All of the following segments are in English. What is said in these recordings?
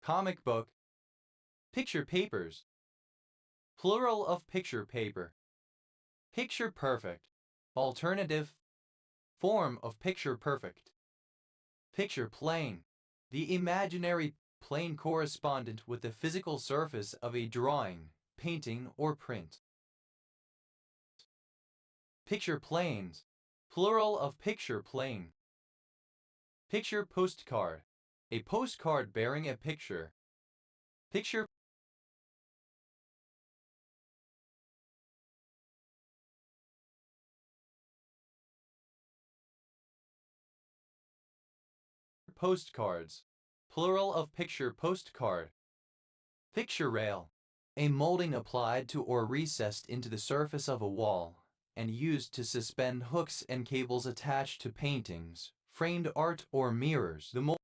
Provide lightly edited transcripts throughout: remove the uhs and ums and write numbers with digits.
comic book, picture papers, plural of picture paper, picture perfect, alternative form of picture perfect, picture plane, the imaginary plane correspondent with the physical surface of a drawing, painting, or print. Picture planes, plural of picture plane. Picture postcard, a postcard bearing a picture. Picture postcards, plural of picture postcard. Picture rail, a molding applied to or recessed into the surface of a wall and used to suspend hooks and cables attached to paintings, framed art, or mirrors. The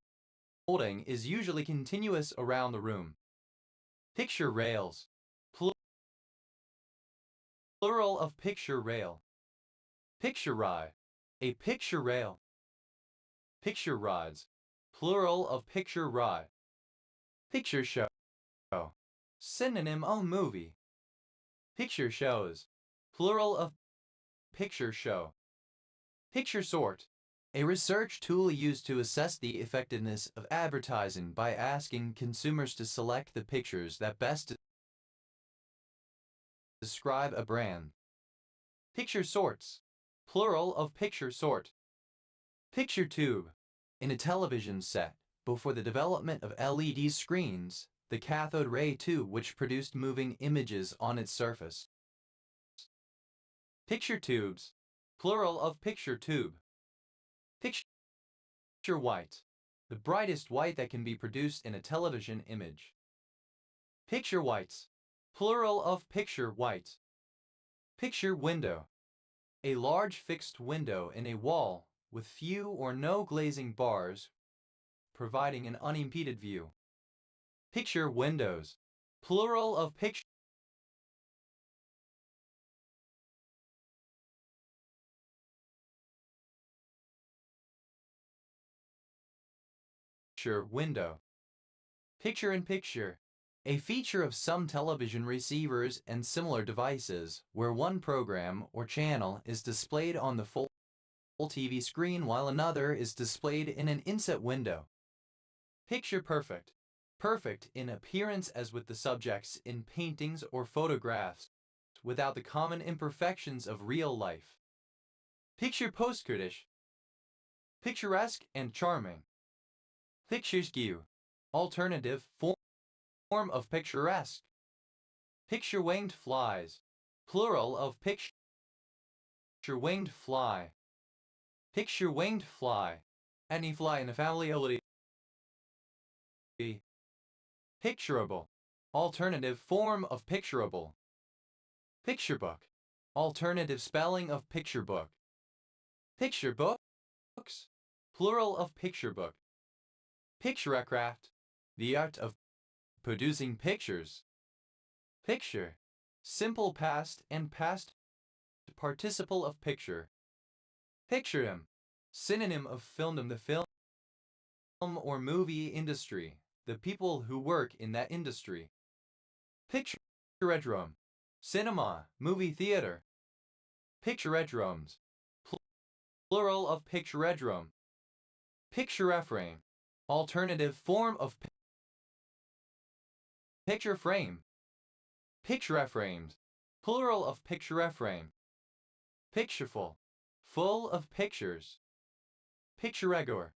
molding is usually continuous around the room. Picture rails, plural of picture rail. Picture ride, a picture rail. Picture rides, plural of picture ride. Picture show, synonym of movie. Picture shows, plural of picture show. Picture sort, a research tool used to assess the effectiveness of advertising by asking consumers to select the pictures that best describe a brand. Picture sorts, plural of picture sort. Picture tube, in a television set, before the development of LED screens, the cathode ray tube which produced moving images on its surface. Picture tubes, plural of picture tube. Picture white, the brightest white that can be produced in a television image. Picture whites, plural of picture white. Picture window, a large fixed window in a wall with few or no glazing bars, providing an unimpeded view. Picture windows, plural of picture window. Picture in picture, a feature of some television receivers and similar devices where one program or channel is displayed on the full TV screen while another is displayed in an inset window. Picture perfect, perfect in appearance as with the subjects in paintings or photographs, without the common imperfections of real life. Picture postcardish, picturesque and charming. Picturesque, alternative form of picturesque. Picture winged flies, plural of picture winged fly. Picture winged fly, any fly in the family. Picturable, alternative form of picturable. Picture book, alternative spelling of picture book. Picture books, plural of picture book. Picturecraft, the art of producing pictures. Picture, simple past and past participle of picture. Picturedom, synonym of filmdom, the film or movie industry, the people who work in that industry. Picturedrome, cinema, movie theater. Picturedromes, plural of picturedrome. Pictureframe, alternative form of picture frame. Pictureframes, plural of pictureframe. Pictureful, full of pictures. Picturegoer,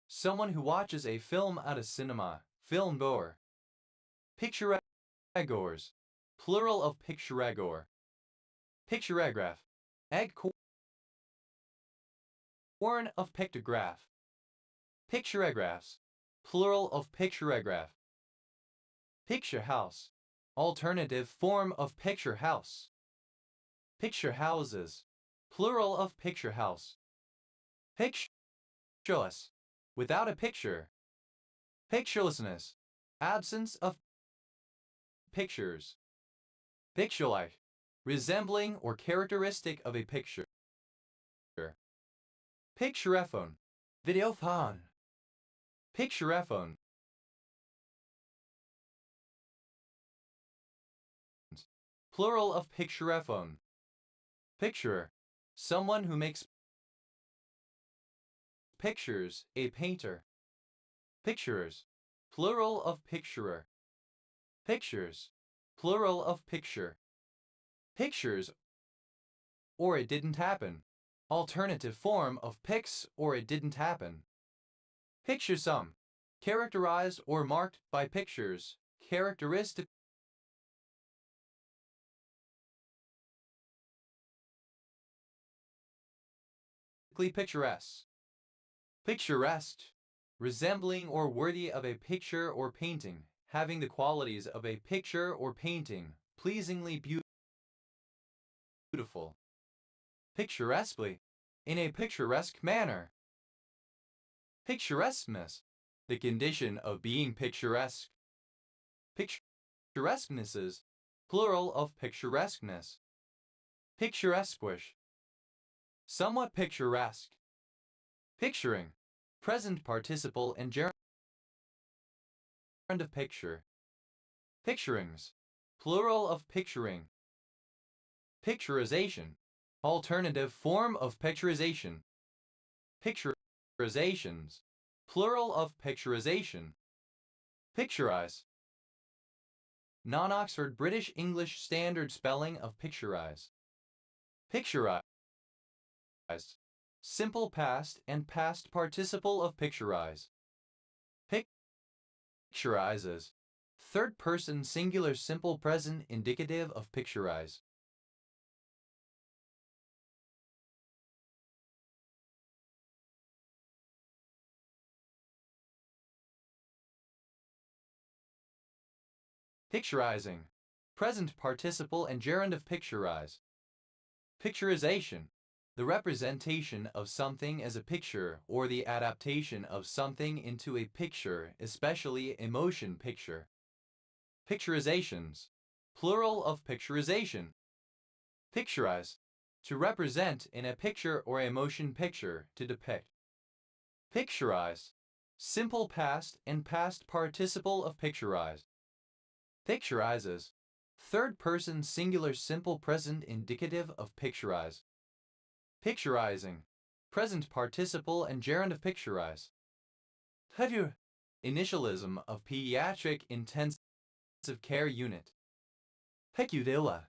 someone who watches a film at a cinema, film goer. Picturegoers, plural of picturegoer. Picturegraph, egg corn of pictograph. Picturegraphs, plural of picturegraph. Picture house, alternative form of picture house. Picture houses, plural of picture house. Pictureless, without a picture. Picturelessness, absence of pictures. Picture-like, resembling or characteristic of a picture. Picturephone, videophone. Picturephone, plural of picturephone. Picturer, someone who makes pictures, a painter. Picturers, plural of picturer. Pictures, plural of picture. Pictures, or it didn't happen. Alternative form of pics, or it didn't happen. Picture some, characterized or marked by pictures, characteristically picturesque. Picturesque, resembling or worthy of a picture or painting, having the qualities of a picture or painting, pleasingly beautiful. Picturesquely, in a picturesque manner. Picturesqueness, the condition of being picturesque. Picturesquenesses, plural of picturesqueness. Picturesquish, somewhat picturesque. Picturing, present participle and gerund of picture. Picturings, plural of picturing. Picturization, alternative form of picturization. Picturizations, plural of picturization. Picturize, non-Oxford British English standard spelling of picturize. Picturize, simple past and past participle of picturize. Picturizes, third person singular simple present indicative of picturize. Picturizing, present participle and gerund of picturize. Picturization, the representation of something as a picture or the adaptation of something into a picture, especially a motion picture. Picturizations, plural of picturization. Picturize, to represent in a picture or a motion picture, to depict. Picturize, simple past and past participle of picturize. Picturizes, third person singular simple present indicative of picturize. Picturizing, present participle and gerund of picturize. Pedu, initialism of pediatric intensive care unit. Pecudilla,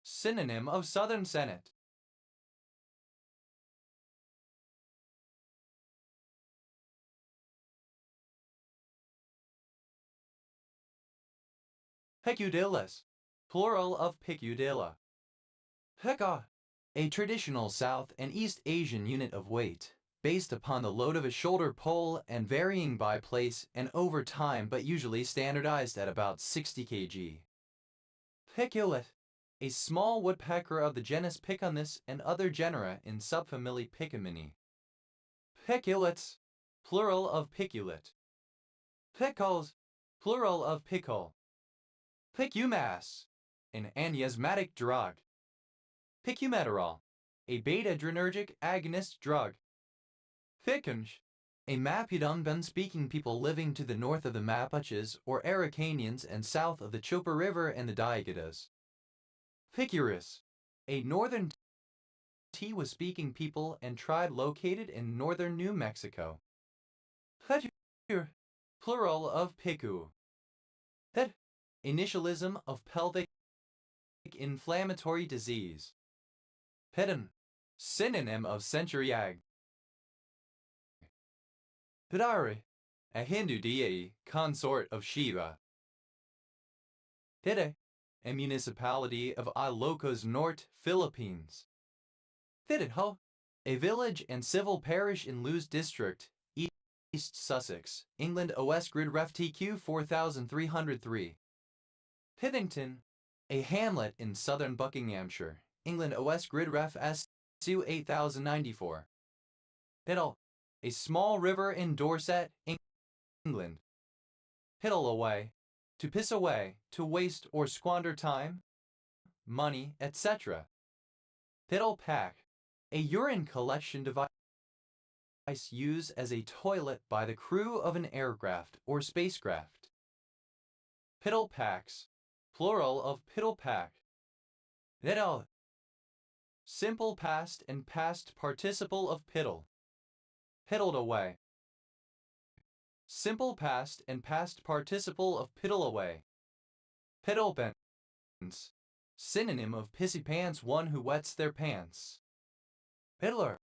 synonym of Southern Senate. Pecudillas, plural of pecudilla. Peka, a traditional South and East Asian unit of weight, based upon the load of a shoulder pole and varying by place and over time but usually standardized at about 60 kg. Piculet, a small woodpecker of the genus Piconus and other genera in subfamily Picamini. Piculets, plural of piculet. Pickles, plural of pickle. Picumass, an anesthetic drug. Picumeterol, a beta-adrenergic agonist drug. Pikunj, a Mapudungun-speaking people living to the north of the Mapuches or Araucanians and south of the Chopa River and the Diaguitas. Picurus, a northern Tiwa-speaking people and tribe located in northern New Mexico. Pecur, plural of picu. Pet, initialism of pelvic inflammatory disease. Pedon, synonym of centuriag. Pidari, a Hindu deity, consort of Shiva. Pide, a municipality of Ilocos Norte, Philippines. Thididho, a village and civil parish in Lewes District, East Sussex, England. OS Grid Ref TQ 4303. Pithington, a hamlet in southern Buckinghamshire, England. OS Grid Ref SU 8094. Piddle, a small river in Dorset, England. Piddle away, to piss away, to waste or squander time, money, etc. Piddle pack, a urine collection device used as a toilet by the crew of an aircraft or spacecraft. Piddle packs, plural of piddle pack. Piddle. Simple past and past participle of piddle. Piddled away. Simple past and past participle of piddle away. Piddlepants. Synonym of pissy pants, one who wets their pants. Piddler.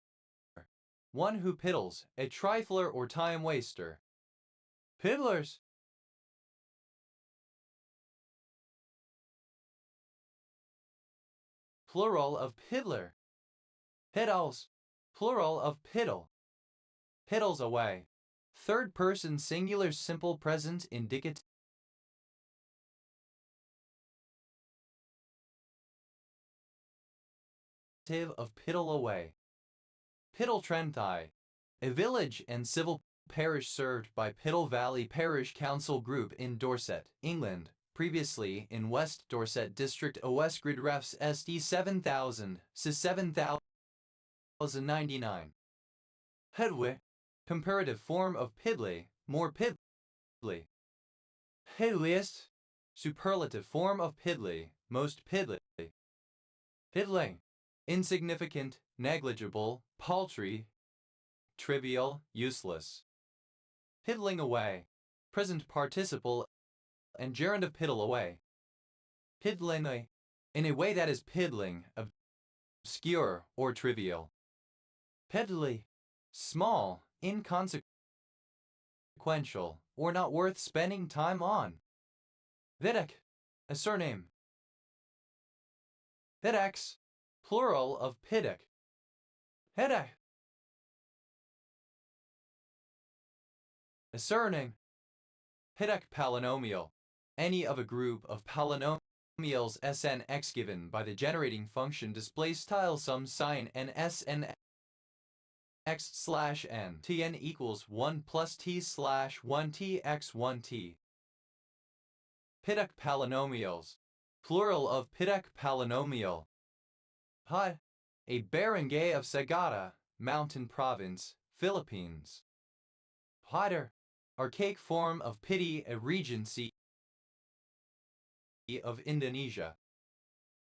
One who piddles, a trifler or time waster. Piddlers. Plural of piddler. Piddles. Plural of piddle. Piddles away. Third person singular simple present indicative of piddle away. Piddle Trenthai. A village and civil parish served by Piddle Valley Parish Council Group in Dorset, England. Previously in West Dorset District OS Grid Refs SD 7000, SIS 7099. Headway. Comparative form of piddly, more piddly. Piddliest. Superlative form of piddly, most piddly. Piddling. Insignificant, negligible, paltry, trivial, useless. Piddling away. Present participle and gerund of piddle away. Piddling in a way that is piddling, obscure, or trivial. Piddly. Small, inconsequential, or not worth spending time on. Videk. A surname. Videks. Plural of pidek. Hedek. A surname. Pidek polynomial. Any of a group of polynomials Snx given by the generating function display style some sign n Sn x slash n tn equals 1 plus t slash 1 t x 1 t. Pidek polynomials. Plural of Pidek polynomial. Hut. A barangay of Sagada, Mountain Province, Philippines. Pader. Archaic form of pity, a regency of Indonesia.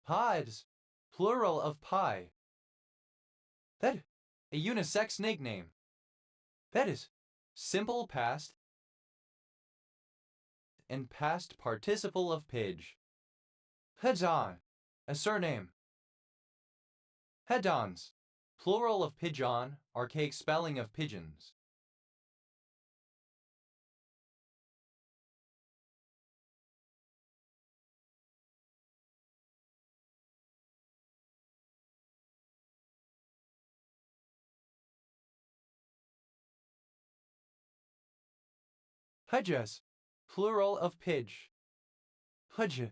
Pides. Plural of pi. That. A unisex nickname. That is. Simple past and past participle of pidge. Headon. A surname. Headons. Plural of pigeon, archaic spelling of pigeons. Hudges. Plural of pidge. Hudge.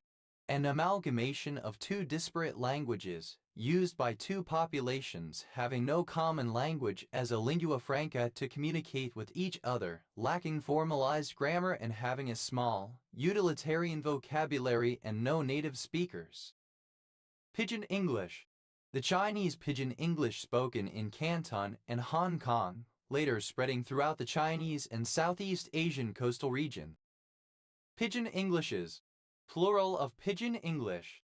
An amalgamation of two disparate languages, used by two populations having no common language as a lingua franca to communicate with each other, lacking formalized grammar and having a small, utilitarian vocabulary and no native speakers. Pidgin English. The Chinese Pidgin English spoken in Canton and Hong Kong, later spreading throughout the Chinese and Southeast Asian coastal region. Pidgin Englishes. Plural of Pidgin English.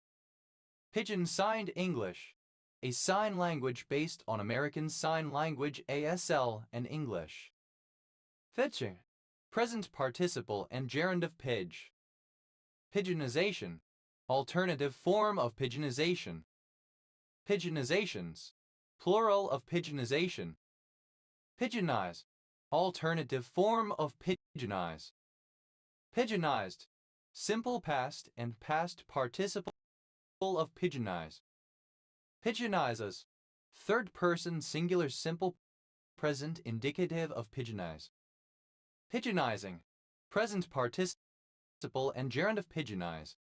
Pidgin Signed English. A sign language based on American Sign Language ASL and English. Fetching. Present participle and gerund of pidge. Pidginization. Alternative form of pidginization. Pidginizations. Plural of pidginization. Pidginize. Alternative form of pidginize. Pidginized. Simple past and past participle of pidginize. Pidginizes. Third person singular simple present indicative of pidginize. Pidginizing. Present participle and gerund of pidginize.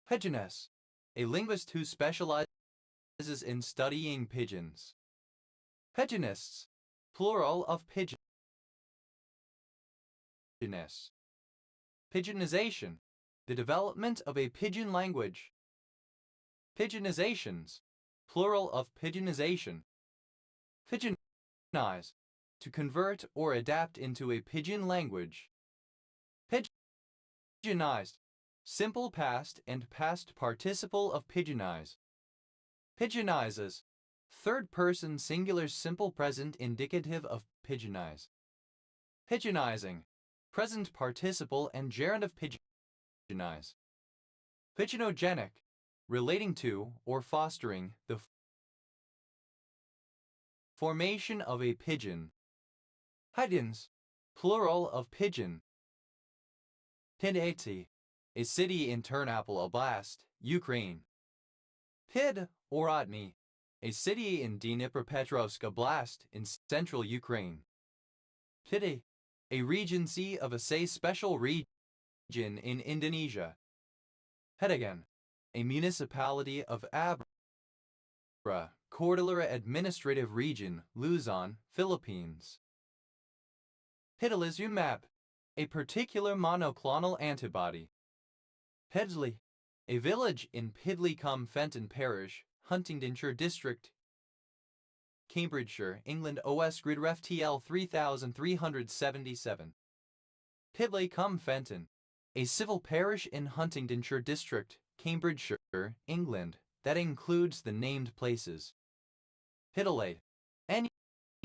Pidginess. A linguist who specializes in studying pigeons. Pigeonists. Plural of pigeonists. Pidginization. The development of a pidgin language. Pidginizations. Plural of pidginization. Pidginize. To convert or adapt into a pidgin language. Pidginized. Simple past and past participle of pidginize. Pigeonizes. Third person singular simple present indicative of pigeonize. Pigeonizing. Present participle and gerund of pigeonize. Pigeonogenic. Relating to or fostering the formation of a pigeon. Pigeons. Plural of pigeon. Pidyaty. A city in Ternopil Oblast, Ukraine. Pidorodny. A city in Dnipropetrovsk Oblast in central Ukraine. Pidi. A regency of a special region in Indonesia. Pedagon. A municipality of Abra, Cordillera Administrative Region, Luzon, Philippines. Pidalizumab. A particular monoclonal antibody. Pedsley. A village in Pidley-cum-Fenton Parish, Huntingdonshire District, Cambridgeshire, England. OS Grid Ref TL 3377. Pidley-cum-Fenton. A civil parish in Huntingdonshire District, Cambridgeshire, England, that includes the named places. Pidylate. Any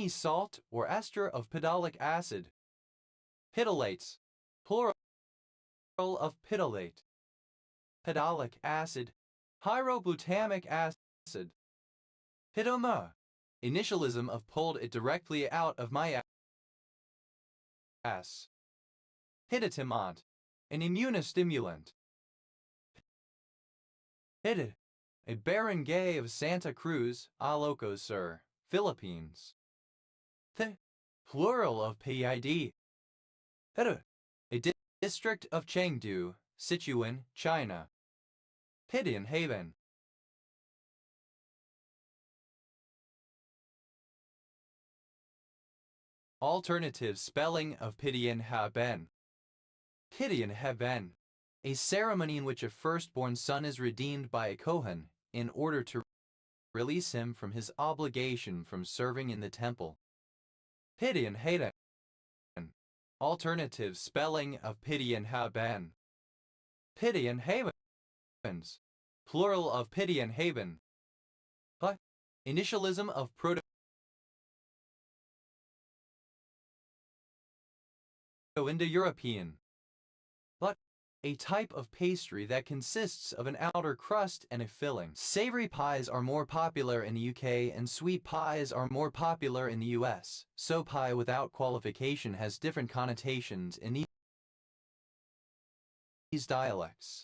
salt or ester of pidolic acid. Pidylates. Plural of pidylate. Pidolic acid. Pyroglutamic acid. Pidoma. Initialism of pulled it directly out of my ass. Hidatimont. An immunostimulant. Hidid. A barangay of Santa Cruz, Ilocos Sur, Philippines. Plural of PID. Hida. A district of Chengdu, Sichuan, China. Pidian Haven. Alternative spelling of Pidian Haben. Pidian Haben. A ceremony in which a firstborn son is redeemed by a Kohen in order to release him from his obligation from serving in the temple. Pidian Hayden. Alternative spelling of Pidian Haben. Pidian Havens. Plural of Pidian Haven. But initialism of Proto-Indo-European. But a type of pastry that consists of an outer crust and a filling. Savory pies are more popular in the UK and sweet pies are more popular in the US, so pie without qualification has different connotations in these dialects.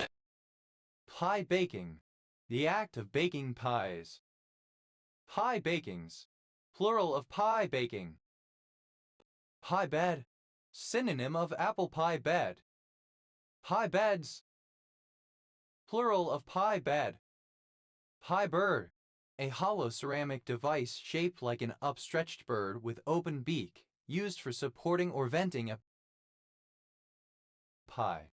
Pie baking. The act of baking pies. Pie bakings. Plural of pie baking. Pie bed. Synonym of apple pie bed. Pie beds. Plural of pie bed. Pie bird. A hollow ceramic device shaped like an upstretched bird with open beak, used for supporting or venting a pie.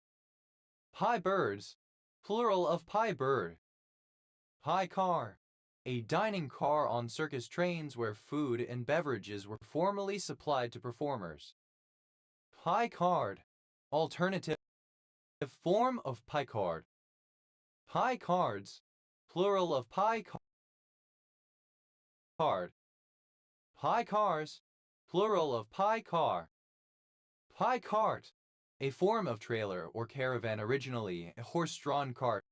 Pie birds. Plural of pie bird. Pie car. A dining car on circus trains where food and beverages were formerly supplied to performers. Pie card. Alternative form of pie card. Pie cards. Plural of pie card. Pie cars. Plural of pie car. Pie cart. A form of trailer or caravan, originally a horse-drawn cart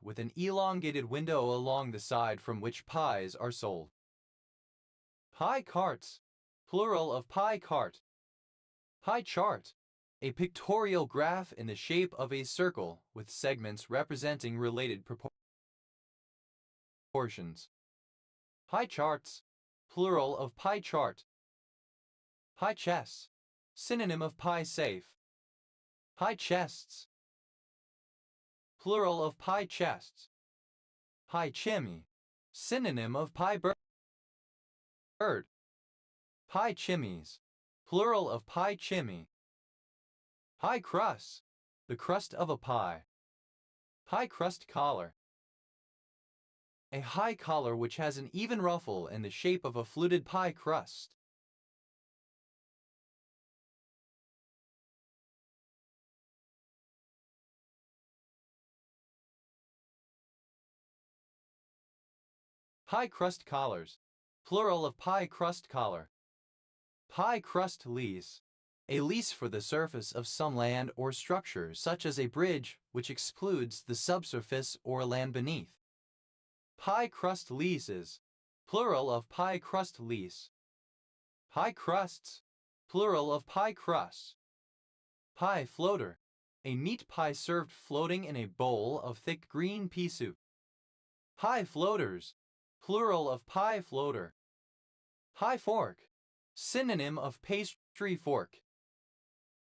with an elongated window along the side from which pies are sold. Pie carts. Plural of pie cart. Pie chart. A pictorial graph in the shape of a circle with segments representing related proportions. Pie charts. Plural of pie chart. Pie chess. Synonym of pie safe. Pie chests. Plural of pie chests. Pie chimney. Synonym of pie bird. Pie chimneys. Plural of pie chimney. Pie crust. The crust of a pie. Pie crust collar. A high collar which has an even ruffle in the shape of a fluted pie crust. Pie crust collars, plural of pie crust collar. Pie crust lease, a lease for the surface of some land or structure such as a bridge which excludes the subsurface or land beneath. Pie crust leases, plural of pie crust lease. Pie crusts, plural of pie crusts. Pie floater, a meat pie served floating in a bowl of thick green pea soup. Pie floaters, plural of pie floater. Pie fork, synonym of pastry fork.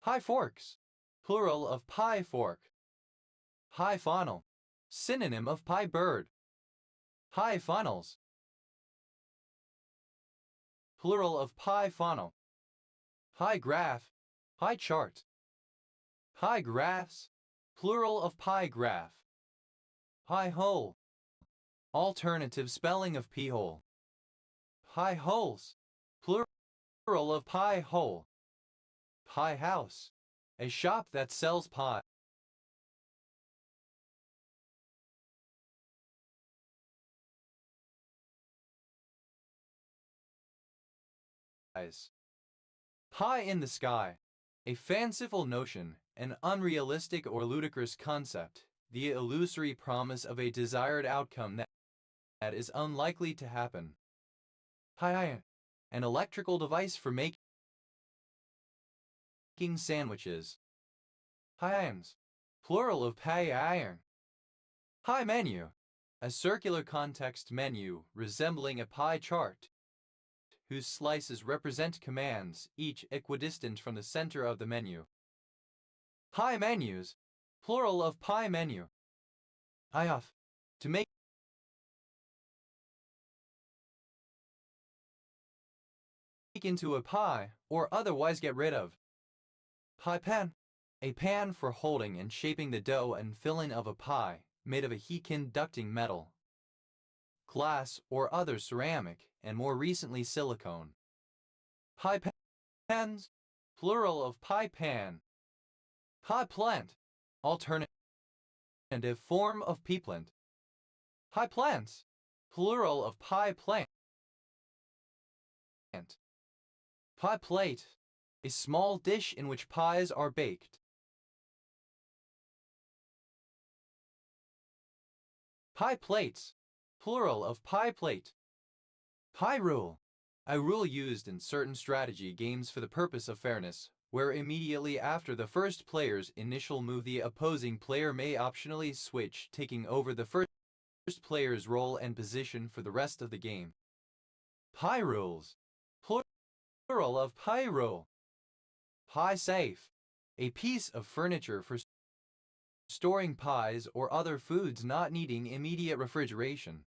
Pie forks, plural of pie fork. Pie funnel, synonym of pie bird. Pie funnels, plural of pie funnel. Pie graph, pie chart. Pie graphs, plural of pie graph. Pie hole, alternative spelling of pea hole. Pie holes, plural of pie hole. Pie house, a shop that sells pie. Pie in the sky, a fanciful notion, an unrealistic or ludicrous concept, the illusory promise of a desired outcome that is unlikely to happen. Pie iron, an electrical device for making sandwiches. Pie irons, plural of pie iron. Pie menu, a circular context menu resembling a pie chart, whose slices represent commands, each equidistant from the center of the menu. Pie menus, plural of pie menu. Pie off, to make into a pie or otherwise get rid of. Pie pan, a pan for holding and shaping the dough and filling of a pie, made of a heat-conducting metal, glass or other ceramic, and more recently silicone. Pie pans, plural of pie pan. Pie plant, alternative form of pea plant. Pie plants, plural of pie plant. Pie plate, a small dish in which pies are baked. Pie plates, plural of pie plate. Pie rule, a rule used in certain strategy games for the purpose of fairness, where immediately after the first player's initial move the opposing player may optionally switch, taking over the first player's role and position for the rest of the game. Pie rules, plural of pie rule. Pie safe, a piece of furniture for storing pies or other foods not needing immediate refrigeration.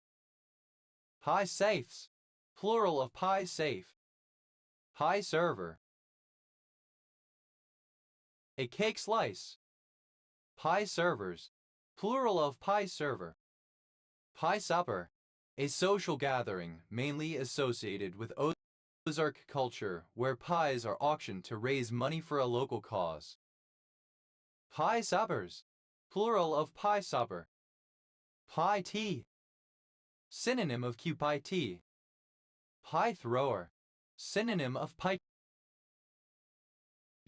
Pie safes, plural of pie safe. Pie server, a cake slice. Pie servers, plural of pie server. Pie supper, a social gathering mainly associated with Ozark culture where pies are auctioned to raise money for a local cause. Pie suppers, plural of pie supper. Pie tea, synonym of pie tea. Pie thrower, synonym of pie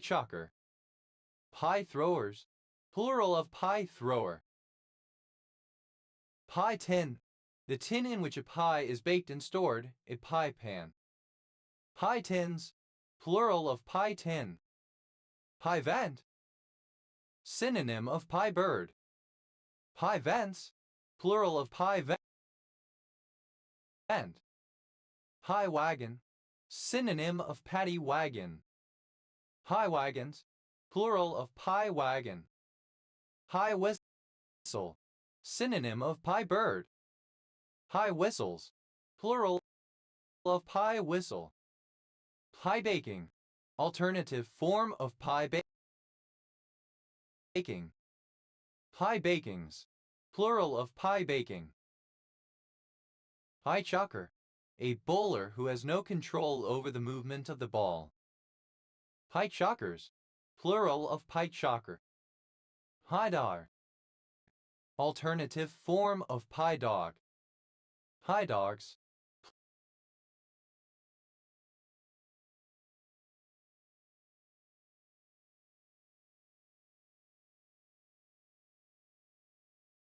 chalker. Pie throwers, plural of pie thrower. Pie tin, the tin in which a pie is baked and stored, a pie pan. Pie tins, plural of pie tin. Pie vent, synonym of pie bird. Pie vents, plural of pie vent. Pie wagon, synonym of paddy wagon. Pie wagons, plural of pie wagon. Pie whistle, synonym of pie bird. Pie whistles, plural of pie whistle. Pie baking, alternative form of pie baking. Pie bakings, plural of pie baking. Pie chalker, a bowler who has no control over the movement of the ball. Pie chalkers, plural of pie chalker. Pie dog, alternative form of pie dog. Pie dogs,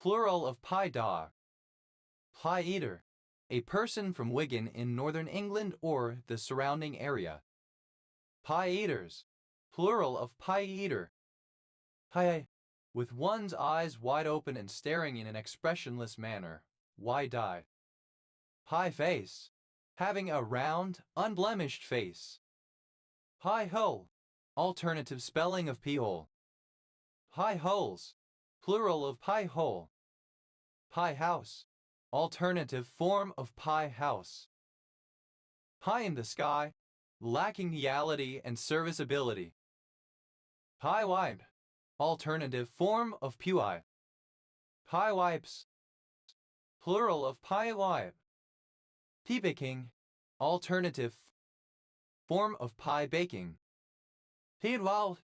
plural of pie dog. Pie eater, a person from Wigan in northern England or the surrounding area. Pie eaters, plural of pie eater. Pie, with one's eyes wide open and staring in an expressionless manner, wide-eyed. Pie face, having a round, unblemished face. Pie hole, alternative spelling of pea hole. Pie holes, plural of pie hole. Pie house, alternative form of pie house. Pie in the sky, lacking reality and serviceability. Pie wipe, alternative form of peweye. Pie wipes, plural of pie wipe. Pea baking, alternative form of pie baking. Peewald,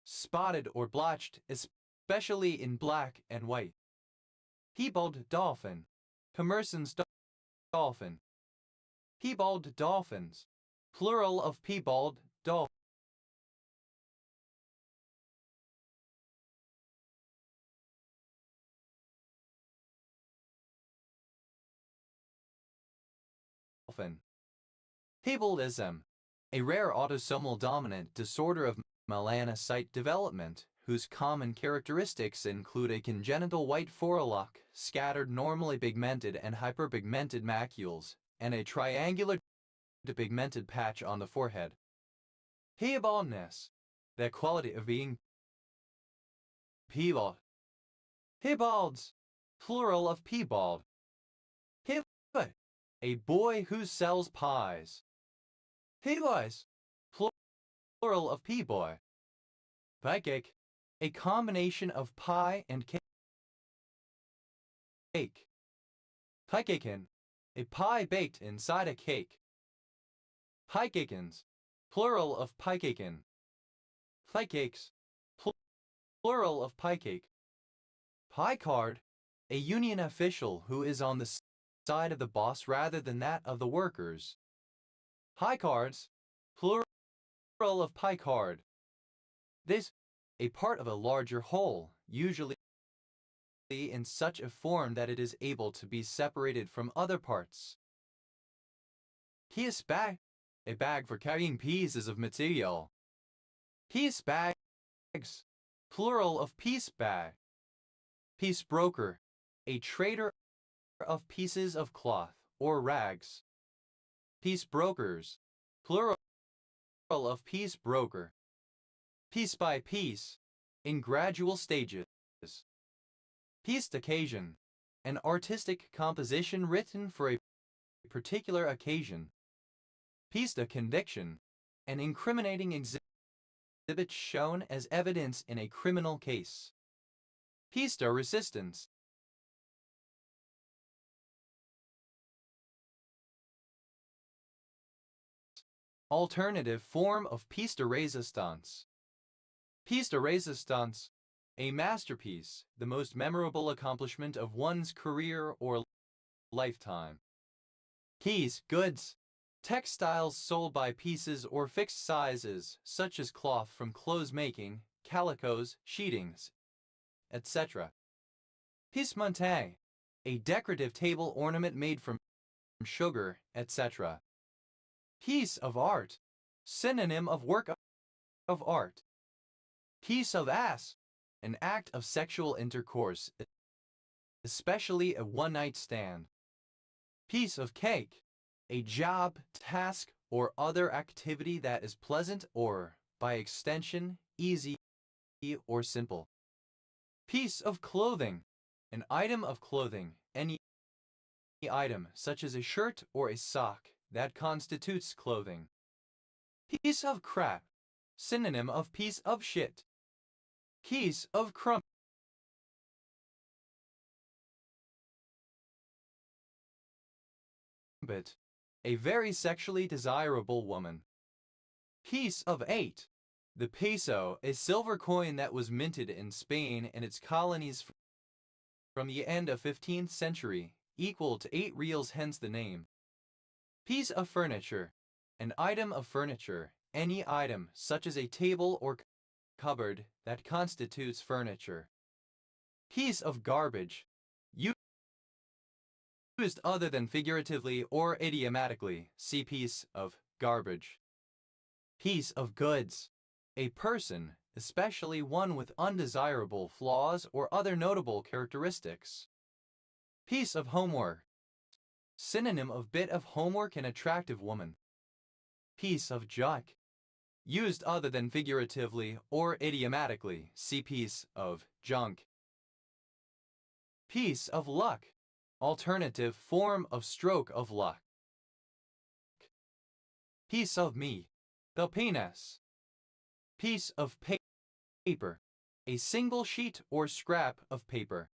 spotted or blotched, especially in black and white. Piebald dolphin, Commerson's dolphin. Piebald dolphins, plural of piebald dolphin. Piebaldism, a rare autosomal dominant disorder of melanocyte development, whose common characteristics include a congenital white forelock, scattered normally pigmented and hyperpigmented macules, and a triangular depigmented patch on the forehead. Piebaldness, the quality of being piebald. Piebalds, plural of piebald. Piebald, a boy who sells pies. Pieboys, plural of pea-boy. Pie cake, a combination of pie and cake. Piecaken, a pie baked inside a cake. Piecakens, plural of piecaken. Pie cakes, plural of pie cake. Pie card, a union official who is on the side of the boss rather than that of the workers. Pie cards, plural of pie card. This, a part of a larger whole, usually in such a form that it is able to be separated from other parts. Piece bag, a bag for carrying pieces of material. Piece bags, plural of piece bag. Piece broker, a trader of pieces of cloth or rags. Piece brokers, plural of piece broker. Piece by piece, in gradual stages. Pieced occasion, an artistic composition written for a particular occasion. Pieced a conviction, an incriminating exhibit shown as evidence in a criminal case. Pieced a resistance, alternative form of pièce de résistance. Pièce de résistance, a masterpiece, the most memorable accomplishment of one's career or lifetime. Piece goods, textiles sold by pieces or fixed sizes, such as cloth from clothes making, calicos, sheetings, etc. Pièce montée, a decorative table ornament made from sugar, etc. Piece of art, synonym of work of art. Piece of ass, an act of sexual intercourse, especially a one-night stand. Piece of cake, a job, task, or other activity that is pleasant or, by extension, easy or simple. Piece of clothing, an item of clothing, any item such as a shirt or a sock that constitutes clothing. Piece of crap, synonym of piece of shit. Piece of crumpet, a very sexually desirable woman. Piece of 8, the peso, a silver coin that was minted in Spain and its colonies from the end of 15th century, equal to 8 reals, hence the name. Piece of furniture, an item of furniture, any item such as a table or cupboard that constitutes furniture. Piece of garbage, used other than figuratively or idiomatically. See piece of garbage. Piece of goods. A person, especially one with undesirable flaws or other notable characteristics. Piece of homework. Synonym of bit of homework, an attractive woman. Piece of junk. Used other than figuratively or idiomatically. See piece of junk. Piece of luck. Alternative form of stroke of luck. Piece of me. The penis. Piece of paper. A single sheet or scrap of paper.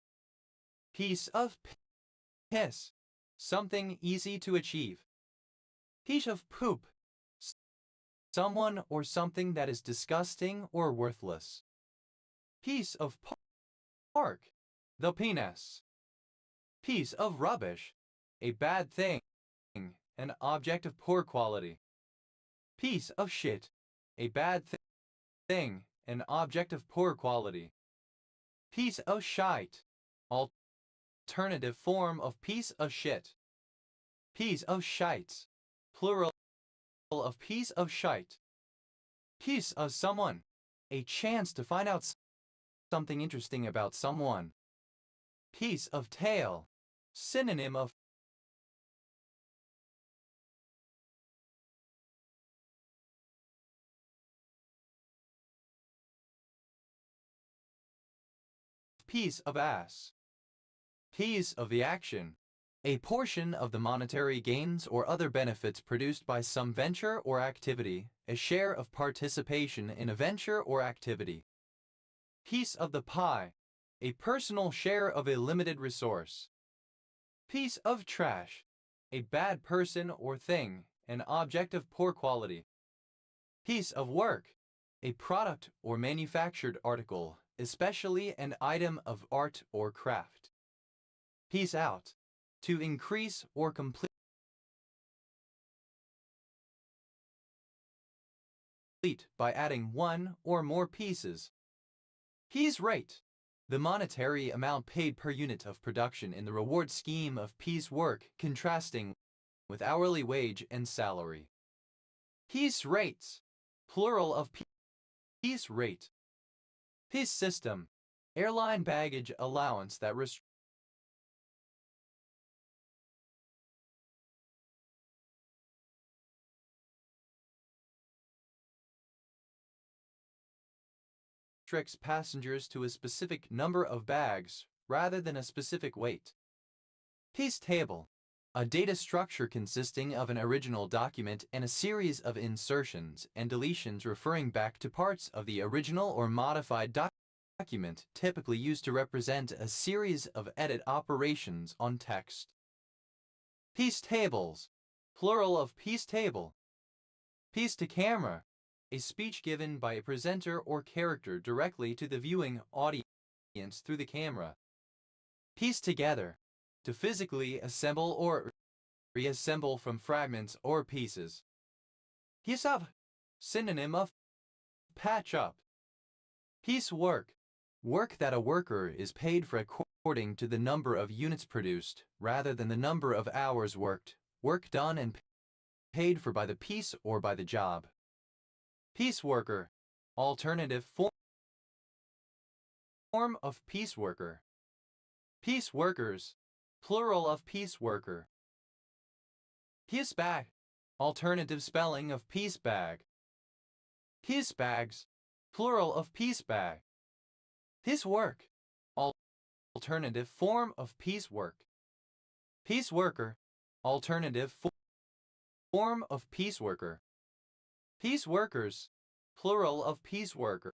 Piece of piss. Something easy to achieve. Piece of poop. Someone or something that is disgusting or worthless. Piece of park. The penis. Piece of rubbish. A bad thing. An object of poor quality. Piece of shit. A bad thing. An object of poor quality. Piece of shite. Alternative form of piece of shit. Piece of shites. Plural of piece of shite. Piece of someone. A chance to find out something interesting about someone. Piece of tail. Synonym of piece of ass. Piece of the action. A portion of the monetary gains or other benefits produced by some venture or activity, a share of participation in a venture or activity. Piece of the pie. A personal share of a limited resource. Piece of trash. A bad person or thing, an object of poor quality. Piece of work. A product or manufactured article, especially an item of art or craft. Piece out. To increase or complete by adding one or more pieces. Piece rate. The monetary amount paid per unit of production in the reward scheme of piece work, contrasting with hourly wage and salary. Piece rates. Plural of piece rate. Piece system. Airline baggage allowance that restricts passengers to a specific number of bags rather than a specific weight. Piece table. A data structure consisting of an original document and a series of insertions and deletions referring back to parts of the original or modified document, typically used to represent a series of edit operations on text. Piece tables. Plural of piece table. Piece to camera. A speech given by a presenter or character directly to the viewing audience through the camera. Piece together. To physically assemble or reassemble from fragments or pieces. Piece up. Synonym of patch up. Piece work. Work that a worker is paid for according to the number of units produced, rather than the number of hours worked. Work done and paid for by the piece or by the job. Piece worker. Alternative form of piece worker. Piece workers. Plural of piece worker. Piece bag. Alternative spelling of piece bag. Piece bags. Plural of piece bag. Piece work. Alternative form of piece work. Piece worker. Alternative form of piece worker. Piece workers. Plural of piece worker.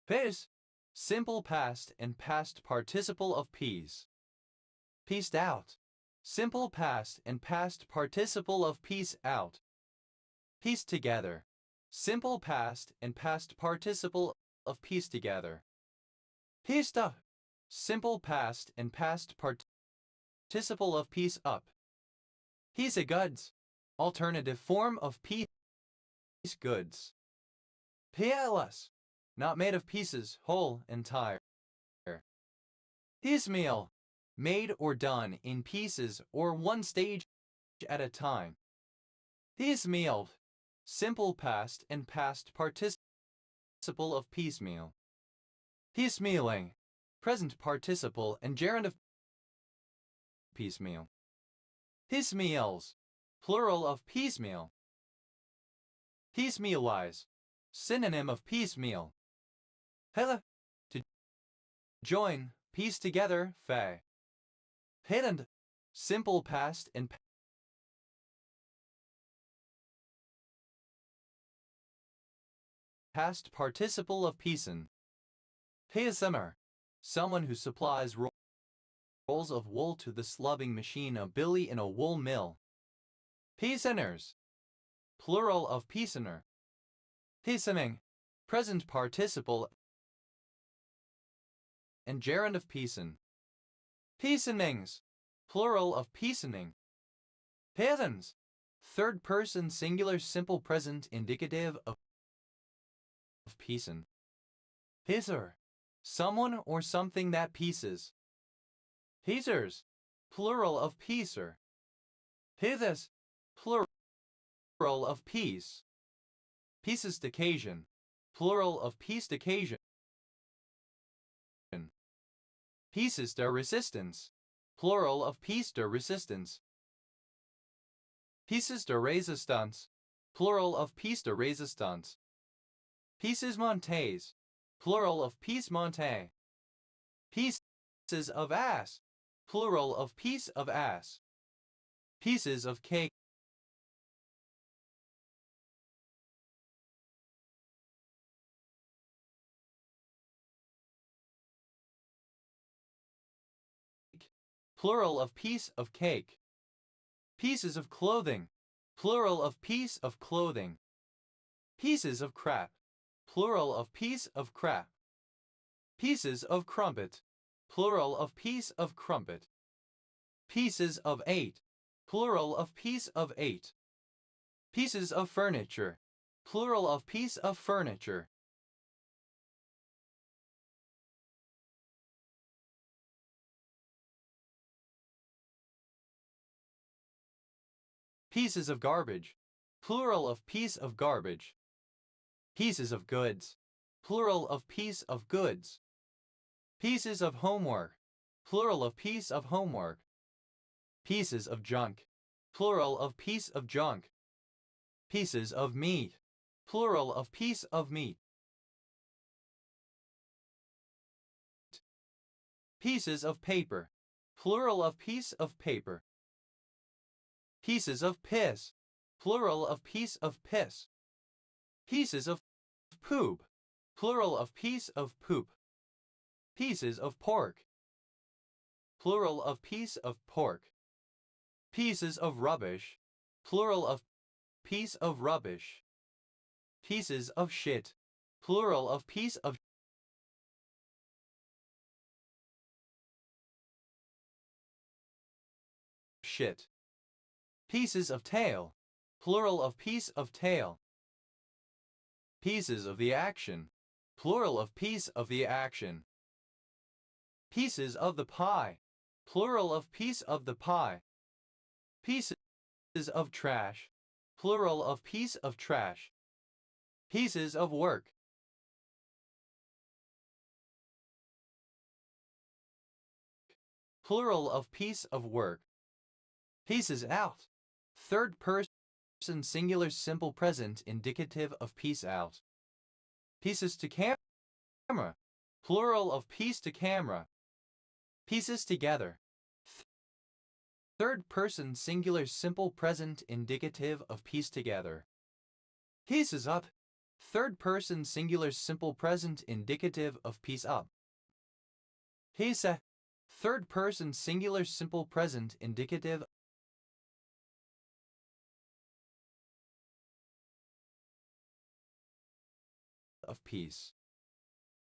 Piece. Simple past and past participle of piece. Pieced out. Simple past and past participle of piece out. Piece together. Simple past and past participle of piece together. Pieced up. Simple past and past participle of piece up. Piece of goods. Alternative form of piece goods. PLS. Not made of pieces, whole, entire. Piecemeal. made or done in pieces or one stage at a time. Piecemeal, simple past and past participle of piecemeal. Piecemealing, present participle and gerund of piecemeal. Piecemeals, plural of piecemeal. Piecemealize, synonym of piecemeal. Hele, to join, piece together, fe. Hedend, simple past and past participle of piecen. Peasemer, someone who supplies rolls of wool to the slubbing machine, a billy in a wool mill. Pieceaners, plural of pieceaner. Piecening, present participle and gerund of piecen. Pieceanings, plural of piecening. Piecens, third person singular simple present indicative of piecen. Piecer, someone or something that pieces. Piecers, plural of piecer. Piethes, plural of piece. Pieces d'occasion, plural of piece d'occasion. Pieces de resistance, plural of piece de resistance. Pieces de résistance, plural of piece de résistance. Pieces montées, plural of piece montée. Pieces of ass, plural of piece of ass. Pieces of cake. Plural of piece of cake. Pieces of clothing, plural of piece of clothing. Pieces of crap, plural of piece of crap. Pieces of crumpet, plural of piece of crumpet. Pieces of 8, plural of piece of 8. Pieces of furniture, plural of piece of furniture. Pieces of garbage, plural of piece of garbage. Pieces of goods, plural of piece of goods. Pieces of homework, plural of piece of homework. Pieces of junk, plural of piece of junk. Pieces of meat, plural of piece of meat. Pieces of paper, plural of piece of paper. Pieces of piss, plural of piece of piss. Pieces of poop, plural of piece of poop. Pieces of pork, plural of piece of pork. Pieces of rubbish, plural of piece of rubbish. Pieces of shit, plural of piece of shit. Pieces of tail, plural of piece of tail. Pieces of the action, plural of piece of the action. Pieces of the pie, plural of piece of the pie. Pieces of trash, plural of piece of trash. Pieces of work, plural of piece of work. Pieces out, third person singular simple present indicative of piece out. Pieces to camera, plural of piece to camera. Pieces together, third person singular simple present indicative of piece together. Pieces up, third person singular simple present indicative of piece up. Piece, third person singular simple present indicative of piece.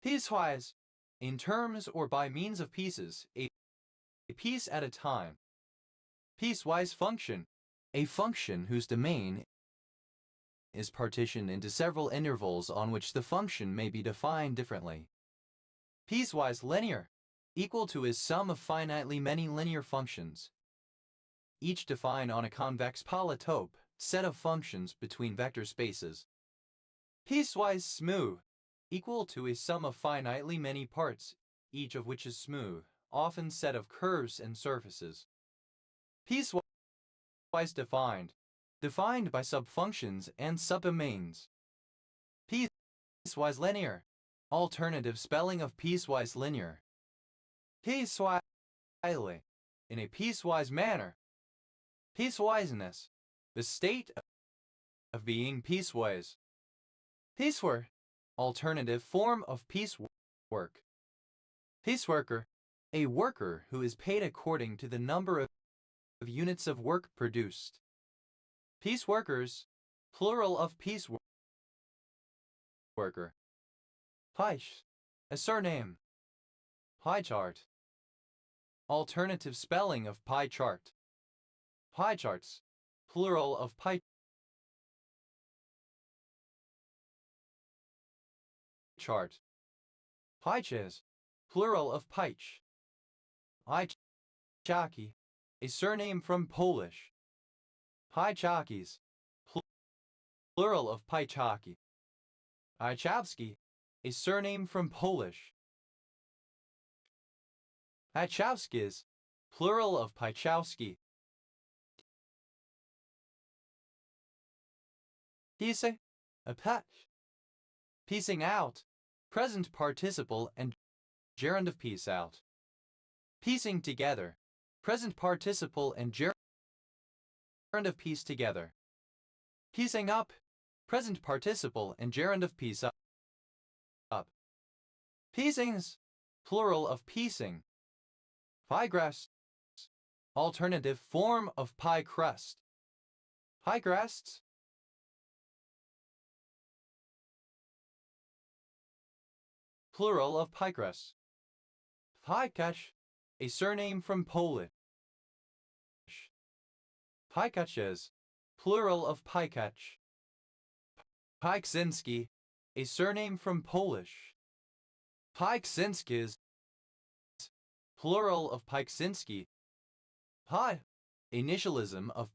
Piecewise, in terms or by means of pieces, a piece at a time. Piecewise function, a function whose domain is partitioned into several intervals on which the function may be defined differently. Piecewise linear, equal to is sum of finitely many linear functions, each defined on a convex polytope set of functions between vector spaces. Piecewise smooth, equal to a sum of finitely many parts, each of which is smooth, often set of curves and surfaces. Piecewise defined by subfunctions and subdomains. Piecewise linear, alternative spelling of piecewise linear. Piecewise, in a piecewise manner. Piecewiseness, the state of being piecewise. Piecework, alternative form of piecework. Pieceworker, a worker who is paid according to the number of units of work produced. Pieceworkers, plural of pieceworker. Pie, a surname. Pie chart, alternative spelling of pie chart. Pie charts, plural of pie chart. Pieches, plural of pich. Piechaki, a surname from Polish. Piechakis, plural of Piechaki. Piechowski, a surname from Polish. Piechowskis, plural of Piechowski. Piece, a patch. Piecing out, present participle and gerund of piece out. Piecing together, present participle and gerund of piece together. Piecing up, present participle and gerund of piece up. Piecings, plural of piecing. Pie crust, alternative form of pie crust. Pie crusts, plural of pie crusts. Piekacz, a surname from Polish. Piekaczes, plural of Piekacz. Pieksinski, a surname from Polish. Pieksinskis, plural of Pieksinski. Pi, initialism of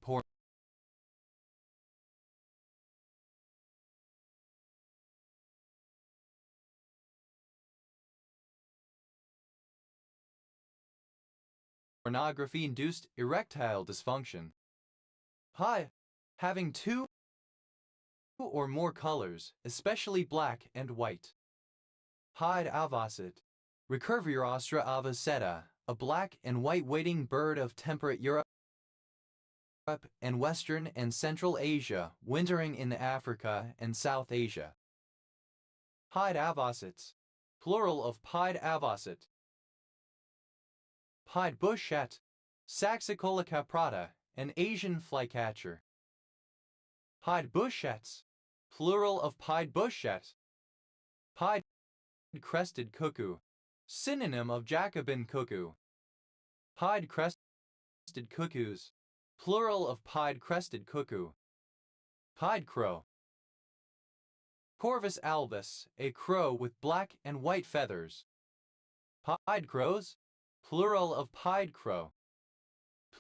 pornography-induced erectile dysfunction. Pi, having two or more colors, especially black and white. Pied avocet, Recurvia ostra avoceta, a black and white wading bird of temperate Europe and Western and Central Asia, wintering in Africa and South Asia. Pied avocets, plural of pied avocet. Pied bushette, Saxicola caprata, an Asian flycatcher. Pied bushettes, plural of pied bushette. Pied crested cuckoo, synonym of Jacobin cuckoo. Pied crested cuckoos, plural of pied crested cuckoo. Pied crow. Corvus albus, a crow with black and white feathers. Pied crows, plural of pied crow.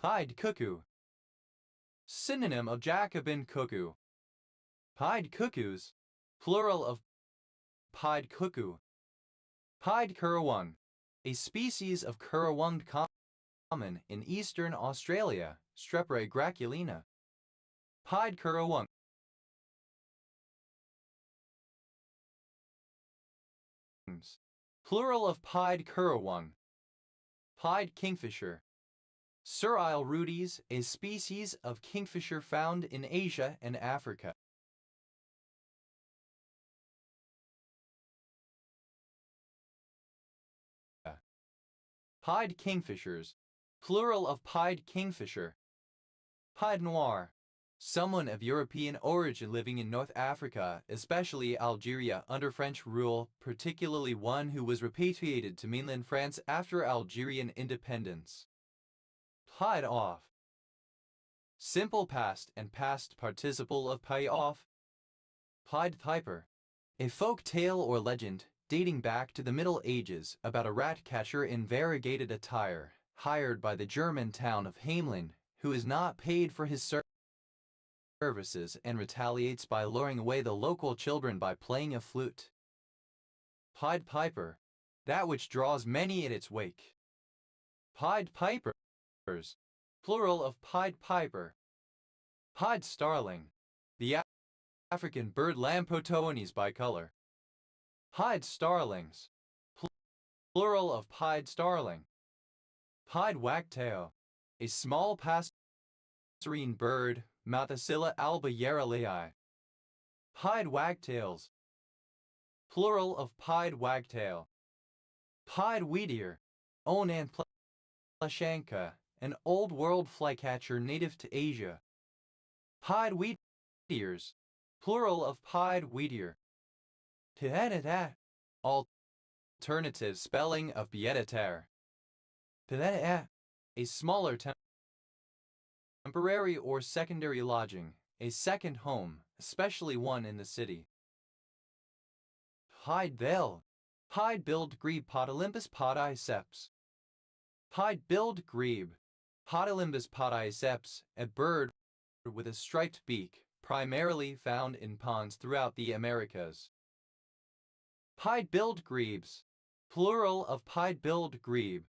Pied cuckoo, synonym of Jacobin cuckoo. Pied cuckoos, plural of pied cuckoo. Pied currawong, a species of currawong common in eastern Australia, Strepra graculina. Pied currawong, plural of pied currawong. Pied kingfisher. Surile rudes, a species of kingfisher found in Asia and Africa. Pied kingfishers, plural of pied kingfisher. Pied noir, someone of European origin living in North Africa, especially Algeria under French rule, particularly one who was repatriated to mainland France after Algerian independence. Pied off, simple past and past participle of pie off. Pied piper, a folk tale or legend dating back to the Middle Ages about a rat catcher in variegated attire, hired by the German town of Hamelin, who is not paid for his services and retaliates by luring away the local children by playing a flute. Pied Piper, that which draws many in its wake. Pied Pipers, plural of Pied Piper. Pied Starling, the African bird Lampotones bicolor. Pied Starlings, plural of Pied Starling. Pied Wagtail, a small passerine bird, Mathacilla alba yarrelii. Pied Wagtails, plural of Pied Wagtail. Pied Wheatear, Onan plashanka, an old world flycatcher native to Asia. Pied Wheatears, plural of Pied Wheatear. Pieditat, alternative spelling of pieditar. Pieditat, a smaller temporary or secondary lodging, a second home, especially one in the city. Pied-billed, pied-billed grebe Podolympus podiceps. Pied-billed grebe, Podolympus podiceps, a bird with a striped beak, primarily found in ponds throughout the Americas. Pied-billed grebes, plural of pied-billed grebe.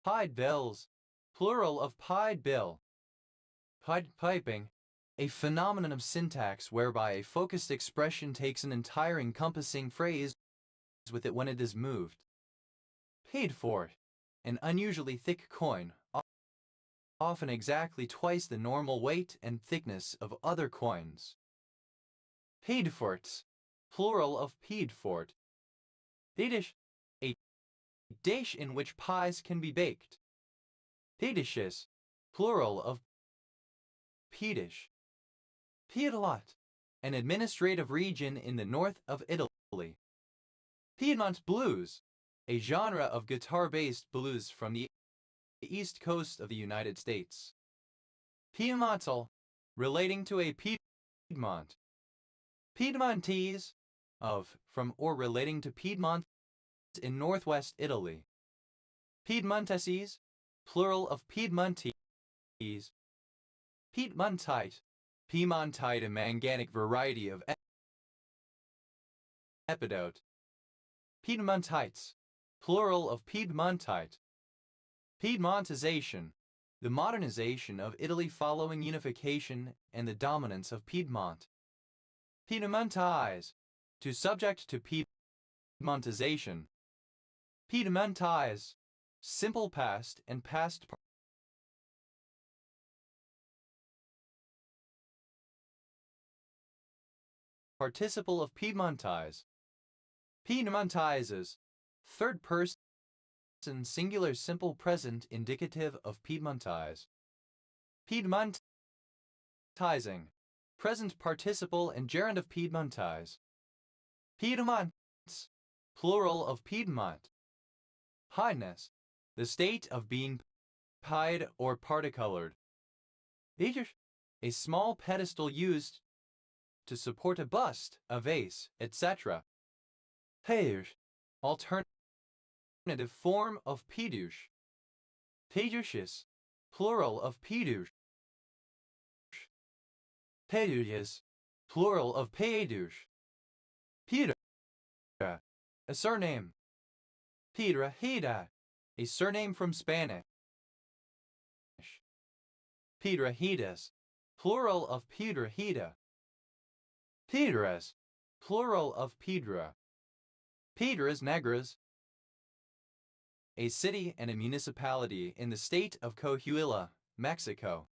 Pied bills, plural of pied bill. Pied piping, a phenomenon of syntax whereby a focused expression takes an entire encompassing phrase with it when it is moved. Paid for it, an unusually thick coin, often exactly twice the normal weight and thickness of other coins. Paid for it, plural of paid for it. Pedish, a dish in which pies can be baked. Pedishes, plural of Pedish. Piedmont, an administrative region in the north of Italy. Piedmont blues, a genre of guitar-based blues from the east coast of the United States. Piedmontal, relating to a Piedmont. Piedmontese, of, from, or relating to Piedmont in northwest Italy. Piedmonteses, plural of Piedmontese. Piedmontite, Piemontite, a manganic variety of epidote. Piedmontites, plural of Piedmontite. Piedmontization, the modernization of Italy following unification and the dominance of Piedmont. Piedmontese, to subject to Piedmontization. Piedmontese, simple past and past participle of Piedmontese. Piedmontizes, third person singular simple present indicative of Piedmontese. Piedmontizing, present participle and gerund of Piedmontese. Piedmonts, plural of Piedmont. Piedness, the state of being pied or particolored. A small pedestal used to support a bust, a vase, etc. Page, alternative form of pedush. Pedushes, plural of pedush. Pedushes, plural of pedush. Pedra, a surname. Piedrahita, a surname from Spanish. Piedrahitas, plural of Piedrahita. Piedras, plural of Piedra. Piedras Negras, a city and a municipality in the state of Coahuila, Mexico.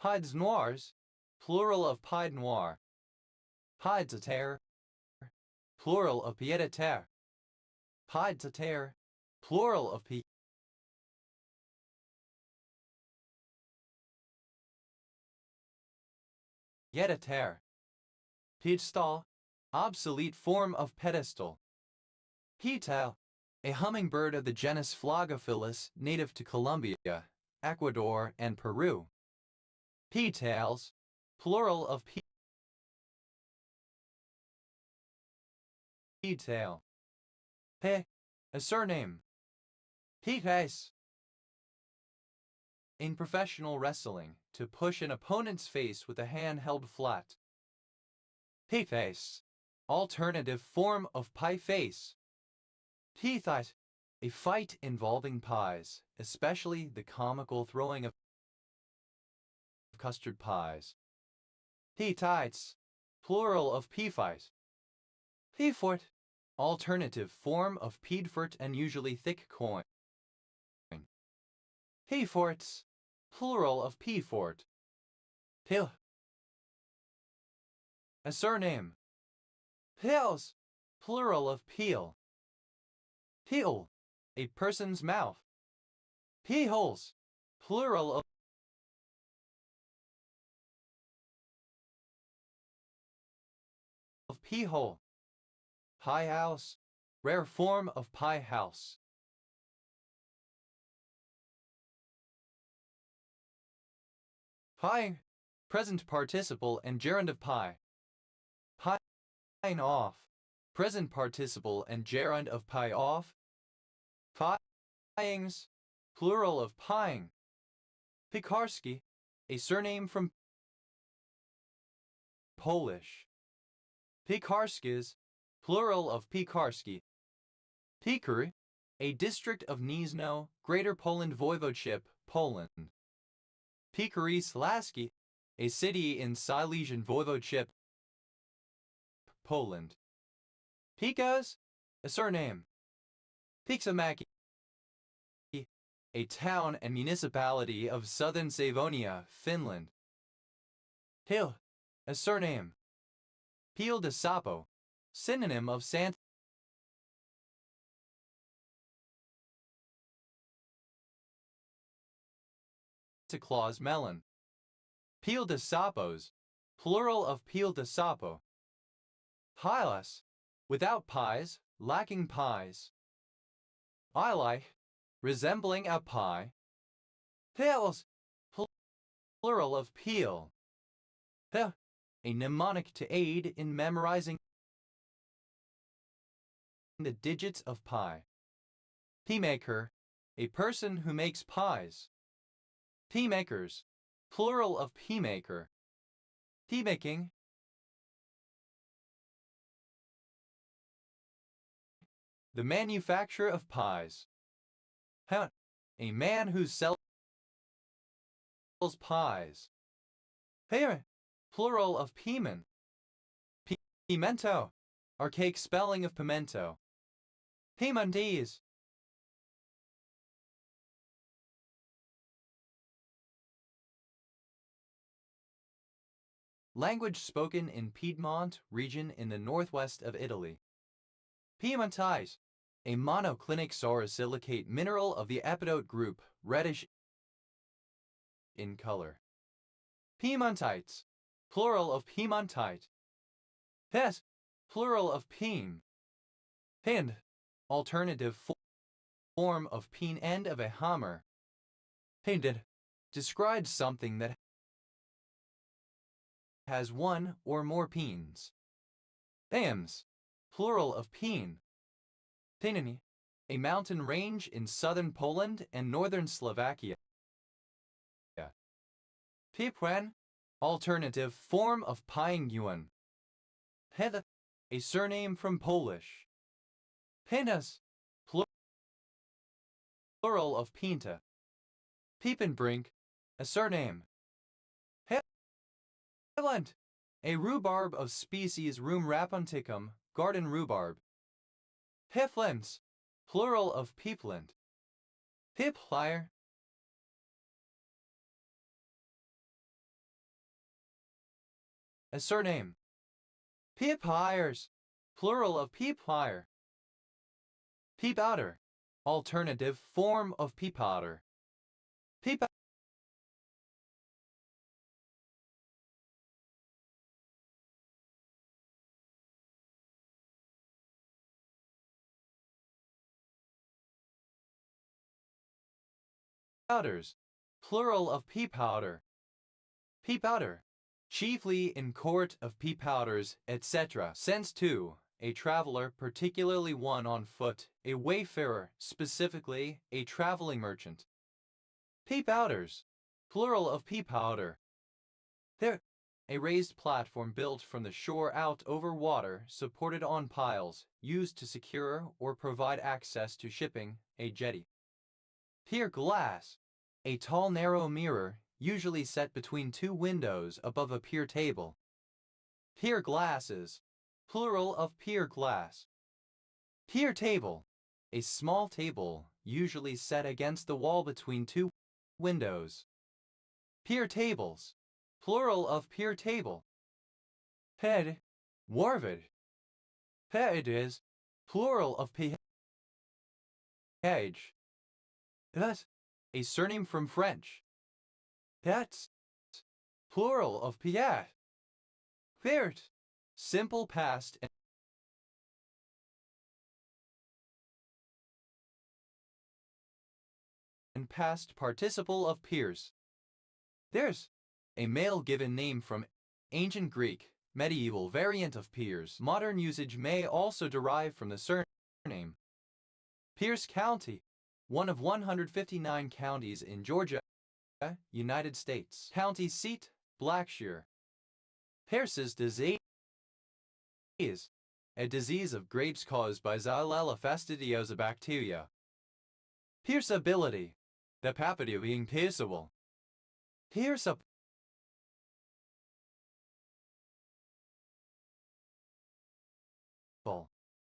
Pieds Noirs, plural of Pied Noir. Pieds-a-terre, plural of Pied-a-terre. Pieds-a-terre, plural of Pied-a-terre. Piedestal, obsolete form of pedestal. Pital, a hummingbird of the genus Phlogophilus native to Colombia, Ecuador, and Peru. Petals, plural of tail. He, a surname. Hitais. In professional wrestling, to push an opponent's face with a hand held flat. Hitais. Alternative form of pie face. Teethite. A fight involving pies, especially the comical throwing of custard pies. Teetites. Plural of peafight. Peafort. Alternative form of peedfort and usually thick coin. Peaforts. Plural of peafort. Pil. A surname. Pils. Plural of peel. Peel. A person's mouth. Peeholes. Plural of peehole. Pie house. Rare form of pie house. Pie. Present participle and gerund of pie. Pine off. Present participle and gerund of pie off. Pyings. Plural of pying. Piekarski. A surname from Polish. Piekarskis. Plural of Piekarski. Piekary. A district of Gniezno, Greater Poland Voivodeship, Poland. Piekary-Śląski. A city in Silesian Voivodeship, Poland. Pikas. A surname. Pieksämäki. A town and municipality of southern Savonia, Finland. Hill. A surname. Peel de Sapo. Synonym of Santa Claus melon. Peel de Sapos. Plural of peel de Sapo. Pilas. Without pies, lacking pies. Eilach. Resembling a pie. Pils. Plural of peel. Pe. A mnemonic to aid in memorizing the digits of pi. Peamaker. A person who makes pies. Peamakers. Plural of peamaker. Peamaking. The manufacture of pies. A man who sells pies. Plural of pieman. Pimento. Archaic spelling of pimento. Piemontese. Language spoken in Piedmont region in the northwest of Italy. Piemontese. A monoclinic saurosilicate mineral of the epidote group, reddish in color. Piemontites. Plural of Piemontite. Pes. Plural of Piem. Pind. Alternative form of peen end of a hammer. Painted. Describes something that has one or more peens. Thams. Plural of peen. Pininy. A mountain range in southern Poland and northern Slovakia. Pipwen. Alternative form of Pyingyuan. Heda. A surname from Polish. Pinas. Plural of Pinta. Piepenbrink. A surname. Highland. A rhubarb of species Rheum raponticum, garden rhubarb. Piflins. Plural of peepland. Piplier. A surname. Peepires. Plural of peeplier. Peepowder. Alternative form of peepowder. Peepowders. Plural of peepowder. Peepowder. chiefly in court of pea powders, etc. Sense 2. A traveler, particularly one on foot, a wayfarer, specifically a traveling merchant. Pea powders, plural of pea powder. There, a raised platform built from the shore out over water, supported on piles, used to secure or provide access to shipping, a jetty. Pier glass, a tall narrow mirror, usually set between two windows above a pier table. Pier glasses, plural of pier glass. Pier table, a small table, usually set against the wall between two windows. Pier tables, plural of pier table. Head, wharvid. Head is, plural of page. Thus, a surname from French. That's, plural of piat. Piert, simple past and past participle of piers. There's a male given name from ancient Greek, medieval variant of Piers. Modern usage may also derive from the surname. Pierce County, one of 159 counties in Georgia, United States. County seat, Blackshear. Pierce's disease, a disease of grapes caused by Xylella fastidiosa bacteria. Pierceability, the property of being pierceable. Pierceable,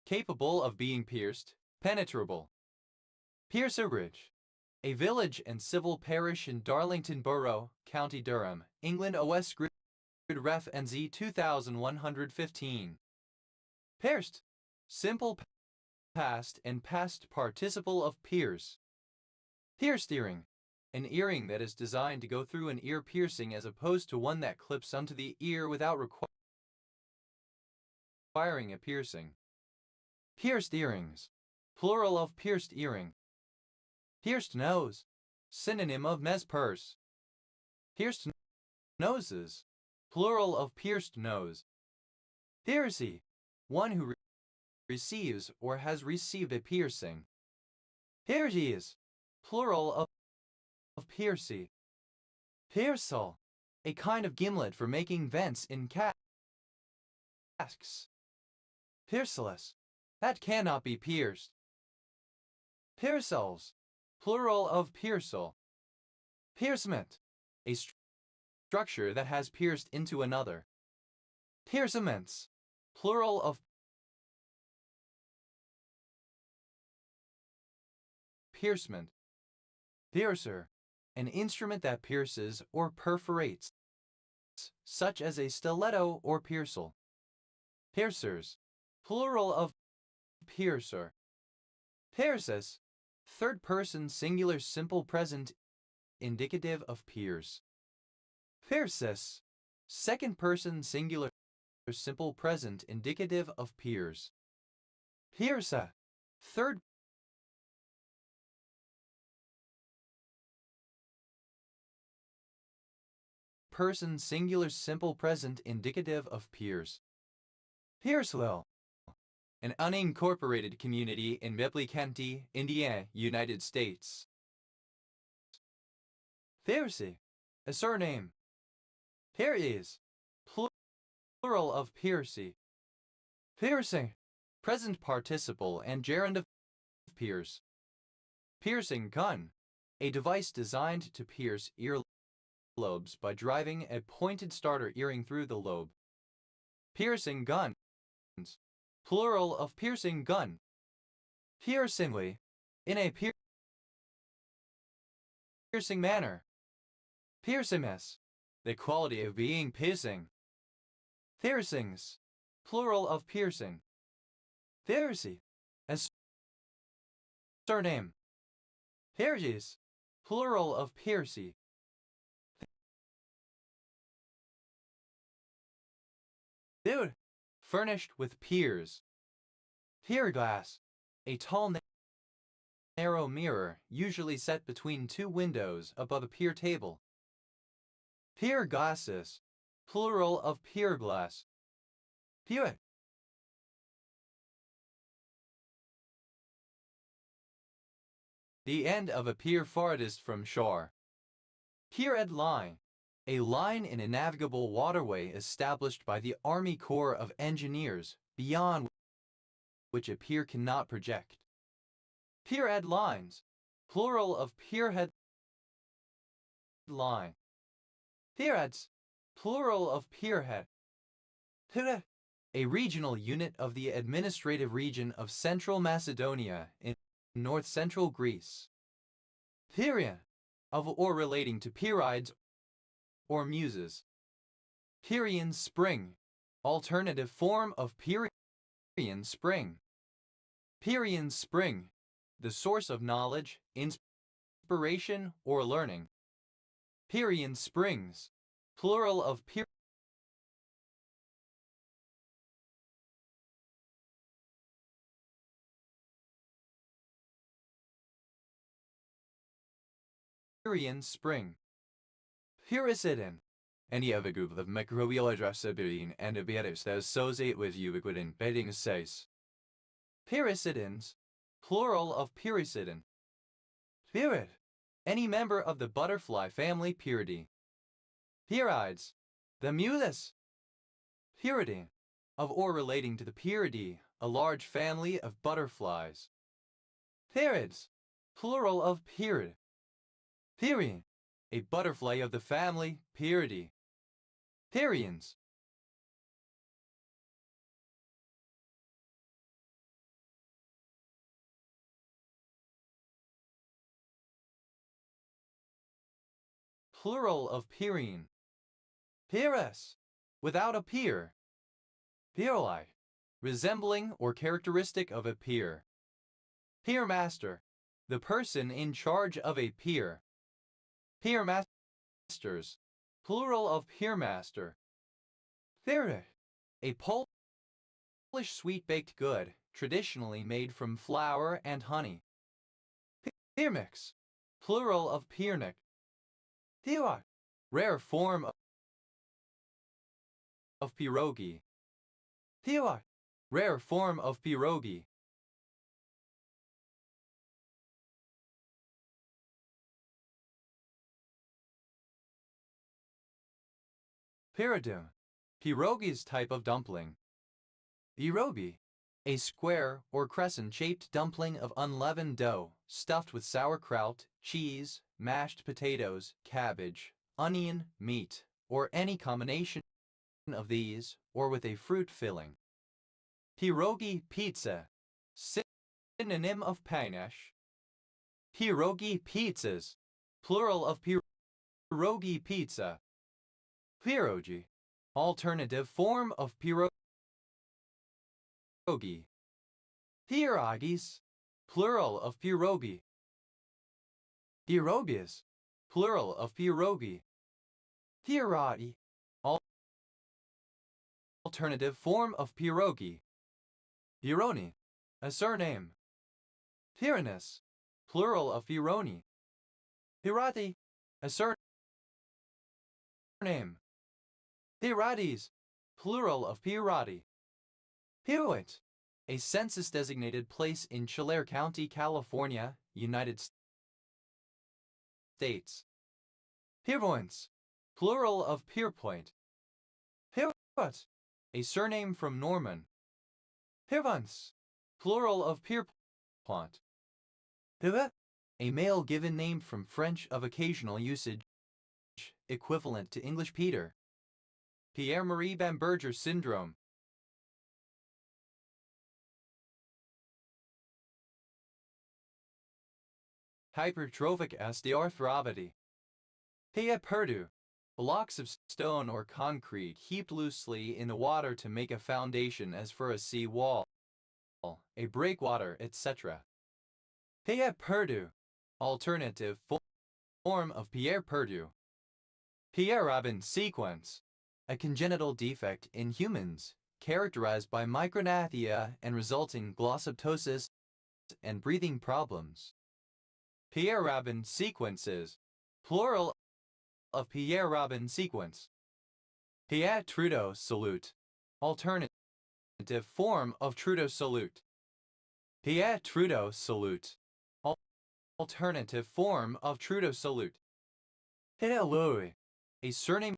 capable of being pierced, penetrable. Piercerbridge, a village and civil parish in Darlington Borough, County Durham, England. OS Grid Ref NZ 2115. Pierced, simple past and past participle of pierce. Pierced earring, an earring that is designed to go through an ear piercing as opposed to one that clips onto the ear without requiring a piercing. Pierced earrings, plural of pierced earring. Pierced nose, synonym of mez purse. Pierced noses, plural of pierced nose. Piercee, one who receives or has received a piercing. Pierces, plural of piercee. Piercel, a kind of gimlet for making vents in casks. Pierceless, that cannot be pierced. Piercels, plural of piercel. Piercement, a structure that has pierced into another. Piercements, plural of piercement. Piercer, an instrument that pierces or perforates, such as a stiletto or piercel. Piercers, plural of piercer. Pierces, third person singular simple present indicative of pierce. Pierces, second person singular simple present indicative of peers. Pierce, third person singular simple present indicative of peers. Pierceville, an unincorporated community in Ripley County, Indiana, United States. Piercy, a surname. Pierce, plural of Piercy. Piercing, present participle and gerund of pierce. Piercing gun, a device designed to pierce earlobes by driving a pointed starter earring through the lobe. Piercing guns, plural of piercing gun. Piercingly, in a piercing manner. Piercingness, the quality of being piercing. Piercings, plural of piercing. Pharisee, as surname. Pierces, plural of piercy. Dude, furnished with piers. Pier glass, a tall narrow mirror, usually set between two windows above a pier table. Pier glasses, plural of pier glass. Pier. The end of a pier farthest from shore. Pier-ed line. A line in a navigable waterway established by the Army Corps of Engineers, beyond which a pier cannot project. Pier-ed lines. Plural of pier-head line. Pier-eds. Plural of pier-head. Pier. A regional unit of the administrative region of Central Macedonia in north-central Greece. Pierian. Of or relating to Pierides or Muses. Pierian spring. Alternative form of Pierian spring. Pierian spring. The source of knowledge, inspiration, or learning. Pierian springs. Plural of Pierian spring. Pyricidin. Any other group of microbial addressability and abiotics that associate with ubiquitin bedding says. Pyricidins. Plural of pyricidin. Pyrid. Any member of the butterfly family Pieridae. Pierides. The Muses. Pieridae. Of or relating to the Pieridae, a large family of butterflies. Pierids. Plural of Pierid. Pierian. A butterfly of the family Pieridae. Pierians. Plural of Pierian. Pieres. Without a pier. Pieroli. Resembling or characteristic of a pier. Pier master. The person in charge of a pier. Pier masters. Plural of pier master. Pierre. A Polish sweet baked good, traditionally made from flour and honey. Piermix. Plural of piernik. Pierogi. Rare form of pierogi. Pierogi. Rare form of pierogi. Pyridum. Pierogi's type of dumpling. Pierogi. A square or crescent-shaped dumpling of unleavened dough, stuffed with sauerkraut, cheese, mashed potatoes, cabbage, onion, meat, or any combination of these, or with a fruit filling. Pierogi pizza. Synonym of panache. Pierogi pizzas. Plural of pierogi pizza. Pierogi. Alternative form of pierogi. Pierogis. Plural of pierogi. Pierogies. Plural of pierogi. Pierogi. Alternative form of pierogi. Pieroni. A surname. Pyranus. Plural of Pieroni. Pirati. A surname. Pirates. Plural of Pirati. Piroit. A census-designated place in Tulare County, California, United States. Pierpoints. Plural of Pierpoint. Pierpont. A surname from Norman. Pierpons. Plural of Pierpont. Pivet. A male given name from French of occasional usage, equivalent to English Peter. Pierre-Marie Bamberger syndrome. Hypertrophic osteoarthropathy. Pia Perdue. Blocks of stone or concrete heaped loosely in the water to make a foundation as for a sea wall, a breakwater, etc. Pia Perdue. Alternative form of Pierre Perdue. Pierre-Robin sequence. A congenital defect in humans, characterized by micrognathia and resulting glossoptosis and breathing problems. Pierre-Robin sequences. Plural of Pierre-Robin sequence. Pierre Trudeau salute. Alternative form of Trudeau salute. Pierre Trudeau salute. Alternative form of Trudeau salute. Pierre Louis, a surname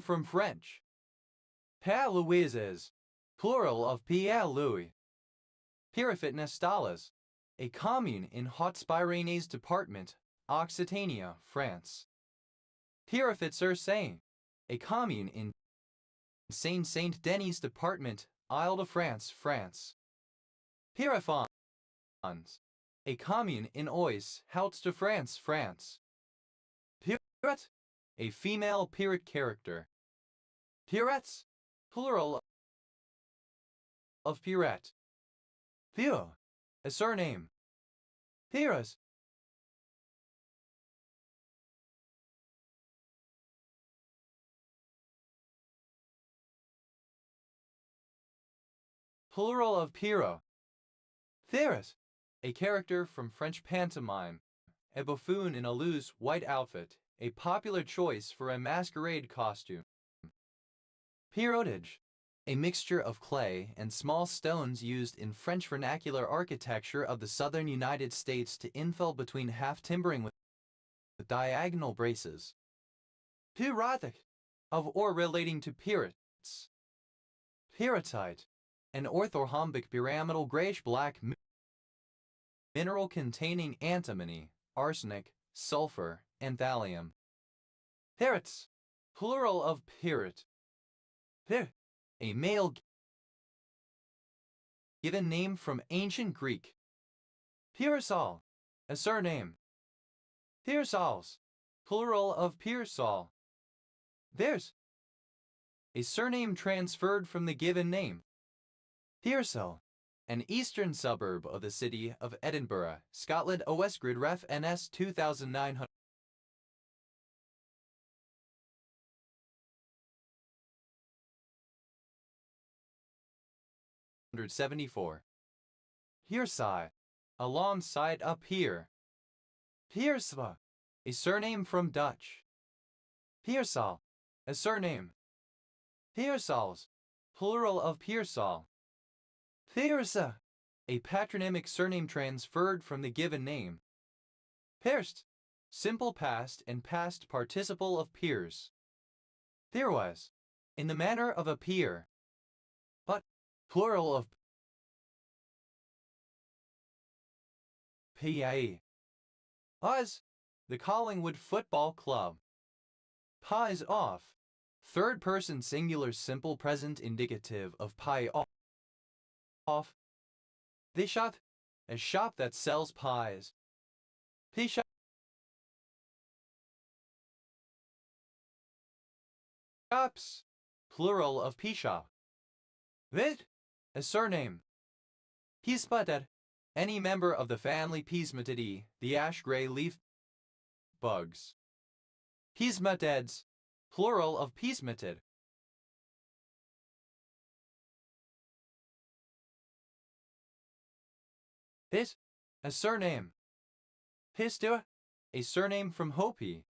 from French. Pierre Louises, plural of Pierre Louis. Pierrefitte-Nestales, a commune in Haute-Pyrénées department, Occitania, France. Pierrefitte-sur-Seine, a commune in Seine-Saint-Denis department, Île-de-France, France. Pierrefonds, a commune in Oise, Hauts-de-France, France. Pierrette, a female Pierrot character. Pierrettes, plural of Pierrette. Pierrot, a surname. Pierres, plural of Pierrot. Thérèse, a character from French pantomime, a buffoon in a loose white outfit, a popular choice for a masquerade costume. Pierrotage, a mixture of clay and small stones used in French vernacular architecture of the southern United States to infill between half timbering with diagonal braces. Pierrotic, of or relating to pierrots. Pierrotite, an orthorhombic pyramidal grayish-black mineral containing antimony, arsenic, sulfur, and thallium. Pierrots, plural of pierrot. Pierre, a male given name from ancient Greek. Piersol, a surname. Piersols, plural of Piersol. There's a surname transferred from the given name. Pearsall, an eastern suburb of the city of Edinburgh, Scotland. Westgrid Ref NS 2974. Hearside, alongside up here. Piersva, a surname from Dutch. Piersal, a surname. Piersals, plural of Piersal. Piersa, a patronymic surname transferred from the given name. Pierst, simple past and past participle of peers. Pierwas, in the manner of a peer. But, plural of PIE. Us, the Collingwood Football Club. Pies off, third person singular simple present indicative of pie off. They shop, a shop that sells pies. Pea shops, plural of pea shop. Vid, a surname. Peasputter, any member of the family Peasmatidae, the ash-gray leaf bugs. Peasmatids, plural of peasmatid. Pis, a surname. Pistua, a surname from Hopi.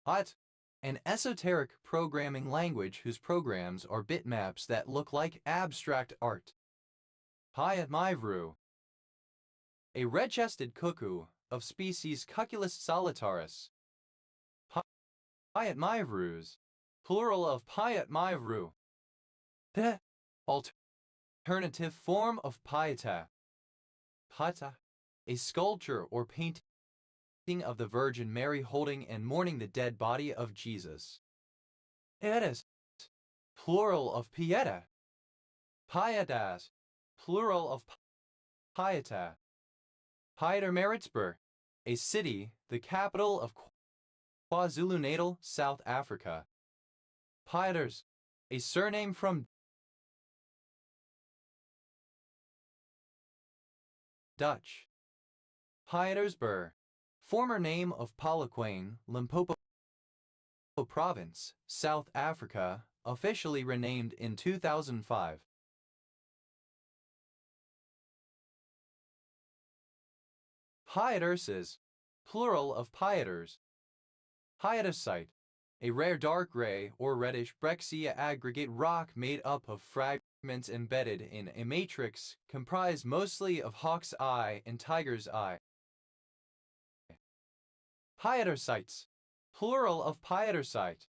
Hot, an esoteric programming language whose programs are bitmaps that look like abstract art. Pyatmivru, a red-chested cuckoo of species Cuculus solitaris. Pyatmivrus, plural of Pyatmivru. The alternative form of pieta. Pata, a sculpture or painting of the Virgin Mary holding and mourning the dead body of Jesus. Pietas, plural of pieta. Pietas, plural of pieta. Pietermaritzburg, a city, the capital of KwaZulu-Natal, South Africa. Pieters, a surname from Dutch. Pietersburg, former name of Polokwane, Limpopo Province, South Africa, officially renamed in 2005. Pieterses, plural of pieters. Pietisite, a rare dark gray or reddish breccia aggregate rock made up of fragments embedded in a matrix comprised mostly of hawk's eye and tiger's eye. Pietersites, plural of pietersite.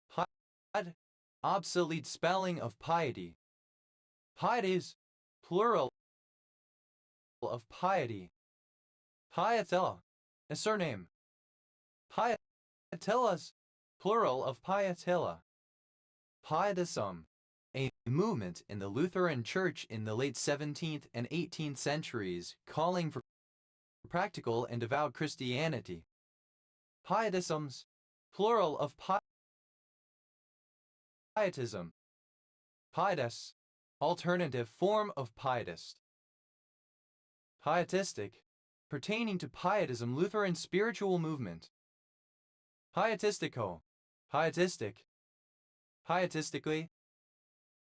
Pied, obsolete spelling of piety. Pieties, plural of piety. Pietella, a surname. Pietellas, plural of pietella. Pietism, a movement in the Lutheran Church in the late 17th and 18th centuries calling for practical and devout Christianity. Pietisms, plural of pietism. Pietas, alternative form of pietist. Pietistic, pertaining to pietism, Lutheran spiritual movement. Pietistico, pietistic. Pietistically,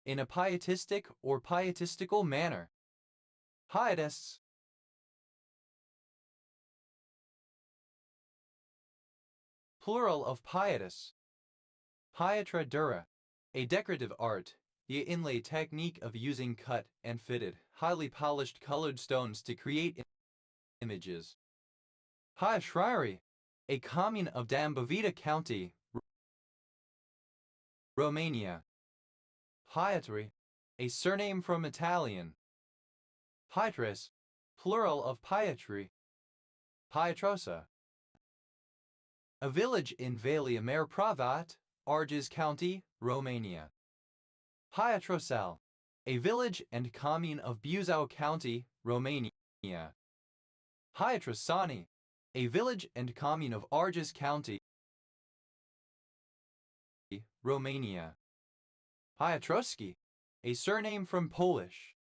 in a pietistic or pietistical manner. Pietists, plural of pietis. Pietra dura, a decorative art, the inlay technique of using cut and fitted, highly polished colored stones to create images. Pietrari, a commune of Dambovita County, Romania. Pietri, a surname from Italian. Pietris, plural of Pietri. Pietrosa, a village in Valia Mare Pravat, Argeș County, Romania. Pietrosal, a village and commune of Buzău County, Romania. Pietrosani, a village and commune of Argeș County, Romania. Pietrowski, a surname from Polish.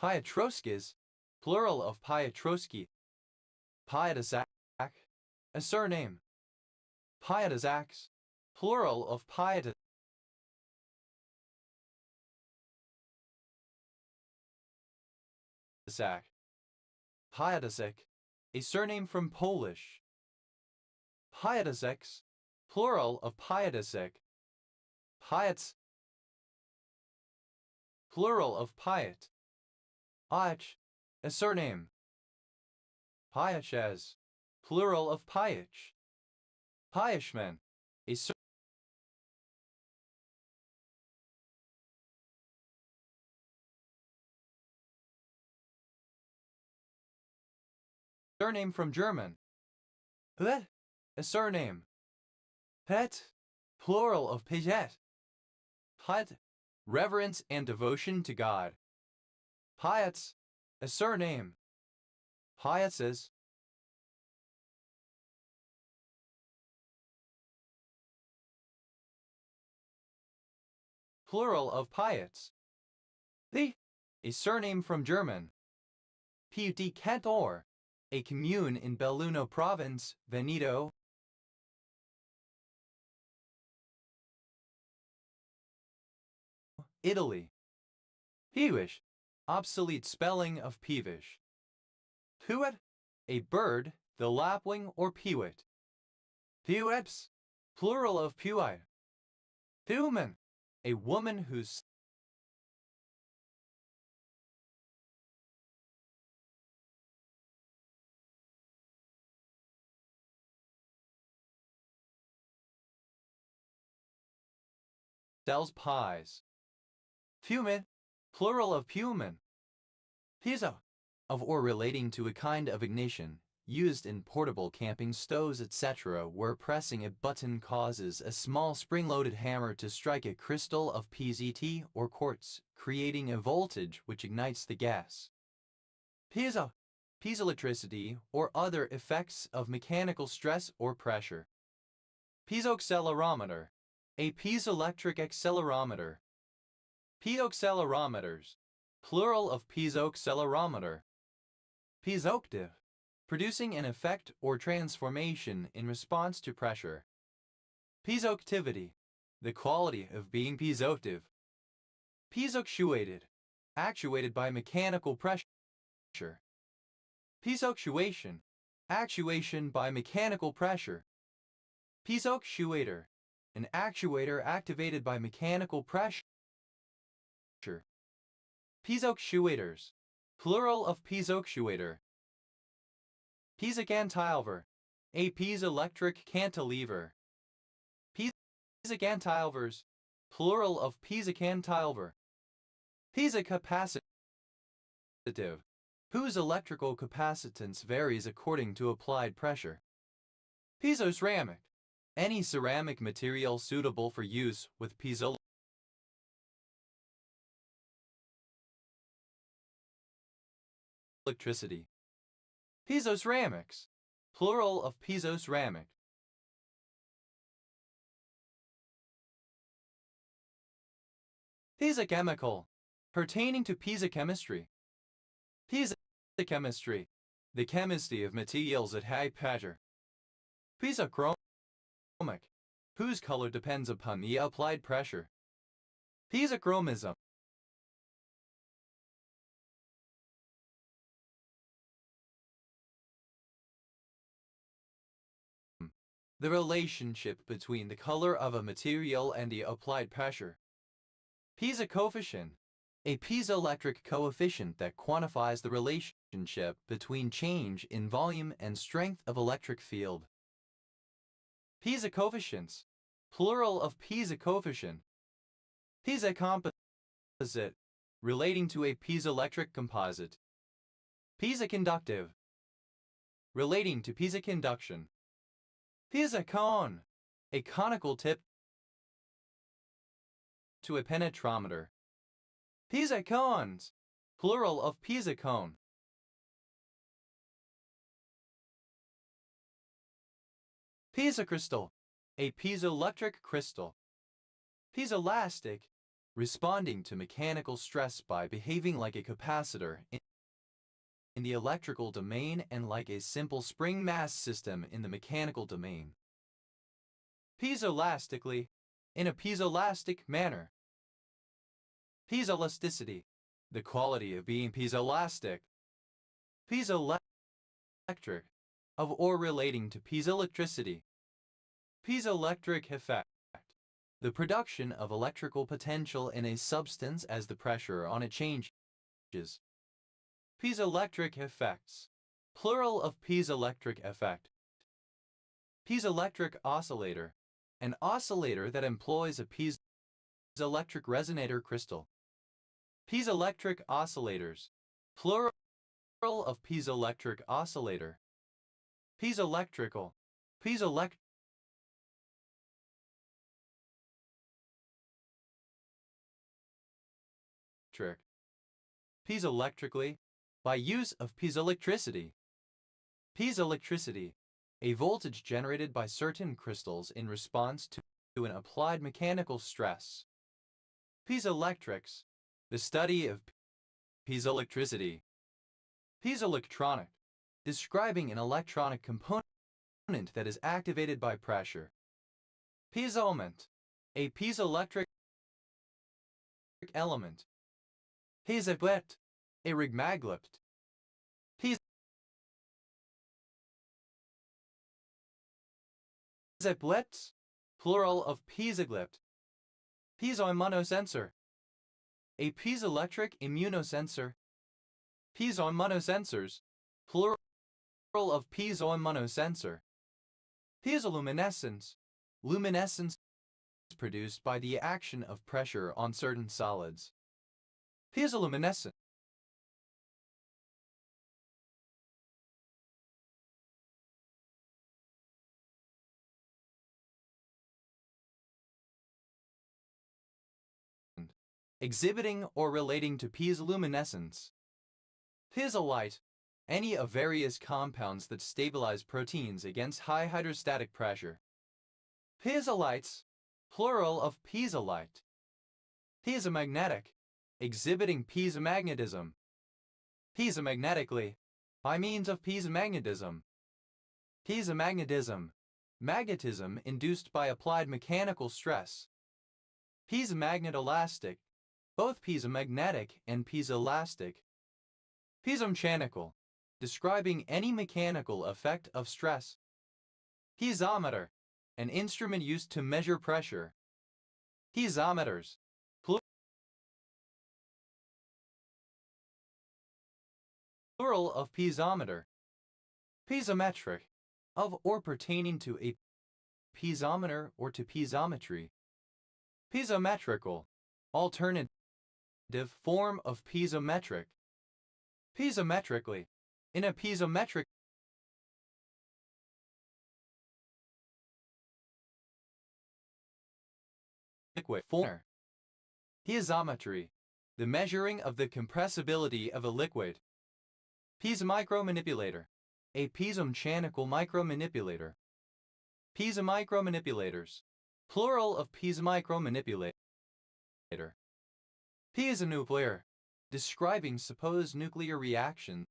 Pietrowskis, plural of Pietrowski. Pietazak, a surname. Pietazaks, plural of Pietazak. Pietazek, a surname from Polish. Pietazeks, plural of Pietazek. Piets, plural of Piet. Ach, a surname. Piaches, plural of Piach. Piachman, a surname from German. Pet, a surname. Pet, plural of Piet. Piet, reverence and devotion to God. Piets, a surname. Pietses, plural of Piets. The, a surname from German. Piuti Cantor, a commune in Belluno Province, Veneto, Italy. Peevish, obsolete spelling of peevish. Pewet, a bird, the lapwing or pewit. Peweps, plural of pewite. Pewman, a woman whose sells pies. Pewman, plural of pewman. Piezo, of or relating to a kind of ignition, used in portable camping stoves etc. where pressing a button causes a small spring-loaded hammer to strike a crystal of PZT or quartz, creating a voltage which ignites the gas. Piezo, piezoelectricity or other effects of mechanical stress or pressure. Piezoaccelerometer, a piezoelectric accelerometer. Piezoaccelerometers, plural of piezoaccelerometer. Piezoactive, producing an effect or transformation in response to pressure. Piezoactivity, the quality of being piezoactive. Piezoactuated, actuated by mechanical pressure. Piezoactuation, actuation by mechanical pressure. Piezoactuator, an actuator activated by mechanical pressure. Piezoactuators, plural of piezoactuator. Piezocantilever, a piezoelectric cantilever. Piezocantilevers, plural of piezocantilever. Piezocapacitive, whose electrical capacitance varies according to applied pressure. Piezoceramic, any ceramic material suitable for use with piezoelectricity. Piezoceramics, plural of piezoceramic. Piezochemical, pertaining to piezochemistry. Piezochemistry, the chemistry of materials at high pressure. Piezochromic, whose color depends upon the applied pressure. Piezochromism, the relationship between the color of a material and the applied pressure. Piezocoefficient, a piezoelectric coefficient that quantifies the relationship between change in volume and strength of electric field. Piezocoefficients, plural of piezocoefficient. Piezocomposite, relating to a piezoelectric composite. Piezoconductive, relating to piezoconduction. Piezocone, a conical tip to a penetrometer. Piezocones, plural of piezocone. Piezocrystal, a piezoelectric crystal. Piezoelastic, responding to mechanical stress by behaving like a capacitor in the electrical domain and like a simple spring mass system in the mechanical domain. Piezoelastically, in a piezoelastic manner. Piezoelasticity, the quality of being piezoelastic. Piezoelectric, of or relating to piezoelectricity. Piezoelectric effect, the production of electrical potential in a substance as the pressure on it changes. Piezoelectric effects, plural of piezoelectric effect. Piezoelectric oscillator, an oscillator that employs a piezoelectric resonator crystal. Piezoelectric oscillators, plural of piezoelectric oscillator. Piezoelectrical, piezoelectric. Piezoelectrically, by use of piezoelectricity. Piezoelectricity, a voltage generated by certain crystals in response to an applied mechanical stress. Piezoelectrics, the study of piezoelectricity. Piezoelectronic, describing an electronic component that is activated by pressure. Piezoelement, a piezoelectric element. Piezoplate, a rigmaglet. Piezoplates, plural of piezoglyph. Piezoimmunosensor, a piezoelectric immunosensor. Piezoimmunosensors, plural of piezoimmunosensor. Piezoluminescence, luminescence produced by the action of pressure on certain solids. Piezoluminescence, exhibiting or relating to piezoluminescence. Piezolite, any of various compounds that stabilize proteins against high hydrostatic pressure. Piezolites, plural of piezolite. Piezomagnetic, exhibiting piezomagnetism. Piezomagnetically, by means of piezomagnetism. Piezomagnetism, magnetism induced by applied mechanical stress. Piezomagnetolastic, both piezomagnetic and piezoelastic. Piezomechanical, describing any mechanical effect of stress. Piezometer, an instrument used to measure pressure. Piezometers. Plural of piezometer. Piezometric, of or pertaining to a piezometer or to piezometry. Piezometrical, alternative form of piezometric. Piezometrically, in a piezometric liquid form. Piezometry, the measuring of the compressibility of a liquid. Piezomicromanipulator, a piezomechanical micromanipulator. Piezomicromanipulators, plural of piezomicromanipulator. Piezonuclear, describing supposed nuclear reactions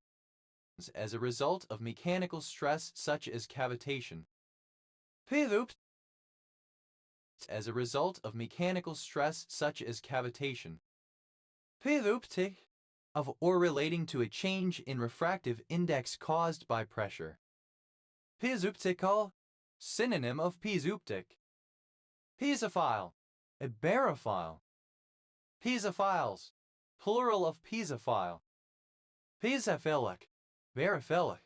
as a result of mechanical stress such as cavitation. Piezooptic, as a result of mechanical stress such as cavitation. Piezooptic, of or relating to a change in refractive index caused by pressure. Piezooptical, synonym of piezooptic. Piezophile, a barophile. Piezophiles, plural of piezophile. Piezophilic, barophilic.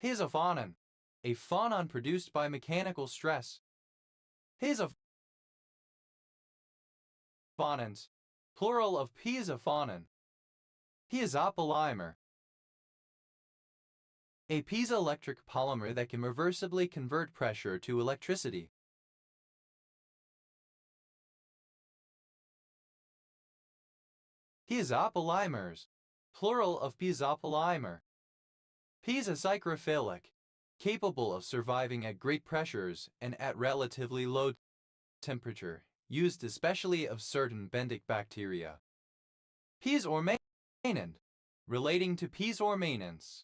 Piezophonon, a phonon produced by mechanical stress. Piezophonons, plural of piezophonon. Piezopolymer, a piezoelectric polymer that can reversibly convert pressure to electricity. Piezopolymers, plural of piezopolymer. Piezocycrophilic, capable of surviving at great pressures and at relatively low temperature, used especially of certain bendic bacteria. Piezoormanent, relating to piezoormanence.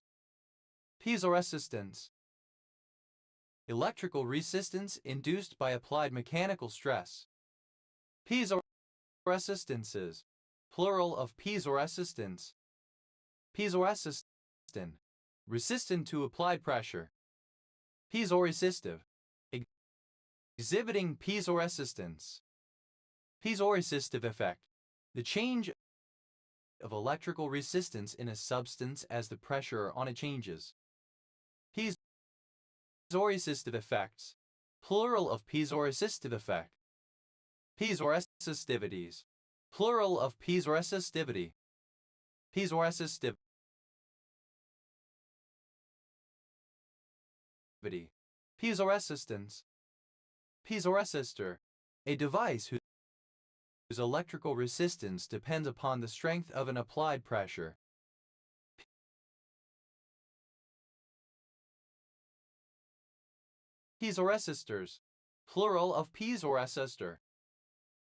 Piezoresistance, electrical resistance induced by applied mechanical stress. Piezoresistances, plural of piezoresistance. Piezoresistant, resistant to applied pressure. Piezoresistive, exhibiting piezoresistance. Piezoresistive effect, the change of electrical resistance in a substance as the pressure on it changes. Piezoresistive effects, plural of piezoresistive effect. Piezoresistivities, plural of piezoresistivity. Piezoresistivity. Piezoresistance. Piezoresistor, a device whose electrical resistance depends upon the strength of an applied pressure. Piezoresistors, plural of piezoresistor.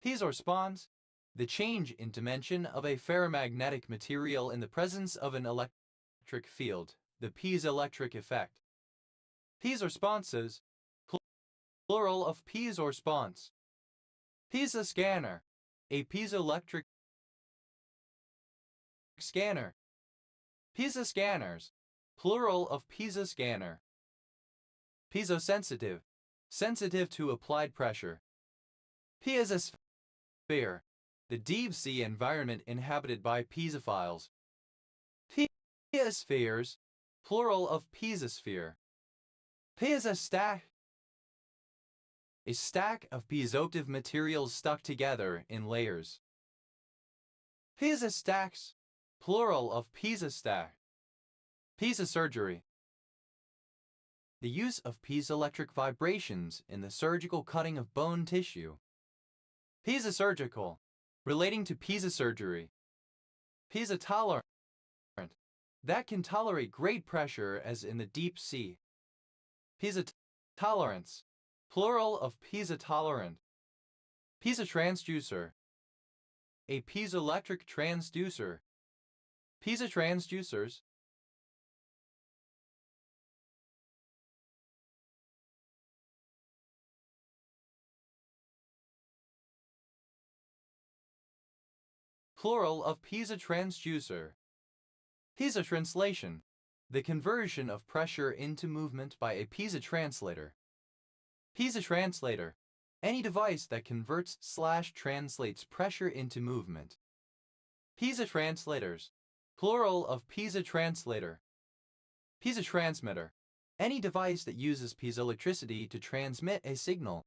Piezoresponse, the change in dimension of a ferromagnetic material in the presence of an electric field, the piezoelectric effect. Piezoresponses, plural of piezoresponse. Piezoscanner, a piezoelectric scanner. Piezoscanners, plural of piezoscanner. Piezosensitive, sensitive to applied pressure. Piezosphere, the deep sea environment inhabited by piezophiles. Piezospheres, plural of piezosphere. Piezostack, a stack of piezoactive materials stuck together in layers. Piezostacks, plural of piezostack. Piezosurgery, the use of piezoelectric vibrations in the surgical cutting of bone tissue. Piezosurgical, relating to piezosurgery. Piezotolerant, that can tolerate great pressure as in the deep sea. Piezotolerance, plural of piezotolerant. Piezotransducer, a piezoelectric transducer. Piezotransducers, plural of piezotransducer. Piezotranslation, the conversion of pressure into movement by a piezotranslator. Piezo translator. Any device that converts/translates pressure into movement. Piezo translators. Plural of piezo translator. Piezo transmitter. Any device that uses piezoelectricity to transmit a signal.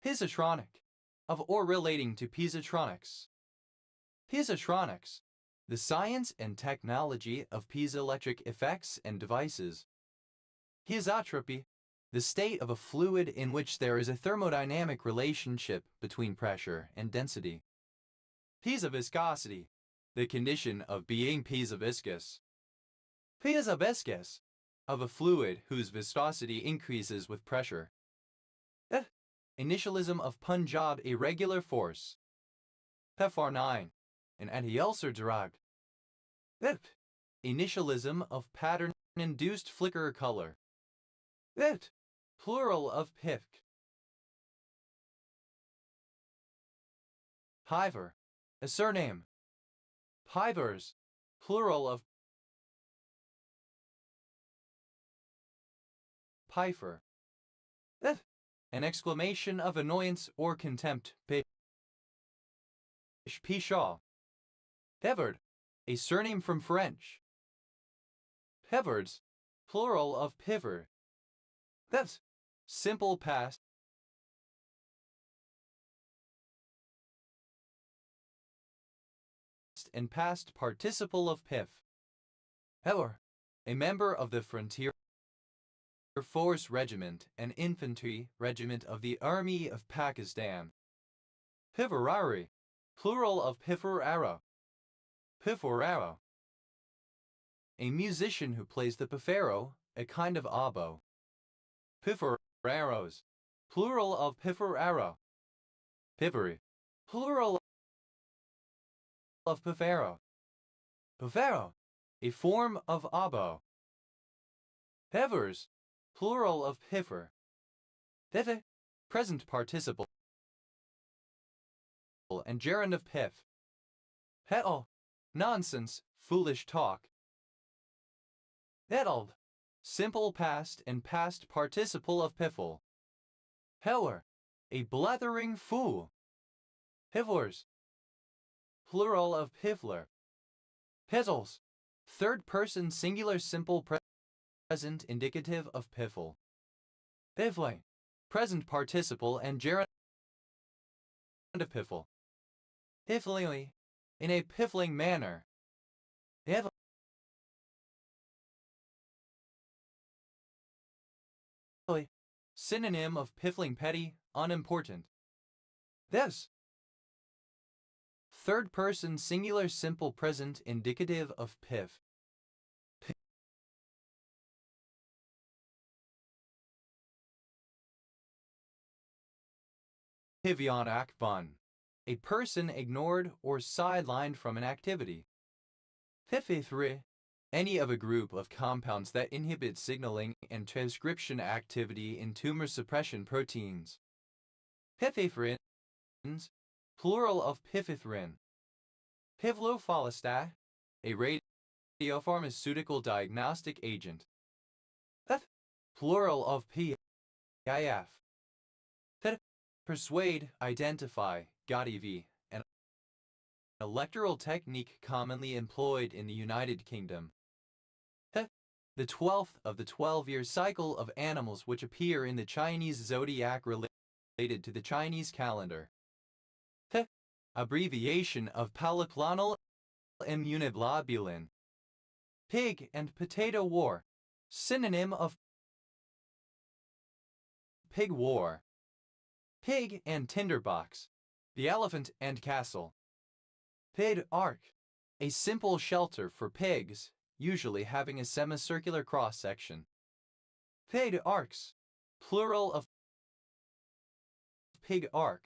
Piezotronic. Of or relating to piezotronics. Piezotronics. The science and technology of piezoelectric effects and devices. Piezotropy. The state of a fluid in which there is a thermodynamic relationship between pressure and density. Piezoviscosity. The condition of being piezoviscous. Piezoviscous. Of a fluid whose viscosity increases with pressure. Initialism of Punjab irregular force. PEFR9. An anti-ulcer derived. Initialism of pattern-induced flicker color. Plural of PIFC. Piver. A surname. Pivers. Plural of Pifer. An exclamation of annoyance or contempt. Pishaw. Pevard. A surname from French. Pevards. Plural of piver. That's simple past and past participle of pif. Pevar. A member of the Frontier Force Regiment, an infantry regiment of the Army of Pakistan. Pivarari. Plural of pifarara. Pifarara. A musician who plays the pifaro, a kind of oboe. Pifararos. Plural of pifarara. Pivari. Plural of pifaro. Pifaro. A form of oboe. Pevers. Plural of pifer. Pife. Present participle and gerund of pif. Petal. Nonsense, foolish talk. Petald. Simple past and past participle of piffle. Peller. A blethering fool. Pivlers. Plural of piffler. Pizzles. Third person singular simple present indicative of piffle. Piffling. Present participle and gerund of piffle. Pifflingly. In a piffling manner. Piffle. Synonym of piffling, petty, unimportant. This. Third person singular simple present indicative of piff. Pivion akbun. A person ignored or sidelined from an activity. Pifithri. Any of a group of compounds that inhibit signaling and transcription activity in tumor suppression proteins. Pifithrins. Plural of pifithrin. Pivlofolostat. A radiopharmaceutical diagnostic agent. Plural of PIF. Persuade, identify, gadiv, an electoral technique commonly employed in the United Kingdom. The 12th of the 12-year cycle of animals which appear in the Chinese zodiac related to the Chinese calendar. Abbreviation of polyclonal immunoglobulin. Pig and potato war. Synonym of pig war. Pig and tinderbox. The elephant and castle. Pig ark. A simple shelter for pigs, usually having a semicircular cross-section. Pig arks. Plural of pig ark.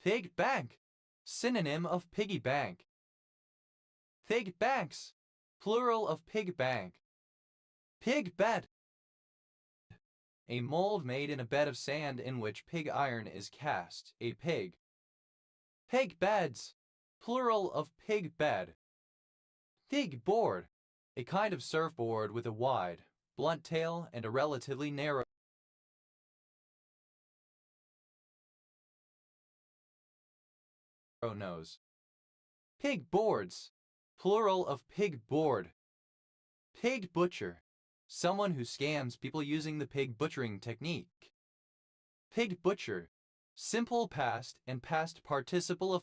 Pig bank. Synonym of piggy bank. Pig banks. Plural of pig bank. Pig bed. A mold made in a bed of sand in which pig iron is cast, a pig. Pig beds, plural of pig bed. Pig board, a kind of surfboard with a wide, blunt tail and a relatively narrow nose. Pig boards, plural of pig board. Pig butcher, someone who scams people using the pig butchering technique. Pig butcher, simple past and past participle of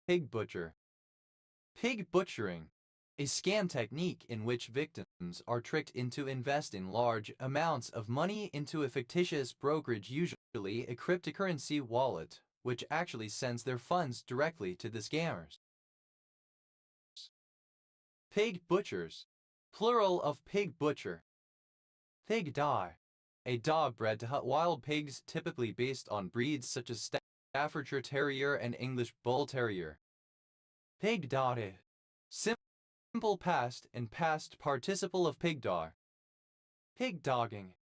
pig butcher. Pig butchering, a scam technique in which victims are tricked into investing large amounts of money into a fictitious brokerage, usually a cryptocurrency wallet, which actually sends their funds directly to the scammers. Pig butchers, plural of pig butcher. Pig dog, a dog bred to hunt wild pigs, typically based on breeds such as Staffordshire Terrier and English Bull Terrier. Pig dotted, simple past and past participle of pig dog. Pig dogging,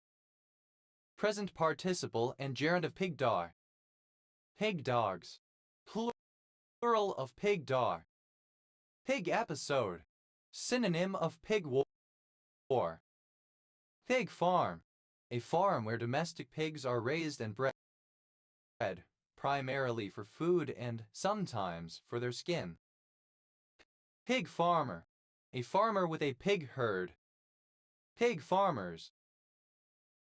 present participle and gerund of pig dog. Pig dogs, plural of pig dog. Pig episode, synonym of pig war. Pig farm, a farm where domestic pigs are raised and bred, primarily for food and, sometimes, for their skin. Pig farmer, a farmer with a pig herd. Pig farmers,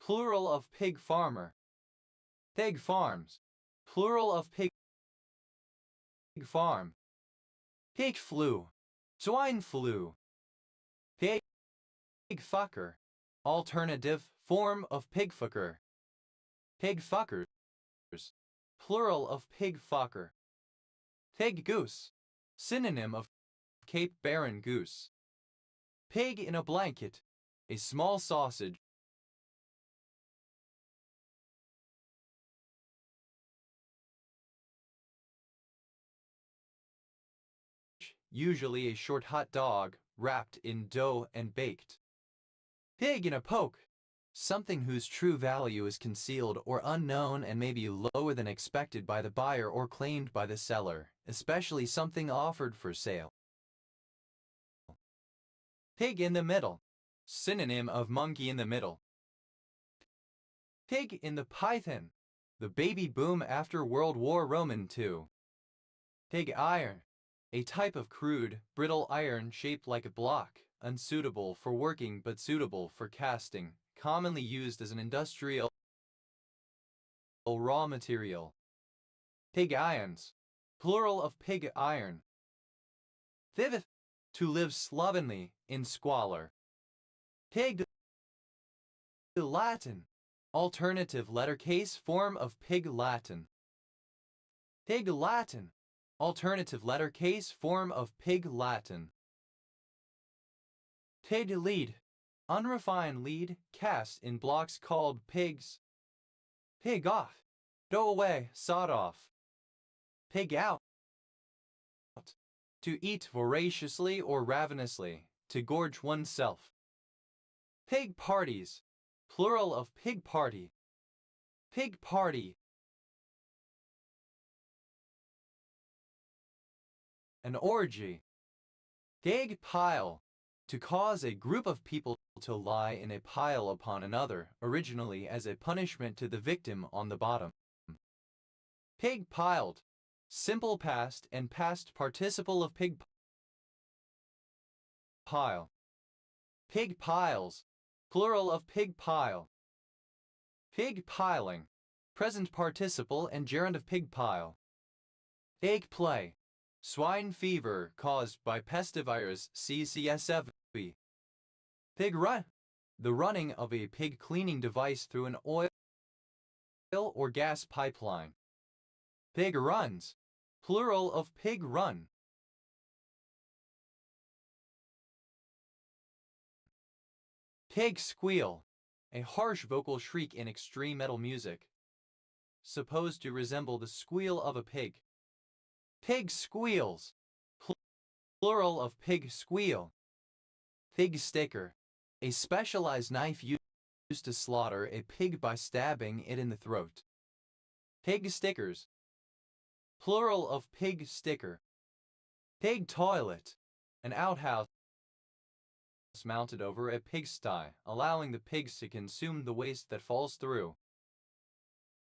plural of pig farmer. Pig farms, plural of pig farm. Pig flu, swine flu. Pig fucker, alternative form of pig fucker. Pig fuckers, plural of pig fucker. Pig goose, synonym of Cape Barren goose. Pig in a blanket, a small sausage. Usually a short hot dog, wrapped in dough and baked. Pig in a poke, something whose true value is concealed or unknown and may be lower than expected by the buyer or claimed by the seller, especially something offered for sale. Pig in the middle, synonym of monkey in the middle. Pig in the python, the baby boom after World War II. Pig iron, a type of crude, brittle iron shaped like a block, unsuitable for working but suitable for casting, commonly used as an industrial raw material. Pig irons, plural of pig iron. Thiveth, to live slovenly, in squalor. Pig Latin, alternative letter case form of pig Latin. Pig Latin, alternative letter case form of pig Latin. Pig lead, unrefined lead cast in blocks called pigs. Pig off, go away, sawed off. Pig out, to eat voraciously or ravenously, to gorge oneself. Pig parties, plural of pig party. Pig party, an orgy. Pig pile, to cause a group of people to lie in a pile upon another, originally as a punishment to the victim on the bottom. Pig piled, simple past and past participle of pig pile. Pig piles, plural of pig pile. Pig piling, present participle and gerund of pig pile. Egg play, swine fever caused by pestivirus CCSV. Pig run, the running of a pig cleaning device through an oil or gas pipeline. Pig runs, plural of pig run. Pig squeal, a harsh vocal shriek in extreme metal music, supposed to resemble the squeal of a pig. Pig squeals, plural of pig squeal. Pig sticker, a specialized knife used used to slaughter a pig by stabbing it in the throat. Pig stickers. Plural of pig sticker. Pig toilet. An outhouse mounted over a pigsty, allowing the pigs to consume the waste that falls through.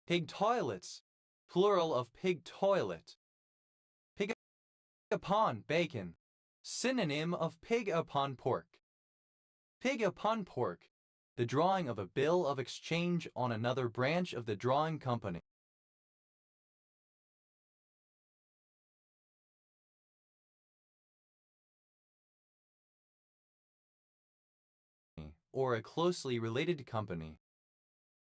Pig toilets. Plural of pig toilet. Pig upon bacon. Synonym of pig upon pork. Pig upon pork. The drawing of a bill of exchange on another branch of the drawing company. Or a closely related company.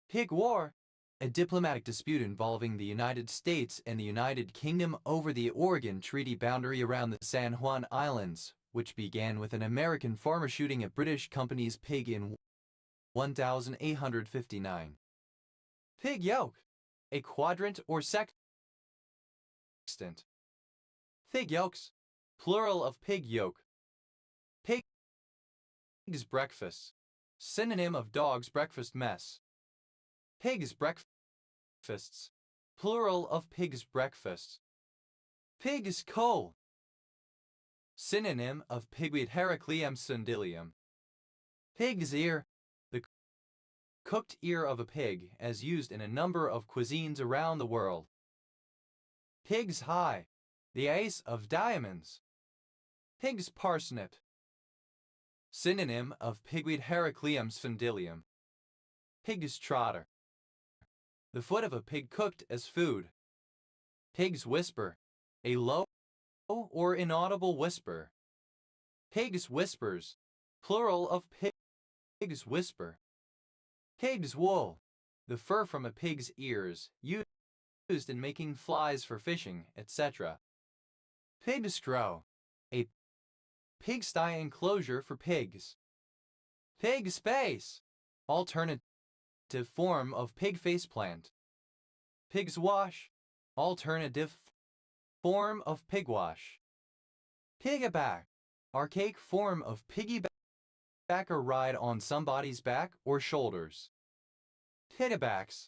Pig war. A diplomatic dispute involving the United States and the United Kingdom over the Oregon Treaty boundary around the San Juan Islands, which began with an American farmer shooting a British company's pig in 1859. Pig yoke. A quadrant or sextant. Pig yolks. Plural of pig yoke. Pig's breakfast. Synonym of dog's breakfast mess. Pig's breakfasts. Plural of pig's breakfast. Pig's coal. Synonym of pigweed Heracleum sundilium. Pig's ear. The cooked ear of a pig, as used in a number of cuisines around the world. Pig's high. The ace of diamonds. Pig's parsnip. Synonym of pigweed Heracleum sundilium. Pig's trotter. The foot of a pig cooked as food. Pig's whisper. A low or inaudible whisper. Pig's whispers. Plural of pig's whisper. Pig's wool. The fur from a pig's ears, used in making flies for fishing, etc. Pig's crow. A pigsty enclosure for pigs. Pig space. Alternative form of pig faceplant. Pig's wash. Alternative form of pig wash. Piggyback. Archaic form of piggyback or ride on somebody's back or shoulders. Piggybacks.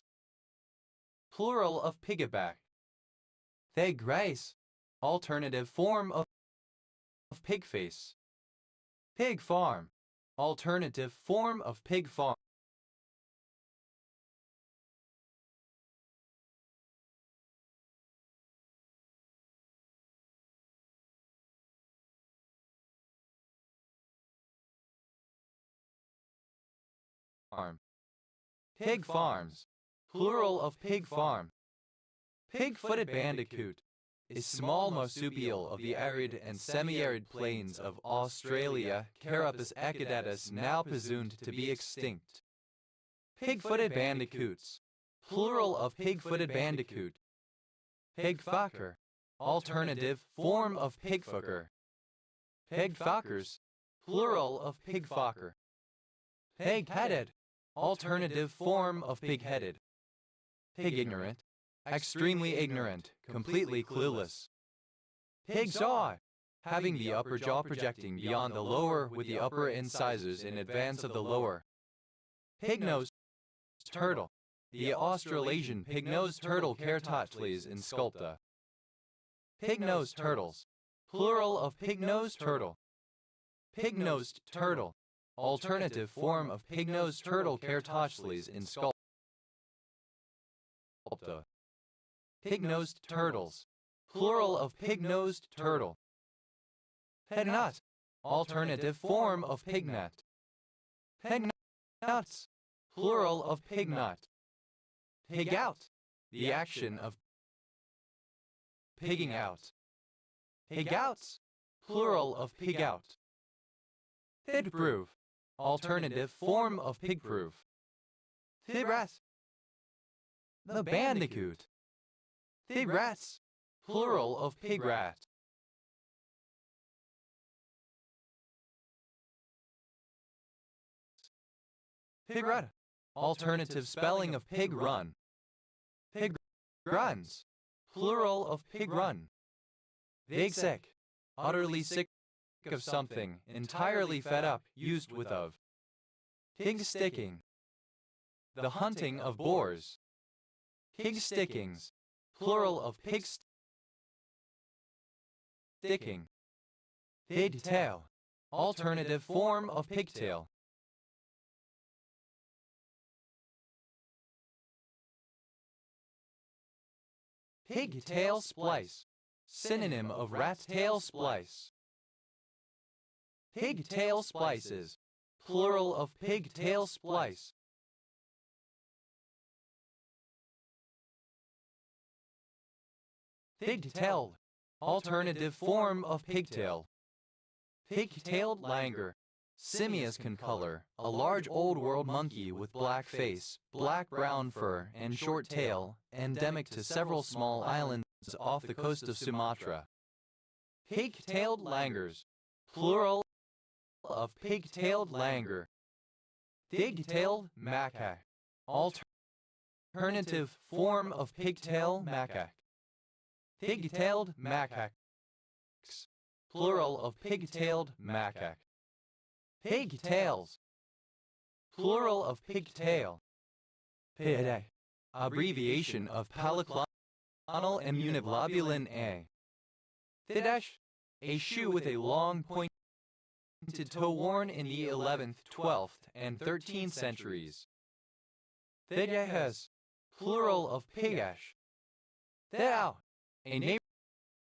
Plural of piggyback. Pig race. Alternative form of pig face. Pig farm. Alternative form of pig farm. Pig farms. Plural of pig farm. Pig-footed bandicoot. A small marsupial of the arid and semi-arid plains of Australia, Carapus echidatus, now presumed to be extinct. Pig-footed bandicoots. Plural of pig-footed bandicoot. Pigfucker. Alternative form of pigfucker. Pigfuckers. Plural of pigfucker. Pig-headed. Alternative form of pig-headed. Pig-ignorant. Extremely ignorant, completely clueless. Pig's jaw. Having the upper jaw projecting beyond the lower with the upper incisors in advance of the lower. Pig-nosed turtle. The Australasian pig-nosed turtle Ceratocheles insculpta. Pig-nosed turtles. Plural of pig-nosed turtle. Pig-nosed turtle. Alternative form of pig-nosed turtle Ceratocheles insculpta. Pig-nosed turtles. Plural of pig-nosed turtle. Pignut. Alternative form of pignut. Pignuts. Plural of pignut. Pig out. The action of pigging out. Pig outs. Plural of pig out. Pigproof. Alternative form of pigproof. Pigrat. The bandicoot. Pigrats. Plural of pigrat. Pigrat. Alternative spelling of pig run. Pig runs. Plural of pig run. Pig sick. Utterly sick of something, entirely fed up, used with of. Pig sticking. the hunting of boars. Pig stickings, plural of pig sticking. Pigtail, alternative form of pigtail. Pigtail splice, synonym of rat tail splice. Pigtail splices, plural of pigtail splice. Pigtailed, alternative form of pigtail. Pig-tailed langur, simiascon color, a large Old World monkey with black face, black-brown fur, and short tail, endemic to several small islands off the coast of Sumatra. Pig-tailed langurs, plural of pig-tailed langur. Pig-tailed macaque, alternative form of pigtail macaque. Pig-tailed macaques, plural of pig-tailed macaque. Pigtails, plural of pigtail. Pide, abbreviation of polyclonal immunoglobulin A. Thidash, a shoe with a long pointed toe worn in the 11th, 12th, and 13th centuries. Thidahes, plural of pigash. Thou, a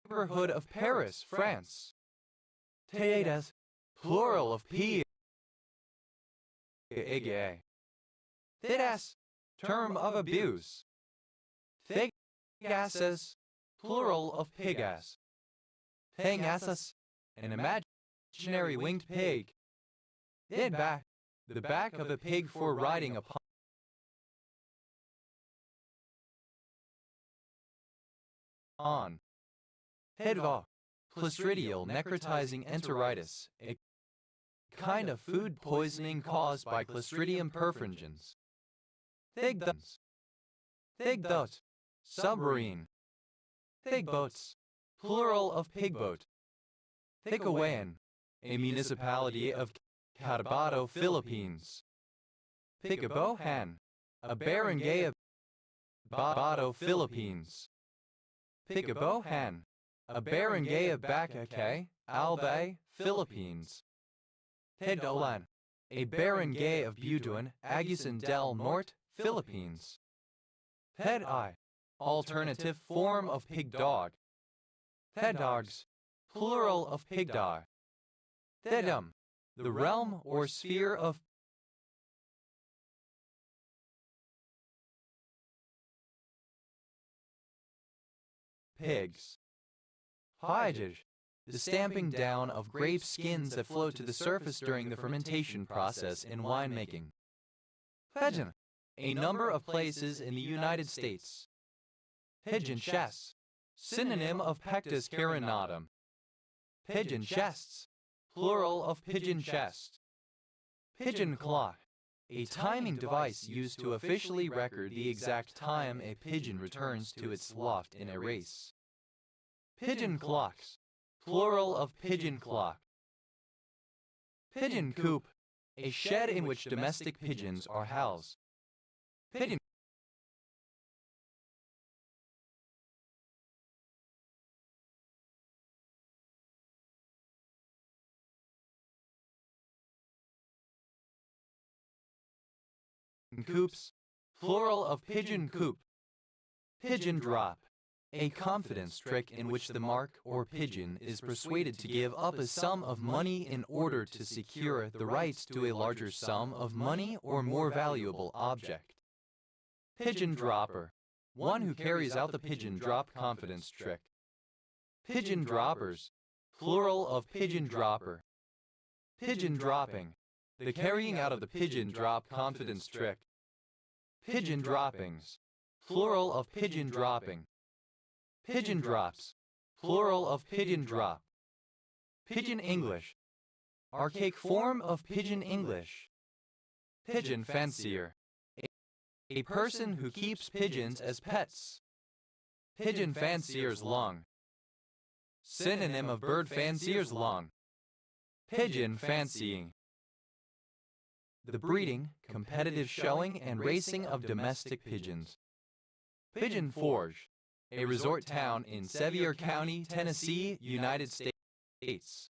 neighborhood of Paris, France. Theades, plural of p. Thidas, term of abuse. Thigasses, plural of pigas. Pegasus, an imaginary winged pig. Thidback, the back of a pig for riding upon. Hedva, clostridial necrotizing enteritis, a kind of food poisoning caused by Clostridium perfringens. Thigthums. Thigthot, submarine. Thigboats, plural of pigboat. Thigawayan, a municipality of Cotabato, Philippines. Picabohan, a barangay of Cotabato, Philippines. Picabohan, a barangay of Bacacay, Albay, Philippines. Tedolan, a barangay of Butuan, Agusan del Norte, Philippines. Ped-I, alternative form of pig dog. Thedogs, plural of pig dog. Thedum, the realm or sphere of pigs. Hydage, the stamping down of grape skins that float to the surface during the fermentation process in winemaking. Pigeon, a number of places in the United States. Pigeon chests, synonym of Pectus carinatum. Pigeon chests, plural of pigeon chest. Pigeon clock, a timing device used to officially record the exact time a pigeon returns to its loft in a race. Pigeon clocks, plural of pigeon clock. Pigeon coop, a shed in which domestic pigeons are housed. Pigeon coops, plural of pigeon coop. Pigeon drop, a confidence trick in which the mark or pigeon is persuaded to give up a sum of money in order to secure the rights to a larger sum of money or more valuable object. Pigeon dropper, one who carries out the pigeon drop confidence trick. Pigeon droppers, plural of pigeon dropper. Pigeon dropping, the carrying out of the pigeon drop confidence trick. Pigeon droppings, plural of pigeon dropping. Pigeon drops, plural of pigeon drop. Pigeon English, archaic form of Pidgin English. Pigeon fancier, a person who keeps pigeons as pets. Pigeon fancier's lung, synonym of bird fancier's lung. Pigeon fancying, the breeding, competitive showing, and racing of domestic pigeons. Pigeon Forge, a resort town in Sevier County, Tennessee, United States.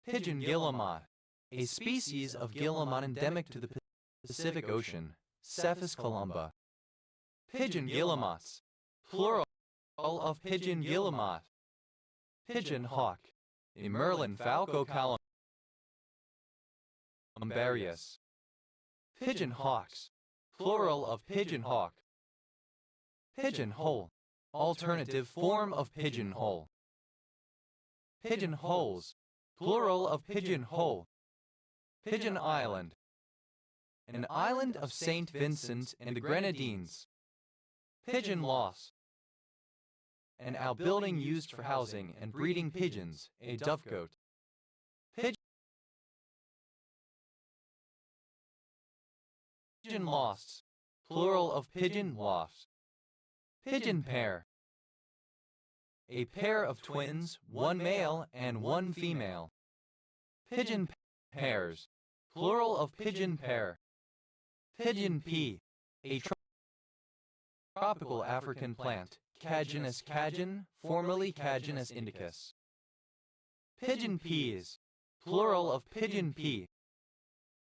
Pigeon guillemot, a species of guillemot endemic to the Pacific Ocean, Cephus columba. Pigeon guillemots, plural of pigeon guillemot. Pigeon hawk, a Merlin falco columbarius. Pigeon hawks, plural of pigeon hawk. Pigeonhole, alternative form of pigeonhole. Pigeonholes, plural of pigeonhole. Pigeon Island, an island of St. Vincent and the Grenadines. Pigeon loss, an outbuilding used for housing and breeding pigeons, a dovecote. Pigeon lost, plural of pigeon lost. Pigeon pair, a pair of twins, one male and one female. Pigeon pairs, plural of pigeon pair. Pigeon pea, a tropical African plant, Caginus cagen, formerly Caginus indicus. Pigeon peas, plural of pigeon pea.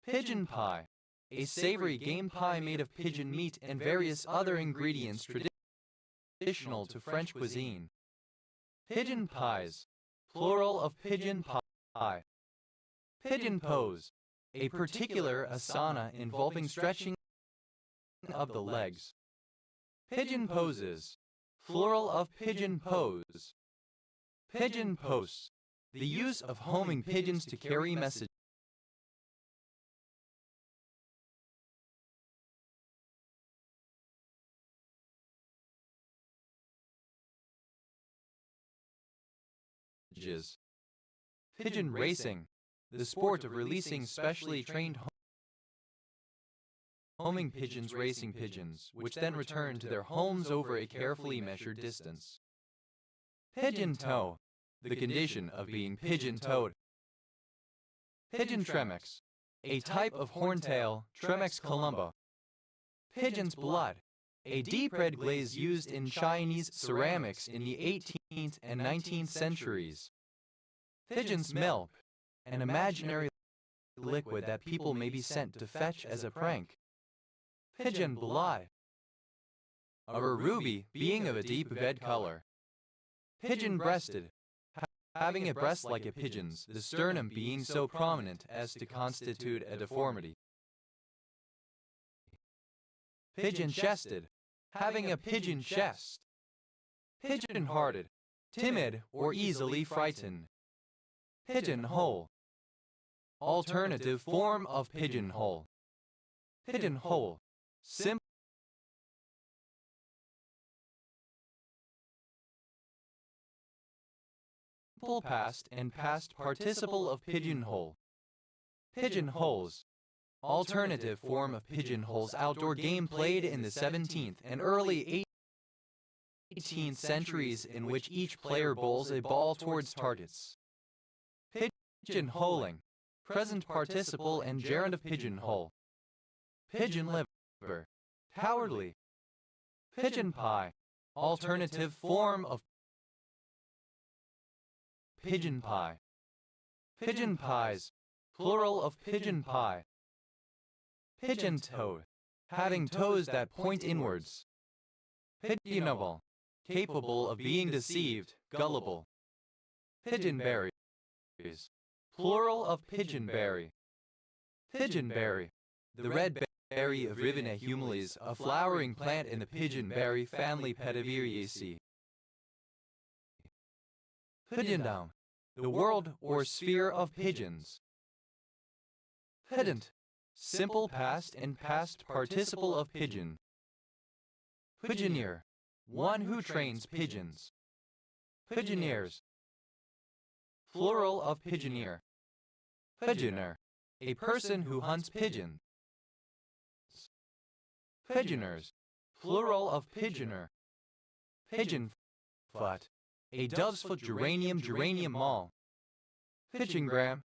Pigeon pie, a savory game pie made of pigeon meat and various other ingredients traditional to French cuisine. Pigeon pies, plural of pigeon pie. Pigeon pose, a particular asana involving stretching of the legs. Pigeon poses, plural of pigeon pose. Pigeon posts, the use of homing pigeons to carry messages. Pigeon racing, the sport of releasing specially trained homing pigeons racing pigeons, which then return to their homes over a carefully measured distance. Pigeon toe, the condition of being pigeon-toed. Pigeon tremex, a type of horntail, Tremex columba. Pigeon's blood, a deep red glaze used in Chinese ceramics in the 18th and 19th centuries. Pigeon's milk, an imaginary liquid that people may be sent to fetch as a prank. Pigeon blood, a ruby being of a deep red color. Pigeon-breasted, having a breast like a pigeon's, the sternum being so prominent as to constitute a deformity. Pigeon-chested, having a pigeon chest. Pigeon-hearted, timid or easily frightened. Pigeonhole, alternative form of pigeonhole. Pigeonhole, simple past and past participle of pigeonhole. Pigeonholes, alternative form of pigeonholes, outdoor game played in the 17th and early 18th centuries in which each player bowls a ball towards targets. Pigeonholing, present participle and gerund of pigeonhole. Pigeon liver, cowardly. Pigeon pie, alternative form of pigeon pie. Pigeon pies, plural of pigeon pie. Pigeon toe, having toes that point inwards. Pidginable, capable of being deceived, gullible. Pigeonberries, plural of pigeonberry. Pigeonberry, the red berry of Rivina humilis, a flowering plant in the pigeonberry family Pediveriaceae. Pigeondome, the world or sphere of pigeons. Pedant, simple past and past participle of pigeon. Pigeoneer, one who trains pigeons. Pigeoneers, plural of pigeoneer. Pigeoner, a person who hunts pigeons. Pigeoners, plural of pigeoner. Pigeon foot, a dove's foot geranium mall. Pigeongram,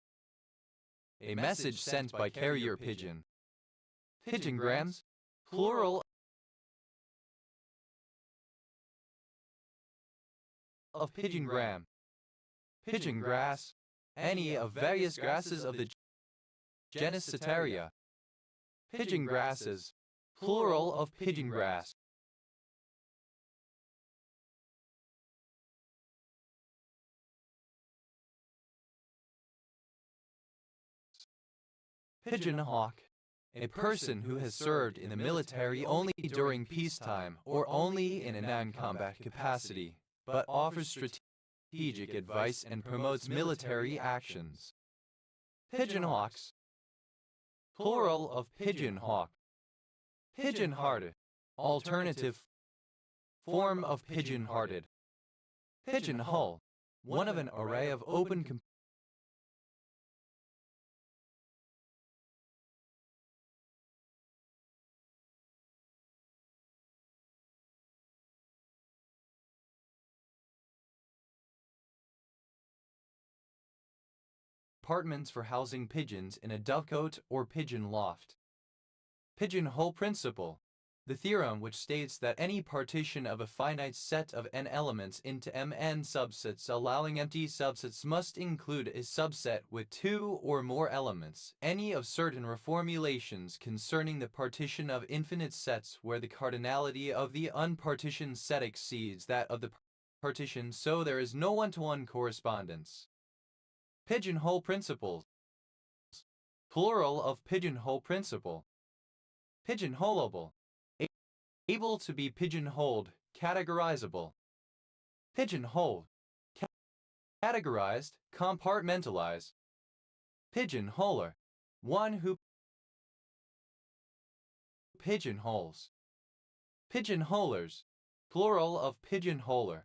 a message sent by carrier pigeon. Pigeongrams, plural of pigeongram. Pigeongrass, any of various grasses of the genus Setaria. Pigeongrasses, plural of pigeongrass. Pigeonhawk, a person who has served in the military only during peacetime or only in a non-combat capacity, but offers strategic advice and promotes military actions. Pigeonhawks, plural of pigeonhawk. Pigeon-hearted, alternative form of pigeon-hearted. Pigeonhole, one of an array of open compartments for housing pigeons in a dovecote or pigeon loft. Pigeonhole principle, the theorem which states that any partition of a finite set of n elements into mn subsets allowing empty subsets must include a subset with two or more elements, any of certain reformulations concerning the partition of infinite sets where the cardinality of the unpartitioned set exceeds that of the partition, so there is no one-to-one correspondence. Pigeonhole principles, plural of pigeonhole principle. Pigeonholable, able to be pigeonholed, categorizable. Pigeonholed, categorized, compartmentalized. Pigeonholer, one who pigeonholes. Pigeonholers, plural of pigeonholer.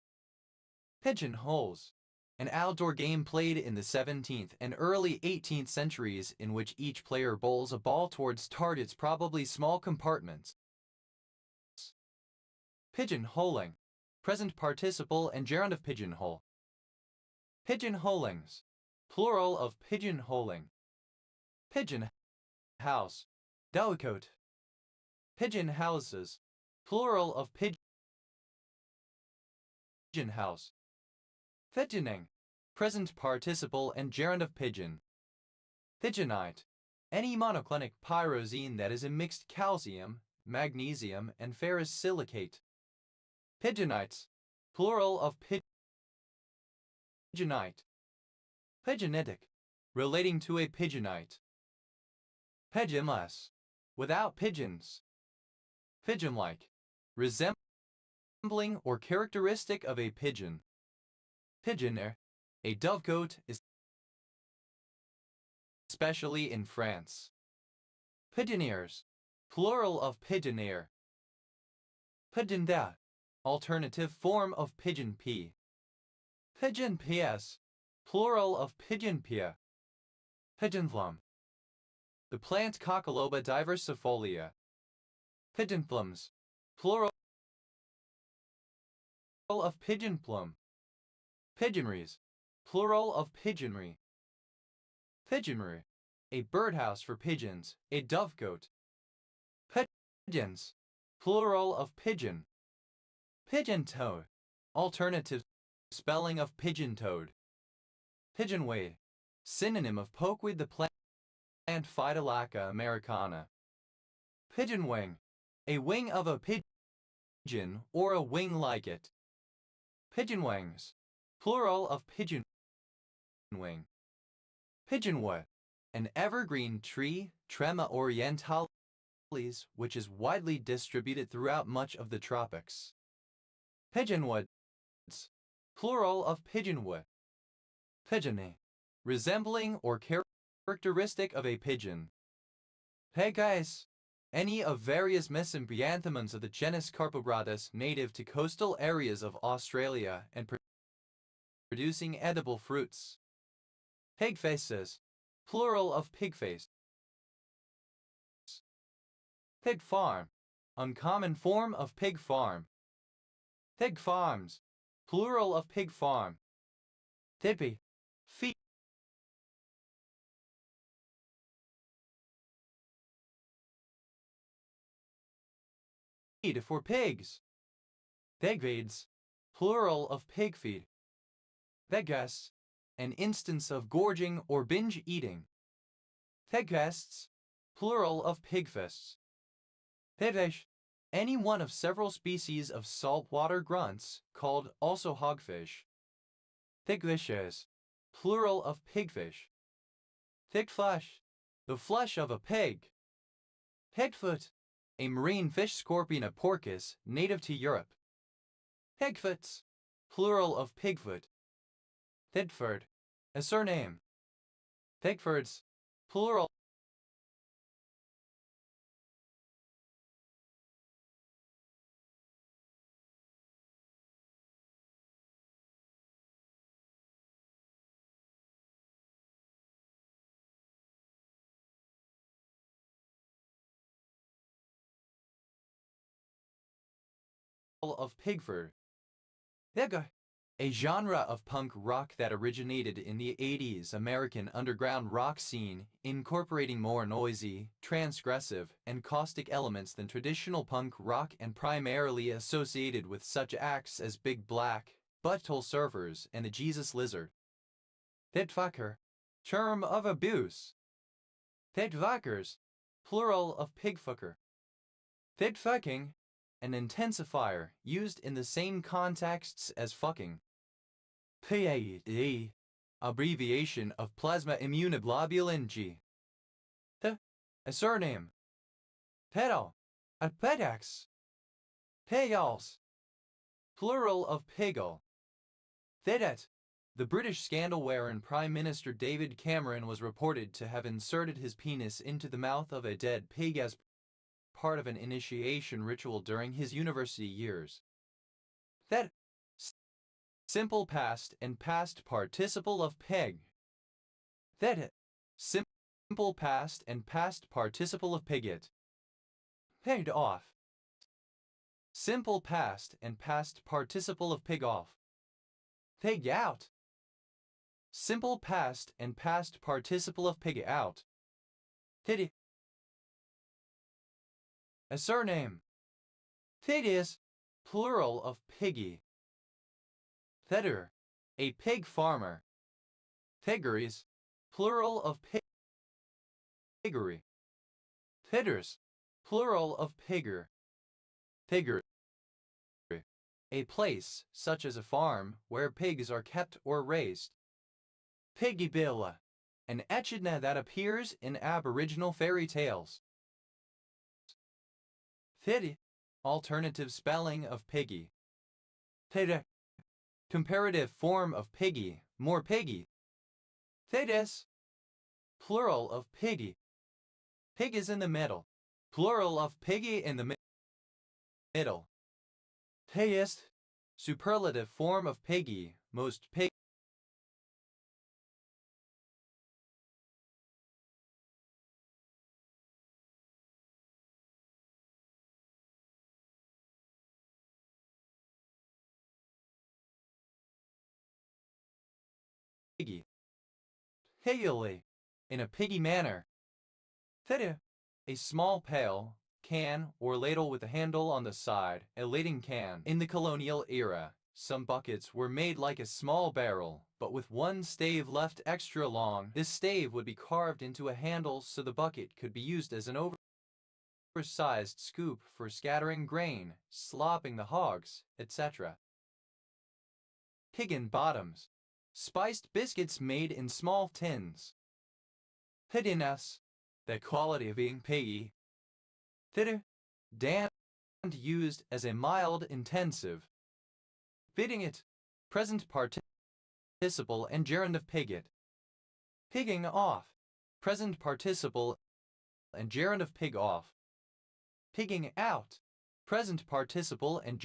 Pigeonholes, an outdoor game played in the 17th and early 18th centuries in which each player bowls a ball towards targets, probably small compartments. Pigeonholing, present participle and gerund of pigeonhole. Pigeonholings, plural of pigeonholing. Pigeon house, dovecote. Pigeon houses, plural of pigeon house. Pigeoning, present participle and gerund of pigeon. Pigeonite, any monoclinic pyrazine that is a mixed calcium, magnesium, and ferrous silicate. Pigeonites, plural of pigeonite. Pigeonetic, relating to a pigeonite. Pigeonless, without pigeons. Pigeon-like, resembling or characteristic of a pigeon. Pigeonnier, a dovecote, especially in France. Pigeonniers, plural of pigeonnier. Pigeonda, alternative form of pigeon pea. Pigeon PS, plural of pigeon pea. Pigeonplum, the plant Coccoloba diversifolia. Pigeonplums, plural of pigeonplum. Pigeonries, plural of pigeonry. Pigeonry, a birdhouse for pigeons, a dovecote. Pigeons, plural of pigeon. Pigeon-toed, alternative spelling of pigeon-toed. Pigeonway, synonym of pokeweed, the plant Phytolacca americana. Pigeon wing, a wing of a pigeon or a wing like it. Pigeon wings, plural of pigeon wing. Pigeonwood, an evergreen tree, Trema orientalis, which is widely distributed throughout much of the tropics. Pigeonwoods, plural of pigeonwood. Pigeony, resembling or characteristic of a pigeon. Pegais, any of various mesembryanthemums of the genus Carpobratus native to coastal areas of Australia and producing edible fruits. Pigfaces, plural of pigface. Pig farm, uncommon form of pig farm. Pig farms, plural of pig farm. Tippy, for pigs. Pigfeeds, plural of pig feed. Pegfests, an instance of gorging or binge eating. Pegfests, plural of pigfests. Pigfish, any one of several species of saltwater grunts, called also hogfish. Pigfishes, plural of pigfish. Pigflesh, the flesh of a pig. Pigfoot, a marine fish scorpion of Porcus, native to Europe. Pigfoots, plural of pigfoot. Pigford, a surname. Pigfords, plural of Pigford. Pigga, a genre of punk rock that originated in the 80s American underground rock scene, incorporating more noisy, transgressive, and caustic elements than traditional punk rock and primarily associated with such acts as Big Black, Butthole Surfers, and the Jesus Lizard. Pigfucker, term of abuse. Pigfuckers, plural of pigfucker. Pigfucking, an intensifier used in the same contexts as fucking. PAE, abbreviation of plasma immunoglobulin G. A surname. Pedo, a pedax. Payals, plural of piggle. Thedet, the British scandal wherein Prime Minister David Cameron was reported to have inserted his penis into the mouth of a dead pig as part of an initiation ritual during his university years. That simple past and past participle of pig. That simple past and past participle of pigot. Pegged off. Simple past and past participle of pig off. Pig out. Simple past and past participle of pig out. Pity. A surname. Piggies, plural of piggy. Pedder, a pig farmer. Piggeries, plural of piggery. Pidders, plural of pigger. Piggery, a place, such as a farm, where pigs are kept or raised. Piggybilla, an echidna that appears in Aboriginal fairy tales. Piddy, alternative spelling of piggy. Pidda, comparative form of piggy, more piggy. Piddis, plural of piggy. Pig is in the middle, plural of piggy in the middle. Payist, superlative form of piggy, most piggy. Piggy. Piggy, in a piggy manner. Theta, a small pail, can, or ladle with a handle on the side, a lading can. In the colonial era, some buckets were made like a small barrel, but with one stave left extra long. This stave would be carved into a handle so the bucket could be used as an oversized scoop for scattering grain, slopping the hogs, etc. Higgin bottoms. Spiced biscuits made in small tins. Hidiness, the quality of being piggy. Thitter, damned, used as a mild intensive. Bidding it, present participle and gerund of pigot. Pigging off, present participle and gerund of pig off. Pigging out, present participle and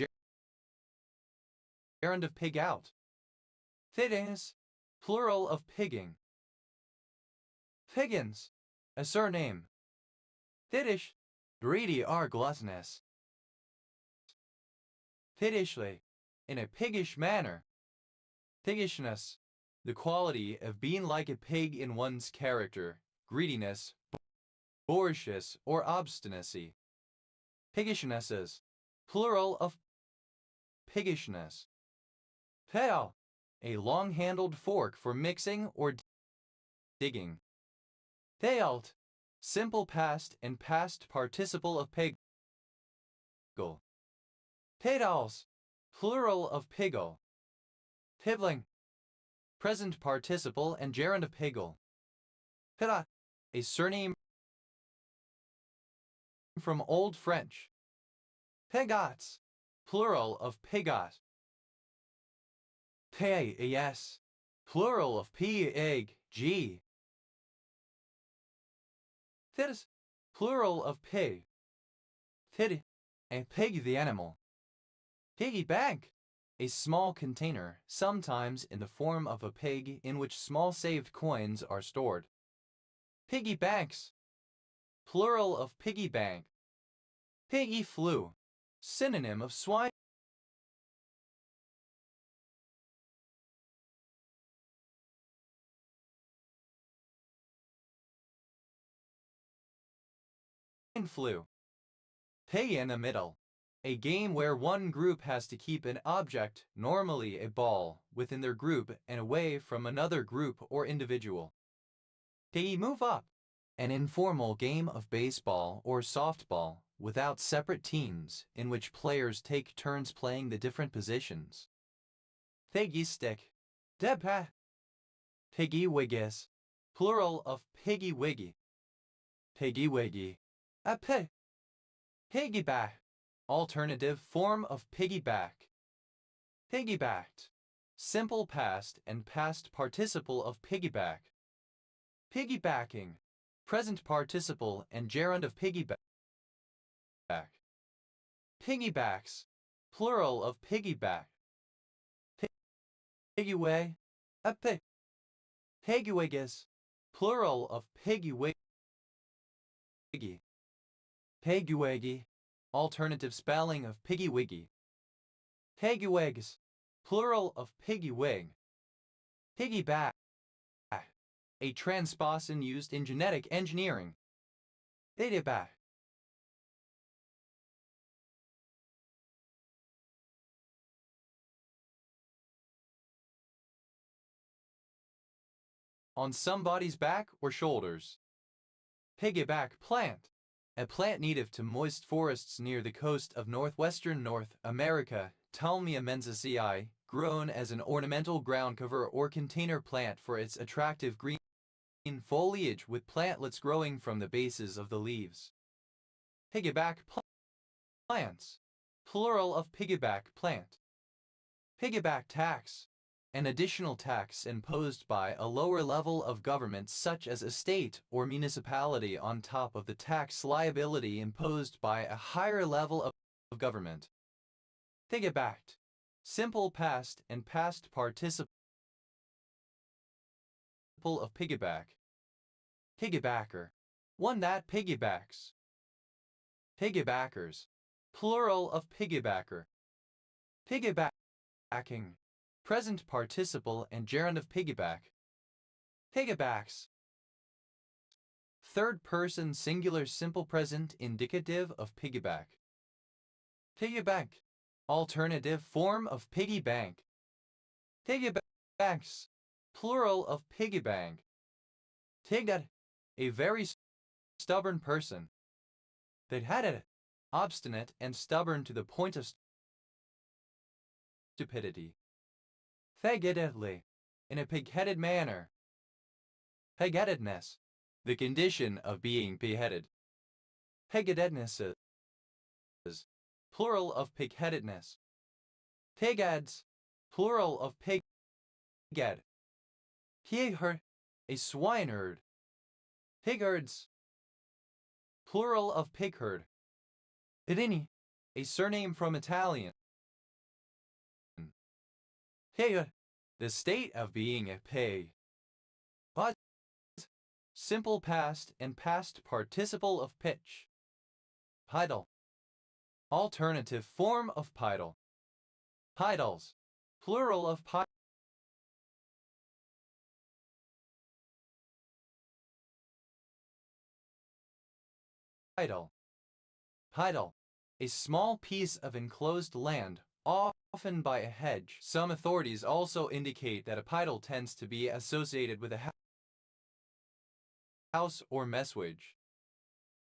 gerund of pig out. Fittings, plural of pigging. Figgins, a surname. Fittish, greedy or gluttonous. Fittishly, in a piggish manner. Piggishness, the quality of being like a pig in one's character, greediness, borishness, or obstinacy. Piggishnesses, plural of piggishness. Peal, a long-handled fork for mixing or digging. Pealt, simple past and past participle of piggle. Pedals, plural of piggle. Pibbling, present participle and gerund of piggle. Pida, a surname from Old French. Pegats, plural of pegat. P-A-S, plural of p-egg-g. Thidis, plural of pig. Thid, a pig the animal. Piggy bank, a small container, sometimes in the form of a pig in which small saved coins are stored. Piggy banks, plural of piggy bank. Piggy flu, synonym of swine flu. Pig in the middle, a game where one group has to keep an object, normally a ball, within their group and away from another group or individual. Piggy move up, an informal game of baseball or softball without separate teams in which players take turns playing the different positions. Piggy stick, debpa. Piggy wiggies, plural of piggy wiggy. Piggy wiggy, a pig. Piggyback, alternative form of piggyback. Piggybacked, simple past and past participle of piggyback. Piggybacking, present participle and gerund of piggyback. Piggybacks, plural of piggyback. Piggyway, a pig. Piggywiggies, plural of piggywiggy. Piggywiggy, alternative spelling of piggywiggy. Piggywigs, plural of piggywig. Piggyback, a transposon used in genetic engineering. Piggyback. On somebody's back or shoulders. Piggyback plant, a plant native to moist forests near the coast of northwestern North America, Talmia menziesii, grown as an ornamental ground cover or container plant for its attractive green foliage with plantlets growing from the bases of the leaves. Piggyback plants, plural of piggyback plant. Piggyback tax, an additional tax imposed by a lower level of government such as a state or municipality on top of the tax liability imposed by a higher level of government. Piggybacked, simple past and past participle of piggyback. Piggybacker, one that piggybacks. Piggybackers, plural of piggybacker. Piggybacking, present participle and gerund of piggyback. Piggybacks, third person singular simple present indicative of piggyback. Piggybank, alternative form of piggy bank. Piggybacks, plural of piggy bank. Tigged, a very stubborn person. Pig-headed, obstinate and stubborn to the point of stupidity. Pig-headedly, in a pig-headed manner. Pig-headedness, the condition of being pig-headed. Pig-headednesses, plural of pig-headedness. Pig-heads, plural of pig-head. Pig-herd, a swineherd. Pigherds, plural of pigherd. Pirini, a surname from Italian. Pig, the state of being a pig. But, simple past and past participle of pitch. Pidle, alternative form of pidle. Pidles, plural of pidle. Pidle, a small piece of enclosed land, often by a hedge. Some authorities also indicate that a pidal tends to be associated with a house or messuage.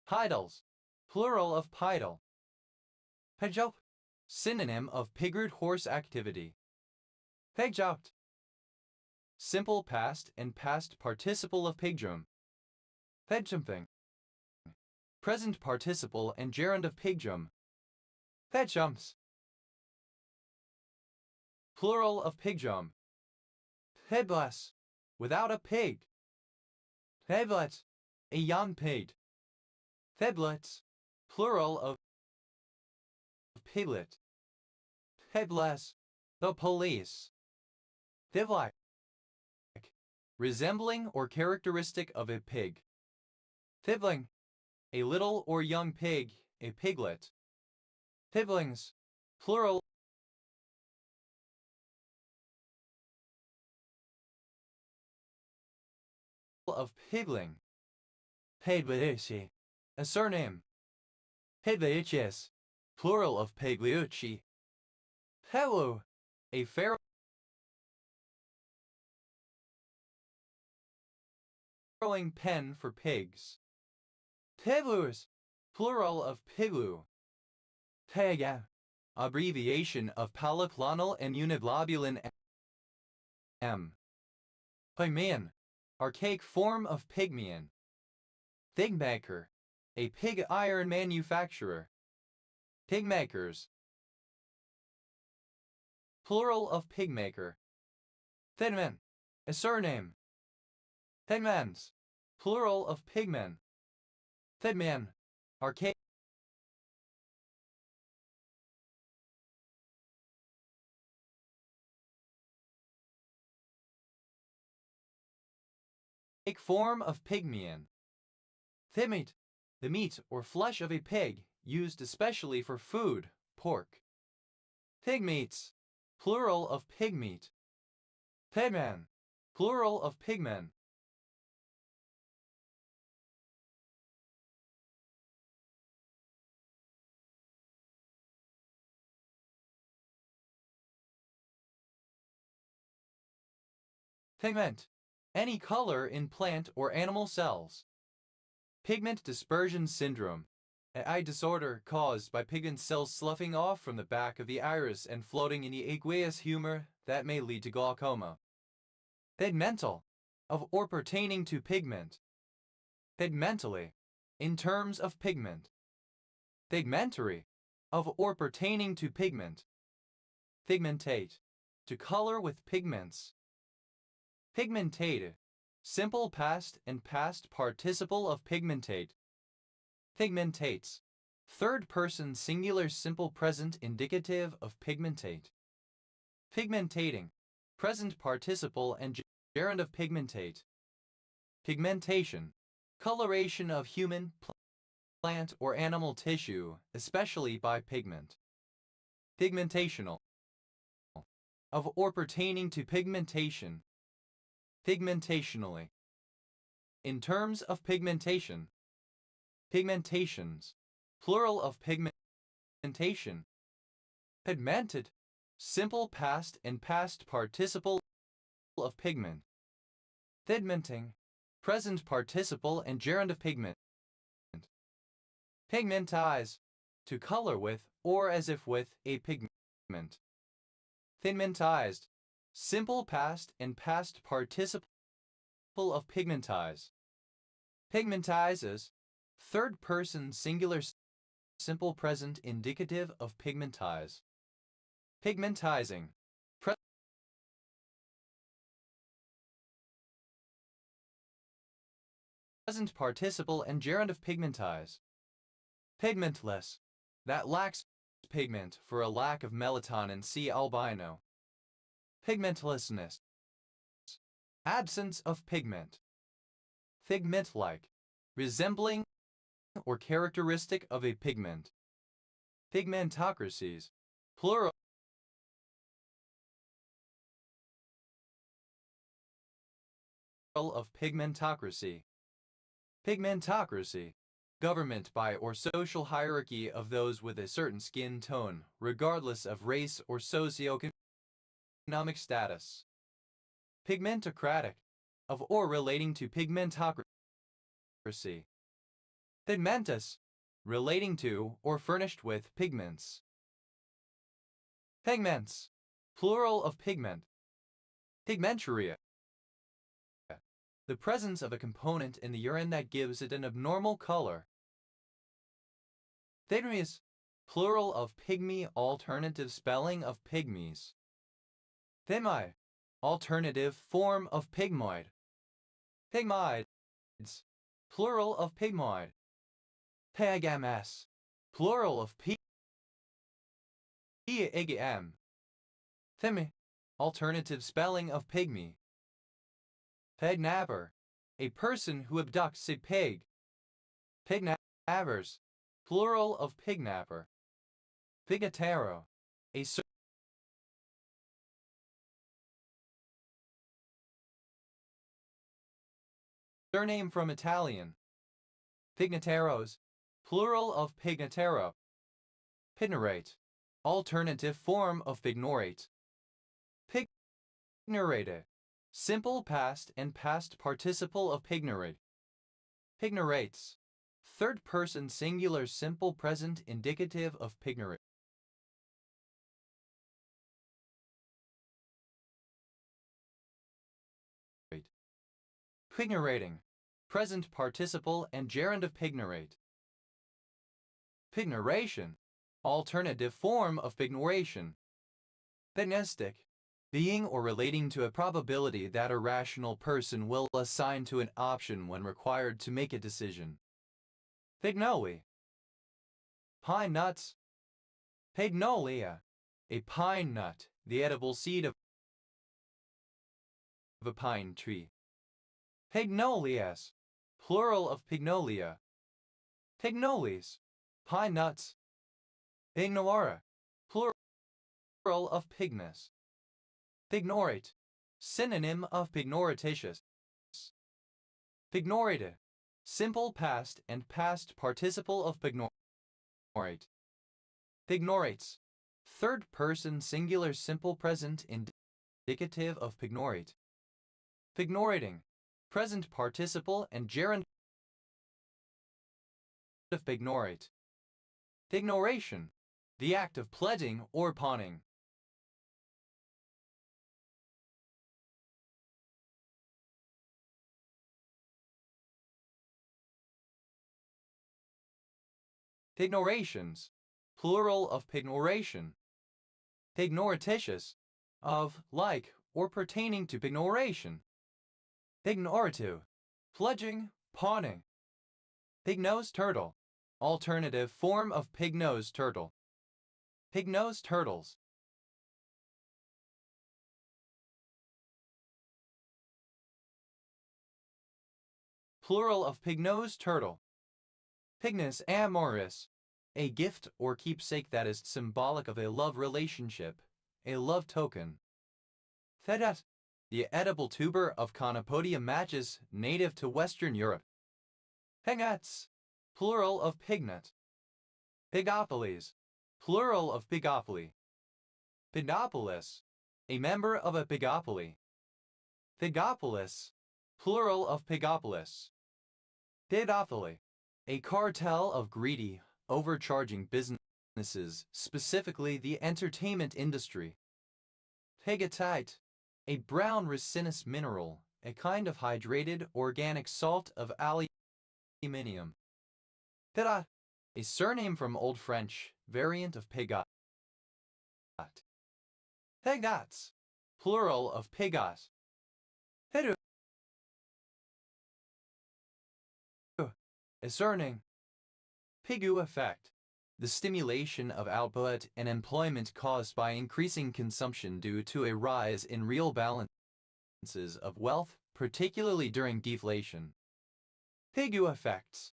Pidals, plural of pidal. Pejop, synonym of pigred horse activity. Pejot, simple past and past participle of pigdrum. Pejumthing, present participle and gerund of pigdrum. Pejumps, plural of pigdrum. Peblas, without a pig. Peblet, a young pig. Peblets, plural of piglet. Peblas, the police. Pivlak, resembling or characteristic of a pig. Pibling, a little or young pig, a piglet. Piblings, plural of pigling. Pedvedici, a surname. Pedvedicis, plural of Pagliucci. Pelu, a farrowing pen for pigs. Pivlus, plural of piglu. Pega, abbreviation of polyclonal and uniglobulin M. Pygmean, archaic form of pygmean. Pigmaker, a pig iron manufacturer. Pigmakers, plural of pigmaker. Pigman, a surname. Pigmans, plural of pigmen. Pigman, archaic form of pygmean. Thymete, the meat or flesh of a pig, used especially for food, pork. Pigmeats, plural of pigmeat. Pigman, plural of pigmen. Pigment, any color in plant or animal cells. Pigment dispersion syndrome, an eye disorder caused by pigment cells sloughing off from the back of the iris and floating in the aqueous humor that may lead to glaucoma. Pigmental, of or pertaining to pigment. Pigmentally, in terms of pigment. Pigmentary, of or pertaining to pigment. Pigmentate, to color with pigments. Pigmentate, simple past and past participle of pigmentate. Pigmentates, third person singular simple present indicative of pigmentate. Pigmentating, present participle and gerund of pigmentate. Pigmentation, coloration of human, plant, or animal tissue, especially by pigment. Pigmentational, of or pertaining to pigmentation. Pigmentationally. In terms of pigmentation. Pigmentations, plural of pigmentation. Pigmented, simple past and past participle of pigment. Pigmenting, present participle and gerund of pigment. Pigmentize, to color with or as if with a pigment. Pigmentized, simple past and past participle of pigmentize. Pigmentizes, third person singular simple present indicative of pigmentize. Pigmentizing, present participle and gerund of pigmentize. Pigmentless, that lacks pigment for a lack of melatonin. See albino. Pigmentlessness, absence of pigment. Pigment-like, resembling or characteristic of a pigment. Pigmentocracies, plural of pigmentocracy. Pigmentocracy, government by or social hierarchy of those with a certain skin tone, regardless of race or socioeconomic status. Pigmentocratic, of or relating to pigmentocracy. Pigmentus, relating to or furnished with pigments. Pigments, plural of pigment. Pigmenturia, the presence of a component in the urine that gives it an abnormal color. Pygmies, plural of pygmy, alternative spelling of pygmies. Pygmi, alternative form of pygmoid. Pygmoids, plural of pygmoid. Pygamas, plural of pygm. Pygmy, alternative spelling of pygmy. Pignapper, a person who abducts a pig. Pignappers, plural of pignapper. Pigatero, a surname from Italian. Pignateros, plural of pignatero. Pignorate, alternative form of pignorate. Pignorate, simple past and past participle of pignorate. Pignorates, third person singular simple present indicative of pignorate. Pignorating, present participle and gerund of pignorate. Pignoration, alternative form of pignoration. Pignostic, being or relating to a probability that a rational person will assign to an option when required to make a decision. Pignoli, pine nuts. Pignolia, a pine nut, the edible seed of a pine tree. Pignolias, plural of pignolia. Pignoles, pine nuts. Pignora, plural of pignus. Pignorate, synonym of pignoratitious. Pignorate, simple past and past participle of pignorate. Pignorates, third person singular simple present indicative of pignorate. Pignorating, present participle and gerund of pignorate. Pignoration, the act of pledging or pawning. Pignorations, plural of pignoration. Pignoratitious, of, like, or pertaining to pignoration. Pignoratu, pledging, pawning. Pig-nosed turtle, alternative form of pig-nosed turtle. Pig-nosed turtles. Plural of pig-nosed turtle. Pignus amoris, a gift or keepsake that is symbolic of a love relationship, a love token. Fedat, the edible tuber of Conopodium machus native to Western Europe. Pignuts, plural of pignut. Pigopolis, plural of pigopoli. Pigopolis, a member of a pigopoly. Pigopolis, plural of pigopolis. Pigopoly, a cartel of greedy, overcharging businesses, specifically the entertainment industry. Pegmatite, a brown resinous mineral, a kind of hydrated organic salt of aluminium. Pirat, a surname from Old French, variant of Pegat. Pegats, plural of Pegas. Peru, a surname. Pigu effect, the stimulation of output and employment caused by increasing consumption due to a rise in real balances of wealth, particularly during deflation. Pigu effects,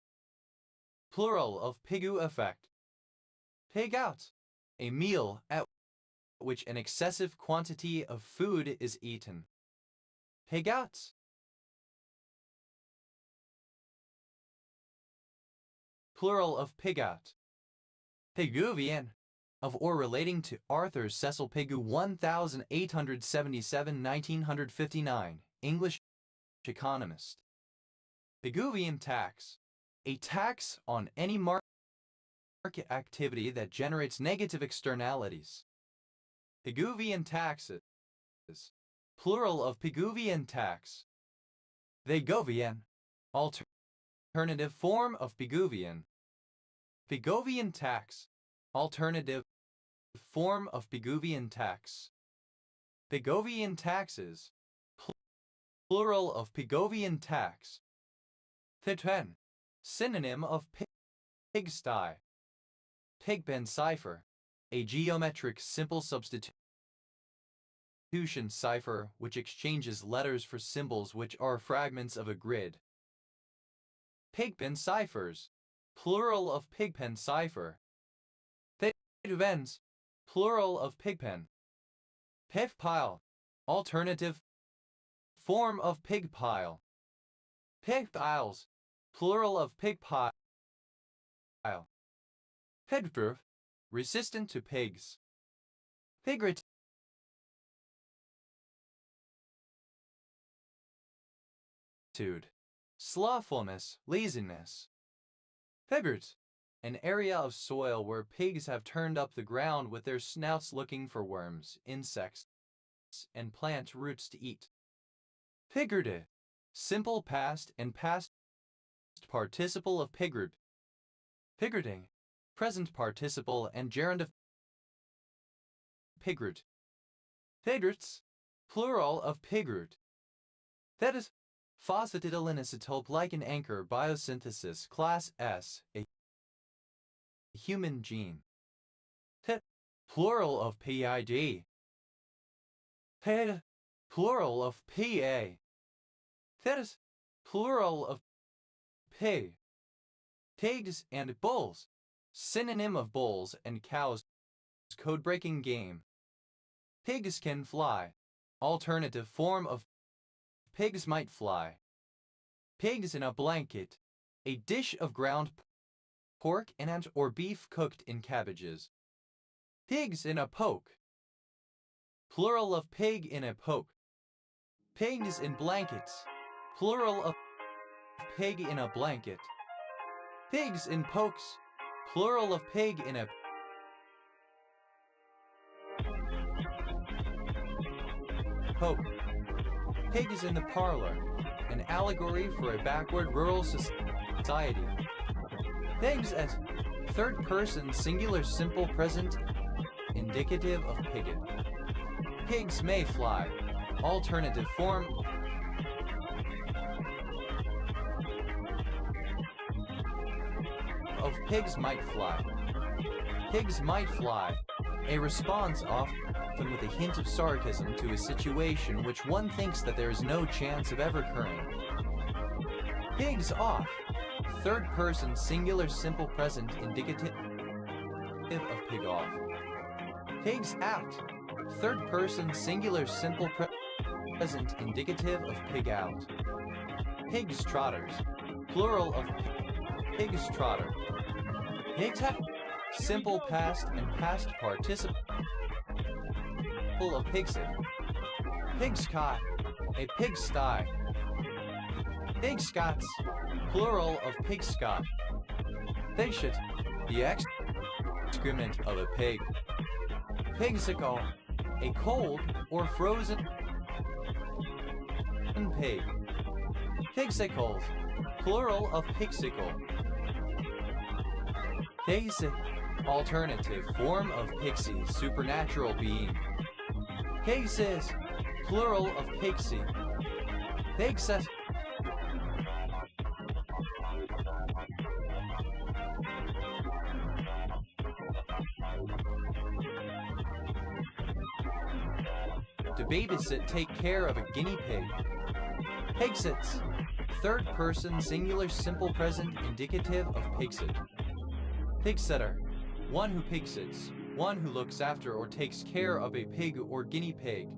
plural of pigu effect. Pig out, a meal at which an excessive quantity of food is eaten. Pig out. plural of pigout. Pigouvian, of or relating to Arthur Cecil Pigou 1877–1959, English economist. Pigouvian tax, a tax on any market activity that generates negative externalities. Pigouvian taxes, plural of Pigouvian tax. Pigovian, alternative form of Pigouvian. Pigovian tax, alternative form of Pigouvian tax. Pigovian taxes, plural of Pigovian tax. Pigpen, synonym of pigsty. Pigpen cipher, a geometric simple substitution cipher which exchanges letters for symbols which are fragments of a grid. Pigpen ciphers, plural of pigpen cipher. Pigpens, plural of pigpen. Pigpile, alternative form of pigpile. Pigpiles, plural of pigpile. Pigproof, resistant to pigs. Pigrit, slothfulness, laziness. Pigert, an area of soil where pigs have turned up the ground with their snouts looking for worms, insects, and plant roots to eat. Pigerde, simple past and past participle of pigert. Pigerding, present participle and gerund of pigert. Pigerts, plural of pigert. That is, phosphatidylinositope like an anchor biosynthesis class S, a human gene. Plural of PID. Pig, plural of PA. That is, plural of pig. Pigs and bulls, synonym of bulls and cows. Code-breaking game. Pigs can fly, alternative form of pigs might fly. Pigs in a blanket, a dish of ground pork and or beef cooked in cabbages. Pigs in a poke, plural of pig in a poke. Pigs in blankets, plural of pig in a blanket. Pigs in pokes, plural of pig in a poke. Pigs in the parlor, an allegory for a backward rural society. Pigs as third person singular simple present indicative of piget. Pigs may fly, alternative form of pigs might fly. Pigs might fly, a response often with a hint of sarcasm to a situation which one thinks that there is no chance of ever occurring. Pigs off, third person singular simple present indicative of pig off. Pigs out, third person singular simple present indicative of pig out. Pigs trotters, plural of pigs trotter. Pigs have simple past and past participle of pigsit. Pigscot, a pigsty. Pigscots, plural of pigscot. Pigshit, the excrement of a pig. Pigsicle, a cold or frozen pig. Pigsicles, plural of pigsicle. Pigsit, alternative form of pixie, supernatural being. Pixies, plural of pixie. Pigset, to babysit, take care of a guinea pig. Pigsits, third person singular simple present indicative of pigsit. Pigsetter, one who pigsits, one who looks after or takes care of a pig or guinea pig.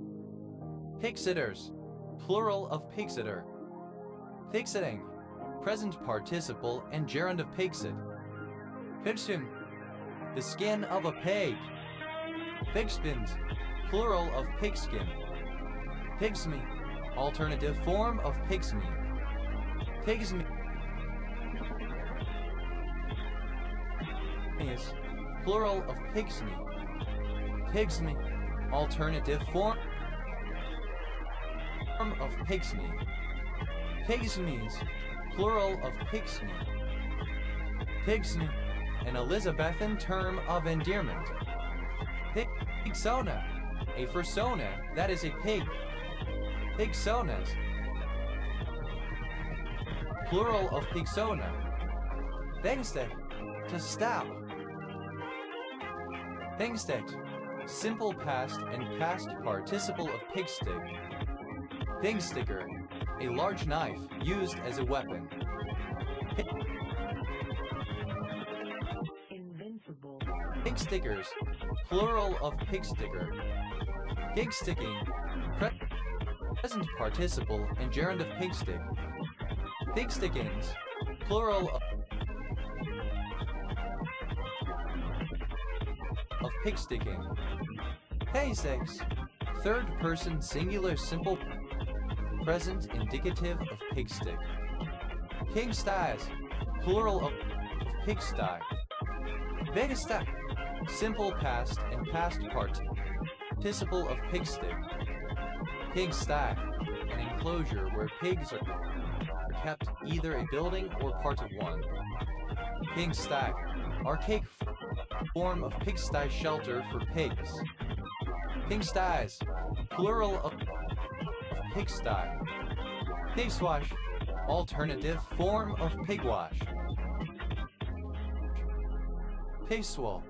Pigsitters, plural of pigsitter. Pigsitting, present participle and gerund of pigsit. Pigskin, the skin of a pig. Pigskins, plural of pigskin. Pigsme, alternative form of pigsme. Pigsme is plural of pigsme. Pigsme, alternative form of pigsme. Pigsmes, plural of pigsme. Pigsme, an Elizabethan term of endearment. Pigsona, a persona that is a pig. Pigsonas, plural of pigsona. Pingstek, to stop. Pingstek, simple past and past participle of pigstick. Pigsticker, a large knife used as a weapon. Invincible. Pigstickers, plural of pigsticker. Pigsticking, present participle and gerund of pigstick. Pigstickings, plural of pigsticking. Pigsticks, third person singular simple present indicative of pigstick. Pigsties, plural of pigsty. Pigsty, simple past and past participle of pigstick. Pigsty, an enclosure where pigs are kept, either a building or part of one. Pigsty, archaic form of pigsty shelter for pigs. Pigsties, plural of pigsty. Pigswash, alternative form of pigwash. Pigswill,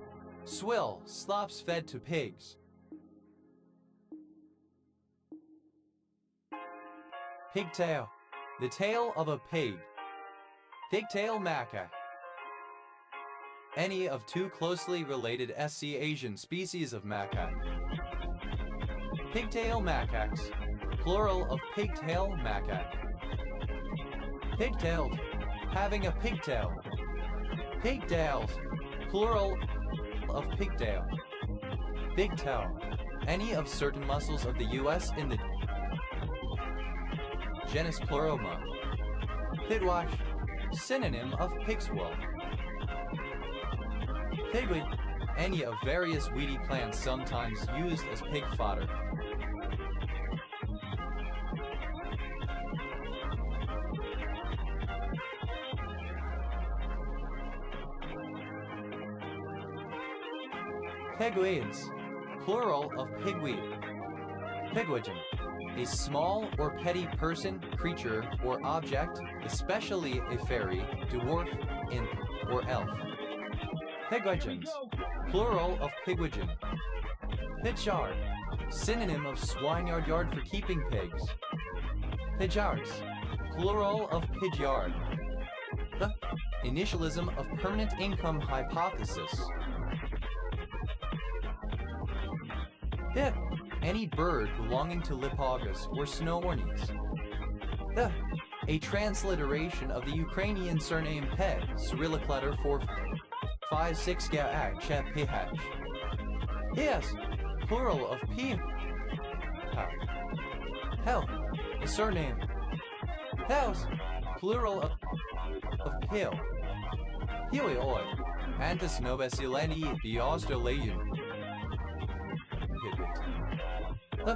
swill, slops fed to pigs. Pigtail, the tail of a pig. Pigtail macaque, any of two closely related SC Asian species of macaque. Pigtail macaques, plural of pigtail macaque. Pigtailed, having a pigtail. Pigtails, plural of pigtail. Pigtail, any of certain muscles of the US in the genus Pleuroma. Pigwash, synonym of pigswill. Pigweed, any of various weedy plants sometimes used as pig fodder. Pigweeds, plural of pigweed. Pigwidgeon, a small or petty person, creature, or object, especially a fairy, dwarf, imp, or elf. Pigwidgeons, plural of pigwidgeon. Pidgyard, synonym of swineyard yard for keeping pigs. Pidgyards, plural of pidgyard. The initialism of permanent income hypothesis. Pip, any bird belonging to Lipogus or Snowornies. The, a transliteration of the Ukrainian surname Peg, Cyrillic letter 456 Gaak Chet Pihach. Yes, plural of P. Hell, a surname. House, plural of Pill. Helioi, Antis Novesileni, the Australian. The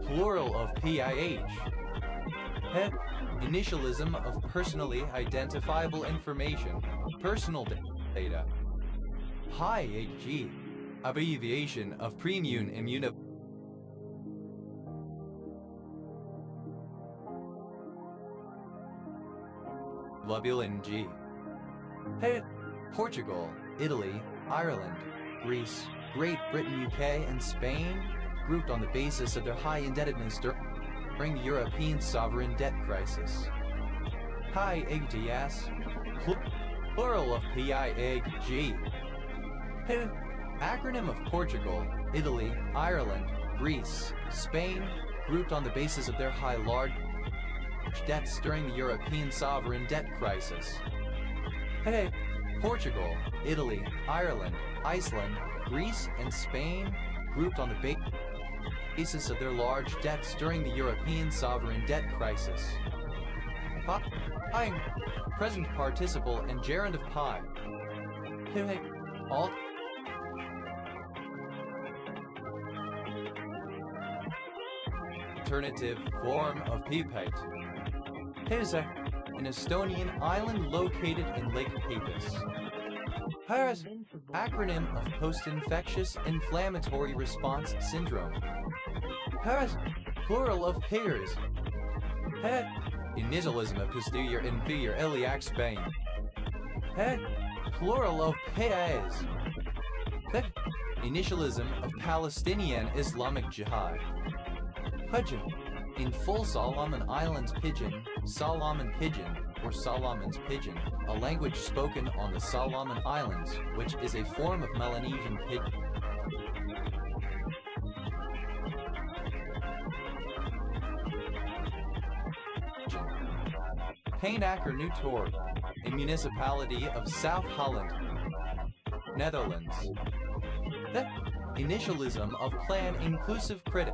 plural of PIH. Het, initialism of personally identifiable information, personal data. High HG, abbreviation of premium immunoglobulin G. Het, Portugal, Italy, Ireland, Greece, Great Britain, UK, and Spain, grouped on the basis of their high indebtedness during the European sovereign debt crisis. High AGS, plural of PIAG. Acronym of Portugal, Italy, Ireland, Greece, Spain, grouped on the basis of their high large debts during the European sovereign debt crisis. Portugal, Italy, Ireland, Iceland, Greece, and Spain, grouped on the basis of their large debts during the European sovereign debt crisis. Pi, present participle and gerund of pi. Alt. Alternative form of pipate. Pesa, an Estonian island located in Lake Peipus. Paras, acronym of post-infectious inflammatory response syndrome. Paras, plural of pairs. Het, initialism of posterior inferior iliac Spain. Het, plural of pairs. Het, initialism of Palestinian Islamic Jihad. Pidgin, in full Solomon Islands Pidgin, Solomon Pidgin, or Solomon's Pidgin, a language spoken on the Solomon Islands, which is a form of Melanesian Pidgin. Pijnacker New Torp, a municipality of South Holland, Netherlands. The initialism of Plan Inclusive Critic.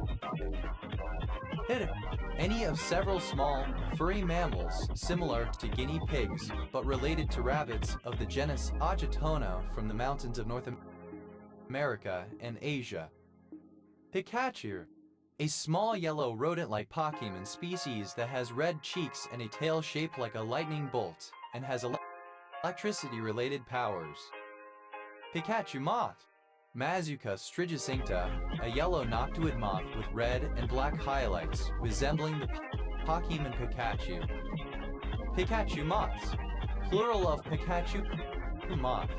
Any of several small, furry mammals similar to guinea pigs, but related to rabbits of the genus Agitona from the mountains of North America and Asia. Pikachu, a small yellow rodent-like Pokemon species that has red cheeks and a tail shaped like a lightning bolt, and has electricity-related powers. Pikachu moth. Mazuka strigiscincta, a yellow noctuid moth with red and black highlights, resembling the Pokemon Pikachu. Pikachu moths, plural of Pikachu moth.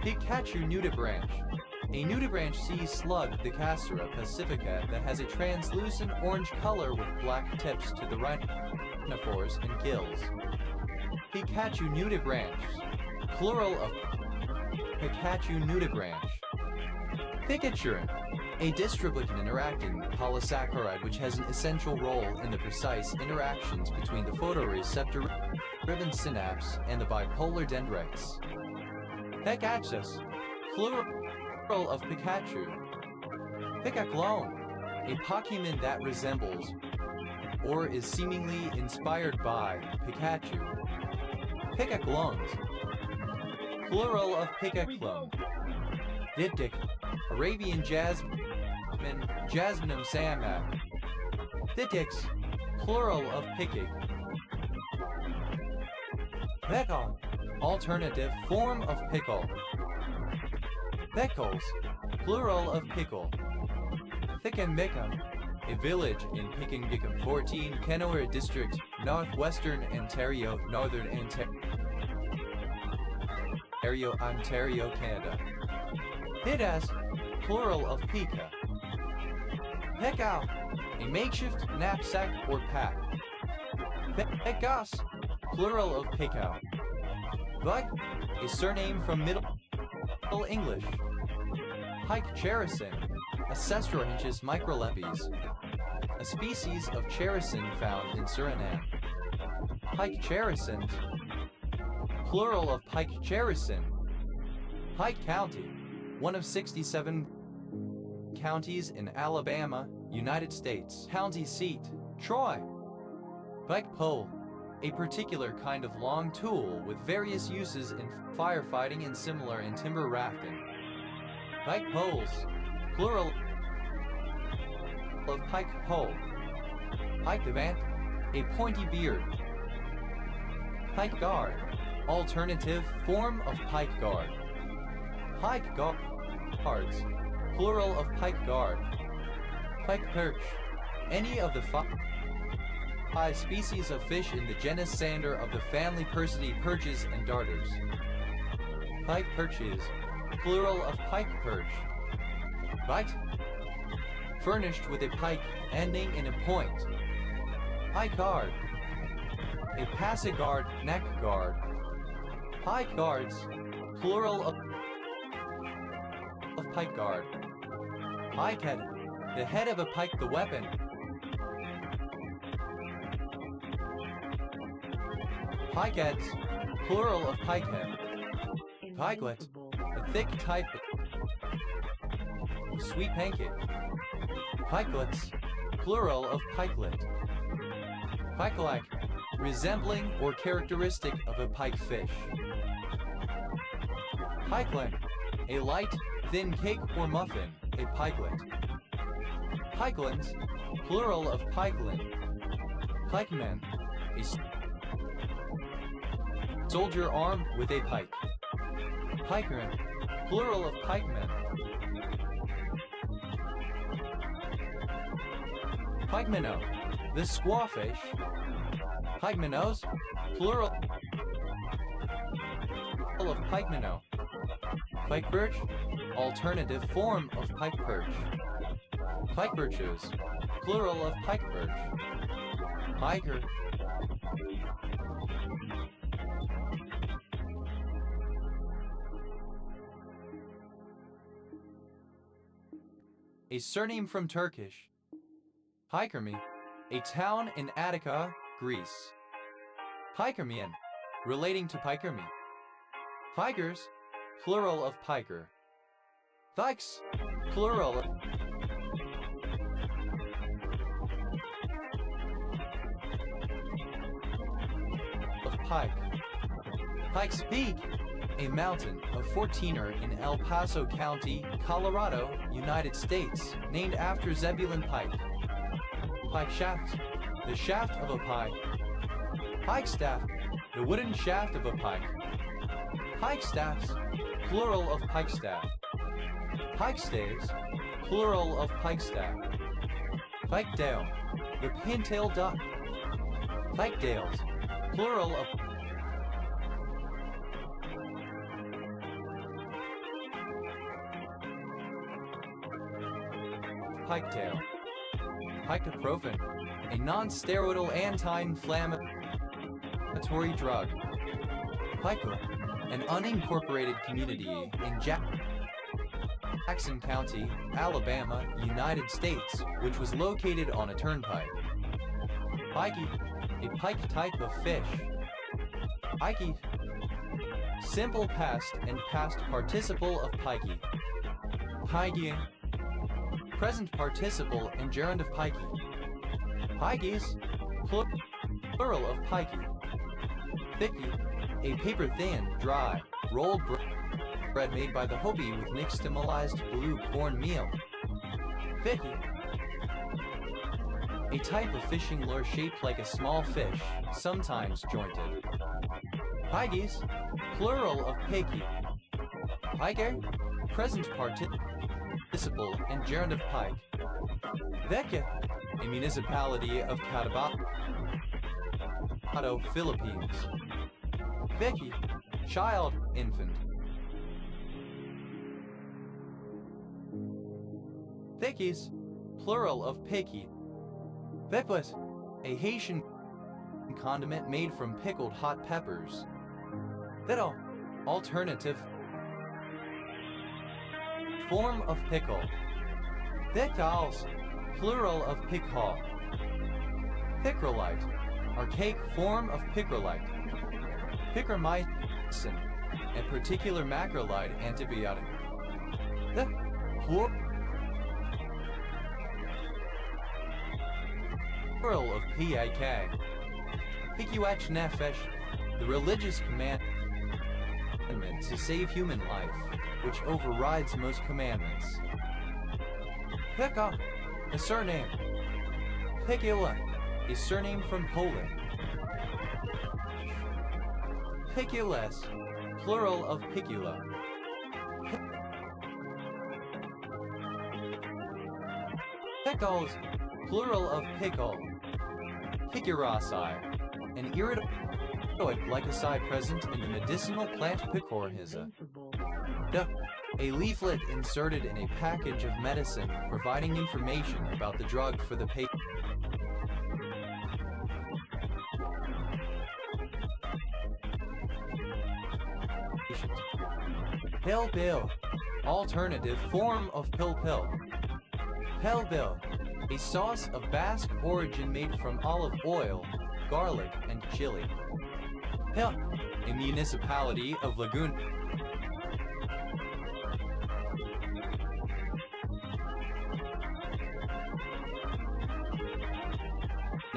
Pikachu nudibranch, a nudibranch sea slug, the Cassura pacifica, that has a translucent orange color with black tips to the rhinophores and gills. Pikachu nudibranch, plural of Pikachu nudibranch. Pikachurin, a distributed interacting polysaccharide which has an essential role in the precise interactions between the photoreceptor-driven synapse and the bipolar dendrites. Pikaxus, plural of Pikachu. Pikaclone, a Pokemon that resembles or is seemingly inspired by Pikachu. Pikaclones, plural of Pikaclone. Diptych, Arabian jasmine, Jasminum samha. Diptychs, plural of Pickic. Pickle, alternative form of pickle. Pickles, plural of pickle. Thickenbickham, a village in Pickingickham 14, Kenora District, Northwestern Ontario, Northern Ontario, Canada. Pidas, plural of pika. Pekau, a makeshift knapsack or pack. Pekas, plural of Pekau. Bug, a surname from Middle English. Pike chericin, a Cestrohenchus microlepis, a species of chericin found in Suriname. Pike chericin, plural of Pike chericin. Pike County, one of 67 counties in Alabama, United States. County seat, Troy. Pike pole, a particular kind of long tool with various uses in firefighting and similar in timber rafting. Pike poles, plural of pike pole. Pike devant, a pointy beard. Pike guard, alternative form of pike guard. Pike guards, plural of pike guard. Pike perch, any of the five species of fish in the genus Sander of the family Percidae, perches and darters. Pike perches, plural of pike perch. Bite, furnished with a pike ending in a point. Pike guard, a passagard neck guard. Pike guards, plural of pike guard. Pike head, the head of a pike, the weapon. Pikeheads, plural of pikehead. Pikelet, a thick type of sweet pancake. Pikelets, plural of pikelet. Pike-like, resembling or characteristic of a pike fish. Pikelet, a light, thin cake or muffin, a pikelet. Pikelins, plural of pikelet. Pikemen, a soldier armed with a pike. Pikerin, plural of pikemen. Pikemino, the squawfish. Pikeminos, plural of pikemino. Pike perch, alternative form of pike perch. Pike perches, plural of pike perch. Piker. A surname from Turkish. Pikermi, a town in Attica, Greece. Pikermian, relating to Pikermi. Pikers, plural of piker. Thikes, plural of pike. Pikes Peak, a mountain of 14er in El Paso County, Colorado, United States, named after Zebulon Pike. Pike shaft, the shaft of a pike. Pike staff, the wooden shaft of a pike. Pike staffs, plural of pike staff. Pike staves, plural of pike staff. Pike dale, the pintail duck. Pike dales, plural of piketail. Pikeprofen, a non-steroidal anti-inflammatory drug. Pico, an unincorporated community in Jackson County, Alabama, United States, which was located on a turnpike. Pikey, a pike type of fish. Pikey, simple past and past participle of pikey. Pikey, present participle and gerund of pikey. Pikeys, plural of pikey. Thicky, a paper-thin, dry, rolled bread made by the Hopi with nixtamalized blue corn meal. Thicky, a type of fishing lure shaped like a small fish, sometimes jointed. Pikeys, plural of pikey. Piker, present participle and gerund of pike. Vecchia, a municipality of Cotabato, Philippines. Vicky, child, infant. Thickies, plural of picky. Vepwet, a Haitian condiment made from pickled hot peppers. Thiddle, alternative form of pickle. Thickals, plural of pickle. Picrolite, archaic form of picrolite. Picromycin, a particular macrolide antibiotic. The plural of pik. Pikuach nefesh, the religious commandment to save human life, which overrides most commandments. Pika, a surname. Pikula, a surname from Poland. Picules, plural of picula. Pickles, plural of pickle. Picuraceae, an iridoid glycoside present in the medicinal plant Picorhiza. A leaflet inserted in a package of medicine providing information about the drug for the patient. Pill, alternative form of pill. Pill, a sauce of Basque origin made from olive oil, garlic, and chili. Pill, a municipality of Laguna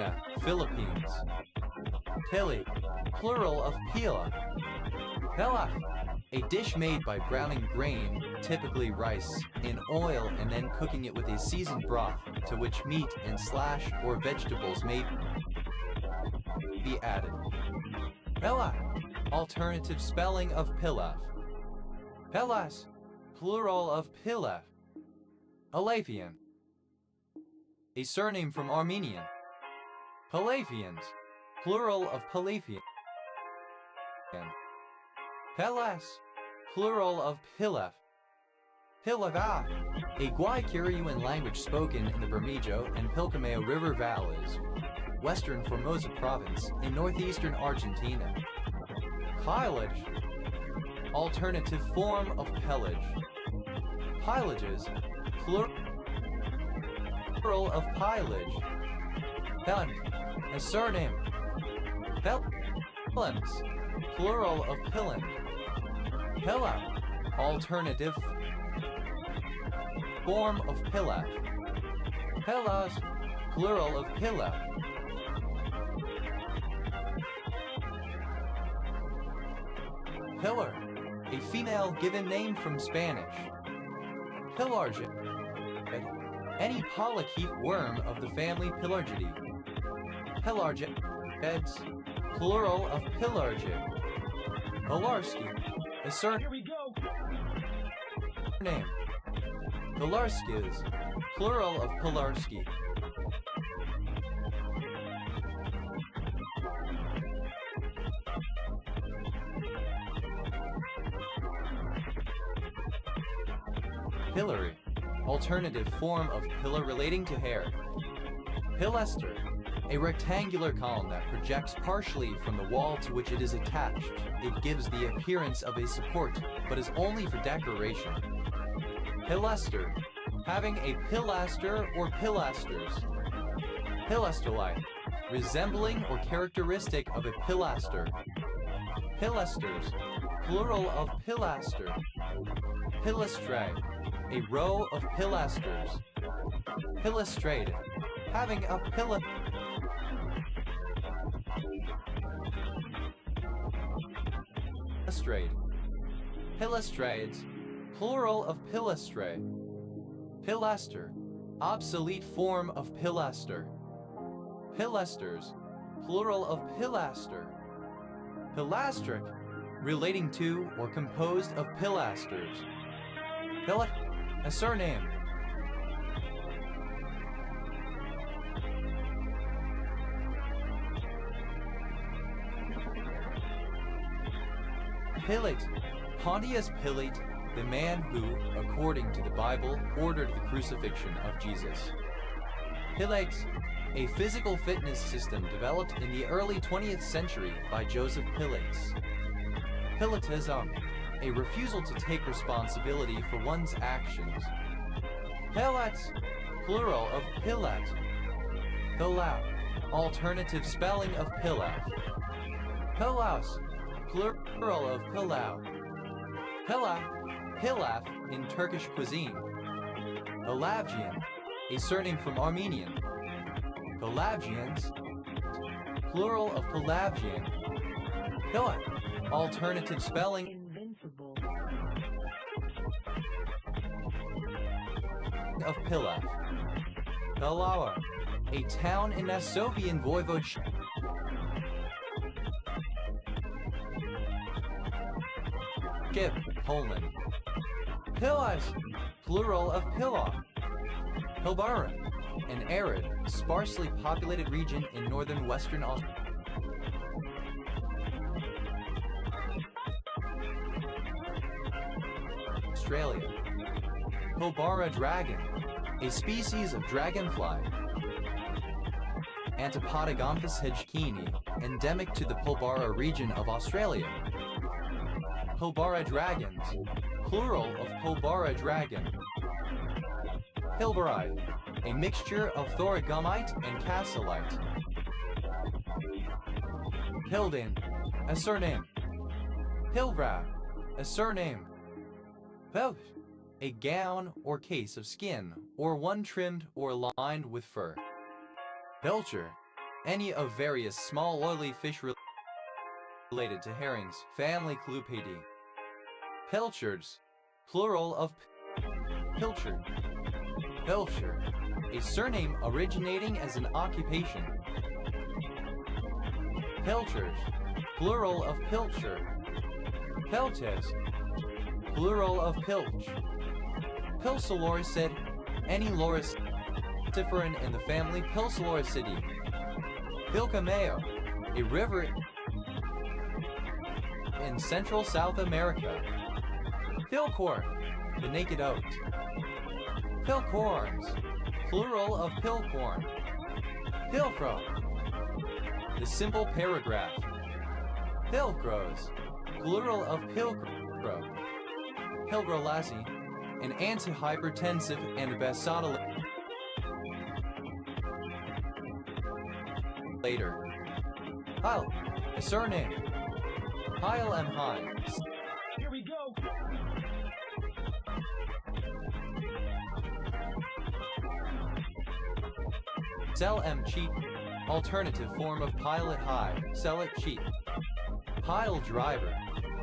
Filipina, Philippines. Pili, plural of pila. Pela, a dish made by browning grain, typically rice, in oil and then cooking it with a seasoned broth, to which meat and slash or vegetables may be added. Pela, alternative spelling of pilaf. Pelas, plural of pilaf. Palafian, a surname from Armenian. Palafians, plural of Palafian. Pelas, plural of Pilaf. Pilaga, a Guaycurian language spoken in the Bermejo and Pilcomayo River valleys, western Formosa province in northeastern Argentina. Pilage, alternative form of pelage. Pilages, plural of pilage. Pelant, a surname. Pelants, plural of pillant. Pilla, alternative form of pilaf. Pillas, plural of pilaf. Pillar, a female given name from Spanish. Pilargid, any polychaete worm of the family Pilargidae. Pilargids, plural of Pilargid. Pilarski, a surname. Pilarskis, plural of Pilarski. Pillory, alternative form of pillar relating to hair. Pilaster, a rectangular column that projects partially from the wall to which it is attached. It gives the appearance of a support, but is only for decoration. Pilaster, having a pilaster or pilasters. Pilastoli, resembling or characteristic of a pilaster. Pilasters, plural of pilaster. Pilastrae, a row of pilasters. Pilastrade, having a pilastrade. Pilastrades, plural of pilastrae. Pilaster, obsolete form of pilaster. Pilasters, plural of pilaster. Pilastric, relating to or composed of pilasters. A surname. Pilate, Pontius Pilate, the man who, according to the Bible, ordered the crucifixion of Jesus. Pilates, a physical fitness system developed in the early 20th century by Joseph Pilates. Pilatism, a refusal to take responsibility for one's actions. Pilats, plural of pilat. Pilau, alternative spelling of pilaf. Pilaus, plural of pilau. Pila, pilaf in Turkish cuisine. Pilavgian, a surname from Armenian. Pilavgians, plural of Pilavgian. Pila, alternative spelling Invincible. of Pilaf. Pilawa, a town in Masovian Voivodeship. Poland. Pilas, plural of Pila. Pilbara, an arid, sparsely populated region in northern Western Australia. Pilbara dragon, a species of dragonfly. Antipodogomphus hedgekini, endemic to the Pilbara region of Australia. Pilbara dragons, plural of Pilbara dragon. Pilbari, a mixture of thorogomite and cassolite. Pildin, a surname. Pilvra, a surname. Pelv, a gown or case of skin, or one trimmed or lined with fur. Belcher, Any of various small oily fish related to herrings, family Clupidae. Pilchards, plural of pilchard. Pilcher, a surname originating as an occupation. Pilchers, plural of pilcher. Piltes, plural of pilch. Pilsaloricid, any loriciferan in the family Pilsaloricidae. Pilcomayo, a river in Central South America. Pilcorn, the naked oat. Pilcorns, plural of pilcorn. Pilcrow, the simple paragraph. Pilcrows, plural of pilcrow. Pilgrolaci, an antihypertensive and vasodilator. Pile, a surname. Pile M. High. Here we go. Sell M. Cheat, alternative form of pilot high. Sell it cheap. Pile driver,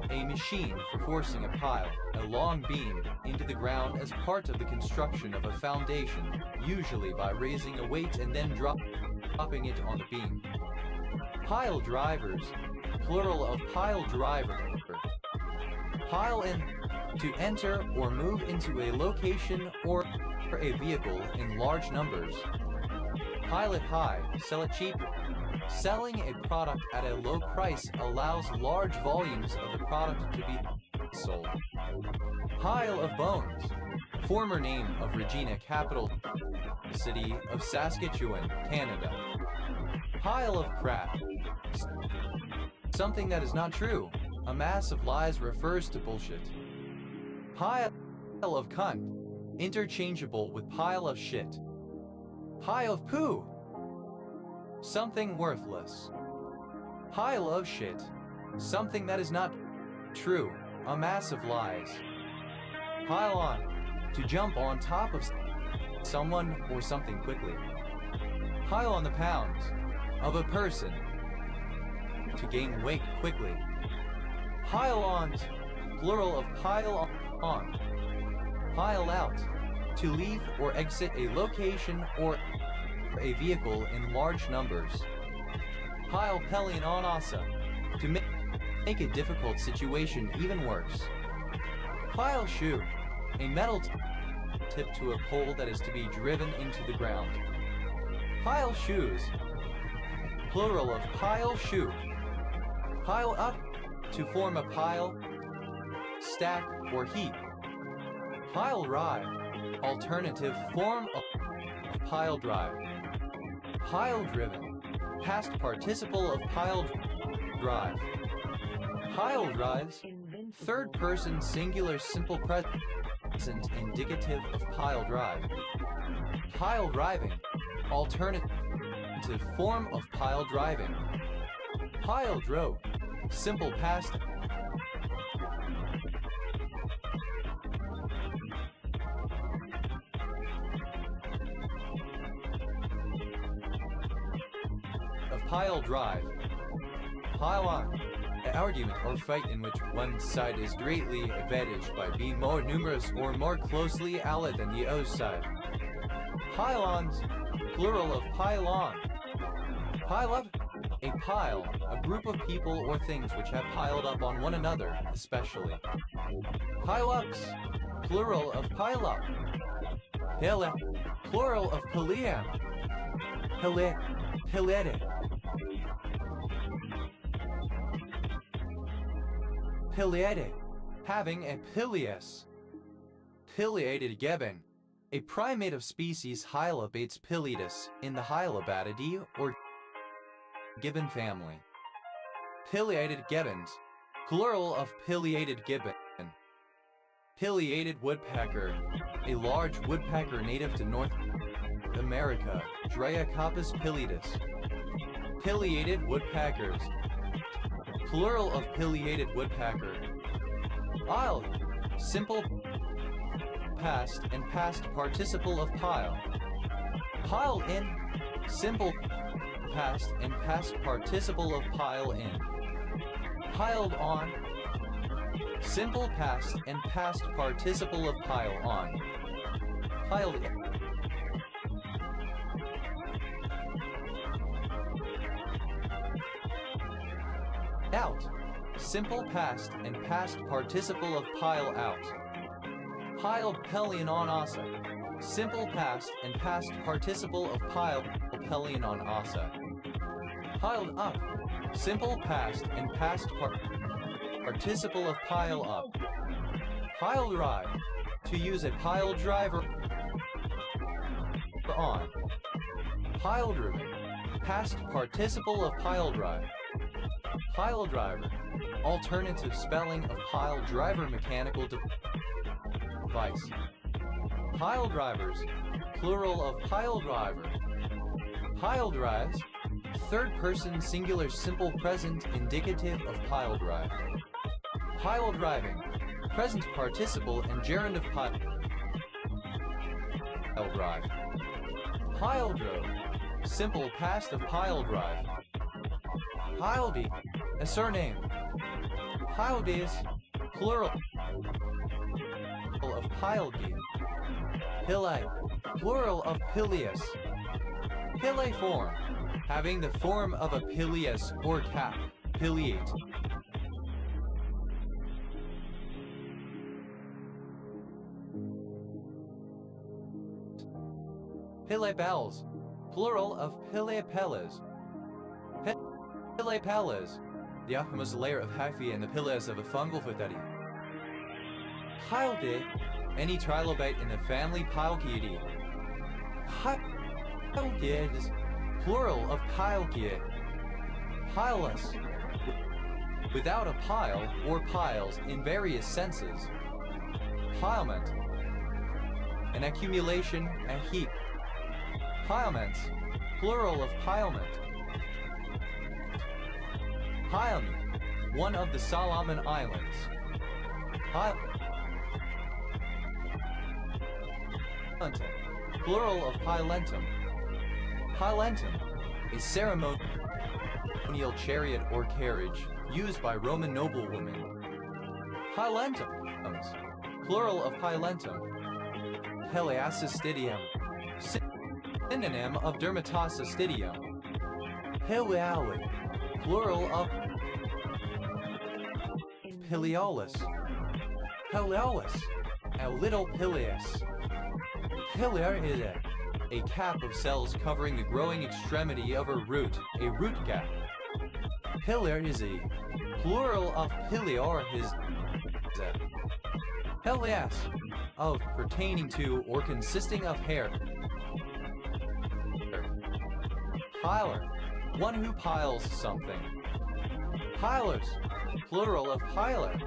a machine for forcing a pile, a long beam, into the ground as part of the construction of a foundation, usually by raising a weight and then dropping it on the beam. Pile drivers, plural of pile driver. Pile in, to enter or move into a location or a vehicle in large numbers. Pilot high, sell it cheap. Selling a product at a low price allows large volumes of the product to be sold. Pile of bones, former name of Regina, capital city of Saskatchewan, Canada. Pile of crap, something that is not true. A mass of lies refers to bullshit. Pile of cunt, interchangeable with pile of shit. Pile of poo, something worthless. Pile of shit, something that is not true. A mass of lies. Pile on, to jump on top of someone or something quickly. Pile on the pounds of a person, to gain weight quickly. Pile-ons, plural of pile on. Pile out, to leave or exit a location or a vehicle in large numbers. Pile pelling on asa, to make a difficult situation even worse. Pile shoe, a metal tip to a pole that is to be driven into the ground. Pile shoes, plural of pile shoe. Pile up, to form a pile, stack, or heap. Pile ride, alternative form of pile drive. Pile driven, past participle of pile drive. Pile drives, third person singular simple present indicative of pile drive. Pile driving, alternative form of pile driving. Pile drove, simple past of pile drive. Pile on, an argument or fight in which one side is greatly advantaged by being more numerous or more closely allied than the other side. Pile-ons, plural of pile on. Pile up, a pile, a group of people or things which have piled up on one another, especially. Pile-ups, plural of pile up. Pile, plural of piliam. Pilete. Pileated, having a pileus. Pileated gibbon, a primate of species Hylobates pileatus in the Hylobatidae or gibbon family. Pileated gibbons, plural of pileated gibbon. Pileated woodpecker, a large woodpecker native to North America, Dreiocopus pileatus. Pileated woodpeckers, plural of pileated woodpecker. Pile, simple past and past participle of pile. Pile in, simple past and past participle of pile in. Piled on. Simple past and past participle of pile on. Piled in. Out. Simple past and past participle of pile out. Piled pelion on asa. Simple past and past participle of pile pelion on asa. Piled up. Simple past and past participle of pile up. Pile drive. To use a pile driver on. Pile driven. Past participle of pile drive. Pile driver. Alternative spelling of pile driver mechanical device. Pile drivers. Plural of pile driver. Pile drives. Third person singular simple present indicative of pile drive. Pile driving. Present participle and gerund of pile drive. Pile drove. Simple past of pile drive. Pileby. A surname. Pilebees. Plural of Pileby. Pile. Plural of Pileus. Pile form. Having the form of a pileus or cap. Pileate. Pilebells. Plural of pilepelles. Pilepelles. The uppermost layer of hyphae and the piles of a fungal fatati. Pilede. Any trilobite in the family Pilecidae. Pilecids. Plural of Pilecidae. Pilus. Without a pile or piles in various senses. Pilement. An accumulation, a heap. Pilements. Plural of pilement. Pylemon. One of the Solomon Islands. Pylentum. Plural of pylentum. Pylentum. A ceremonial chariot or carriage used by Roman noblewomen. Pylentums. Plural of pylentum. Heliacistidium. Synonym of dermatocystidium. Heliali. Plural of Pileolus. Pileolus. A little pileus. Pilear is a cap of cells covering the growing extremity of a root cap. Pilear is a plural of pileor his Peleas, of pertaining to or consisting of hair. Piler. One who piles something. Pilers. Plural of piler.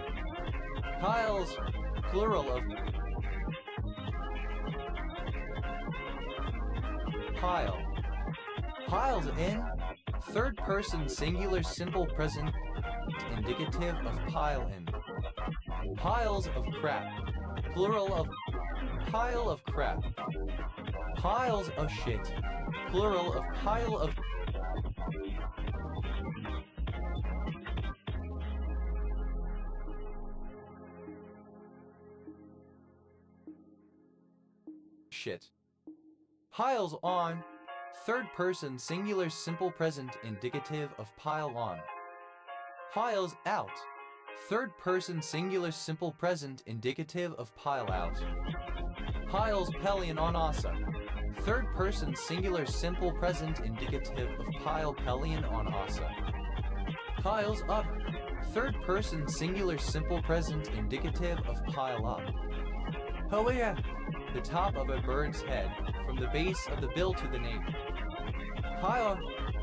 Piles. Plural of pile. Piles in. Third person singular simple present indicative of pile in. Piles of crap. Plural of pile of crap. Piles of shit. Plural of pile of shit. Piles on. Third person singular simple present indicative of pile on. Piles out. Third person singular simple present indicative of pile out. Piles pelion on asa. Third person singular simple present indicative of pile pelion on asa. Piles up. Third person singular simple present indicative of pile up. Hoea. The top of a bird's head, from the base of the bill to the nape. Pile.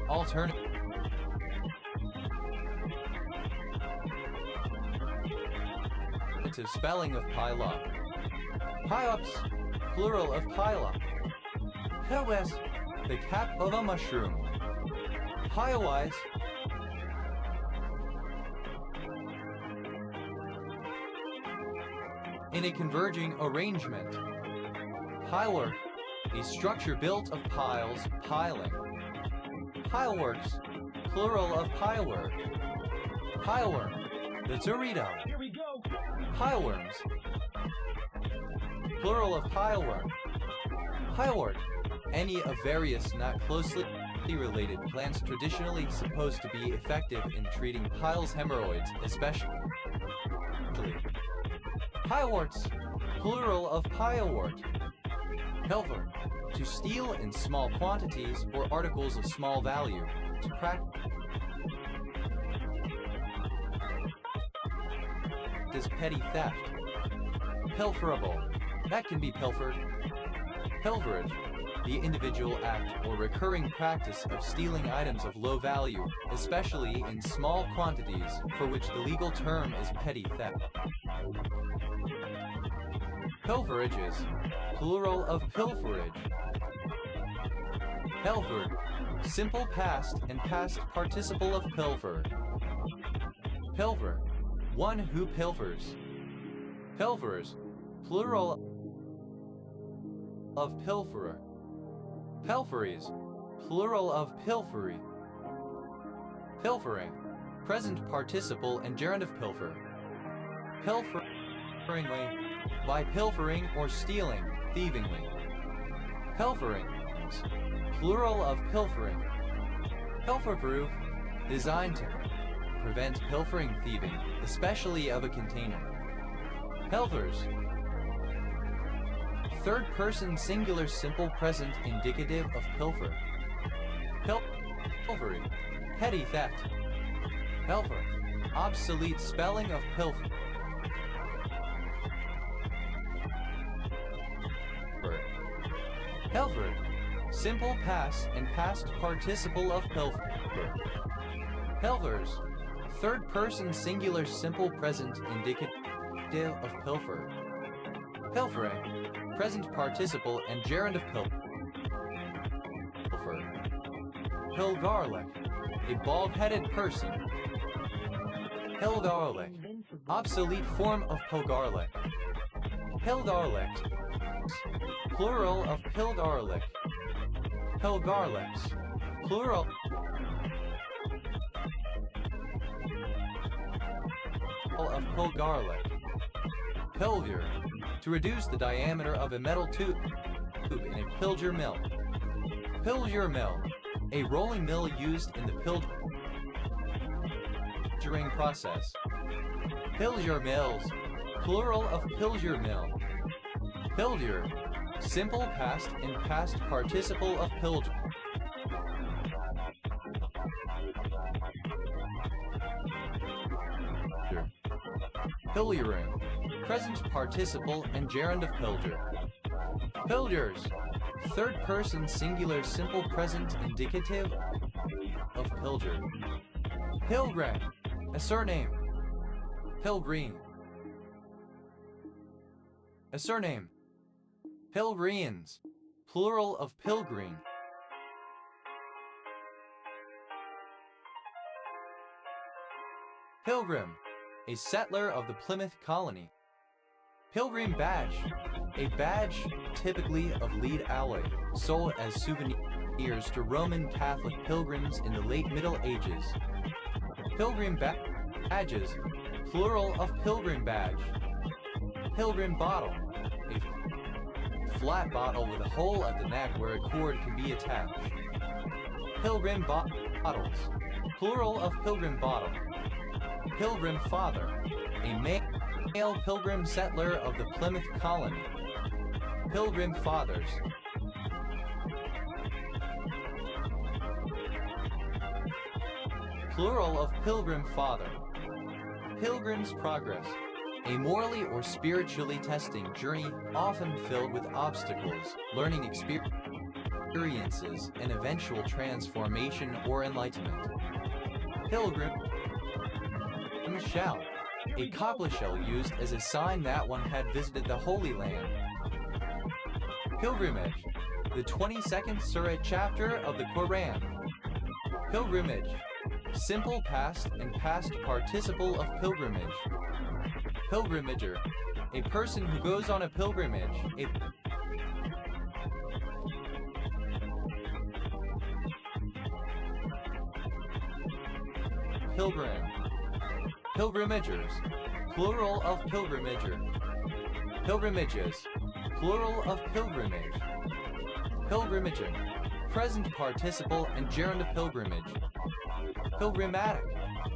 Alternative spelling of pile up. Pile-ups. Plural of pile up. Pilewes. The cap of a mushroom. Pilewise. In a converging arrangement. Pilework. A structure built of piles, piling. Pileworks, plural of pilework. Pileworm, the Dorito. Here we go. Pileworms, plural of pileworm. Pilewort, any of various not closely related plants traditionally supposed to be effective in treating piles hemorrhoids, especially. Pileworts, plural of pilewort. Pilfer, to steal in small quantities or articles of small value, to practice petty theft. Pilferable, that can be pilfered. Pilferage, the individual act or recurring practice of stealing items of low value, especially in small quantities, for which the legal term is petty theft. Pilferages, plural of pilferage. Pilfered, simple past and past participle of pilfer. Pilfer, one who pilfers. Pilferers, plural of pilferer. Pilferes, plural of pilfery. Pilfering, present participle and gerund of pilfer. Pilferingly, by pilfering or stealing, thievingly. Pilferings, plural of pilfering. Pilfer-proof, designed to prevent pilfering, thieving, especially of a container. Pilfers, third person singular simple present indicative of pilfer. Pilfery, petty theft. Pilfer, obsolete spelling of pilfer. Pilfered, simple past and past participle of pilfer. Pilfers, third person singular simple present indicative of pilfer. Pilfering, present participle and gerund of pilfer. Pilgarlic, a bald-headed person. Pilgarlic, obsolete form of pilgarlic. Pilgarlic, plural of pilgarlic. Pilgarlics, plural of pilgarlic. Pilger, to reduce the diameter of a metal tube in a pilger mill. Pilger mill, a rolling mill used in the pilgering process. Pilger mills, plural of pilger mill. Pilger, simple past and past participle of pilger. Pilgering, present participle and gerund of pilger. Pilgers, third person singular simple present indicative of pilger. Pilgrim, a surname. Pilgreen, a surname. Pilgrians, plural of pilgreen. Pilgrim, a settler of the Plymouth colony. Pilgrim badge, a badge typically of lead alloy, sold as souvenirs to Roman Catholic pilgrims in the late Middle Ages. Pilgrim badges, plural of pilgrim badge. Pilgrim bottle, a flat bottle with a hole at the neck where a cord can be attached. Pilgrim bottles, plural of pilgrim bottle. Pilgrim father, a male pilgrim settler of the Plymouth colony. Pilgrim fathers. Plural of pilgrim father. Pilgrim's progress, a morally or spiritually testing journey often filled with obstacles, learning experiences, and eventual transformation or enlightenment. Pilgrim shell, a copla shell used as a sign that one had visited the Holy Land. Pilgrimage, the 22nd Surah chapter of the Quran. Pilgrimage, simple past and past participle of pilgrimage. Pilgrimager, a person who goes on a pilgrimage. pilgrim. Pilgrimagers, plural of pilgrimager. Pilgrimages, plural of pilgrimage. Pilgrimaging, present participle and gerund of pilgrimage. Pilgrimatic,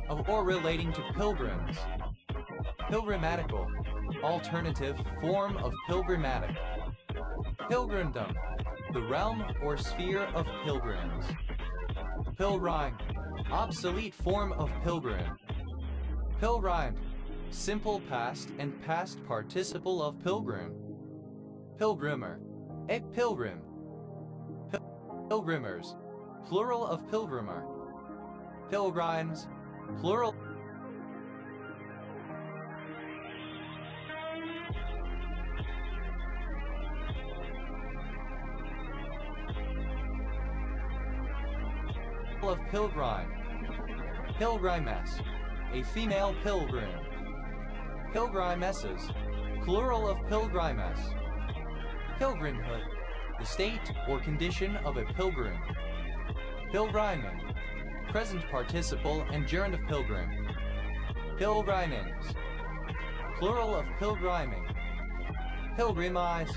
of or relating to pilgrims. Pilgrimatical, alternative form of pilgrimatic. Pilgrimdom, the realm or sphere of pilgrims. Pilrime, obsolete form of pilgrim. Pilrimed, simple past and past participle of pilgrim. Pilgrimer, a pilgrim. Pilgrimers, plural of pilgrimer. Pilgrims, plural of pilgrim. Pilgrimess, a female pilgrim. Pilgrimesses, plural of pilgrimess. Pilgrimhood, the state or condition of a pilgrim. Pilgriming, present participle and gerund of pilgrim. Pilgrimings, plural of pilgriming. Pilgrimize,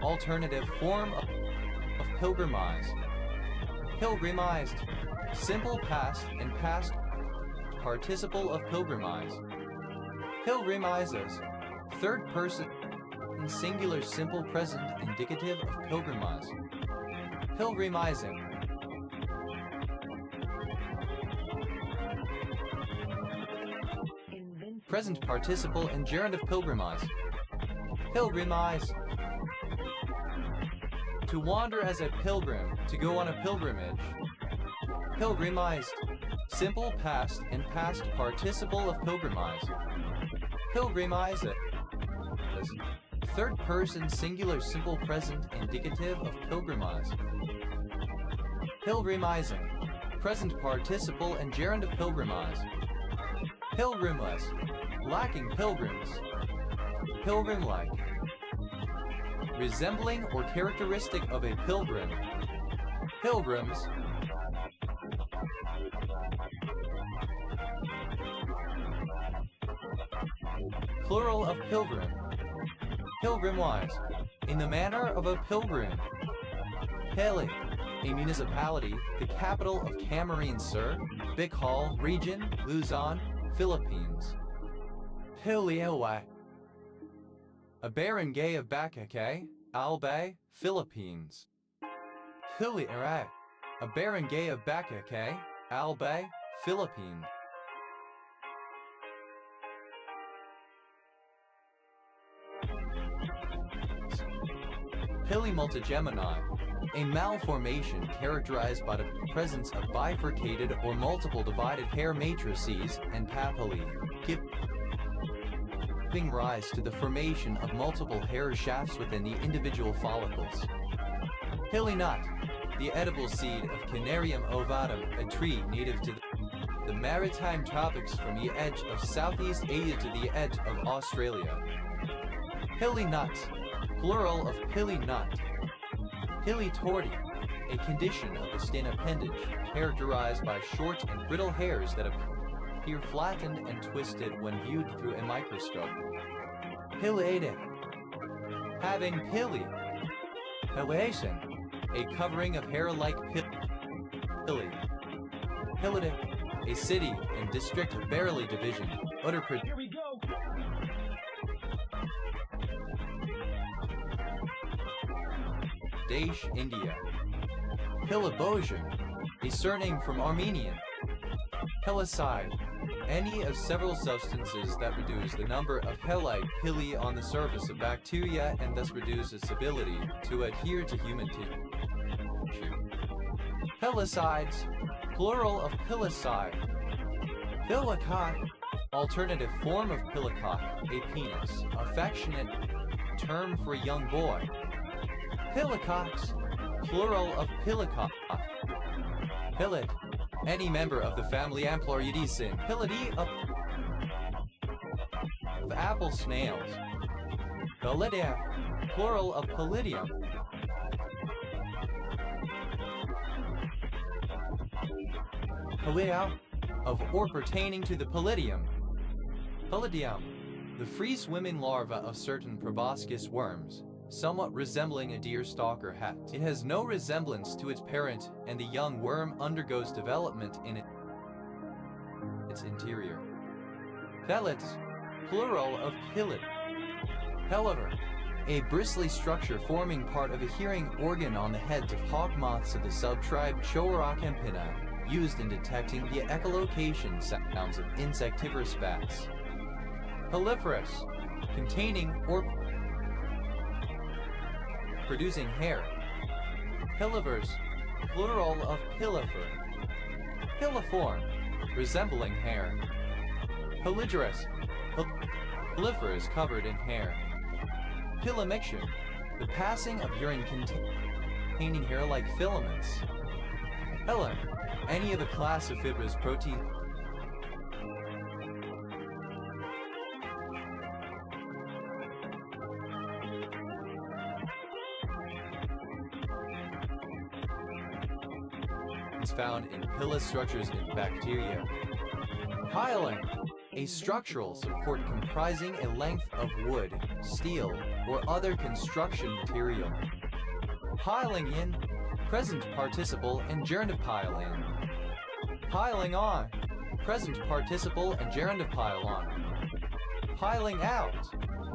alternative form of pilgrimize. Pilgrimized, simple past and past participle of pilgrimize. Pilgrimizes, third person singular simple present indicative of pilgrimize. Pilgrimizing. Present participle and gerund of pilgrimize. Pilgrimize. To wander as a pilgrim, to go on a pilgrimage. Pilgrimized, simple past and past participle of pilgrimize. Pilgrimize it. Third person singular simple present indicative of pilgrimize. Pilgrimizing, present participle and gerund of pilgrimize. Pilgrimless, lacking pilgrims. Pilgrim-like, resembling or characteristic of a pilgrim. Pilgrims, plural of pilgrim. Pilgrim-wise, in the manner of a pilgrim. Pele, a municipality, the capital of Camarines Sur, Bicol region, Luzon, Philippines. Piliawa, a barangay of Bacacay, Albay, Philippines. Piliaray, a barangay of Bacacay, Albay, Philippines. Pili multigemini, a malformation characterized by the presence of bifurcated or multiple divided hair matrices and papillae, giving rise to the formation of multiple hair shafts within the individual follicles. Pili nut, the edible seed of Canarium ovatum, a tree native to the maritime tropics from the edge of Southeast Asia to the edge of Australia. Pili nut, plural of pili nut. Pili torti, a condition of the stem appendage characterized by short and brittle hairs that appear flattened and twisted when viewed through a microscope. Pileated, having pili. Pileation, a covering of hair-like pili. Pilida, a city and district of Bareilly division, Uttar Pradesh. Here we go. India. Pilibozhin, a surname from Armenian. Helicide, any of several substances that reduce the number of halide pili on the surface of bacteria and thus reduce its ability to adhere to human tissue. Pelicides, plural of pilicide. Pilicock, alternative form of pilicock, a penis, affectionate term for a young boy. Pilicox, plural of pilicock. Pilid, any member of the family Amploridaceae. Pilidae of apple snails. Pilidia, plural of pilidium. Pilio, of or pertaining to the Palladium. Palladium, the free-swimming larva of certain proboscis worms, somewhat resembling a deer stalker hat. It has no resemblance to its parent, and the young worm undergoes development in its interior. Pellets, plural of pillid. However, a bristly structure forming part of a hearing organ on the heads of hawk moths of the subtribe Choerocampina, used in detecting the echolocation sounds of insectivorous bats. Pilliferous, containing or producing hair. Pillivers, plural of pillifer. Pilliform, resembling hair. Pilligerous, pilliferous covered in hair. Pillamiction, the passing of urine containing hair-like filaments. Helen, any of a class of fibrous protein. Is found in pillar structures in bacteria. Piling, a structural support comprising a length of wood, steel, or other construction material. Piling in, present participle and gerund of pile in. Piling on, present participle and gerund of pile on. Piling out,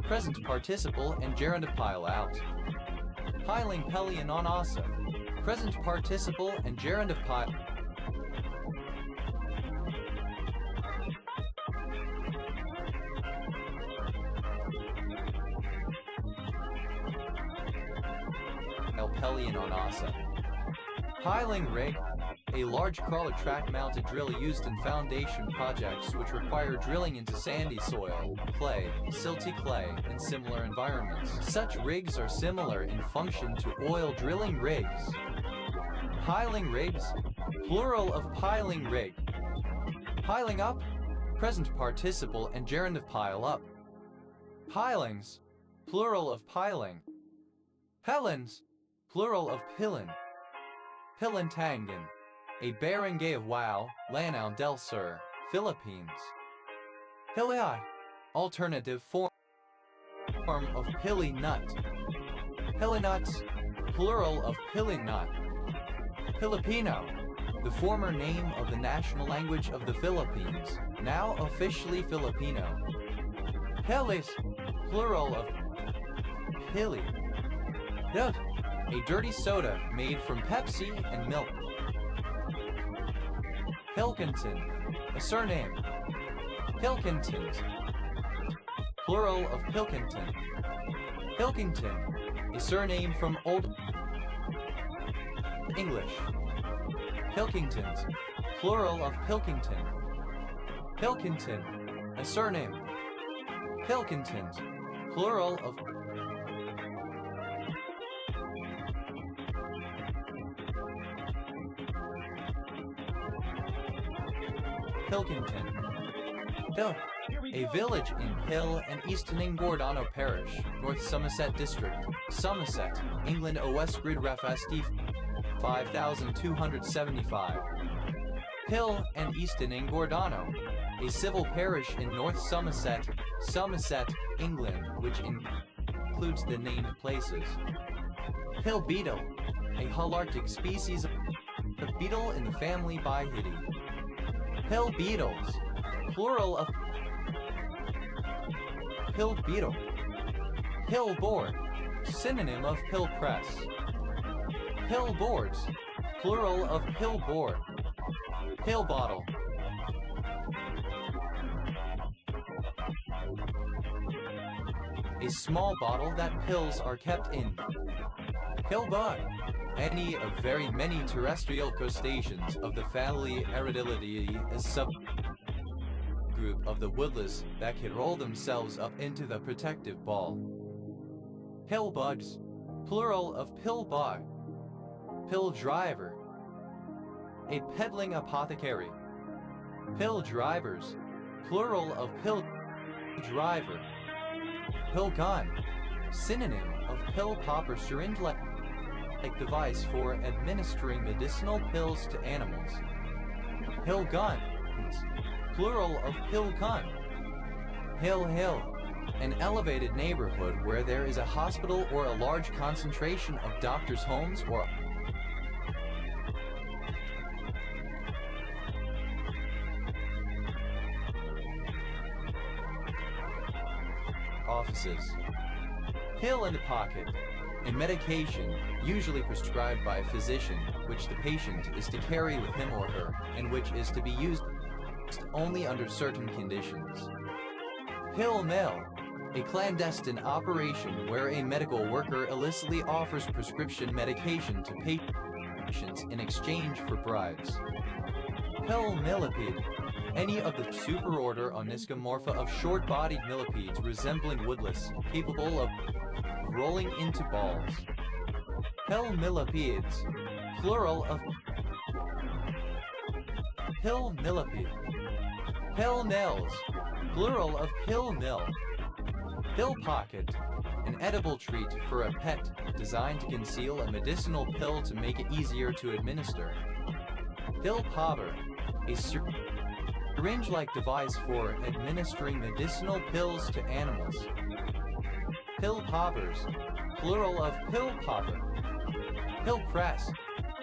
present participle and gerund of pile out. Piling pelion on asa, present participle and gerund of pile. Pelion on asa. Piling rig, a large crawler track-mounted drill used in foundation projects which require drilling into sandy soil, clay, silty clay, and similar environments. Such rigs are similar in function to oil drilling rigs. Piling rigs, plural of piling rig. Piling up, present participle and gerund of pile up. Pilings, plural of piling. Helens, plural of pillin. Pilintangan, a barangay of Wao, Lanao del Sur, Philippines. Piliat, alternative form of pili nut. Pilinuts, plural of pilinut. Filipino, the former name of the national language of the Philippines, now officially Filipino. Pelis, plural of pili. Note, a dirty soda made from Pepsi and milk. Pilkington, a surname. Pilkingtons, plural of Pilkington. Pilkington, a surname from Old English. Pilkingtons, plural of Pilkington. Pilkington, a surname. Pilkingtons, plural of Pilkington. Pill, a village in Hill and East Ningbordano Parish, North Somerset District, Somerset, England. OS Grid Ref ST 5275. Hill and East Ningbordano, a civil parish in North Somerset, Somerset, England, which includes the named places. Hill beetle, a Holarctic species of beetle in the family Bihidae. Hill beetles, plural of hill beetle. Hill board, synonym of hill press. Hill boards, plural of hill board. Hill bottle. A small bottle that pills are kept in. Hill bug, any of very many terrestrial crustaceans of the family Aridilidae, a subgroup of the woodlice that can roll themselves up into the protective ball. Hill bugs, plural of pill bug. Pill driver, a peddling apothecary. Pill drivers, plural of pill driver. Pill gun, synonym of pill popper syringe-like device for administering medicinal pills to animals. Pill gun, plural of Hilkun. Hill Hill, an elevated neighborhood where there is a hospital or a large concentration of doctors' homes or offices. Pill in the pocket, a medication usually prescribed by a physician, which the patient is to carry with him or her, and which is to be used only under certain conditions. Pill mill, a clandestine operation where a medical worker illicitly offers prescription medication to patients in exchange for bribes. Pill millipede, any of the superorder Onychomorpha of short-bodied millipedes resembling woodlice, capable of rolling into balls. Pill millipedes, plural of pill millipede. Pill nils, plural of pill nil. Pill pocket, an edible treat for a pet designed to conceal a medicinal pill to make it easier to administer. Pill popper, a syringe-like device for administering medicinal pills to animals. Pill poppers, plural of pill popper. Pill press,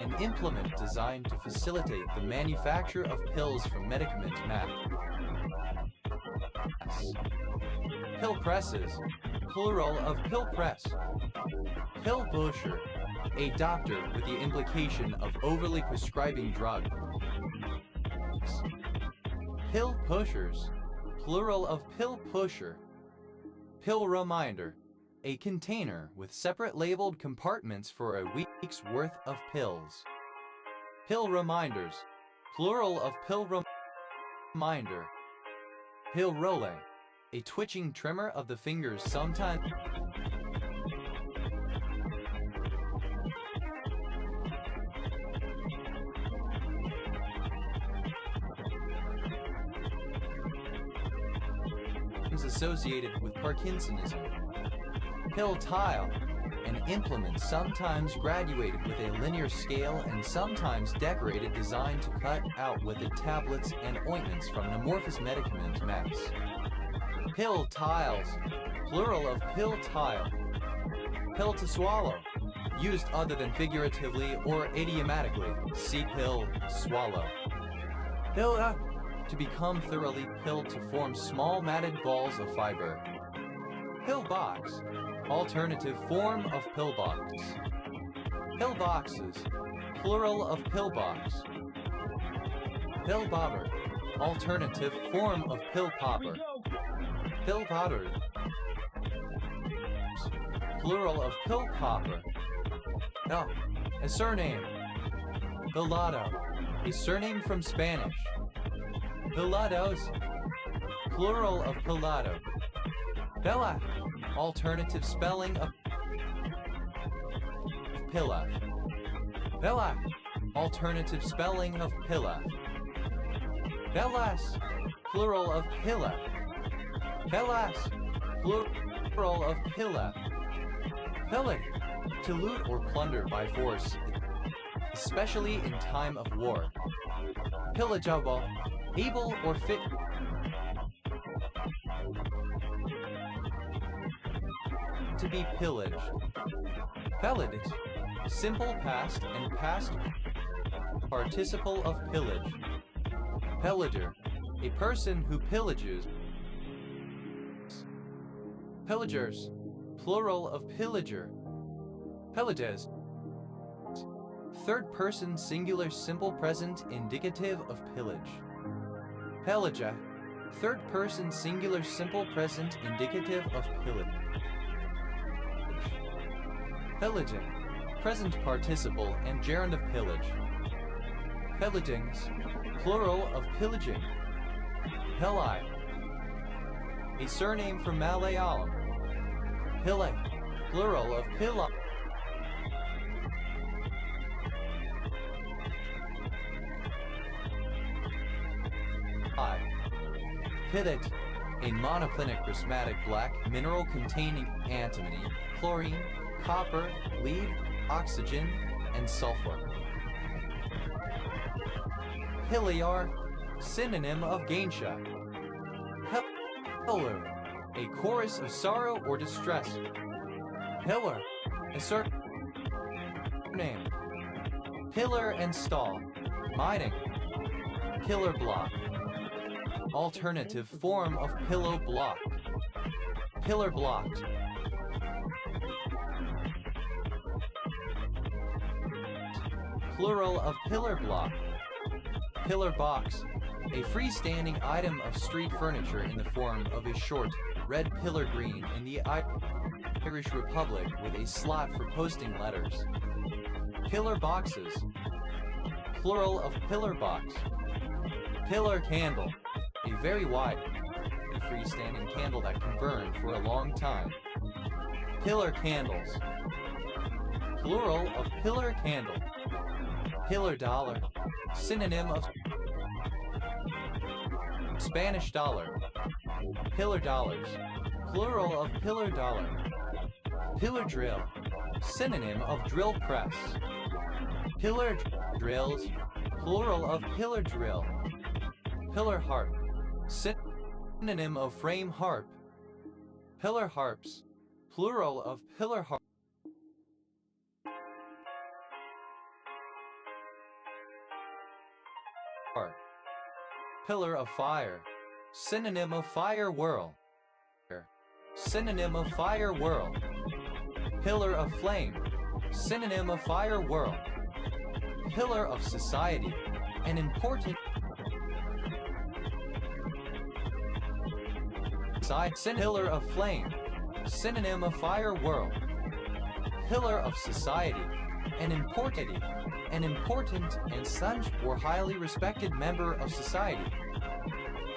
an implement designed to facilitate the manufacture of pills from medicament mass. Pill presses, plural of pill press. Pill pusher, a doctor with the implication of overly prescribing drugs. Pill pushers, plural of pill pusher. Pill reminder, a container with separate labeled compartments for a week's worth of pills. Pill reminders, plural of pill reminder. Pill rolle, a twitching tremor of the fingers sometimes associated with Parkinsonism. Pill tile, an implement sometimes graduated with a linear scale and sometimes decorated designed to cut out with the tablets and ointments from an amorphous medicament mass. Pill tiles, plural of pill tile. Pill to swallow, used other than figuratively or idiomatically. See pill, swallow. Pill to become thoroughly pilled to form small matted balls of fiber. Pill box, alternative form of pillbox. Pill boxes, plural of pillbox. Pill bobber, alternative form of pill popper. Pill poppers, plural of pill popper. Now, a surname. Pilado, a surname from Spanish. Pilados, plural of pilado. Pilla, alternative spelling of pilla. Pilla, alternative spelling of pilla. Pellas, plural of pilla. Pellas, plural of pilla. Pellet, to loot or plunder by force, especially in time of war. Pillageable, able or fit to be pillaged. Pillaged, simple past and past participle of pillage. Pillager, a person who pillages. Pillagers, plural of pillager. Pillages, third person singular simple present indicative of pillage. Pillager, third person singular simple present indicative of pillage. Pillaging, present participle and gerund of pillage. Pillagings, plural of pillaging. Pillai, a surname from Malayalam. Pillai, plural of pillai. Pitot, a monoclinic prismatic black mineral containing antimony, chlorine, copper, lead, oxygen, and sulfur. Hilliar, synonym of Geisha. Pillar, a chorus of sorrow or distress. Pillar, a surname. Pillar and stall, mining. Pillar block, alternative form of pillow block. Pillar blocked. Plural of pillar block. Pillar box, a freestanding item of street furniture in the form of a short, red pillar green in the Irish Republic with a slot for posting letters. Pillar boxes. Plural of pillar box. Pillar candle, a very wide, freestanding candle that can burn for a long time. Pillar candles. Plural of pillar candle. Pillar dollar, synonym of Spanish dollar. Pillar dollars, plural of pillar dollar. Pillar drill, synonym of drill press. Pillar drills, plural of pillar drill. Pillar harp, synonym of frame harp. Pillar harps, plural of pillar harp. Pillar of fire, synonym of fire whirl. Synonym of fire whirl. Pillar of flame, synonym of fire whirl. Pillar of society, an important pillar of flame, synonym of fire whirl. Pillar of society, an important and such or highly respected member of society.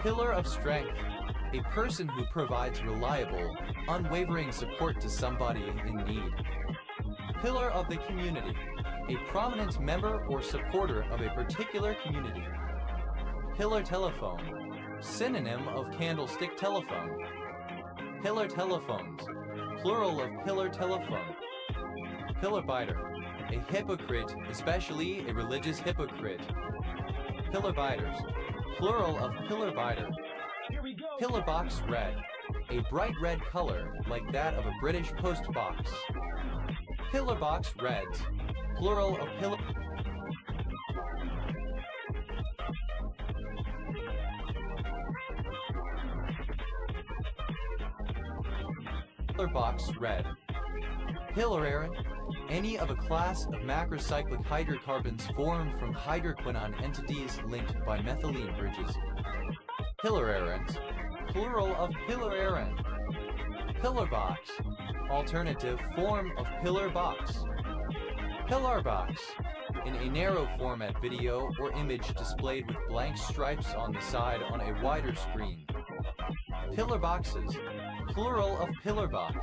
Pillar of strength, a person who provides reliable, unwavering support to somebody in need. Pillar of the community, a prominent member or supporter of a particular community. Pillar telephone, synonym of candlestick telephone. Pillar telephones, plural of pillar telephone. Pillar biter, a hypocrite, especially a religious hypocrite. Pillar biters, plural of pillar biter. Here we go. Pillar box red, a bright red color like that of a British post box. Pillar box reds, plural of pillar. Pillar box red. Pillaran, any of a class of macrocyclic hydrocarbons formed from hydroquinone entities linked by methylene bridges. Pillararans, plural of pillaran. Pillar box, alternative form of pillar box. Pillar box, in a narrow format video or image displayed with blank stripes on the side on a wider screen. Pillar boxes, plural of pillar box.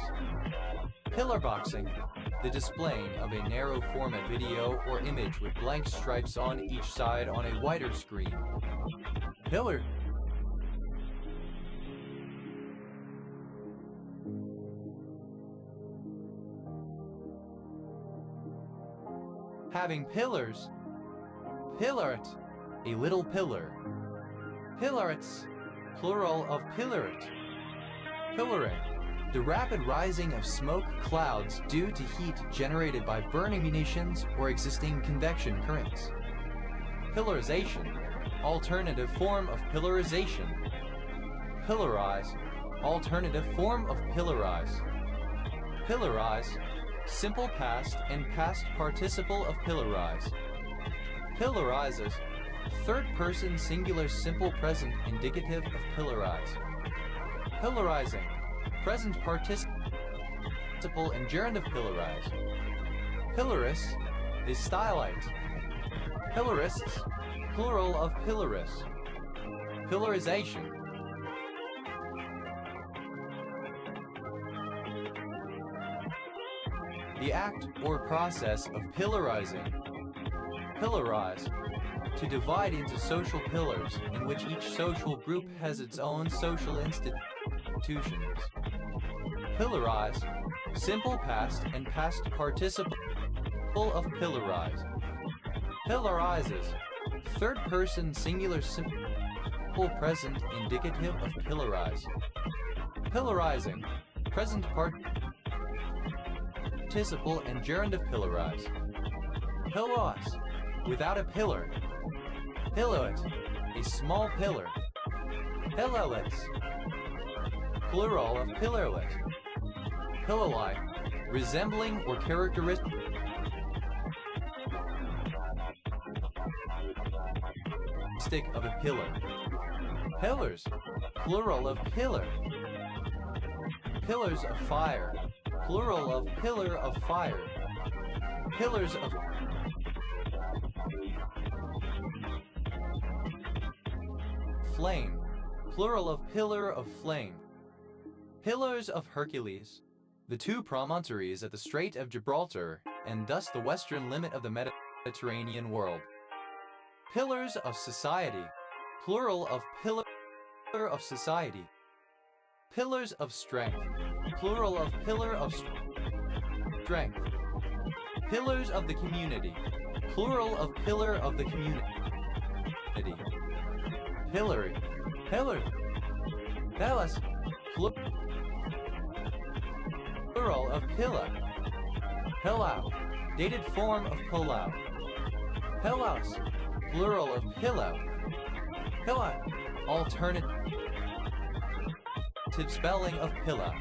Pillar boxing, the displaying of a narrow format video or image with blank stripes on each side on a wider screen. Pillar. Having pillars. Pillaret, a little pillar. Pillarets, plural of pillaret. Pillaring, the rapid rising of smoke clouds due to heat generated by burning munitions or existing convection currents. Pillarization, alternative form of pillarization. Pillarize, alternative form of pillarize. Pillarize, simple past and past participle of pillarize. Pillarizes, third person singular simple present indicative of pillarize. Pillarizing, present participle and gerund of pillarize. Pillaris is stylite. Pillarists, plural of pillaris. Pillarization. The act or process of pillarizing. Pillarize, to divide into social pillars in which each social group has its own social institutions. Pillarize, simple past and past participle of pillarize. Pillarizes, third person singular Participle present indicative of pillarize. Pillarizing. Present participle and gerund of pillarize. Pillos. Without a pillar. Pilloet. A small pillar. Pillowets. Plural of pillarlet. Pilloli. Resembling or characteristic of a pillar. Pillars. Plural of pillar. Pillars of fire. Plural of pillar of fire. Pillars of flame. Plural of pillar of flame. Pillars of Hercules. The two promontories at the Strait of Gibraltar, and thus the western limit of the Mediterranean world. Pillars of society. Plural of pillar of society. Pillars of strength. Plural of pillar of strength. Pillars of the community. Plural of pillar of the community. Pillory. Pillar. Palace. Plural of pilla. Pillau. Dated form of pillau. Pillaus. Plural of pillow. Pillow. Alternative spelling of pillow.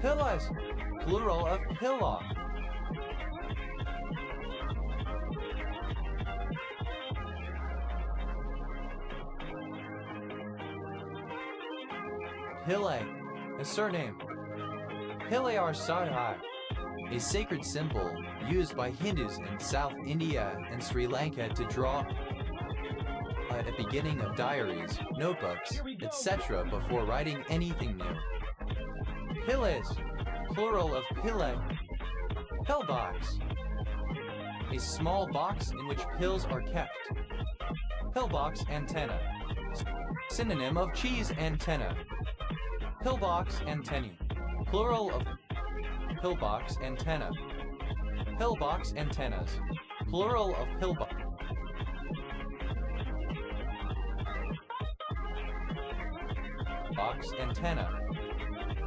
Pillows. Plural of pillow. Pillay. A surname. Pilayar Sarhai. A sacred symbol used by Hindus in South India and Sri Lanka to draw at the beginning of diaries, notebooks, etc. before writing anything new. Pilles, plural of pille. Pillbox. A small box in which pills are kept. Pillbox antenna. Synonym of cheese antenna. Pillbox antennae. Plural of pillbox antenna. Pillbox antennas. Plural of pillbox. Box antenna.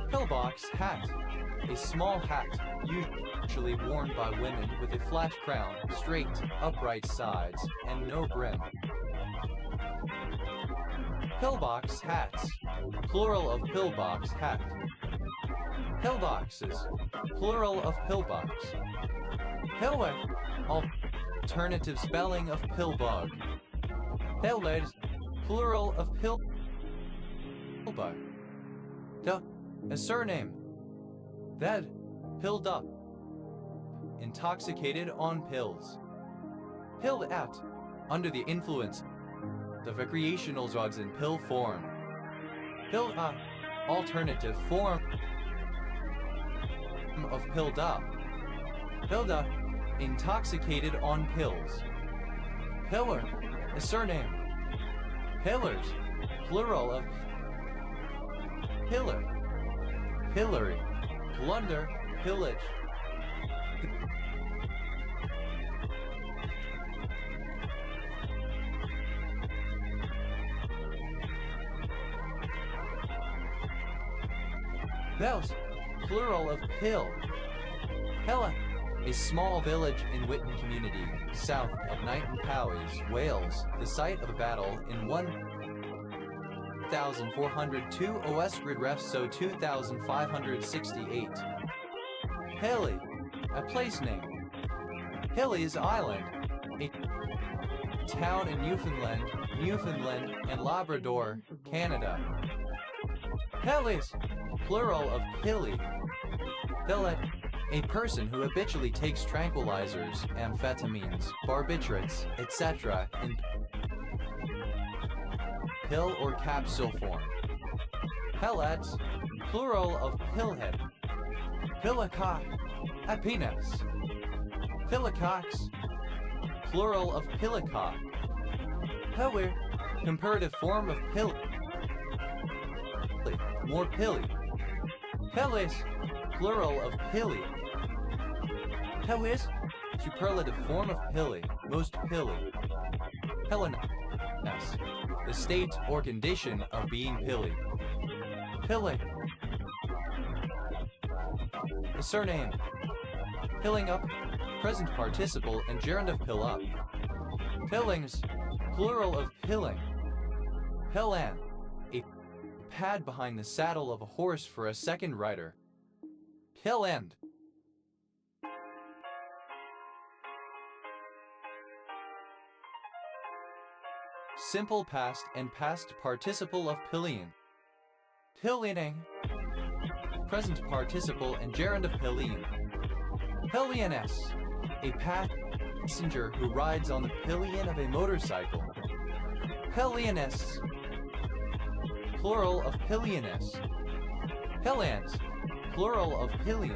Pillbox hat. A small hat, usually worn by women with a flat crown, straight, upright sides, and no brim. Pillbox hats. Plural of pillbox hat. Pillboxes. Plural of pillbox. Pillwick. Alternative spelling of pillbug. Pilleds. Plural of pillbug. A surname. That. Pilled up. Intoxicated on pills. Pilled out. Under the influence of recreational drugs in pill form. Pilled up. Alternative form of pilled up. Pilled up. Intoxicated on pills. Pillar. A surname. Pillars. Plural of pillar. Pillory. Plunder. Pillage. Bells. Plural of pill. Hella. A small village in Witten Community, south of Knighton Powys, Wales, the site of a battle in 1402 OS Grid Ref So 2568. Hilly. A place name. Hilly's Island. A town in Newfoundland and Labrador, Canada. Hillies. Plural of hilly. Hillet. A person who habitually takes tranquilizers, amphetamines, barbiturates, etc. in pill or capsule form. Pellets. Plural of pillhead. Pillicock. A penis. Pillicox. Plural of pillicock. Pillar. Comparative form of pill. More pilly. Pillis. Plural of pilly. Pillis. Superlative form of pilly. Most pilly. Hellenas. the state or condition of being pilly. Pilling. The surname. Pilling up, present participle and gerund of pill up. Pillings, plural of pilling. Pillan, a pad behind the saddle of a horse for a second rider. Pill end. Simple past and past participle of pillion. Pillioning, present participle and gerund of pillion. Pillioness, a passenger who rides on the pillion of a motorcycle. Pillioness, plural of pillioness. Pillions, plural of pillion.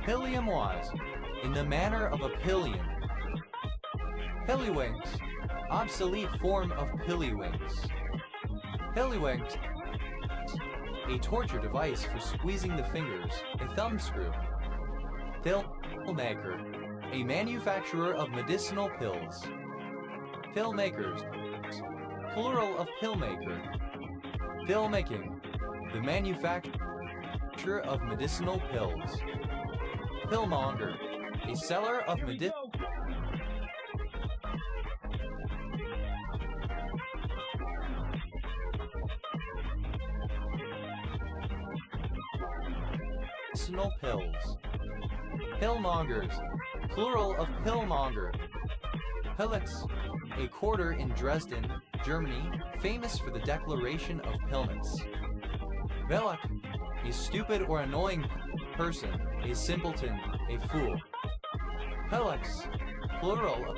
Pillium wise, in the manner of a pillion. Pillywings, obsolete form of pillywings. Pillywings, a torture device for squeezing the fingers, a thumb screw. Pillmaker, a manufacturer of medicinal pills. Pillmakers, plural of pillmaker. Pillmaking, the manufacturer of medicinal pills. Pillmonger, a seller of medicinal pills. Pillmongers, plural of pillmonger. Pillnitz, a quarter in Dresden, Germany, famous for the declaration of Pillnitz. Velak, a stupid or annoying person, a simpleton, a fool. Pillex, plural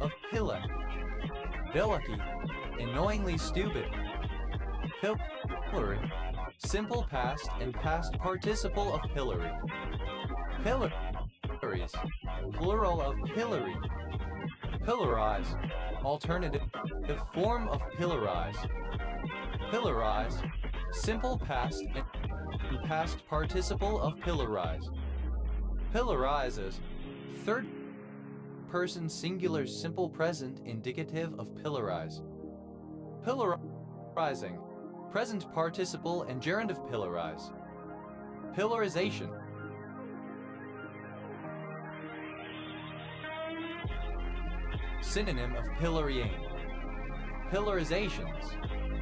of pille. Velaki, annoyingly stupid. Pillory, simple past and past participle of pillory. Pillories, plural of pillory. Pillorize, alternative form of pillorize. Pillorize, simple past and past participle of pillorize. Pillorizes, third person singular simple present indicative of pillorize. Pillarizing, present participle and gerund of pillorize. Pillarization. Synonym of pillorying. Pillarizations,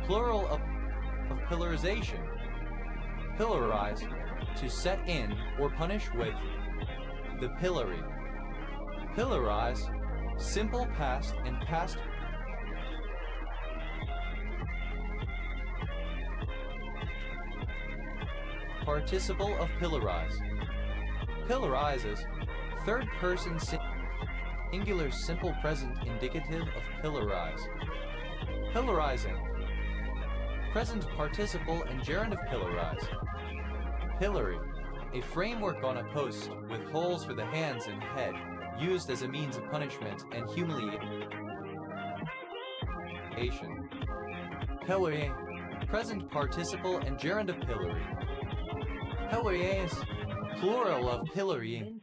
plural of pillarization. Pillorize, to set in or punish with. The pillory. Pillorize, simple past and past participle of pillorize. Pillorizes, third person singular simple present indicative of pillorize. Pillarizing, present participle and gerund of pillorize. Pillory, a framework on a post with holes for the hands and head, used as a means of punishment and humiliation. Pillory, present participle and gerund of pillory. Pillories, plural of pillory.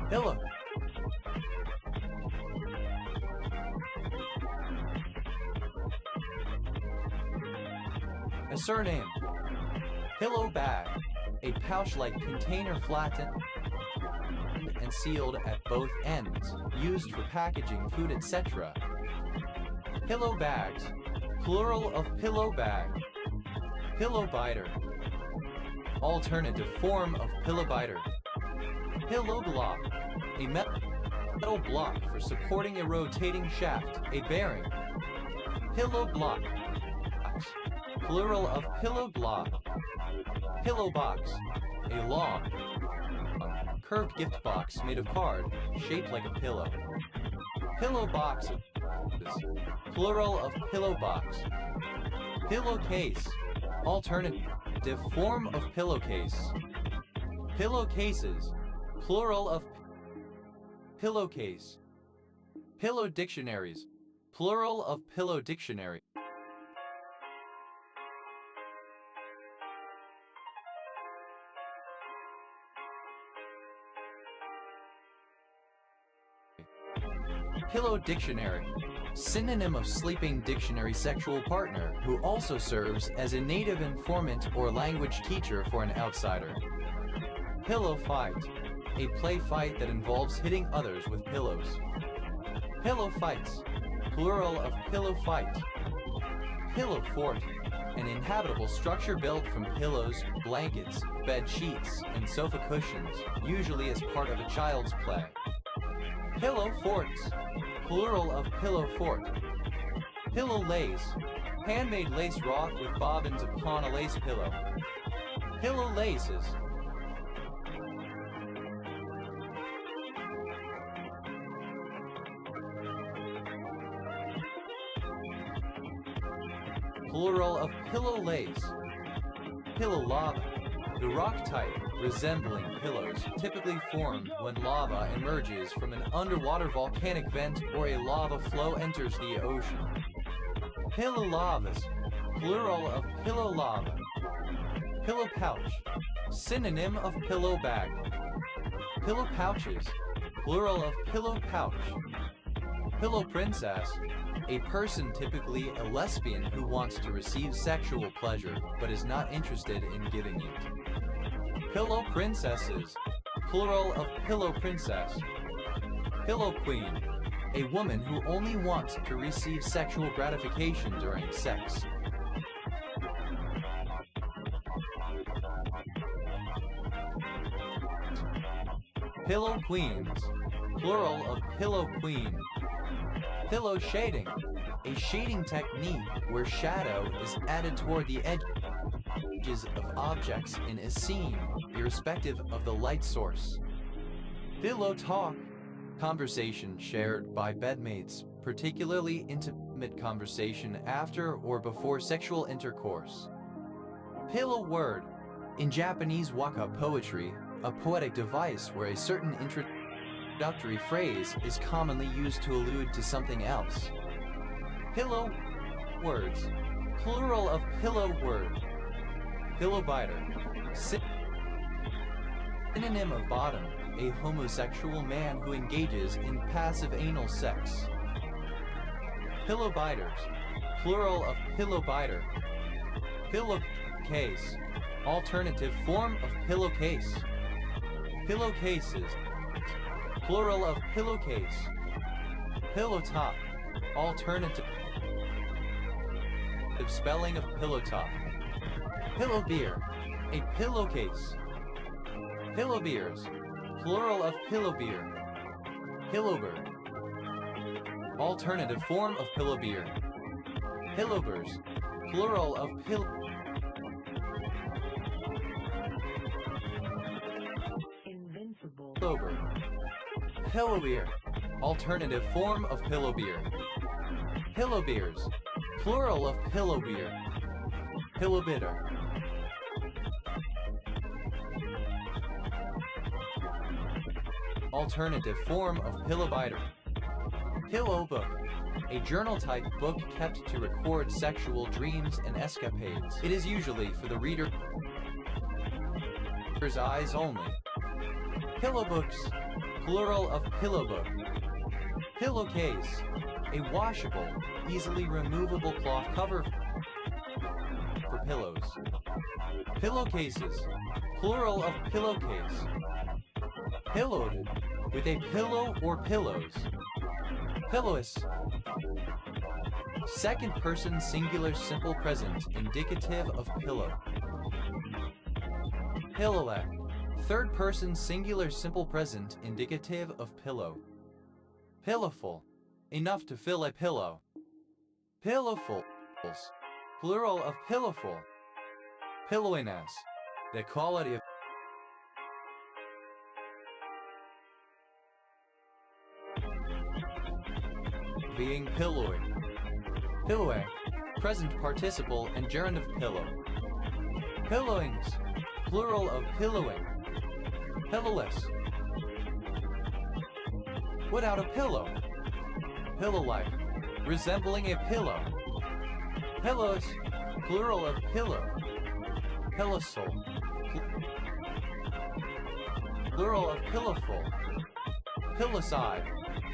Pillow. A surname. Pillow bag, a pouch-like container flattened and sealed at both ends, used for packaging food, etc. Pillow bags, plural of pillow bag. Pillow biter, alternative form of pillow biter. Pillow block, a metal block for supporting a rotating shaft, a bearing. Pillow block, plural of pillow block. Pillow box, a long, curved gift box made of card, shaped like a pillow. Pillow boxes, plural of pillow box. Pillowcase, alternative form of pillowcase. Pillowcases, plural of pillowcase. Pillow dictionaries, plural of pillow dictionary. Pillow dictionary. Synonym of sleeping dictionary sexual partner who also serves as a native informant or language teacher for an outsider. Pillow fight. A play fight that involves hitting others with pillows. Pillow fights. Plural of pillow fight. Pillow fort. An inhabitable structure built from pillows, blankets, bed sheets, and sofa cushions, usually as part of a child's play. Pillow forts. Plural of pillow fort. Pillow lace. Handmade lace wrought with bobbins upon a lace pillow. Pillow laces. Plural of pillow lace. Pillow lava. The rock type resembling pillows typically formed when lava emerges from an underwater volcanic vent or a lava flow enters the ocean. Pillow lavas. Plural of pillow lava. Pillow pouch. Synonym of pillow bag. Pillow pouches. Plural of pillow pouch. Pillow princess. A person, typically a lesbian, who wants to receive sexual pleasure but is not interested in giving it. Pillow princesses. Plural of pillow princess. Pillow queen. A woman who only wants to receive sexual gratification during sex. Pillow queens. Plural of pillow queen. Pillow shading. A shading technique where shadow is added toward the edges of objects in a scene, irrespective of the light source. Pillow talk. Conversation shared by bedmates, particularly intimate conversation after or before sexual intercourse. Pillow word. In Japanese waka poetry, a poetic device where a certain introductory phrase is commonly used to allude to something else. Pillow words. Plural of pillow word. Pillow biter. Synonym of bottom. A homosexual man who engages in passive anal sex. Pillow biters. Plural of pillow biter. Pillowcase. Alternative form of pillowcase. Pillowcases. Plural of pillowcase. Pillow top. Alternative spelling of pillow top. Pillow beer. A pillowcase. Pillow beers. Plural of pillow beer. Pillowbird. Alternative form of pillow beer. Pillowbers. Plural of Invincible. pillowbird. Pillow beer. Alternative form of pillow beer. Pillow beers. Plural of pillow beer. Pillow bitter. Alternative form of pillow biter. Pillow book. A journal-type book kept to record sexual dreams and escapades. It is usually for the reader's eyes only. Pillow books. Plural of pillow book. Pillowcase. A washable, easily removable cloth cover for pillows. Pillowcases. Plural of pillowcase. Pillowed. With a pillow or pillows. Pillowous. Second person singular simple present indicative of pillow. Pillowlek. Third person singular simple present indicative of pillow. Pillowful. Enough to fill a pillow. Pillowfuls. Plural of pillowful. Pillowiness. The quality of being pillowy. Pillowy. Present participle and gerund of pillow. Pillowings. Plural of pillowing. Pillowless. Without a pillow. Pillow-like. Resembling a pillow. Pillows. Plural of pillow. Pillowsole. Plural of pillowful. Pillowside.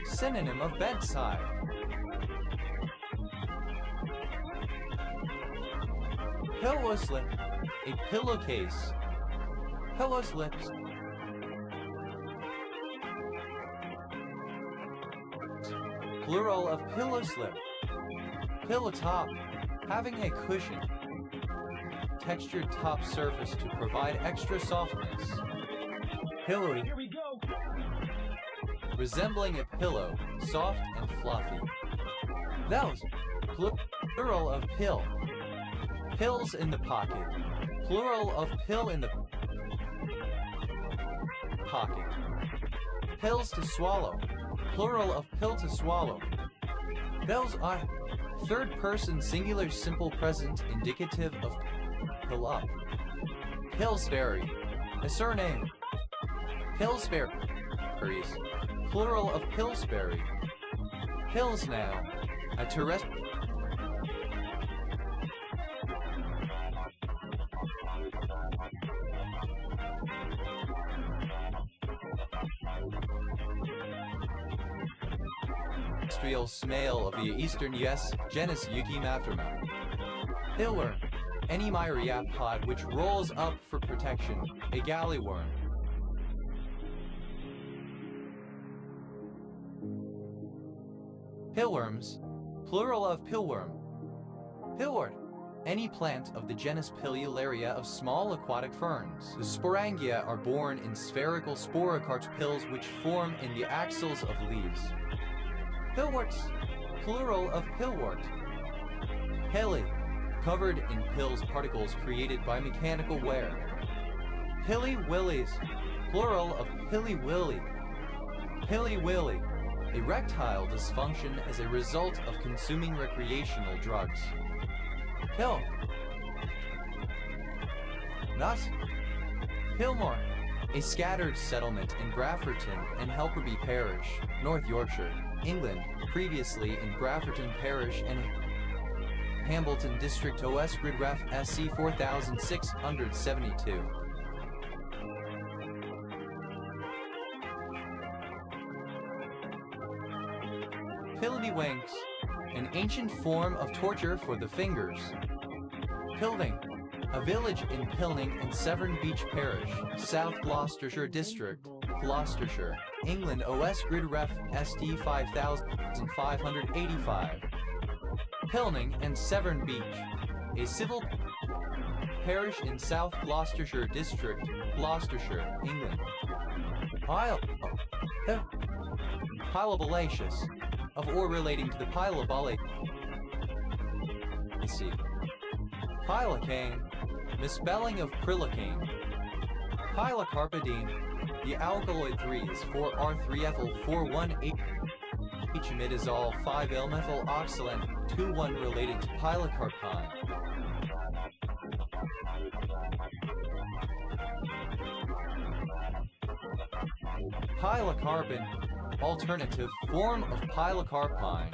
Synonym of bedside. Pillow slip, a pillowcase. Pillow slips. Plural of pillow slip. Pillow top, having a cushion. Textured top surface to provide extra softness. Pillowy, Here we go. resembling a pillow, soft and fluffy. Those, plural of pill. Pills in the pocket. Plural of pill in the pocket. Pills to swallow. Plural of pill to swallow. Those are third person singular simple present indicative of pill up. Pillsbury, a surname. Pillsbury's, plural of Pillsbury. Pills now, a terrestrial. Terrestrial snail of the eastern US, genus Euchematroma. Pillworm, any myriapod which rolls up for protection, a galleyworm. Pillworms, plural of pillworm. Pillwort, any plant of the genus Pilularia of small aquatic ferns. The sporangia are borne in spherical sporocarp pills which form in the axils of leaves. Pillworts, plural of pillwort. Hilly, covered in pills particles created by mechanical wear. Hilly willies, plural of hilly willy. Hilly willy, erectile dysfunction as a result of consuming recreational drugs. Pill. Nut. Pillmore, a scattered settlement in Brafferton and Helperby Parish, North Yorkshire, England, previously in Brafferton Parish and Hambleton District OS Grid Ref SC 4672. Pillidywinks, an ancient form of torture for the fingers. Pilving, a village in Pilning and Severn Beach Parish, South Gloucestershire District, Gloucestershire, England OS Grid Ref ST 5585. Pilning and Severn Beach, a civil parish in South Gloucestershire District, Gloucestershire, England. Pilobalaceous, of or relating to the pilobalaceae. Pilocane, misspelling of prilocaine. Pilocarpidine, the alkaloid 3s 4R3ethyl 4,1,H-imidazole 5-L-methyl-oxalate 2,1 related to pilocarpine. Pilocarpine, alternative form of pilocarpine.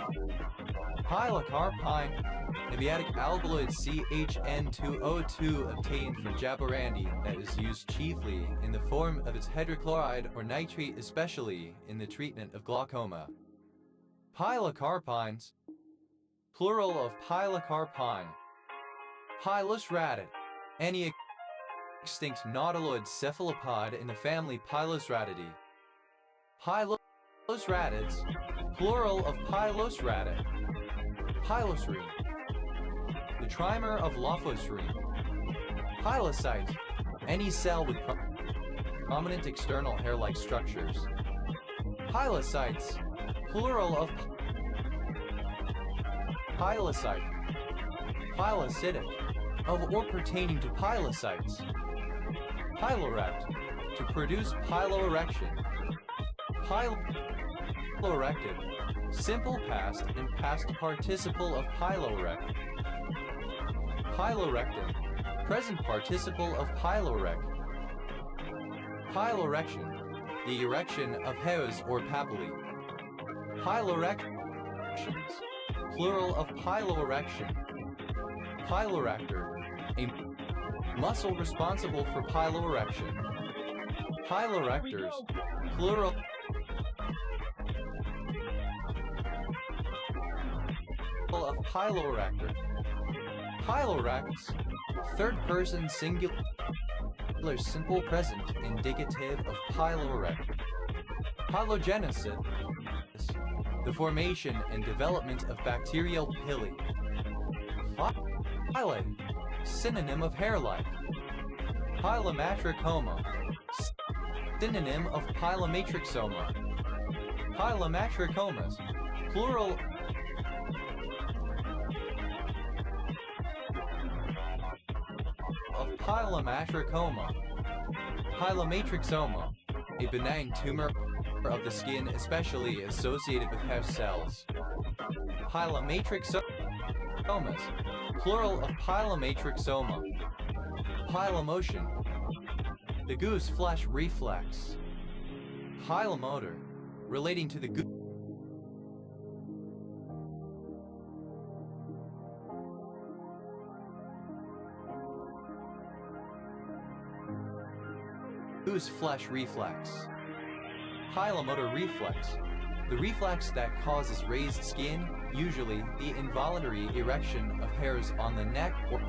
Pilocarpine, nabiatic alkaloid CHN2O2 obtained from jaborandi that is used chiefly in the form of its hydrochloride or nitrate, especially in the treatment of glaucoma. Pilocarpines, plural of pilocarpine. Pilus ratid, any extinct nautiloid cephalopod in the family Pilosratidae. Pilosratids, plural of pilosratid. Pilosrene, the trimer of Lophosrene. Pilocyte, any cell with prominent external hair-like structures. Pilocytes, plural of pilocyte. Pilocytic, of or pertaining to pilocytes. Pilorect, to produce piloerection. Pilorected, simple past and past participle of pilorect. Pilorectin, present participle of pilorect. Pilorection, the erection of hairs or papillae. Pilorections, plural of piloerection. Pilorector, a muscle responsible for piloerection. Pilorectors, plural of Pyloractor. Pyloracts, third person singular simple present indicative of Pyloractor. Pylogenesis, the formation and development of bacterial pili. Pyle, synonym of hair-like. Pilomatricoma, synonym of pilomatrixoma. Pilomatricomas, plural of pilomatricoma. Pilomatrixoma, a benign tumor of the skin especially associated with hair cells. Pilomatrixomas, plural of pilomatrixoma. Pilomotion, the goose flesh reflex. Pilomotor, relating to the goose flesh reflex. Pilomotor reflex, the reflex that causes raised skin, usually the involuntary erection of hairs on the neck or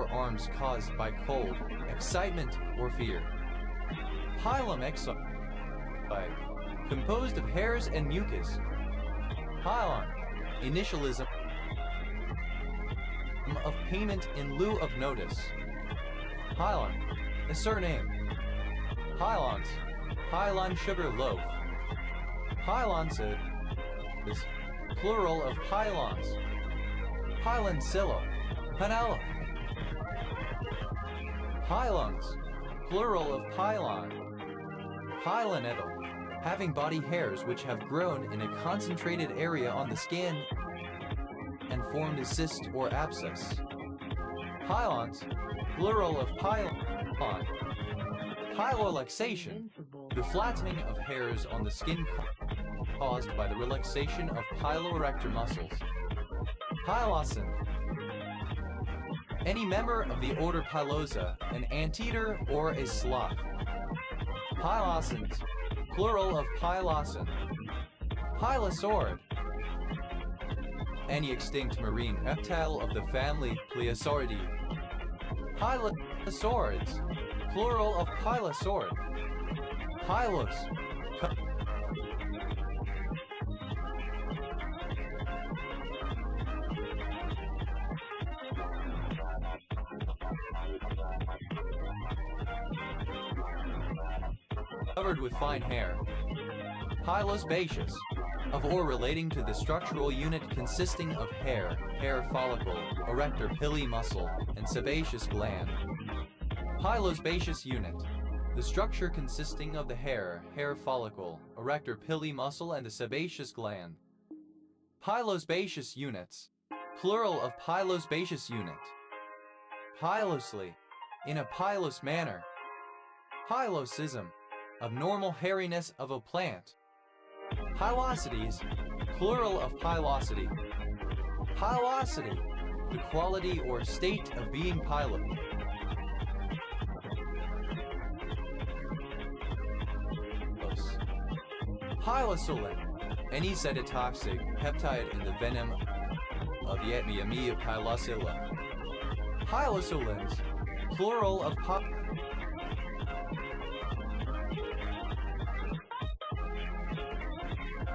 arms caused by cold, excitement, or fear. Pilum exotic, composed of hairs and mucus. Pylon, initialism of payment in lieu of notice. Pylon, a surname. Pylons, pylon sugar loaf. Pylonsid, plural of pylons. Pyloncilla, panella. Pylons, plural of pylon. Pylonettle, having body hairs which have grown in a concentrated area on the skin and formed a cyst or abscess. Pylons, plural of pylon. Pylorelaxation, the flattening of hairs on the skin caused by the relaxation of piloerector muscles. Pylosin, any member of the order Pilosa, an anteater or a sloth. Pylosins, plural of pylosin. Pylosaurid, any extinct marine reptile of the family Plesiosauridae. Pylosaurids, plural of pylosaurid. Pylos, covered with fine hair. Pylosebaceous, of or relating to the structural unit consisting of hair, hair follicle, erector pili muscle, and sebaceous gland. Pylosebaceous unit, the structure consisting of the hair, hair follicle, erector pili muscle, and the sebaceous gland. Pylosebaceous units, plural of pylosebaceous unit. Pilosely, in a pilose manner. Pilosism, abnormal hairiness of a plant. Pilosities, plural of pilosity. Pilosity, the quality or state of being pilot. Pilosolin, any cytotoxic peptide in the venom of Yetmiamia pilosilla. Pilosolins, plural of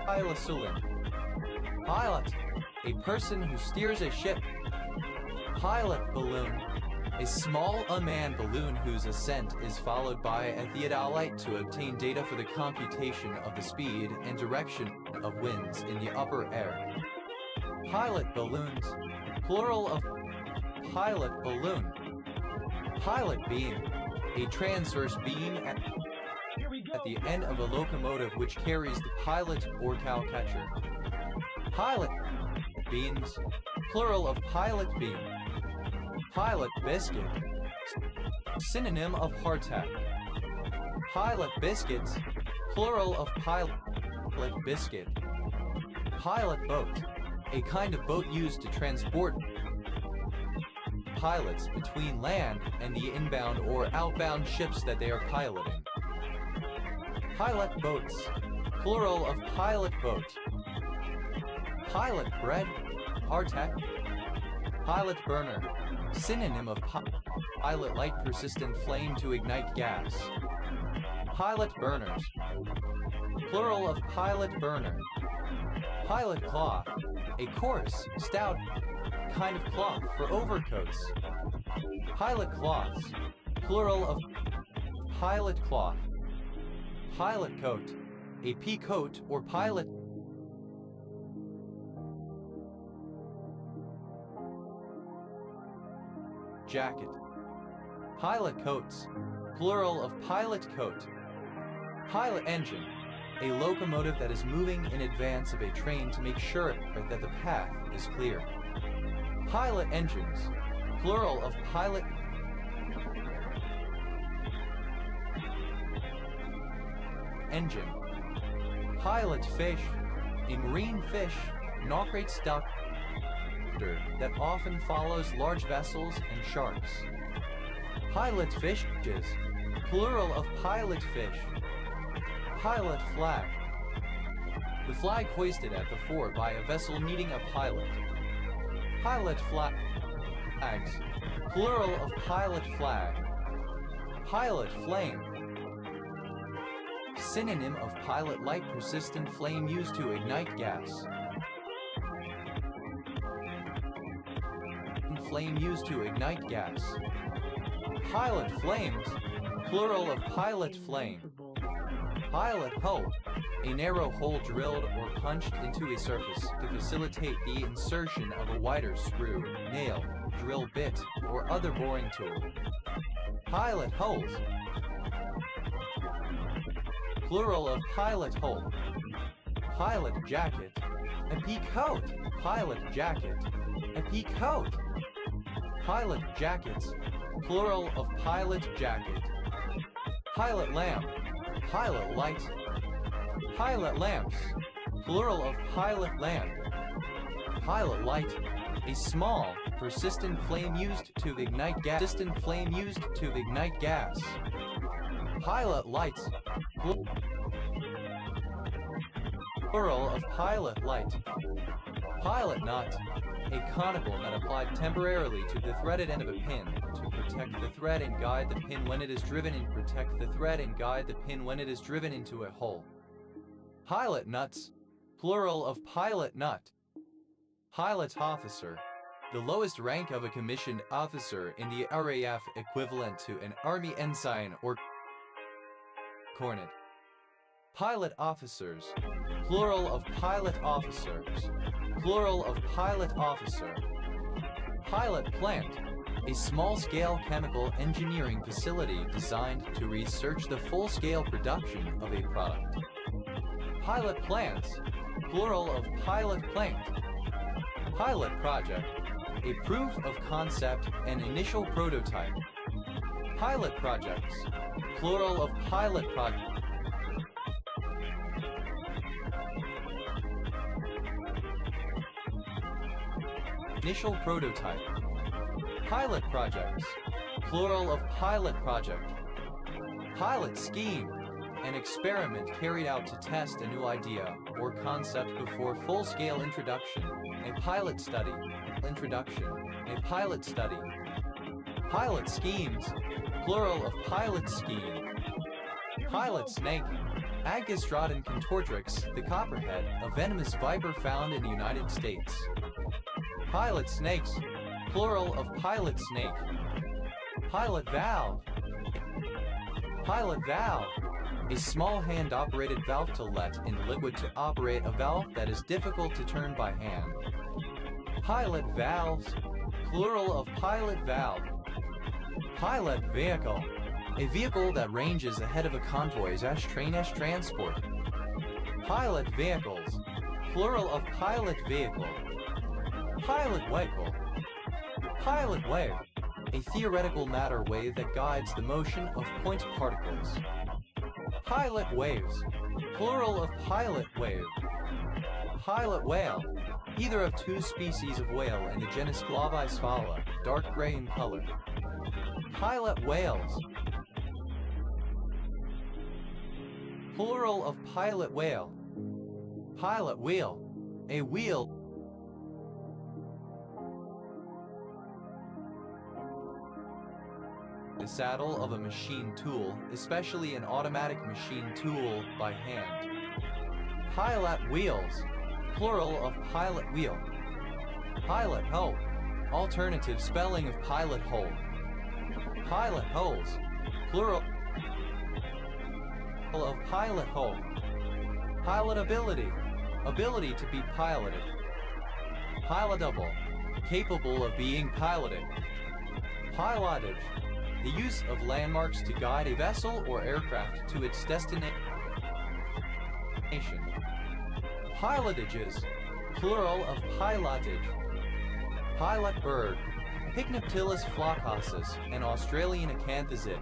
pilosolin. Pilot, a person who steers a ship. Pilot balloon, a small unmanned balloon whose ascent is followed by a theodolite to obtain data for the computation of the speed and direction of winds in the upper air. Pilot balloons, plural of pilot balloon. Pilot beam, a transverse beam at the end of a locomotive which carries the pilot or cowcatcher. Pilot beams, plural of pilot beam. Pilot biscuit, synonym of hardtack. Pilot biscuits, plural of pilot biscuit. Pilot boat, a kind of boat used to transport pilots between land and the inbound or outbound ships that they are piloting. Pilot boats, plural of pilot boat. Pilot bread, Hardtack. Pilot burner. Synonym of pilot light persistent flame to ignite gas. Pilot burners. Plural of pilot burner. Pilot cloth. A coarse, stout kind of cloth for overcoats. Pilot cloths. Plural of pilot cloth. Pilot coat. A pea coat or pilot jacket. Pilot coats. Plural of pilot coat. Pilot engine. A locomotive that is moving in advance of a train to make sure that the path is clear. Pilot engines. Plural of pilot engine. Pilot fish. A marine fish, naucrate stock that often follows large vessels and sharks. Pilot fishes. Plural of pilot fish. Pilot flag. The flag hoisted at the fore by a vessel needing a pilot. Pilot flags. Plural of pilot flag. Pilot flame. Synonym of pilot light persistent flame used to ignite gas. Flame used to ignite gas. Pilot flames. Plural of pilot flame. Pilot hole. A narrow hole drilled or punched into a surface to facilitate the insertion of a wider screw, nail, drill bit, or other boring tool. Pilot holes. Plural of pilot hole. Pilot jacket. A pea coat. Pilot jacket. A pea coat. Pilot jackets. Plural of pilot jacket. Pilot lamp. Pilot light. Pilot lamps. Plural of pilot lamp. Pilot light. A small, persistent flame used to ignite gas. Persistent flame used to ignite gas. Pilot lights. Plural of pilot light. Pilot knot. A conical nut applied temporarily to the threaded end of a pin to protect the thread and guide the pin when it is driven in. Protect the thread and guide the pin when it is driven into a hole. Pilot nuts. Plural of pilot nut. Pilot officer. The lowest rank of a commissioned officer in the RAF, equivalent to an Army ensign or cornet. Pilot officers. Plural of pilot officers. Plural of pilot officer. Pilot plant. A small-scale chemical engineering facility designed to research the full-scale production of a product. Pilot plants. Plural of pilot plant. Pilot project. A proof of concept and initial prototype. Pilot projects. Plural of pilot project. Initial prototype. Pilot projects. Plural of pilot project. Pilot scheme. An experiment carried out to test a new idea or concept before full-scale introduction. A pilot study. Introduction. A pilot study. Pilot schemes. Plural of pilot scheme. Pilot snake. Agastrodon contortrix, the copperhead, a venomous viper found in the United States. Pilot snakes. Plural of pilot snake. Pilot valve. Pilot valve. A small hand-operated valve to let in liquid to operate a valve that is difficult to turn by hand. Pilot valves. Plural of pilot valve. Pilot vehicle. A vehicle that ranges ahead of a convoy's train transport. Pilot vehicles. Plural of pilot vehicle. Pilot vehicle. Pilot wave. A theoretical matter wave that guides the motion of point particles. Pilot waves. Plural of pilot wave. Pilot whale. Either of two species of whale in the genus Glavisphala, dark gray in color. Pilot whales. Plural of pilot whale. Pilot wheel. A wheel the saddle of a machine tool, especially an automatic machine tool, by hand. Pilot wheels, plural of pilot wheel. Pilot hoe, alternative spelling of pilot hole. Pilot holes, plural of pilot hole. Pilot ability, ability to be piloted. Pilotable, capable of being piloted. Pilotage, the use of landmarks to guide a vessel or aircraft to its destination. Pilotages, plural of pilotage. Pilot bird, Hycnoptilus floccosus, an Australian acanthizid.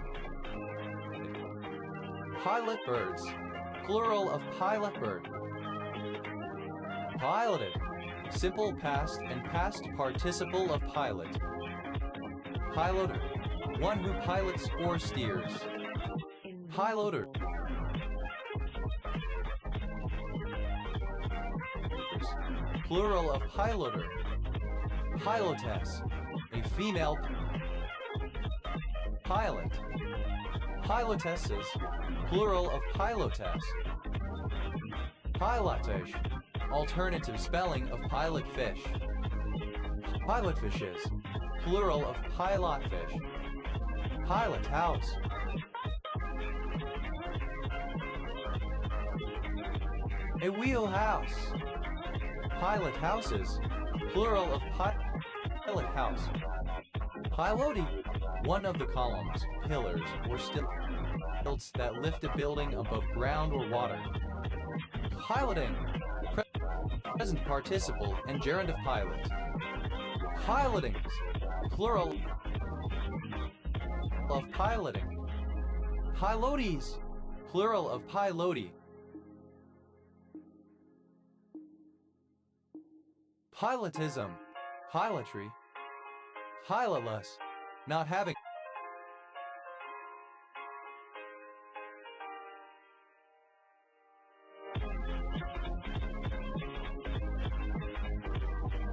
Pilot birds, plural of pilot bird. Piloted, simple past and past participle of pilot. Piloter, one who pilots or steers. Piloter, plural of piloter. Pilotess, a female pilot. Pilotesses, plural of pilotess. Pilotage, alternative spelling of pilot fish. Pilotfishes, plural of pilotfish. Pilot house. A wheelhouse. Pilot houses, plural of pilot house. Piloty, one of the columns, pillars, or stilts that lift a building above ground or water. Piloting, present participle and gerund of pilot. Pilotings, plural of piloting. Pilotes, plural of piloti. Pilotism, pilotry. Pilotless, not having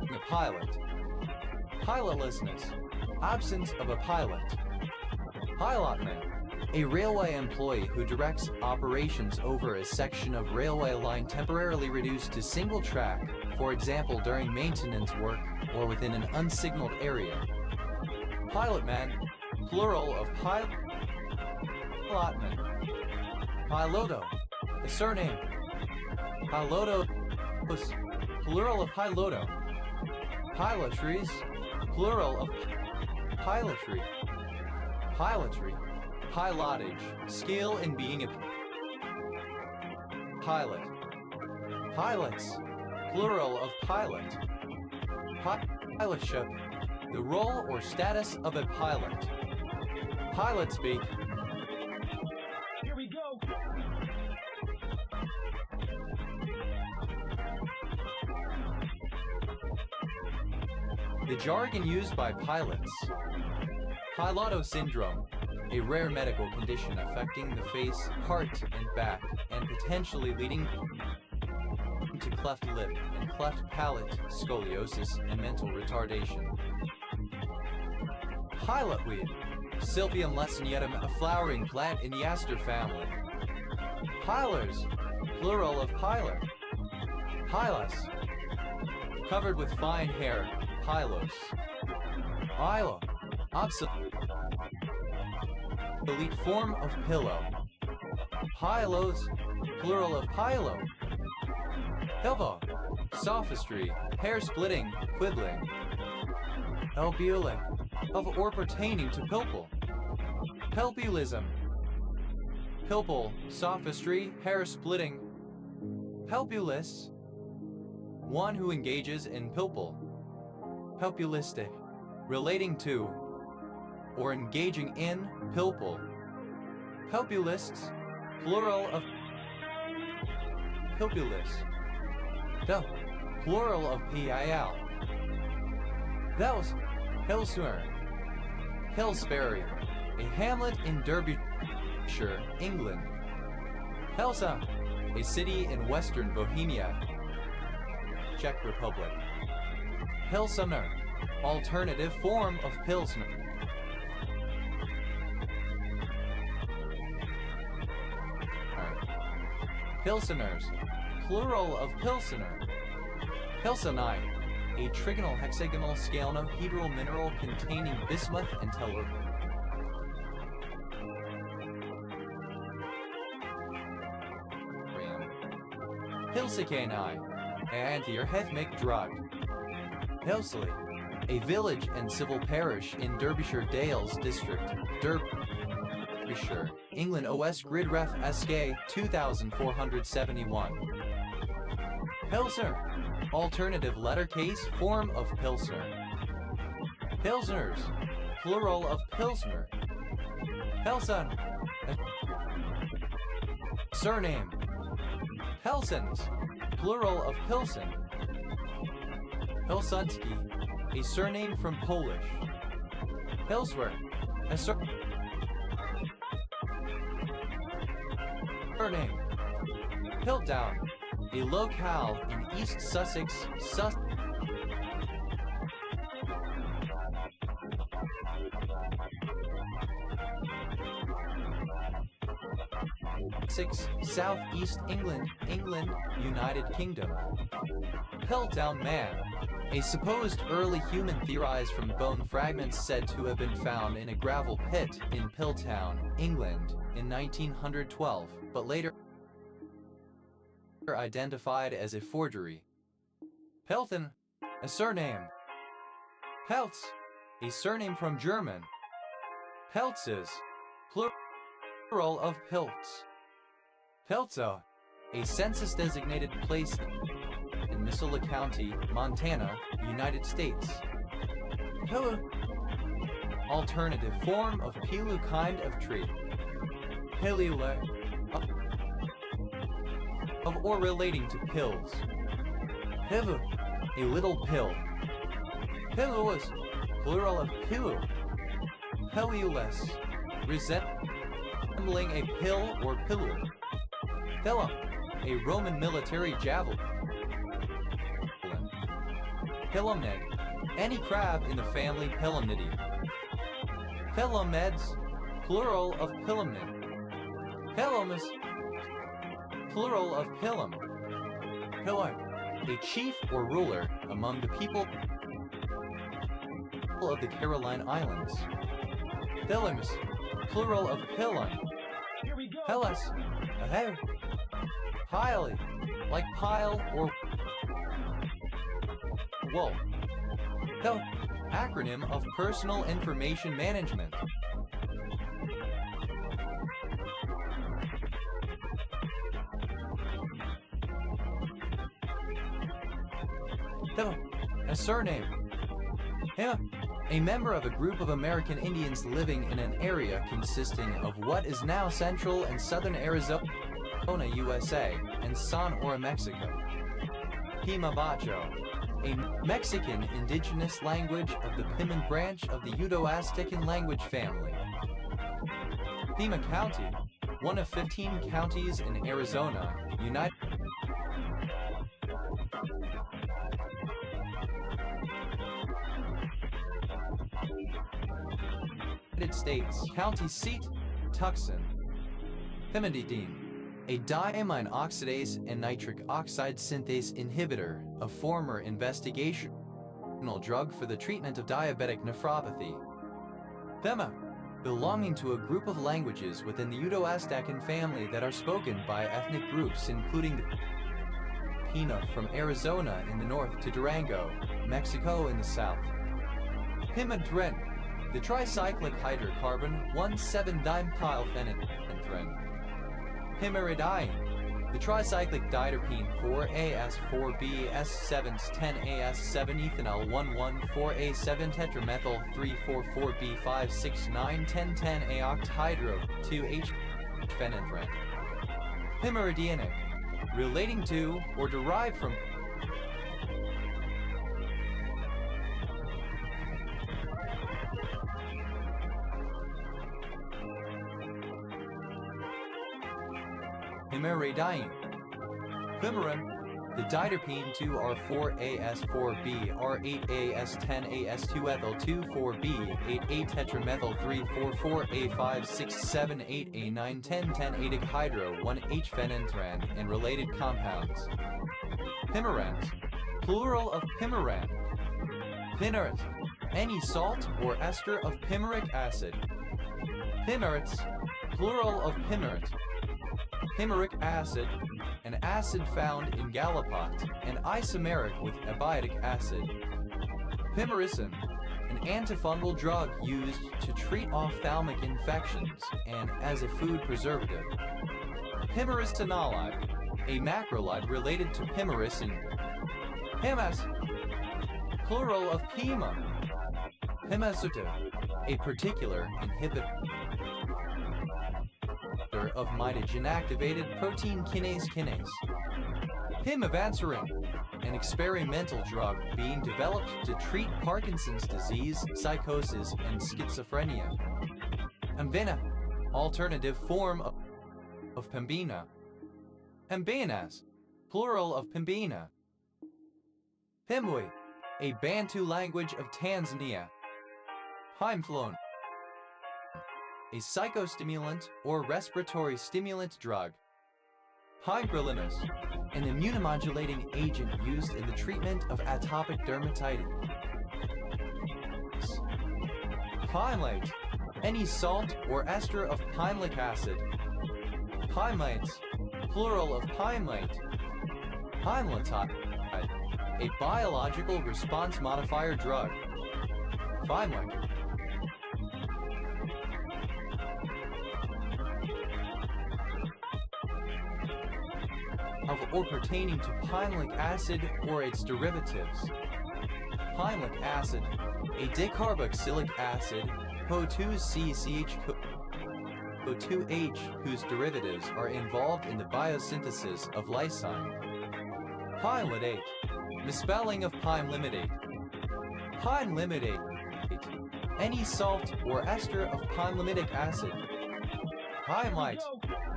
a pilot. Pilotlessness, absence of a pilot. Pilotman, a railway employee who directs operations over a section of railway line temporarily reduced to single track, for example during maintenance work or within an unsignaled area. Pilotman, plural of pilotman. Piloto, a surname. Piloto, plural of piloto. Pilotries, plural of pilotry. Pilotry, pilotage, skill in being a pilot. Pilots, plural of pilot. Pilotship, the role or status of a pilot. Pilot speak. Here we go. The jargon used by pilots. Piloto syndrome, a rare medical condition affecting the face, heart, and back, and potentially leading to cleft lip and cleft palate, scoliosis, and mental retardation. Pilotweed, Silphium laciniatum, a flowering plant in the aster family. Pilars, plural of pilar. Hylas, covered with fine hair, pylos. Ilo, obsolete form of pillow. Pylos, plural of pylo. Hilvo, sophistry, hair-splitting, quibbling. Elbulic, of or pertaining to pilpul. Pelpulism, pilpul, sophistry, hair-splitting. Pelpulist, one who engages in pilpul. Pelpulistic, relating to or engaging in pilpul. Pelpulists, plural of pilpulis. The plural of pil. Those, Hillsmer, Hillsbury, a hamlet in Derbyshire, England. Helsa, a city in western Bohemia, Czech Republic. Pilsner, alternative form of Pilsner. Pilseners, plural of Pilsener. Pilsenite, a trigonal hexagonal scalenohedral mineral containing bismuth and tellurium. Pilsicani, an antihethmic drug. Pilsley, a village and civil parish in Derbyshire Dales District, Derbyshire, England. OS Grid Ref SK 2471. Pilsner, alternative letter case form of Pilsner. Pilsners, plural of Pilsner. Pilsen, surname. Pilsens, plural of Pilsen. Pilsudski, a surname from Polish. Pilswer, a surname. Piltdown, a locale in East Sussex, South East England, United Kingdom. Piltdown Man, a supposed early human theorized from bone fragments said to have been found in a gravel pit in Piltown, England, in 1912, but later identified as a forgery. Pelton, a surname. Peltz, a surname from German. Peltzes, plural of Piltz. Peltzo, a census-designated place in Missoula County, Montana, United States. Pilu, alternative form of pilu kind of tree. Pilule, of or relating to pills. Pivu, a little pill. Pilulus, plural of pilu. Pilules, resembling a pill or pilul. Pilum, a Roman military javelin. Pilumnid, any crab in the family Pilumnidae. Pilumneds, plural of Pilumnid. Pilumus, plural of Pilum. Pillar, a chief or ruler among the people of the Caroline Islands. Pilumus, plural of Pilum. Hellas, a hair. Piley, like pile or wool. Pil, acronym of Personal Information Management. Pil, a surname. Him, a member of a group of American Indians living in an area consisting of what is now central and southern Arizona, USA, and Sonora, Mexico. Pimabacho, a Mexican indigenous language of the Piman branch of the Uto-Aztecan language family. Pima County, one of 15 counties in Arizona, United States. County seat, Tucson. Pimidine, a diamine oxidase and nitric oxide synthase inhibitor, a former investigational drug for the treatment of diabetic nephropathy. Pima, belonging to a group of languages within the Uto-Aztecan family that are spoken by ethnic groups including the Pina from Arizona in the north to Durango, Mexico in the south. Pimadren, the tricyclic hydrocarbon 1,7-dimethylphenanthrene. Pimeridiene, the tricyclic diterpene 4-AS4B-S7-10-AS7-ethanol 1,1,4A7-tetramethyl 3,4,B5,6,9,10,10-AOCT-2-H-phenanthrene. Pimeridienic, relating to or derived from Pimeridiene. Pimerin, The diterpene 2R4AS4B R8AS10AS2ethyl 2,4B 8,8-tetramethyl 3,4,A5,6,7,8,A9,10,10 hydro 1H-phenanthrene and related compounds. Pimerans, plural of pimeran. Pimerate, any salt or ester of pimeric acid. Pimerates, plural of pimerate. Pimeric acid, an acid found in gallipot and isomeric with abiotic acid. Pimericin, an antifungal drug used to treat ophthalmic infections and as a food preservative. Pimericinolide, a macrolide related to pimericin. Pimas, plural of pima. Pimazuta, a particular inhibitor of mitogen-activated protein kinase. Pimavanserin, an experimental drug being developed to treat Parkinson's disease, psychosis, and schizophrenia. Pembina, alternative form of pembina. Pembinas, plural of pembina. Pimwi, a Bantu language of Tanzania. Pimeflone, a psychostimulant or respiratory stimulant drug. Pimecrolimus, an immunomodulating agent used in the treatment of atopic dermatitis. Pimelate, any salt or ester of pimelic acid. Pimelates, plural of pimelate. Pimelatide, a biological response modifier drug. Pimelic, of or pertaining to pimelic acid or its derivatives. Pimelic acid, a dicarboxylic acid, PO2CCH2H, whose derivatives are involved in the biosynthesis of lysine. Pimelidate, misspelling of pimelimidate. Pimelimidate, any salt or ester of pimelidic acid. Pimelite,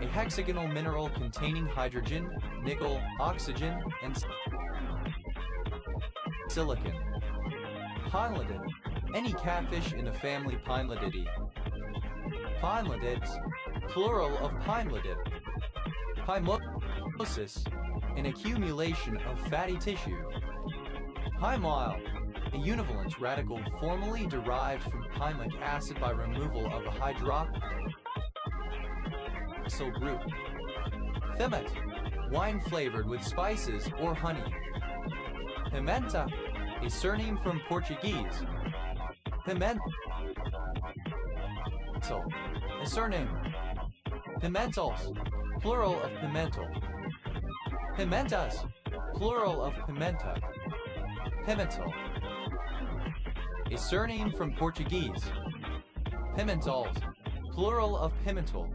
a hexagonal mineral containing hydrogen, nickel, oxygen, and silicon. Pimelidid, any catfish in the family Pimelididae. Pimelidids, plural of pimelidid. Pymosis, an accumulation of fatty tissue. Pymyl, a univalent radical formerly derived from pimelic acid by removal of a hydroxyl group. Thimet, wine flavored with spices or honey. Pimenta, a surname from Portuguese. Pimentel, a surname. Pimentals, plural of pimental. Pimentas, plural of pimenta. Pimental, a surname from Portuguese. Pimentals, plural of pimental.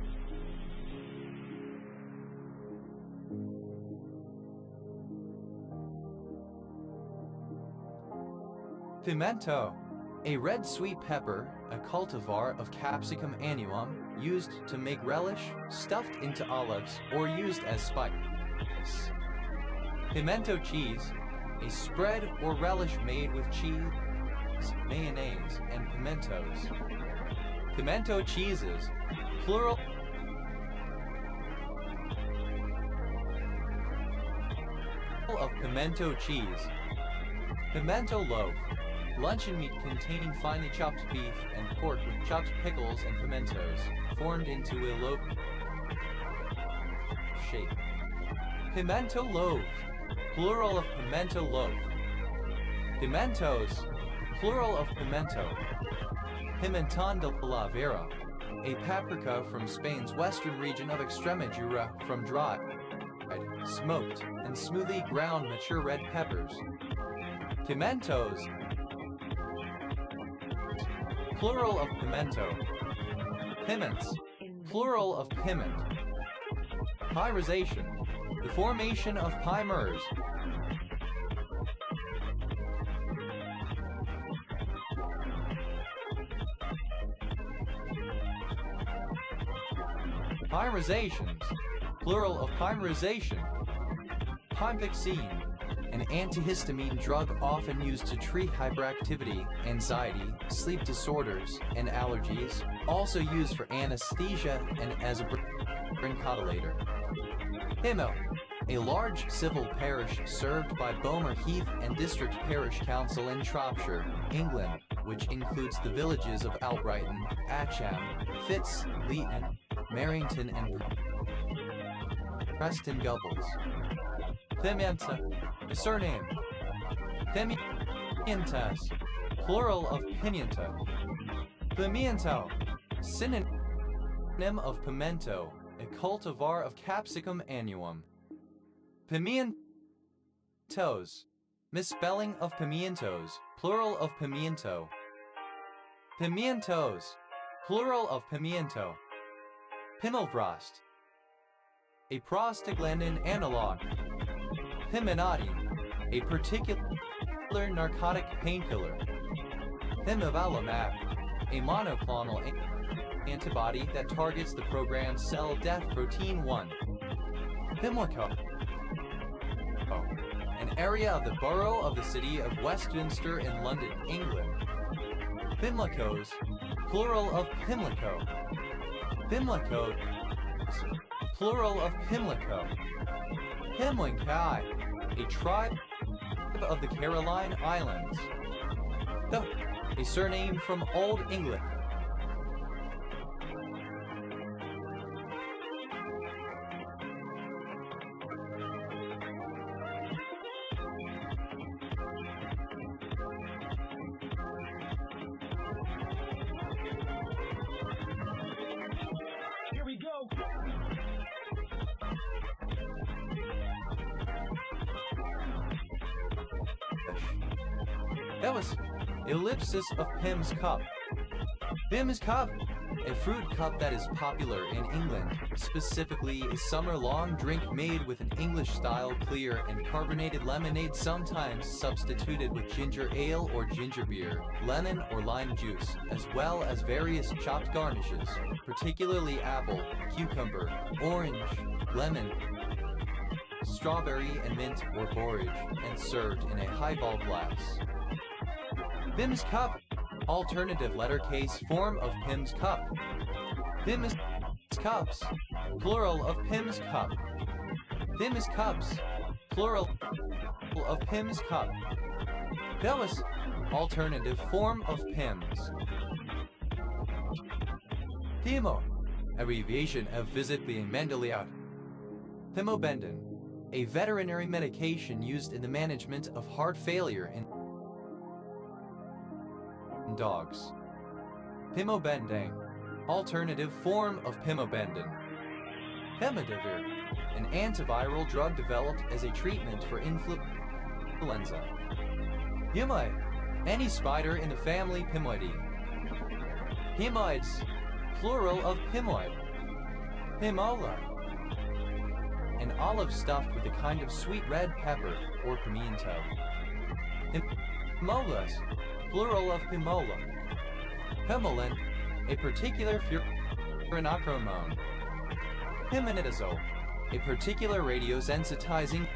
Pimento, a red sweet pepper, a cultivar of Capsicum annuum, used to make relish, stuffed into olives, or used as spice. Pimento cheese, a spread or relish made with cheese, mayonnaise, and pimentos. Pimento cheeses, plural of pimento cheese. Pimento loaf, luncheon meat containing finely chopped beef and pork with chopped pickles and pimentos, formed into a loaf shape. Pimento loaf, plural of pimento loaf. Pimentos, plural of pimento. Pimentón de la Vera, a paprika from Spain's western region of Extremadura from dried, smoked, and smoothly ground mature red peppers. Pimentos, plural of pimento. Piments, plural of piment. Pyrization, the formation of pimers. Pymerizations, plural of pymerization. Pimvaccine, an antihistamine drug often used to treat hyperactivity, anxiety, sleep disorders, and allergies, also used for anesthesia and as a bronchodilator. Himo, a large civil parish served by Bomer Heath and District Parish Council in Shropshire, England, which includes the villages of Albrighton, Atcham, Fitz, Leeton, Marrington, and Preston Gubbles. Pimienta, a surname. Pimientas, plural of pimienta. Pimiento, synonym of pimento, a cultivar of Capsicum annuum. Pimientos, misspelling of pimientos, plural of pimiento. Pimientos, plural of pimiento. Pimilfrost, a prostaglandin analog. Piminodine, a particular narcotic painkiller. Pimivalimab, a monoclonal antibody that targets the programmed cell death protein 1. Pimlico, an area of the borough of the city of Westminster in London, England. Pimlicos, plural of Pimlico. Pimlicos, plural of Pimlico. Pimlinkai, a tribe of the Caroline Islands. A surname from Old England. Here we go. That was ellipsis of Pim's cup. Pim's cup, a fruit cup that is popular in England, specifically a summer-long drink made with an English-style clear and carbonated lemonade, sometimes substituted with ginger ale or ginger beer, lemon or lime juice, as well as various chopped garnishes, particularly apple, cucumber, orange, lemon, strawberry and mint or borage, and served in a highball glass. Pim's cup, alternative lettercase form of Pim's cup. Pim's cups, plural of Pim's cup. Pim's cups, plural of Pim's cup. That was alternative form of Pim's. Pimo, abbreviation of physically Mendeleout. Pimobendin, a veterinary medication used in the management of heart failure in dogs. Pimobendang, alternative form of pimobendin. Pemidivir, an antiviral drug developed as a treatment for influenza. Pimoid, any spider in the family Pimoidae. Pimoids, plural of pimoid. Pimola, an olive stuffed with a kind of sweet red pepper or pimiento. Pimolas, plural of pimola. Pimolin, a particular furanochromone. Piminidazole, a particular radiosensitizing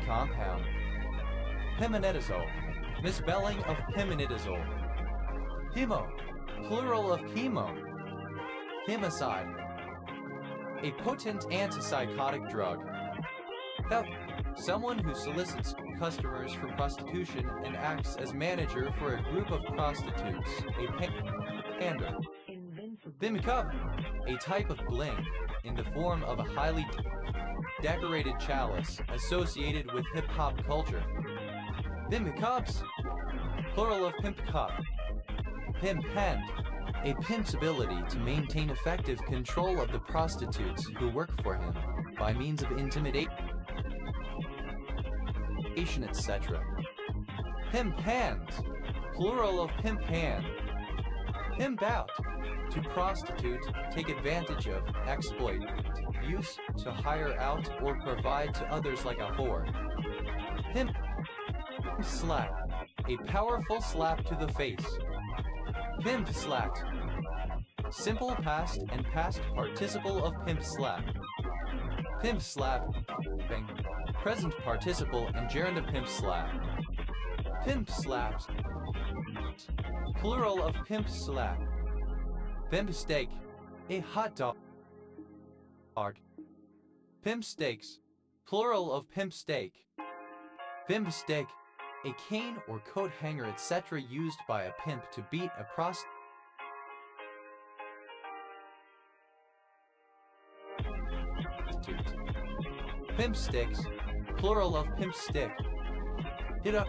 compound. Piminidazole, misspelling of piminidazole. Pimo, plural of chemo. Pimicide, a potent antipsychotic drug. Someone who solicits customers for prostitution and acts as manager for a group of prostitutes, a pander. Bimcup, a type of bling, in the form of a highly decorated chalice associated with hip-hop culture. Bimcups, plural of pimp cup. Pimp hand, a pimp's ability to maintain effective control of the prostitutes who work for him by means of intimidation, etc. Pimp hands, plural of pimp hand. Pimp out, to prostitute, take advantage of, exploit, use, to hire out or provide to others like a whore. Pimp slap, a powerful slap to the face. Pimp slapped, simple past and past participle of pimp slap. Pimp slapping. Present participle and gerund of pimp slap. Pimp slaps. Plural of pimp slap. Pimp steak. A hot dog. Pimp steaks. Plural of pimp steak. Pimp stick. A cane or coat hanger etc. used by a pimp to beat a prostitute. Pimp sticks. Plural of pimp stick. Hit up.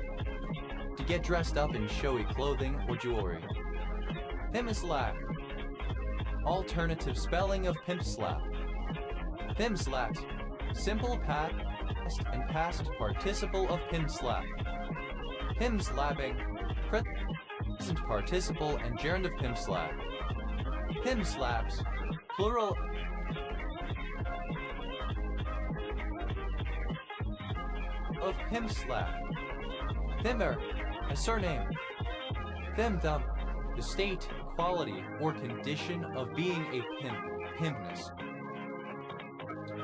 To get dressed up in showy clothing or jewelry. Pimp slap. Alternative spelling of pimp slap. Pimp slaps. Simple past and past participle of pimp slap. Pimp slapping. Present participle and gerund of pimp slap. Pimp slaps. Plural of pimp slap. Pimper. A surname. Pimp thumb. The state, quality, or condition of being a pimp. Pimpness.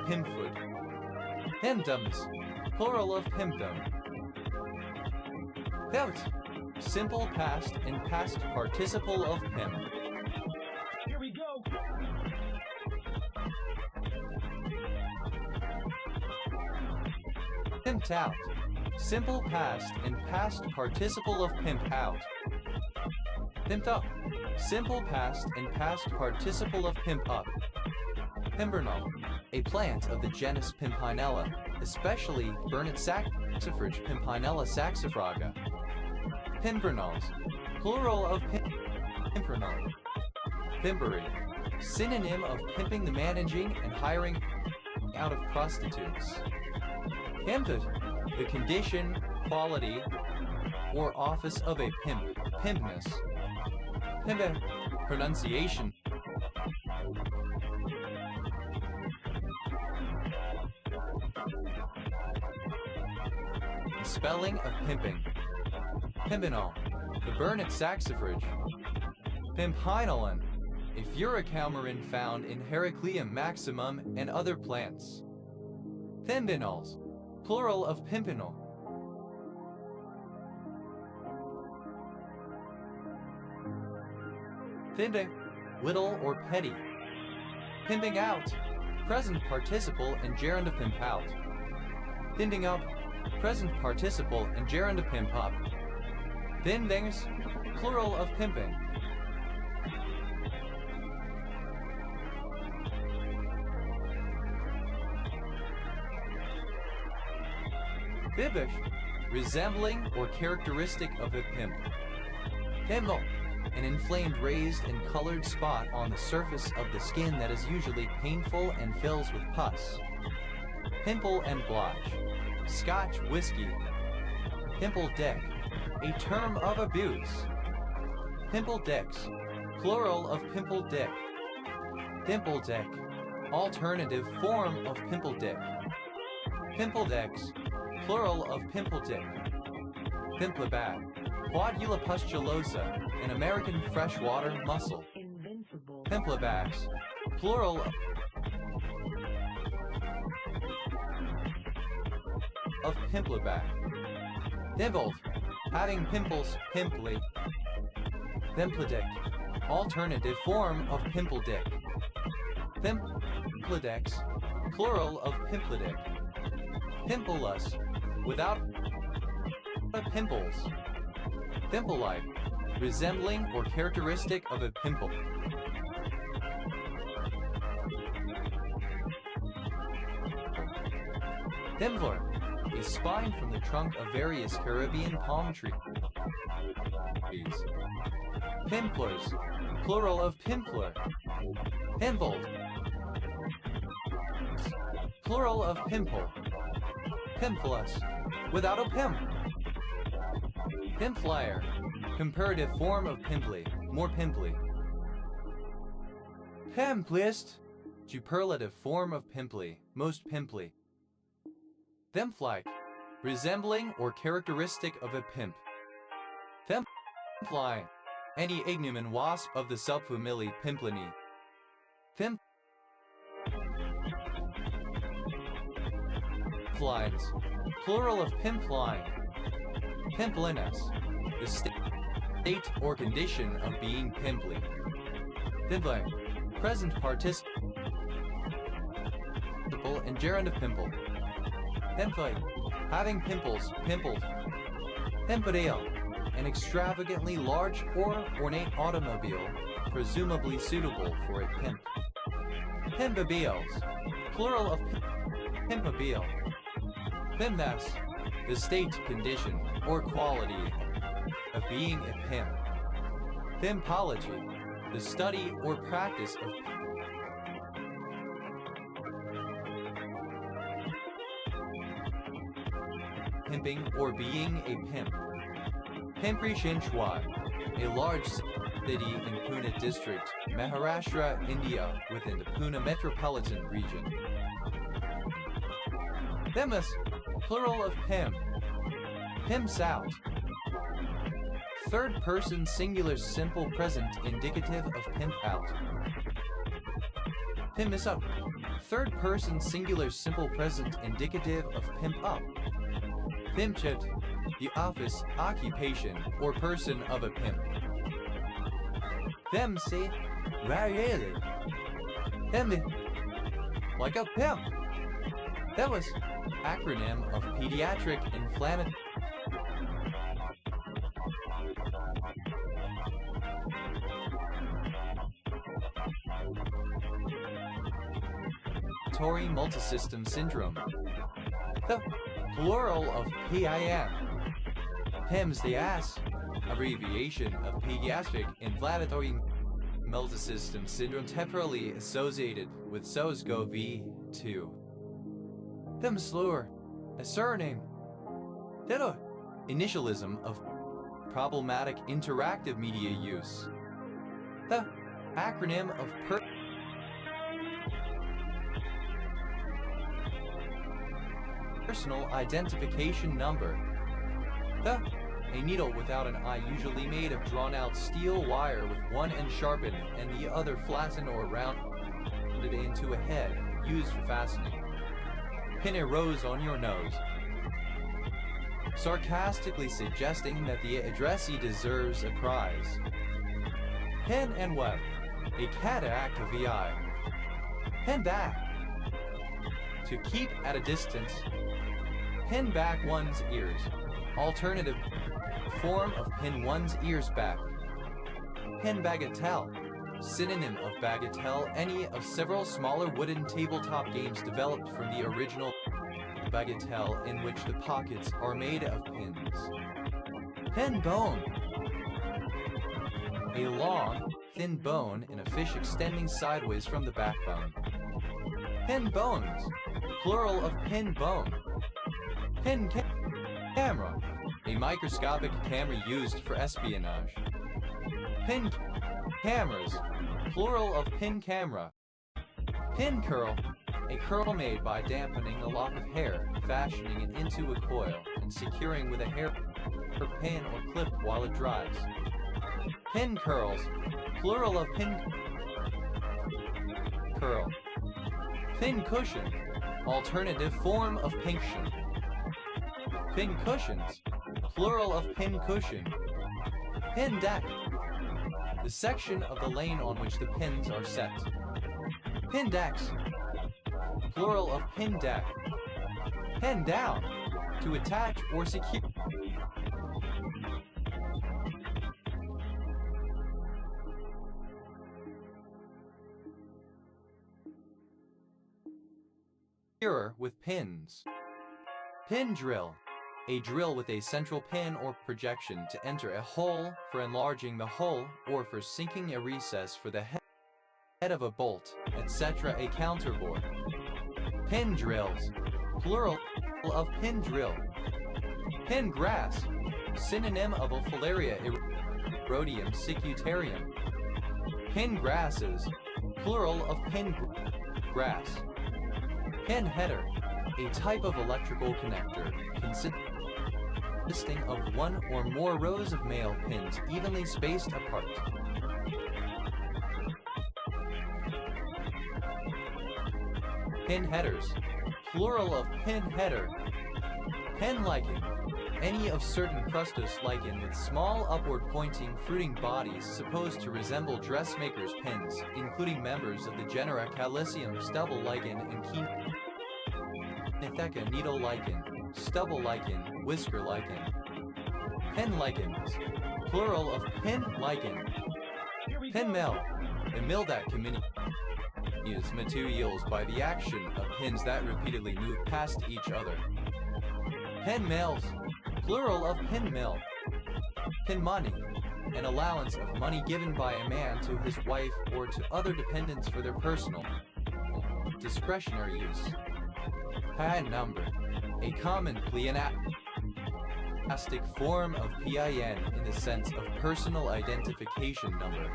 Pimpfoot. Pimpdums. Plural of pimpdom. Pimpt. Simple past and past participle of pimp. Here we go. Pimped out. Simple past and past participle of pimp out. Pimped up. Simple past and past participle of pimp up. Pimpernel. A plant of the genus Pimpinella, especially Burnet saxifrage Pimpinella saxifraga. Pimpernels. Plural of pimpernel. Pimpery. Synonym of pimping the managing and hiring out of prostitutes. Pimped. The condition, quality, or office of a pimp. Pimpness. Pimp. Pronunciation. Spelling of pimping. Pimpinol. The Burnet saxifrage. Pimpinolin. A furicoumarin found in Heracleum maximum and other plants. Pimpinols. Plural of pimpinol. Pimping. Little or petty. Pimping out. Present participle and gerund of pimp out. Pimping up. Present participle and gerund of pimp up. Pimpings. Plural of pimping. Bibbish. Resembling or characteristic of a pimp. Pimple. An inflamed, raised, and colored spot on the surface of the skin that is usually painful and fills with pus. Pimple and blotch. Scotch whiskey. Pimple dick. A term of abuse. Pimple dicks. Plural of pimple dick. Pimple dick. Alternative form of pimple dick. Pimple dicks. Plural of pimple dick. Pimpleback. Quadula pustulosa. An American freshwater mussel. Invincible. Pimplebacks. Plural of pimpleback. Pimpled. Having pimples. Pimply. Pimpledick. Alternative form of pimpledick. Pimpledex. Plural of pimpledick. Pimpleless. Without pimples. Pimple-like. Resembling or characteristic of a pimple. Pimpler. A spine from the trunk of various Caribbean palm trees. Pimplers. Plural of pimpler. Pimpled. Plural of pimple. Pimpless. Without a pimp. Pimplier. Comparative form of pimply. More pimply. Pimpliest. Superlative form of pimply. Most pimply. Pimpflike. Resembling or characteristic of a pimp. Pimpfly. Any ignumen wasp of the subfamily Pimplini. Pimp. lines, plural of pimp line. Pimpliness, the state or condition of being pimply. Pimpling, present participle and gerund of pimple. Pimply, having pimples, pimpled. Pimpadale, an extravagantly large or ornate automobile, presumably suitable for a pimp. Pimpabiles, plural of pimpabile. Pimpness, the state, condition, or quality of being a pimp. Pimpology, the study or practice of pimping or being a pimp. Pimpri Chinchwad, a large city in Pune district, Maharashtra, India, within the Pune metropolitan region. Pimus, plural of pim. Pimps out. Third person singular simple present indicative of pimp out. Pimus up. Third person singular simple present indicative of pimp up. Pimpchit, the office, occupation, or person of a pimp. Pimsy, really? Pimmy, like a pimp. That was acronym of pediatric inflammatory multisystem syndrome. The plural of PIM. PIM's the ass, abbreviation of pediatric inflammatory multisystem syndrome temporally associated with SARS-CoV-2. Pimslur, a surname. Ditto, initialism of problematic interactive media use. The acronym of personal identification number. The, a needle without an eye usually made of drawn-out steel wire with one end sharpened and the other flattened or rounded into a head, used for fastening. Pin a rose on your nose, sarcastically suggesting that the addressee deserves a prize. Pin and web, a cataract of the eye. Pin back, to keep at a distance. Pin back one's ears, alternative form of pin one's ears back. Pin bagatelle, synonym of bagatelle, any of several smaller wooden tabletop games developed from the original bagatelle in which the pockets are made of pins. Pin bone, a long, thin bone in a fish extending sideways from the backbone. Pin bones, plural of pin bone. Pin camera, a microscopic camera used for espionage. Pin cameras, plural of pin camera. Pin curl, a curl made by dampening a lock of hair, fashioning it into a coil, and securing with a hair pin or clip while it dries. Pin curls, plural of pin curl. Pin cushion, alternative form of pinction. Pin cushions, plural of pin cushion. Pin deck, the section of the lane on which the pins are set. Pin decks, plural of pin deck. Pin down, to attach or secure. With pins. Pin drill, a drill with a central pin or projection to enter a hole, for enlarging the hole, or for sinking a recess for the head of a bolt, etc. A counterbore. Pin drills, plural of pin drill. Pin grass, synonym of Ophilaria erodium secutarium. Pin grasses, plural of pin grass. Pin header, a type of electrical connector consisting of one or more rows of male pins evenly spaced apart. Pin headers, plural of pinheader. Pin lichen. Any of certain crustose lichen with small upward-pointing fruiting bodies supposed to resemble dressmakers' pins, including members of the genera Calicium stubble lichen and Chenitheka needle lichen, stubble lichen, whisker lichen. Pin lichens. Plural of pin lichen. Pin mill. A mill that continues materials by the action of pins that repeatedly move past each other. Pin mills. Plural of pin mill. Pin money. An allowance of money given by a man to his wife or to other dependents for their personal, discretionary use. PIN number. A common pleonastic form of PIN in the sense of personal identification number.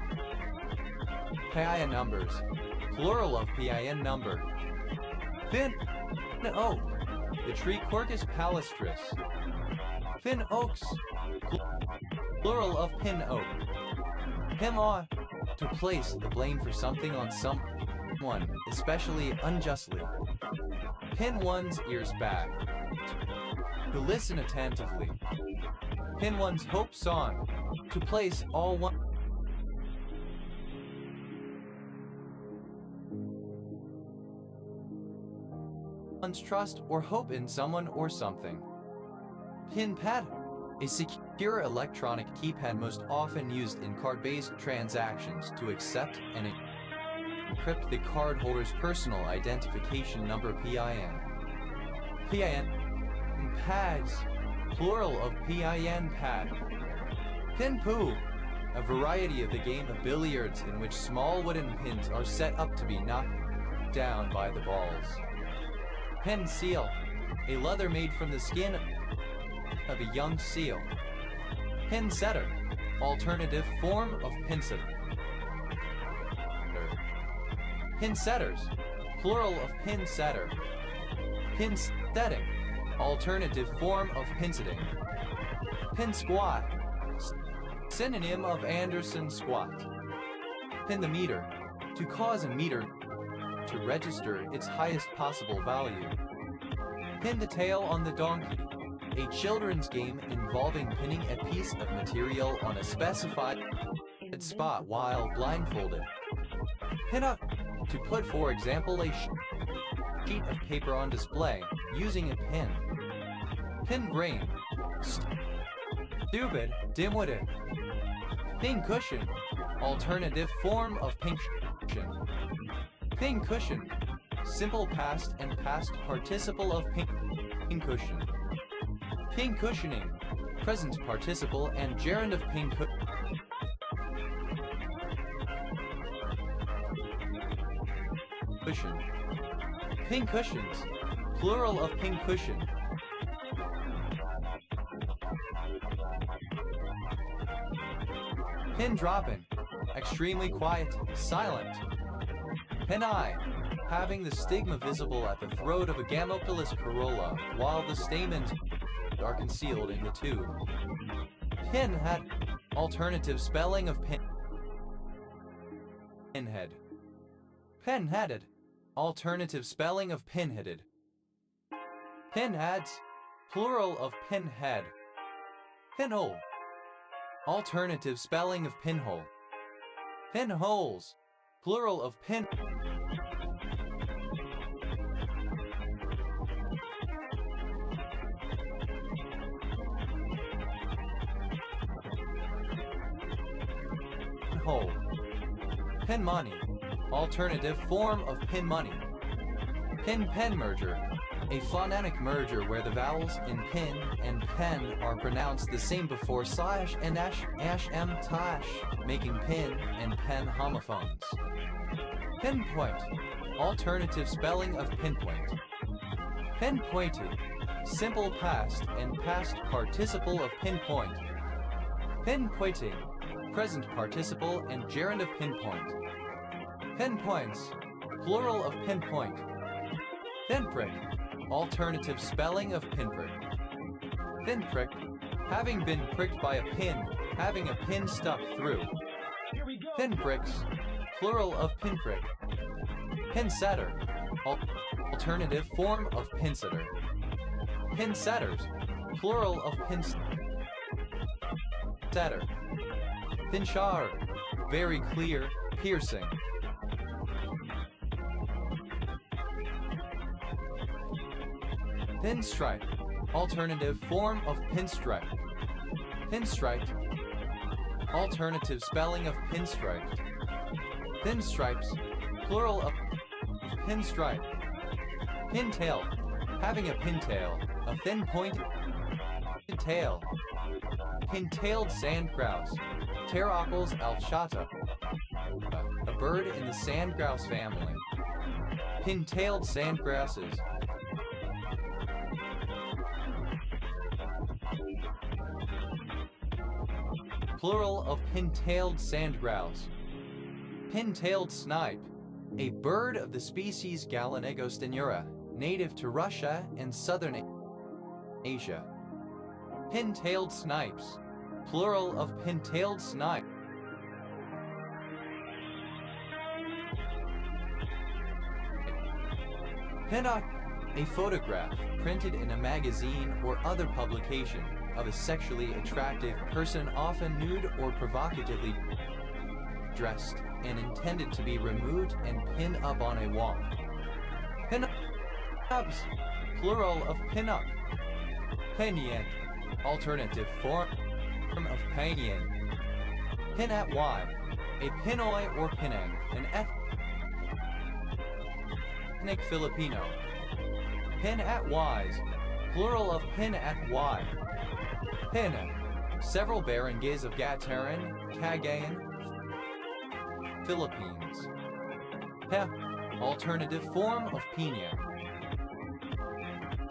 PIN numbers. Plural of PIN number. Pin oak. The tree Quercus palustris. Pin oaks. Plural of pin oak. Pin on. To place the blame for something on someone, especially unjustly. Pin one's ears back. To listen attentively. Pin one's hopes on. To place all one's trust or hope in someone or something. Pin pad. A secure electronic keypad most often used in card-based transactions to accept and encrypt the cardholder's personal identification number PIN. PIN pads. Plural of PIN pad. Pin poo. A variety of the game of billiards in which small wooden pins are set up to be knocked down by the balls. Pin seal. A leather made from the skin of a young seal. Pin setter. Alternative form of pin setter. Pin setters. Plural of pin setter. Pin setting. Alternative form of pin setting. Pin squat. Synonym of Anderson squat. Pin the meter. To cause a meter to register its highest possible value. Pin the tail on the donkey. A children's game involving pinning a piece of material on a specified spot while blindfolded. Pin up. To put, for example, a sheet of paper on display using a pin. Pin brain. Stupid, dim-witted. Pin cushion. Alternative form of pin cushion. Pin cushion. Simple past and past participle of pin cushion. Pin cushioning. Present participle and gerund of pin cushion. Pin cushions. Plural of pin cushion. Pin dropping. Extremely quiet, silent. Pin eye. Having the stigma visible at the throat of a Gamophilus corolla, while the stamens are concealed in the tube. Pinhead. Alternative spelling of pinhead. Pinheaded. Alternative spelling of pinheaded. Pinheads. Plural of pinhead. Pinhole. Alternative spelling of pinhole. Pinholes. Plural of pin. Hole. Pin money. Alternative form of pin money. Pin-pen merger. A phonetic merger where the vowels in pin and pen are pronounced the same before slash and ash-m tash, making pin and pen homophones. Pinpoint. Alternative spelling of pinpoint. Pinpointed. Simple past and past participle of pinpoint. Pinpointing. Present participle and gerund of pinpoint. Pinpoints. Plural of pinpoint. Pinprick. Alternative spelling of pinprick. Pinprick. Having been pricked by a pin, having a pin stuck through. Pinpricks. Plural of pinprick. Pinsetter. Alternative form of pinsetter. Pinsetters, plural of pinsetter. Pinchar, very clear, piercing. Pinstripe, alternative form of pinstripe. Pinstriped, alternative spelling of pinstriped. Pinstripes, plural of pinstripe. Pintail, having a pintail, a thin pointed tail. Pin-tailed sand grouse, Pterocoles alchata, a bird in the sand grouse family. Pin-tailed sand grasses. Plural of pin-tailed sand grouse. Pin-tailed snipe, a bird of the species Gallinago native to Russia and southern Asia. Pin-tailed snipes, plural of pin-tailed snipe. Pin-up, a photograph printed in a magazine or other publication of a sexually attractive person, often nude or provocatively dressed, and intended to be removed and pinned up on a wall. Pin-ups, plural of pin-up. Pinyin, alternative form of pinyin. Pin at Y, a Pinoy or Pinang, an ethnic Filipino. Pin at Ys, plural of pin at Y. Pin, several barangays of Gataran, Cagayan, Philippines. Pe, alternative form of pina.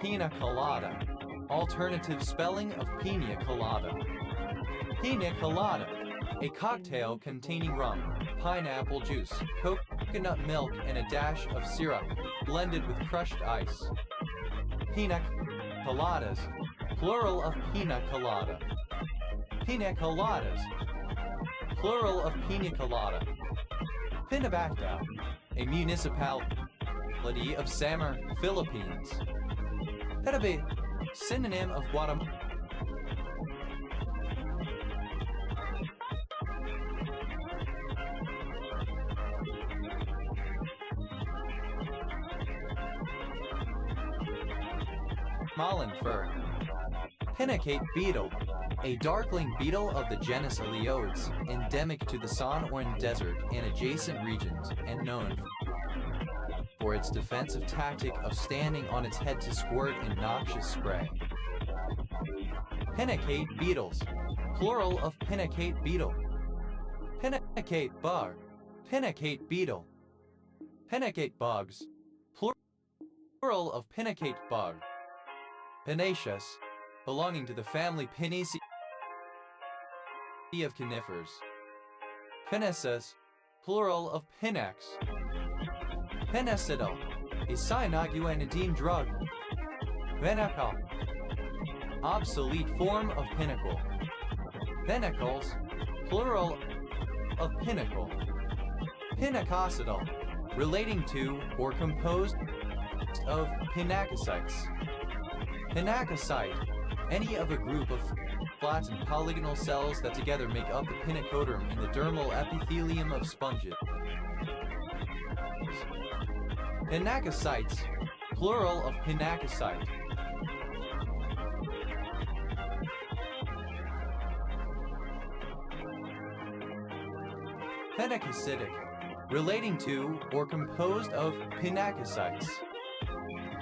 Pina colada, alternative spelling of pina colada. Pina colada, a cocktail containing rum, pineapple juice, coconut milk, and a dash of syrup, blended with crushed ice. Pina coladas, plural of pina colada. Pina coladas, plural of pina colada. Pinabacta, a municipality of Samar, Philippines. Petabe, synonym of Guatemala. Malin fir. Pinnacate beetle, a darkling beetle of the genus Eleodes, endemic to the San Juan Desert and adjacent regions, and known for its defensive tactic of standing on its head to squirt in noxious spray. Pinnacate beetles, plural of pinnacate beetle. Pinnacate bug, pinnacate beetle. Pinnacate bugs, plural of pinnacate bug. Pinnaceous, belonging to the family Pinnaceae of conifers. Pinnaceous, plural of pinnax. Pinacetyl, a cyanoguanidine drug. Pinnacle, obsolete form of pinnacle. Pinnacles, plural of pinnacle. Pinnacocytal, relating to or composed of pinnacocytes. Pinnacocyte, any of a group of flattened polygonal cells that together make up the pinnacoderm in the dermal epithelium of sponges. Pinnacocytes, plural of pinnacocyte. Pinnacocytic, relating to or composed of pinnacocytes.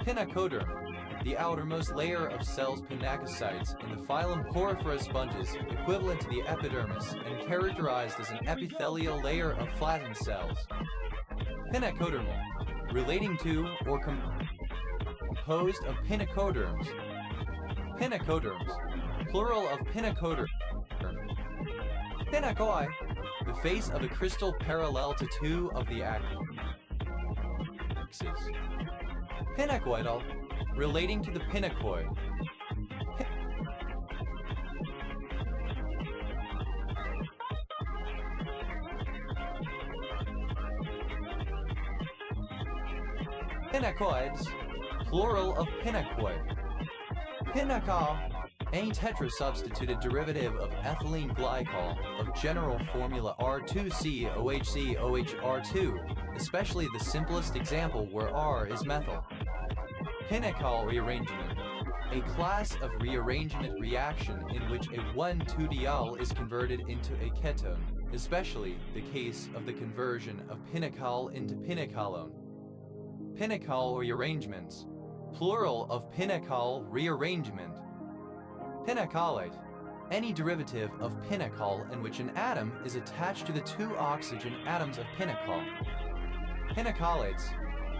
Pinnacoderm, the outermost layer of cells pinnacocytes in the phylum Porifera sponges, equivalent to the epidermis and characterized as an epithelial layer of flattened cells. Pinnacodermal, relating to or composed of pinnacoderms. Pinnacoderms, plural of pinnacoderm. Pinnacoi, the face of a crystal parallel to two of the axes. Pinnacoidal, relating to the pinnacoid. Pinacoids, plural of pinacoid. Pinacol, a tetrasubstituted derivative of ethylene glycol of general formula R2COHCOHR2, especially the simplest example where R is methyl. Pinacol rearrangement, a class of rearrangement reaction in which a 1,2-diol is converted into a ketone, especially the case of the conversion of pinacol into pinacolone. Pinacol rearrangements, plural of pinacol rearrangement. Pinacolate, any derivative of pinacol in which an atom is attached to the two oxygen atoms of pinacol. Pinacolates,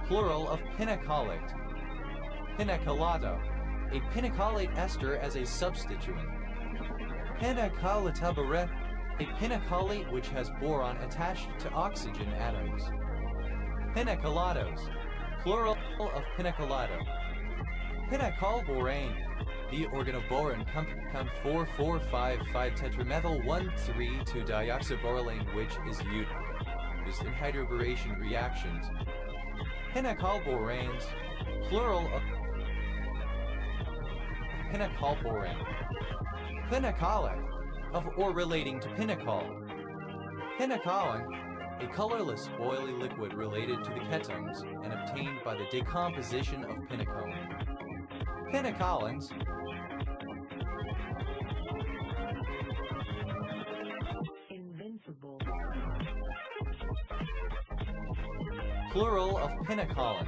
plural of pinacolate. Pinacolato, a pinacolate ester as a substituent. Pinacolatabaret, a pinacolate which has boron attached to oxygen atoms. Pinacolatos, plural of pinacolato. Pinacolborane, the organoboron compound 4,4,5,5 tetramethyl 1,3,2-dioxyborylane which is used in hydroboration reactions. Pinacolboranes, plural of pinacolborane. Pinacolic, of or relating to pinacol. Pinacolin, a colorless oily liquid related to the ketones and obtained by the decomposition of pinacone. Pinacolins, Invincible. plural of pinacolin.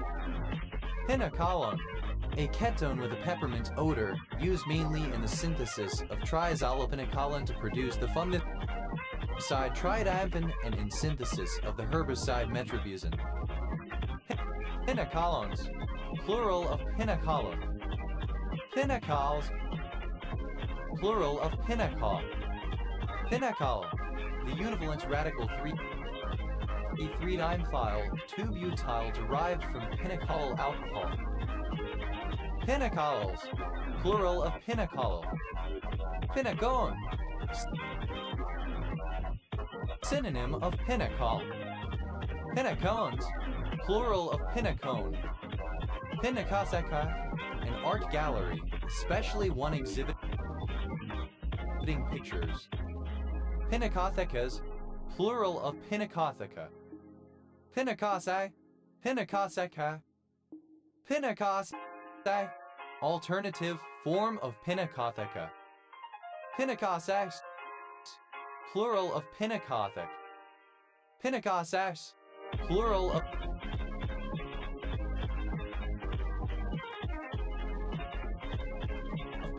Pinacolone, a ketone with a peppermint odor, used mainly in the synthesis of triazolopinacolin to produce the fungicide tridiamphin and in synthesis of the herbicide metribuzin. Pinacolones, plural of pinacolone. Pinacols, plural of pinacol. Pinacol, the univalent radical 3,3-dimethyl 2-butyl derived from pinacol alcohol. Pinacols, plural of pinacol. Pinacone, synonym of pinacol. Pinacones, plural of pinacone. Pinacotheca, an art gallery, especially one exhibiting pictures. Pinacothecas, plural of pinacotheca. Pinacosai, pinacotheca. Pinacosai, alternative form of pinacotheca. Pinacosas, plural of pinacothic. Pinacosas, plural of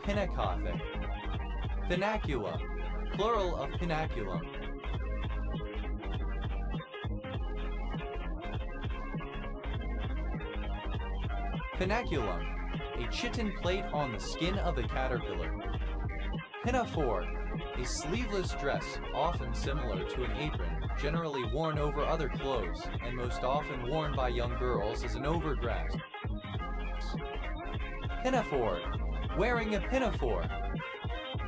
pinacothic. Pinacula, plural of pinaculum. Pinaculum, a chitin plate on the skin of the caterpillar. Pinafore, a sleeveless dress often similar to an apron, generally worn over other clothes, and most often worn by young girls as an overdress. Pinafore, wearing a pinafore.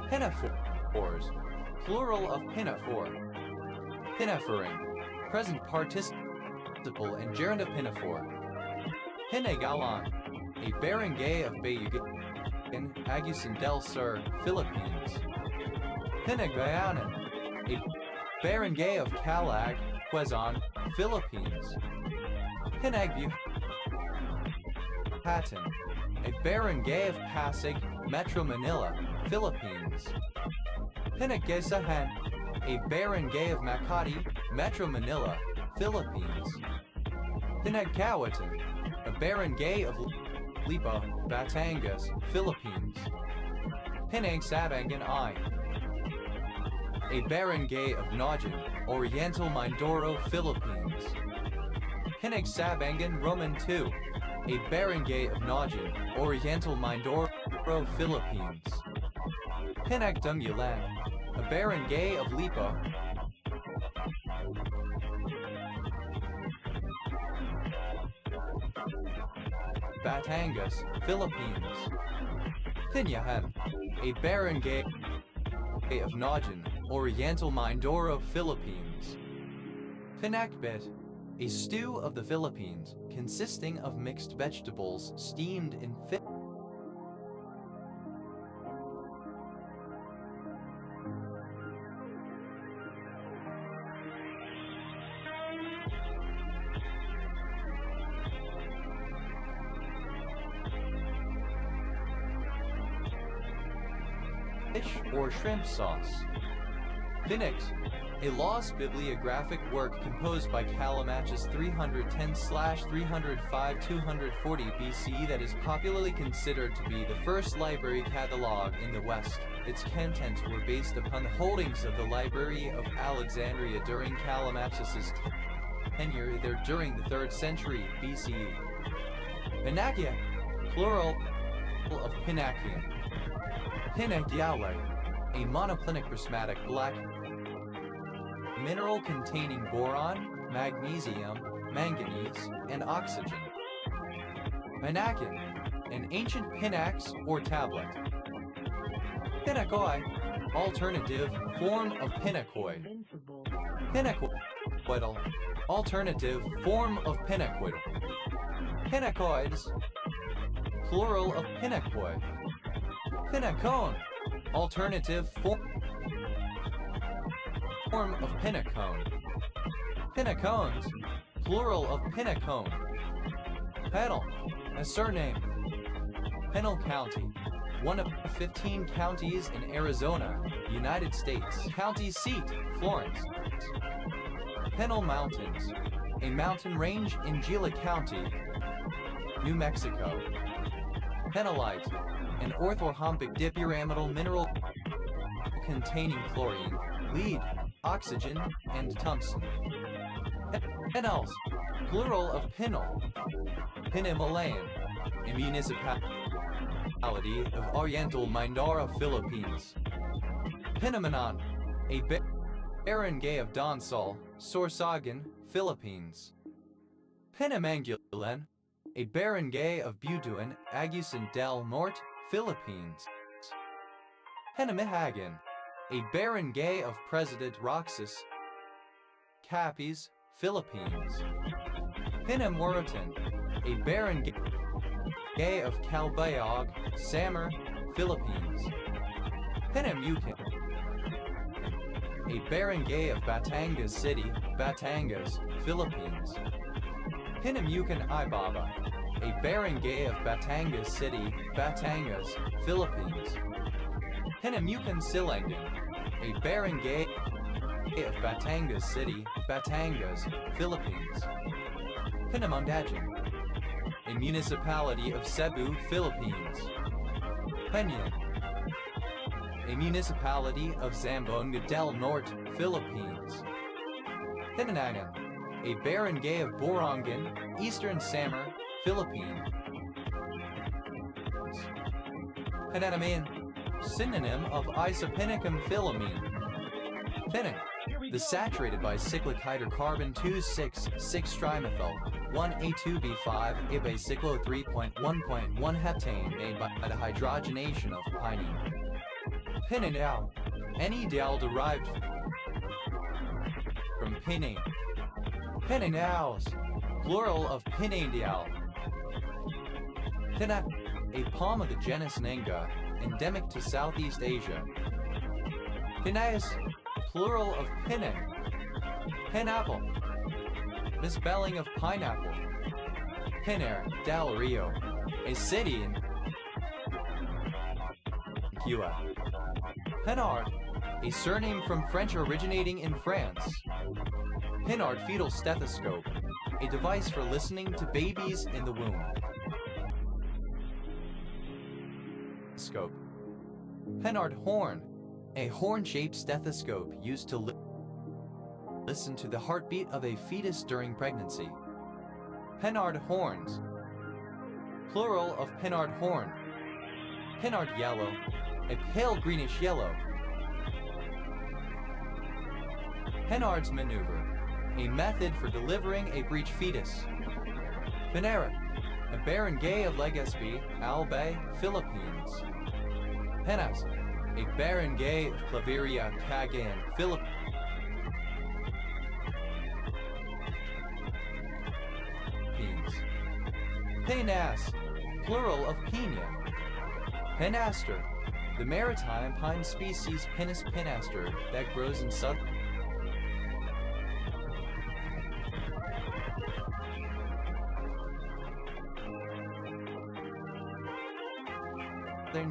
Pinafores, plural of pinafore. Pinaforing, present participle and gerund of pinafore. Pinagalon, a barangay of Bayugan, Agusan del Sur, Philippines. Pinagayanan, a barangay of Calag, Quezon, Philippines. Pinagbu Hatan, a barangay of Pasig, Metro Manila, Philippines. Pinaggesahan, a barangay of Makati, Metro Manila, Philippines. Pinagkawatan, a barangay of Lipa, Batangas, Philippines. Pinagsabangan I, a barangay of Najan, Oriental Mindoro, Philippines. Pinagsabangan Roman II, a barangay of Najan, Oriental Mindoro, Philippines. Pinagdumulan, a barangay of Lipa, Batangas, Philippines. Pinyahan, a barangay of Najan, Oriental Mindoro, Philippines. Pinakbet, a stew of the Philippines consisting of mixed vegetables steamed in fish or shrimp sauce. Phoenix, a lost bibliographic work composed by Callimachus 310/305-240 BC that is popularly considered to be the first library catalog in the West. Its contents were based upon the holdings of the Library of Alexandria during Callimachus's tenure there during the 3rd century BCE. Pinakia, plural of Pinakium. Pinakiawe, a monoclinic prismatic black mineral containing boron, magnesium, manganese, and oxygen. Pinakin, an ancient pinax or tablet. Pinakoi, alternative form of pinacoid. Pinacoidal, alternative form of pinacoidal. Pinacoids, plural of pinacoid. Pinacone, alternative form of pinacone. Pinacones, plural of pinacone. Pennell, a surname. Pennell County, one of 15 counties in Arizona, United States. County seat, Florence. Pennell Mountains, a mountain range in Gila County, New Mexico. Pennellite, an orthorhombic dipyramidal mineral containing chlorine, lead, oxygen, and tungsten. Pennels, plural of Pinnell. Pinamalayan, a municipality of Oriental Mindoro, Philippines. Pinamanon, a barangay of Donsol, Sorsogon, Philippines. Pinamangulan, a barangay of Butuan, Agusan del Norte, Philippines. Pinamihagan, a barangay of President Roxas, Capiz, Philippines. Pinamoritan, a barangay of Calbayog, Samar, Philippines. Pinamucan, a barangay of Batangas City, Batangas, Philippines. Pinamucan Ibaba, a barangay of Batangas City, Batangas, Philippines. Pinamucan Silangan, a barangay of Batangas City, Batangas, Philippines. Pinamundajan, a municipality of Cebu, Philippines. Peña, a municipality of Zamboanga del Norte, Philippines. Pinanangan, a barangay of Borongan, Eastern Samar, Philippines. Pinanaman, synonym of Isopinicum philomene. Pinnic, the saturated bicyclic hydrocarbon 2,6,6-trimethyl 1A2B5 abicyclo 3.1.1 heptane made by the hydrogenation of pinene. Pinenal, any diol derived from pinene. Pinenals, plural of pinendial. Pinap, a palm of the genus Nanga, endemic to Southeast Asia. Pinaeus, plural of pinne. Pineapple, misspelling of pineapple. Pinair del Rio, a city in Cuba. Pinard, a surname from French originating in France. Pinard fetal stethoscope, a device for listening to babies in the womb. Scope. Pinard horn, a horn-shaped stethoscope used to listen to the heartbeat of a fetus during pregnancy. Pinard horns, plural of Pinard horn. Pinard yellow, a pale greenish yellow. Pinard's maneuver, a method for delivering a breech fetus. Pinera, a barangay of Legazpi, Albay, Philippines. Penas, a barangay of Claveria, Cagayan, Philippines. Pinas, plural of pina. Pinaster, the maritime pine species Pinus pinaster that grows in southern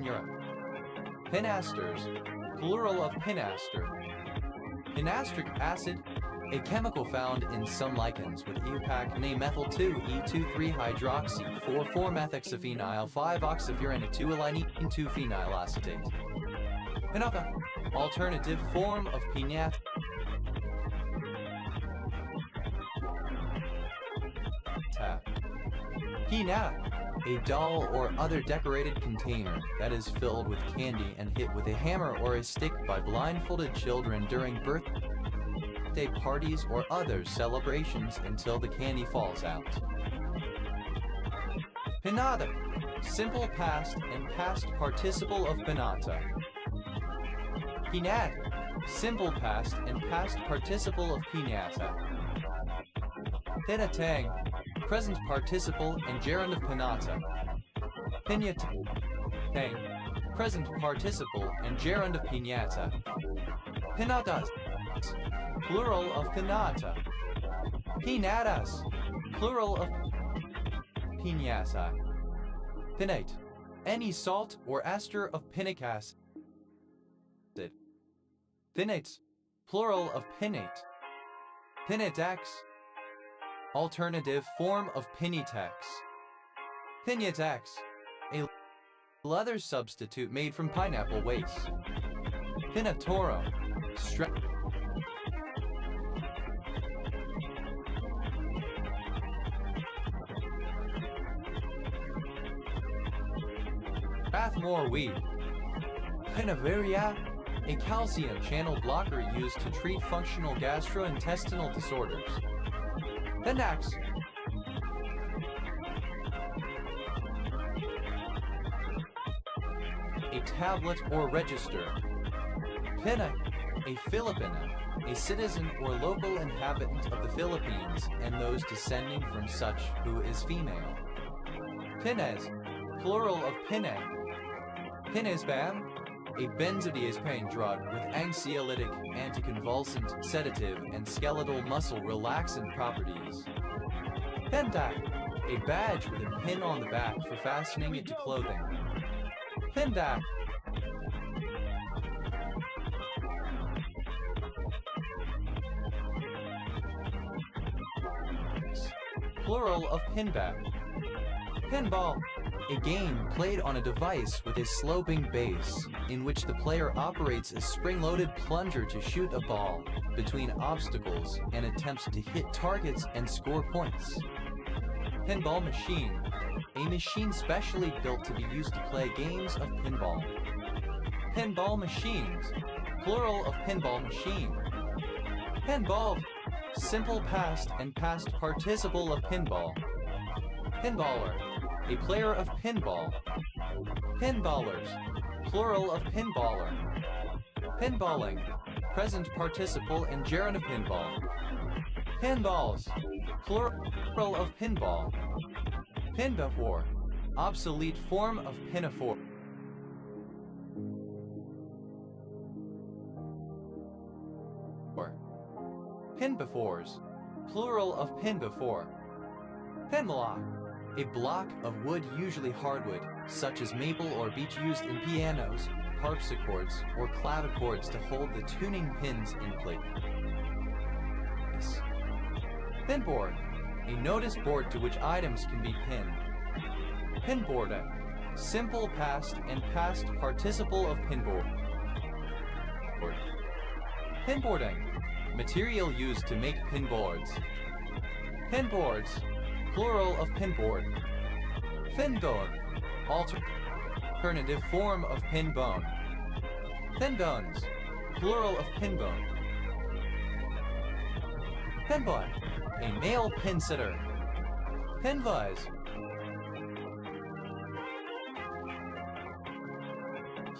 Europe. Pinasters, plural of pinaster. Pinastric acid, a chemical found in some lichens with EUPAC name methyl-2-E2,3-hydroxy 4,4-methoxyfuran-2-alanine-2-phenyl acetate. Pinata, alternative form of pinata. Pinata, a doll or other decorated container that is filled with candy and hit with a hammer or a stick by blindfolded children during birthday parties or other celebrations until the candy falls out. Pinata, simple past and past participle of pinata. Pinat, simple past and past participle of pinata. Pinatang, present participle and gerund of pinata. Pinatang, present participle and gerund of pinata. Pinatas, plural of pinata. Pinatas, plural of pinata. Pinnate, any salt or ester of pinic acid. Pinnates, plural of pinnate. Pinnatax, alternative form of Pinetax. Pinetax, a leather substitute made from pineapple waste. Pinatoro, Strathmore weed. Pinaveria, a calcium channel blocker used to treat functional gastrointestinal disorders. Pinax, a tablet or register. Pina, a Filipina, a citizen or local inhabitant of the Philippines and those descending from such who is female. Pines, plural of pine. Pinesbam, a benzodiazepine drug with anxiolytic, anticonvulsant, sedative, and skeletal muscle relaxant properties. Pentak, a badge with a pin on the back for fastening it to clothing. Pindak, plural of pinback. Pinball, a game played on a device with a sloping base, in which the player operates a spring-loaded plunger to shoot a ball between obstacles and attempts to hit targets and score points. Pinball machine, a machine specially built to be used to play games of pinball. Pinball machines, plural of pinball machine. Pinball, simple past and past participle of pinball. Pinballer, a player of pinball. Pinballers, plural of pinballer. Pinballing, present participle and gerund of pinball. Pinballs, plural of pinball. Pinbefore, obsolete form of pinafore. Pinbefores, plural of pinbefore. Pinblock, a block of wood, usually hardwood, such as maple or beech, used in pianos, harpsichords, or clavichords to hold the tuning pins in place. Pinboard, a notice board to which items can be pinned. Pinboarding, simple past and past participle of pinboard. Pinboarding, material used to make pinboards. Pinboards, plural of pinboard. Pinbone, alternative form of pinbone. Pinbones, plural of pinbone. Pinboy, a male pinsitter. Pinvise,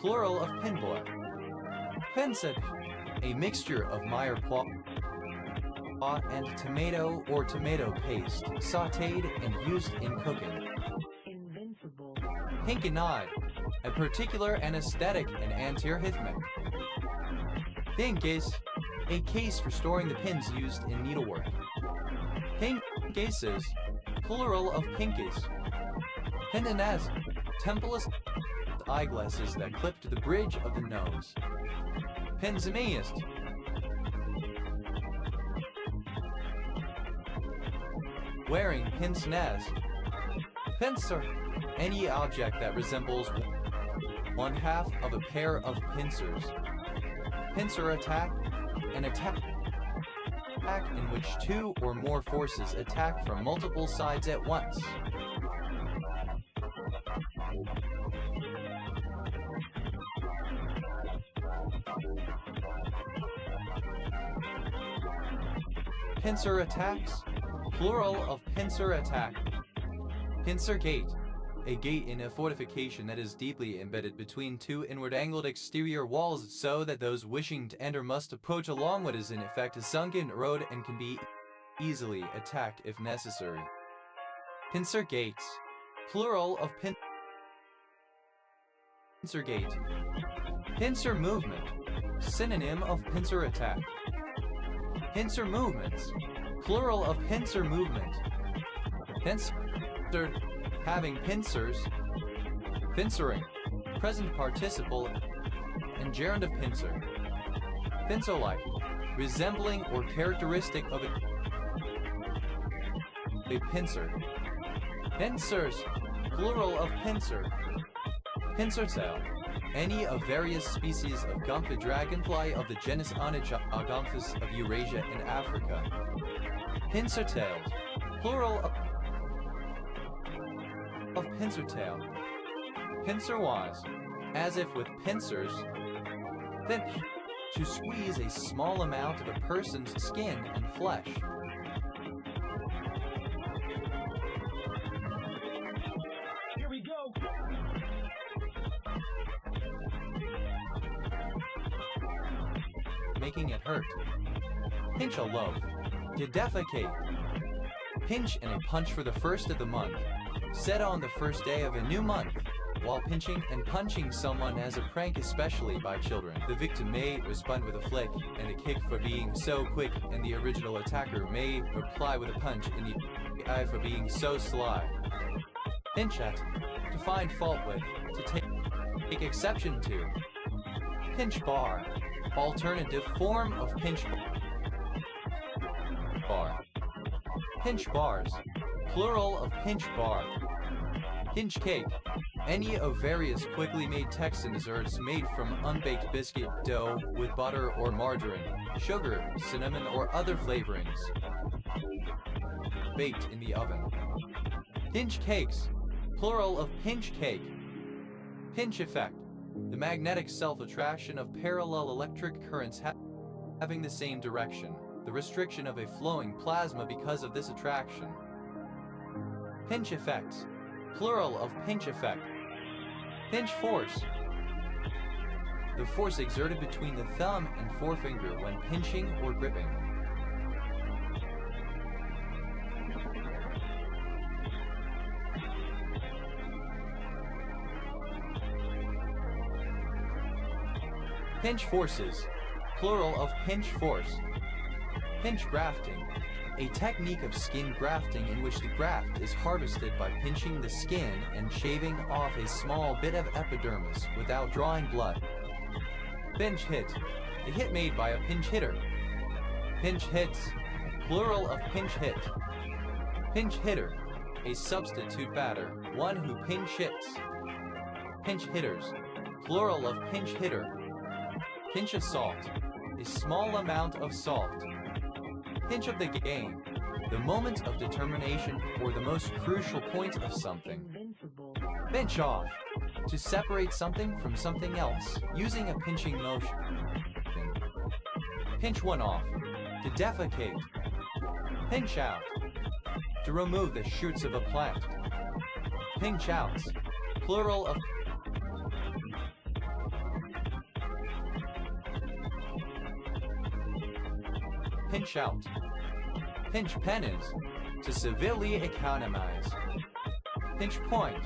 plural of pinboy. Pinsid, a mixture of mirepoix and tomato or tomato paste, sautéed and used in cooking. Hinkenide, a particular anesthetic and antiarrhythmic. Pincus, a case for storing the pins used in needlework. Pincases, plural of pincus. Pindenaz, templeless eyeglasses that clip to the bridge of the nose. Pinzamiast, wearing pince-nez. Pincer, any object that resembles one half of a pair of pincers. Pincer attack, an attack in which two or more forces attack from multiple sides at once. Pincer attacks, plural of pincer attack. Pincer gate, a gate in a fortification that is deeply embedded between two inward-angled exterior walls so that those wishing to enter must approach along what is in effect a sunken road and can be easily attacked if necessary. Pincer gates, plural of pincer gate. Pincer movement, synonym of pincer attack. Pincer movements, plural of pincer movement. Pincer, having pincers. Pincering, present participle and gerund of pincer. Pincer-like, resembling or characteristic of a pincer. Pincers, plural of pincer. Pincer tail, any of various species of Gumpha dragonfly of the genus Onychogomphus of Eurasia and Africa. Pincer tailed, plural of pincer tail. Pincer-wise, as if with pincers. Pinch, to squeeze a small amount of a person's skin and flesh. Here we go. Making it hurt. Pinch a loaf. To defecate. Pinch and a punch for the first of the month. Said on the first day of a new month. While pinching and punching someone as a prank, especially by children, the victim may respond with a flick and a kick for being so quick, and the original attacker may reply with a punch in the eye for being so sly. Pinch at, to find fault with, to take exception to. Pinch bar, alternative form of pinch bar. Pinch bars, plural of pinch bar. Pinch cake, any of various quickly made Texan desserts made from unbaked biscuit dough with butter or margarine, sugar, cinnamon, or other flavorings. Baked in the oven. Pinch cakes, plural of pinch cake. Pinch effect, the magnetic self-attraction of parallel electric currents having the same direction, the restriction of a flowing plasma because of this attraction. Pinch effects, plural of pinch effect. Pinch force, the force exerted between the thumb and forefinger when pinching or gripping. Pinch forces, plural of pinch force. Pinch grafting, a technique of skin grafting in which the graft is harvested by pinching the skin and shaving off a small bit of epidermis without drawing blood. Pinch hit, a hit made by a pinch hitter. Pinch hits, plural of pinch hit. Pinch hitter, a substitute batter, one who pinch hits. Pinch hitters, plural of pinch hitter. Pinch of salt, a small amount of salt. Pinch of the game, the moment of determination or the most crucial point of something. Pinch off, to separate something from something else, using a pinching motion. Pinch one off, to defecate. Pinch out, to remove the shoots of a plant. Pinch outs, plural of pinch out. Pinch penance, to severely economize. Pinch point,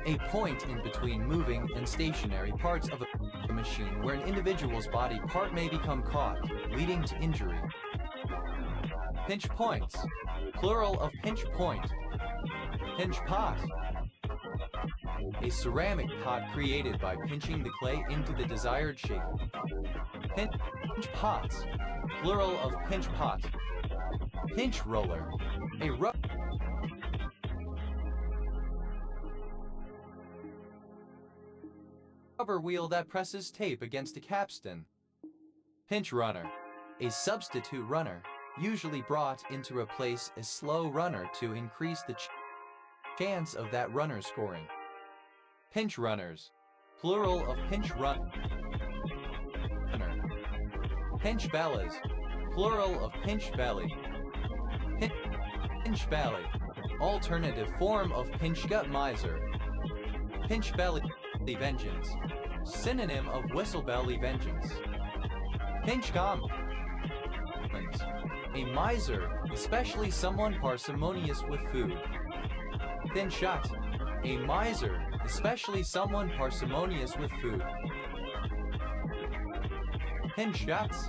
A point in between moving and stationary parts of a machine where an individual's body part may become caught, leading to injury. Pinch points. Plural of pinch point. Pinch pot. A ceramic pot created by pinching the clay into the desired shape. Pinch pots. Plural of pinch pot. Pinch roller. A rubber wheel that presses tape against a capstan. Pinch runner. A substitute runner, usually brought in to replace a slow runner to increase the chance of that runner scoring. Pinch runners. Plural of pinch runner. Pinch bellies. Plural of pinch belly. Pinch belly. Alternative form of pinch gut miser. Pinch belly vengeance. Synonym of whistle belly vengeance. Pinch commons. A miser, especially someone parsimonious with food. Pinch shot. A miser, especially someone parsimonious with food. Pinch shots.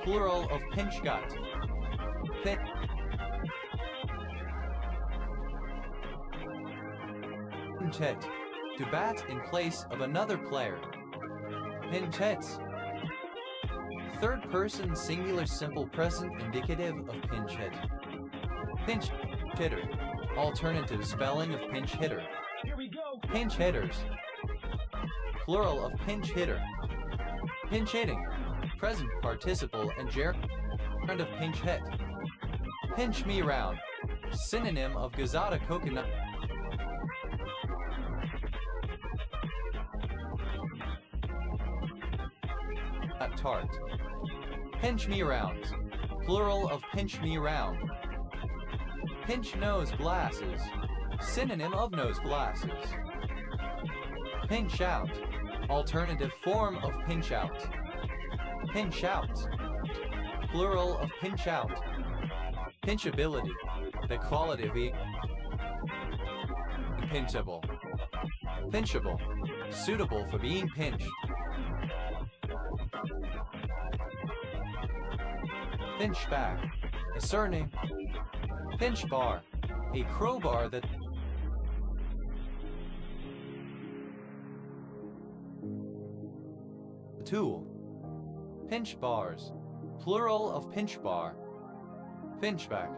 Plural of pinch got. Pinch hit. To bat in place of another player. Pinch hits. Third person singular simple present indicative of pinch hit. Pinch hitter. Alternative spelling of pinch hitter. Here we go. Pinch hitters. Plural of pinch hitter. Pinch hitting. Present participle and gerund of pinch hit. Pinch me round. Synonym of Gazada coconut. Tart. Pinch me round. Plural of pinch me round. Pinch nose glasses. Synonym of nose glasses. Pinch out. Alternative form of pinch out. Pinch out. Plural of pinch out. Pinchability. The quality of being pinchable. Pinchable. Suitable for being pinched. Pinch back. A surname. Pinch bar. A crowbar that tool. Pinch bars. Plural of pinch bar. Pinchback.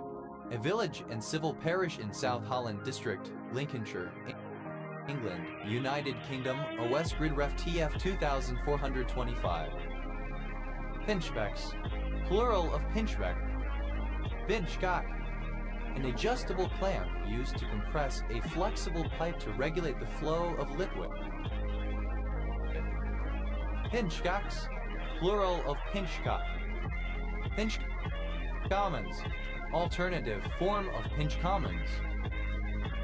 A village and civil parish in South Holland District, Lincolnshire, England, United Kingdom, a West Grid Ref TF 2425. Pinchbacks. Plural of pinchback. Pinchcock. An adjustable clamp used to compress a flexible pipe to regulate the flow of liquid. Pinchcocks. Plural of pinchcock. Pinch commons. Alternative form of pinch commons.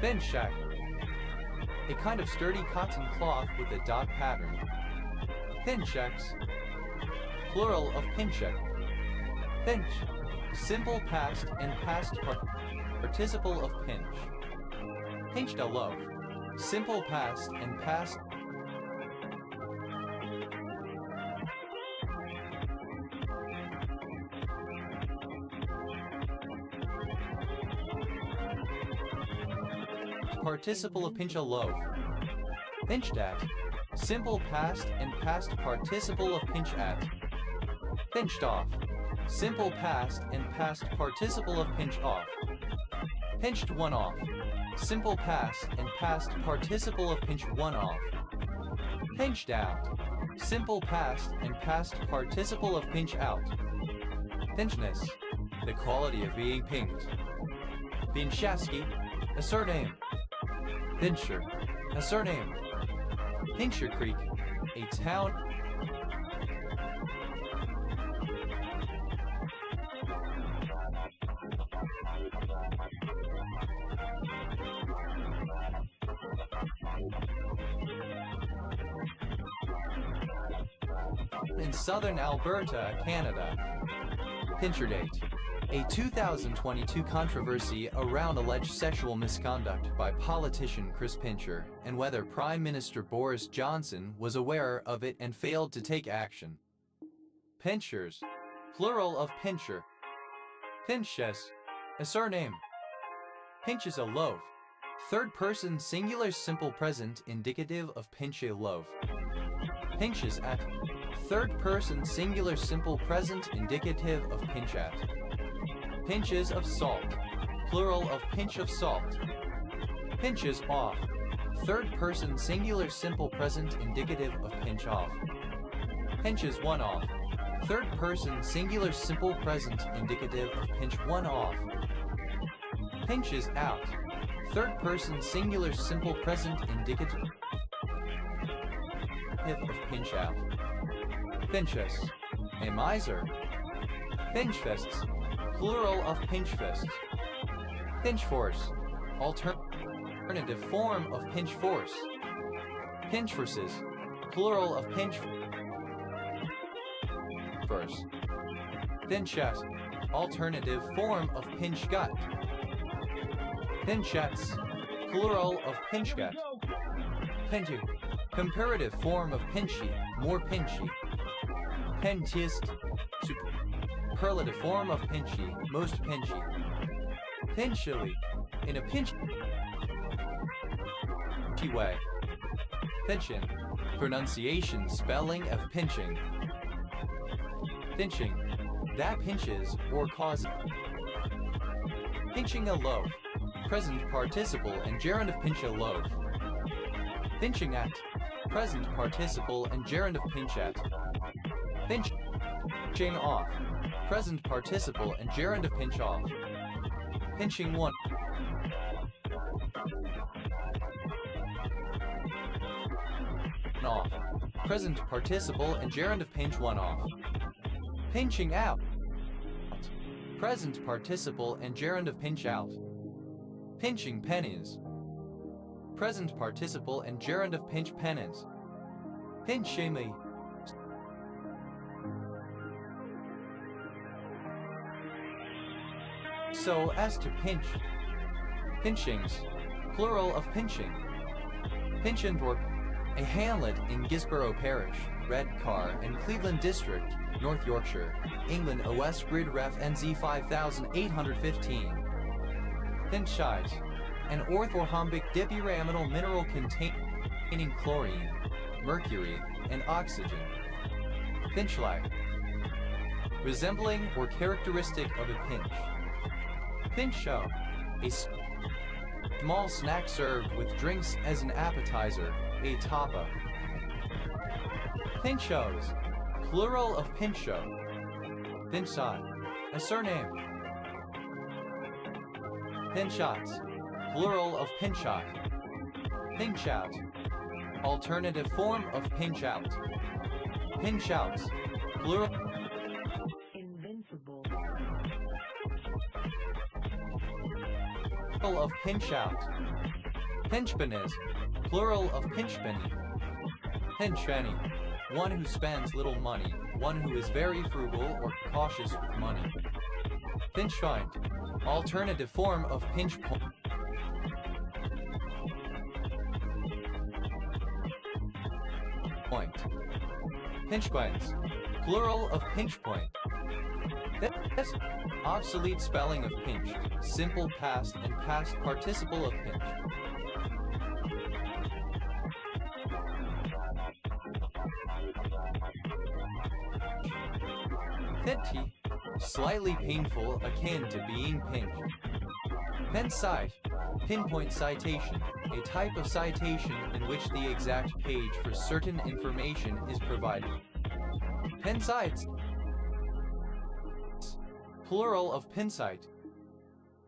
Pinchshack. A kind of sturdy cotton cloth with a dot pattern. Pinchacks. Plural of pinchak. Pinch. Simple past and past participle of pinch. Pinched a loaf. Simple past and past participle of pinch a loaf. Pinched at. Simple past and past participle of pinch at. Pinched off. Simple past and past participle of pinch off. Pinched one off. Simple past and past participle of pinch one off. Pinched out. Simple past and past participle of pinch out. Pinchness. The quality of being pinked. Pinchasky. A surname. Pincher. A surname. Pincher Creek. A town. In southern Alberta, Canada. Pincher date. A 2022 controversy around alleged sexual misconduct by politician Chris Pincher and whether Prime Minister Boris Johnson was aware of it and failed to take action. Pinchers, plural of pincher. Pinches, a surname. Pinch is a loaf. Third person singular simple present indicative of pinch a loaf. Pinches at. Third person singular simple present indicative of pinch at. Pinches of salt, plural of pinch of salt. Pinches off. Third person singular simple present indicative of pinch off. Pinches one off. Third person singular simple present indicative of pinch one off. Pinches out. Third person singular simple present indicative of pinch out. Pinches, a miser. Pinchfests, plural of pinchfests. Pinch force, alternative form of pinch force. Pinch forces, plural of pinch force. Pinchat, alternative form of pinch gut. Pinchats, plural of pinch gut. Pintu, comparative form of pinchy, more pinchy. Pentist, superlative form of pinchy, most pinchy. Pinchily, in a pinchy way. Pinchin, pronunciation spelling of pinching. Pinching, that pinches or causes. Pinching a loaf, present participle and gerund of pinch a loaf. Pinching at, present participle and gerund of pinch at. Pinching off, present participle and gerund of pinch off. Pinching one off, present participle and gerund of pinch one off. Pinching out, present participle and gerund of pinch out. Pinching pennies, present participle and gerund of pinch pennies. Pinchingly, so as to pinch. Pinchings, plural of pinching. Pinchendorp, a hamlet in Gisborough Parish, Redcar, and Cleveland District, North Yorkshire, England. OS Grid Ref NZ 5815. Pinchite, an orthorhombic dipyramidal mineral containing chlorine, mercury, and oxygen. Pinch-like, resembling or characteristic of a pinch. Pincho, a small snack served with drinks as an appetizer, a tapa. Pinchos, plural of pincho. Pinchot, a surname. Pinchots, plural of pinchot. Pinch out, alternative form of pinch out. Pinch out, plural of pinch out. Pinchpennies, plural of pinchpenny. Pinchpenny, one who spends little money, one who is very frugal or cautious with money. Pinchfind, alternative form of pinch point. Pinchpoints, plural of pinch point. This obsolete spelling of pinched, simple past and past participle of pinch. Pinty, slightly painful, akin to being pinched. Pincite, pinpoint citation, a type of citation in which the exact page for certain information is provided. Pincites, plural of pincite.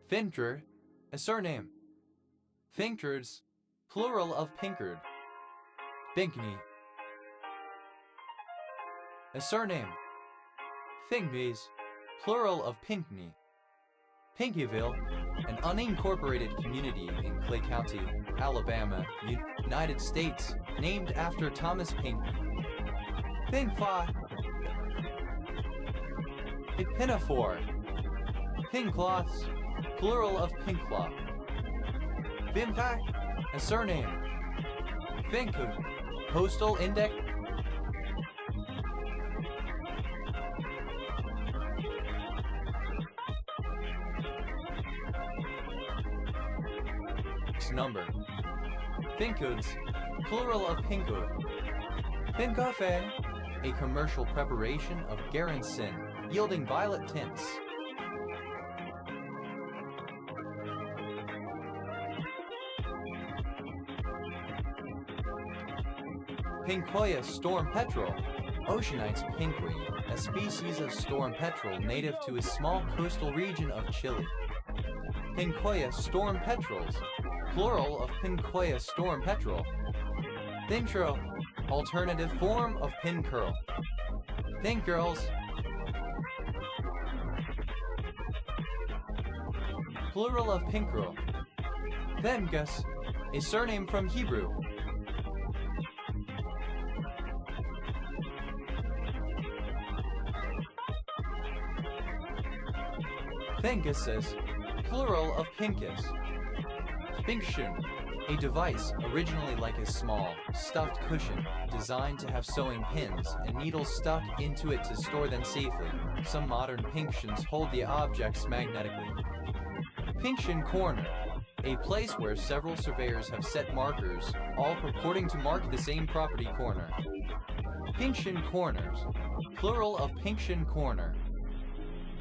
Fincter, a surname. Fincters, plural of pinkard. Pinkney, a surname. Fingbees, plural of Pinkney. Pinkyville, an unincorporated community in Clay County, Alabama, United States, named after Thomas Pinckney. Pinkfly, a pinafore. Pincloths, plural of pincloth. Vinfac, a surname. Vincu, postal index. Number. Fincuds, plural of pinkud. Fincafe, a commercial preparation of Garancin, yielding violet tints. Pincoya storm petrel, Oceanites pinqui, a species of storm petrel native to a small coastal region of Chile. Pincoya storm petrels, plural of Pincoya storm petrel. Pincurl, alternative form of pincurl. Pincurls, plural of pincurl. Vengus, a surname from Hebrew. Pinkuses, plural of pincus. Pinction, a device originally like a small, stuffed cushion, designed to have sewing pins and needles stuck into it to store them safely. Some modern pinctions hold the objects magnetically. Pinction corner, a place where several surveyors have set markers, all purporting to mark the same property corner. Pinction corners, plural of pinction corner.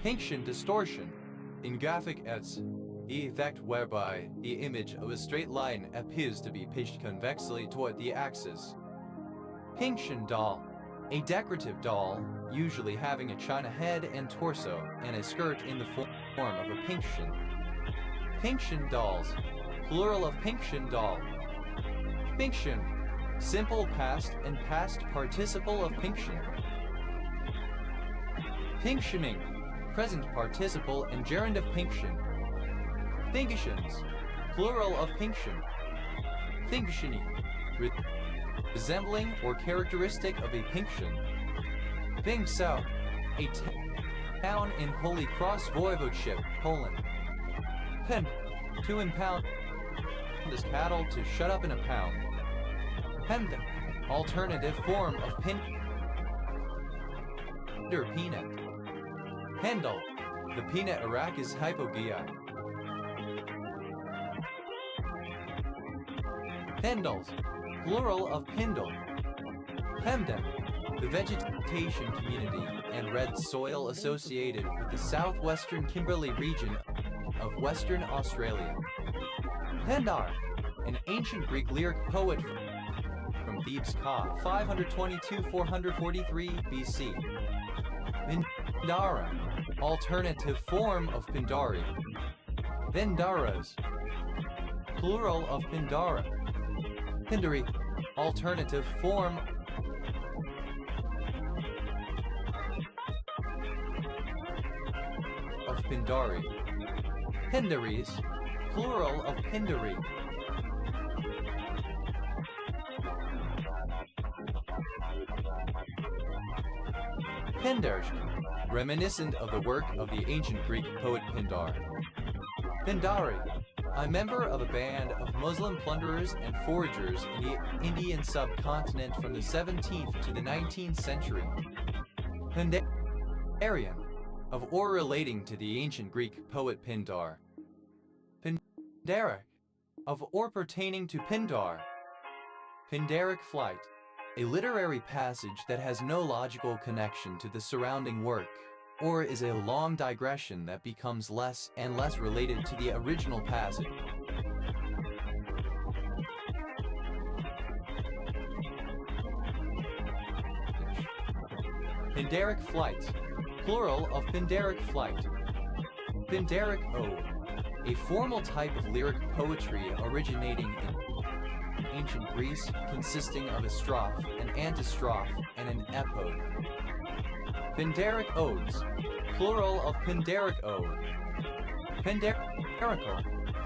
Pinction distortion, in graphic arts, the effect whereby the image of a straight line appears to be pitched convexly toward the axis. Pinction doll, a decorative doll, usually having a china head and torso and a skirt in the form of a pinction. Pinction dolls, plural of pinction doll. Pinction, simple past and past participle of pinction. Pinctioning, present participle and gerund of pinction. Pinctions, plural of pinction. Pinctiony, resembling or characteristic of a pinction. Pinksow, a town in Holy Cross Voivodeship, Poland. Pen, to impound this cattle to shut up in a pound. Penda, alternative form of peanut. Pendle, the peanut Arachis hypogaea. Pendles, plural of pindle. Pemden, the vegetation community and red soil associated with the southwestern Kimberley region of Western Australia. Pendar, an ancient Greek lyric poet from Thebes ca. 522-443 BC. Pindara, alternative form of Pindari. Pindaras, plural of Pindara. Pindari, alternative form of Pindari. Pindaries, plural of Pindari. Pindarsh, reminiscent of the work of the ancient Greek poet Pindar. Pindari, a member of a band of Muslim plunderers and foragers in the Indian subcontinent from the 17th to the 19th century. Pindarian, of or relating to the ancient Greek poet Pindar. Pindaric, of or pertaining to Pindar. Pindaric flight, a literary passage that has no logical connection to the surrounding work, or is a long digression that becomes less and less related to the original passage. Pindaric flight, plural of Pindaric flight. Pindaric ode, a formal type of lyric poetry originating in ancient Greece, consisting of a strophe, an antistrophe, and an epode. Pindaric odes, plural of Pindaric ode. Pindarical,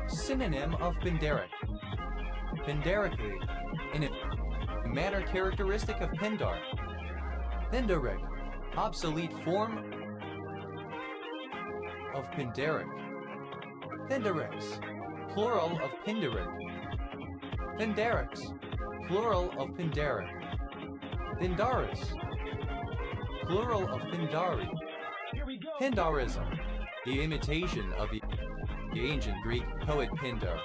synonym of Pindaric. Pindarically, in a manner characteristic of Pindar. Pindaric, obsolete form of Pindaric. Pindarix, plural of Pindaric. Pindarix, plural of Pindaric. Pindaris, plural of Pindari. Here we go. Pindarism, the imitation of the ancient Greek poet Pindar.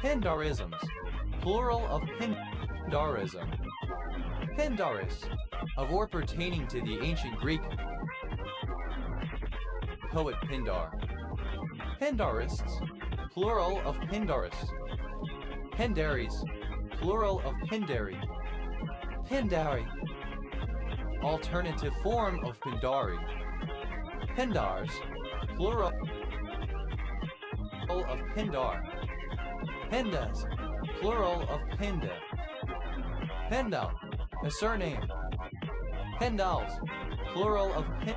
Pindarisms, plural of Pindarism. Pindaris, of or pertaining to the ancient Greek poet Pindar. Pindarists, plural of Pindarists. Pindaris, plural of Pindari. Pindari, alternative form of Pindari. Pindars, plural of Pindar. Pindas, plural of Pinda. Pendal, a surname. Pendals, plural of Pin.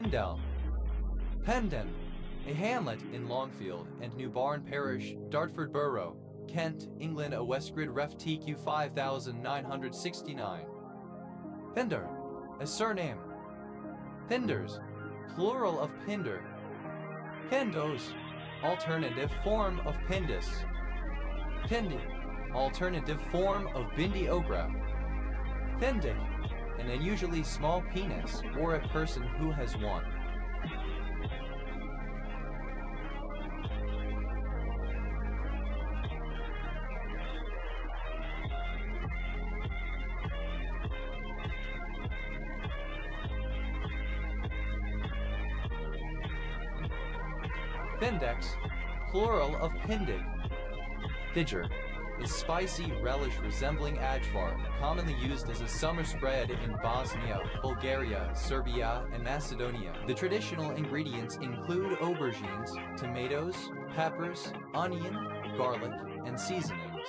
Pendal. Pendon, a hamlet in Longfield and New Barn Parish, Dartford Borough, Kent, England, a Westgrid Ref TQ 5969. Pindar, a surname. Pinders, plural of Pinder. Pindos, alternative form of Pindus. Pindi, alternative form of Bindi Ogra. Pindic, an unusually small penis or a person who has one. Pindex, plural of Pindig. Pidger, a spicy relish resembling ajvar, commonly used as a summer spread in Bosnia, Bulgaria, Serbia, and Macedonia. The traditional ingredients include aubergines, tomatoes, peppers, onion, garlic, and seasonings.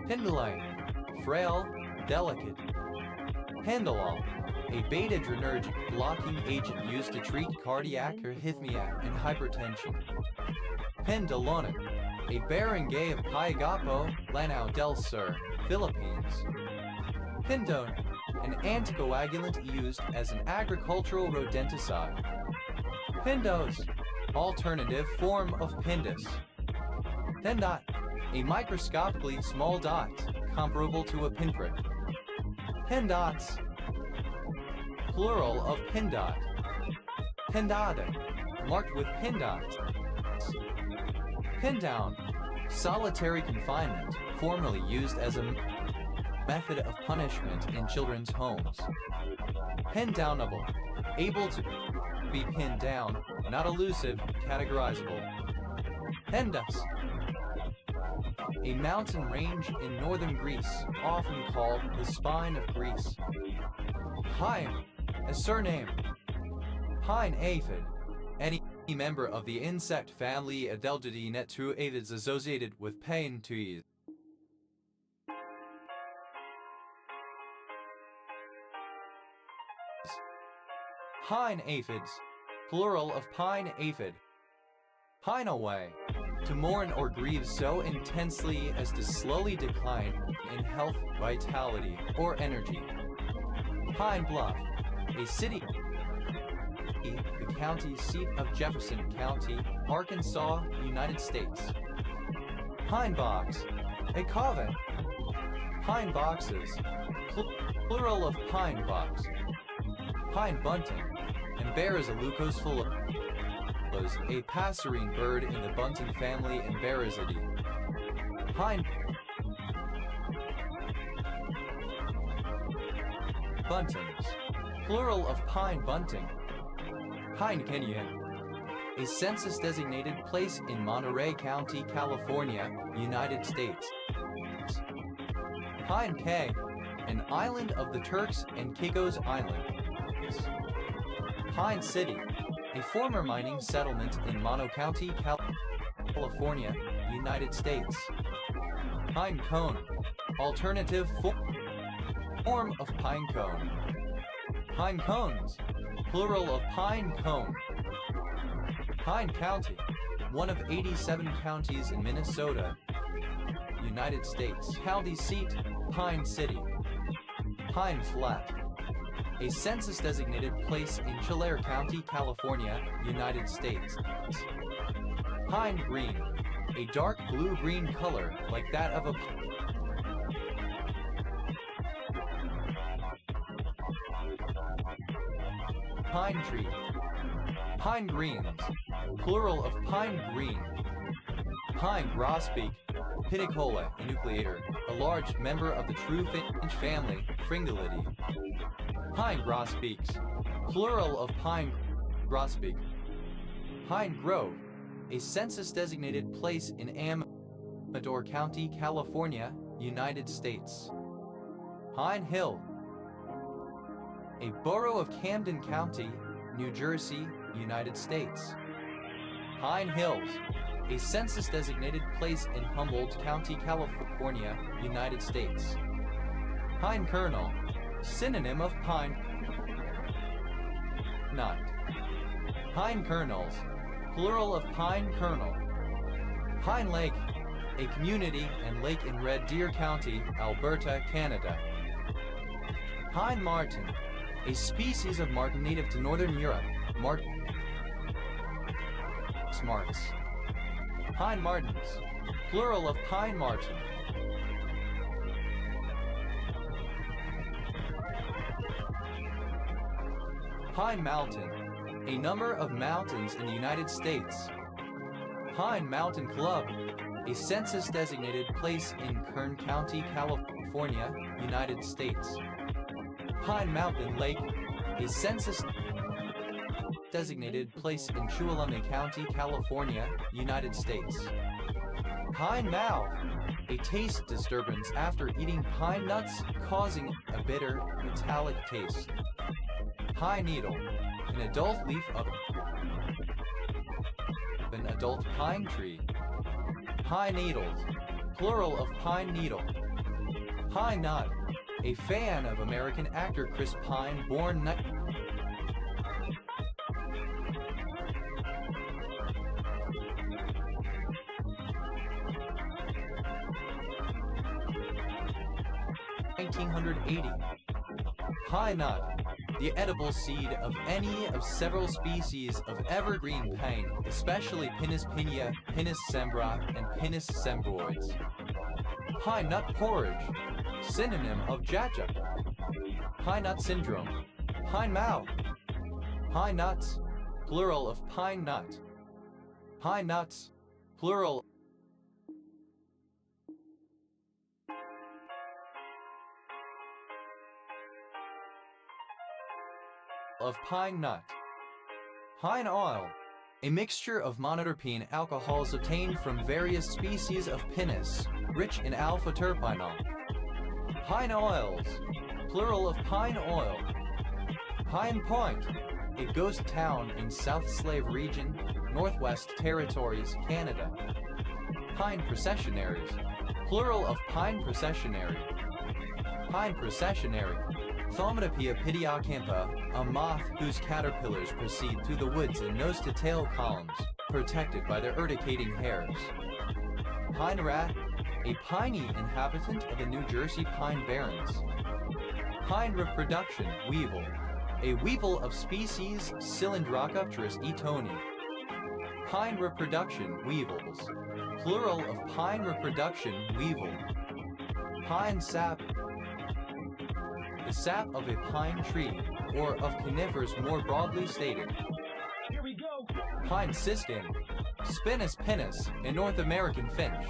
Pindaline, frail, delicate. Pandolol, a beta-adrenergic blocking agent used to treat cardiac arrhythmia and hypertension. Pendolonin, a barangay of Payagapo, Lanao del Sur, Philippines. Pindone, an anticoagulant used as an agricultural rodenticide. Pindos, alternative form of Pindus. Pendot, a microscopically small dot, comparable to a pinprick. Pindots, plural of pindot. Pindada, marked with pindot. Pin down, solitary confinement, formerly used as a method of punishment in children's homes. Pin downable, able to be pinned down, not elusive, categorizable. Pendas, a mountain range in northern Greece, often called the Spine of Greece. Pine, a surname. Pine aphid, any member of the insect family Adelgidae netu aphids associated with pine trees. Pine aphids, plural of pine aphid. Pine away, to mourn or grieve so intensely as to slowly decline in health, vitality, or energy. Pine Bluff, a city, the county seat of Jefferson County, Arkansas, United States. Pine Box, a coven. Pine boxes, plural of pine box. Pine bunting, and Bearizolucos fulvus, a passerine bird in the bunting family in Bearizidae. Pine buntings, plural of pine bunting. Pine Canyon, a census-designated place in Monterey County, California, United States. Pine Cay, an island of the Turks and Caicos Islands. Pine City, a former mining settlement in Mono County, California, United States. Pine Cone, alternative form of pine cone. Pine cones, plural of pine cone. Pine County, one of 87 counties in Minnesota, United States. County seat, Pine City. Pine Flat, a census-designated place in Tulare County, California, United States. Pine Green, a dark blue-green color like that of a pine tree. Pine Greens, plural of pine green. Pine Grosbeak, Pinicola enucleator, a large member of the true finch family, Fringillidae. Pine Grosbeaks, plural of pine grosbeak. Pine Grove, a census-designated place in Amador County, California, United States. Pine Hill, a borough of Camden County, New Jersey, United States. Pine Hills, a census-designated place in Humboldt County, California, United States. Pine Kernel, synonym of pine nut. Pine kernels, plural of pine kernel. Pine Lake, a community and lake in Red Deer County, Alberta, Canada. Pine marten, a species of marten native to northern Europe. Smarts. Pine martens, plural of pine marten. Pine Mountain, a number of mountains in the United States. Pine Mountain Club, a census-designated place in Kern County, California, United States. Pine Mountain Lake, a census-designated place in Tuolumne County, California, United States. Pine Mouth, a taste disturbance after eating pine nuts, causing a bitter, metallic taste. Pine Needle, an adult leaf of an adult pine tree. Pine Needles, plural of pine needle. Pine Nut, a fan of American actor Chris Pine, born 1980. Pine Nut, the edible seed of any of several species of evergreen pine, especially Pinus pinea, Pinus sembra, and Pinus sembroides. Pine nut porridge, synonym of jaja. Pine nut syndrome. Pine mouth. Pine nuts, plural of pine nut. Pine nuts, plural of pine nut. Pine oil, a mixture of monoterpene alcohols obtained from various species of pinus, rich in alpha-terpinol. Pine oils, plural of pine oil. Pine Point, a ghost town in South Slave Region, Northwest Territories, Canada. Pine processionaries, plural of pine processionary. Pine processionary, Thaumatopoeia pidiacantha, a moth whose caterpillars proceed through the woods in nose-to-tail columns, protected by their urticating hairs. Pine rat, a piney inhabitant of the New Jersey Pine Barrens. Pine reproduction weevil, a weevil of species Cylindrocopterus etoni. Pine reproduction weevils, plural of pine reproduction weevil. Pine sap, the sap of a pine tree, or of conifers more broadly stated. Here we go. Pine siskin, Spinus pinus, a North American finch.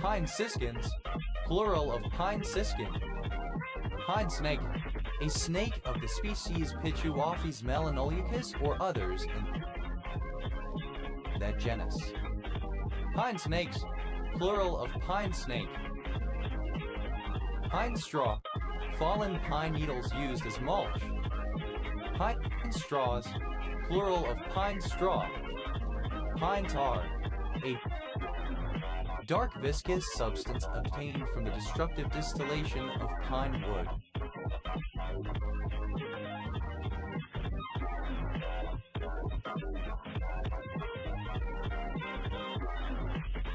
Pine siskins, plural of pine siskin. Pine snake, a snake of the species Pituophis melanoleucus or others in that genus. Pine snakes, plural of pine snake. Pine straw, fallen pine needles used as mulch. Pine straws, plural of pine straw. Pine tar, a dark viscous substance obtained from the destructive distillation of pine wood.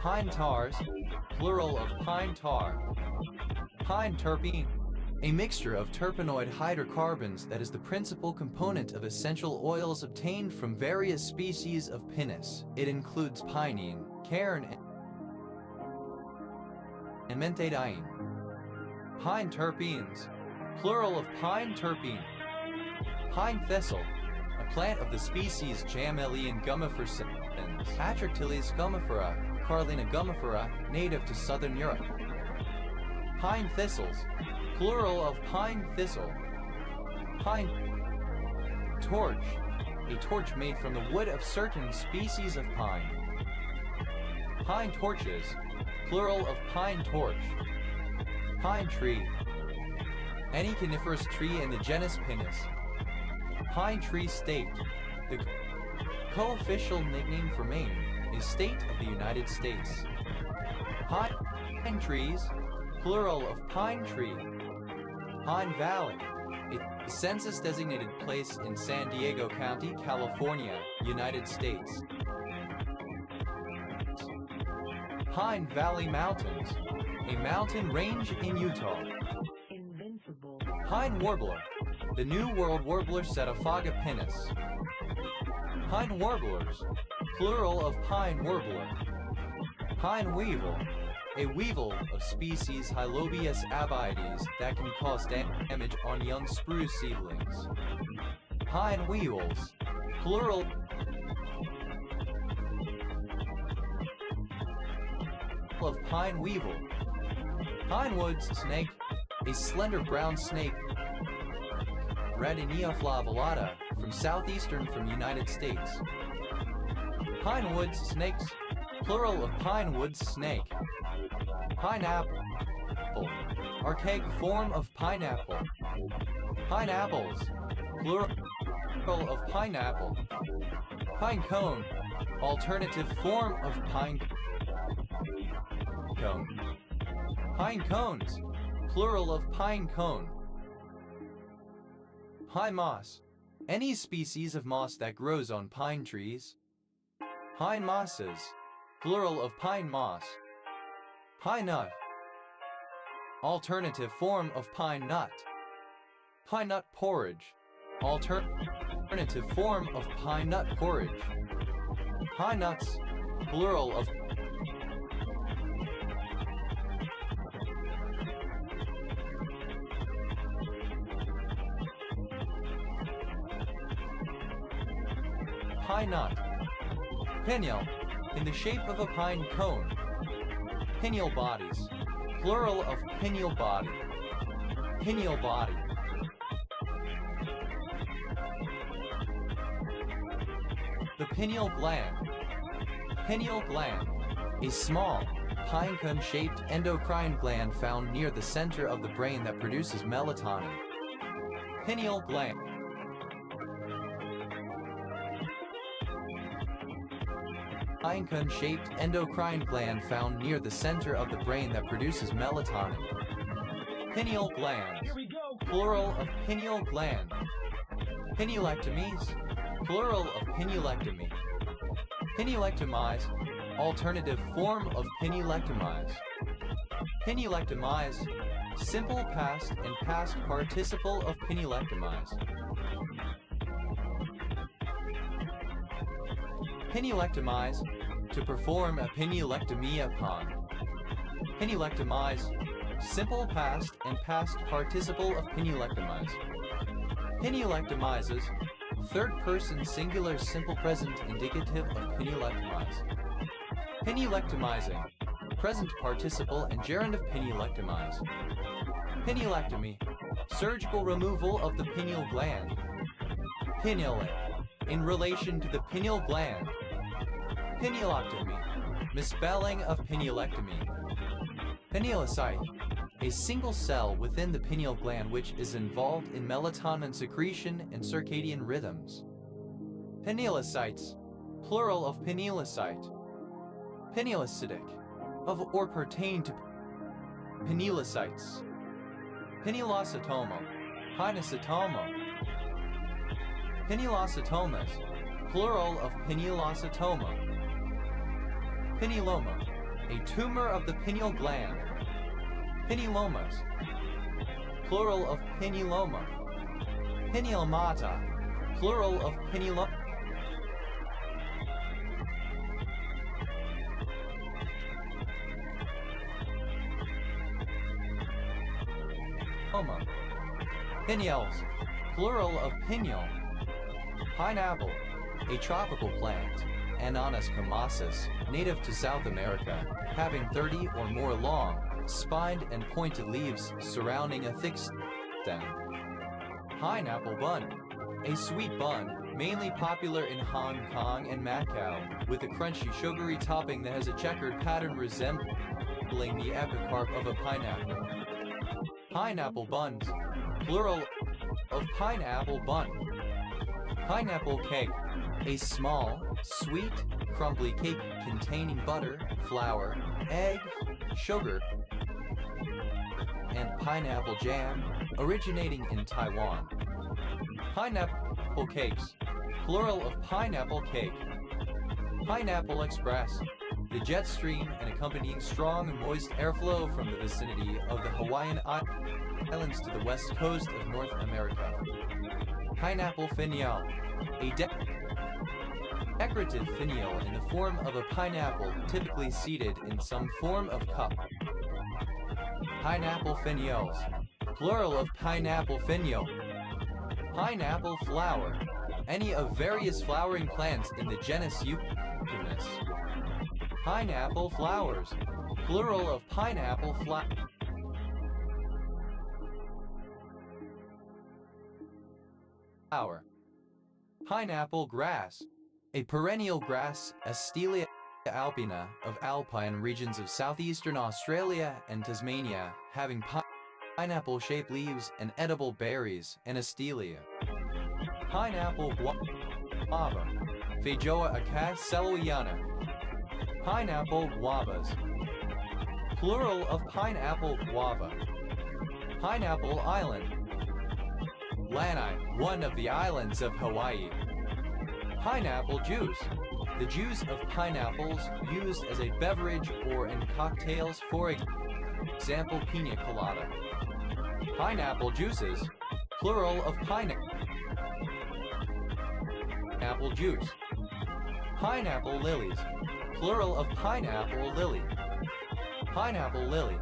Pine tars, plural of pine tar. Pine terpene, a mixture of terpenoid hydrocarbons that is the principal component of essential oils obtained from various species of pinus. It includes pinene, cairn, and mentadiene. Pine terpenes, plural of pine terpene. Pine thistle, a plant of the species Jamelia gummiferans, Atractyles gummifera, Carlina gummifera, native to southern Europe. Pine thistles, plural of pine thistle. Pine torch, a torch made from the wood of certain species of pine. Pine torches, plural of pine torch. Pine tree, any coniferous tree in the genus Pinus. Pine tree state, the co-official nickname for Maine, is state of the United States. Pine trees, plural of pine tree. Pine Valley, a census-designated place in San Diego County, California, United States. Pine Valley Mountains, a mountain range in Utah. Invincible. Pine Warbler, the New World Warbler Setophaga pinus. Pine Warblers, plural of pine warbler. Pine Weevil, a weevil of species Hylobius abides that can cause damage on young spruce seedlings. Pine Weevils, plural of pine weevil. Pine woods snake, a slender brown snake, Radinia flavolata, from southeastern from United States. Pine woods snakes, plural of pine woods snake. Pineapple, archaic form of pineapple. Pineapples, plural of pineapple. Pine cone, alternative form of pine cone. Pine cones, plural of pine cone. Pine moss, any species of moss that grows on pine trees. Pine mosses, plural of pine moss. Pine nut, alternative form of pine nut. Pine nut porridge, alternative form of pine nut porridge. Pine nuts, plural of pine nut. Pineal, in the shape of a pine cone. Pineal bodies, plural of pineal body. Pineal body. The pineal gland. Pineal gland, a small, pinecone-shaped endocrine gland found near the center of the brain that produces melatonin. Pineal gland. Pinecone-shaped endocrine gland found near the center of the brain that produces melatonin. Pineal glands, Here we go. plural of pineal gland. Pinealectomies, plural of pinealectomy. Pinealectomize, alternative form of pinealectomize. Pinealectomize, simple past and past participle of pinealectomize. Pinealectomize, to perform a pinealectomy upon. Pinealectomize, simple past and past participle of pinealectomize. Pinealectomizes, third person singular simple present indicative of pinealectomize. Pinealectomizing, present participle and gerund of pinealectomize. Pinealectomy, surgical removal of the pineal gland. Pinealing, in relation to the pineal gland. Pinealectomy, misspelling of pinealectomy. Pinealocyte, a single cell within the pineal gland which is involved in melatonin secretion and circadian rhythms. Pinealocytes, plural of pinealocyte. Pinealocytic, of or pertain to pinealocytes. Pinealocytoma, pineocytoma. Pinealocytomas, plural of pinealocytoma. Pinealoma, a tumor of the pineal gland. Pinealomas, plural of pinealoma. Pinealomata, plural of pinealoma. Pineals, plural of pineal. Pineapple, a tropical plant, Ananas comasus, native to South America, having 30 or more long, spined and pointed leaves surrounding a thick stem. Pineapple bun, a sweet bun, mainly popular in Hong Kong and Macau, with a crunchy sugary topping that has a checkered pattern resembling the epicarp of a pineapple. Pineapple buns, plural of pineapple bun. Pineapple cake, a small, sweet, crumbly cake containing butter, flour, egg, sugar, and pineapple jam, originating in Taiwan. Pineapple cakes, plural of pineapple cake. Pineapple Express, the jet stream and accompanying strong and moist airflow from the vicinity of the Hawaiian Islands to the west coast of North America. Pineapple finial, a decorative finial in the form of a pineapple typically seated in some form of cup. Pineapple finials, plural of pineapple finial. Pineapple flower, any of various flowering plants in the genus Eucalyptus. Pineapple flowers, plural of pineapple flower. Pineapple grass, a perennial grass, Astelia alpina, of alpine regions of southeastern Australia and Tasmania, having pineapple-shaped leaves and edible berries, and Astelia. Pineapple guava, Feijoa acacia. Pineapple guavas, plural of pineapple guava. Pineapple island, Lanai, one of the islands of Hawaii. Pineapple juice, the juice of pineapples used as a beverage or in cocktails, for example pina colada. Pineapple juices, plural of pineapple juice. Pineapple lilies, plural of pineapple lily. Pineapple lily,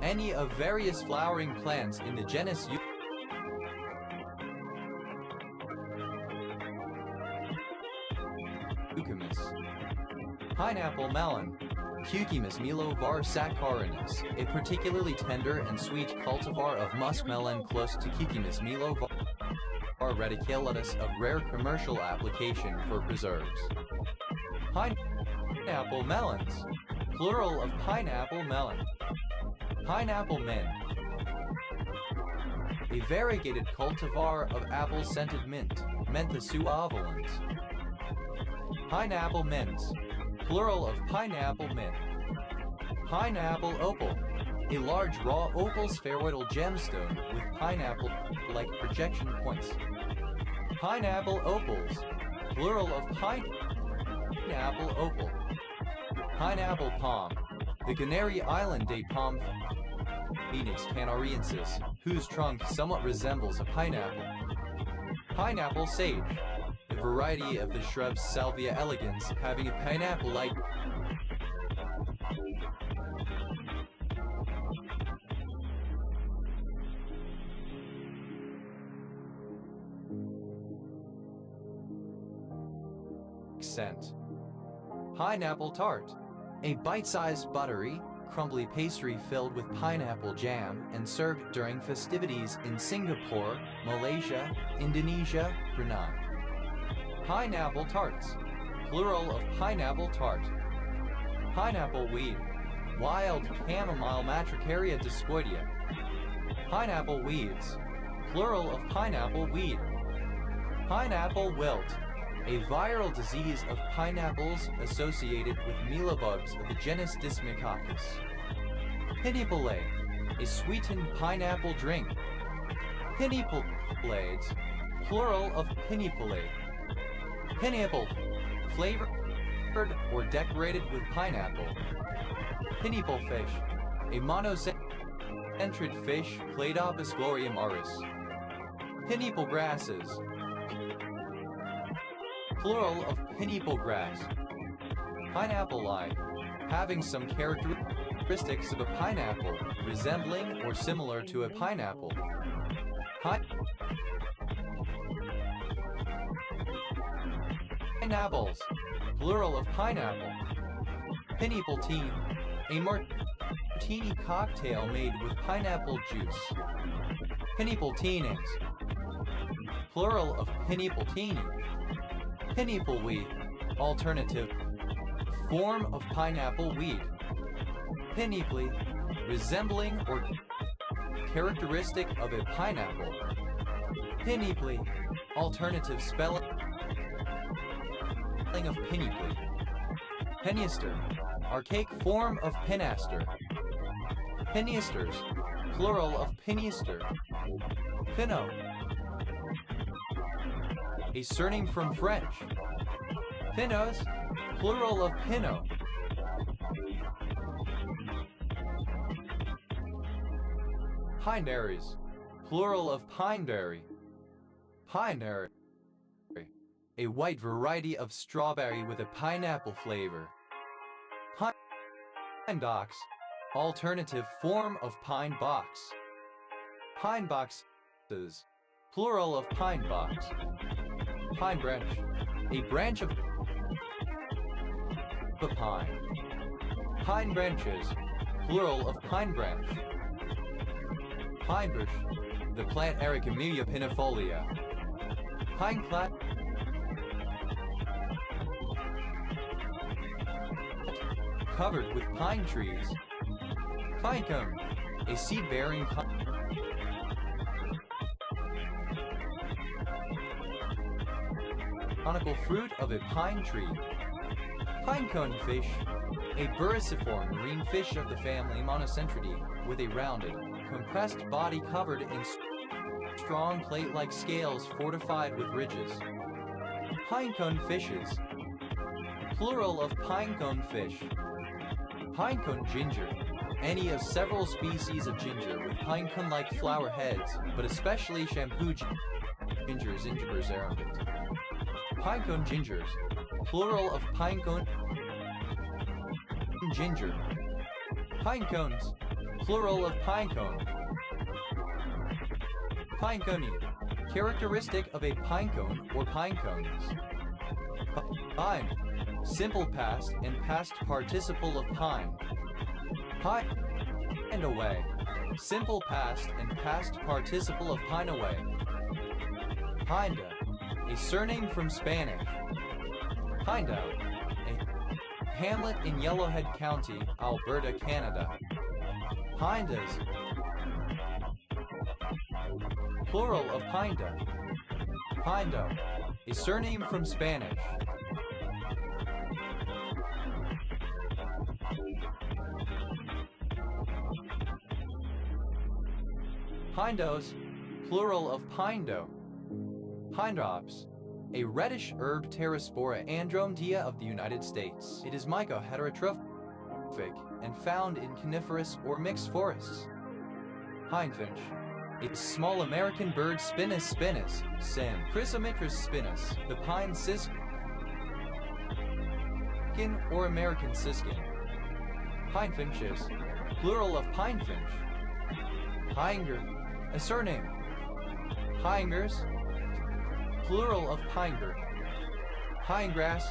any of various flowering plants in the genus Eucalyptus. Pineapple melon, Cucumis milovar saccharinus, a particularly tender and sweet cultivar of muskmelon close to Cucumis milovar radiculata of rare commercial application for preserves. Pineapple melons, plural of pineapple melon. Pineapple mint, a variegated cultivar of apple-scented mint, Mentha suavolens. Pineapple mints, plural of pineapple mint. Pineapple opal, a large raw opal spheroidal gemstone with pineapple-like projection points. Pineapple opals, plural of pineapple opal. Pineapple palm, the Canary Island date palm, Phoenix canariensis, whose trunk somewhat resembles a pineapple. Pineapple sage, a variety of the shrub Salvia elegans having a pineapple-like scent. Pineapple tart, a bite-sized buttery, crumbly pastry filled with pineapple jam and served during festivities in Singapore, Malaysia, Indonesia, Brunei. Pineapple tarts, plural of pineapple tart. Pineapple weed, wild chamomile Matricaria discoidea. Pineapple weeds, plural of pineapple weed. Pineapple wilt, a viral disease of pineapples associated with mealybugs of the genus Dismicoccus. Pineapple, a sweetened pineapple drink. Pineapplades, plural of pineapple. Pineapple, flavored or decorated with pineapple. Pineapple fish, a monocentrid fish, Cladopus gloriamaris. Pineapple grasses, plural of pineapple grass. Pineapple eye, having some characteristics of a pineapple, resembling or similar to a pineapple. Pineapples, plural of pineapple. Pineapple tea, a martini cocktail made with pineapple juice. Pineapple teenings, plural of pineapple teeny. Pineapple weed, alternative form of pineapple weed. Pineapple, resembling or characteristic of a pineapple. Pineapple, alternative spelling of pineapple. Peniaster, archaic form of penaster. Peniasters, plural of peniaster. Pinot, a surname from French. Pinots, plural of pinot. Pineberries, plural of pineberry. Pineberry, a white variety of strawberry with a pineapple flavor. Pine box, alternative form of pine box. Pine boxes, plural of pine box. Pine branch, a branch of the pine. Pine branches, plural of pine branch. Pine bush, the plant Ericamelia pinifolia. Pine plat, covered with pine trees. Pine cone, a seed-bearing conical fruit of a pine tree. Pinecone fish, a burriciform marine fish of the family Monocentridae, with a rounded, compressed body covered in strong plate-like scales fortified with ridges. Pinecone fishes, plural of pinecone fish. Pinecone ginger, any of several species of ginger with pinecone-like flower heads, but especially shampoo gingers Ingiber arundit. Pinecone gingers, plural of pinecone ginger. Pinecones, plural of pinecone. Pinecone, characteristic of a pinecone or pinecones. Pine, simple past and past participle of pine. Pine and away, simple past and past participle of pine away. Pinda, a surname from Spanish. Pinda, a hamlet in Yellowhead County, Alberta, Canada. Pindas, plural of Pinda. Pindo, a surname from Spanish. Pindos, plural of pindo. Pine drops, a reddish herb Pterospora andromedia of the United States. It is myco-heterotrophic and found in coniferous or mixed forests. Pinefinch, a small American bird Spinus spinus, sin. Chrysomitris spinus, the pine siskin or American siskin. Pinefinches, plural of pinefinch. Pinegar, a surname. Pinegars, plural of pinegar. Pinegrass,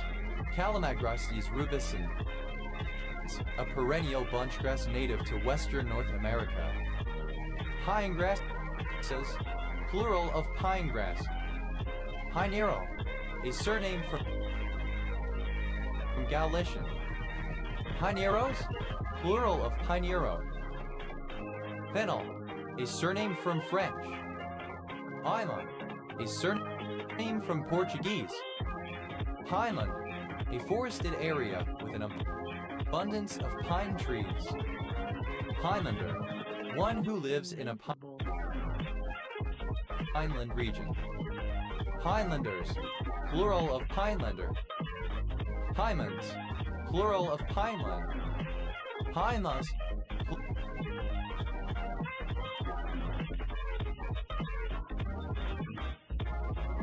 Calamagrostes rubicin, a perennial bunchgrass native to western North America. Pinegrass, plural of pinegrass. Pinero, a surname from Galician. Pineros, plural of pinero. Fennel, a surname from French. Pineland, a surname from Portuguese. Pineland, a forested area with an abundance of pine trees. Pinelander, one who lives in a pineland region. Pinelanders, plural of Pinelander. Pimans, plural of Pineland. Pineless.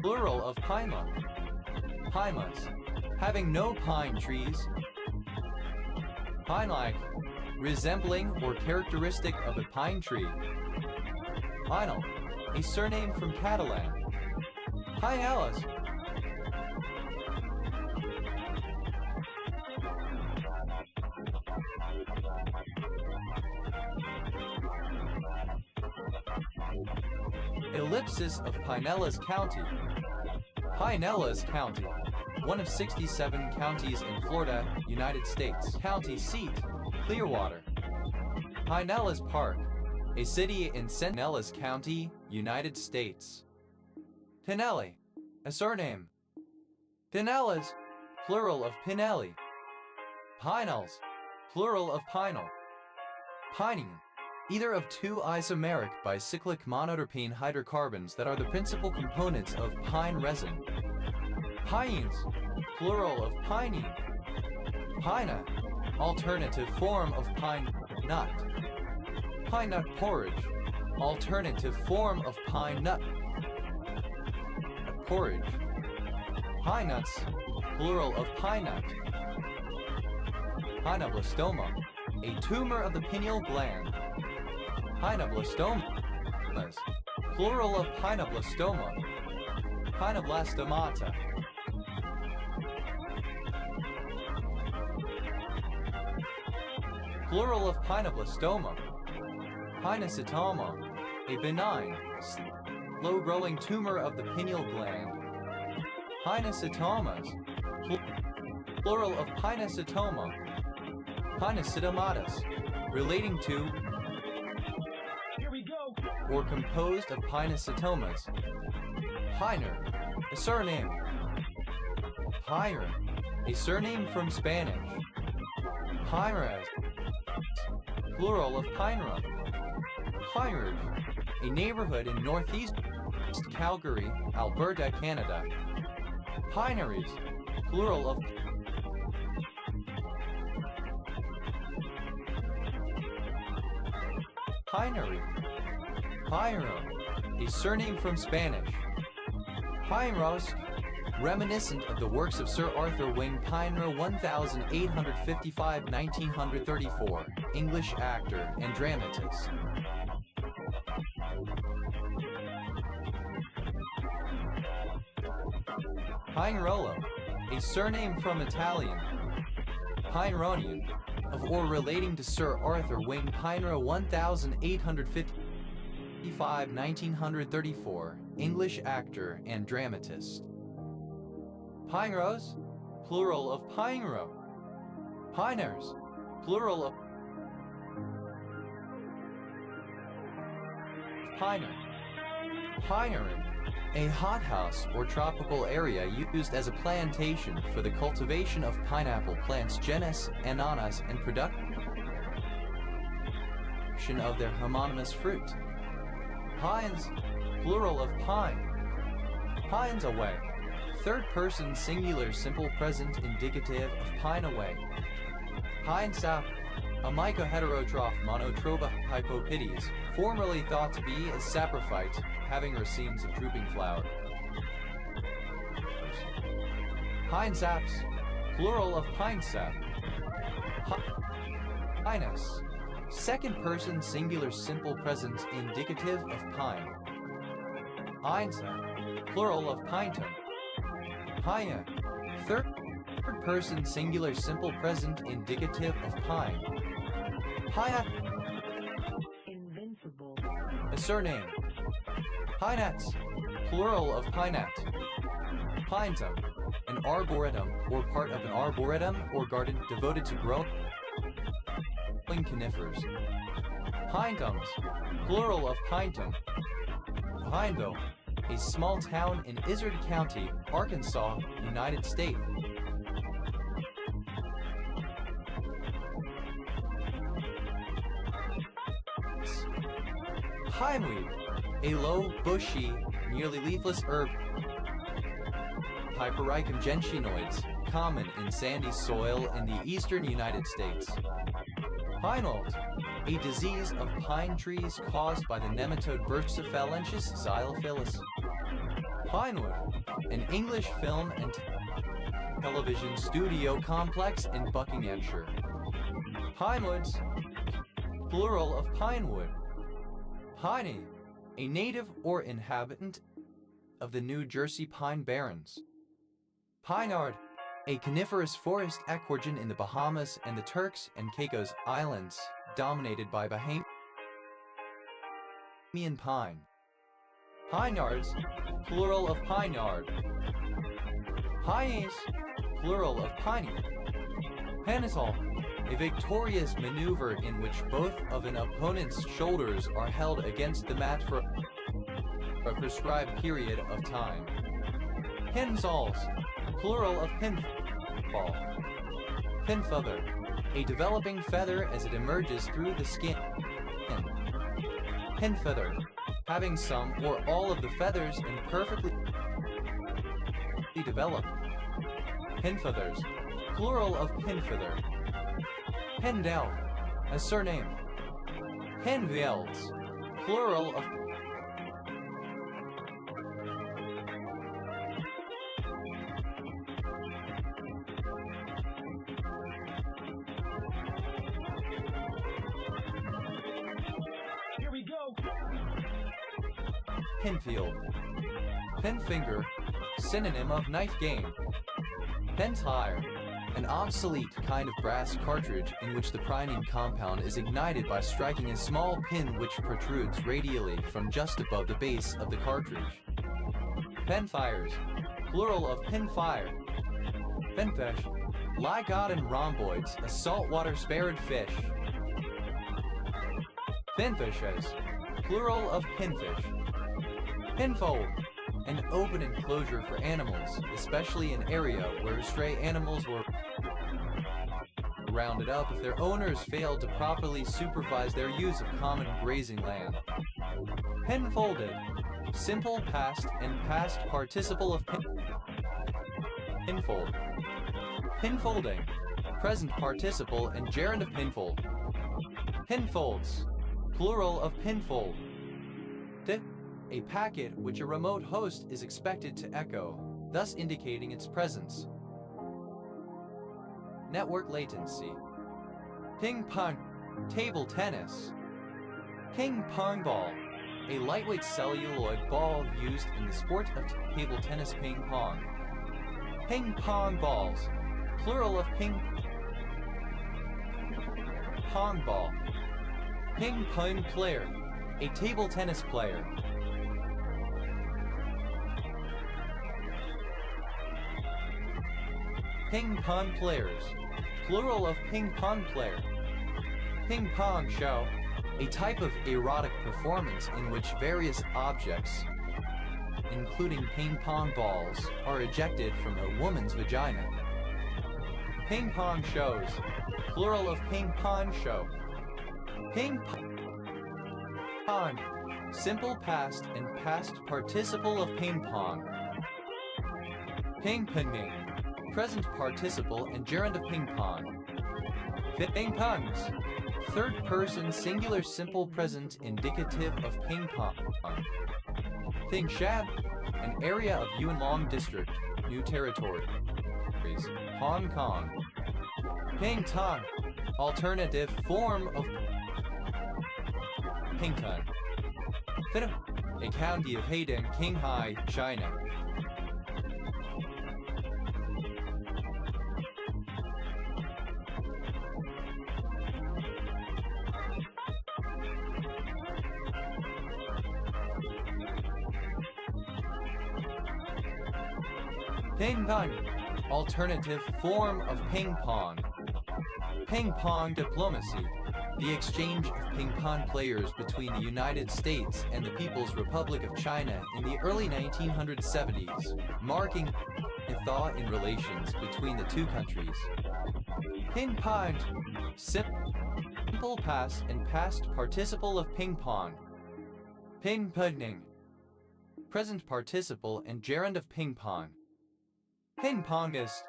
Plural of pineless. Pineless. Having no pine trees. Pine-like. Resembling or characteristic of a pine tree. Pinel. A surname from Catalan. Pinellas. Ellipsis of Pinellas County. Pinellas County, one of 67 counties in Florida, United States. County seat, Clearwater. Pinellas Park, a city in Pinellas County, United States. Pinelli, a surname. Pinellas, plural of Pinelli. Pinels, plural of Pinel. Pining, either of two isomeric bicyclic monoterpene hydrocarbons that are the principal components of pine resin. Pines, plural of pinene. Pina, alternative form of pine nut. Pine nut porridge, alternative form of pine nut porridge. Pine nuts, plural of pine nut. Pineoblastoma, a tumor of the pineal gland. Pinoblastomas, plural of pineoblastoma. Pinoblastomata. Plural of pineoblastoma. Pinocytoma, a benign, slow-growing tumor of the pineal gland. Pinocytomas, plural of pinocytoma. Pinocytomatus, relating to or composed of pinocytomas. Piner, a surname. Pyre, a surname from Spanish. Pyres, plural of Pinera. Pineridge, a neighborhood in northeast Calgary, Alberta, Canada. Pineries, plural of pinery. Pyro, a surname from Spanish. Pyros, reminiscent of the works of Sir Arthur Wing Pinero 1855-1934, English actor and dramatist. Pinerolo, a surname from Italian. Pineronian, of or relating to Sir Arthur Wing Pinero 1855-1934, English actor and dramatist. Pineros, plural of Pinero. Piners, plural of Piner. Pinery, a hothouse or tropical area used as a plantation for the cultivation of pineapple plants genus Ananas and production of their homonymous fruit. Pines, plural of pine. Pines away, third person singular simple present indicative of pine away. Pine sap, a mycoheterotroph monotropa hypopides, formerly thought to be a saprophyte, having racemes of drooping flower. Pine saps, plural of pine sap. Pinus, second person singular simple present indicative of pine. Pinesap, plural of pinetum. Pine, third person singular simple present indicative of pine. Pine, Invincible. a surname. Pinats, plural of pinat. Pinetum, an arboretum or part of an arboretum or garden devoted to growing conifers. Pinetums, plural of pinetum. Pineville, a small town in Izard County, Arkansas, United States. Pineweed, a low, bushy, nearly leafless herb. Pipericum gentianoides, common in sandy soil in the eastern United States. Pinemold, a disease of pine trees caused by the nematode Burstophalenchus xylophilus. Pinewood, an English film and television studio complex in Buckinghamshire. Pinewoods, plural of pinewood. Piney, a native or inhabitant of the New Jersey Pine Barrens. Pinard, a coniferous forest ecoregion in the Bahamas and the Turks and Caicos Islands, dominated by Bahamian pine. Pinards, plural of pineyard. Pines, plural of piney. Panisol, a victorious maneuver in which both of an opponent's shoulders are held against the mat for a prescribed period of time. Pinsols, plural of pinfall. Pinfeather, a developing feather as it emerges through the skin. Pinfeather, having some or all of the feathers imperfectly developed. Pinfeathers, plural of pinfeather. Pendel, a surname. Penviels, plural of Pinfield. Pinfinger, synonym of knife game. Pentire, an obsolete kind of brass cartridge in which the priming compound is ignited by striking a small pin which protrudes radially from just above the base of the cartridge. Penfires, plural of pinfire. Pinfish, Lygodon rhomboids, a saltwater sparrowed fish. Pinfishes, plural of pinfish. Pinfold, an open enclosure for animals, especially an area where stray animals were rounded up if their owners failed to properly supervise their use of common grazing land. Pinfolded, simple past and past participle of pinfold. Pinfolding, present participle and gerund of pinfold. Pinfolds, plural of pinfold. A packet which a remote host is expected to echo, thus indicating its presence. Network latency. Ping pong, table tennis. Ping pong ball, a lightweight celluloid ball used in the sport of table tennis ping pong. Ping pong balls, plural of ping pong ball. Ping pong player, a table tennis player. Ping pong players, plural of ping pong player. Ping pong show, a type of erotic performance in which various objects, including ping pong balls, are ejected from a woman's vagina. Ping pong shows, plural of ping pong show. Ping pong, simple past and past participle of ping pong. Ping ponging, present participle and gerund of ping pong. Ping pongs, third person singular simple present indicative of ping pong. Thing Shad, an area of Yuen Long District, New Territories, Hong Kong. Ping tong, alternative form of ping tong. A county of Hayden, Qinghai, China. Ping pong, alternative form of ping pong. Ping pong diplomacy, the exchange of ping pong players between the United States and the People's Republic of China in the early 1970s, marking a thaw in relations between the two countries. Ping pong, simple past and past participle of ping pong. Ping ponging, present participle and gerund of ping pong. Ping pongist,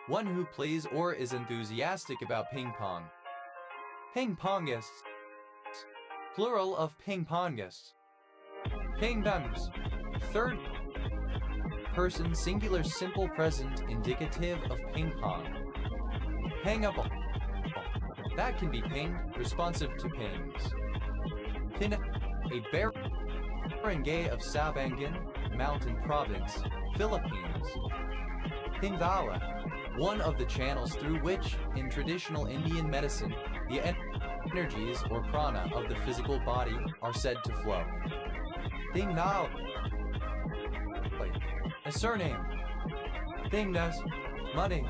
one who plays or is enthusiastic about ping pong. Ping-pongists. Plural of ping-pongists. Ping-pongs. Third person singular simple present indicative of ping-pong. Hang-up. That can be pinged, responsive to pings. Pin, a barangay of Sabangan, Mountain Province, Philippines. Pingala, one of the channels through which, in traditional Indian medicine, the energies or prana of the physical body are said to flow. Pingnao, a surname. Pingnas, money.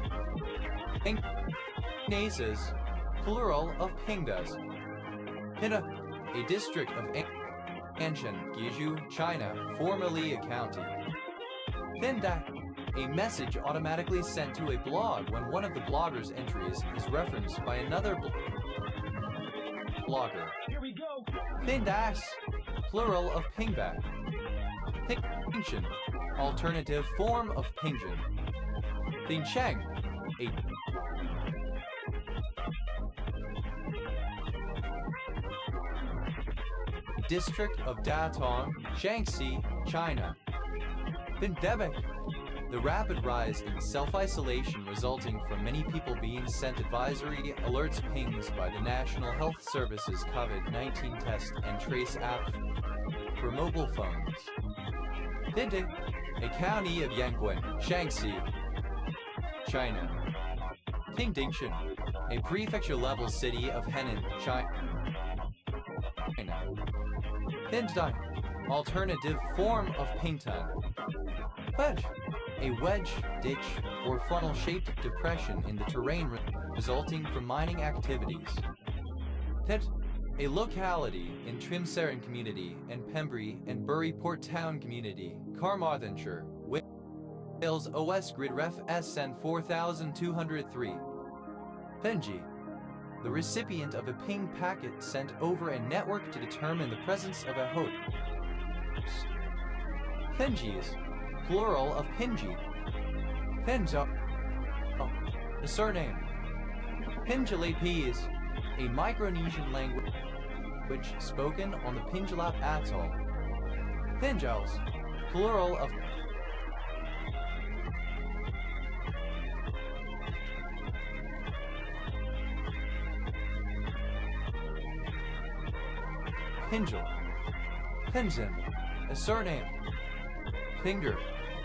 Pingnases, plural of Pingdas. Pina, a district of Anshan, Guizhou, China, formerly a county. Pinda, a message automatically sent to a blog when one of the blogger's entries is referenced by another blogger. Here we go. Pindas, plural of pingback. Pingshan, alternative form of pingjin. Pingcheng, a district of Datong, Shaanxi, China. Pindemic, the rapid rise in self-isolation resulting from many people being sent advisory alerts pings by the National Health Service's COVID-19 test and trace app for mobile phones. Pinding, a county of Yanguan, Shaanxi, China. Pingdingshan, a prefecture-level city of Henan, China. Pindai, alternative form of Pingtan. Wedge, a wedge, ditch, or funnel-shaped depression in the terrain resulting from mining activities. Tet, a locality in Trimsaren Community and Pembrey and Bury Port Town Community, Carmarthenshire, Wales OS Grid Ref SN 4203. Penji, the recipient of a ping packet sent over a network to determine the presence of a host. Penjis, plural of Pinji. Penja, a surname. Pinjalapese, a Micronesian language spoken on the Pinjalap Atoll. Pinjals, plural of Pinjal. Pinzin, a surname. Pinger,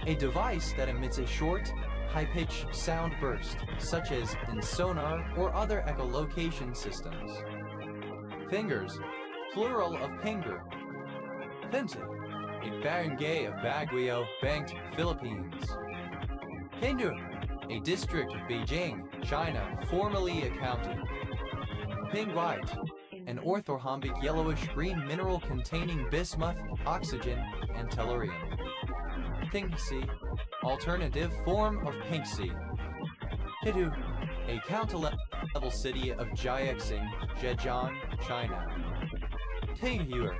a device that emits a short, high-pitched sound burst, such as in sonar or other echolocation systems. Fingers, plural of pinger. Pinta, a barangay of Baguio, Banked, Philippines. Pindu, a district of Beijing, China, formerly a county. Ping white, an orthorhombic yellowish-green mineral containing bismuth, oxygen, and tellurium. Pingxi, alternative form of Pingxi. Hidu, a county-level city of Jiaxing, Zhejiang, China. Tinghua,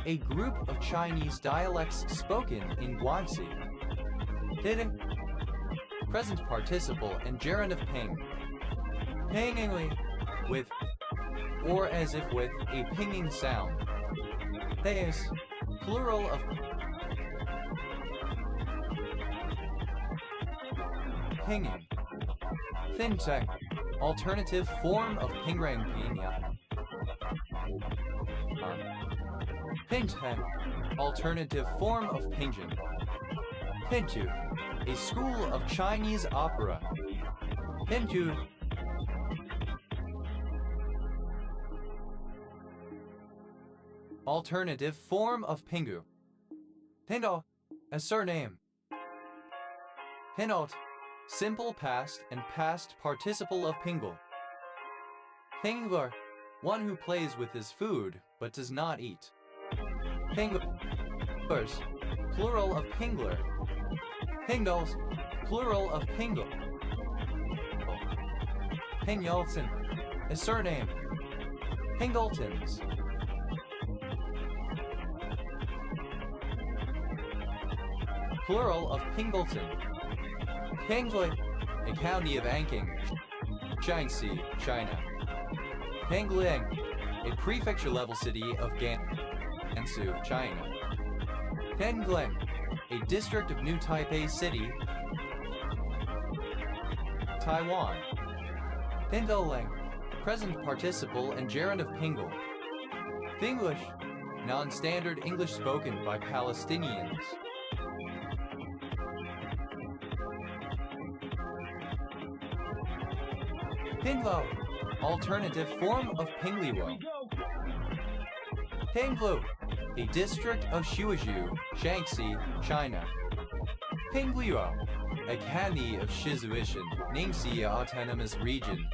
a group of Chinese dialects spoken in Guangxi. Hiding, present participle and gerund of ping. Pingingly, with or as if with a pinging sound. Theis, plural of pinging. Fintech, alternative form of pingrang pinya. Pingten, alternative form of pingjin. Pintu, a school of Chinese opera. Pintu, alternative form of Pingu. Pindo, a surname. Pinot, simple past and past participle of Pingle. Pingler, one who plays with his food but does not eat. Pinglers, plural of Pingler. Pingles, plural of Pingle. Pingyolson, a surname. Pingletons. Plural of Pingleton. Pingvoi, a county of Anqing, Shaanxi, China. Pengliang, a prefecture-level city of Gansu, China. Pengleng, a district of New Taipei City, Taiwan. Pingoleng, present participle and gerund of Pingle. Pinglish, non-standard English spoken by Palestinians. Pinglo, alternative form of Pingliwo. Pinglu, a district of Shuizhou, Shaanxi, China. Pingliuo, a county of Shizuishan, Ningxi Autonomous Region,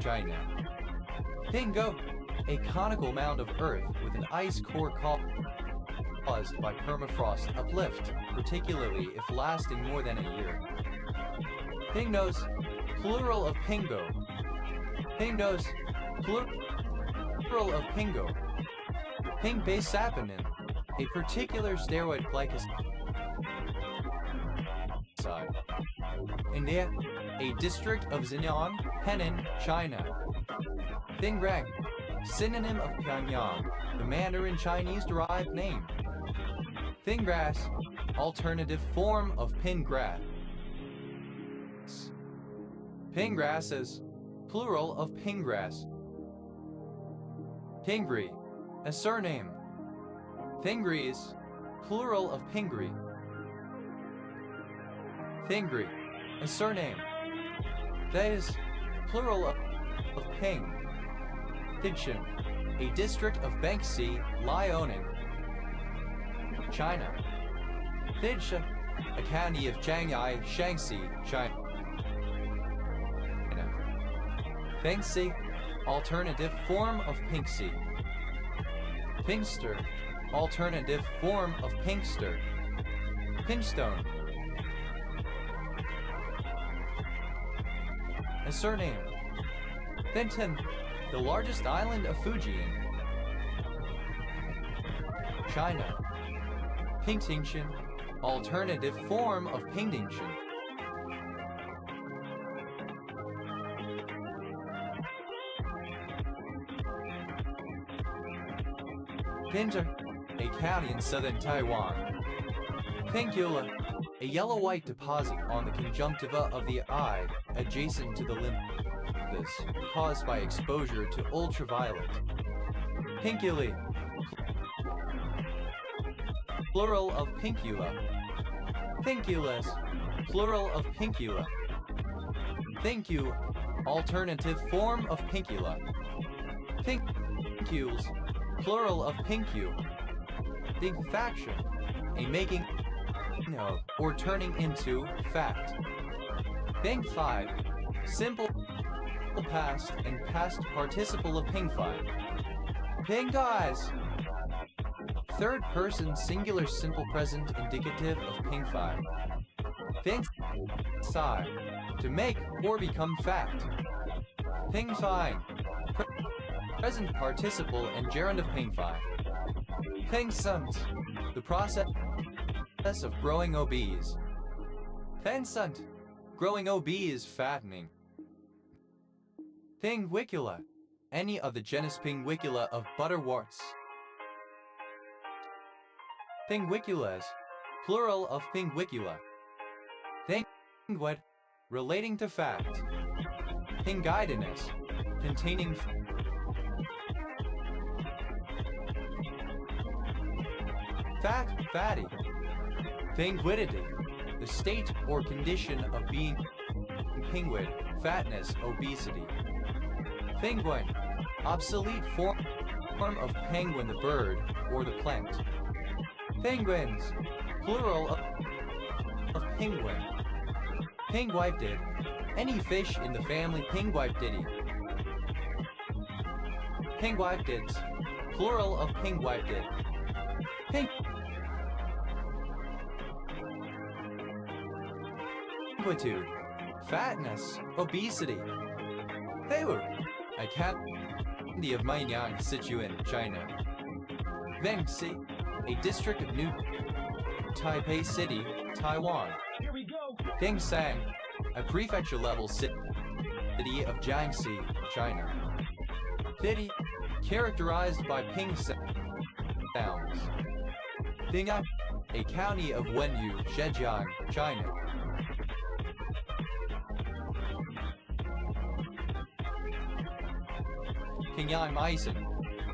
China. Pingo, a conical mound of earth with an ice core caused by permafrost uplift, particularly if lasting more than a year. Pingnos, plural of pingo. Pingnos, plural of pingo. Pingbasaponin, a particular steroid glycoside. India, a district of Xinjiang, Henan, China. Pingrang, synonym of Pyongyang, the Mandarin Chinese derived name. Pingrass, alternative form of pingrass. Pingrasses, plural of pingrass. Pingri, a surname. Pingries, plural of pingri. Pingri, a surname. That is, plural of ping. Pingshan, a district of Banxi, Liaoning, China. Pingsha, a county of Jiangyi, Shaanxi, China. Pingxi, alternative form of Pinxi. Pinkster, alternative form of Pinkster. Pinchstone, a surname. Pingtan, the largest island of Fujian, China. Pingtingshan, alternative form of Pingtingshan. Pinter, a county in southern Taiwan. Pincula, a yellow-white deposit on the conjunctiva of the eye adjacent to the limbus, caused by exposure to ultraviolet. Pinculae, plural of pincula. Pinculas, plural of pincula. Pincu, alternative form of pincula. Pincules, plural of pincu. Digfaction, a making of or turning into fact. Pingfi, simple past and past participle of pingfi. Pingguys, third person singular simple present indicative of pingfi. Pingsi, to make or become fact. Pingfi, present participle and gerund of pingfi. Pingsunt, the process of growing obese. Pensunt, growing obese, fattening. Pinguicula, any of the genus Pinguicula of butterworts. Pinguiculas, plural of pinguicula. Pinguid, relating to fact. Pinguidinus, containing fat, fatty. Pinguidity, the state or condition of being pinguid, fatness, obesity. Penguin, obsolete form of penguin the bird or the plant. Penguins, plural of penguin. Pinguiped, any fish in the family Pinguipedidae. Pinguipedids, plural of Pinguipedid. Pinguitude, fatness, obesity. Peiwu, a county of Mainyang, Sichuan, China. Vengxi, a district of New Taipei City, Taiwan. Here we go. Gingsang, a prefecture-level city of Jiangxi, China. City characterized by ping sounds. Bingai, a county of Wenyu, Zhejiang, China. Clindamycin,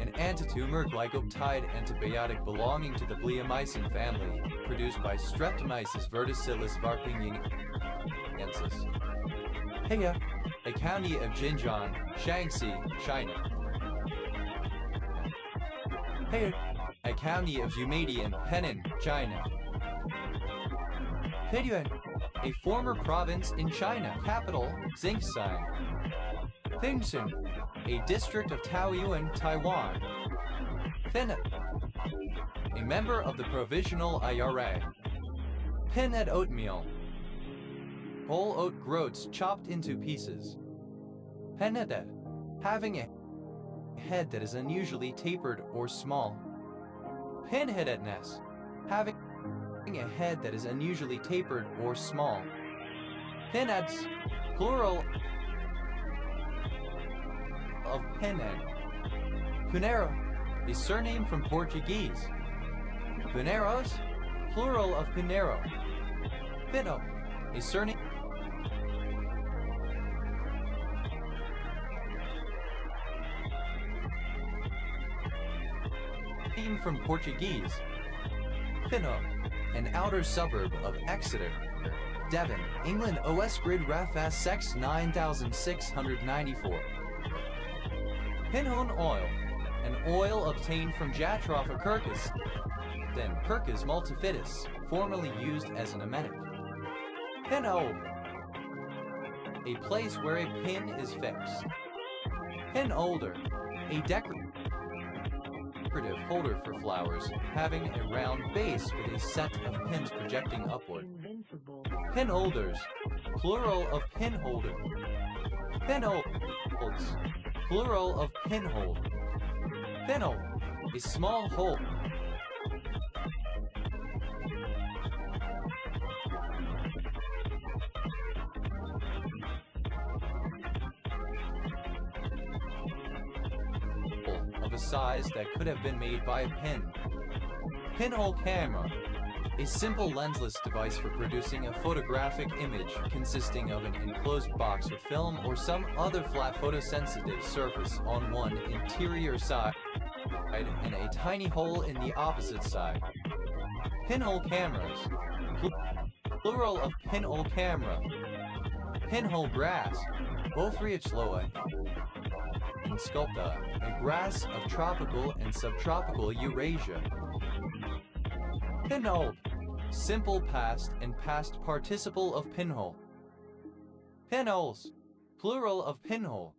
an antitumor glycopeptide antibiotic belonging to the bleomycin family, produced by Streptomyces verticillus varpingyensis. Heya, a county of Xinjiang, Shaanxi, China. Heya, a county of Zhoumadian, Henan, China. Heiyuan, a former province in China, capital, Xingshan. Pingxin, a district of Taoyuan, Taiwan. Phenet, a member of the Provisional IRA. Pinhead oatmeal, whole oat groats chopped into pieces. Penede, having a head that is unusually tapered or small. Pinheadedness, having a head that is unusually tapered or small. Pinheads, plural of pinhead. Punero, a surname from Portuguese. Puneros, plural of Punero. Pino, a surname from Portuguese. Pino, an outer suburb of Exeter, Devon, England. OS grid Rafas Sex 9694. Pinhone oil, an oil obtained from Jatropha curcus, then Quercus multifidus, formerly used as an emetic. Pinhole, a place where a pin is fixed. Pinholder, a decorative holder for flowers, having a round base with a set of pins projecting upward. Invincible. Pinholders, plural of pinholder. Pinholds, plural of pinhole. Pinhole, a small hole. Of a size that could have been made by a pin. Pinhole camera, a simple lensless device for producing a photographic image consisting of an enclosed box with film or some other flat photosensitive surface on one interior side and a tiny hole in the opposite side. Pinhole cameras, plural of pinhole camera. Pinhole grass, Bofriachloa and sculpta, a grass of tropical and subtropical Eurasia. Pinhole, simple past and past participle of pinhole. Pinholes, plural of pinhole.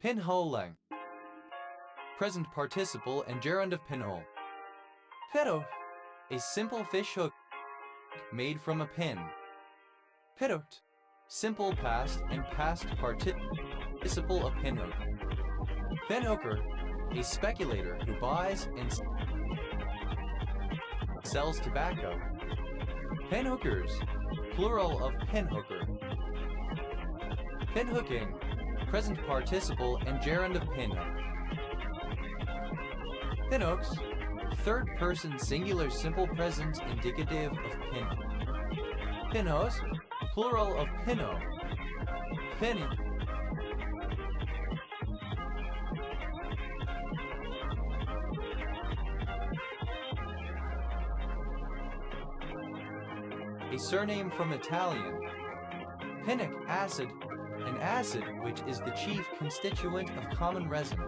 Pinholing, present participle and gerund of pinhole. Pedo, a simple fish hook made from a pin. Pedot, simple past and past participle of pinhook. Pinhooker, a speculator who buys and sells tobacco. Pinhookers, plural of pinhooker. Pinhooking, present participle and gerund of pinhook. Pinhooks, third person singular simple present indicative of pinhook. Pinhos, plural of pinho. Penny, a surname from Italian. Pinnic acid, an acid which is the chief constituent of common resin.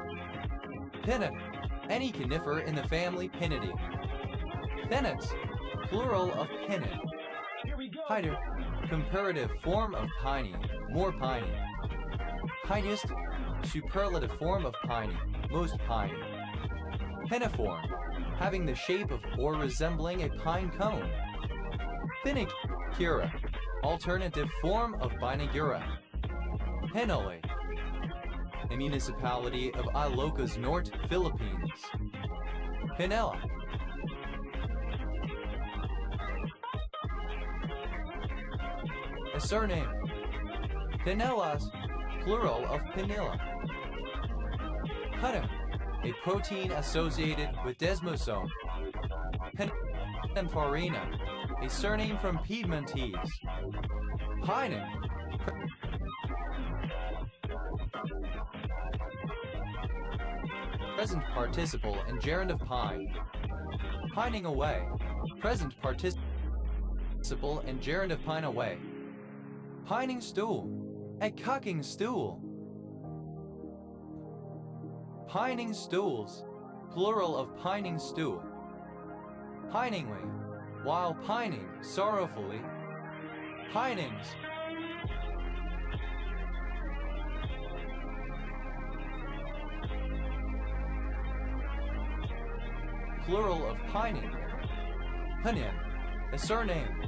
Pinnate, any conifer in the family Pinnidae. Pinnets, plural of pinnate. Here we go. Hider, comparative form of piney, more piney. Piniest, superlative form of piney, most piney. Pinniform, having the shape of or resembling a pine cone. Pinicura, alternative form of Binigura. Pinole, a municipality of Ilocos Norte, Philippines. Pinella, A surname. Pinellas, plural of pinilla. Hutta, a protein associated with desmosome. Pininfarina, a surname from Piedmontese. Pining, present participle and gerund of pine. Pining away, present participle and gerund of pine away. Pining stool, a cocking stool. Pining stools, plural of pining stool. Piningly, while pining sorrowfully. Pinings. Plural of pining. Pinion, a surname.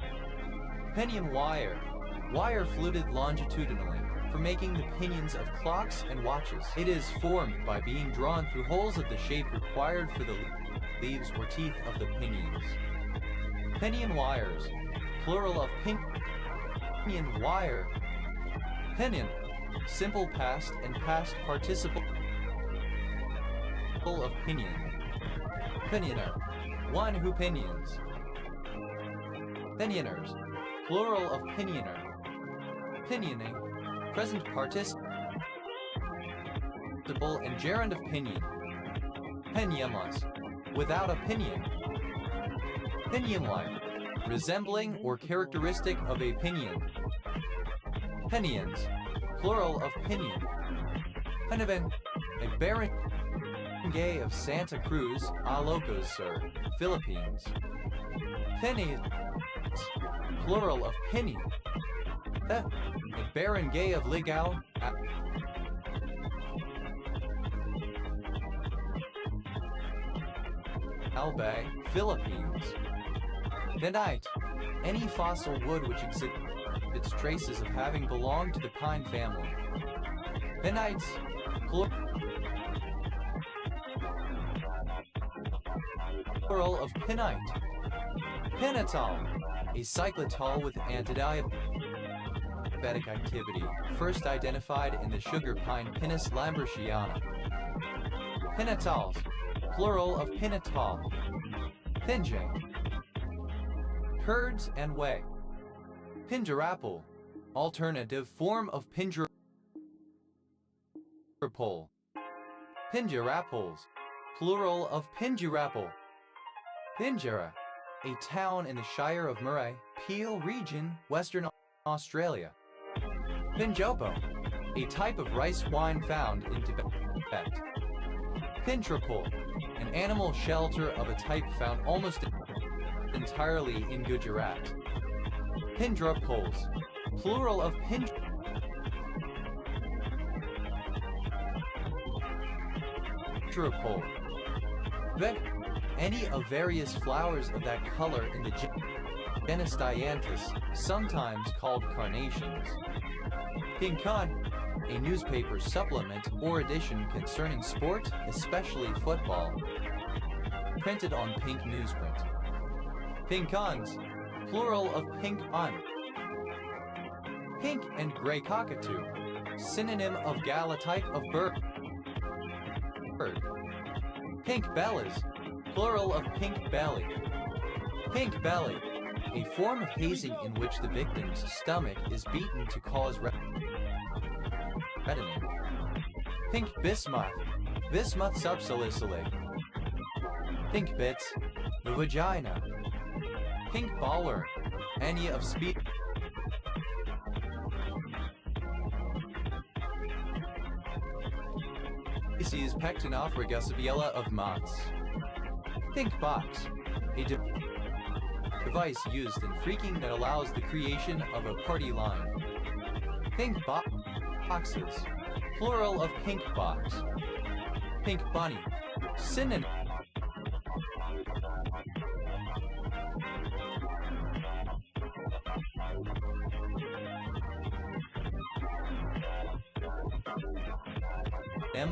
Pinion wire, wire fluted longitudinally for making the pinions of clocks and watches. It is formed by being drawn through holes of the shape required for the leaves or teeth of the pinions. Pinion wires, plural of pinion wire. Pinion, simple past and past participle of pinion. Pinioner, one who pinions. Pinioners, plural of pinioner. Pinioning, present participle and gerund of pinion. Pinionless, without a pinion. Pinion-like, resembling or characteristic of a pinion. Pinions, plural of pinion. Pinivan, a barangay of Santa Cruz, Ilocos Sur, Philippines. Pennies, plural of penny. A barangay of Ligao, Albay, Philippines. Benite, any fossil wood which exhibits traces of having belonged to the pine family. Benites, plural of pinite. Penitol, a cyclitol with antidiabetic activity, first identified in the sugar pine Pinus lambertiana. Pinitols, plural of pinitol. Pinjay, herds and way. Pinjarapple, alternative form of pinjarapole. Pinjarapples, plural of pinjarapple. Pinjarra, a town in the Shire of Murray, Peel region, Western Australia. Pinjopo, a type of rice wine found in Tibet. Pintrapole, an animal shelter of a type found almost entirely in Gujarat. Pindrapoles, plural of pindrapole. Any of various flowers of that color in the genus Dianthus, sometimes called carnations. Pinkon, a newspaper supplement or edition concerning sport, especially football. Printed on pink newsprint. Pinkons, plural of pink-on. Pink and gray cockatoo, synonym of gala type of bird. Pink bellies, plural of pink belly. Pink belly, a form of hazing in which the victim's stomach is beaten to cause reddening. Pink bismuth, bismuth subsalicylate. Pink bits, the vagina. Pink baller, any of species Pectinophrega sabiella of moths. Pink box, a device used in freaking that allows the creation of a party line. Pink boxes, plural of pink box. Pink bunny, synonym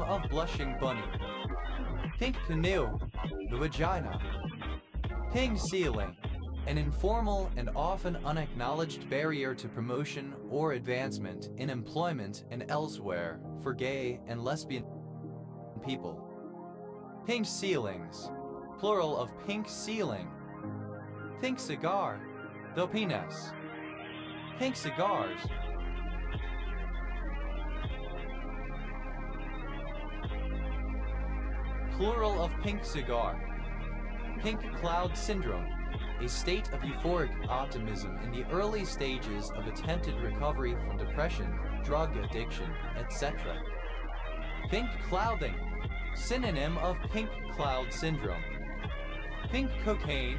of blushing bunny. Pink canoe, the vagina. Pink ceiling, an informal and often unacknowledged barrier to promotion or advancement in employment and elsewhere for gay and lesbian people. Pink ceilings, plural of pink ceiling. Pink cigar, though penis. Pink cigars. Plural of pink cigar. Pink cloud syndrome, a state of euphoric optimism in the early stages of attempted recovery from depression, drug addiction, etc. Pink clothing, synonym of pink cloud syndrome. Pink cocaine,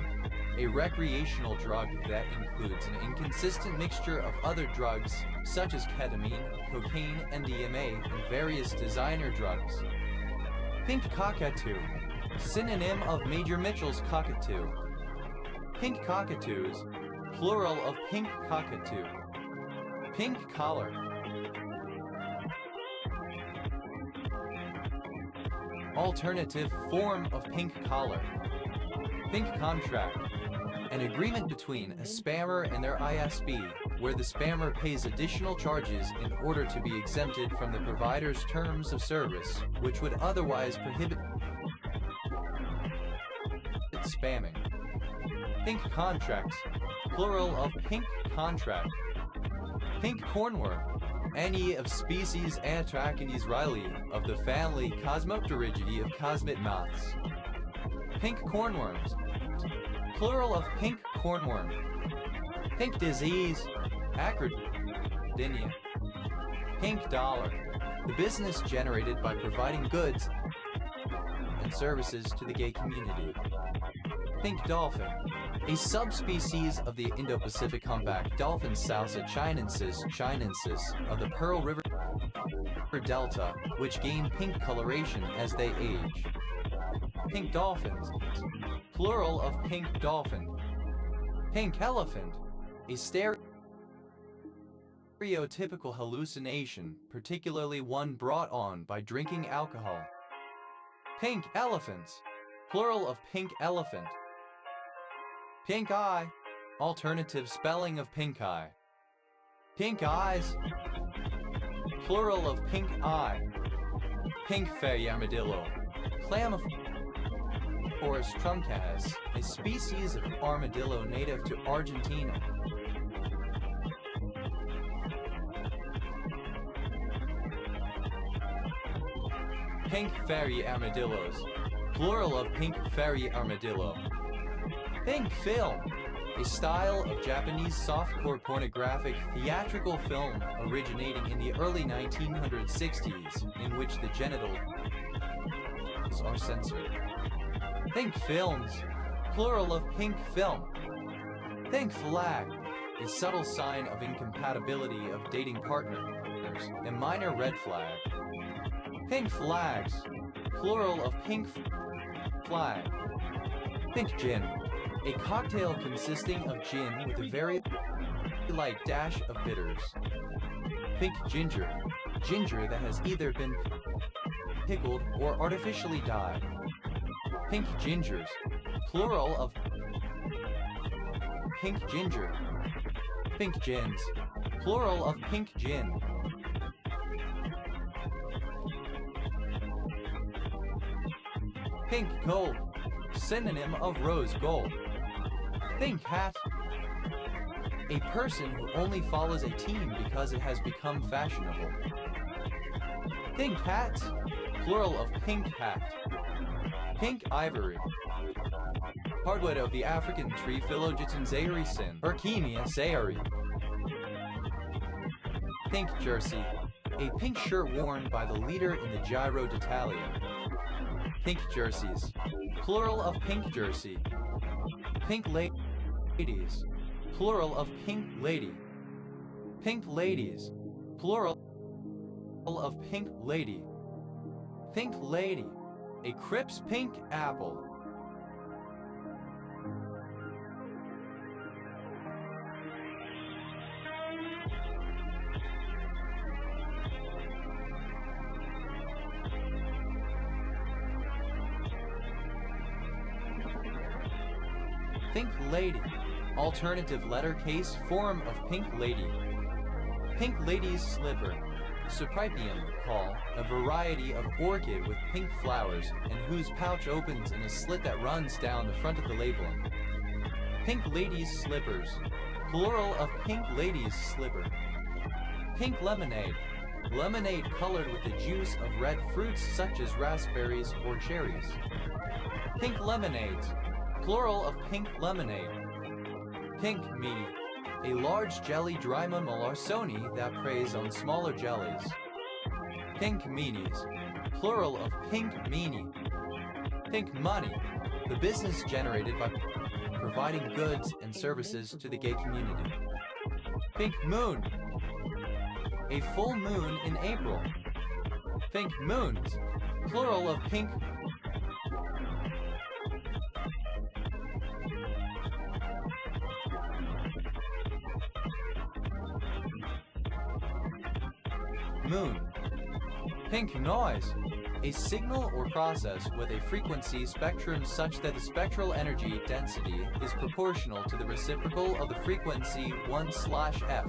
a recreational drug that includes an inconsistent mixture of other drugs such as ketamine, cocaine, MDMA, and various designer drugs. Pink cockatoo, synonym of Major Mitchell's cockatoo. Pink cockatoos, plural of pink cockatoo. Pink collar. Alternative form of pink collar. Pink contract, an agreement between a spammer and their ISP, where the spammer pays additional charges in order to be exempted from the provider's terms of service, which would otherwise prohibit spamming. Pink contracts, plural of pink contract. Pink cornworm, any of species Atrachides riley of the family Cosmopterygidae of cosmid moths. Pink cornworms, plural of pink cornworm. Pink disease, acrodynia. Pink dollar, the business generated by providing goods and services to the gay community. Pink dolphin, a subspecies of the Indo-Pacific humpback dolphin Salsa chinensis of the Pearl River Delta, which gain pink coloration as they age. Pink dolphins, plural of pink dolphin. Pink elephant, a stereotypical hallucination, particularly one brought on by drinking alcohol. Pink elephants, plural of pink elephant. Pink eye, alternative spelling of pink eye. Pink eyes, plural of pink eye. Pink fairy armadillo, Chlamydophorus truncas, a species of armadillo native to Argentina. Pink fairy armadillos, plural of pink fairy armadillo. Pink film, a style of Japanese softcore pornographic theatrical film originating in the early 1960s, in which the genitals are censored. Pink films, plural of pink film. Pink flag, a subtle sign of incompatibility of dating partners, a minor red flag. Pink flags, plural of pink flag. Pink gin, a cocktail consisting of gin with a very light dash of bitters. Pink ginger, ginger that has either been pickled or artificially dyed. Pink gingers, plural of pink ginger. Pink gins, plural of pink gin. Pink gold, synonym of rose gold. Pink hat, a person who only follows a team because it has become fashionable. Pink hat, plural of pink hat. Pink ivory, hardwood of the African tree Philogitton zairicin, Herkinia zairi. Pink jersey, a pink shirt worn by the leader in the Giro d'Italia. Pink jerseys, plural of pink jersey. Pink ladies, plural of pink lady. Pink ladies, plural of pink lady. Pink lady, a Crips pink apple. Pink lady, Alternative letter case form of pink lady. Pink lady's slipper. Cypripedium call, a variety of orchid with pink flowers and whose pouch opens in a slit that runs down the front of the labeling. Pink lady's slippers. Plural of pink lady's slipper. Pink lemonade. Lemonade colored with the juice of red fruits such as raspberries or cherries. Pink lemonades. Plural of pink lemonade. Pink meaty. A large jelly Dryma malarsoni that preys on smaller jellies. Pink meanies. Plural of pink meanie. Pink money. The business generated by providing goods and services to the gay community. Pink moon. A full moon in April. Pink moons. Plural of pink. Moon. Pink noise. A signal or process with a frequency spectrum such that the spectral energy density is proportional to the reciprocal of the frequency 1/f.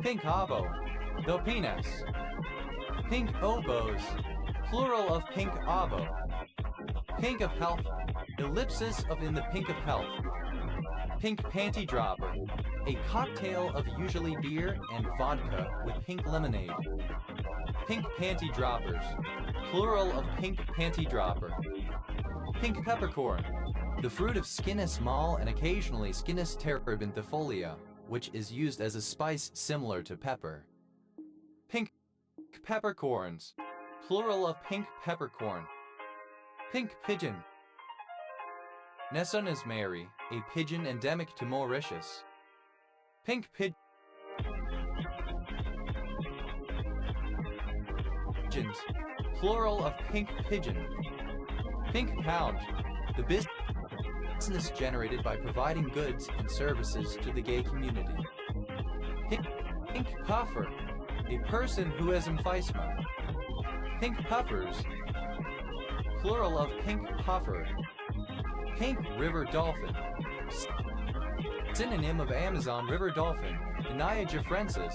Pink oboe. The penis. Pink oboes. Plural of pink oboe. Pink of health. Ellipsis of in the pink of health. Pink panty dropper. A cocktail of usually beer and vodka with pink lemonade. Pink panty droppers. Plural of pink panty dropper. Pink peppercorn. The fruit of Scinis mall and occasionally Scinis terebinthifolia, which is used as a spice similar to pepper. Pink peppercorns. Plural of pink peppercorn. Pink pigeon. Nessun Mary, a pigeon endemic to Mauritius. Pink pigeons. Plural of pink pigeon. Pink pound. The business generated by providing goods and services to the gay community. Pink puffer. A person who has emphysema. Pink puffers. Plural of pink puffer. Pink river dolphin. Synonym of Amazon river dolphin, Enia geoffrensis.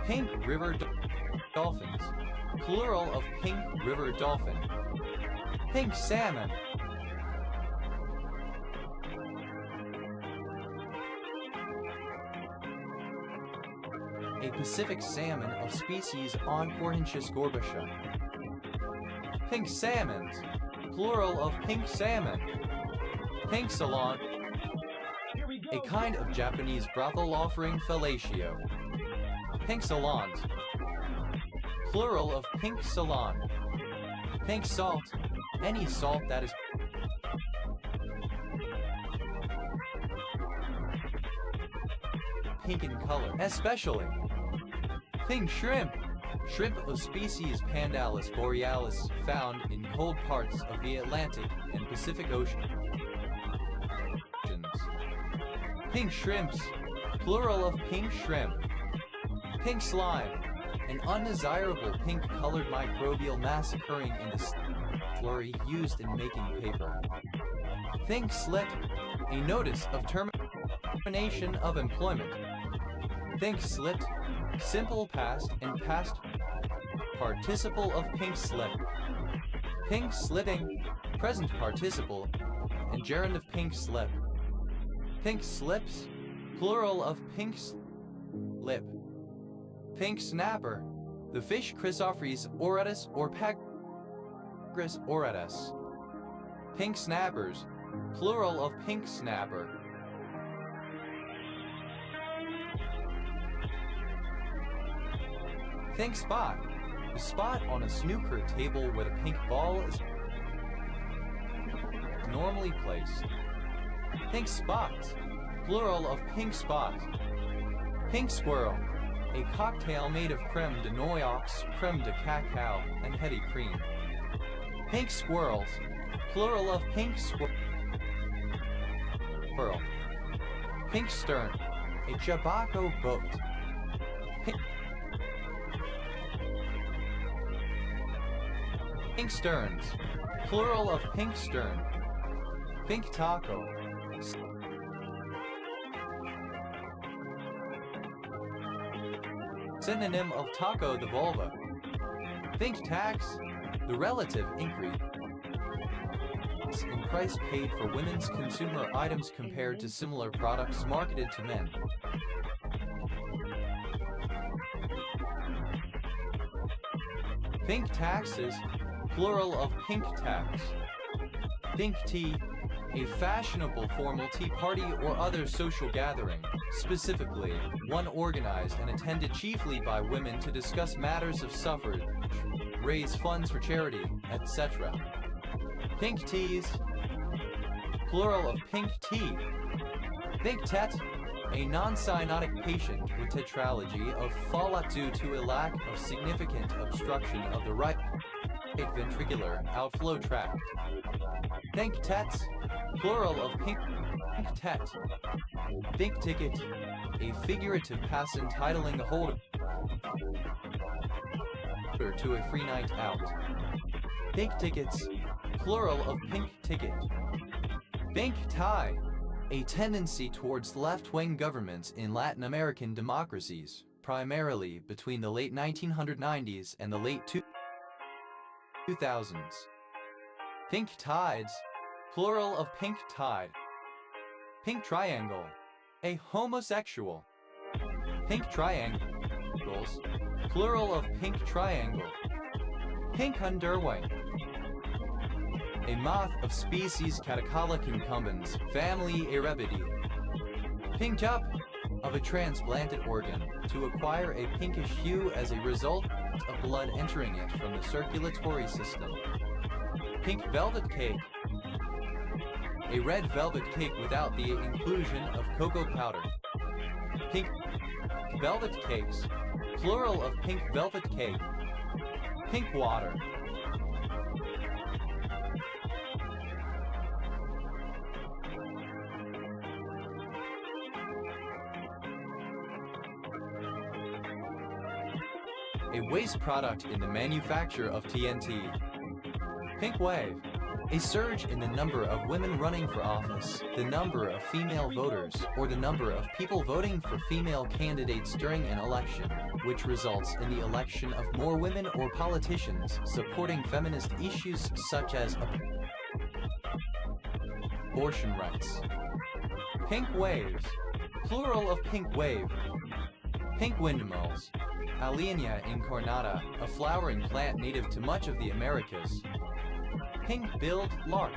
Pink river dolphins. Plural of pink river dolphin. Pink salmon. A Pacific salmon of species Oncorhynchus gorbacea. Pink salmons. Plural of pink salmon. Pink salon. A kind of Japanese brothel offering fellatio. Pink salons. Plural of pink salon. Pink salt. Any salt that is pink in color, especially. Pink shrimp. Shrimp of species Pandalis borealis found in cold parts of the Atlantic and Pacific Oceans. Pink shrimps. Plural of pink shrimp. Pink slime. An undesirable pink-colored microbial mass occurring in the slurry used in making paper. Pink slit. A notice of termination of employment. Pink slit. Simple past and past participle of pink slip. Pink slitting. Present participle and gerund of pink slip. Pink slips. Plural of pink slip. Pink snapper. The fish Chrysophrys auratus or Pagris auratus. Pink snappers. Plural of pink snapper. Pink spot. The spot on a snooker table where the pink ball is normally placed. Pink spot. Plural of pink spot. Pink squirrel. A cocktail made of creme de noix, creme de cacao, and heavy cream. Pink squirrels. Plural of pink squirrel. Pink stern. A Chabaco boat. Pink sterns. Plural of pink stern. Pink taco. synonym of taco the vulva. Think tax, the relative increase in price paid for women's consumer items compared to similar products marketed to men. Pink taxes, plural of pink tax. Pink tea, a fashionable formal tea party or other social gathering, specifically one organized and attended chiefly by women to discuss matters of suffrage, raise funds for charity, etc. Pink teas, plural of pink tea. Pink tet, a non-cyanotic patient with tetralogy of Fallot due to a lack of significant obstruction of the right ventricular outflow tract. Pink tets, plural of pink tet. Pink ticket, a figurative pass entitling the holder to a free night out. Pink tickets, plural of pink ticket. Pink tie, a tendency towards left-wing governments in Latin American democracies, primarily between the late 1990s and the late 2000s. Pink tides, plural of pink tide. Pink triangle, a homosexual. Pink triangles, plural of pink triangle. Pink underwing, a moth of species Catocala cucumbens, family Erebidae. Pinked up, of a transplanted organ, to acquire a pinkish hue as a result of blood entering it from the circulatory system. Pink velvet cake, a red velvet cake without the inclusion of cocoa powder. Pink velvet cakes, plural of pink velvet cake. Pink water. A waste product in the manufacture of TNT. Pink wave. A surge in the number of women running for office, the number of female voters, or the number of people voting for female candidates during an election, which results in the election of more women or politicians supporting feminist issues such as abortion rights. Pink waves. Plural of pink wave. Pink windmills. Alenia incarnata, a flowering plant native to much of the Americas. Pink-billed lark.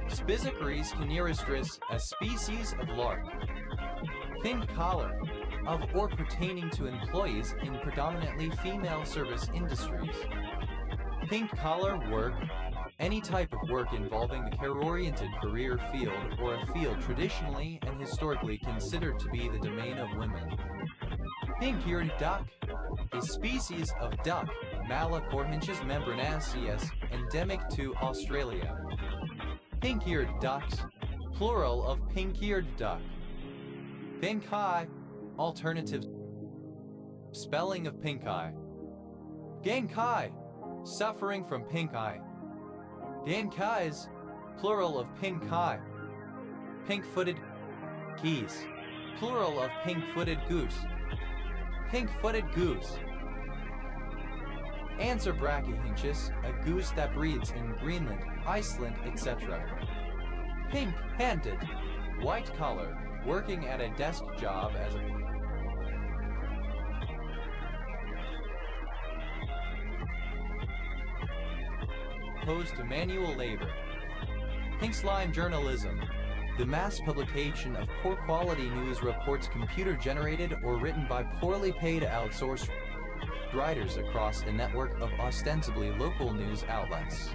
Spizicaris canearistris, a species of lark. Pink collar, of or pertaining to employees in predominantly female service industries. Pink collar work, any type of work involving the care-oriented career field or a field traditionally and historically considered to be the domain of women. Pink-eared duck, a species of duck, Malacorhinchus membranaceus, endemic to Australia. Pink-eared ducks, plural of pink-eared duck. Pink eye, alternative spelling of pink eye. Genkai, suffering from pink eye. Genkais, plural of pink eye. Pink-footed geese, plural of pink-footed goose. Pink-footed goose. Answer brachyhinchus, a goose that breeds in Greenland, Iceland, etc. Pink-handed, white collar, working at a desk job as opposed to manual labor. Pink slime journalism, the mass publication of poor quality news reports computer-generated or written by poorly paid outsourced writers across a network of ostensibly local news outlets.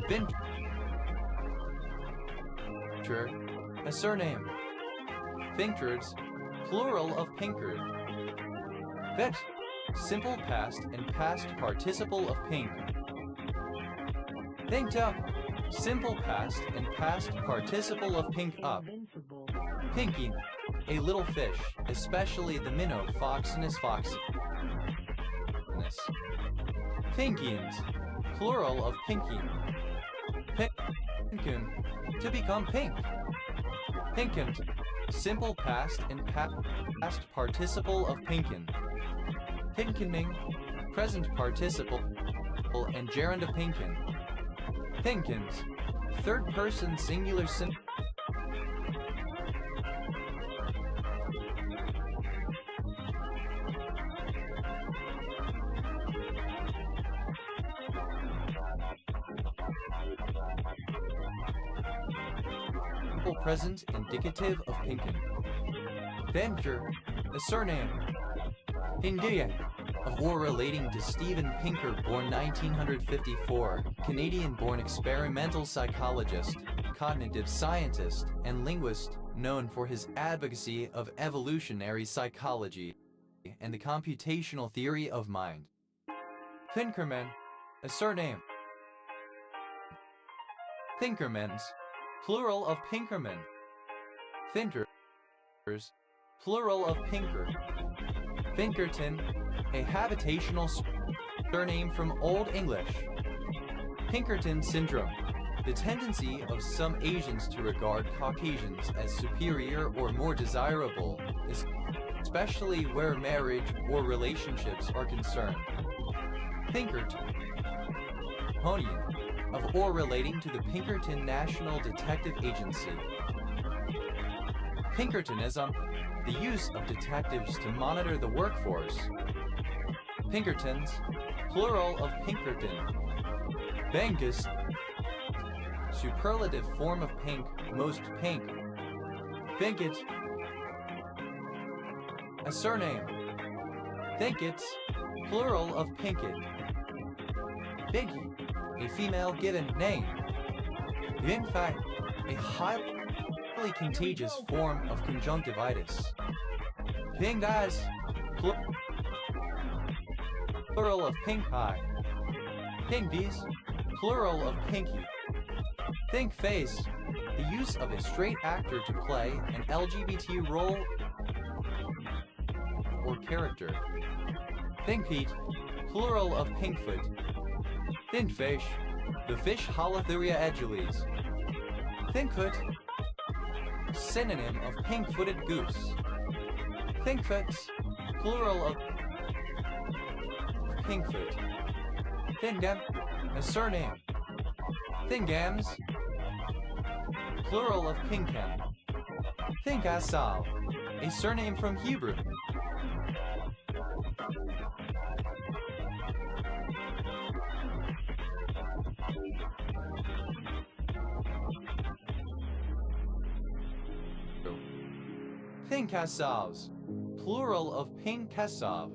Vinture, a surname. Finkards, plural of pinkard. Vet, simple past and past participle of pink. Pinked up, simple past and past participle of pink up. Invincible. Pinky, a little fish, especially the minnow Foxinus foxinus. Pinkians, plural of pinky. Pinkun, to become pink. Pinkant, simple past and past participle of pinkin. Pinkening, present participle, and gerund of pinken. Pinkins, third person singular simple present indicative of pinken. Pinker, a surname. Pinguye, of or relating to Steven Pinker, born 1954, Canadian-born experimental psychologist, cognitive scientist, and linguist, known for his advocacy of evolutionary psychology and the computational theory of mind. Pinkerman, a surname. Pinkermans, plural of Pinkerman. Thinkers, plural of Pinker. Pinkerton, a habitational surname from Old English. Pinkerton syndrome, the tendency of some Asians to regard Caucasians as superior or more desirable, especially where marriage or relationships are concerned. Pinkerton, Honian, of or relating to the Pinkerton National Detective Agency. Pinkertonism, the use of detectives to monitor the workforce. Pinkertons, plural of Pinkerton. Bankist, superlative form of pink, most pink. Binkit, a surname. Thinkits, plural of pinkit. Biggie, a female given name. In fact, a highly contagious form of conjunctivitis. Pink eyes, plural of pink eye. Pinkies, plural of pinky. Think face, the use of a straight actor to play an LGBT role or character. Think Pete, plural of pinkfoot. Think fish, the fish Holothuria edulis. Thinkfoot, synonym of pink-footed goose. Thinkfoots, plural of pinkfoot. Thingam, a surname. Thingams, plural of pinkham. Thinkasal, a surname from Hebrew. Thinkasavs, plural of Pinkasav.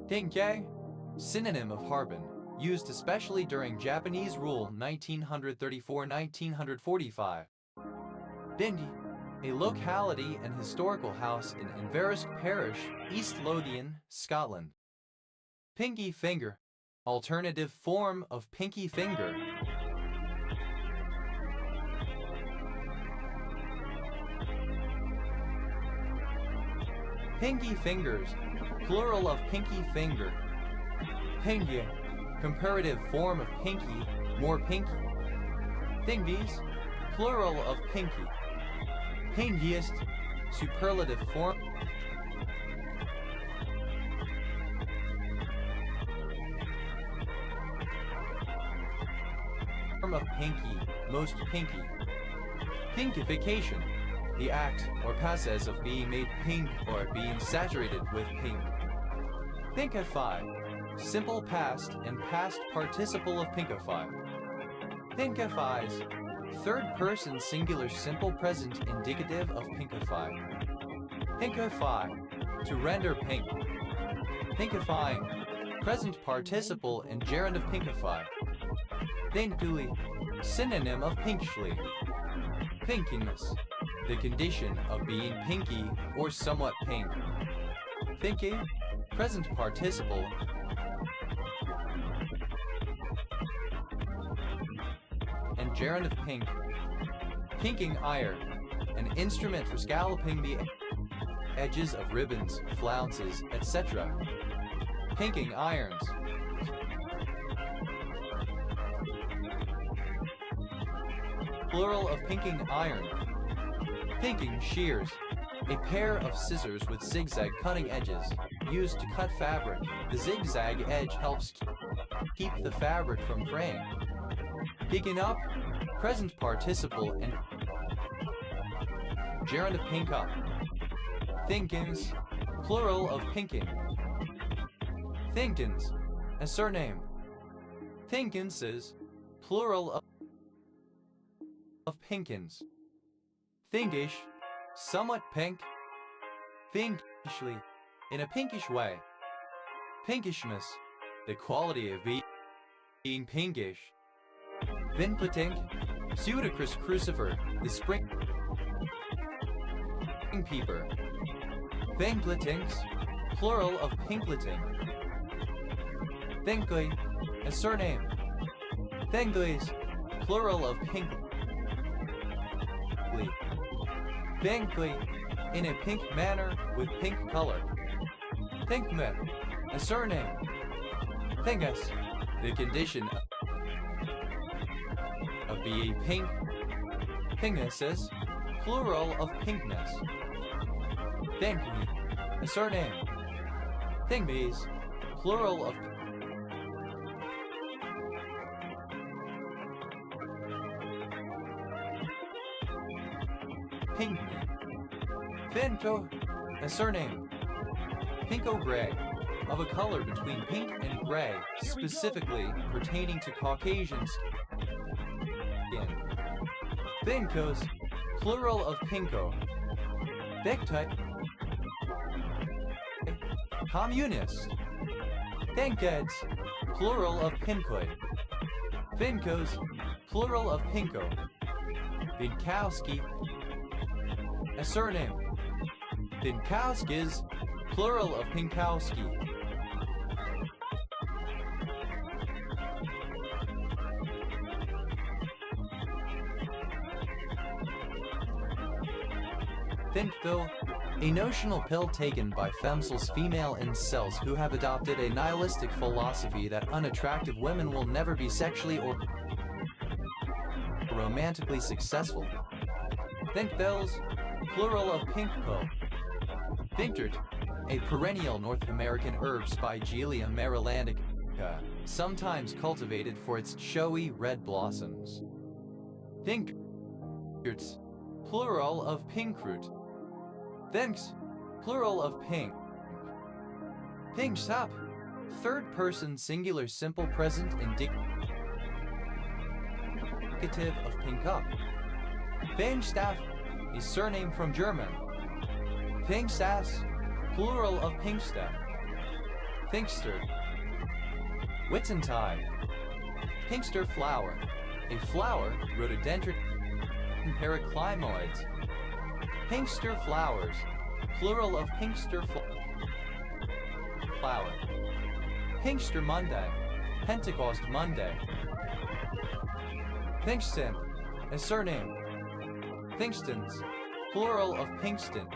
Thinkye, synonym of Harbin, used especially during Japanese rule 1934-1945. Bindi, a locality and historical house in Inverusk Parish, East Lothian, Scotland. Pinky finger, alternative form of pinky finger. Pinky fingers, plural of pinky finger. Pingy, comparative form of pinky, more pinky. Pingies, plural of pinky. Pingiest, superlative form. Form of pinky, most pinky. Pinkification, the act or process of being made pink or being saturated with pink. Pinkify, simple past and past participle of pinkify. Pinkifies, third person singular simple present indicative of pinkify. Pinkify, to render pink. Pinkifying, present participle and gerund of pinkify. Pinkly, synonym of pinkly. Pinkiness, the condition of being pinky or somewhat pink. Pinky, present participle. And gerund of pink. Pinking iron, an instrument for scalloping the edges of ribbons, flounces, etc. Pinking irons. Plural of pinking iron. Pinking shears, a pair of scissors with zigzag cutting edges. used to cut fabric. The zigzag edge helps keep the fabric from fraying. Picking up, present participle and gerund of pink up. Thinkins, plural of pinking. Thinkins, a surname. Thinkinses, plural of pinkins. Thinkish, somewhat pink. Pinkishly, in a pinkish way. Pinkishness, the quality of being pinkish. Vinplatink, pseudocris crucifer, the spring peeper. Thinkletinks, plural of pinkleting. Thinkly, a surname. Thinkleys, plural of pinkly. Thinkly, in a pink manner with pink color. Thinkman, a surname. Thinkus, the condition of being pink. Pinguses, plural of pinkness. Thinkme, a surname. Thinkbees, plural of pinkney. Finto, a surname. Pinko gray, of a color between pink and gray, specifically pertaining to Caucasian skin. Thinkos, plural of pinko. Thinktype, communist. Thinkeds, plural of pinkoi. Finkos, plural of pinko. Vinkowski, a surname. Vinkowskis, plural of Pinkowski. Thinkville, a notional pill taken by femcels, female incels who have adopted a nihilistic philosophy that unattractive women will never be sexually or romantically successful. Thinkvilles, plural of pinkpo. Thinktert, a perennial North American herb Spigelia marylandica, sometimes cultivated for its showy red blossoms. Thinkterts, plural of pinkroot. Thinks, plural of pink. Thinks up, third person singular simple present indicative of pink up. Thinkstaff, a surname from German. Thinksass, plural of pinkstaff. Thinkster. Whitsuntide. Pinkster flower, a flower, rhododendron paraclimoids. Pinkster flowers, plural of pinkster flower. Pinkster Monday, Pentecost Monday. Thinkston, a surname. Thinkstons, plural of Pinkston.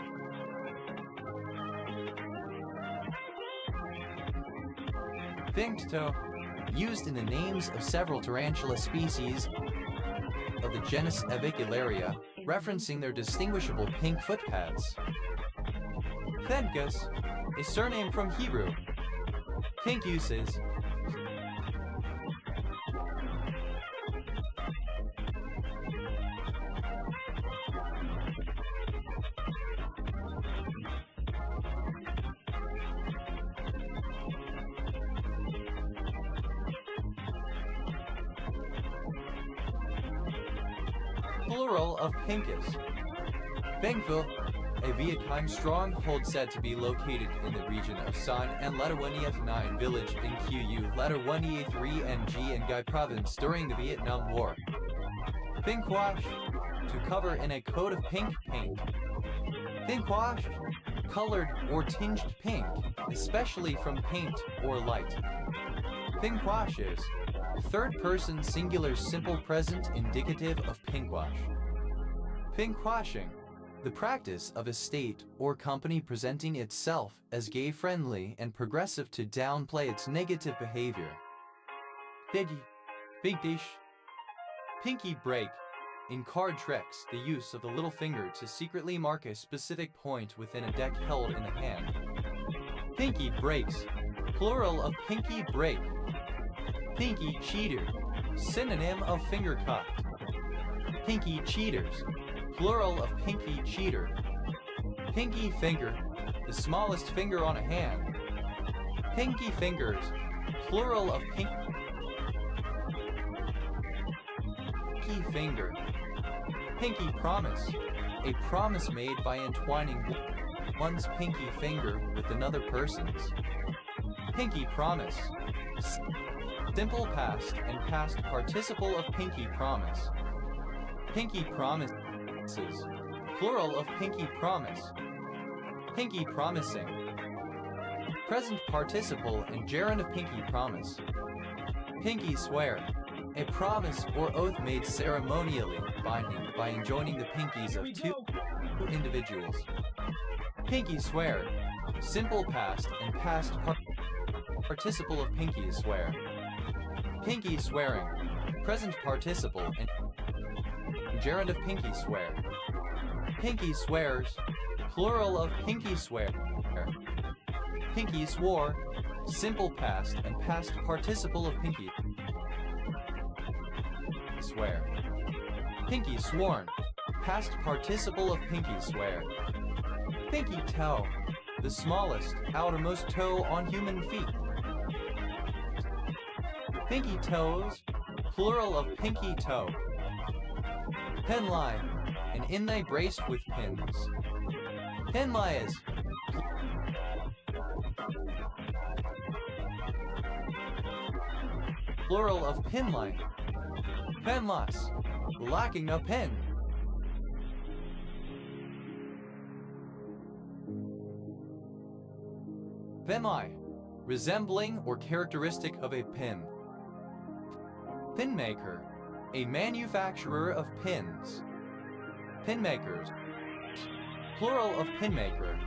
Thinkto, used in the names of several tarantula species of the genus Avicularia, referencing their distinguishable pink footpads. Thenkus, a surname from Hebrew. Pink uses. Plural of Pinkus. Bangful, a Vietnam stronghold said to be located in the region of San and Letterwanieth 9 village in Q.U. Letterwanieth 3 and G in Gai province during the Vietnam War. Pinkwash, to cover in a coat of pink paint. Pinkwash, colored or tinged pink, especially from paint or light. Pinkwashes, third person singular simple present indicative of pinkwash. Pinkwashing, the practice of a state or company presenting itself as gay-friendly and progressive to downplay its negative behavior. Piggy, pinkish, pinky break. In card tricks, the use of the little finger to secretly mark a specific point within a deck held in the hand. Pinky breaks, plural of pinky break. Pinky cheater, synonym of finger cut. Pinky cheaters, plural of pinky cheater. Pinky finger, the smallest finger on a hand. Pinky fingers, plural of pinky finger. Pinky promise, a promise made by entwining one's pinky finger with another person's. Pinky promise, simple past and past participle of pinky promise. Pinky promises, plural of pinky promise. Pinky promising, present participle and gerund of pinky promise. Pinky swear, a promise or oath made ceremonially binding by enjoining the pinkies of two individuals. Pinky swear, simple past and past participle of pinky swear. Pinky swearing, present participle and gerund of pinky swear. Pinky swears, plural of pinky swear. Pinky swore, simple past and past participle of pinky swear. Pinky sworn, past participle of pinky swear. Pinky toe, the smallest, outermost toe on human feet. Pinky toes, plural of pinky toe. Pen lie, an inlay braced with pins. Pen lies, plural of pin lie. Penless, lacking a pen. Penlie, resembling or characteristic of a pin. Pinmaker, a manufacturer of pins. Pinmakers, plural of pinmaker.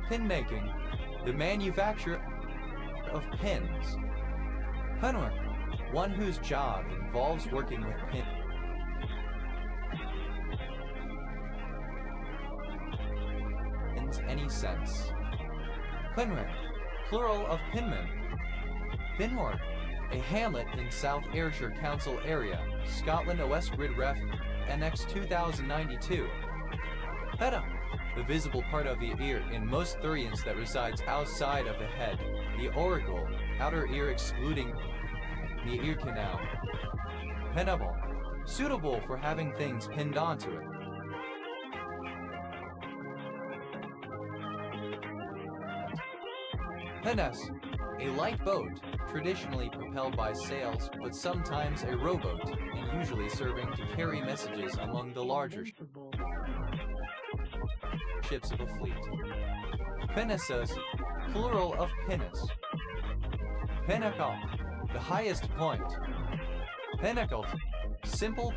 Pinmaking, the manufacture of pins. Penwer, one whose job involves working with pins. Any sense. Pinwer, plural of pinman. Pinmore, a hamlet in South Ayrshire Council area, Scotland OS Grid Ref NX 2092. Peta, the visible part of the ear in most thurians that resides outside of the head, the auricle, outer ear excluding the ear canal. Pinnable, suitable for having things pinned onto it. Pinnace, a light boat, traditionally propelled by sails, but sometimes a rowboat, and usually serving to carry messages among the larger ships of a fleet. Pinnaces, plural of pinnace. Pinnacle, the highest point. Pinnacle, simple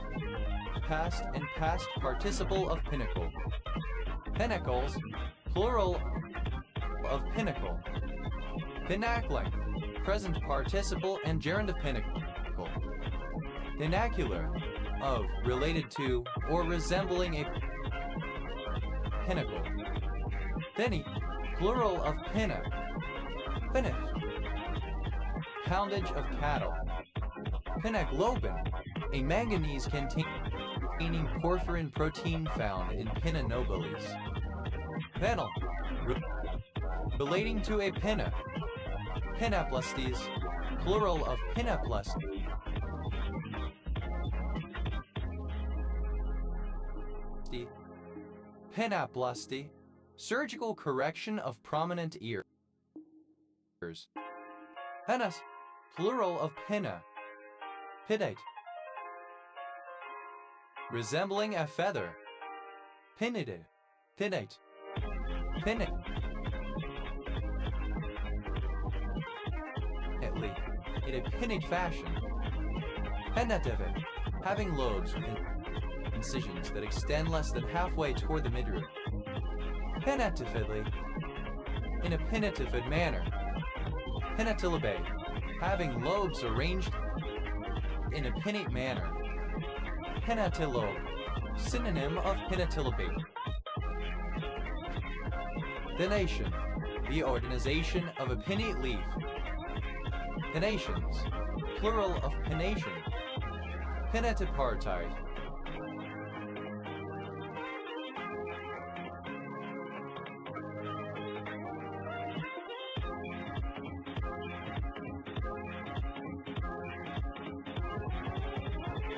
past and past participle of pinnacle. Pinnacles, plural of pinnacle. Pinnacling, present participle and gerund of pinnacle. Pinnacular, of, related to, or resembling a pinnacle. Penny, plural of pinna. Finish, poundage of cattle. Pinnaglobin, a manganese containing porphyrin protein found in pinna nobilis. Pennel, relating to a pinna. Pinnaplasties, plural of pinnaplasty. Pinnaplasty, surgical correction of prominent ears. Pennas, plural of pinna. Pinnate, resembling a feather. Pinnated, pinnate, pinnate. In a pinnate fashion. Pennativate, having lobes with incisions that extend less than halfway toward the midrib. Pennatively, in a pinnatifid manner. Pennatilibate, having lobes arranged in a pinnate manner. Pennatilobe, synonym of pennatilibate. Venation, the organization of a pinnate leaf. Pinnations, plural of pinnation. Pinnatipartite.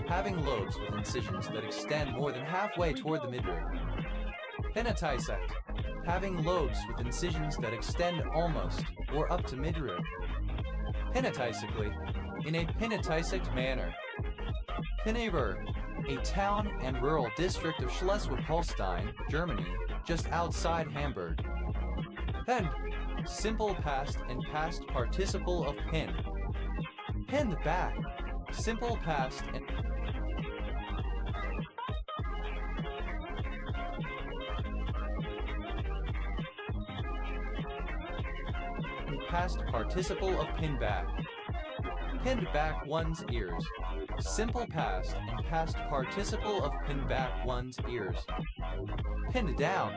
Having lobes with incisions that extend more than halfway toward the midrib. Pinnatisect. Having lobes with incisions that extend almost or up to midrib. Pinnatisically, in a pinnatisect manner. Pinneberg, a town and rural district of Schleswig-Holstein, Germany, just outside Hamburg. Then, simple past and past participle of pin. Pinned back, simple past and past participle of pin back. Pinned back one's ears. Simple past and past participle of pin back one's ears. Pinned down.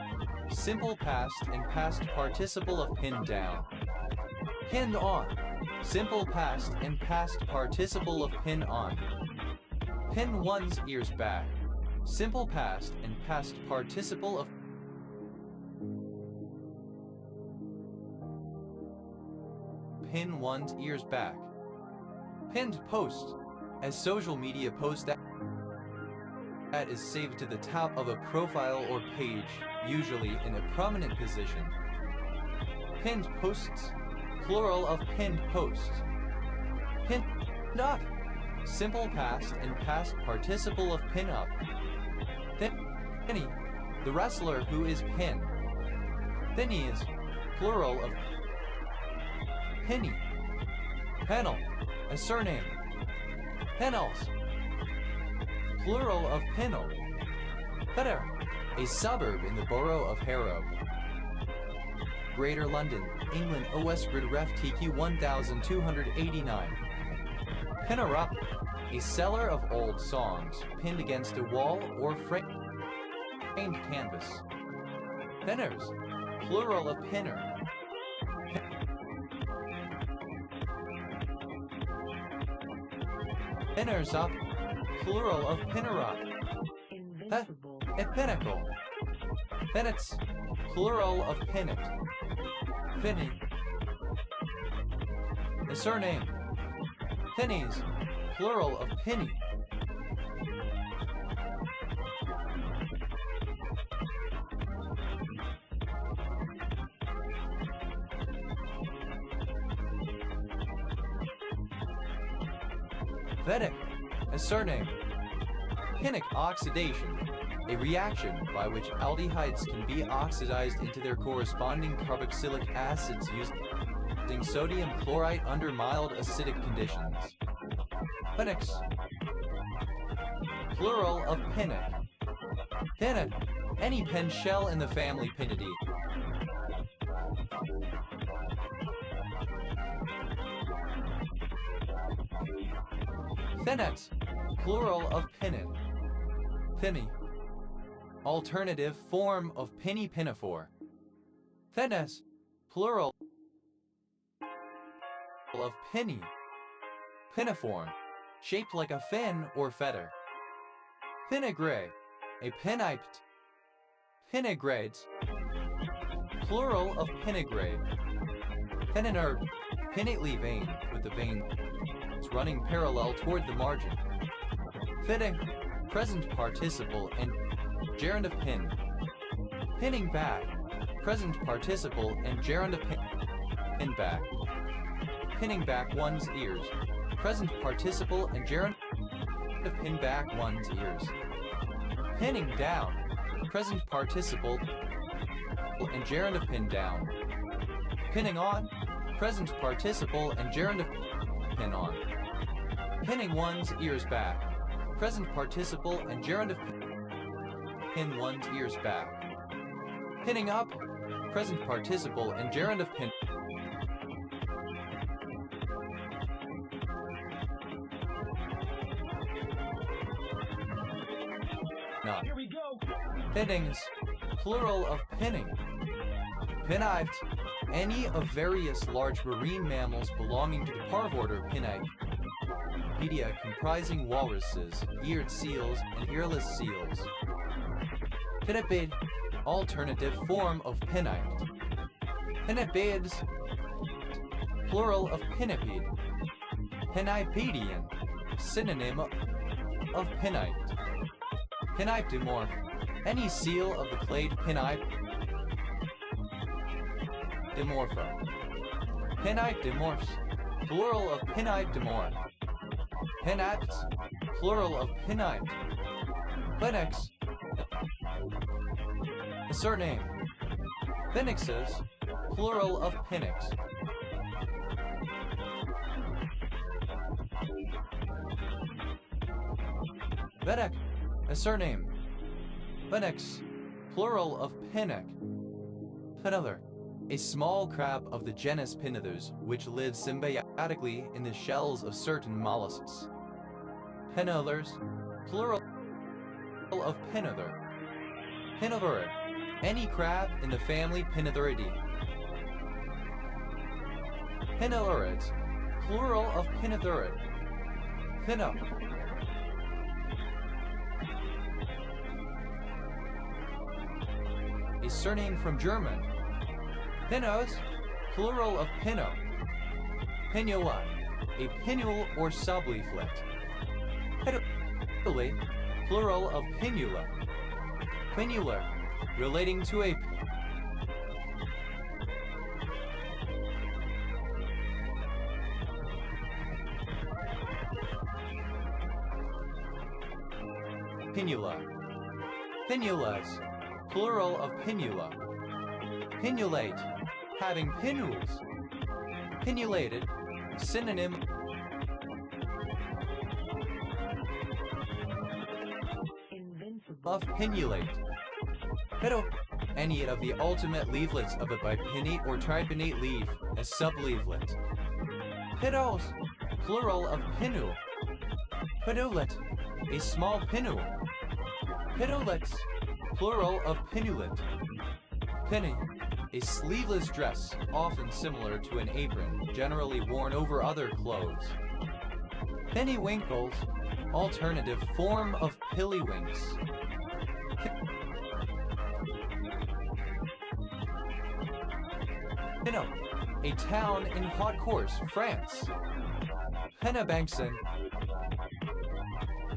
Simple past and past participle of pin down. Pinned on. Simple past and past participle of pin on. Pin one's ears back. Simple past and past participle of pin one's ears back. Pinned post, a social media post that is saved to the top of a profile or page, usually in a prominent position. Pinned posts, plural of pinned posts. Pinned up, simple past and past participle of pin up. Thinny, the wrestler who is pinned. Thinnies, plural of Penny. Pennell, a surname. Pennells, plural of Pennell. Petter, a suburb in the borough of Harrow. Greater London, England, OS Grid Ref TQ 1289. Pinnerup, a seller of old songs, pinned against a wall or framed canvas. Pinners, plural of pinner. Pinners up, plural of pinner up. Invincible. A pinnacle. Pinnets, plural of pinnet. Finny. A surname. Pinnies, plural of pinny. Vedic, a surname. Pinnic oxidation, a reaction by which aldehydes can be oxidized into their corresponding carboxylic acids using sodium chloride under mild acidic conditions. Pinnix, plural of pinnic. Pinnet, any pen shell in the family Pinnidae. Finnet, plural of pinnet. Finny, alternative form of pinny pinafore. Finnes, plural of pinny. Pinniform, shaped like a fin or feather. Pinigray, a piniped. Pinigrades, plural of pinigrade. Pinninerd, pinnately vein, with the vein running parallel toward the margin. Fitting, present participle and gerund of pin. Pinning back, present participle and gerund of pin back. Pinning back one's ears, present participle and gerund of pin back one's ears. Pinning down, present participle and gerund of pin down. Pinning on, present participle and gerund of pin on. Pinning one's ears back, present participle and gerund of pin one's ears back. Pinning up, present participle and gerund of pin. Here we go. Pinnings, plural of pinning. Pinnived, any of various large marine mammals belonging to the parvorder Pinnipedia, comprising walruses, eared seals, and earless seals. Pinniped, alternative form of pinnite. Pinnipedes, plural of pinnipede. Pinnipedian, synonym of pinnite. Pinnipedimorph, any seal of the clade Pinnipedimorpha. Pinnipedimorphs, plural of Pinnipedimorph. Pinnapes, plural of pinnite. Phoenix, a surname. Phoenixes, plural of phoenix. Phoenix, a surname. Phoenix, plural of pinnock. Pinother, a small crab of the genus Pinnothers, which lives symbiotically in the shells of certain mollusks. Pinnothers, plural of Pinother. Pinothurid, any crab in the family Pinnothuridae. Pinnothurids, plural of Pinnothurid. Pinno, a surname from German. Pinnos, plural of pinno. Pinula, a pinule or subleaflet. Pinule, plural of pinula. Pinular, relating to a pinula. Pinulas, plural of pinula. Pinulate, having pinules. Pinulated, synonym of pinnulate. Pero, any of the ultimate leaflets of a bipinnate or tripinnate leaf, a subleaflet. Pidos, plural of pinule. Pinulet, a small pinule. Pinulets, plural of pinulet. Penny, a sleeveless dress, often similar to an apron, generally worn over other clothes. Pennywinkles, alternative form of pillywinks. Pinot, a town in Haute-Corse, France. Pennabankson,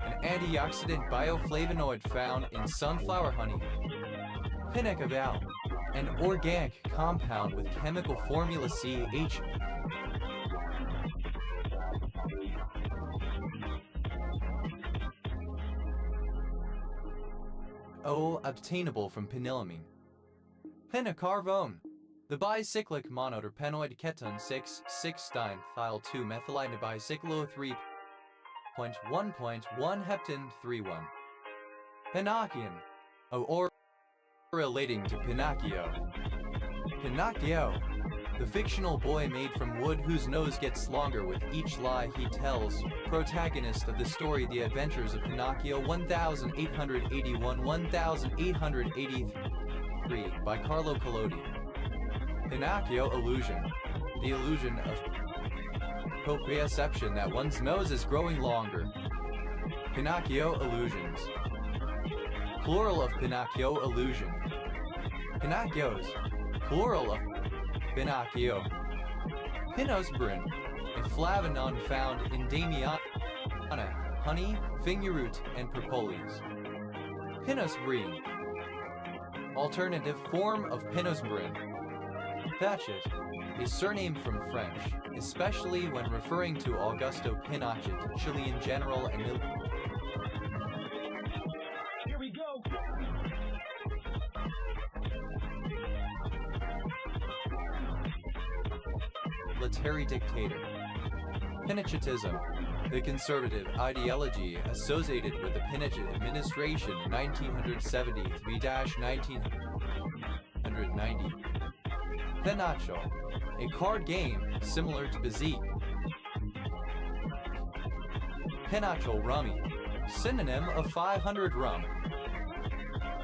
an antioxidant bioflavonoid found in sunflower honey. Pinnacaval, an organic compound with chemical formula CH. Obtainable from pinilamine. Pinnacarvone, the bicyclic monoterpenoid ketone 6,6-dimethyl-2-methylenedibicyclo 3.1.1 heptane 3,1. Pinocchian, or relating to Pinocchio. Pinocchio, the fictional boy made from wood whose nose gets longer with each lie he tells, protagonist of the story The Adventures of Pinocchio 1881-1883 by Carlo Collodi. Pinocchio illusion, the illusion of proprioception that one's nose is growing longer. Pinocchio illusions. Plural of Pinocchio illusion. Pinocchios, plural of Pinocchio. Pinosbrin, a flavonoid found in Damiana, honey, fingerroot, and propolis. Pinosbrine, alternative form of Pinosbrin. Patchet, a surname from French, especially when referring to Augusto Pinochet, Chilean general and military dictator. Pinochetism, the conservative ideology associated with the Pinochet administration 1973-1990. Pinacho, a card game similar to Bezique. Pinacho rummy, synonym of 500 rum.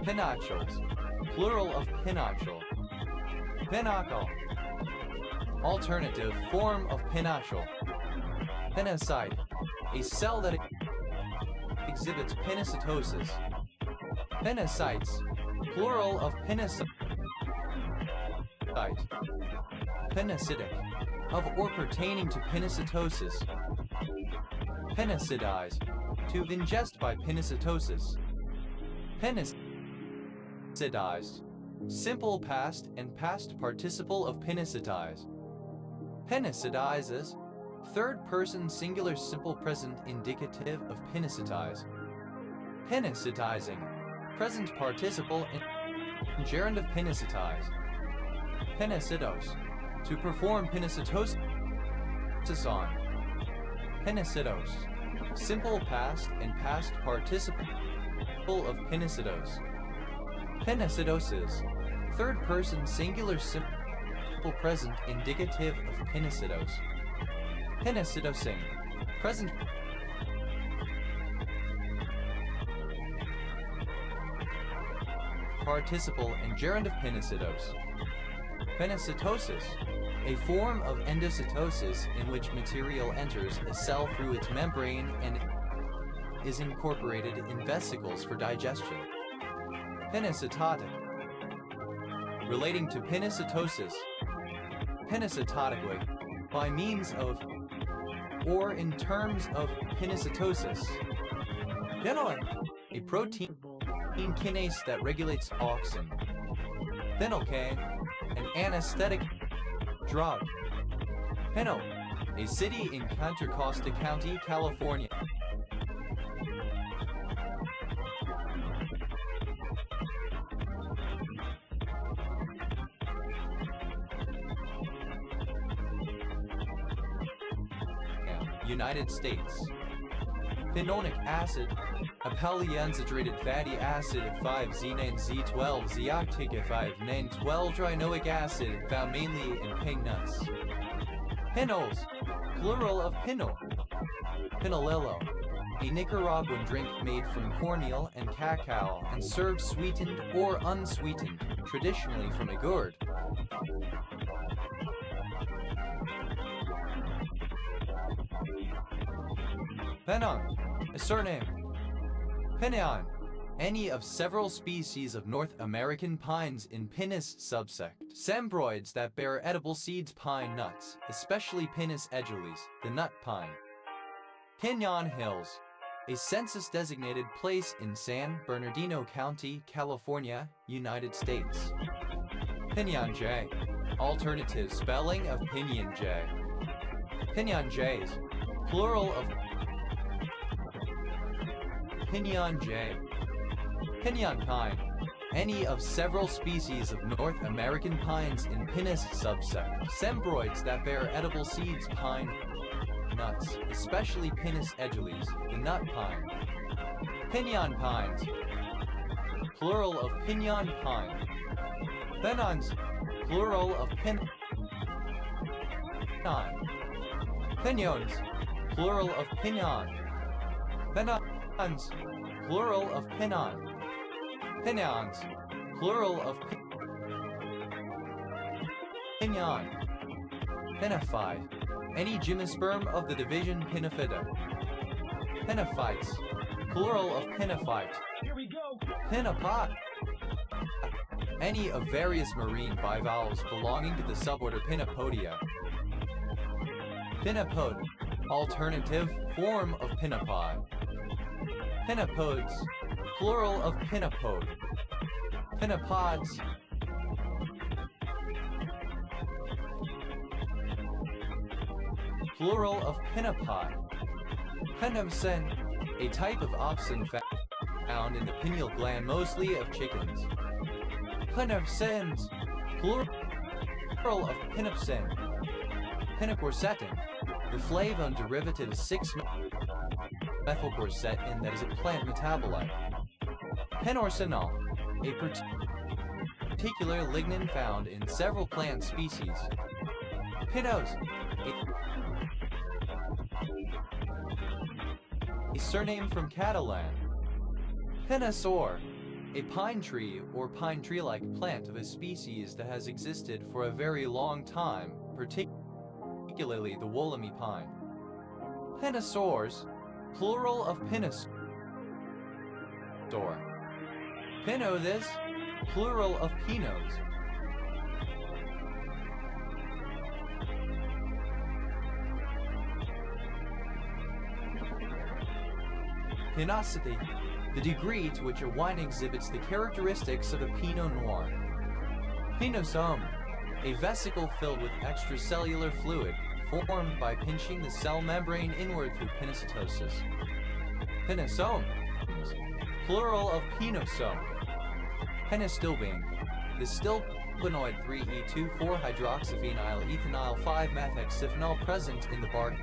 Pinachos, plural of pinacho. Pinnacle, Alternative form of pinaceal. Pinocyte, a cell that exhibits pinocytosis. Pinocytes, plural of pinocyte. Pinocytic, of or pertaining to pinocytosis. Pinocydize, to ingest by pinocytosis. Pinocydize, simple past and past participle of pinocydize. Pinocidizes, third person singular simple present indicative of pinocydize. Pinocytizing, present participle in gerund of pinocytize. Pinocytos, to perform pinocytosis on. Pinocytos, simple past and past participle of pinocytos. Pinocytosis, third person singular simple present indicative of pinocytos. Pinocytosing, present participle and gerund of pinocytos. Pinocytosis, a form of endocytosis in which material enters a cell through its membrane and is incorporated in vesicles for digestion. Pinocytotic, relating to pinocytosis. Pinocytotically, by means of or in terms of pinocytosis. Phenolin, a protein kinase that regulates auxin. Phenylkane, an anesthetic drug. Peno, a city in Contra Costa County, California. United States. Phenolic acid, a polyunsaturated fatty acid of 5-Z9Z12-Zeoctic-5-9-12-trinoic acid found mainly in pine nuts. Pinols, plural of pinol. Pinolillo, a Nicaraguan drink made from cornmeal and cacao and served sweetened or unsweetened, traditionally from a gourd. Penon, a surname. Pineon, any of several species of North American pines in Pinus subsect. Sembroids that bear edible seeds, pine nuts, especially Pinus edulis, the nut pine. Pinon Hills, a census-designated place in San Bernardino County, California, United States. Pinyon Jay, alternative spelling of Pinyon Jay. Pinyon Jays, plural of Pinyon Jay. Pinyon pine, any of several species of North American pines in Pinus subsect. Sembroids that bear edible seeds, pine nuts, especially Pinus edulis, the nut pine. Pinyon pines, plural of pinyon pine. Phenons, plural of pinon. Pinyons, plural of pinon. Penons, plural of pinon. Pinons, plural of pinyon. Pinophyte, any gymnosperm of the division Pinophyta. Pinophytes, plural of pinophyte. Here we go. Pinopod, any of various marine bivalves belonging to the suborder Pinopodia. Pinopod, alternative form of pinopod. Pinopods, plural of pinopod. Pinopods, plural of pinopod. Pinomcin, a type of opsin found in the pineal gland, mostly of chickens. Pinomcins, plural of pinopsin. Pinocorsetin, the flavone derivative 6-methylquercetin that is a plant metabolite. Pinorsenol, a particular lignin found in several plant species. Pinos, a surname from Catalan. Pinosaur, a pine tree or pine tree-like plant of a species that has existed for a very long time, particularly particularly the Wollemi pine. Pinosaurs, plural of pinosaur. Pinothes, plural of pinos. Pinosity, the degree to which a wine exhibits the characteristics of a Pinot Noir. Pinosome, a vesicle filled with extracellular fluid formed by pinching the cell membrane inward through pinocytosis. Pinosomes, plural of pinosome. Penistilbene, the stilbenoid 3E24-hydroxyphenyl ethanol 5-methexiphenol present in the bark.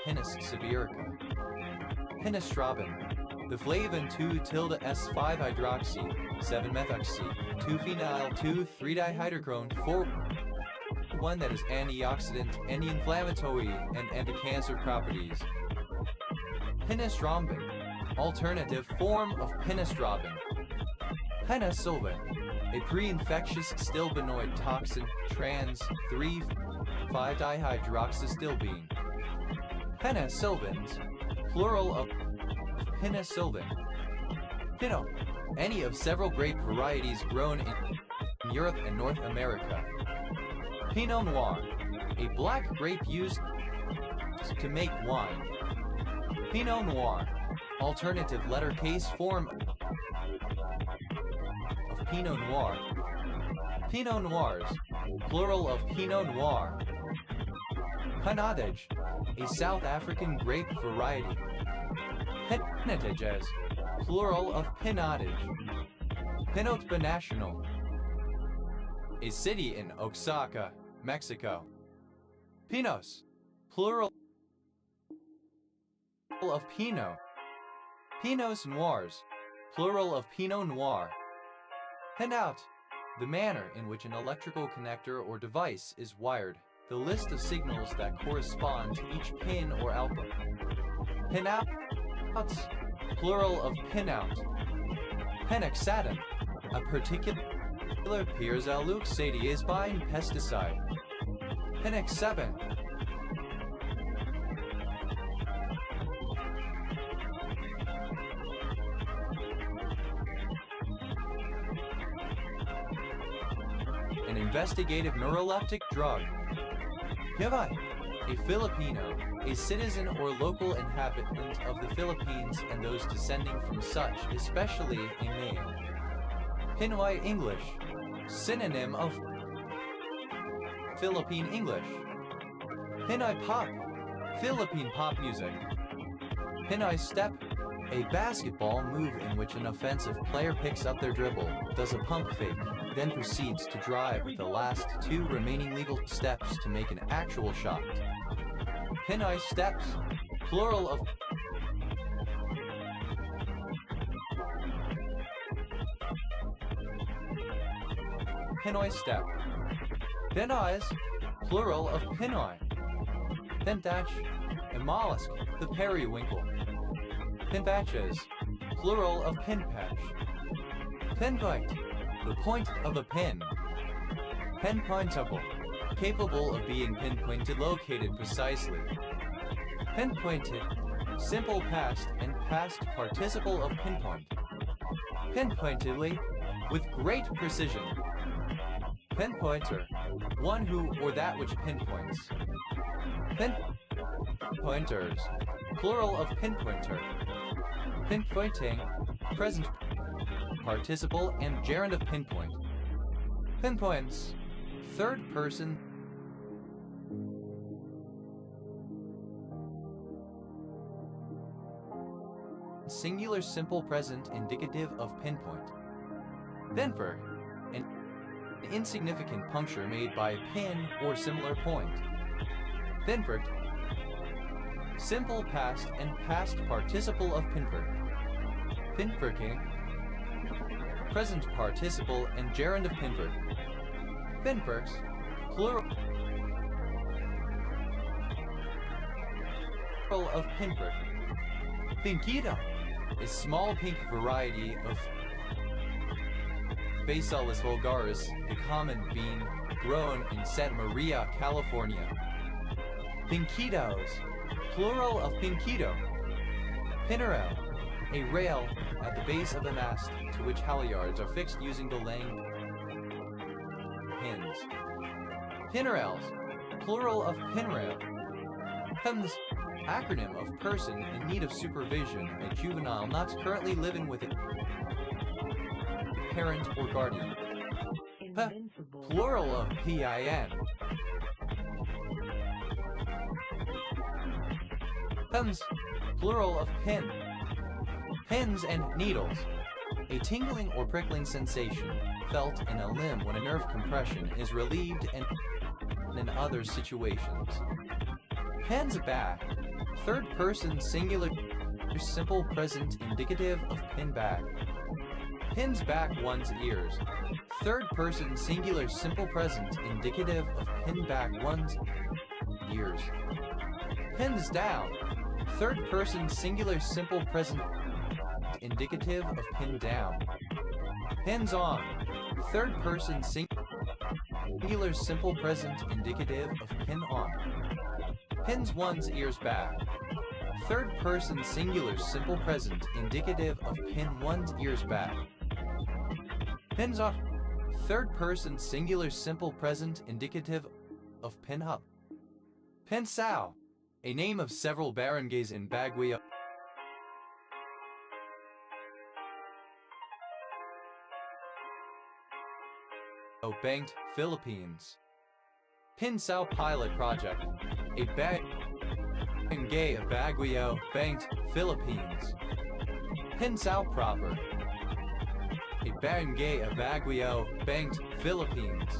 Pinus sibirica. Pinostrobin, the flavin 2-S5-hydroxy 7-methoxy 2-phenyl 2,3-dihydrochrome 4-1 that is antioxidant, anti-inflammatory, and anti-cancer properties. Pinostrombin, alternative form of pinostrobin. Penicillin, a pre-infectious stilbenoid toxin trans-3,5-dihydroxystilbene. Penicillins, plural of penicillin. Pinot, any of several grape varieties grown in Europe and North America. Pinot Noir, a black grape used to make wine. Pinot Noir, alternative lettercase form of Pinot Noir. Pinot Noirs, plural of Pinot Noir. Pinotage, a South African grape variety. Pinotages, plural of pinotage. Pinot Binational, a city in Oaxaca, Mexico. Pinos, plural of Pinot. Pinots Noirs, plural of Pinot Noir. Pinout, the manner in which an electrical connector or device is wired. The list of signals that correspond to each pin or output. Pinouts, plural of pinout. Penoxatin, a particular pyrrolizidine pesticide. Penoxaben, an investigative neuroleptic drug. Pivai, a Filipino, a citizen or local inhabitant of the Philippines and those descending from such, especially a male. Pinoy English, synonym of Philippine English. Pinoy Pop, Philippine pop music. Pinoy Step, a basketball move in which an offensive player picks up their dribble, does a pump fake, then proceeds to drive with the last 2 remaining legal steps to make an actual shot. Pinoy Steps, plural of Pinoy Step. Pinoys, plural of Pinoy. Pintach, a mollusk, the periwinkle. Pinpatches, plural of pinpatch. Pinpoint, the point of a pin. Pinpointable, capable of being pinpointed, located precisely. Pinpointed, simple past and past participle of pinpoint. Pinpointedly, with great precision. Pinpointer, one who or that which pinpoints. Pinpointers, plural of pinpointer. Pinpointing, present participle and gerund of pinpoint. Pinpoints, third person. Singular simple present indicative of pinpoint. Pinfer, an insignificant puncture made by a pin or similar point. Pinfert, simple past and past participle of pinfert. Pinferking, present participle and gerund of pinfert. Pinferks, plural of pinfert. Pinquito, a small pink variety of Phaseolus vulgaris, the common bean grown in Santa Maria, California. Pinkitos, plural of pinquito. Pinarel, a rail at the base of a mast to which halyards are fixed using belaying pins. Pinarels, plural of pinrail. PEMS, acronym of person in need of supervision, a juvenile not currently living with a parent or guardian. Invincible. Plural of PIN. PEMS, plural of pin. Pins and needles. A tingling or prickling sensation felt in a limb when a nerve compression is relieved and in other situations. Pins back. Third person singular simple present indicative of pin back. Pins back one's ears. Third person singular simple present indicative of pin back one's ears. Pins down. Third person singular simple present indicative of pin down. Pins on. Third person singular simple present indicative of pin on. Pins one's ears back. Third person singular simple present indicative of pin one's ears back. Pins off. Third person singular simple present indicative of pin up. Pinsao, a name of several barangays in Baguio, Banked, Philippines. Pinsao Pilot Project, a barangay of Baguio, Banked, Philippines. Pinsao Proper, a barangay of Baguio, Banked, Philippines.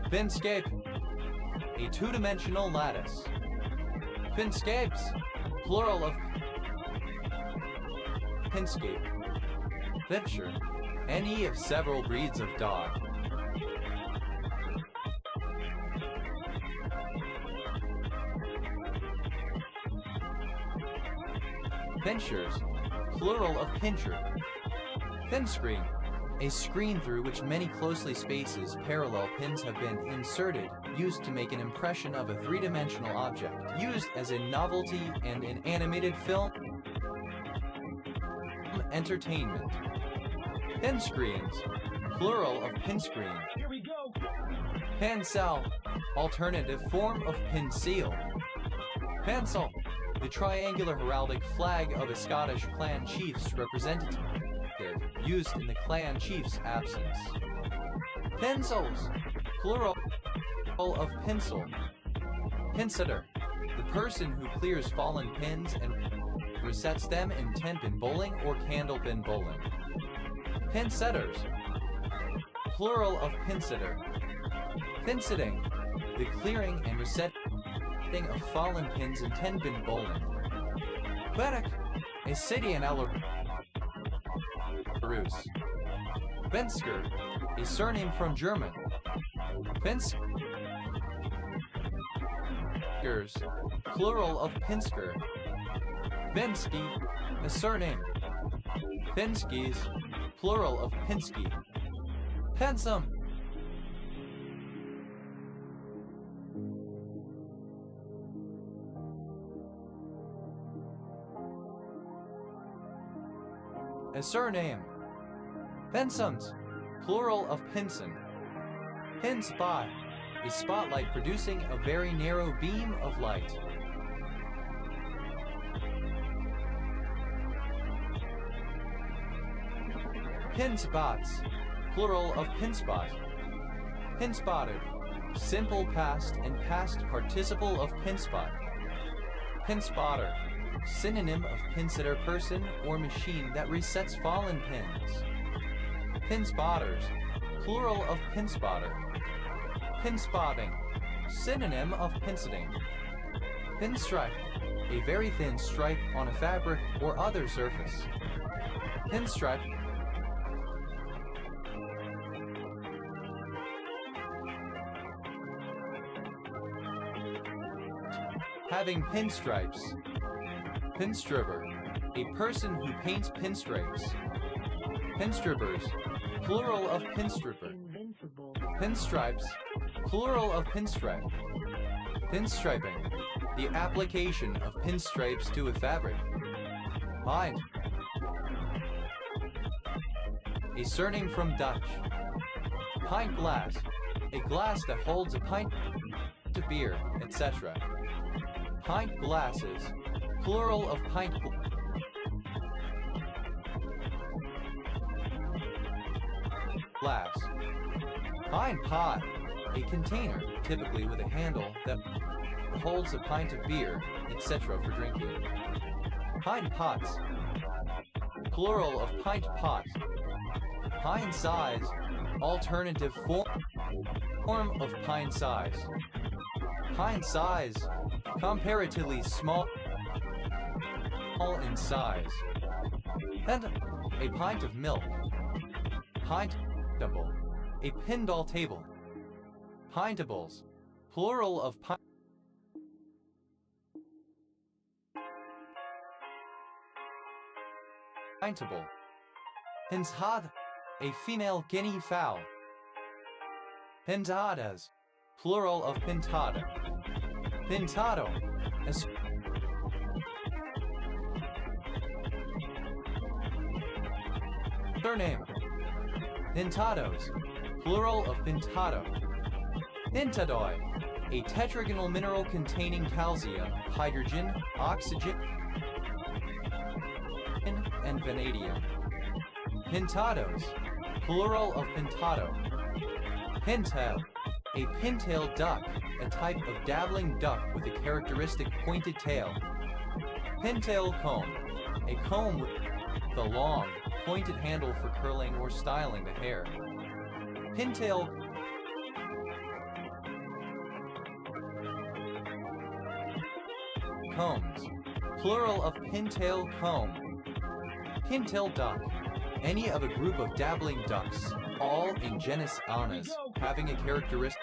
Pinscape, a two-dimensional lattice. Pinscapes, plural of pinscape. Pinscher, any of several breeds of dog. Pinchers, plural of pincher. Thin screen, a screen through which many closely spaced parallel pins have been inserted, used to make an impression of a three-dimensional object, used as a novelty and in animated film entertainment. Pin screens, plural of pin screen. Here we go. Pansel, alternative form of pin seal. Pansel, the triangular heraldic flag of a Scottish clan chief's representative, used in the clan chief's absence. Pencils, plural of pencil. Pinsetter, the person who clears fallen pins and resets them in 10-pin bowling or candlepin bowling. Pinsetters, plural of pinsetter. Pinsetting, the clearing and resetting of fallen pins in 10-pin bowling. Benek, a city in Belarus. Bensker, a surname from German. Pinskers, plural of Pinsker. Pinsky, a surname. Pinskys, plural of Pinsky. Pensum, a surname. Pensums, plural of Pinson. Pin spot, a spotlight producing a very narrow beam of light. Pin spots, plural of pin spot. Pin spotted, simple past and past participle of pin spot. Pin spotter, synonym of pinsetter person or machine that resets fallen pins. Pin spotters, plural of pin spotter. Pin spotting, synonym of pinsetting. Pinstripe, a very thin stripe on a fabric or other surface. Pinstripe, having pinstripes. Pinstriver, A person who paints pinstripes. Pinstrippers, plural of pinstripper. Invincible. Pinstripes, plural of pinstripe. Pinstriping, the application of pinstripes to a fabric. Pint, a surname from Dutch. Pint glass, a glass that holds a pint of beer, etc. Pint glasses, plural of pint glass. Pint pot, a container, typically with a handle that holds a pint of beer, etc. for drinking. Pint pots, plural of pint pot. Pint size, alternative form of pint size. Pint size, comparatively small in size. And a pint of milk. Pint table, a Pindall table. Pintables, plural of pintable. Pintada, a female guinea fowl. Pintadas, plural of pintada. Pintado, a surname. Pintados, plural of pintado. Pintadoi, a tetragonal mineral containing calcium, hydrogen, oxygen, and vanadium. Pintados, plural of pintado. Pintail, a pintail duck, a type of dabbling duck with a characteristic pointed tail. Pintail comb, a comb with a long, pointed handle for curling or styling the hair. Pintail combs, plural of pintail comb. Pintail duck, any of a group of dabbling ducks, all in genus Anas, having a characteristic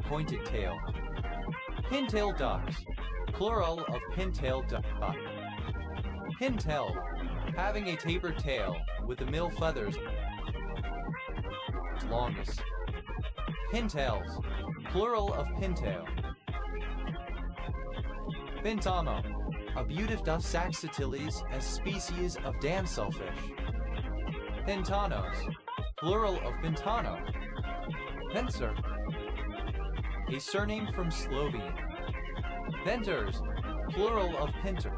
pointed tail. Pintail ducks, plural of pintail duck. Pintail, having a tapered tail with the mill feathers longest. Pintails, plural of pintail. Pintamo, a Butyrtus saxatilis, a species of damselfish. Pintanos, plural of pintano. Pincer, a surname from Slovene. Pinters, plural of pinter.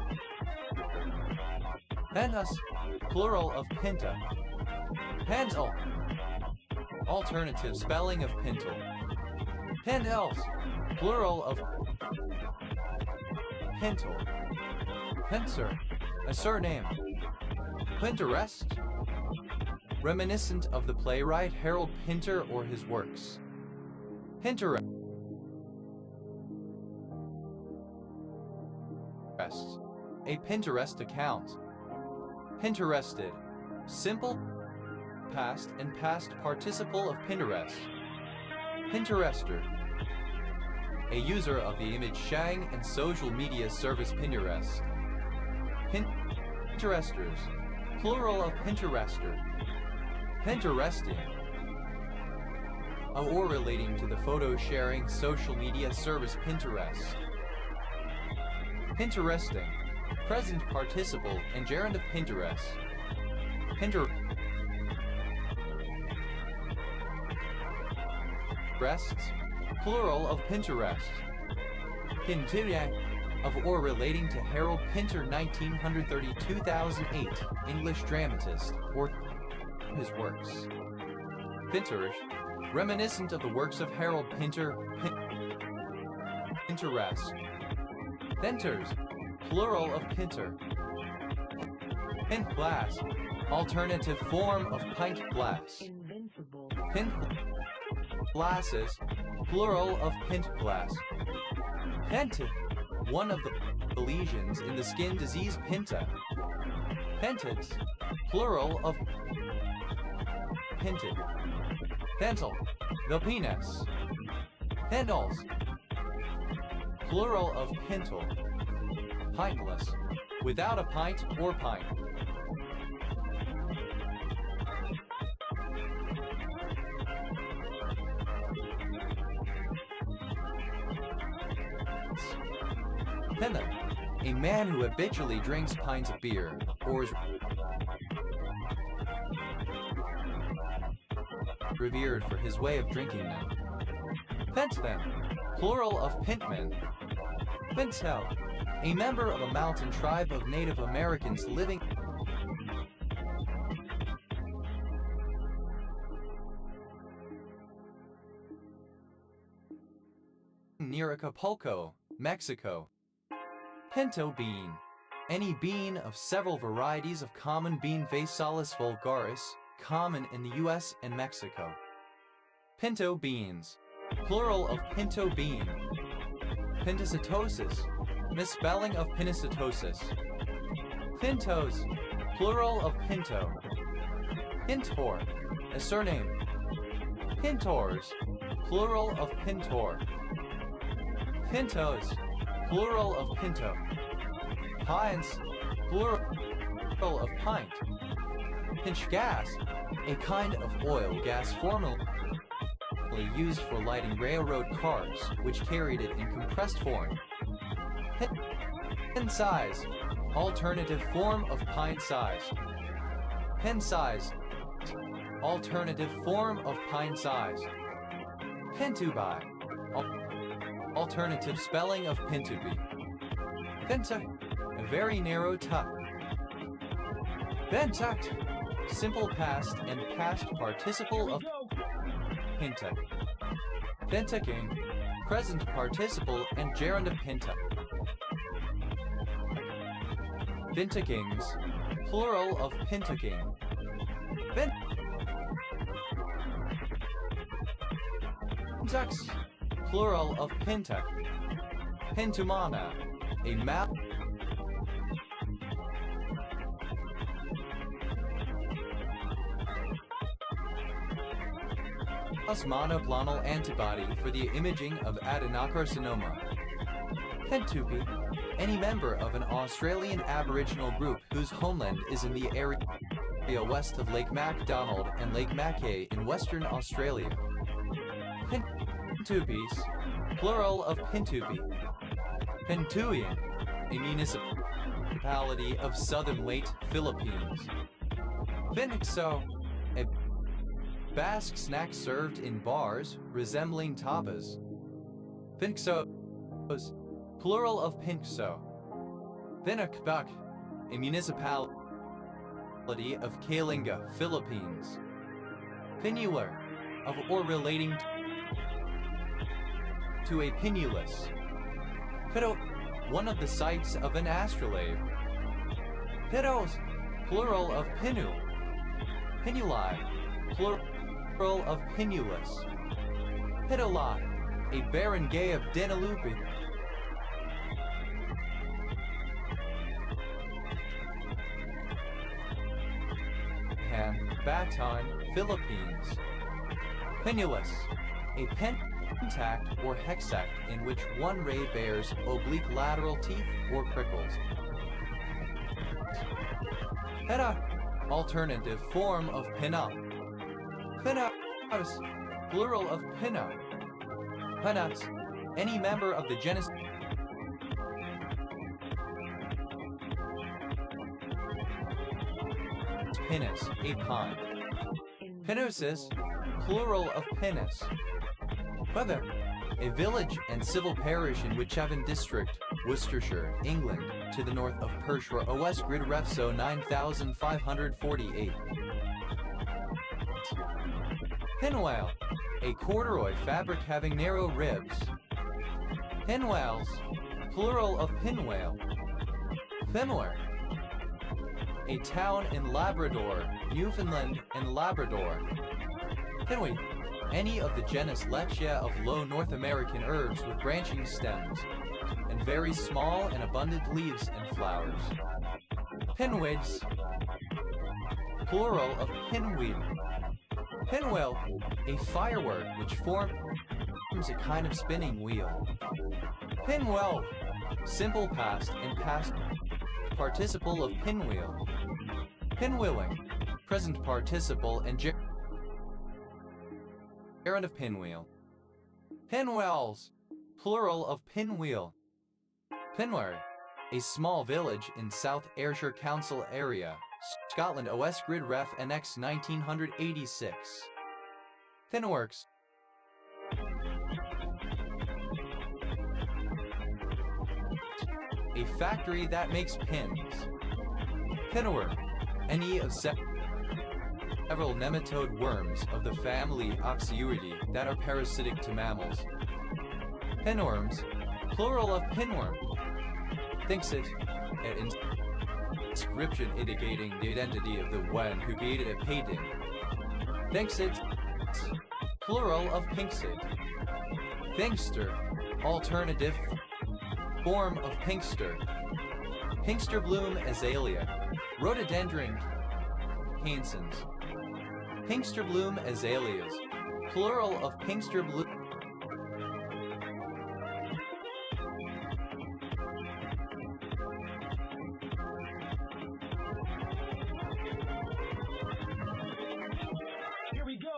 Pentas, plural of pinta. Pental, alternative spelling of pintle. Pentels, plural of pintle. Pincer, a surname. Pinterest, reminiscent of the playwright Harold Pinter or his works. Pinterest, a Pinterest account. Pinterested, simple past and past participle of Pinterest. Pinterester, a user of the image sharing and social media service Pinterest. Pinteresters, plural of Pinterester. Pinteresting, or relating to the photo sharing social media service Pinterest. Pinteresting, present participle and gerund of Pinterest. Pinterests, plural of Pinterest. Pinteriac, of or relating to Harold Pinter 1930-2008, English dramatist, or his works. Pinterish, reminiscent of the works of Harold Pinter. Pinterest. Pinters, plural of pinter. Pint glass, alternative form of pint glass. Invincible. Pint glasses, plural of pint glass. Pented, one of the lesions in the skin disease pinta. Penteds, plural of pinted. Pental, the penis. Pendles, plural of pintle. Pintless, without a pint or pint. Pinta, a man who habitually drinks pints of beer, or is revered for his way of drinking them. Pentman, plural of Pintman. Pintel, a member of a mountain tribe of Native Americans living near Acapulco, Mexico. Pinto bean, any bean of several varieties of common bean Phasalis vulgaris, common in the US and Mexico. Pinto beans, plural of pinto bean. Pintocytosis, misspelling of pintocytosis. Pintos, plural of pinto. Pintor, a surname. Pintors, plural of pintor. Pintos, plural of pinto. Pints, plural of pint. Pinch gas, a kind of oil gas formerly used for lighting railroad cars, which carried it in compressed form. Pin size, alternative form of pint size. Pin size, alternative form of pint size. Pintubi, alternative spelling of pintubi. Pintuck, a very narrow tuck. Bentucked, simple past and past participle of pintuck. Pintucking, present participle and gerund of pintuck. Pintuckings, plural of pintucking. Pintucks, plural of pintuck. Pintumana, a map. Monoclonal antibody for the imaging of adenocarcinoma. Pintupi, any member of an Australian Aboriginal group whose homeland is in the area west of Lake MacDonald and Lake Mackay in Western Australia. Pintupis, plural of Pintupi. Pintuyan, a municipality of southern Leyte, Philippines. Pinixo, a Basque snack served in bars, resembling tapas. Pinxos, plural of Pinxo. Pinakbak, a municipality of Kalinga, Philippines. Pinular, of or relating to a pinulus. Pido, one of the sites of an astrolabe. Pidos, plural of pinu. Pinuli, plural of pinulus. Pidola, a barangay of Denalupi. And Baton, Philippines. Pinulus, a pentact or hexact in which one ray bears oblique lateral teeth or prickles. Peta, alternative form of pinna. Pinnatus, plural of pinna. Pinnats, any member of the genus Pinus, a pine. Pinusis, plural of pinus. Whether, a village and civil parish in Wychavon District, Worcestershire, England, to the north of Pershore, OS Grid Refso 9548. Pinwhale, a corduroy fabric having narrow ribs. Pinwhales, plural of pinwhale. Pimler, a town in Labrador, Newfoundland and Labrador. Pinwheat, any of the genus Lechia of low North American herbs with branching stems, and very small and abundant leaves and flowers. Pinwigs, plural of pinweed. Pinwheel, a firework which forms a kind of spinning wheel. Pinwell, simple past and past participle of pinwheel. Pinwheeling. Present participle and gerund of pinwheel. Pinwells. Plural of pinwheel. Pinwary. A small village in South Ayrshire Council area, Scotland. OS Grid Ref NX 1986. Pinworks. A factory that makes pins. Pinworm. Any of several nematode worms of the family Oxyuridae that are parasitic to mammals. Pinworms. Plural of pinworm. Thinks it an inscription indicating the identity of the one who created a painting. Thinks it plural of pinksid. Pinkster. Alternative form of pinkster. Pinkster bloom azalea. Rhododendron canescens. Pinkster bloom azaleas. Plural of pinkster bloom.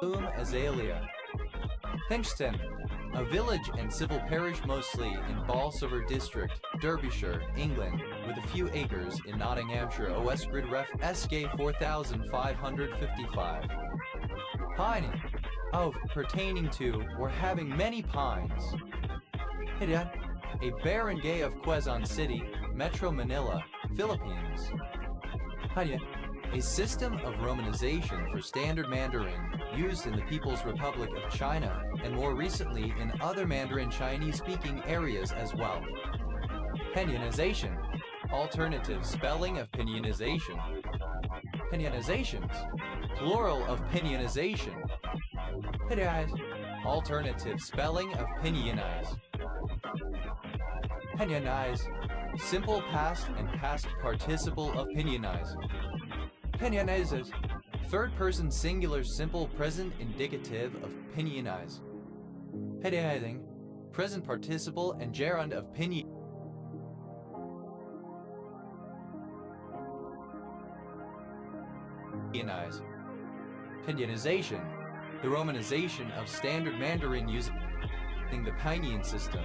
Bloom azalea. Pinxton. A village and civil parish mostly in Bolsover District, Derbyshire, England, with a few acres in Nottinghamshire. OS Grid Ref SK 4555. Piney. Of, pertaining to, or having many pines. Hidden. A barangay of Quezon City, Metro Manila, Philippines. Hidden. A system of romanization for Standard Mandarin used in the People's Republic of China and more recently in other Mandarin Chinese-speaking areas as well. Pinionization. Alternative spelling of pinionization. Pinionizations. Plural of pinionization. Pinionize. Alternative spelling of pinionize. Pinionize. Simple past and past participle of pinionize. Pinionizes. Third person singular simple present indicative of pinionize. Pinionizing. Present participle and gerund of pinionize. Pinionization. The romanization of Standard Mandarin using the Pinyin system.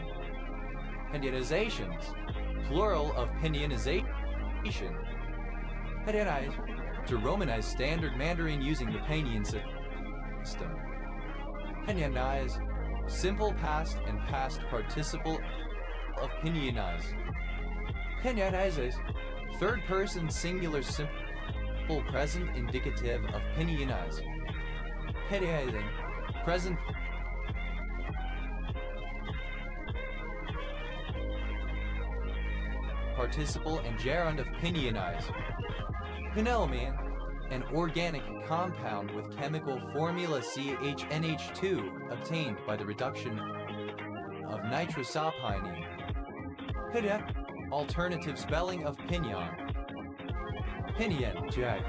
Pinionizations. Plural of pinionization. Pinionize. To romanize Standard Mandarin using the Pinyin system. Pinionize. Simple past and past participle of pinionize. Pinionizes. Third person singular simple present indicative of pinionize. Pinionizing. Present participle and gerund of pinionize. Pinelamine, an organic compound with chemical formula CHNH2 obtained by the reduction of nitrosapinine. Pina, alternative spelling of pinion. Pinion, J.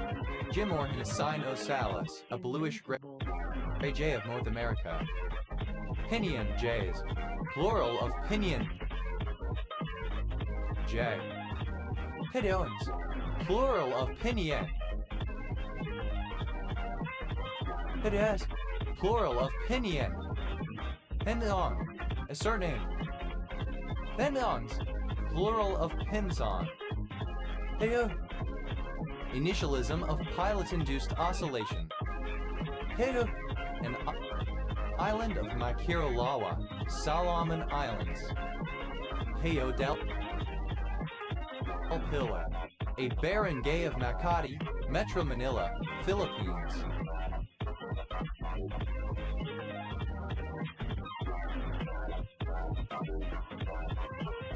Jimorhin cynosalus, a bluish-gray jay of North America. Pinion jays, plural of pinion. J. Pinions. Plural of pinion. Pinions. Plural of pinion. Pinong. A surname. Pinongs. Plural of pinson. Heyo. Initialism of pilot-induced oscillation. Heyo. An island of Makirolawa, Solomon Islands. Heyo del Pilla. A barangay of Makati, Metro Manila, Philippines.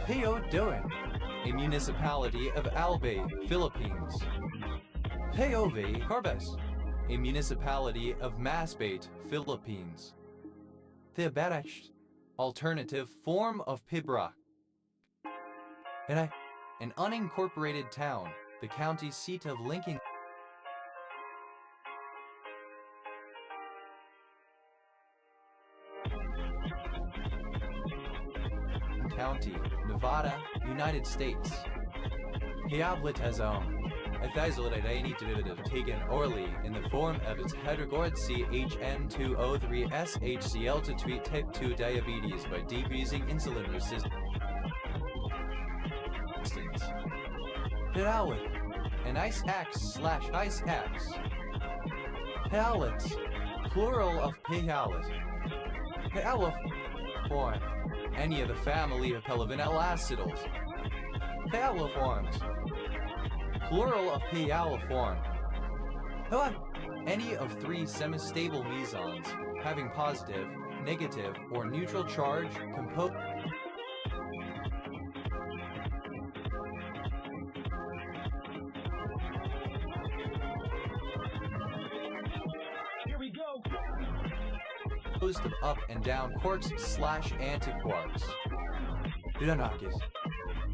Pio Doan, a municipality of Albay, Philippines. Payove Carbes, a municipality of Masbate, Philippines. Thebarach, alternative form of Pibroch. An unincorporated town, the county seat of Lincoln County, Nevada, United States. Piavlitazone, a thiazolidine derivative taken orally in the form of its hydrogord CHN2O3-SHCl to treat type 2 diabetes by decreasing insulin resistance. Pialit, an ice axe/ice axe. Pialits, plural of pialit. Pialiform, any of the family of pelavinyl acetyls. Pialiforms, plural of pialiform. Any of 3 semistable mesons having positive, negative, or neutral charge composed. Here we go. Of up and down quarks/antiquarks. Bionakis,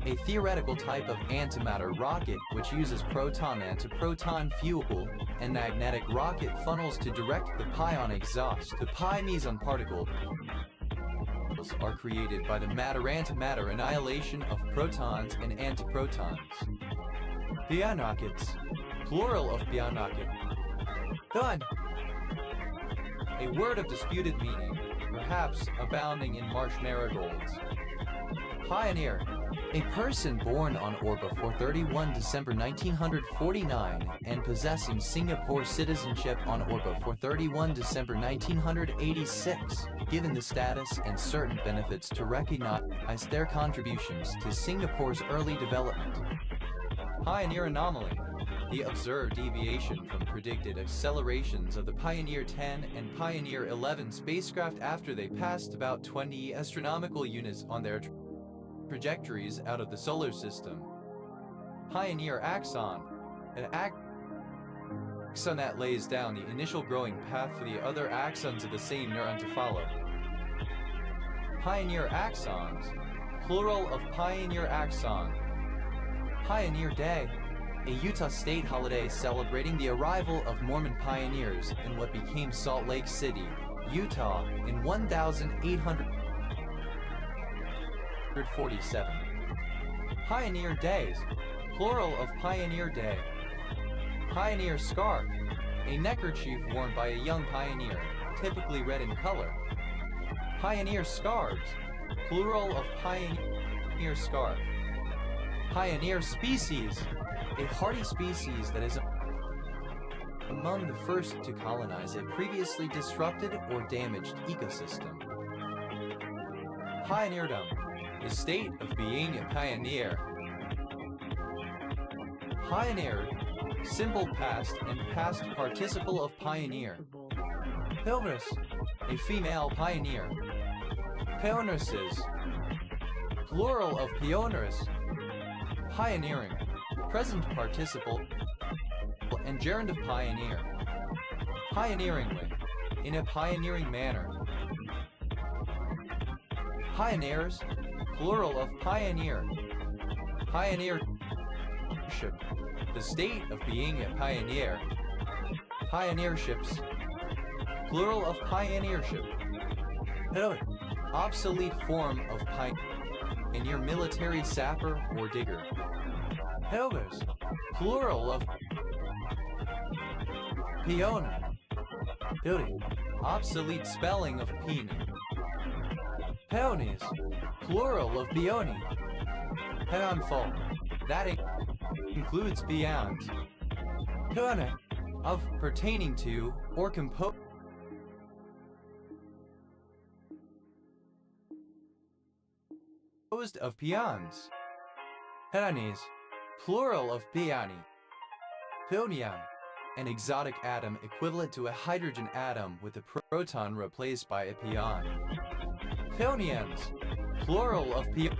a theoretical type of antimatter rocket which uses proton-antiproton fuel and magnetic rocket funnels to direct the pion exhaust. The pi meson particles are created by the matter-antimatter annihilation of protons and antiprotons. Bionakits, plural of bionakit. Done. A word of disputed meaning, perhaps abounding in marsh marigolds. Pioneer, a person born on or before 31 December 1949 and possessing Singapore citizenship on or before 31 December 1986, given the status and certain benefits to recognize their contributions to Singapore's early development. Pioneer anomaly, the observed deviation from predicted accelerations of the Pioneer 10 and Pioneer 11 spacecraft after they passed about 20 astronomical units on their trajectories out of the solar system. Pioneer axon, an axon that lays down the initial growing path for the other axons of the same neuron to follow. Pioneer axons, plural of pioneer axon. Pioneer Day, a Utah State holiday celebrating the arrival of Mormon pioneers in what became Salt Lake City, Utah in 1847. Pioneer Days, plural of Pioneer Day. Pioneer Scarf, a neckerchief worn by a young pioneer, typically red in color. Pioneer Scarves, plural of Pioneer Scarf. Pioneer Species, a hardy species that is among the first to colonize a previously disrupted or damaged ecosystem. Pioneerdom, the state of being a pioneer. Pioneered, simple past and past participle of pioneer. Pilgrims, a female pioneer. Pioneresses, plural of pioneers. Pioneering, present participle and gerund of pioneer. Pioneeringly, in a pioneering manner. Pioneers, plural of pioneer. Pioneership, the state of being a pioneer. Pioneerships, plural of pioneership. Obsolete form of pioneer, military sapper or digger. Helvers, plural of peona. Building, obsolete spelling of peony. Peonies, plural of peony. Peonful, that includes beyond. Peona, of pertaining to or composed of peons. Peonies, plural of peony. Peonium, an exotic atom equivalent to a hydrogen atom with a proton replaced by a pion. Peonians, plural of peonium.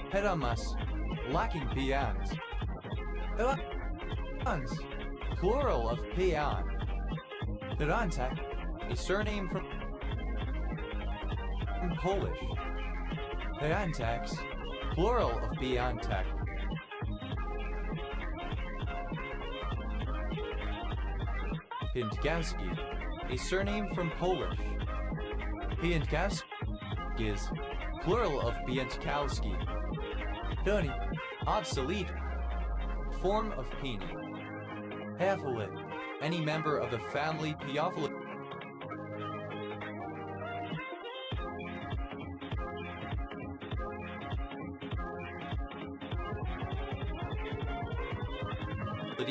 Pedomus, lacking peons. Peons, plural of peon. Perontek, a surname from Polish. Peontex, plural of Biontech. Piętkowski, a surname from Polish. Piętkowskis, plural of Piętkowski. Tony. Obsolete. Form of Pini. Haphilit. Any member of the family Piophilid.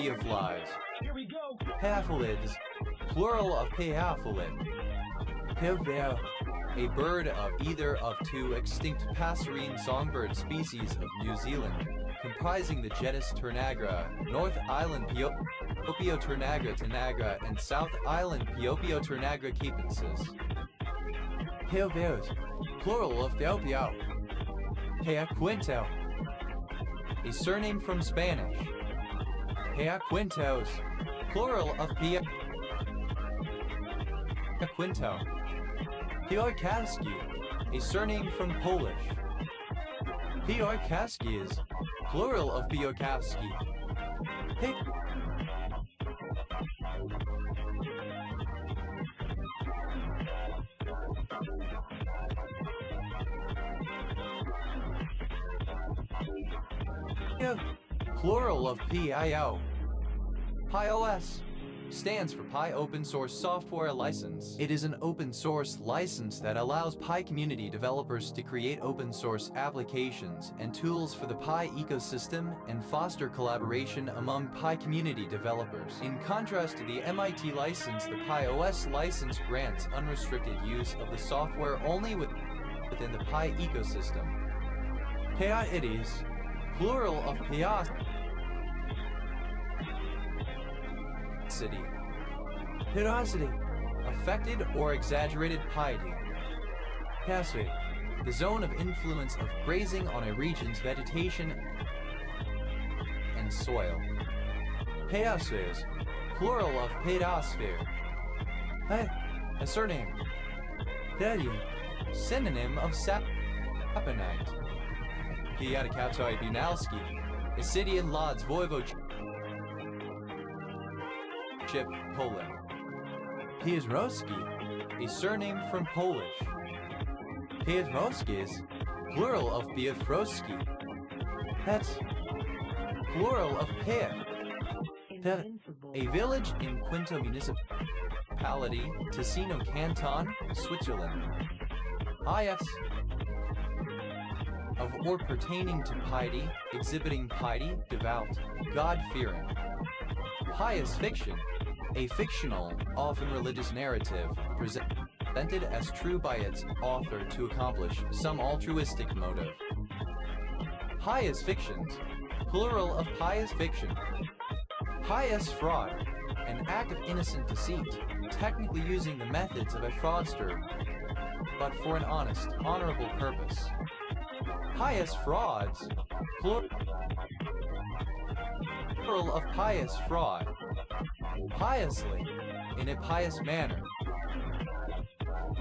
Of flies. Here we go. Haphilids. Plural of Pehaphilid. Piveo. A bird of either of two extinct passerine songbird species of New Zealand, comprising the genus Ternagra, North Island Piopio ternagra tanagra, and South Island Piopio ternagra capensis. Peoveos. Plural of Theopio. Peaquinto. A surname from Spanish. Peaquintos. Plural of Peaquinto. Piorkaski. A surname from Polish. Piorkaskis. Plural of Piorkowski. Plural of PIO. PIOS stands for Pi Open Source Software License. It is an open source license that allows Pi community developers to create open source applications and tools for the Pi ecosystem and foster collaboration among Pi community developers. In contrast to the MIT license, the PIOS license grants unrestricted use of the software only within the Pi ecosystem. Piaides, plural of Pias. Pirosity, affected or exaggerated piety. Passe, the zone of influence of grazing on a region's vegetation and soil. Peaspheres, plural of pedosphere. A surname. Daddy, synonym of saponite. Piatikatoi Binalski, a city in Lodz Voivodeship, Poland. Pietrowski, a surname from Polish. Pietrowskis, plural of Pietrowski. Pets, plural of Pet. Invincible. A village in Quinto municipality, Ticino canton, Switzerland. Pious, of or pertaining to piety, exhibiting piety, devout, God-fearing. Pious fiction, a fictional, often religious narrative, presented as true by its author to accomplish some altruistic motive. Pious fictions, plural of pious fiction. Pious fraud, an act of innocent deceit, technically using the methods of a fraudster, but for an honest, honorable purpose. Pious frauds, plural of pious fraud. Piously, in a pious manner.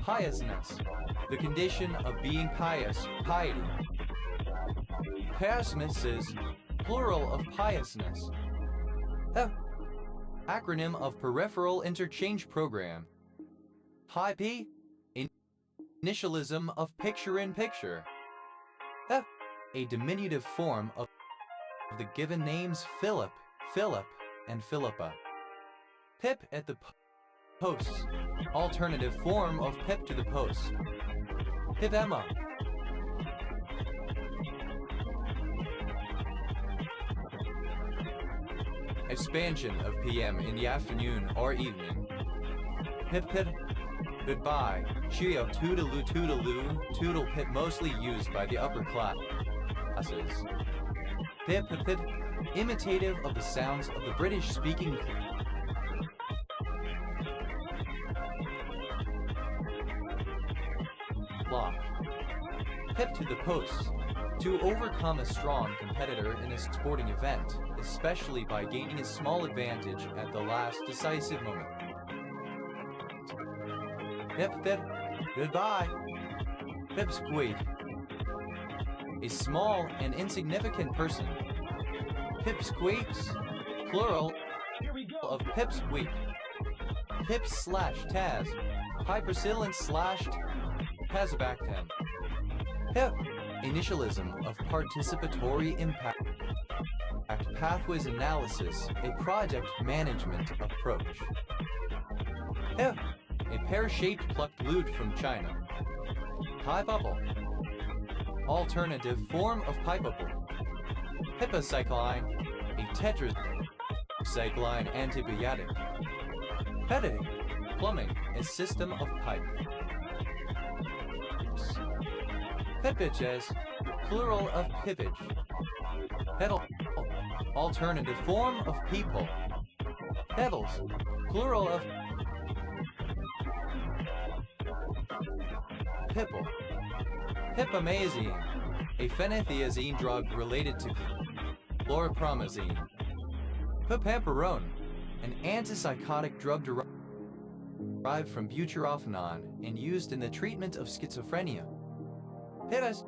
Piousness, the condition of being pious, piety. Piousnesses, plural of piousness. Acronym of Peripheral Interchange Program. PIP, initialism of picture-in-picture. A diminutive form of the given names Philip, Philip, and Philippa. Pip at the posts. Alternative form of pip to the post. Pip Emma. Expansion of PM in the afternoon or evening. Pip pip. Goodbye. Cheerio. Toodaloo toodaloo. Toodle pip mostly used by the upper classes. Pip pip pip. Imitative of the sounds of the British-speaking block. Pip to the post. To overcome a strong competitor in a sporting event, especially by gaining a small advantage at the last decisive moment. Pip pip. Goodbye. Pipsqueak. A small and insignificant person. Pipsqueaks, plural of pipsqueak. Pip/Taz, hypercillin/Tazobactam. Pip, Initialism of participatory impact pathways analysis, a project management approach. H, a pear-shaped plucked lute from China. Pipe-apple, alternative form of pipe-apple. Hippocycline, a tetracycline antibiotic. Pedic, plumbing, a system of pipe. Pipiches, plural of pipage. Pedal, alternative form of people. Pedals, plural of pipple. Hipamazine, a phenethiazine drug related to chlorpromazine. Pipamperone, an antipsychotic drug derived from butyrophenone and used in the treatment of schizophrenia. Pipaz,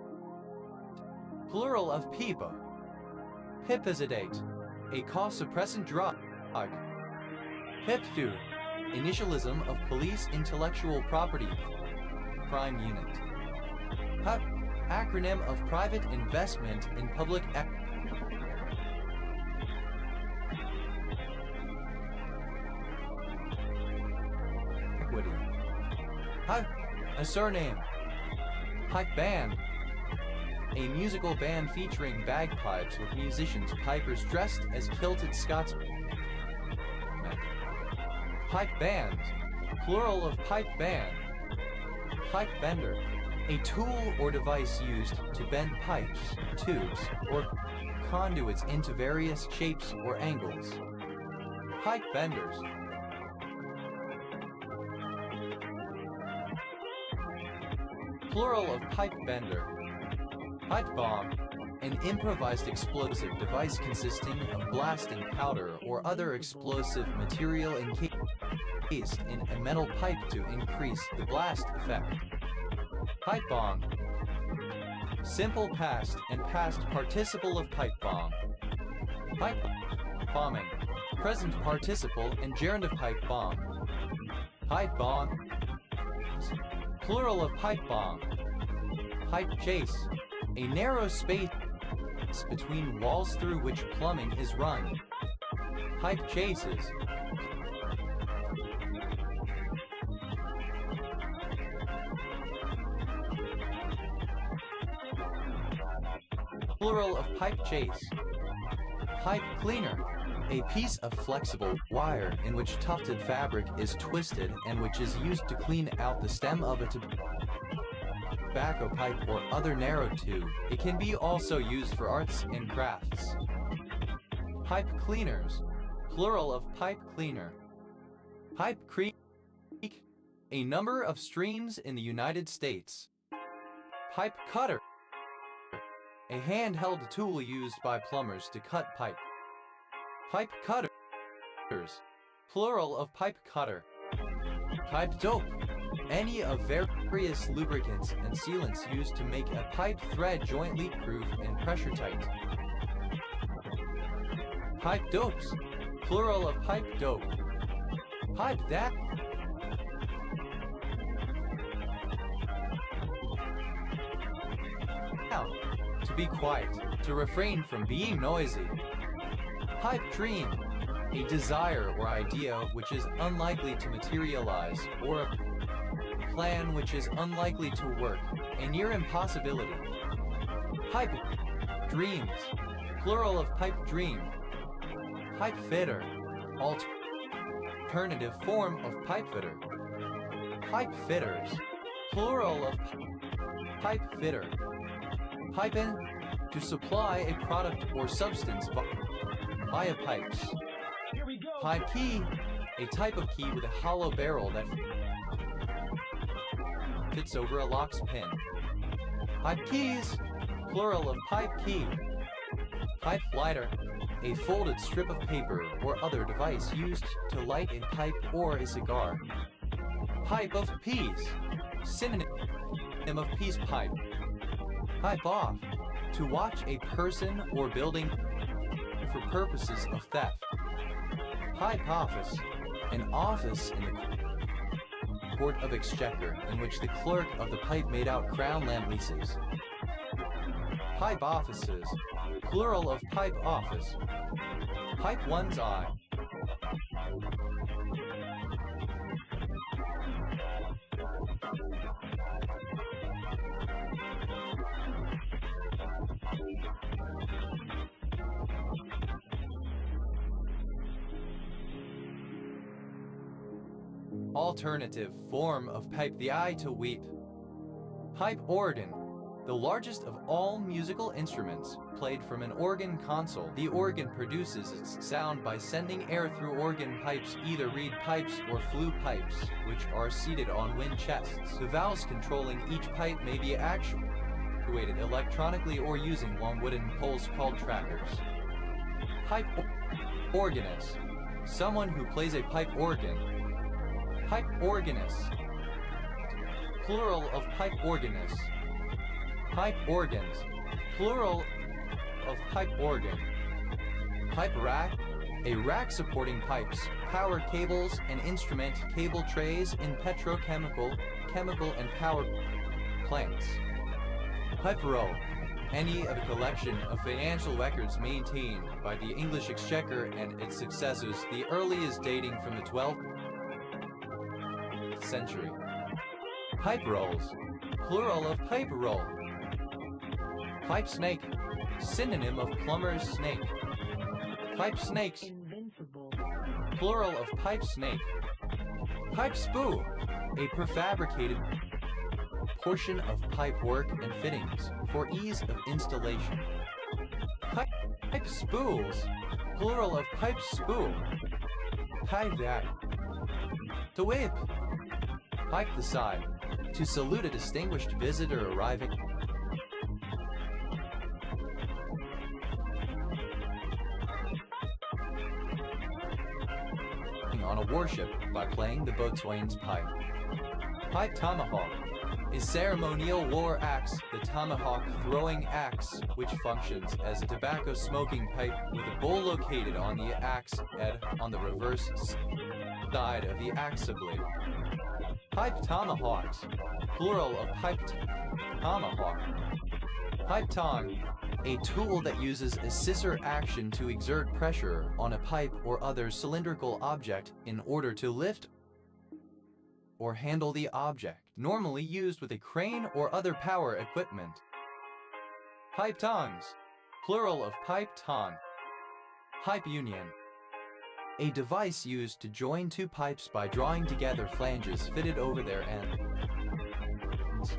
plural of pipa. Pipazidate, a cough-suppressant drug. PIPTU, initialism of police intellectual property crime unit. PUP, acronym of private investment in public equity. PUP, a surname. Pipe band, a musical band featuring bagpipes with musicians pipers dressed as kilted Scotsmen. Pipe band, plural of pipe band. Pipe bender, a tool or device used to bend pipes, tubes, or conduits into various shapes or angles. Pipe benders. Plural of pipe bender. Pipe bomb, an improvised explosive device consisting of blasting powder or other explosive material encased in a metal pipe to increase the blast effect. Pipe bomb. Simple past and past participle of pipe bomb. Pipe bombing. Present participle and gerund of pipe bomb. Pipe bomb. Plural of pipe bomb. Pipe chase, a narrow space between walls through which plumbing is run. Pipe chases. Plural of pipe chase. Pipe cleaner, a piece of flexible wire in which tufted fabric is twisted and which is used to clean out the stem of a tobacco pipe or other narrow tube. It can be also used for arts and crafts. Pipe cleaners, plural of pipe cleaner. Pipe creek, a number of streams in the United States. Pipe cutter, a handheld tool used by plumbers to cut pipe. Pipe cutters, plural of pipe cutter. Pipe dope, any of various lubricants and sealants used to make a pipe thread joint leak-proof and pressure-tight. Pipe dopes, plural of pipe dope. Pipe that. Now, to be quiet, to refrain from being noisy. Pipe dream, a desire or idea which is unlikely to materialize, or a plan which is unlikely to work, a near impossibility. Pipe dreams, plural of pipe dream. Pipe fitter, alternative form of pipe fitter. Pipe fitters, plural of pipe fitter. Pipe in, to supply a product or substance via pipes. Here we go. Pipe key, a type of key with a hollow barrel that fits over a lock's pin. Pipe keys, plural of pipe key. Pipe lighter, a folded strip of paper or other device used to light a pipe or a cigar. Pipe of peas, synonym of peace pipe. Pipe off, to watch a person or building for purposes of theft. Pipe office, an office in the Court of Exchequer in which the clerk of the pipe made out crown land leases. Pipe offices, plural of pipe office. Pipe one's eye. Alternative form of pipe the eye to weep. Pipe organ. The largest of all musical instruments, played from an organ console. The organ produces its sound by sending air through organ pipes, either reed pipes or flue pipes, which are seated on wind chests. The valves controlling each pipe may be actuated electronically or using long wooden poles called trackers. Pipe organist. Someone who plays a pipe organ. Pipe organist. Plural of pipe organist. Pipe organs, plural of pipe organ. Pipe rack, a rack supporting pipes, power cables, and instrument cable trays in petrochemical, chemical, and power plants. Pipe roll, any of a collection of financial records maintained by the English Exchequer and its successors, the earliest dating from the 12th century. Pipe rolls, plural of pipe roll. Pipe snake, synonym of plumber's snake. Pipe snakes, Invincible. plural of pipe snake. Pipe spool, a prefabricated portion of pipe work and fittings for ease of installation. Pipe spools, plural of pipe spool. Pipe that. To whip. Pipe the side, to salute a distinguished visitor arriving. On a warship by playing the boatswain's pipe. Pipe tomahawk, a ceremonial war axe, the tomahawk throwing axe, which functions as a tobacco smoking pipe with a bowl located on the axe head on the reverse side of the axe blade. Pipe tomahawks, plural of pipe tomahawk. Pipe tong, a tool that uses a scissor action to exert pressure on a pipe or other cylindrical object in order to lift or handle the object, normally used with a crane or other power equipment. Pipe tongs, plural of pipe tong. Pipe union, a device used to join two pipes by drawing together flanges fitted over their ends.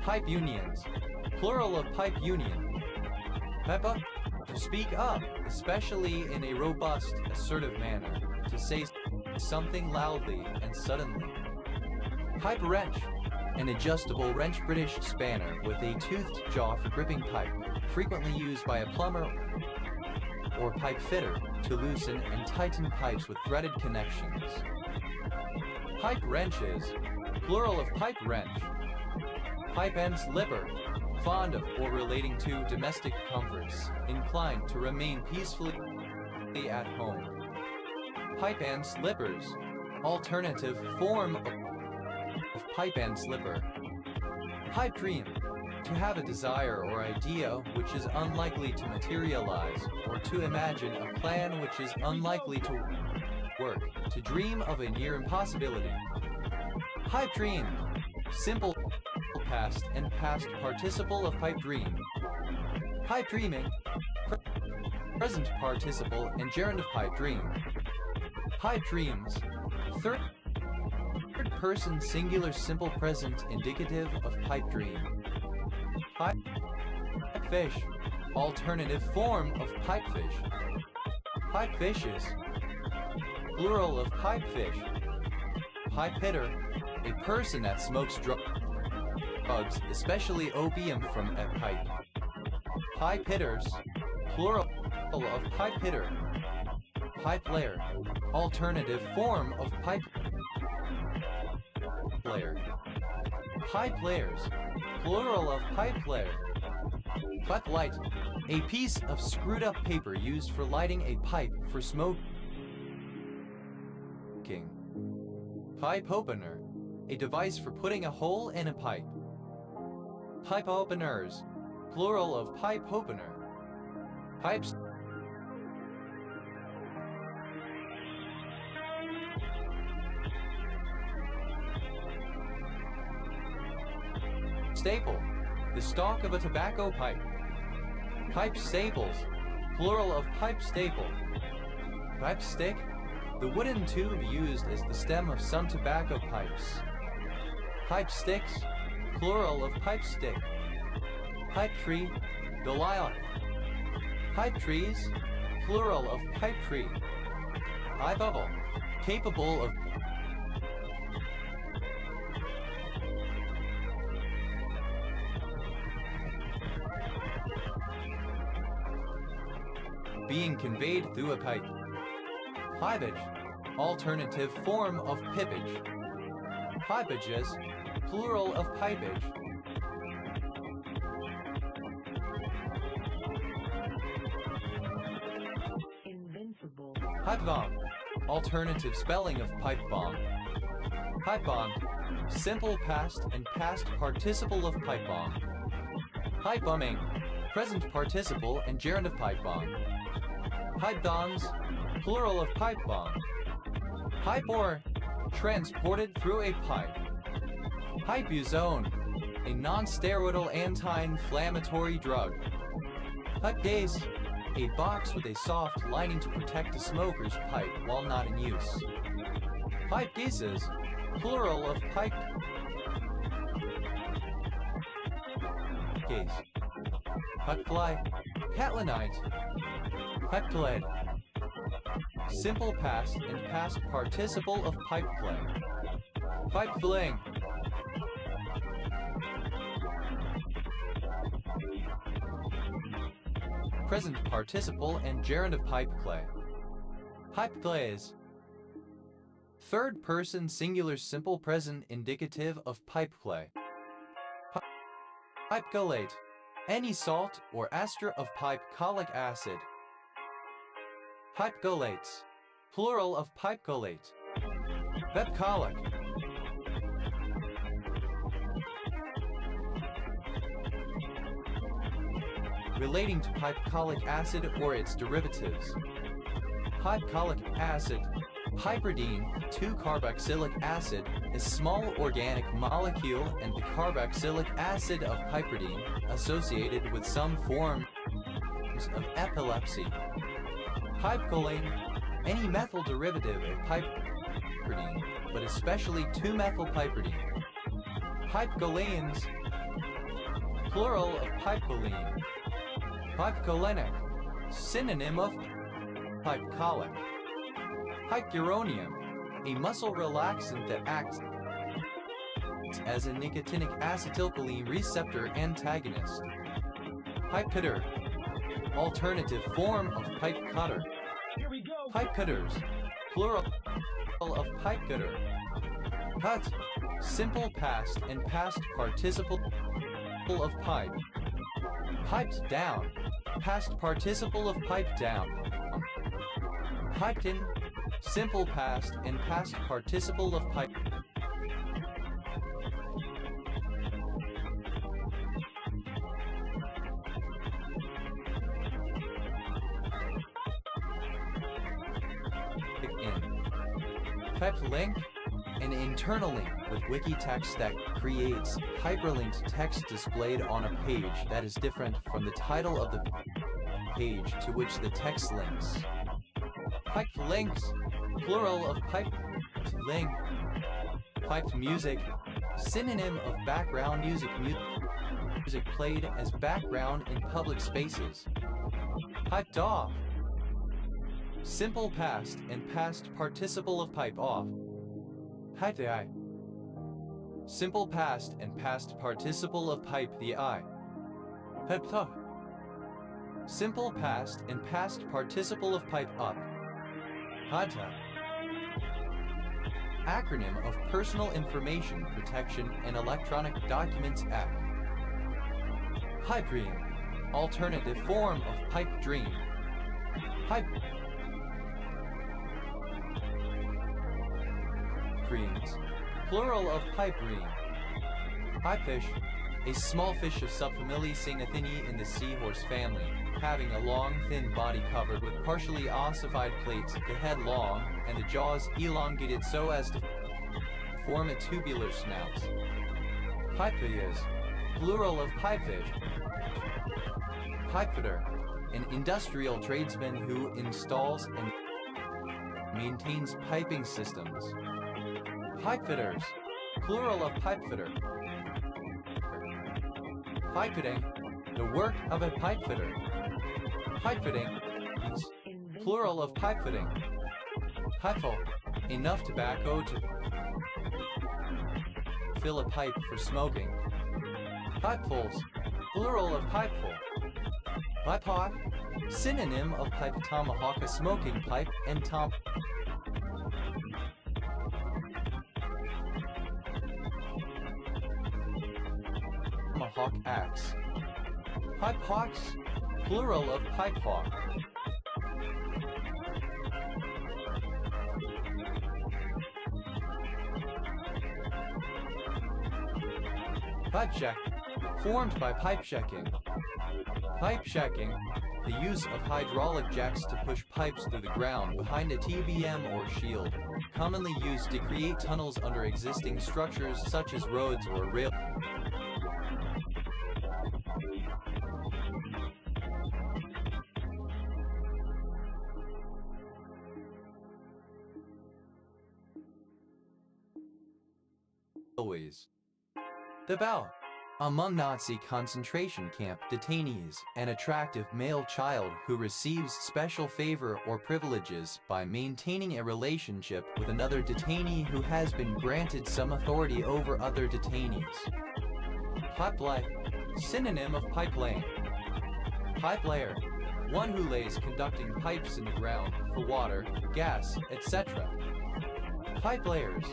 Pipe unions, plural of pipe union. Pipe up, to speak up, especially in a robust, assertive manner, to say something loudly and suddenly. Pipe wrench, an adjustable wrench British spanner with a toothed jaw for gripping pipe, frequently used by a plumber or pipe fitter to loosen and tighten pipes with threaded connections. Pipe wrenches, plural of pipe wrench. Pipe and slipper, fond of or relating to domestic comforts, inclined to remain peacefully at home. Pipe and slippers, alternative form of pipe and slipper. Pipe dream, to have a desire or idea which is unlikely to materialize, or to imagine a plan which is unlikely to work, to dream of a near impossibility. Pipe dream, simple past and past participle of pipe dream. Pipe dreaming, present participle and gerund of pipe dream. Pipe dreams, third person singular simple present indicative of pipe dream. Pipe fish, alternative form of pipefish. Pipe fishes, plural of pipefish. Pipe hitter, a person that smokes drugs, especially opium from a pipe. Pipe hitters, plural of pipe hitter. Pipe layer, alternative form of pipe layer. Pipe layers, plural of pipe layer. Pipe light, a piece of screwed up paper used for lighting a pipe for smoking. Pipe opener, a device for putting a hole in a pipe. Pipe openers, plural of pipe opener. Pipes. Staple, the stalk of a tobacco pipe. Pipe staples, plural of pipe staple. Pipe stick, the wooden tube used as the stem of some tobacco pipes. Pipe sticks, plural of pipe stick. Pipe tree, the lilac. Pipe trees, plural of pipe tree. Pipe bubble, capable of being conveyed through a pipe. Pipage, alternative form of pipage. Pipages, plural of pipage. Invincible. Pipe bomb, alternative spelling of pipe bomb. Pipe bomb, simple past and past participle of pipe bomb. Pipe bombing, present participle and gerund of pipe bomb. Pipe bombs, plural of pipe bomb. Pipe ore, transported through a pipe. Pipuzone, a non-steroidal anti-inflammatory drug. Pipe case, a box with a soft lining to protect a smoker's pipe while not in use. Pipe cases, plural of pipe case. Pipe fly, catlinite. Pipe clay, simple past and past participle of pipe play. Pipe fling, present participle and gerund of pipe play. Pipe glaze, third person singular simple present indicative of pipe play. Pipe gallate, any salt or ester of pipe colic acid. Pipe galates, plural of pipe galate. Pepcolic, relating to pipecolic acid or its derivatives. Pipecolic acid, piperidine, 2-carboxylic acid, is small organic molecule and the carboxylic acid of piperidine associated with some forms of epilepsy. Pipecolane, any methyl derivative of piperidine, but especially 2-methylpiperidine. Pipecolanes, plural of pipecoline. Pipecolenic, synonym of pipecolic. Picuronium, a muscle relaxant that acts as a nicotinic acetylcholine receptor antagonist. Pipe cutter, alternative form of pipe cutter. Here we go. Pipe cutters, plural of pipe cutter. Cut, simple past and past participle of pipe. Piped down, past participle of pipe down. Piped in, simple past and past participle of pipe. Pipe link, an internal link with Wikitext that creates hyperlinked text displayed on a page that is different from the title of the page to which the text links. Pipe links, plural of pipe link. Piped music, synonym of background music. Music played as background in public spaces. Piped off, simple past and past participle of pipe off. Pipe the eye, simple past and past participle of pipe the eye. Pipe up, simple past and past participle of pipe up. PODTA, acronym of Personal Information Protection and Electronic Documents Act. Pipe dream, alternative form of pipe dream. Pipe dreams, plural of pipe dream. Pipefish, a small fish of subfamily Cygnethini in the seahorse family, having a long, thin body covered with partially ossified plates, the head long, and the jaws elongated so as to form a tubular snout. Pipefitters, plural of pipefish. Pipefitter, an industrial tradesman who installs and maintains piping systems. Pipefitters, plural of pipefitter. Pipefitting, the work of a pipefitter. Pipefitting, plural of pipefitting. Pipeful, enough tobacco to fill a pipe for smoking. Pipefuls, plural of pipeful. Pipepot, synonym of pipe tomahawk, a smoking pipe, and tomahawk axe. Pipehawks, plural of pipehawk. Pipe check, formed by pipe checking. Pipe checking, the use of hydraulic jacks to push pipes through the ground behind a TBM or shield, commonly used to create tunnels under existing structures such as roads or rail. Always. The bow. Among Nazi concentration camp detainees, an attractive male child who receives special favor or privileges by maintaining a relationship with another detainee who has been granted some authority over other detainees. Pipeline, synonym of pipe laying. Pipe layer, one who lays conducting pipes in the ground for water, gas, etc. Pipe layers,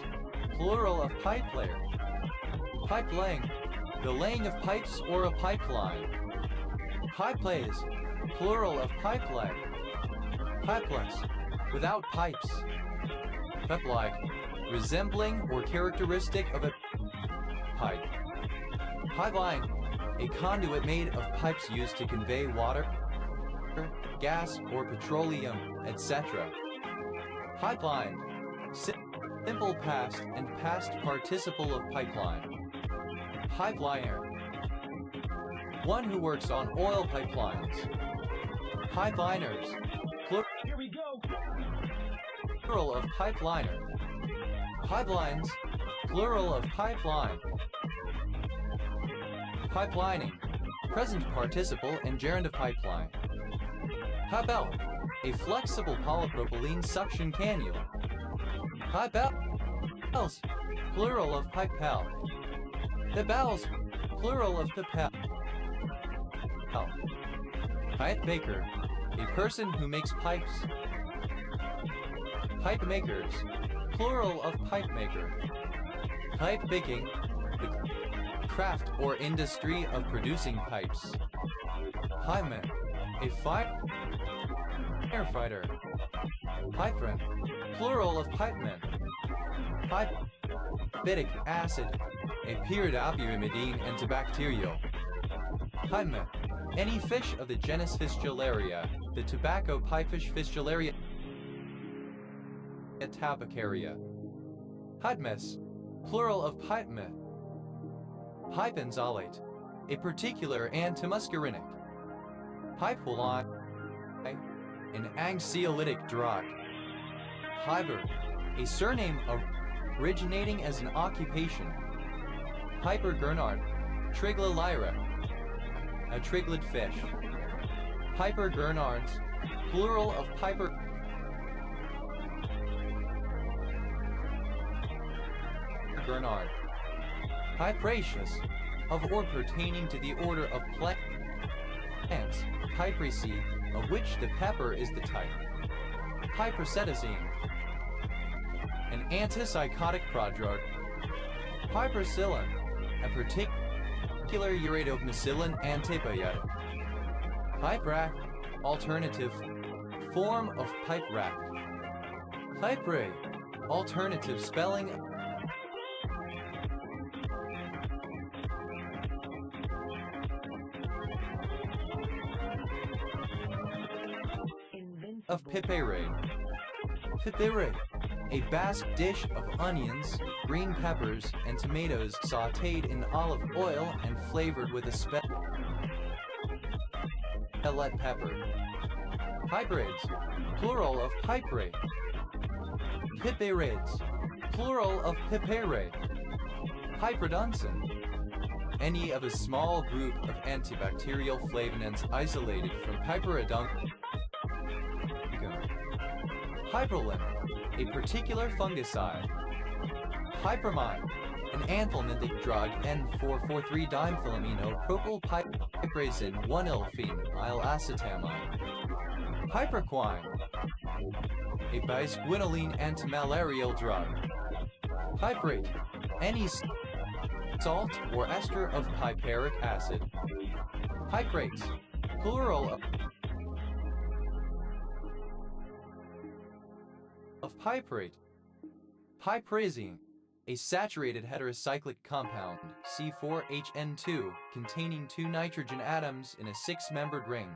plural of pipe layer. Pipe laying, the laying of pipes or a pipeline. Pipe lays, plural of pipe lay. Pipeless, without pipes. Pipe-like, resembling or characteristic of a pipe. Pipeline, a conduit made of pipes used to convey water, gas, or petroleum, etc. Pipeline, simple past and past participle of pipeline. Pipeliner, one who works on oil pipelines. Pipeliners, Here we go. plural of pipeliner. Pipelines, plural of pipeline. Pipelining, present participle and gerund of pipeline. Pipel, a flexible polypropylene suction cannula. Pipels, plural of pipel. Pipels, plural of pipel. Pipe maker, a person who makes pipes. Pipe makers, plural of pipe maker. Pipe making, the craft or industry of producing pipes. Pipeman, a firefighter. Pipeman, plural of pipemen. Pipitic acid, a pyridopyrimidine antibacterial. Pipeman, any fish of the genus Fischularia, the tobacco pipefish Fischularia tabacaria. Pipemes, plural of pipemen. Pipenzolate, a particular antimuscarinic. Pipeholon, an anxiolytic drug. Piper, a surname originating as an occupation. Piper Gurnard, Trigla lyra, a triglet fish. Piper Gurnards, plural of Piper Gurnard. Pipraceous, of or pertaining to the order of plants. Pipraceae, of which the pepper is the type. Pipercetazine, an antipsychotic prodrug. Piperacillin, a particular uridomycillin antibiotic. Pipe rack, alternative form of pipe rack. Pipe ray, alternative spelling of pipere. Pipere, a Basque dish of onions, green peppers, and tomatoes sautéed in olive oil and flavored with a spellet pepper. Piperades, plural of pipere. Piperades, plural of pipere. Hyperdunsen, any of a small group of antibacterial flavonants isolated from Piperiduncan. Hyperlin, a particular fungicide. Hypermine, an anthelmintic drug N4,4,3-dimethylamino-propylpiperazine 1-ylphenylacetamide. Hyperquine, a bisquinoline antimalarial drug. Piperate, any salt or ester of piperic acid. Piperates, plural of piperate. Piperazine, a saturated heterocyclic compound, C4HN2, containing 2 nitrogen atoms in a 6-membered ring.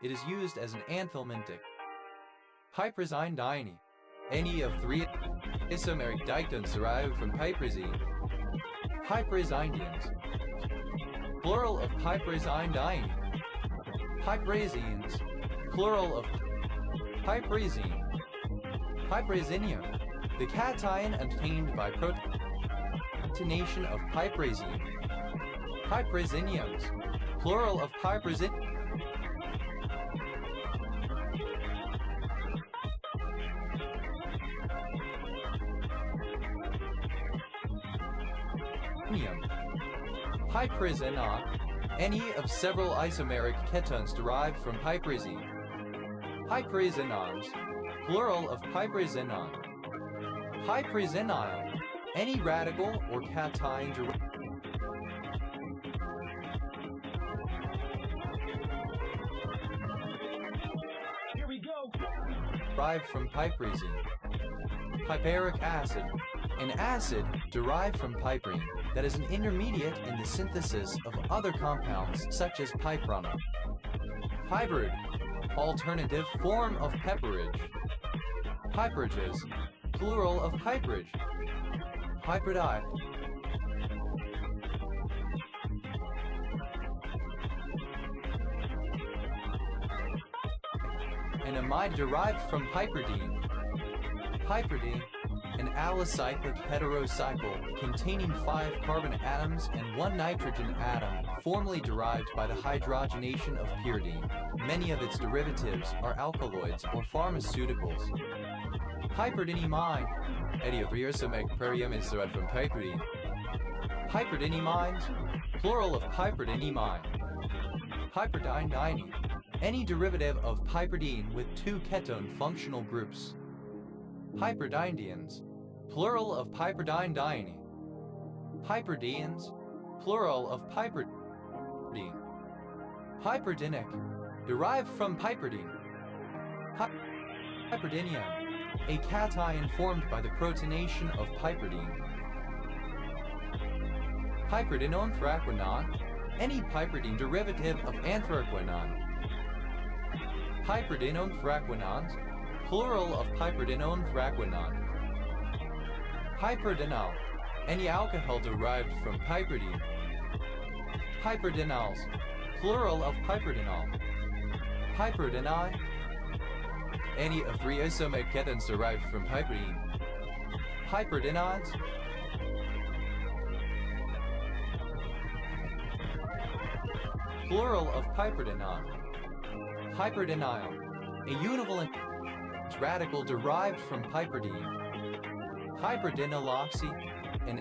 It is used as an anthelmintic. Piperazine diene, any of 3 isomeric diketones derived from piperazine. Piperazinians, plural of piperazine diene. Piperazines, plural of piperazine. Piperazinium, the cation obtained by protonation of piperazine. Piperaziniums, plural of piperazinium. Piperazine, any of several isomeric ketones derived from piperazine. Piperazinones, plural of piperazine. Piperazinium, any radical or cation Here we go. derived from piperazine. Piperic acid, an acid derived from piperine that is an intermediate in the synthesis of other compounds such as piperine. Piperid, alternative form of pepperidge. Piperages, plural of piperage. Piperidide, an amide derived from piperidine. Piperidine, an allocyclic heterocycle containing 5 carbon atoms and 1 nitrogen atom, formerly derived by the hydrogenation of pyridine. Many of its derivatives are alkaloids or pharmaceuticals. Piperidinimine, any of 3 isomeric perium is derived from piperidine. Piperidinimines, plural of piperidinimine. Piperidine diene, any derivative of piperidine with 2 ketone functional groups. Hyperdindians, plural of piperidine diene. Hyperdians, plural of piperdine. Hyperdinic, derived from piperdine. Hyperdinium, a cation formed by the protonation of piperdine. Hyperdinoanthraquinone, any piperdine derivative of anthraquinone. Hyperdinoanthraquinones, plural of piperidinoanthraquinone. Hyperdinal, any alcohol derived from piperidine. Hyperdinals, plural of hyperdinal. Hyperdinine, any of 3 isomeric ketones derived from piperidine. Hyperdinines, plural of piperdinon. Hyperdinyl, a univalent radical derived from piperidine. Hyperdinyloxy, an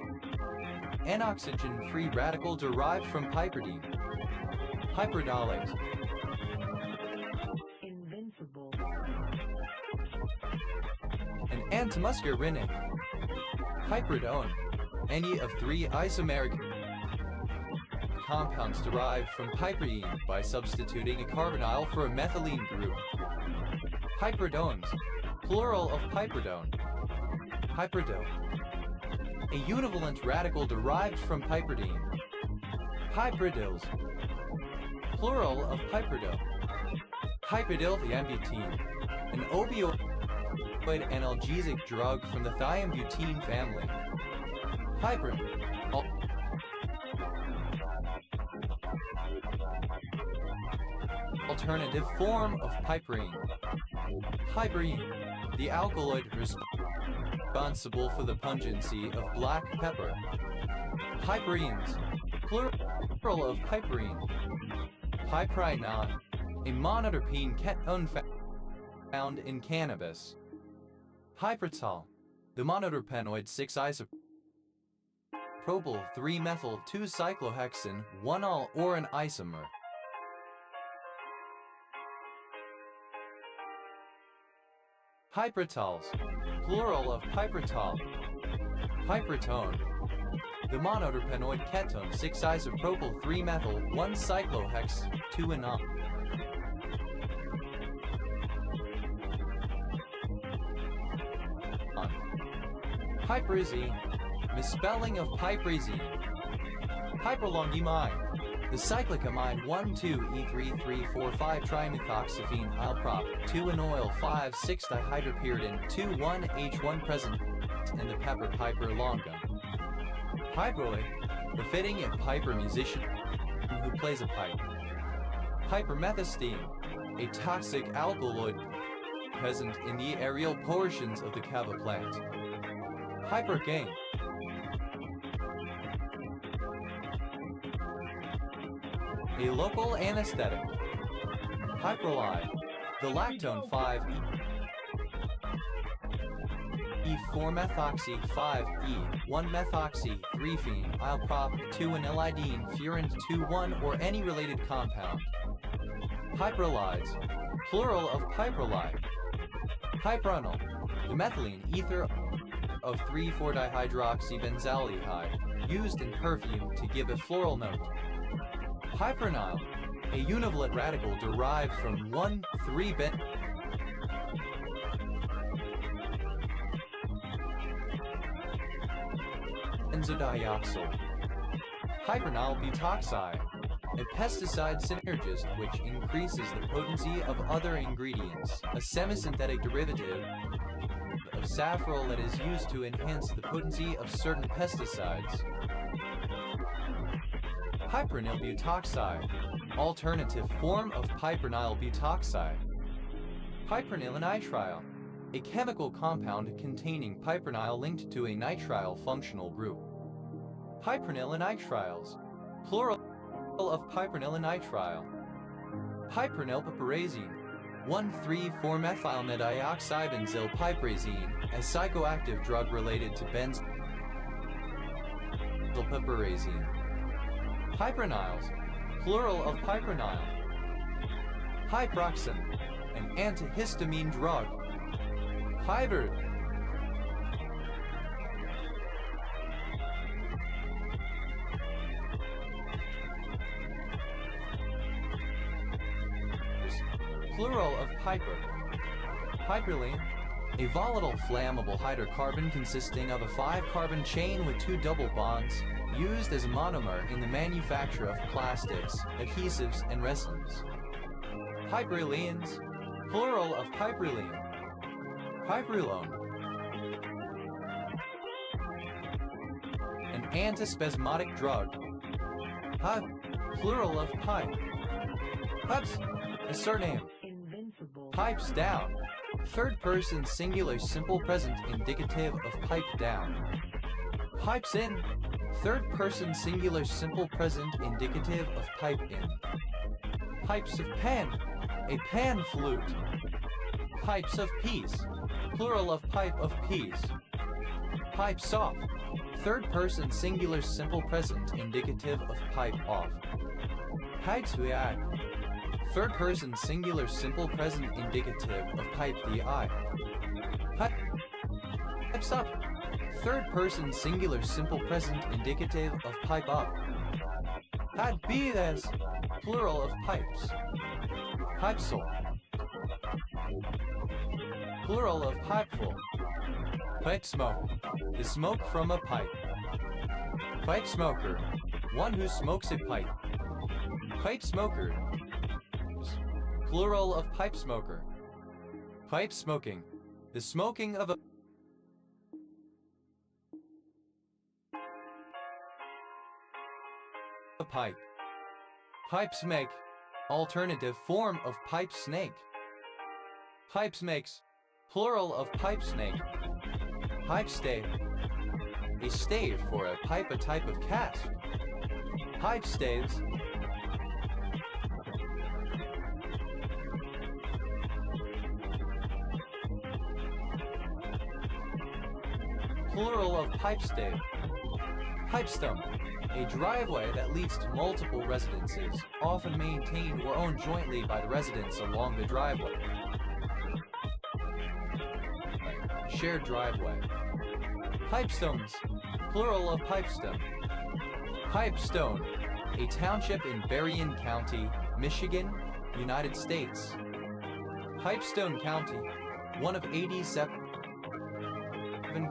anoxygen-free radical derived from piperidine. Hyperdolase, Invincible. an antimuscarinic. Hyperidone, any of 3 isomeric compounds derived from piperidine by substituting a carbonyl for a methylene group. Hyperdones, plural of piperdone. Hyperdone, a univalent radical derived from piperidine. Hybridyls, plural of piperdone. Hyperdilthiambutene, an opioid analgesic drug from the thiambutene family. Hyperin, alternative form of piperine. Hyperine, the alkaloid responsible for the pungency of black pepper. Hyperines, plural of piperine. Piperidone, a monoterpene ketone found in cannabis. Hypertol, the monoterpenoid 6-isopropyl 3-methyl-2-cyclohexane 1-ol or an isomer. Hypertols, plural of pipertol. Hypertone, the monoterpenoid ketone 6-isopropyl 3-methyl-1-cyclohex 2-enol. Piperazine, misspelling of piperazine. Hyperlongimide, the cyclic amide 1,2-E3,3,4,5-trimethoxyphene alprop 2-enoyl 5,6-dihydropyridine 2,1-H1 present in the pepper piper longa. Piperoid, befitting a piper musician who plays a pipe. Hypermethystine, a toxic alkaloid present in the aerial portions of the kava plant. Hypergane, a local anesthetic. Hyperlide, the lactone 5-E4-methoxy 5-E1-methoxy 3-phene alprop 2-anilidine furan 2,1 or any related compound. Hyperlides, plural of hyperlide. Hyperonal, the methylene ether of 3,4-dihydroxybenzaldehyde, used in perfume to give a floral note. Hypernyl, a univalent radical derived from 1,3-benzodioxyl. Hypernyl butoxide, a pesticide synergist which increases the potency of other ingredients, a semisynthetic derivative of safrole that is used to enhance the potency of certain pesticides. Hypernyl butoxide, alternative form of pipernyl butoxide. Pipernyl-nitrile, a chemical compound containing pipernyl linked to a nitrile functional group. Pipernyl-nitriles, plural of pipernyl-nitrile. Hypernylpiperazine, 1,3,4-methylnedioxybenzylpiperazine, a psychoactive drug related to benzylpiperazine. Hypernyls, plural of pipernyl. Hyproxin, an antihistamine drug. Hybrid, plural of piper. Hyperlene, a volatile flammable hydrocarbon consisting of a 5-carbon chain with 2 double bonds, used as a monomer in the manufacture of plastics, adhesives, and resins. Hyperylenes, plural of hyperylene. Hyperylone, an antispasmodic drug. Plural of pipe. Pipes, a surname. Pipes down, third-person singular simple present indicative of pipe down. Pipes in, third-person singular simple present indicative of pipe in. Pipes of pan, a pan flute. Pipes of peace, plural of pipe of peace. Pipes off, third-person singular simple present indicative of pipe off. Pipes we eye, third-person singular simple present indicative of pipe the eye. Pipes up, third-person singular simple present indicative of pipe up. Had be this, plural of pipes. Pipesole, plural of pipeful. Pipe smoke, the smoke from a pipe. Pipe smoker, one who smokes a pipe. Pipe smoker, plural of pipe smoker. Pipe smoking, the smoking of a pipe. Pipe snake, alternative form of pipe snake. Pipe snakes, plural of pipe snake. Pipe stave, a stave for a pipe, a type of cask. Pipe staves, plural of pipe stave. Pipestone, a driveway that leads to multiple residences, often maintained or owned jointly by the residents along the driveway. Shared driveway. Pipestones, plural of pipestone. Pipestone, a township in Berrien County, Michigan, United States. Pipestone County, one of 87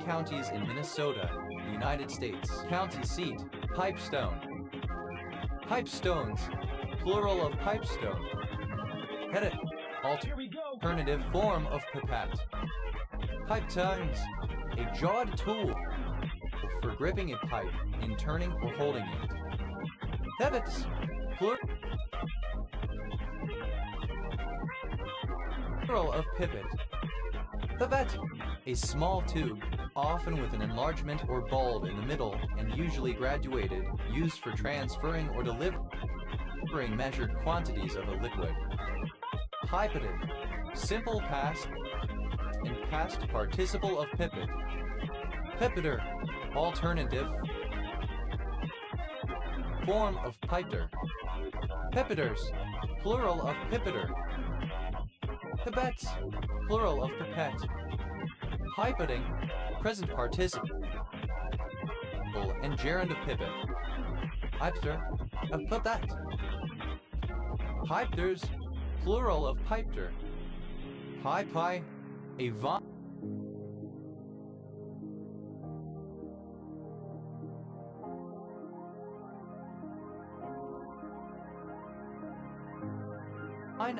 counties in Minnesota, United States. County seat, Pipestone. Pipestones, plural of pipestone. Headed, Here we go. alternative form of pipette. Pipe tongues, a jawed tool for gripping a pipe in turning or holding it. Pivots, plural of pivot. Pivot, a small tube, often with an enlargement or bulb in the middle and usually graduated, used for transferring or delivering measured quantities of a liquid. Pipeted, simple past and past participle of pipet. Pipeter, alternative form of pipeter. Pipeters, plural of pipeter. Pipettes, plural of pipette. Pipetting, present participle and gerund of pipet. Pipeter, a pipette. Pipeters, plural of pipeter. Pie, a vine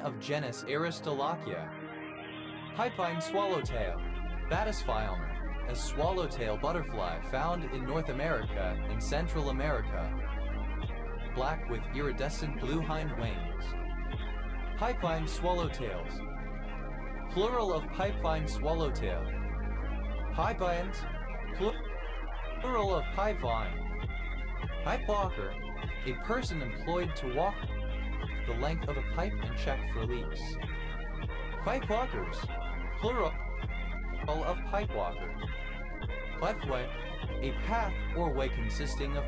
of genus Aristolochia. Pipine swallowtail. Batis phylum, a swallowtail butterfly found in North America and Central America. Black with iridescent blue hind wings. Pipine swallowtails. Plural of pipine swallowtail. Pipines, plural of pipevine. Pipewalker, a person employed to walk the length of a pipe and check for leaks. Pipewalkers, plural of pipewalker. Pipeway, a path or way consisting of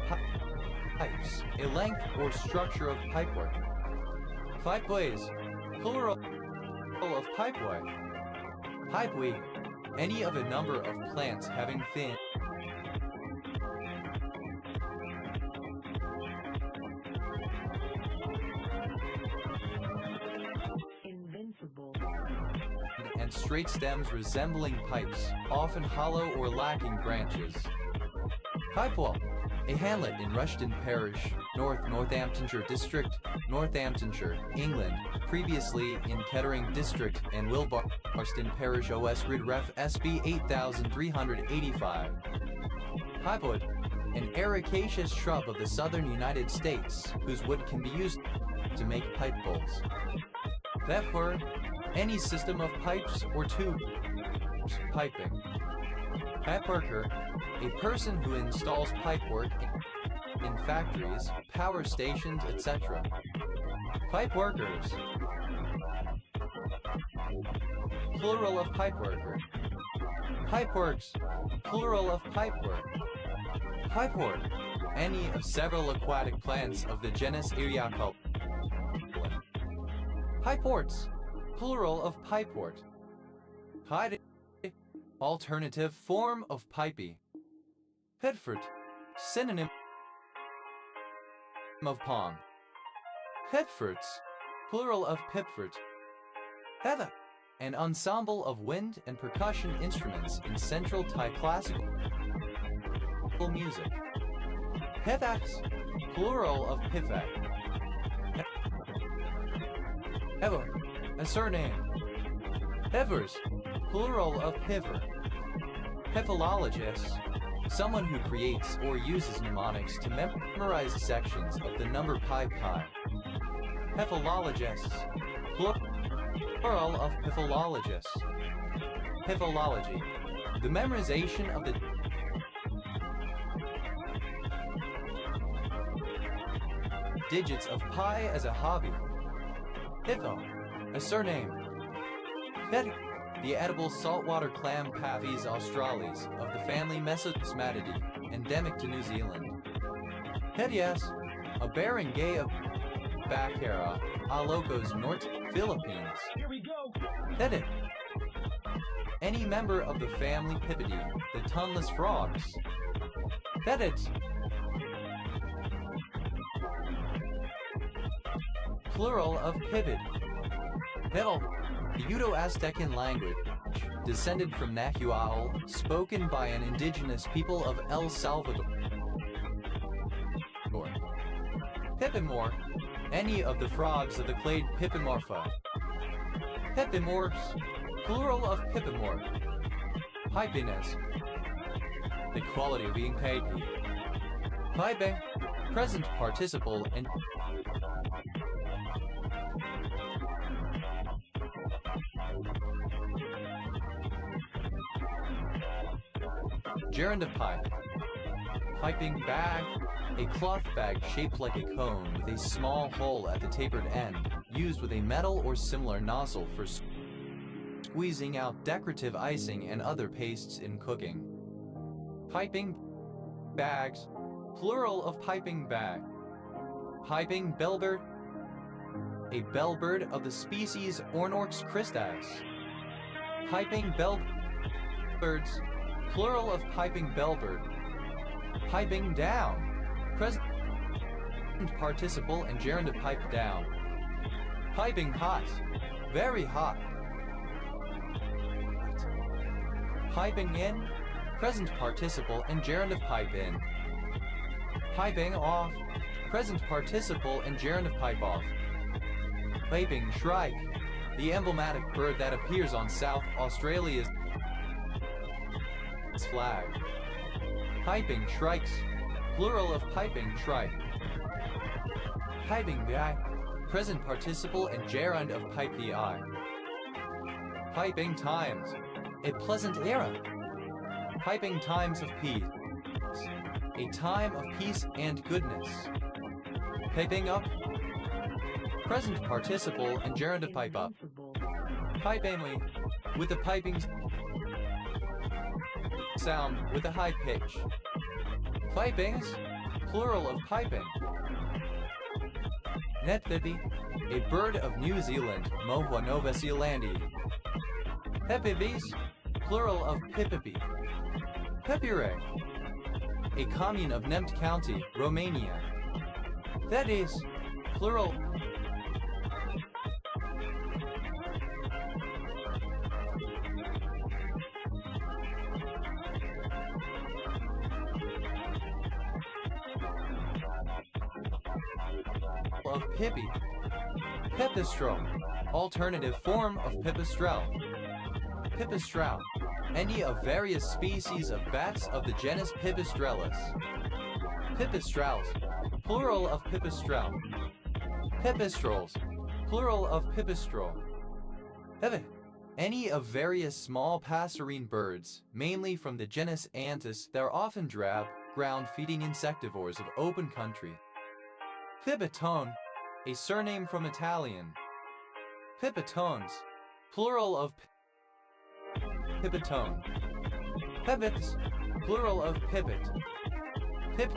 pipes, a length or structure of pipework. Pipeways, plural of pipeway. Pipeweed, any of a number of plants having thin and straight stems resembling pipes, often hollow or lacking branches. Pipewall, a hamlet in Rushden Parish, Northamptonshire District, Northamptonshire, England, previously in Kettering District and Wilbarston Parish OS Grid Ref SB 8385. Pipewood, an ericaceous shrub of the southern United States, whose wood can be used to make pipe bowls. Therefore, any system of pipes or tubes, piping. Pipeworker, a person who installs pipework in factories, power stations, etc. Pipe workers, plural of pipeworker. Pipeworks, plural of pipework. Pipework, any of several aquatic plants of the genus Eriaculum. Pipeworts, plural of pipewort. Pide, alternative form of pipey. Pitford, synonym of palm. Pitfords, plural of pipford. Heather, an ensemble of wind and percussion instruments in central Thai classical music. Pithax, plural of pithak. Ever, A surname. Hivers, plural of hiver. Hiphilologist, someone who creates or uses mnemonics to memorize sections of the number pi. Hiphilologists, plural of hiphilologists. Hiphilology, the memorization of the digits of pi as a hobby. Hitho, a surname. Hetty, the edible saltwater clam Paphes australis of the family Mesosmatidae, endemic to New Zealand. Hedias, a barangay of Bacara, Ilocos Norte, Philippines. Here we go. Hedit, any member of the family Pippidae, the tongueless frogs. Hedit, plural of pipid. Hedel, the Uto-Aztecan language, descended from Nahuatl, spoken by an indigenous people of El Salvador. Pipimor, any of the frogs of the clade Pipimorpha. Pipimors, plural of Pipimor. Hypines, the quality of being paid. Hype, present participle and gerund of pipe. Piping bag, a cloth bag shaped like a cone with a small hole at the tapered end, used with a metal or similar nozzle for squeezing out decorative icing and other pastes in cooking. Piping bags, plural of piping bag. Piping bellbird, a bellbird of the species Ornorx christas. Piping bellbirds, plural of piping bellbird. Piping down, present participle and gerund of pipe down. Piping hot, very hot. Piping in, present participle and gerund of pipe in. Piping off, present participle and gerund of pipe off. Piping shrike, the emblematic bird that appears on South Australia's flag. Piping shrikes, plural of piping shrike. Piping guy, present participle and gerund of pipe the eye. Piping times, a pleasant era. Piping times of peace, a time of peace and goodness. Piping up, present participle and gerund of pipe up. Pipingly, with the piping sound with a high pitch. Pipings, plural of piping. Netpipi, a bird of New Zealand, Moa Nova Zealandi. Pepibis, plural of pipipi. Pepire, a commune of Nemt County, Romania. That is, plural of Pippi. Pipistrel, alternative form of Pipistrel. Pipistrel, any of various species of bats of the genus Pipistrellus. Pipistrels, plural of Pipistrel. Pipistrels, plural of Pipistrel. Any of various small passerine birds, mainly from the genus Antis, that are often drab, ground-feeding insectivores of open country. Pipitone, a surname from Italian. Pipitones, plural of pipitone. Pipits, plural of pipit. Pip.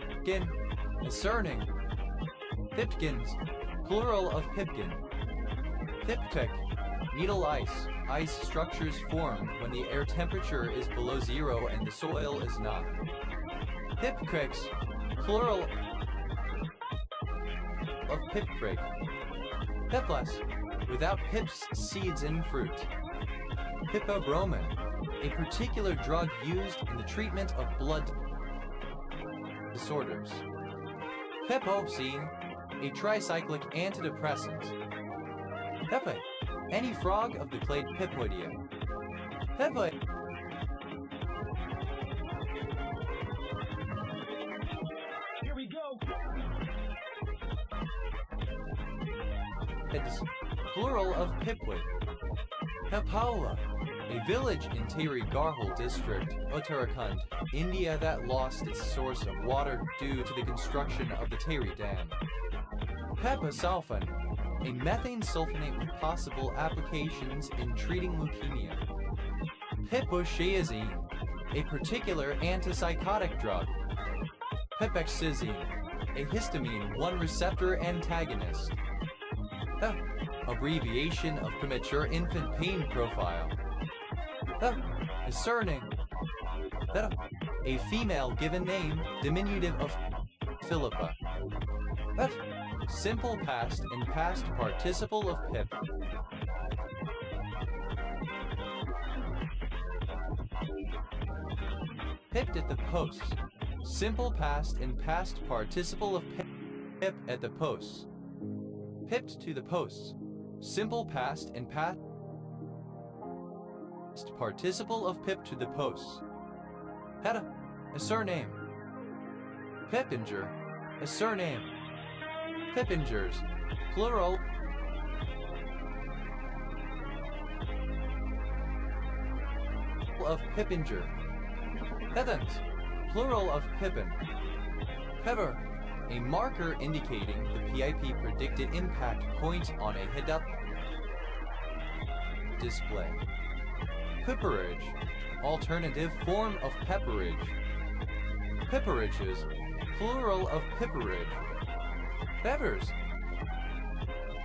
Pipkin, a surname. Pipkins, plural of pipkin. Piptic, needle ice. Ice structures form when the air temperature is below zero and the soil is not. Pipcricks, plural of pipcrick. Piplas, without pips, seeds, and fruit. Pippobromin, a particular drug used in the treatment of blood disorders. Pepopsine, a tricyclic antidepressant. Pepe, any frog of the clade Pipoidea. Pepe. Here we go. It's plural of Pipwit. Pepaula, a village in Tehri Garhul district, Uttarakhand, India that lost its source of water due to the construction of the Tehri Dam. Pepasulfan, a methane sulfonate with possible applications in treating leukemia. Piposhazine, a particular antipsychotic drug. Pepexizine, a histamine 1 receptor antagonist. Abbreviation of premature infant pain profile. A surname. A female given name, diminutive of Philippa. Simple past and past participle of Pip. Pipped at the posts. Simple past and past participle of Pip at the posts. Pipped to the posts. Simple past and past participle of Pip to the posts. Had a surname. Pippinger, a surname. Pippingers, plural. Of Pippinger. Heavens, plural of Pippin. Pepper, a marker indicating the PIP predicted impact point on a head-up display. Pipperage, alternative form of pepperage. Pipperages, plural of pipperage. Peppers,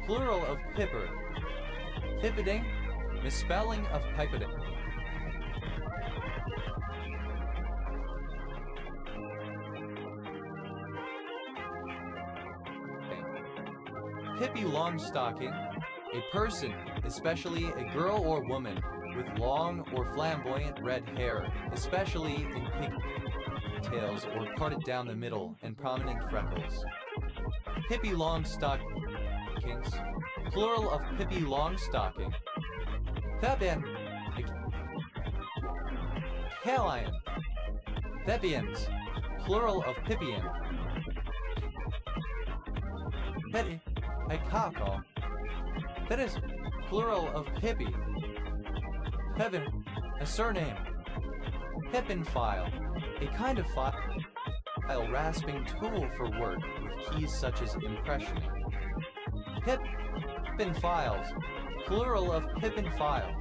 plural of pipper. Pippeting, misspelling of pipetting. Pippi Longstocking, a person, especially a girl or woman, with long or flamboyant red hair, especially in pigtails or parted down the middle and prominent freckles. Pippi Longstockings, plural of Pippi Longstocking. Thebin, Calian. Thebians, plural of Pippian. Petty, a cockle. That is plural of Pippi. Pevin, a surname. Pippin file, a kind of file rasping tool for work with keys such as impressioning. Pippin files, plural of Pippin file.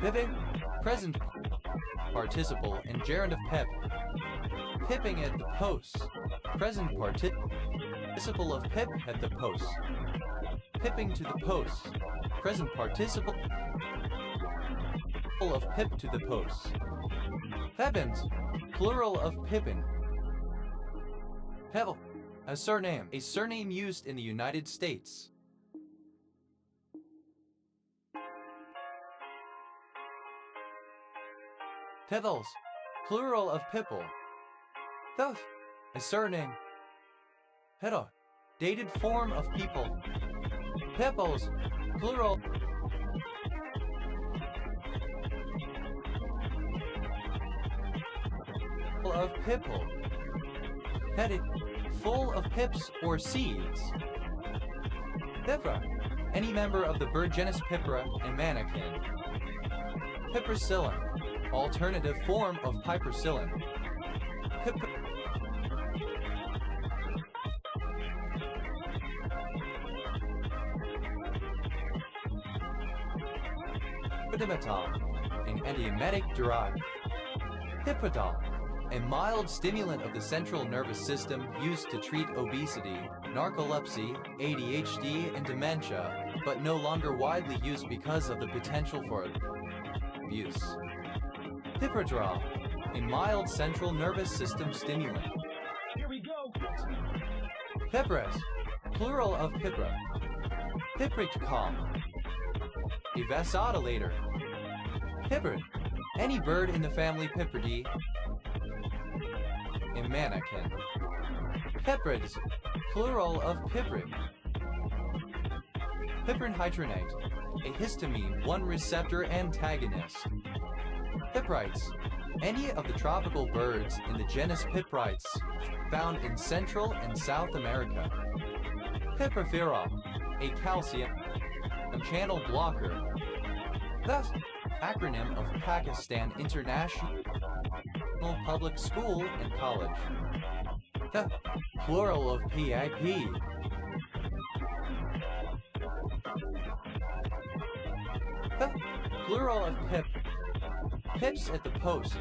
Pipping, present participle and gerund of pep. Pipping at the posts, present participle of pip at the posts. Pipping to the posts, present participle of pip to the posts. Peppins, plural of Pippin. Pebble, a surname used in the United States. Pebbles, plural of Pipple. Thus, a surname. Pedo, dated form of people. Pepples, plural. Of pipple. Petted, full of pips or seeds. Pipra, any member of the bird genus Pipra and Mannequin. Pipercillin, alternative form of pipercillin. Pipidimetol, an antiemetic drug. Hipidol, a mild stimulant of the central nervous system used to treat obesity, narcolepsy, ADHD, and dementia, but no longer widely used because of the potential for abuse. Piperdrol, a mild central nervous system stimulant. Here we go. Pipres, plural of Pipra. Pipritcom, a vasodilator. Pippard, any bird in the family Pipridae. A mannequin. Piprids, plural of piprid. Piperin hydronate, a histamine 1 receptor antagonist. Piprites, any of the tropical birds in the genus Piprites found in Central and South America. Piperifera, a calcium channel blocker. Thus, acronym of Pakistan International Public School and College. The plural of PIP. The plural of PIP. Pips at the post.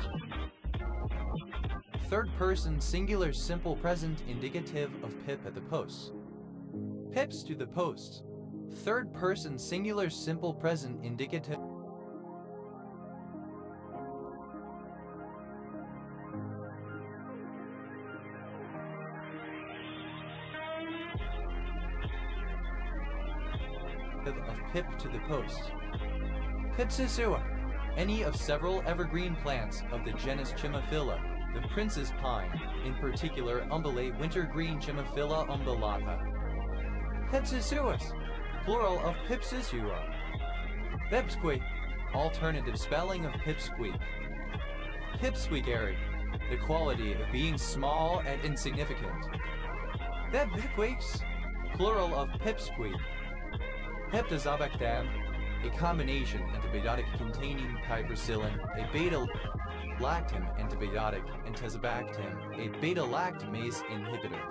Third person singular simple present indicative of pip at the post. Pips to the post. Third person singular simple present indicative. Of pip to the post. Pipsisua, any of several evergreen plants of the genus Chimaphila, the prince's pine, in particular umbellate wintergreen Chimaphila umbellata. Pipsisuas, plural of Pipsisua. Pipsqueak, alternative spelling of pipsqueak. Pipsqueakary, the quality of being small and insignificant. Pipsqueaks, plural of pipsqueak. Peptazobactam, a combination antibiotic containing piperacillin, a beta-lactam antibiotic, and tazobactam, a beta-lactamase inhibitor.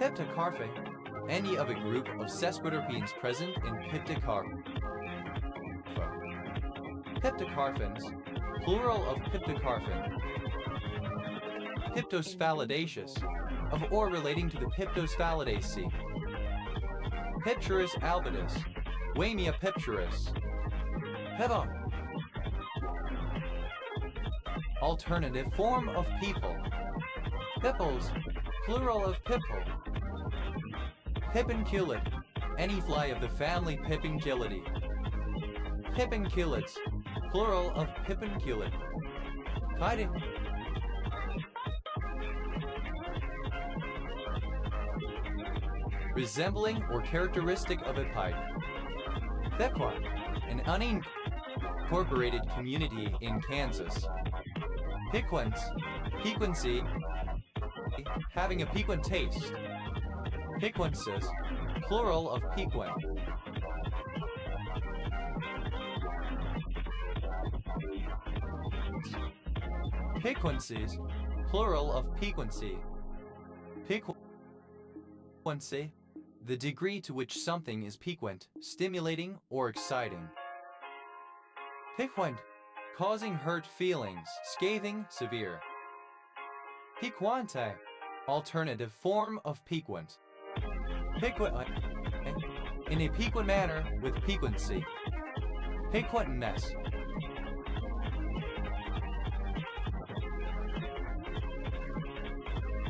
Pepticarphae, any of a group of sesquiterpenes present in Pipticarpa. Pepticarphins, plural of Pipticarphin. Piptosphalandaceous, of or relating to the Piptosphalandaceae. Pipturus albidus, Wamia pipturus. Peba. Alternative form of people. Pipples, plural of pipple. Pippinculate, any fly of the family Pippinculidae. Pippinculates, plural of Pippinculate. Fighting. Resembling or characteristic of a pipe. Pequot, an unincorporated community in Kansas. Piquance, piquancy, having a piquant taste. Piquances, plural of piquant. Piquancies, plural of piquancy. Piquancy, the degree to which something is piquant, stimulating, or exciting. Piquant, causing hurt feelings, scathing, severe. Piquante, alternative form of piquant. Piquant, in a piquant manner with piquancy. Piquantness.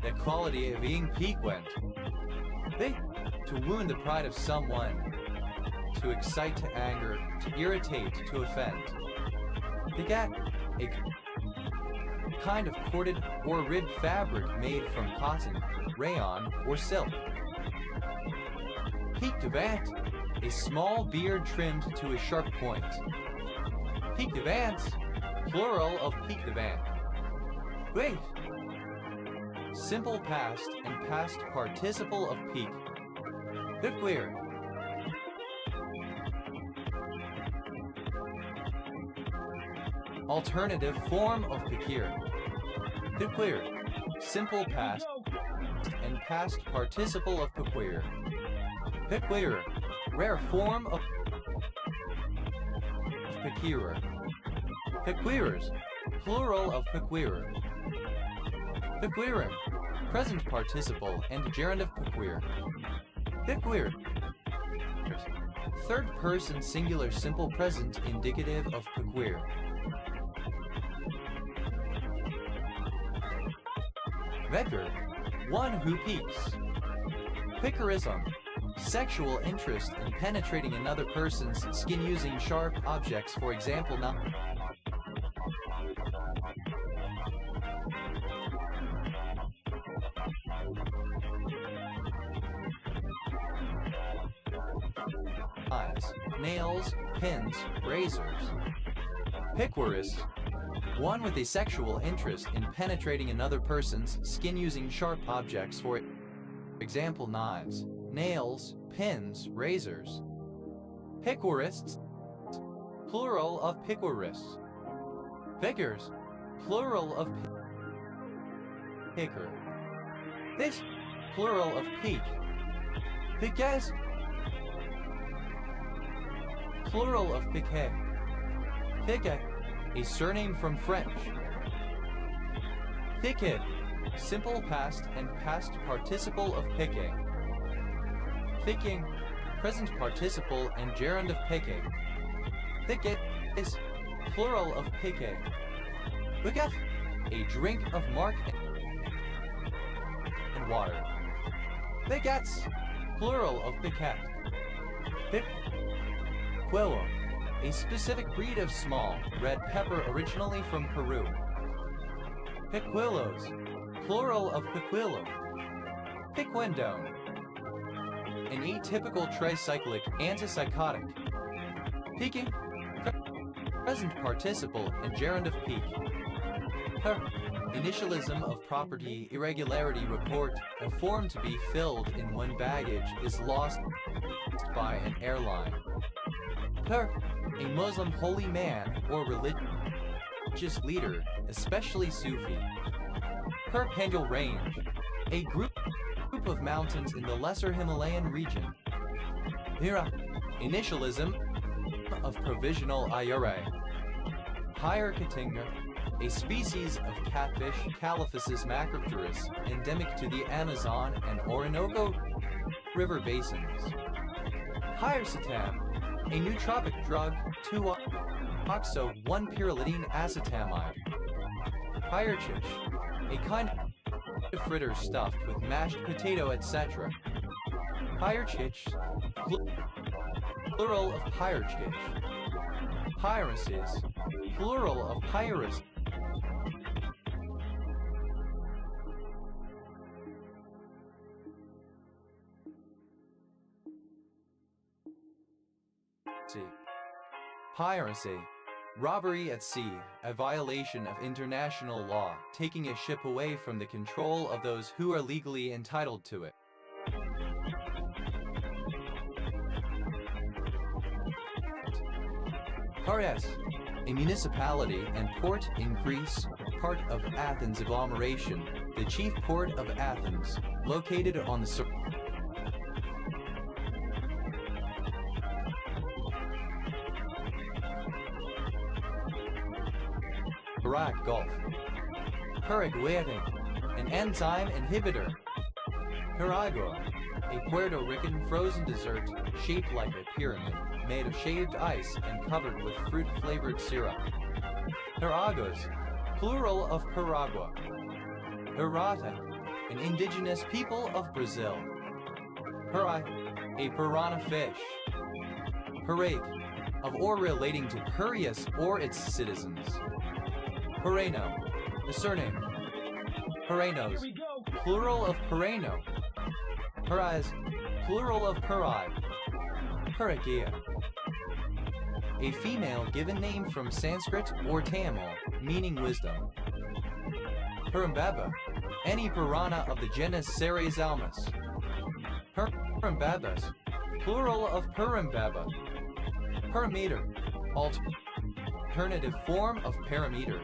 The quality of being piquant. To wound the pride of someone, to excite to anger, to irritate, to offend. Begat, a kind of corded or ribbed fabric made from cotton, rayon, or silk. Peak devant, a small beard trimmed to a sharp point. Peak devants, plural of peak devant. Wait. Simple past and past participle of peak. Piqueer. Alternative form of piqueer. Piqueer. Simple past and past participle of piqueer. Piqueer. Rare form of piquerer. Piqueerers. Plural of piquerer. Piquerer. Present participle and gerund of piqueer. Piqueer. Third person singular simple present indicative of piqueer. Vecker, one who peeks. Piquerism, sexual interest in penetrating another person's skin using sharp objects, for example, not. knives, nails, pins, razors. Piquerist, one with a sexual interest in penetrating another person's skin using sharp objects, for example knives, nails, pins, razors. Piquerists, plural of piquerists. Pickers, plural of picker. This, plural of peak. Piquets, plural of piquet. Piquet, a surname from French. Piquet, simple past and past participle of piquet. Picking, present participle and gerund of piquet. Piquet is plural of piquet. Piquet, a drink of mark and water. Piquets, plural of piquet. Piquillo, a specific breed of small, red pepper originally from Peru. Piquillos, plural of piquillo. Piquendone, an atypical tricyclic antipsychotic. Peaking, present participle and gerund of peak. Her, initialism of property irregularity report, a form to be filled in when baggage is lost by an airline. Per, a Muslim holy man or religious leader, especially Sufi. Perpendule Range, a group of mountains in the Lesser Himalayan region. Hira, initialism of provisional Ayure. Hiercatinga, a species of catfish, Calathis macropterus, endemic to the Amazon and Orinoco river basins. Hirsutam, a nootropic drug, 2-oxo-1-pyrrolidine acetamide. Hirchich, a kind of fritter stuffed with mashed potato, etc. Hirchich, plural of hirchich. Hyraces, plural of hyrus. Piracy, robbery at sea, a violation of international law, taking a ship away from the control of those who are legally entitled to it. Paris, a municipality and port in Greece, part of Athens agglomeration, the chief port of Athens, located on the Iraq Gulf. Paraguayting, an enzyme inhibitor. Piragua, a Puerto Rican frozen dessert shaped like a pyramid, made of shaved ice and covered with fruit-flavored syrup. Piragos, plural of Piragua. Pirata, an indigenous people of Brazil. Pirai, a piranha fish. Pirate, of or relating to Piraeus or its citizens. Pireno, the surname. Pirenos, plural of Pireno. Pirais, plural of Pirai. Piragia, a female given name from Sanskrit or Tamil, meaning wisdom. Pirimbaba, any piranha of the genus Ceresalmus. Pirimbabas, plural of Pirimbaba. Perimeter, alternative form of parameter.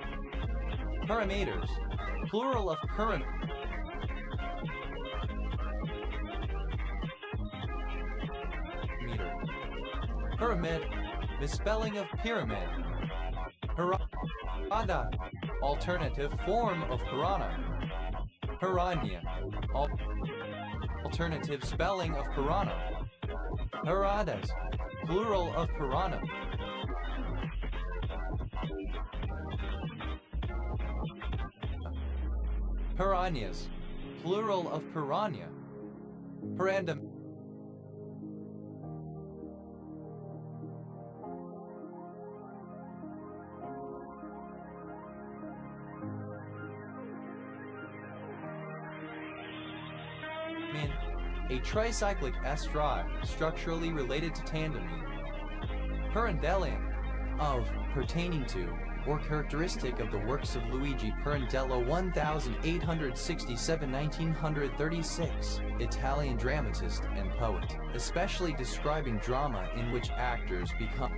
Parameters, plural of meter. Pyramid, misspelling of pyramid. Piranha, alternative form of piranha. Piranha, alternative spelling of piranha. Piradas, plural of piranha. Piranhas, plural of piranha. Pirandam, a tricyclic S-drive, structurally related to tandeming. Pirandellian, of, pertaining to, or characteristic of the works of Luigi Pirandello 1867–1936, Italian dramatist and poet, especially describing drama in which actors become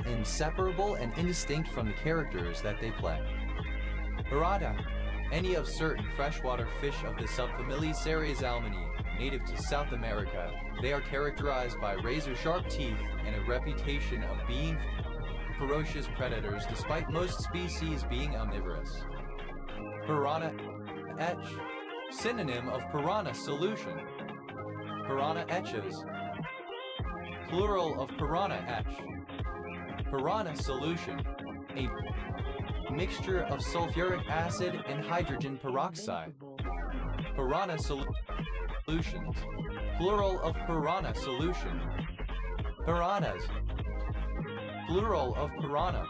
inseparable and indistinct from the characters that they play. Pirata, any of certain freshwater fish of the subfamily Ceresalmini, native to South America. They are characterized by razor-sharp teeth and a reputation of being ferocious predators despite most species being omnivorous. Piranha etch, synonym of piranha solution. Piranha etches, plural of piranha etch. Piranha solution, a mixture of sulfuric acid and hydrogen peroxide. Piranha solutions, plural of piranha solution. Piranhas, plural of piranha.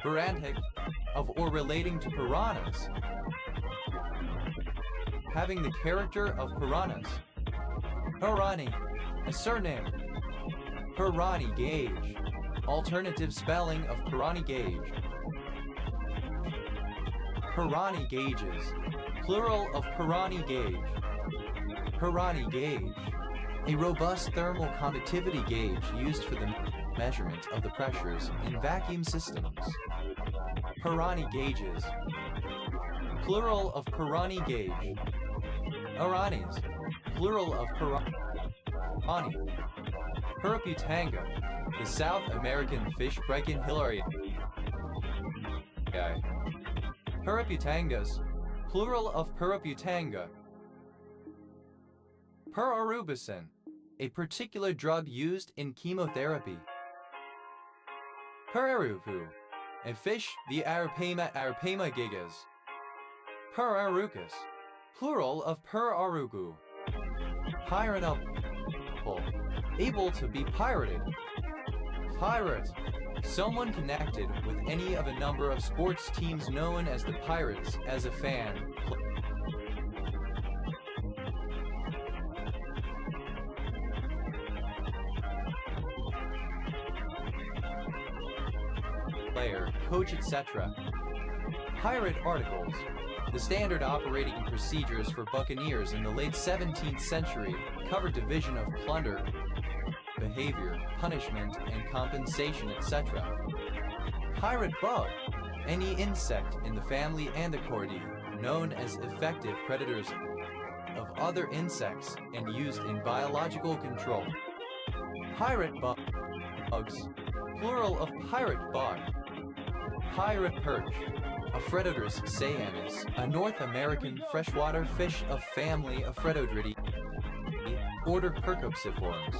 Pirantic, of or relating to piranhas. Having the character of piranhas. Pirani, a surname. Pirani gauge, alternative spelling of Pirani gauge. Pirani gauges, plural of Pirani gauge. Pirani gauge, a robust thermal conductivity gauge used for the measurement of the pressures in vacuum systems. Pirani gauges, plural of Pirani gauge. Aranis, plural of Pirani. Piraputanga, the South American fish Brachyhilariae. Piraputangas, plural of Piraputanga. Pirarubicin, a particular drug used in chemotherapy. Pirarupu, a fish, the Arapema gigas. Pirarucus, plural of Pirarugu. Piranable, able to be pirated. Pirate, someone connected with any of a number of sports teams known as the Pirates as a fan. Player, coach, etc. Pirate articles, the standard operating procedures for buccaneers in the late 17th century, covered division of plunder, behavior, punishment, and compensation, etc. Pirate bug, any insect in the family Anthochoridae, known as effective predators of other insects and used in biological control. Pirate bugs, plural of pirate bug. Pirate perch, Aphrododrus cyanus, a North American freshwater fish of family Aphrododridae, order Percopsiformes.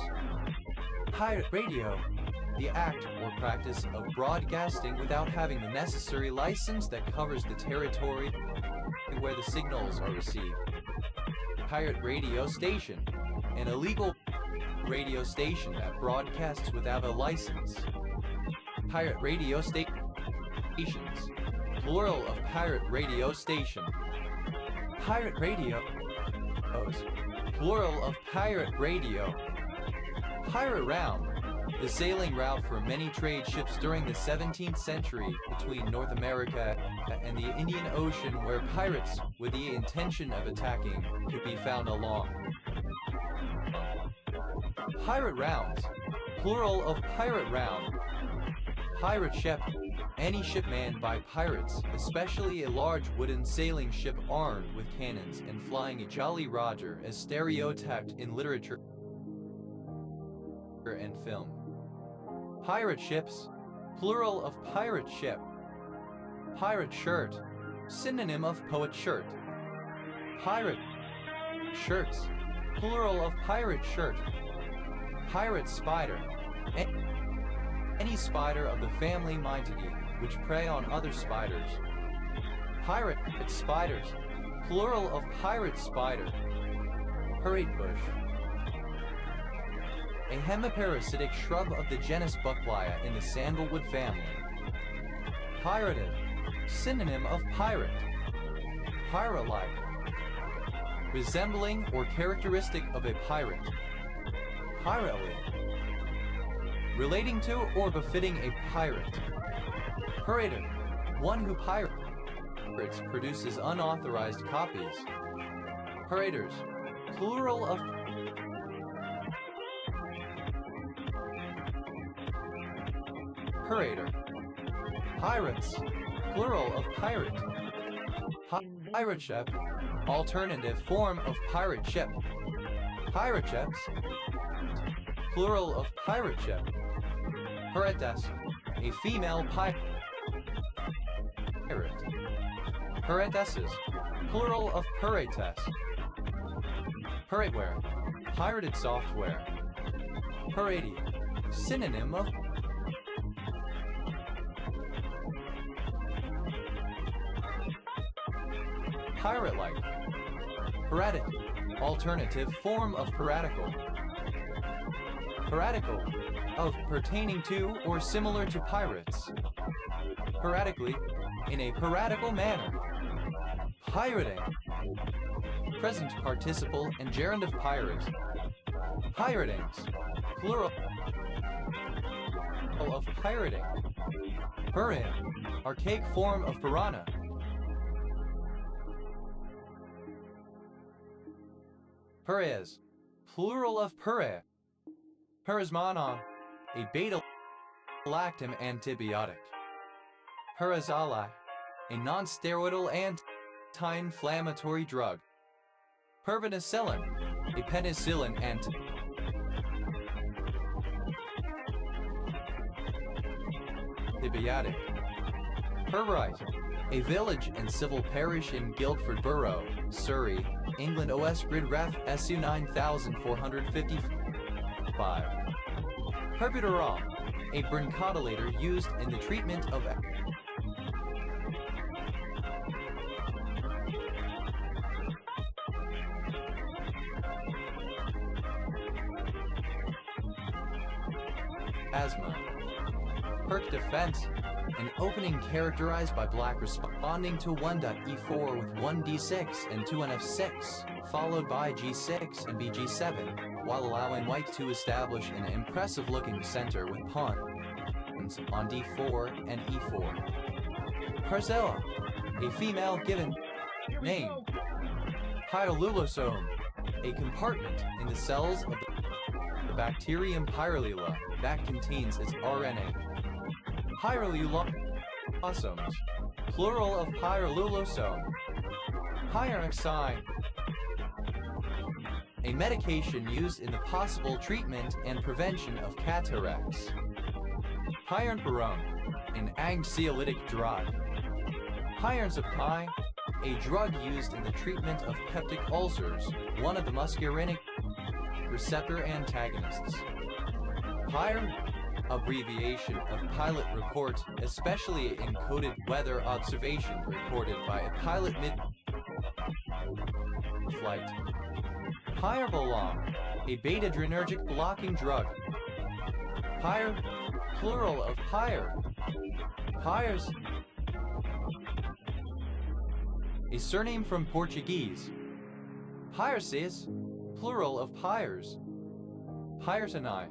Pirate radio, the act or practice of broadcasting without having the necessary license that covers the territory where the signals are received. Pirate radio station, an illegal radio station that broadcasts without a license. Pirate radio stations, plural of pirate radio station. Pirate radio, plural of pirate radio. Pirate route, the sailing route for many trade ships during the 17th century between North America and the Indian Ocean, where pirates with the intention of attacking could be found along. Pirate rounds, plural of pirate round. Pirate ship, any ship manned by pirates, especially a large wooden sailing ship armed with cannons and flying a Jolly Roger as stereotyped in literature and film. Pirate ships, plural of pirate ship. Pirate shirt, synonym of poet shirt. Pirate shirts, plural of pirate shirt. Pirate spider, any spider of the family Myntidae, which prey on other spiders. Pirate spiders, plural of pirate spider. Pirate bush, a hemiparasitic shrub of the genus Buckleia in the sandalwood family. Pirated, synonym of pirate. Pyrolite, resembling or characteristic of a pirate. Pirately, relating to or befitting a pirate. Pirator, one who pirates, produces unauthorized copies. Pirators, plural of pirator. Pirates, plural of pirate. Pirate ship, alternative form of pirate ship. Pirate ships, plural of pirate ship. Piratess, a female pirate. Piratesses, plural of piratess. Pirateware, pirated software. Piratey, synonym of pirate-like. Piratic, alternative form of piratical. Piratical, of pertaining to or similar to pirates. Piratically, in a piratical manner. Pirating, present participle and gerund of pirate. Piratings, plural of pirating. Piran, archaic form of piranha. Perez, plural of pere. Perazmanon, a beta-lactam antibiotic. Perazali, a non-steroidal anti-inflammatory drug. Perpenicillin, a penicillin antibiotic. Perbrite, a village and civil parish in Guildford Borough, Surrey, England. OS Grid Ref SU 9455. Herbuterol, a bronchodilator used in the treatment of asthma. Perk defense, an opening characterized by black responding to 1.E4 with 1D6 and 2NF6, followed by G6 and BG7, while allowing white to establish an impressive-looking center with pawns on D4 and E4. Parcella, a female given name. Pyrolulosome, a compartment in the cells of the bacterium Pyralula that contains its RNA. Pyrolulosomes, plural of pyrolulosome. Pyroxine, a medication used in the possible treatment and prevention of cataracts. Pyronperone, an anxiolytic drug. Pyronzapine, a drug used in the treatment of peptic ulcers, one of the muscarinic receptor antagonists. Pyron, abbreviation of pilot report, especially encoded weather observation recorded by a pilot mid-flight. Pyrobolon, a beta-adrenergic blocking drug. Pyre, plural of pyre. Pyres, a surname from Portuguese. Pyresis, plural of pyres. Pyrotony,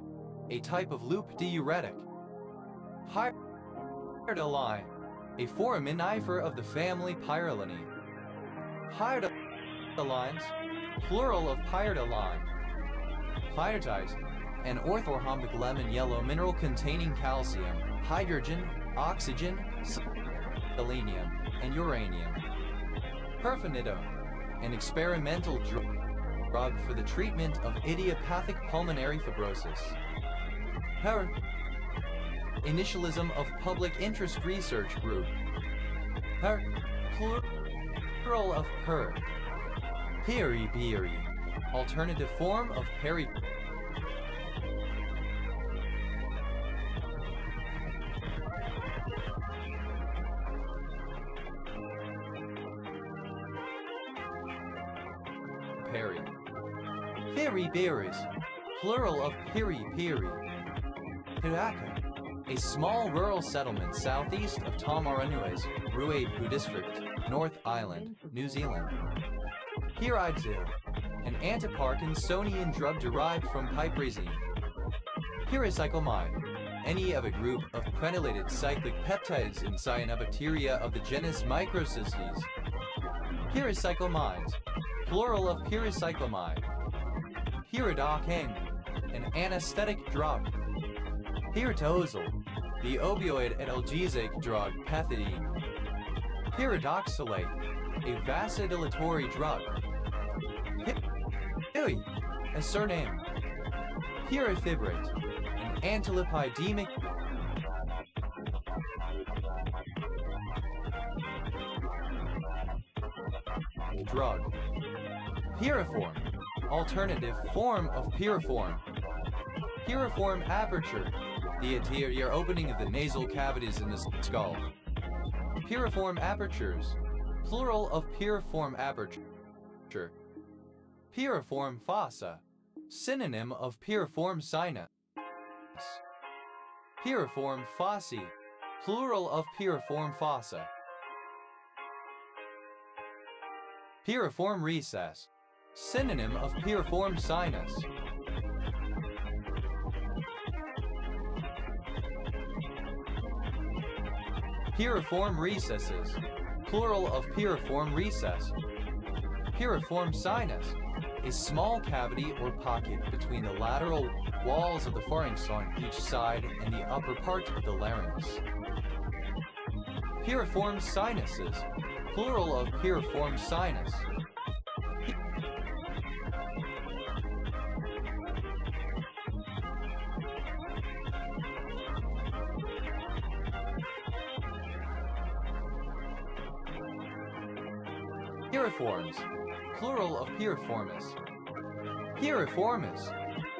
a type of loop diuretic. Pyrodoline, a foraminifer of the family Pyralinae. Pyrodolines, plural of pyrodoline. Pyrotize, an orthorhombic lemon yellow mineral containing calcium, hydrogen, oxygen, selenium, and uranium. Perfenidone, an experimental drug for the treatment of idiopathic pulmonary fibrosis. Initialism of public interest research group. Plural of per. Peri-peri, alternative form of peri. Peri. Peri-beris, plural of peri-peri. Piraka, a small rural settlement southeast of Taumaranui, Ruapehu District, North Island, New Zealand. Pyridoxal, an antiparkinsonian drug derived from piperazine. Pyricyclamide, any of a group of prenylated cyclic peptides in cyanobacteria of the genus Microcystis. Pyricyclamides, plural of pyricyclamide. Pyridoxine, an anesthetic drug. Pyritosal, the opioid analgesic drug pethidine. Pyridoxalate, a vasodilatory drug. Pili, a surname. Pyrifibrate, an antilipidemic drug. Piriform, alternative form of piriform. Piriform aperture, the anterior opening of the nasal cavities in the skull. Piriform apertures, plural of piriform aperture. Piriform fossa, synonym of piriform sinus. Piriform fossae, plural of piriform fossa. Piriform recess, synonym of piriform sinus. Piriform recesses, plural of piriform recess. Piriform sinus, a small cavity or pocket between the lateral walls of the pharynx on each side and the upper part of the larynx. Piriform sinuses, plural of piriform sinus. Piriforms, plural of piriformis. Piriformis,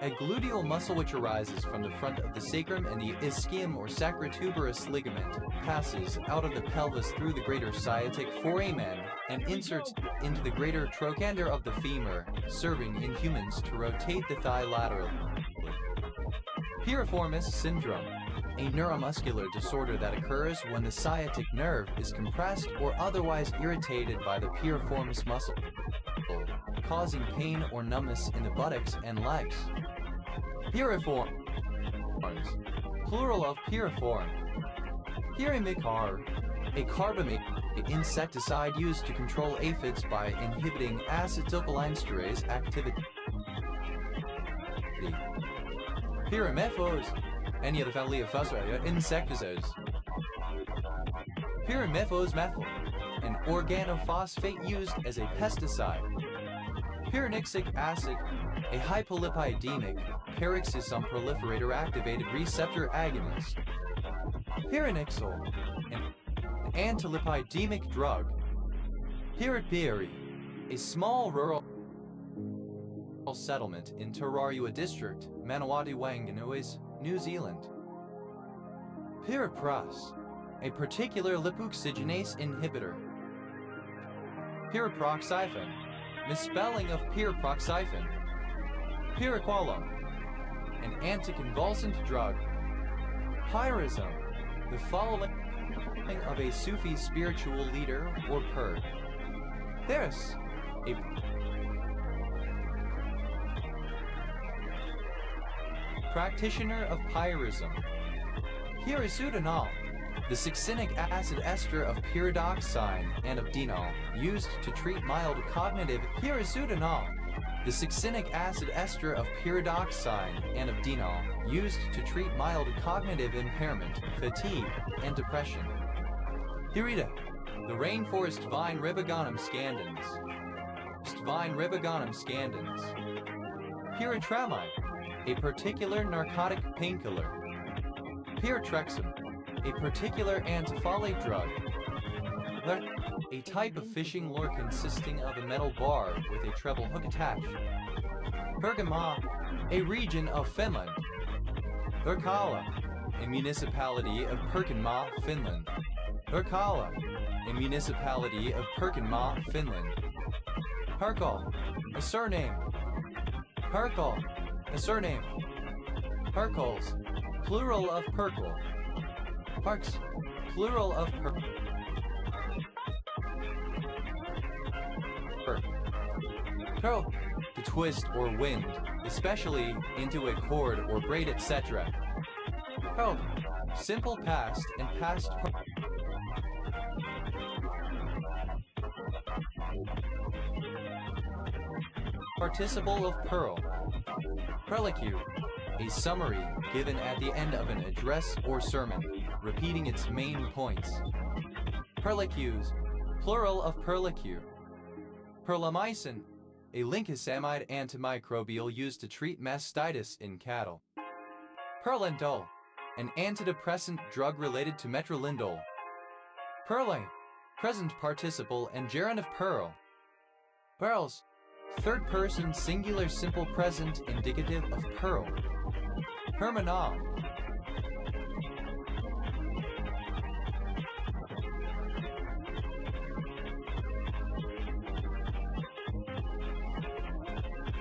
a gluteal muscle which arises from the front of the sacrum and the ischium or sacrotuberous ligament, passes out of the pelvis through the greater sciatic foramen and inserts into the greater trochanter of the femur, serving in humans to rotate the thigh laterally. Piriformis syndrome, a neuromuscular disorder that occurs when the sciatic nerve is compressed or otherwise irritated by the piriformis muscle, causing pain or numbness in the buttocks and legs. Piriforms, plural of piriform. Pyrimidine, a carbamate insecticide used to control aphids by inhibiting acetylcholinesterase activity. Pyrimephos, any of the family of Phasphorus insecticides. Pyrimephos methyl, an organophosphate used as a pesticide. Pyrenixic acid, a hypolipidemic, peroxisome proliferator activated receptor agonist. Pyrenixal, an antilipidemic drug. Piripiri, a small rural settlement in Tararua District, Manawatu Wanganui, New Zealand. Piripras, a particular lipoxygenase inhibitor. Piriproxyfen, misspelling of piriproxyfen. Piriqualum, an anticonvulsant drug. Pyrism, the following of a Sufi spiritual leader or purge. There's a practitioner of pyrism. Pyrizudanol, the succinic acid ester of pyridoxine and of denol, used to treat mild cognitive. Pyrizudanol, the succinic acid ester of pyridoxine and of denol, used to treat mild cognitive impairment, fatigue, and depression. Pyrita, the rainforest vine Ribogonum scandens. Vine Ribogonum scandens. Pyritramide, a particular narcotic painkiller. Pyritrexim, a particular antifolate drug. A type of fishing lure consisting of a metal bar with a treble hook attached. Bergamo, a region of Finland. Urkala, a municipality of Pirkanmaa, Finland. Urkala, a municipality of Pirkanmaa, Finland. Harkal, a surname. Harkal, a surname. Harkals, plural of Perkal. Parks, plural of Perk. Curl, to twist or wind, especially into a cord or braid, etc. Curl, simple past and past participle of pearl. Perlicue, a summary given at the end of an address or sermon, repeating its main points. Perlicues, plural of perlicue. Perlamycin, a lincosamide antimicrobial used to treat mastitis in cattle. Perlindol, an antidepressant drug related to metrolindol. Perle, present participle and gerund of pearl. Pearls, third person singular simple present indicative of pearl. Hermanol,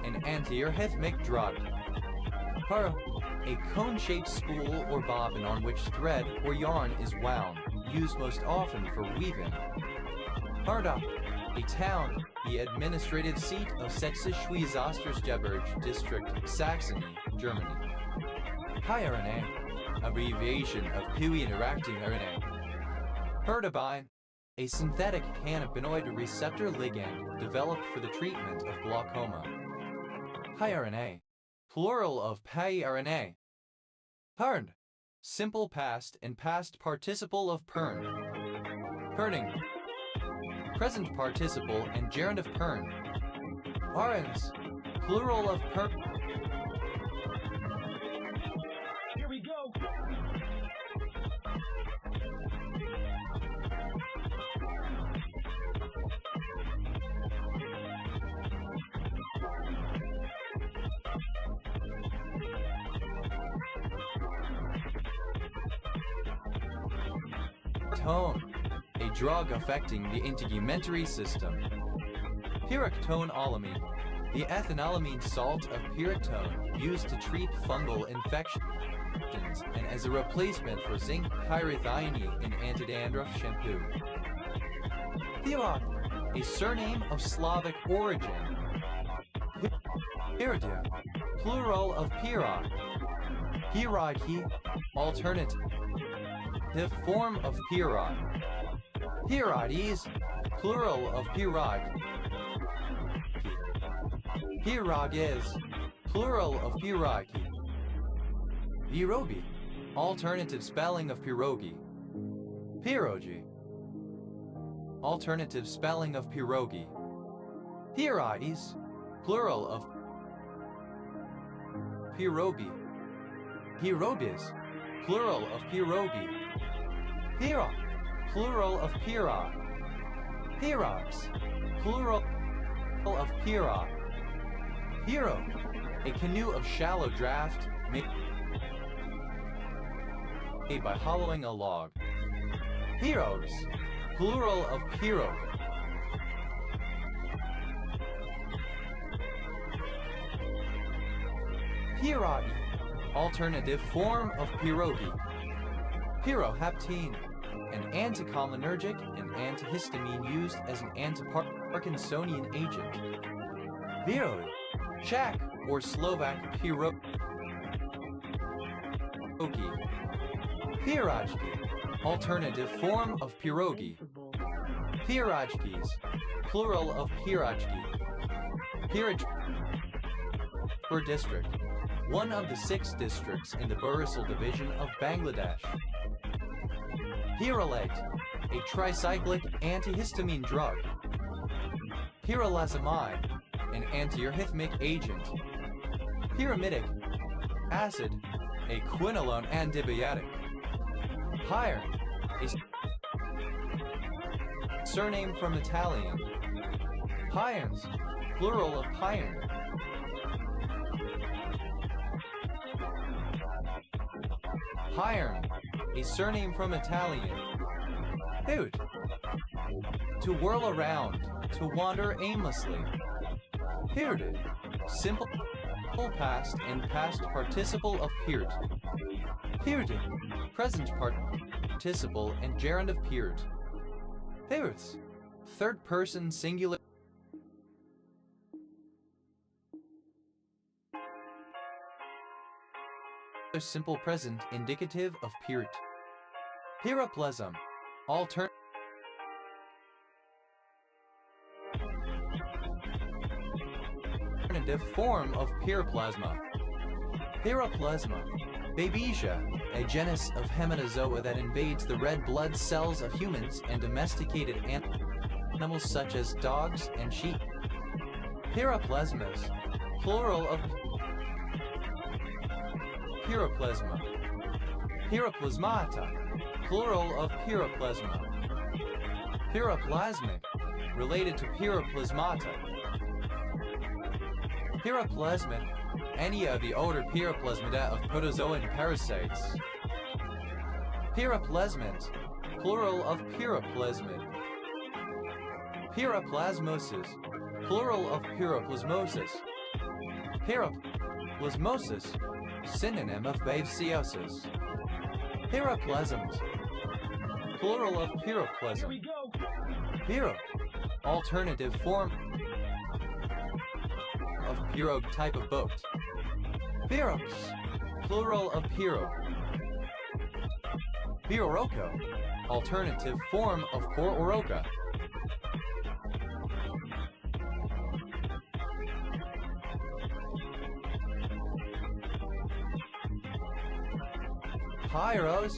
an antiarrhythmic drug. Pearl, a cone-shaped spool or bobbin on which thread or yarn is wound, used most often for weaving. Hardach, a town, the administrative seat of Sächsische Ostersgebirge district, Saxony, Germany. PyRNA, abbreviation of Pi interacting RNA. Hertabine, a synthetic cannabinoid receptor ligand developed for the treatment of glaucoma. PyRNA, plural of PyRNA. Pern, simple past and past participle of pern. Perning, present participle and gerund of pern. Parens, plural of per. Here we go. Tone, a drug affecting the integumentary system. Pyrroctone-olamine, the ethanolamine salt of pyrroctone used to treat fungal infections and as a replacement for zinc pyrithione in anti-dandruff shampoo. Thirok, a surname of Slavic origin. Pyridia, plural of Pirog. Piragi, alternative form of Pirog. Pirades, plural of Pirog. Pirages, plural of Piragi. Pirogi, alternative spelling of Pirogi. Pirogi, alternative spelling of Pirogi. Pirades, plural of Pirogi. Pirobis, plural of Pirogi. Pirog, plural of Pirog. Pirogs, plural of Pirog. Hero, a canoe of shallow draft made by hollowing a log. Pirogues, plural of pirogue. Pierogi, alternative form of pierogi. Pyrohaptine, an anticholinergic and antihistamine used as an anti-Parkinsonian agent. Viroi, Czech or Slovak pierogi. Pierogi, alternative form of pierogi. Pierogis, plural of pierogi. Piraj per district, one of the 6 districts in the Barisal division of Bangladesh. Pyrrolate, a tricyclic antihistamine drug. Pyrrolazamide, an antiarrhythmic agent. Pyrimidic acid, a quinolone antibiotic. Pyre, a surname from Italian. Pyons, plural of pyron. Pyron, a surname from Italian. Hoot, to whirl around, to wander aimlessly. Hooted, simple past and past participle of peert. Peerted, present participle and gerund of peert. Peerts, third person singular. another simple present indicative of purity. Pyroplasm, alternative form of pyroplasma. Pyroplasma, Babesia, a genus of Hematozoa that invades the red blood cells of humans and domesticated animals such as dogs and sheep. Pyroplasmas, plural of pyroplasma. Pyroplasmata, plural of pyroplasma. Pyroplasmic, related to pyroplasmata. Pyroplasmid, any of the older pyroplasmida of protozoan parasites. Pyroplasmid, plural of pyroplasmid. Pyroplasmosis, plural of pyroplasmosis. Pyroplasmosis, synonym of babesiosis. Pyroplasms, plural of Here pyroplasm. we go. Pyro, alternative form of pirogue type of boat. Pyrox, plural of piro. Piroroco, alternative form of pororoca. Pyros,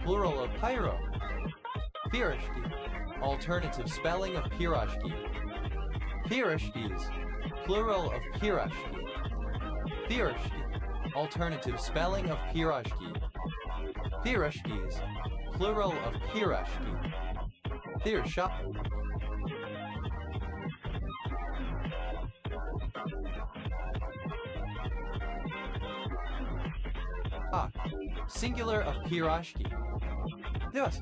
plural of pyro. Piroshki, alternative spelling of piroshki. Piroshkis, plural of piroshki. Piroshki, alternative spelling of piroshki. Piroshkis, plural of piroshki. Pirshop. Singular of piroshki. Thus,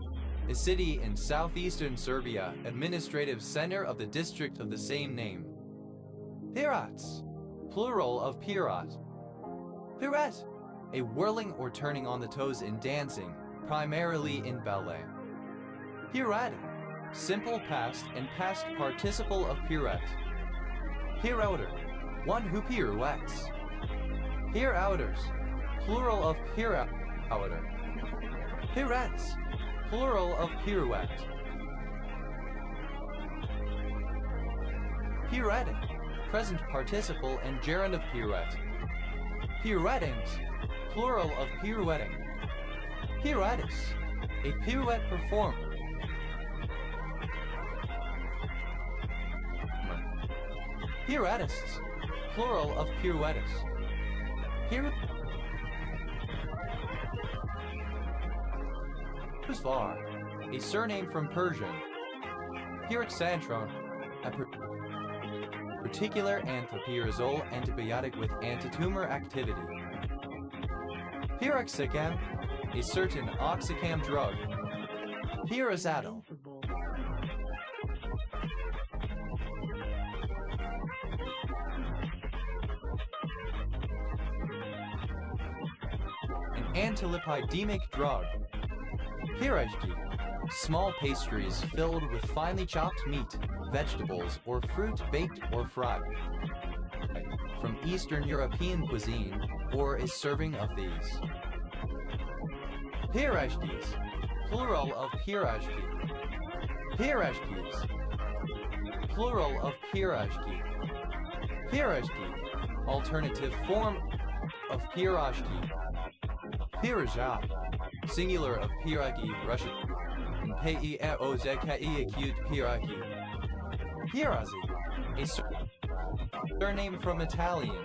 a city in southeastern Serbia, administrative center of the district of the same name. Pirats, plural of pirat. Pirouette, a whirling or turning on the toes in dancing, primarily in ballet. Pirouetted, simple past and past participle of pirouette. Pirouter, one who pirouettes. Pirouters, plural of pirouter. Pirouettes, plural of pirouette. Pirouetting, present participle and gerund of pirouette. Pirouettings, plural of pirouetting. Pirouettis, a pirouette performer. Pirouettists, plural of pirouettis. Pirusvar, a surname from Persian. Pyroxantron, a particular antipyrazole antibiotic with antitumor activity. Pyroxicam, a certain oxycam drug. Pyrazidol, an antilipidemic drug. Pierogi, small pastries filled with finely chopped meat, vegetables, or fruit baked or fried. From Eastern European cuisine, or a serving of these. Pierogies, plural of pierogi. Pierogies, plural of pierogi. Pierogi, alternative form of pierogi. Pirozha, singular of pierogi, Russian. P-E-R-O-Z-K-E, acute pierogi. Pierazi, a surname from Italian.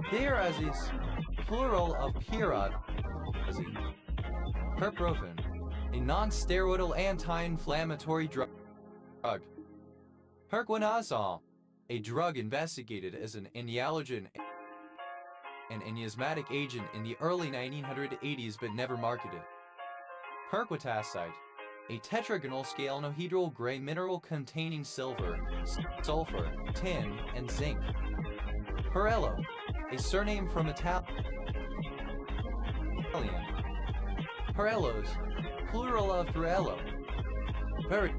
Pierazis, plural of pierazi. Perprofen, a non-steroidal anti-inflammatory drug. Perquinazole, a drug investigated as an antiallergen and anesthetic agent in the early 1980s but never marketed. Perquitacite, a tetragonal scalenohedral gray mineral containing silver, sulfur, tin, and zinc. Perello, a surname from Italian. Perellos, plural of perello. Peri,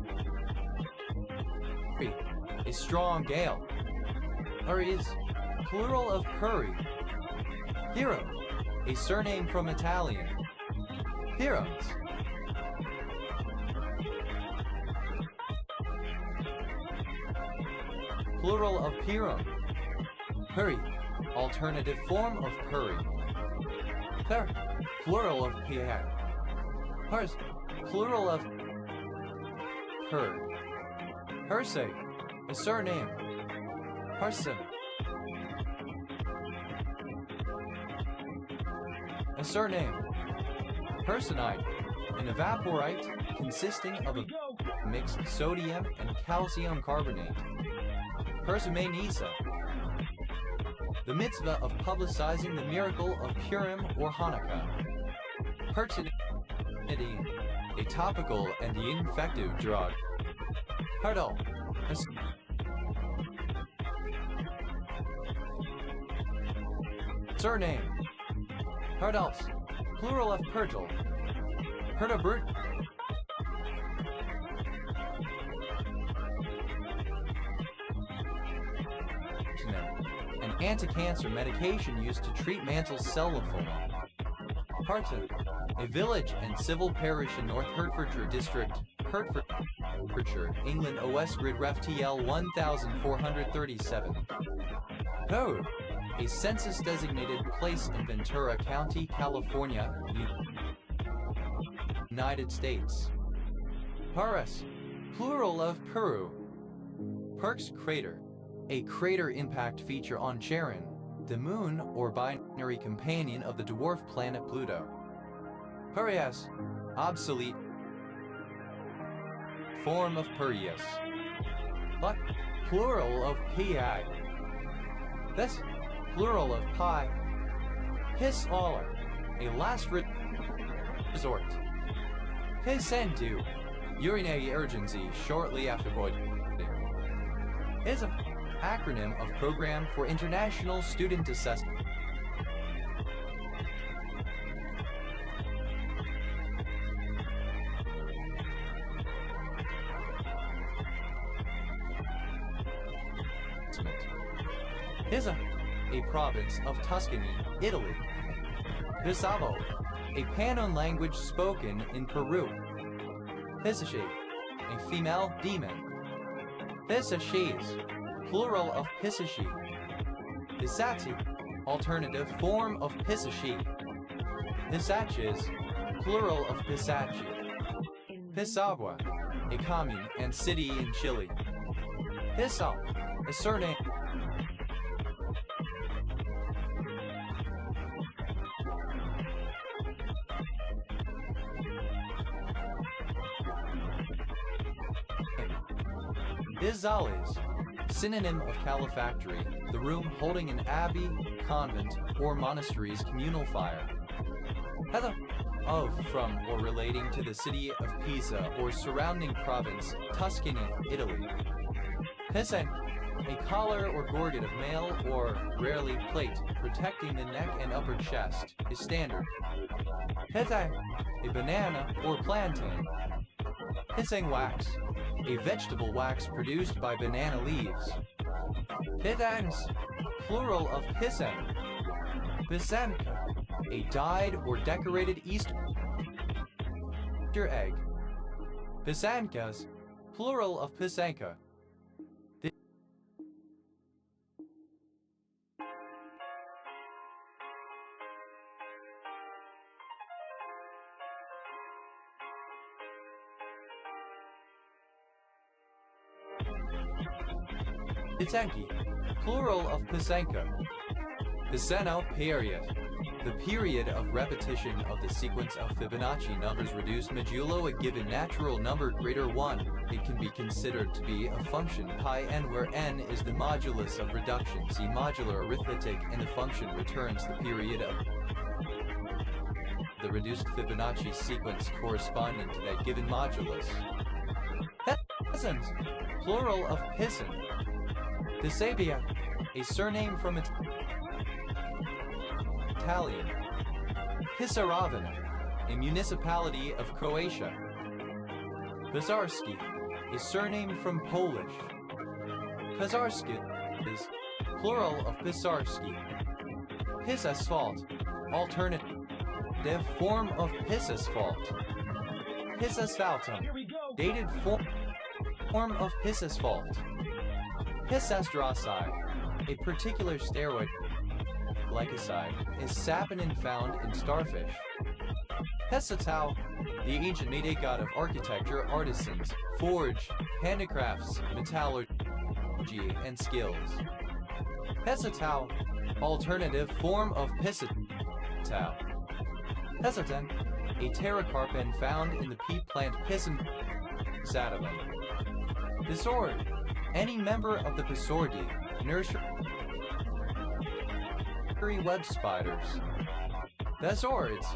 a strong gale. Puris, plural of puri. Hero, a surname from Italian. Pirums. Plural of pirum. Puri, alternative form of puri. Per, plural of pier. Pers, plural of per. Perse, a surname. Person. A surname. Personite, an evaporite consisting of a mixed sodium and calcium carbonate. Persumenisa, the mitzvah of publicizing the miracle of Purim or Hanukkah. Pertinidine, a topical and infective drug. Hurdle, a surname. Hurdles, plural of Pertle. Herdebert. An anti-cancer medication used to treat mantle cell lymphoma. Harton, a village and civil parish in North Hertfordshire District, Hertfordshire, England. OS grid ref TL 1437. Code, a census-designated place in Ventura County, California, United States. Paras, plural of Peru. Perks crater, a crater impact feature on Charon, the moon or binary companion of the dwarf planet Pluto. Purias, obsolete form of Purias. But plural of pi. This plural of pi. His aller, a last resort. His sendu, urinary urgency shortly after voiding. Is an acronym of Program for International Student Assessment. Pisa, a province of Tuscany, Italy. Pisavo, a Pannone language spoken in Peru. Pisashi, a female demon. Pisashis, plural of Pisashi. Pisati, alternative form of Pisashi. Pisachis, plural of Pisachi. Pisagua, a commune and city in Chile. Pisal, a surname. Bizales, synonym of calefactory, the room holding an abbey, convent, or monastery's communal fire. Heather, of, from, or relating to the city of Pisa or surrounding province, Tuscany, Italy. Pisen, a collar or gorget of mail or, rarely, plate, protecting the neck and upper chest, is standard. Pithang, a banana or plantain. Pissing wax, a vegetable wax produced by banana leaves. Pithangs, plural of pissang. Pisanka, a dyed or decorated Easter egg. Pisankas, plural of pisanka. Pisanki, plural of pisanka. Pisano period, the period of repetition of the sequence of Fibonacci numbers reduced modulo a given natural number greater 1. It can be considered to be a function pi n where n is the modulus of reduction. See modular arithmetic, and the function returns the period of the reduced Fibonacci sequence corresponding to that given modulus. Peasant, plural of pisson. Pisabia, a surname from Italian. Pisaravina, a municipality of Croatia. Pizarski, a surname from Polish. Pizarski is plural of Pisarski. Pis asphalt, Alternative form of pissasphalt. Pissasphaltum. Here we go. Dated form of pissasphalt. Pissastroxide, a particular steroid glycoside, is saponin found in starfish. Pessatau, the ancient Mede god of architecture, artisans, forge, handicrafts, metallurgy, and skills. Pessatau, alternative form of Pissatau. Pessatin, a pterocarpon found in the peat plant Pisum sativum. Pisord, any member of the Pisordi nursery web spiders. Pisorids,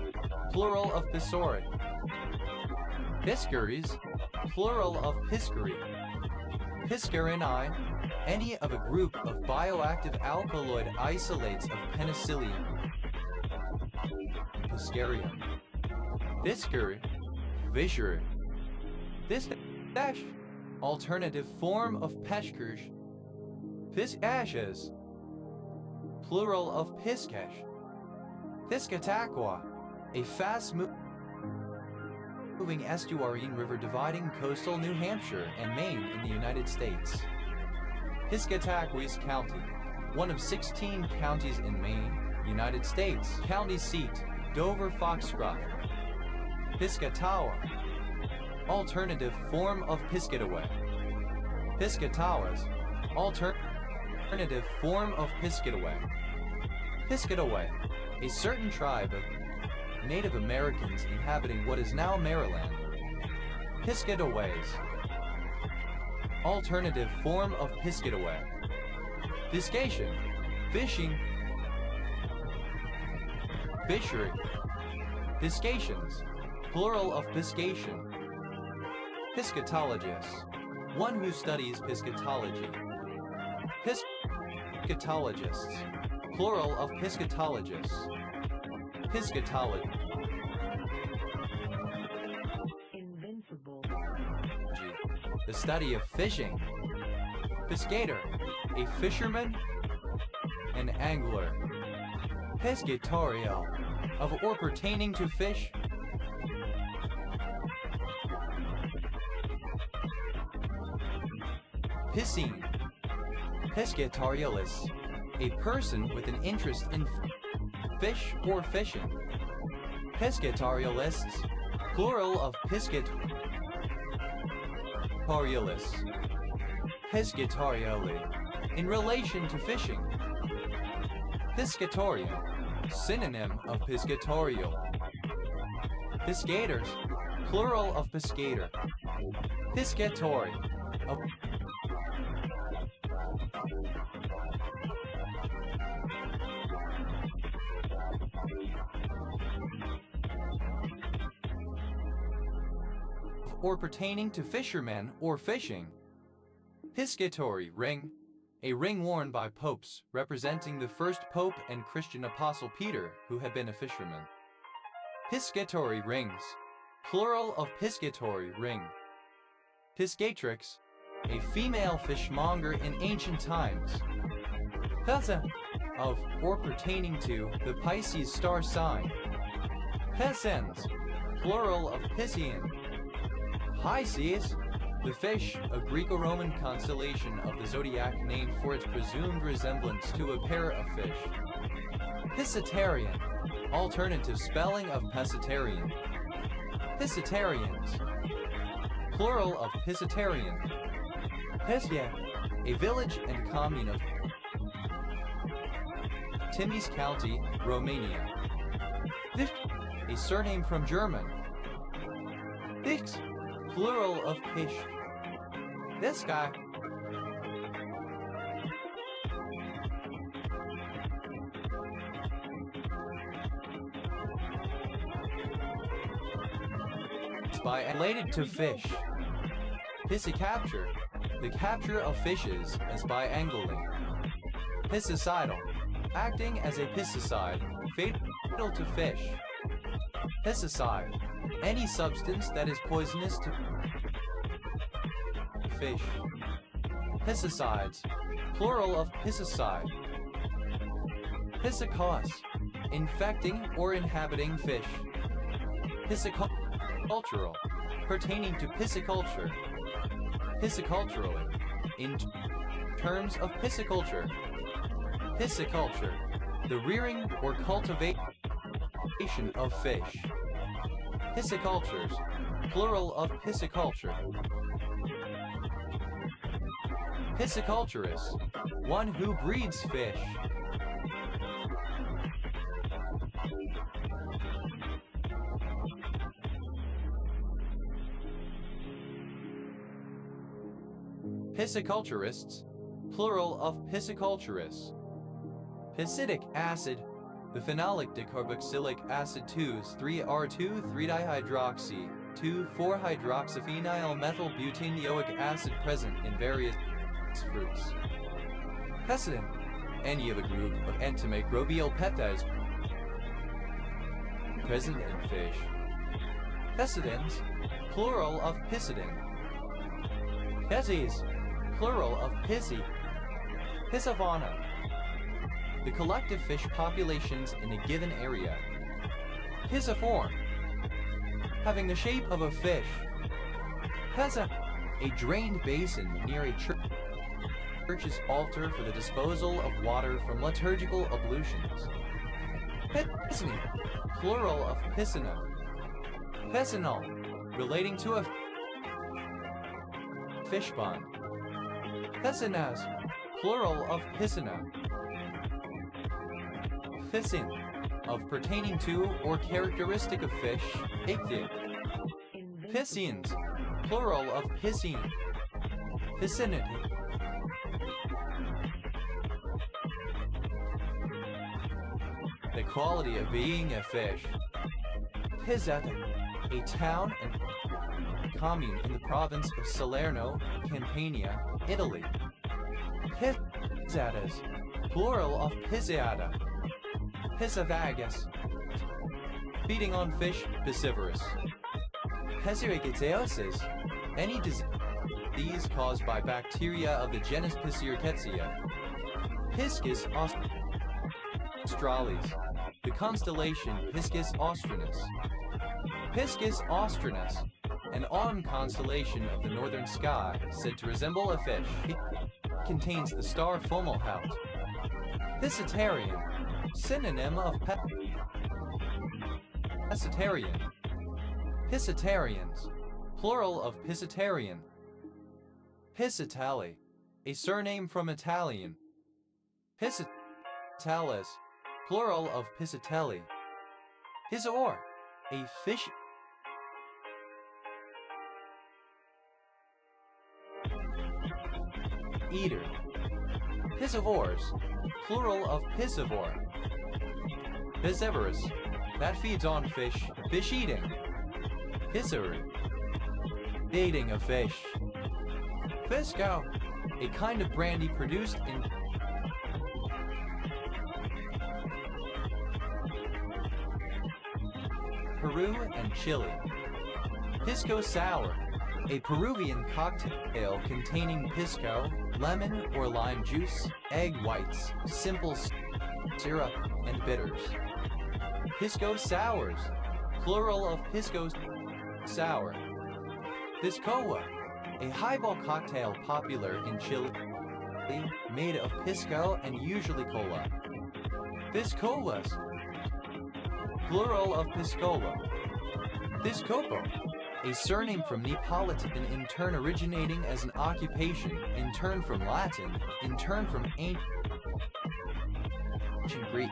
plural of Pisorid. Piscaries, plural of Piscary. Piscarini, any of a group of bioactive alkaloid isolates of penicillium. Piscarium. Piscary, Fishery. Pistache, alternative form of Peshkirsch. Piscashes, plural of Piscash. Piscataqua, a fast-moving estuarine river dividing coastal New Hampshire and Maine in the United States. Piscataquis County, one of 16 counties in Maine, United States. County seat, Dover-Foxcroft. Piscataqua, alternative form of Piscataway. Piscatawas, alternative form of Piscataway. Piscataway, a certain tribe of Native Americans inhabiting what is now Maryland. Piscataways, alternative form of Piscataway. Piscation, fishing. Fishery. Piscations, plural of piscation. Piscatologist, one who studies piscatology. Piscatologists, plural of piscatologists. Piscatology. Invincible. The study of fishing. Piscator, a fisherman, an angler. Piscatorio, of or pertaining to fish. Piscine. Piscatorialist, a person with an interest in fish or fishing. Piscatorialists, plural of piscatorialists. Piscatorially, in relation to fishing. Piscatorian, synonym of piscatorial. Piscators, plural of piscator. Piscatory, of or pertaining to fishermen or fishing. Piscatory ring, a ring worn by popes representing the first pope and Christian apostle Peter, who had been a fisherman. Piscatory rings, plural of piscatory ring. Piscatrix, a female fishmonger in ancient times. Pessa, of or pertaining to the Pisces star sign. Pessens, plural of Piscean. Pisces, the fish, a Greco-Roman constellation of the zodiac named for its presumed resemblance to a pair of fish. Piscatarian, alternative spelling of pescatarian. Piscatarians, plural of Piscatarian. Pescia, a village and commune of Timis County, Romania. Fish, a surname from German. Fix, plural of fish. This guy. By related to fish. Piscicapture, the capture of fishes as by angling. Piscicidal, acting as a pesticide, fatal to fish. Pesticide, any substance that is poisonous to fish. Pesticides, plural of pesticide. Piscicos, infecting or inhabiting fish. Piscicultural, pertaining to pisciculture. Pisciculturally, in terms of pisciculture. Pisciculture, the rearing or cultivation of fish. Piscicultures, plural of pisciculture. Pisciculturist, one who breeds fish. Pisciculturists, plural of pisciculturists. Piscitic acid, the phenolic decarboxylic acid 2,3-R2,3-dihydroxy, 2,4-hydroxyphenyl-methylbutanioic acid present in various fruits. Peccidin, any of a group of antimicrobial peptides present in fish. Peccidins, plural of piscidin. Pisces, plural of pisci. Piscifauna, the collective fish populations in a given area. Pisciform, having the shape of a fish. Pessa, a drained basin near a church's altar for the disposal of water from liturgical ablutions. Piscine, plural of piscina. Piscinal, relating to a fish pond. Piscinas, plural of piscina. Piscine, of pertaining to or characteristic of fish. Ichthyid. Piscines, plural of piscine. Piscinity. The quality of being a fish. Pizzetta, a town and commune in the province of Salerno, Campania, Italy. Pizzatas, plural of pizziata. Piscivagus, feeding on fish, piscivorous. Pesiricetiosis, any disease caused by bacteria of the genus Pisciricetsia. Piscis australis, the constellation Piscis Austrinus. Piscis Austrinus, an autumn constellation of the northern sky, said to resemble a fish. It contains the star Fomalhaut. Piscitarian, synonym of pescetarian. Piscitarians, plural of piscitarian. Piscitali, a surname from Italian. Piscitalis, plural of piscitelli. Piscior, a fish eater. Piscivores, plural of piscivore. Piscivorous, that feeds on fish, fish eating. Piscery, baiting of fish. Pisco, a kind of brandy produced in Peru and Chile. Pisco Sour, a Peruvian cocktail containing pisco, lemon or lime juice, egg whites, simple syrup, and bitters. Pisco Sours, plural of pisco sour. Piscoa, a highball cocktail popular in Chile, made of pisco and usually cola. Piscolas, plural of piscola. Piscopo, a surname from Neapolitan, in turn originating as an occupation, in turn from Latin, in turn from ancient Greek.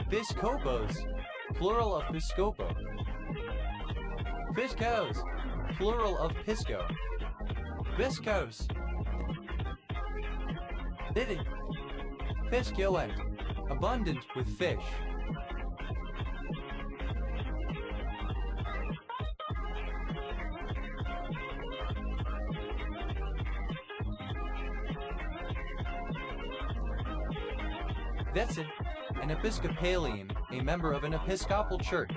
Piscopos, plural of piscopo. Piscos, plural of pisco. Piscos. Vivid. Pisculent, abundant with fish. Vested, an Episcopalian, a member of an Episcopal church.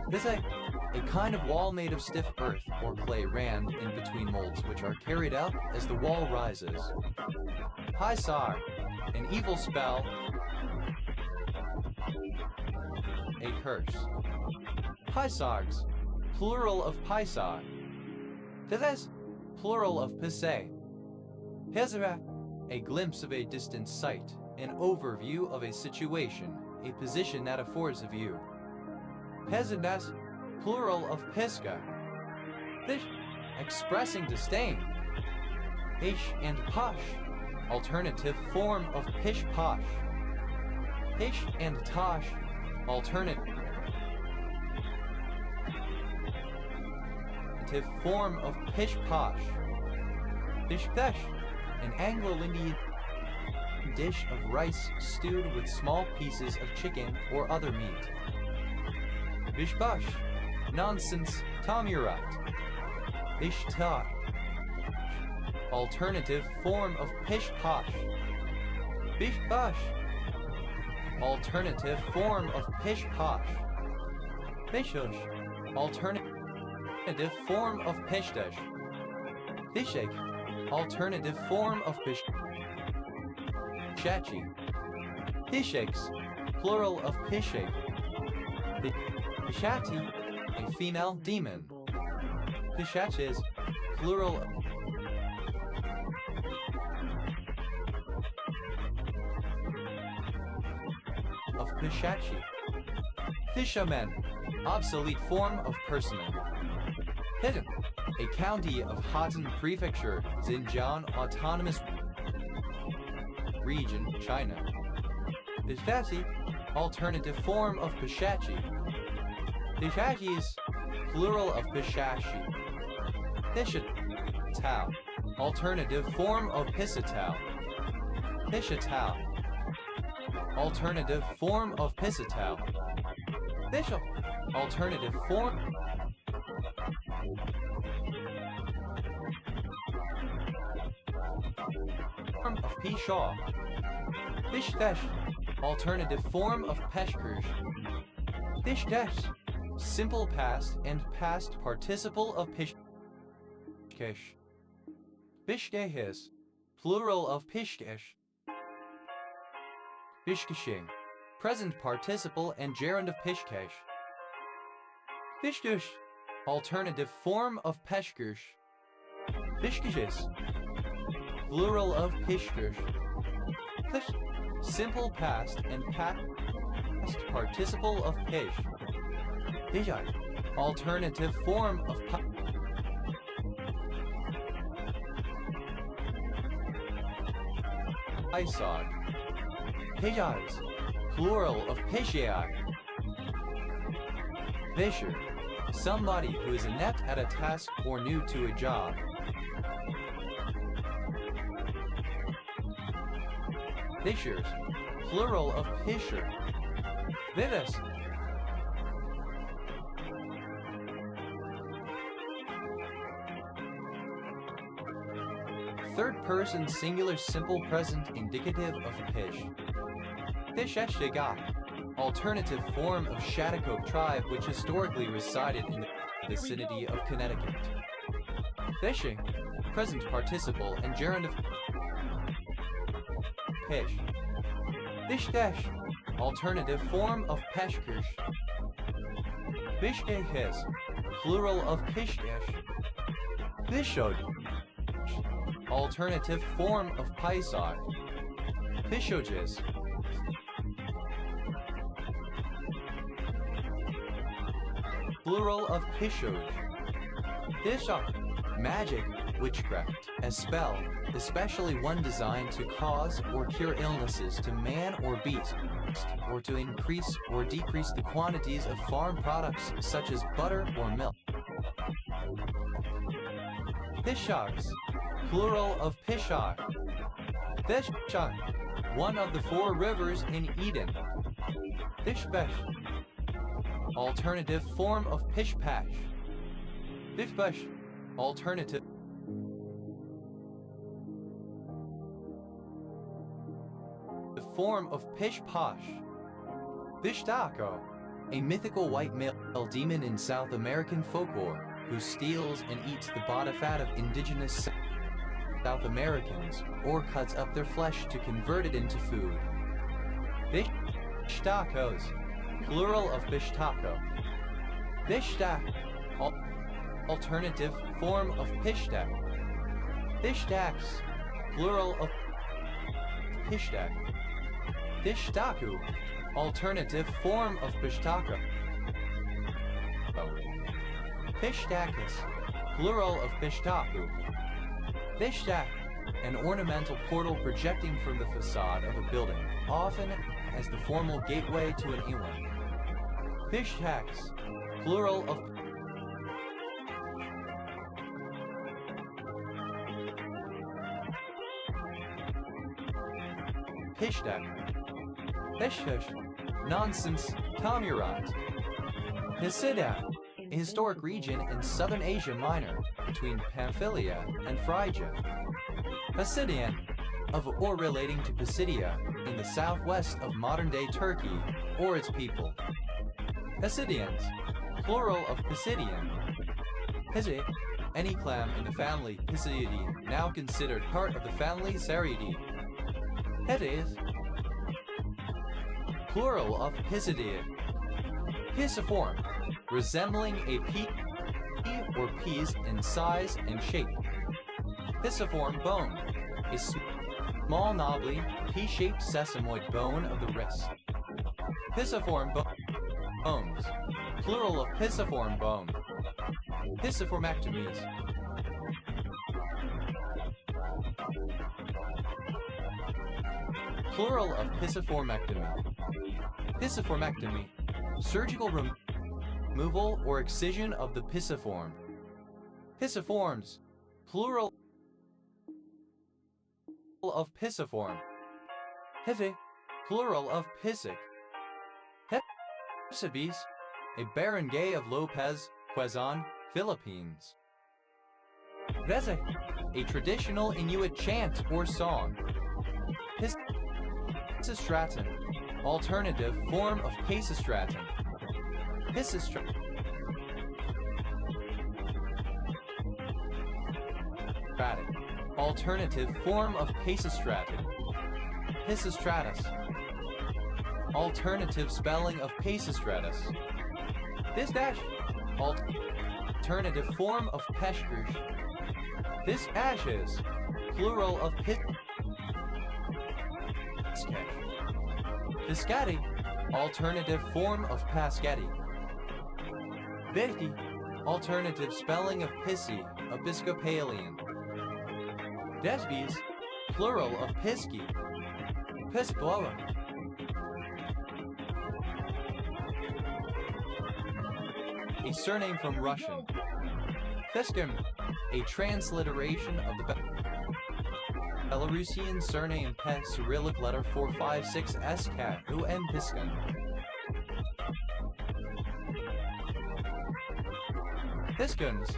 Visa, a kind of wall made of stiff earth or clay rammed in between molds which are carried out as the wall rises. Hisar, an evil spell. a curse. Pysogs, plural of Pysog. Thes, plural of Pise. Hezra, a glimpse of a distant sight, an overview of a situation, a position that affords a view. Pezindas, plural of Pisca. This, expressing disdain. Ish and Posh, alternative form of Pish Posh. Ish and Tosh, alternative form of Pish Posh. Dish Desh, an Anglo-Indian dish of rice stewed with small pieces of chicken or other meat. Bish Bush, nonsense Tomurat. Bish Ta, alternative form of Pish Posh. Bish Bush, alternative form of Pish Posh. Bishush, alternative form of Pishdesh. Bishek, alternative form of Pishachi. Pisheks, plural of Pishek. Pishati, a female demon. Pishaches, plural of Pishachi. Fishermen, obsolete form of personal. Hidden, a county of Hatan Prefecture, Xinjiang Autonomous Region, China. Pishati, alternative form of Pishachi. Pishachis, plural of Pishachi. Pishatau, alternative form of Pisatau. Pishatau, alternative form of Pisatau. Bishop, alternative form of Pishaw. Bishdesh, alternative form of Peshkirsh. Bishdesh, simple past and past participle of Pishkesh. Bishkehis, plural of Pishkesh. Bishkeshing, present participle and gerund of Pishkesh. Bishkush, alternative form of Peshkirsh. Bishkeshis, plural of Pishkirsh. Pish, simple past and past participle of Pish. Pishai, alternative form of Pysog. Pishais, plural of Pishai. Visher, somebody who is inept at a task or new to a job. Pishers, plural of Pisher. Vivis, third person singular simple present indicative of Pish. Pisheshigak, alternative form of Shattuck tribe which historically resided in the vicinity of Connecticut. Fishing, present participle and gerund of Pish. Bishkesh, alternative form of Peshkirsh. Bishkehes, plural of Pishkesh. Bishod, alternative form of Pysog. Pishoges, plural of Pishoj. Bishop, magic, witchcraft, a spell, especially one designed to cause or cure illnesses to man or beast, or to increase or decrease the quantities of farm products such as butter or milk. Pishogs, plural of Pishog. Pishog, one of the 4 rivers in Eden. Pishpesh, alternative form of Pishpash. Pishpesh, alternative the form of Pishposh. Pishtako, a mythical white male demon in South American folklore who steals and eats the body fat of indigenous South Americans or cuts up their flesh to convert it into food. Pishtakos, plural of pishtako. Bishtak, alternative form of pishtak. Bishtaks, plural of pishtak. Bishtaku, alternative form of pishtaka. Pishtakis, plural of pishtaku. Bishtak, an ornamental portal projecting from the facade of a building, often as the formal gateway to an iwan. Pishtaks, plural of Pishtak. Pishtush, nonsense, Tamurat. Pisidia, a historic region in southern Asia Minor, between Pamphylia and Phrygia. Pisidian, of or relating to Pisidia, in the southwest of modern-day Turkey, or its people. Pisidians, plural of Pisidian. Pisi, any clan in the family Pisididae, now considered part of the family Seridae. Hetes, plural of Pisidiad. Pisiform, resembling a pea or peas in size and shape. Pisiform bone, a small knobbly, pea-shaped sesamoid bone of the wrist. Pisiform bones, plural of pisiform bone. Pisiformectomies. Plural of pisiformectomy. Pisiformectomy, surgical removal or excision of the pisiform. Pisiforms, plural of pisiform. Hivi, plural of pisic. Hepsibis, a barangay of Lopez, Quezon, Philippines. Reze, a traditional Inuit chant or song. Pisistraton, alternative form of Pisistraton. Pisistraton. Alternative form of Pisistraton. Pisistratus. Alternative spelling of Pisistratus. Pistache. Alternative form of Peshkush. Pistashes. Plural of Piscati, alternative form of Pascati. Birki, alternative spelling of Pissy, Episcopalian. Desbis, plural of Pisky. Piscloa. A surname from Russian. Fiskum, a transliteration of the Belarusian surname P Cyrillic letter 456 SK UM Piskan. Piskans,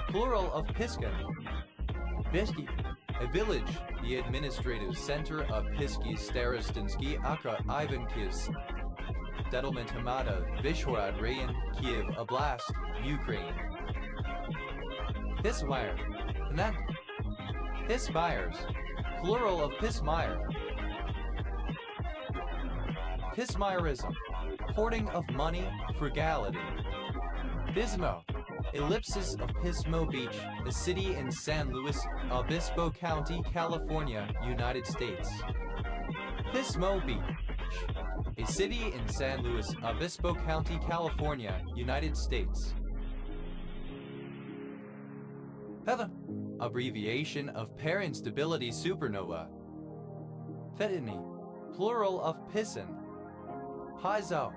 plural of Piskan. Bisky, a village, the administrative center of Pisky Starostinsky Akra Ivankivs. Settlement Hamada, Vishwarad Rayon, Kiev Oblast, Ukraine. Pismire, and that Pismires, plural of Pismire. Pismirism, hoarding of money, frugality. Pismo, ellipsis of Pismo Beach, a city in San Luis Obispo County, California, United States. Pismo Beach, a city in San Luis Obispo County, California, United States. Heaven, abbreviation of pair instability supernova. Fetini, plural of Pisan. Paizo,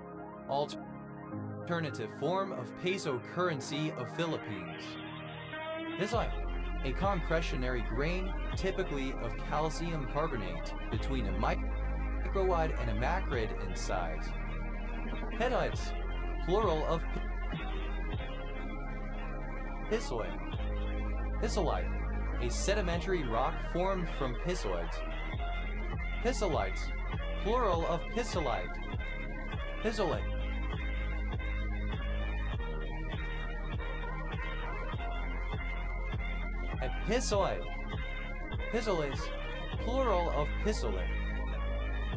alternative form of peso currency of Philippines. Pisai, a concretionary grain, typically of calcium carbonate, between a microwide and a macrid in size. Pedites, plural of Pisoi. Pissolite, a sedimentary rock formed from pissoids. Pissolites, plural of pissolite. Pissolite. Epissoid. Pissolis, plural of pissolite.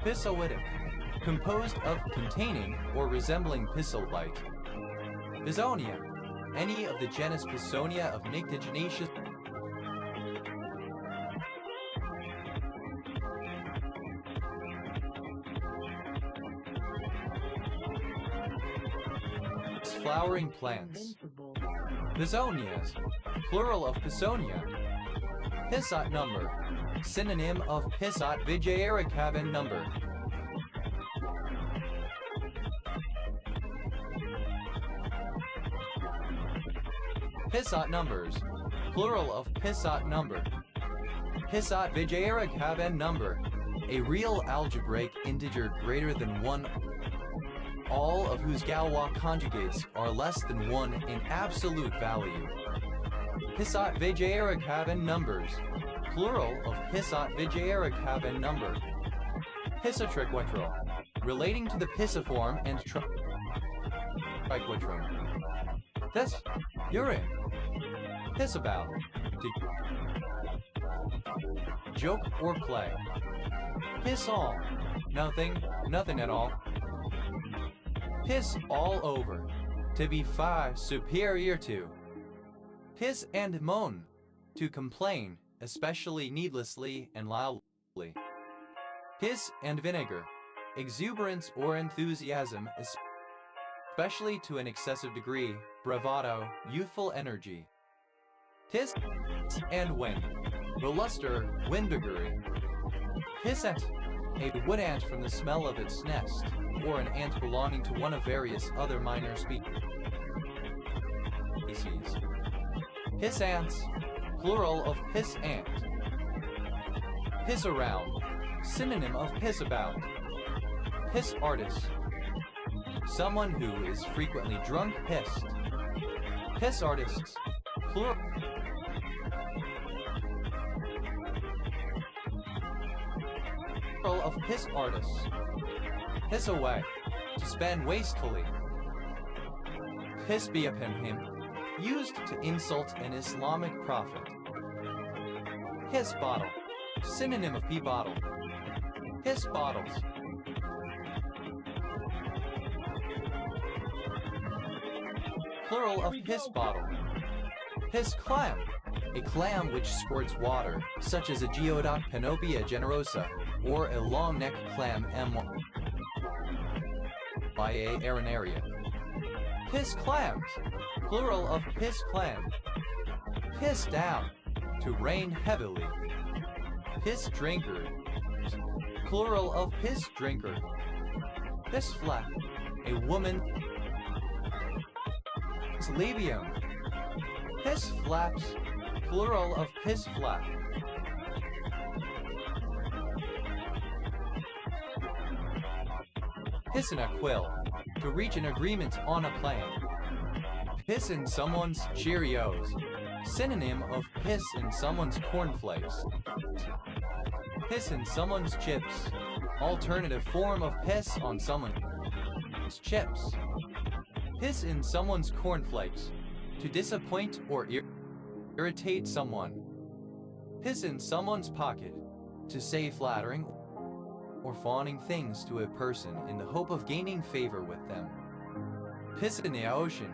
Pissoitic. composed of, containing, or resembling pissolite. Pisonia, any of the genus Pisonia of Nyctiginaceous. Flowering plants. Invincible. Pisonias, plural of Pisonia. Pissot number, synonym of Pissot Vijayarakhavan number. Pissot numbers, plural of Pissot number. Pissot Vijayarakhavan number, a real algebraic integer greater than 1, all of whose Galois conjugates are less than 1 in absolute value. Pissot Vijayarakhavan numbers, plural of Pissot Vijayarakhavan number. Pissotriquetral, relating to the pisiform and triquetrum. This, urine. Piss about. Joke or play. Piss all. Nothing, nothing at all. Piss all over. To be far superior to. Piss and moan. To complain, especially needlessly and loudly. Piss and vinegar. Exuberance or enthusiasm, especially to an excessive degree, bravado, youthful energy. Piss and wind. Reluster, windbeggery. Pissant, a wood ant from the smell of its nest, or an ant belonging to one of various other minor species. Piss ants, plural of piss ant. Piss around, synonym of piss about. Piss artist, someone who is frequently drunk pissed. Piss artists, plural of piss artists. Piss away, to spend wastefully. Piss be upon him, used to insult an Islamic prophet. Piss bottle, synonym of pee bottle. Piss bottles. Plural of piss bottle. Piss clam, a clam which squirts water, such as a Geodoc Panopia generosa, or a long-neck clam M.Y.A. arenaria. Piss clams, plural of piss clam. Piss down, to rain heavily. Piss drinker, plural of piss drinker. Piss flap, a woman. Piss labium. Piss flaps, plural of piss flap. Piss in a quill, to reach an agreement on a plan. Piss in someone's Cheerios, synonym of piss in someone's cornflakes. Piss in someone's chips, alternative form of piss on someone's chips. Piss in someone's cornflakes, to disappoint or irritate someone. Piss in someone's pocket, to say flattering or fawning things to a person in the hope of gaining favor with them. Piss in the ocean,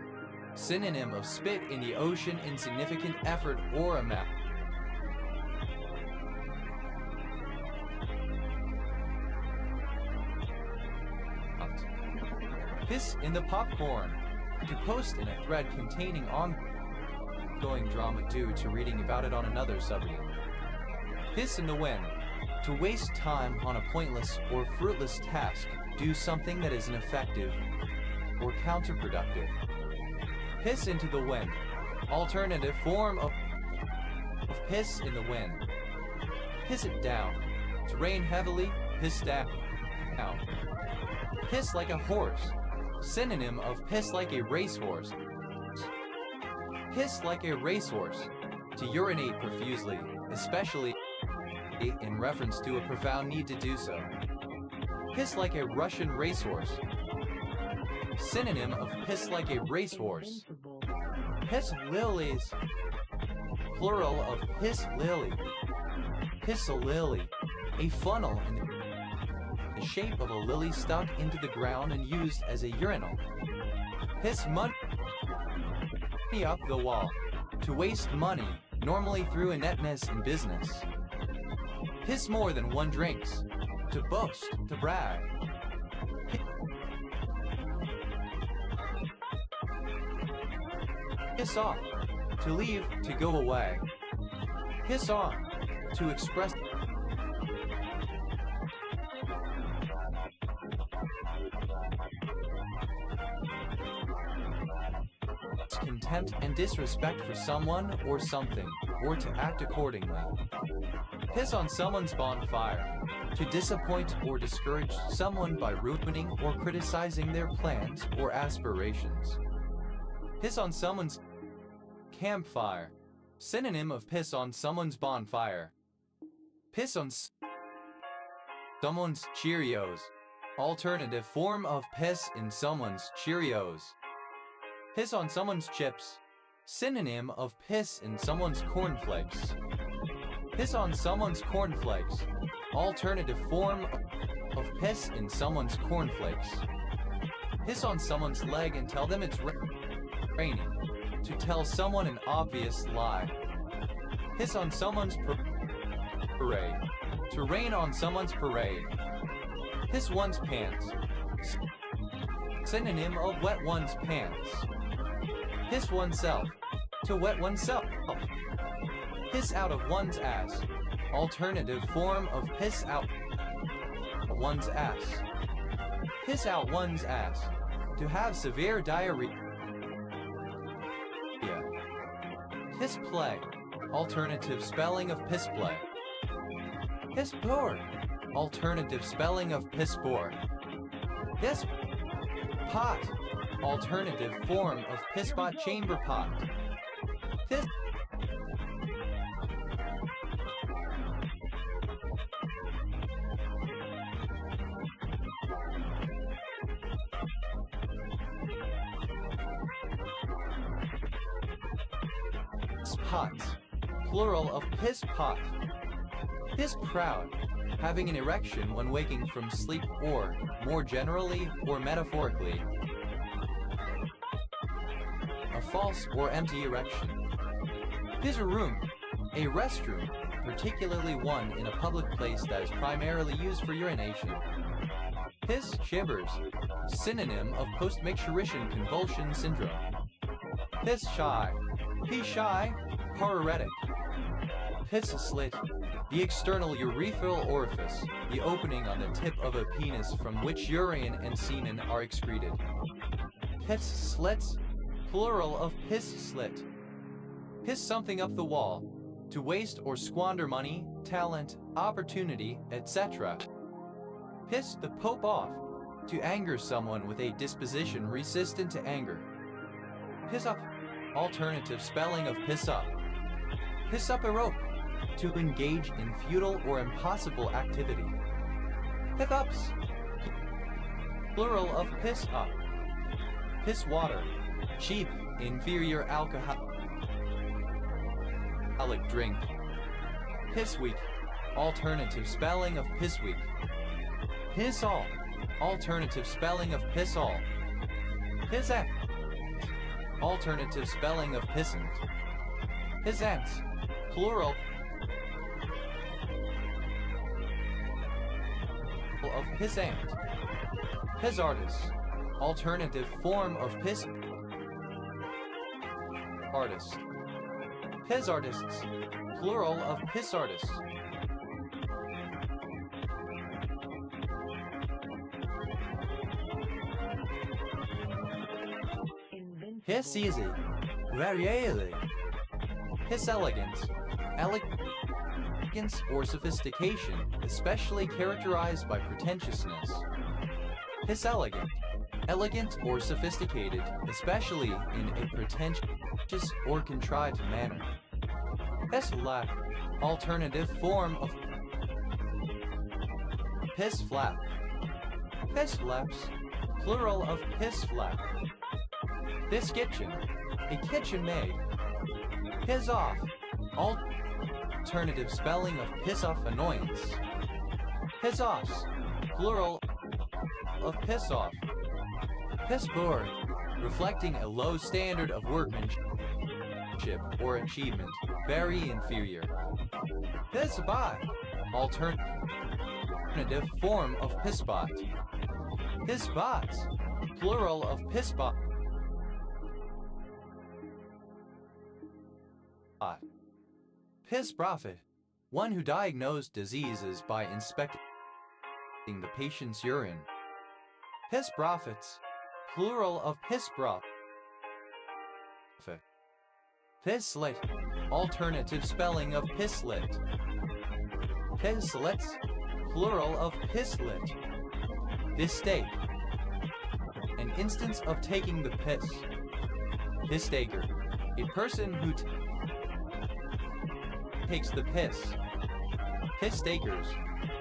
synonym of spit in the ocean in significant effort or amount. Piss in the popcorn, to post in a thread containing ongoing drama due to reading about it on another subject. Piss in the wind, to waste time on a pointless or fruitless task, do something that is ineffective or counterproductive. Piss into the wind, alternative form of piss in the wind. Piss it down, to rain heavily, piss down. Piss like a horse, synonym of piss like a racehorse. Piss like a racehorse, to urinate profusely, especially in reference to a profound need to do so. Piss like a Russian racehorse, synonym of piss like a racehorse. Invincible. Piss lilies, plural of piss lily. Piss a lily, a funnel in the shape of a lily stuck into the ground and used as a urinal. Piss money up the wall. To waste money, normally through ineptness in business. Piss more than one drinks. To boast, to brag. Piss off. To leave, to go away. Piss on. To express contempt and disrespect for someone or something, or to act accordingly. Piss on someone's bonfire. To disappoint or discourage someone by ruining or criticizing their plans or aspirations. Piss on someone's campfire. Synonym of piss on someone's bonfire. Piss on someone's Cheerios. Alternative form of piss in someone's Cheerios. Piss on someone's chips. Synonym of piss in someone's cornflakes. Piss on someone's cornflakes. Alternative form of piss in someone's cornflakes. Piss on someone's leg and tell them it's raining. To tell someone an obvious lie. Piss on someone's parade. To rain on someone's parade. Piss one's pants. Synonym of wet one's pants. Piss oneself. To wet oneself. Piss out of one's ass. Alternative form of piss out one's ass. Piss out one's ass. To have severe diarrhea. Piss play. Alternative spelling of piss play. Piss poor. Alternative spelling of piss poor. Piss pot. Alternative form of piss pot chamber pot. Piss pots. Plural of piss pot. Piss proud. Having an erection when waking from sleep or, more generally or metaphorically, a false or empty erection. Piss a room. A restroom, particularly one in a public place that is primarily used for urination. Piss shivers. Synonym of post-micturition convulsion syndrome. Piss shy. Piss shy. Pararetic. Piss slit. The external urethral orifice, the opening on the tip of a penis from which urine and semen are excreted. Piss slits. Plural of piss slit. Piss something up the wall. To waste or squander money, talent, opportunity, etc. Piss the Pope off. To anger someone with a disposition resistant to anger. Piss up. Alternative spelling of piss up. Piss up a rope. To engage in futile or impossible activity. Piss ups. Plural of piss up. Piss water. Cheap, inferior alcoholic drink. Piss week. Alternative spelling of piss week. Piss all. Alternative spelling of piss all. Pissant. Alternative spelling of pissant. Pissants. Plural of pissant. Piss artist. Alternative form of piss artist. Piss artists. Plural of piss artists. Piss easy. Very easy. Piss elegance. Elegance or sophistication, especially characterized by pretentiousness. Piss elegant. Elegant or sophisticated, especially in a pretentious or contrived manner. Piss lap. Alternative form of piss flap. Piss flaps. Plural of piss flap. Piss kitchen. A kitchen maid. Piss off. Alternative spelling of piss off annoyance. Piss offs. plural of piss off. Piss poor, reflecting a low standard of workmanship or achievement, very inferior. Piss bot, alternative form of piss bot. Piss bots, plural of piss bot. Piss prophet, one who diagnosed diseases by inspecting the patient's urine. Piss prophets, plural of piss prophet. Pisslet, alternative spelling of pisslet. Pisslets, plural of pisslet. Pissstake, an instance of taking the piss. Pisstaker, a person who takes the piss. Pisstakers,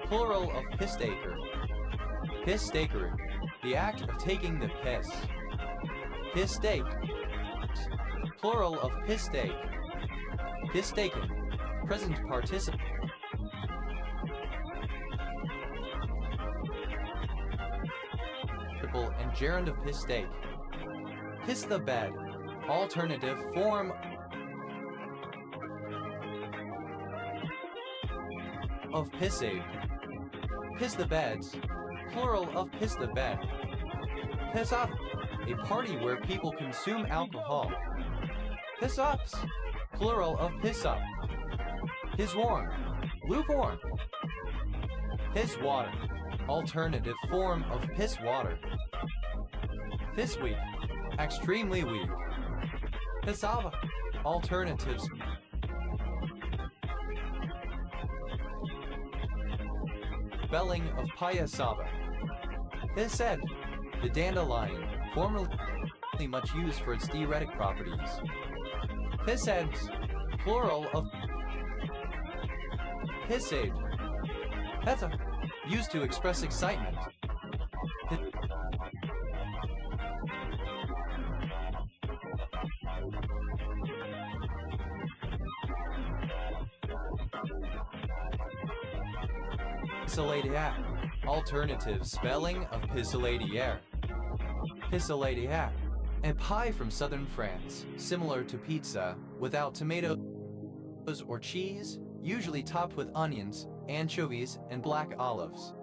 plural of pisstaker. Pisstaker, the act of taking the piss. Pissstake, plural of pissstake. Pisstaken, present participle. And gerund of pissstake. Piss the bed, alternative form of pissade. Piss the beds, plural of piss the bed. Piss up, a party where people consume alcohol. Piss ups, plural of piss up. Piss warm, lukewarm. Piss water, alternative form of piss water. Piss weak, extremely weak. Pissava, alternatives. Spelling of Payasava. Pissed, the dandelion, formerly much used for its diuretic properties. Pissheads, plural of pissade. Peta, used to express excitement. Pissaladiac, alternative spelling of pissaladiere. Pissaladiac, a pie from southern France, similar to pizza, without tomatoes or cheese, usually topped with onions, anchovies, and black olives.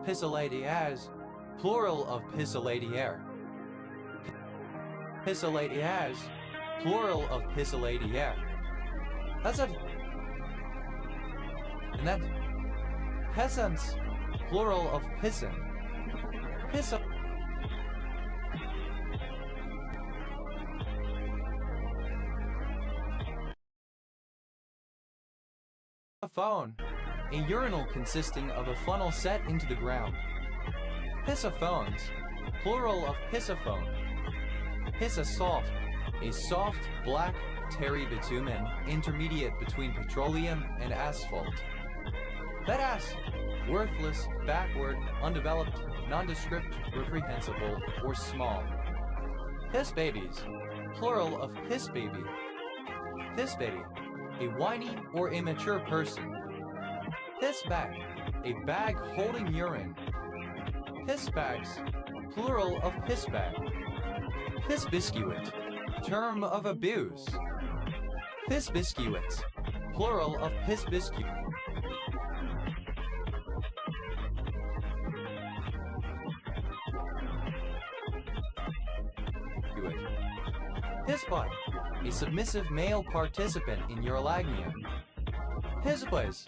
Pissaladiers, plural of pissaladiere. Pissaladiers, plural of pissaladiere. That's it. And that peasants, plural of pisson. Pissa. A phone, a urinal consisting of a funnel set into the ground. Pissophones, plural of pissophone. Pissasalt, a soft, black, terry bitumen intermediate between petroleum and asphalt. Badass, worthless, backward, undeveloped, nondescript, reprehensible, or small. Piss babies, plural of piss baby. Piss baby, a whiny or immature person. Piss bag, a bag holding urine. Piss bags, plural of piss bag. Piss biscuit, term of abuse. Piss biscuits, plural of piss biscuit. Pissbutt, a submissive male participant in urolagnia. Pissbuzz,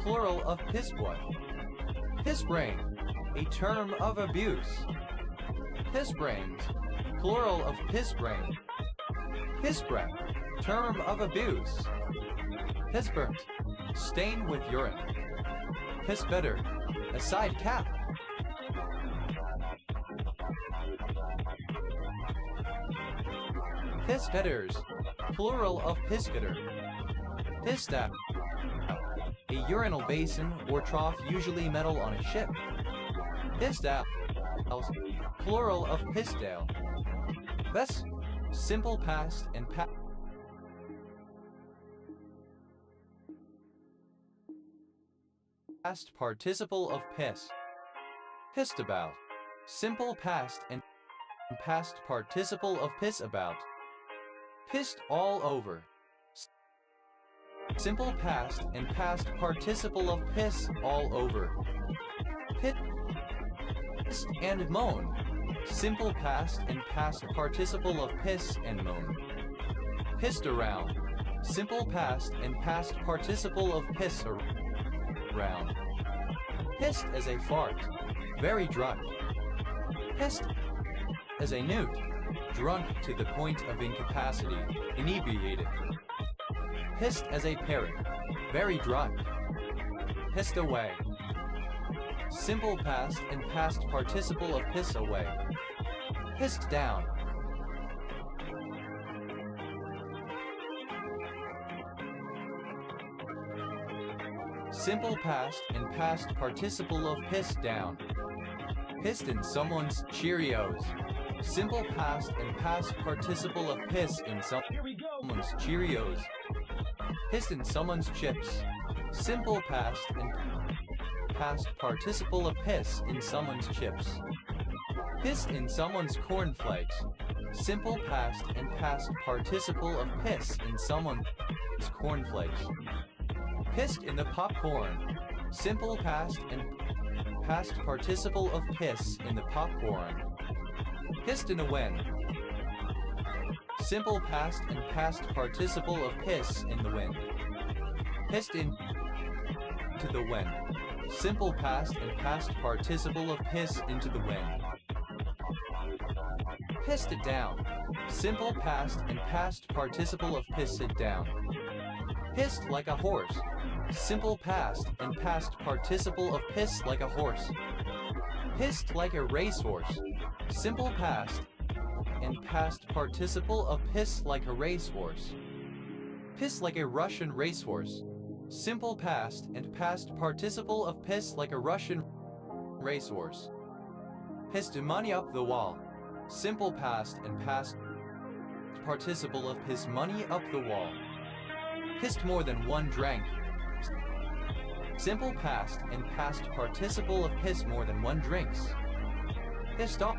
plural of pissbutt. Pissbrain, a term of abuse. Pissbrains, plural of pissbrain. Pissbreath, term of abuse. Pissburnt, stained with urine. Pissbetter, a side cap. Pisspetters, plural of piscator. Pisstap, a urinal basin or trough usually metal on a ship. Pissdale, plural of pissdale. Thus, simple past and past. past participle of piss. Pissed about. Simple past and past participle of piss about. Pissed all over. Simple past and past participle of piss all over. Pissed and moan. Simple past and past participle of piss and moan. Pissed around. Simple past and past participle of piss around. Pissed as a fart. Very drunk. Pissed as a newt. Drunk to the point of incapacity. Inebriated. Pissed as a parrot. Very drunk. Pissed away. Simple past and past participle of piss away. Pissed down. Simple past and past participle of piss down. Pissed in someone's Cheerios. Simple past and past participle of piss in someone's Cheerios. Pissed in someone's chips. Simple past and past participle of piss in someone's chips. Pissed in someone's cornflakes. Simple past and past participle of piss in someone's cornflakes. Pissed in the popcorn. Simple past and past participle of piss in the popcorn. Pissed in the wind. Simple past and past participle of piss in the wind. Pissed in to the wind. Simple past and past participle of piss into the wind. Pissed it down. Simple past and past participle of piss it down. Pissed like a horse. Simple past and past participle of piss like a horse. Pissed like a racehorse. Simple past and past participle of piss like a racehorse. Piss like a Russian racehorse. Simple past and past participle of piss like a Russian racehorse. Pissed money up the wall. Simple past and past participle of piss money up the wall. Pissed more than one drank. Simple past and past participle of piss more than one drinks. Pissed off.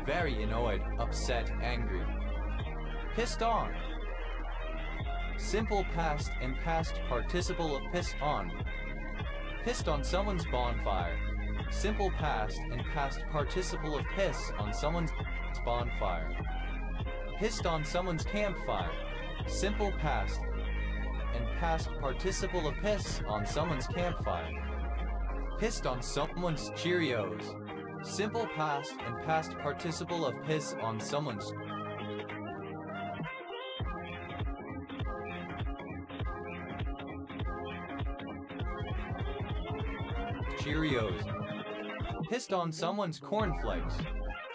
Very annoyed, upset, angry. Pissed on. Simple past and past participle of piss on. Pissed on someone's bonfire. Simple past and past participle of piss on someone's bonfire. Pissed on someone's campfire. Simple past and past participle of piss on someone's campfire. Pissed on someone's Cheerios. Simple past and past participle of piss on someone's Cheerios. Pissed on someone's cornflakes.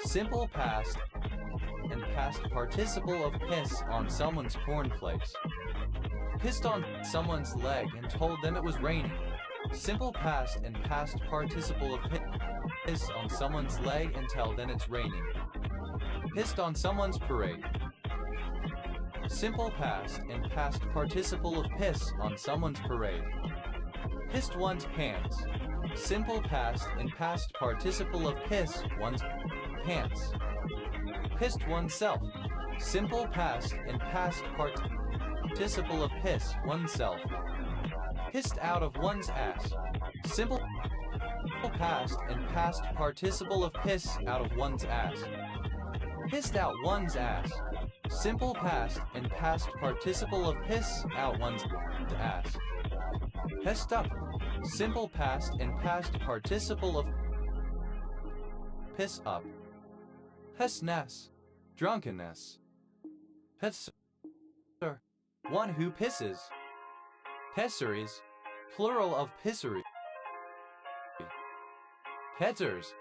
Simple past and past participle of piss on someone's cornflakes. Pissed on someone's leg and told them it was raining. Simple past and past participle of piss on someone's leg and tell them it's raining. Pissed on someone's parade. Simple past and past participle of piss on someone's parade. Pissed one's pants. Simple past and past participle of piss one's pants. Pissed oneself. Simple past and past participle of piss oneself. Pissed out of one's ass. Simple past and past participle of piss out of one's ass. Pissed out one's ass. Simple past and past participle of piss out one's ass. Pissed up. Simple past and past participle of piss up. Pissness. Drunkenness. Pisser. One who pisses. Pisseries. Plural of pissery. Pissers.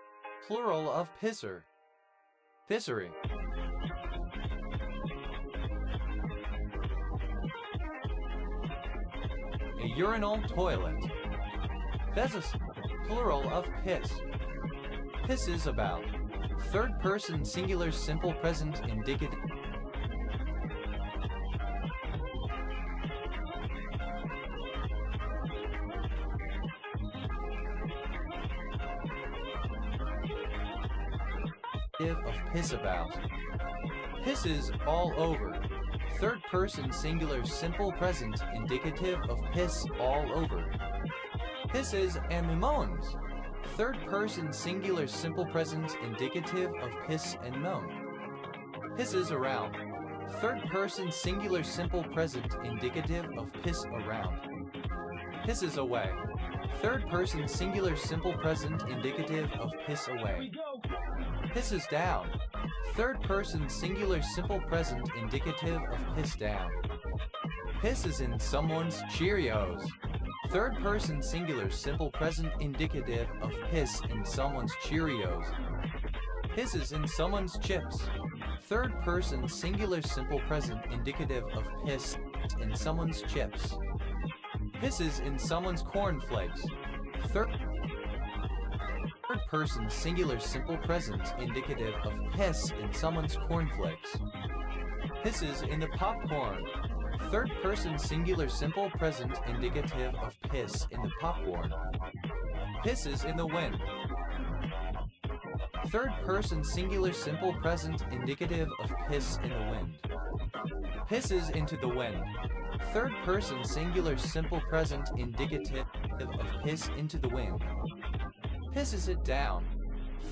Plural of pisser. Pissery. A urinal toilet. Pisses. Plural of piss. Pisses about. Third person singular simple present indicative. of piss about. Pisses all over. Third person singular simple present indicative of piss all over. Pisses and moans. Third person singular simple present indicative of piss and moan. Pisses around. Third person singular simple present indicative of piss around. Pisses away. Third person singular simple present indicative of piss Here we away. go. Pisses down. Third person singular simple present indicative of piss down. Pisses in someone's Cheerios. Third person singular simple present indicative of piss in someone's Cheerios. Pisses in someone's chips. Third person singular simple present indicative of piss in someone's chips. Pisses in someone's cornflakes. Third person singular simple present indicative of piss in someone's cornflakes. Pisses in the popcorn. Third person singular simple present indicative of piss in the popcorn. Pisses in the wind. Third person singular simple present indicative of piss in the wind. Pisses into the wind. Third person singular simple present indicative of piss into the wind. Pisses it down.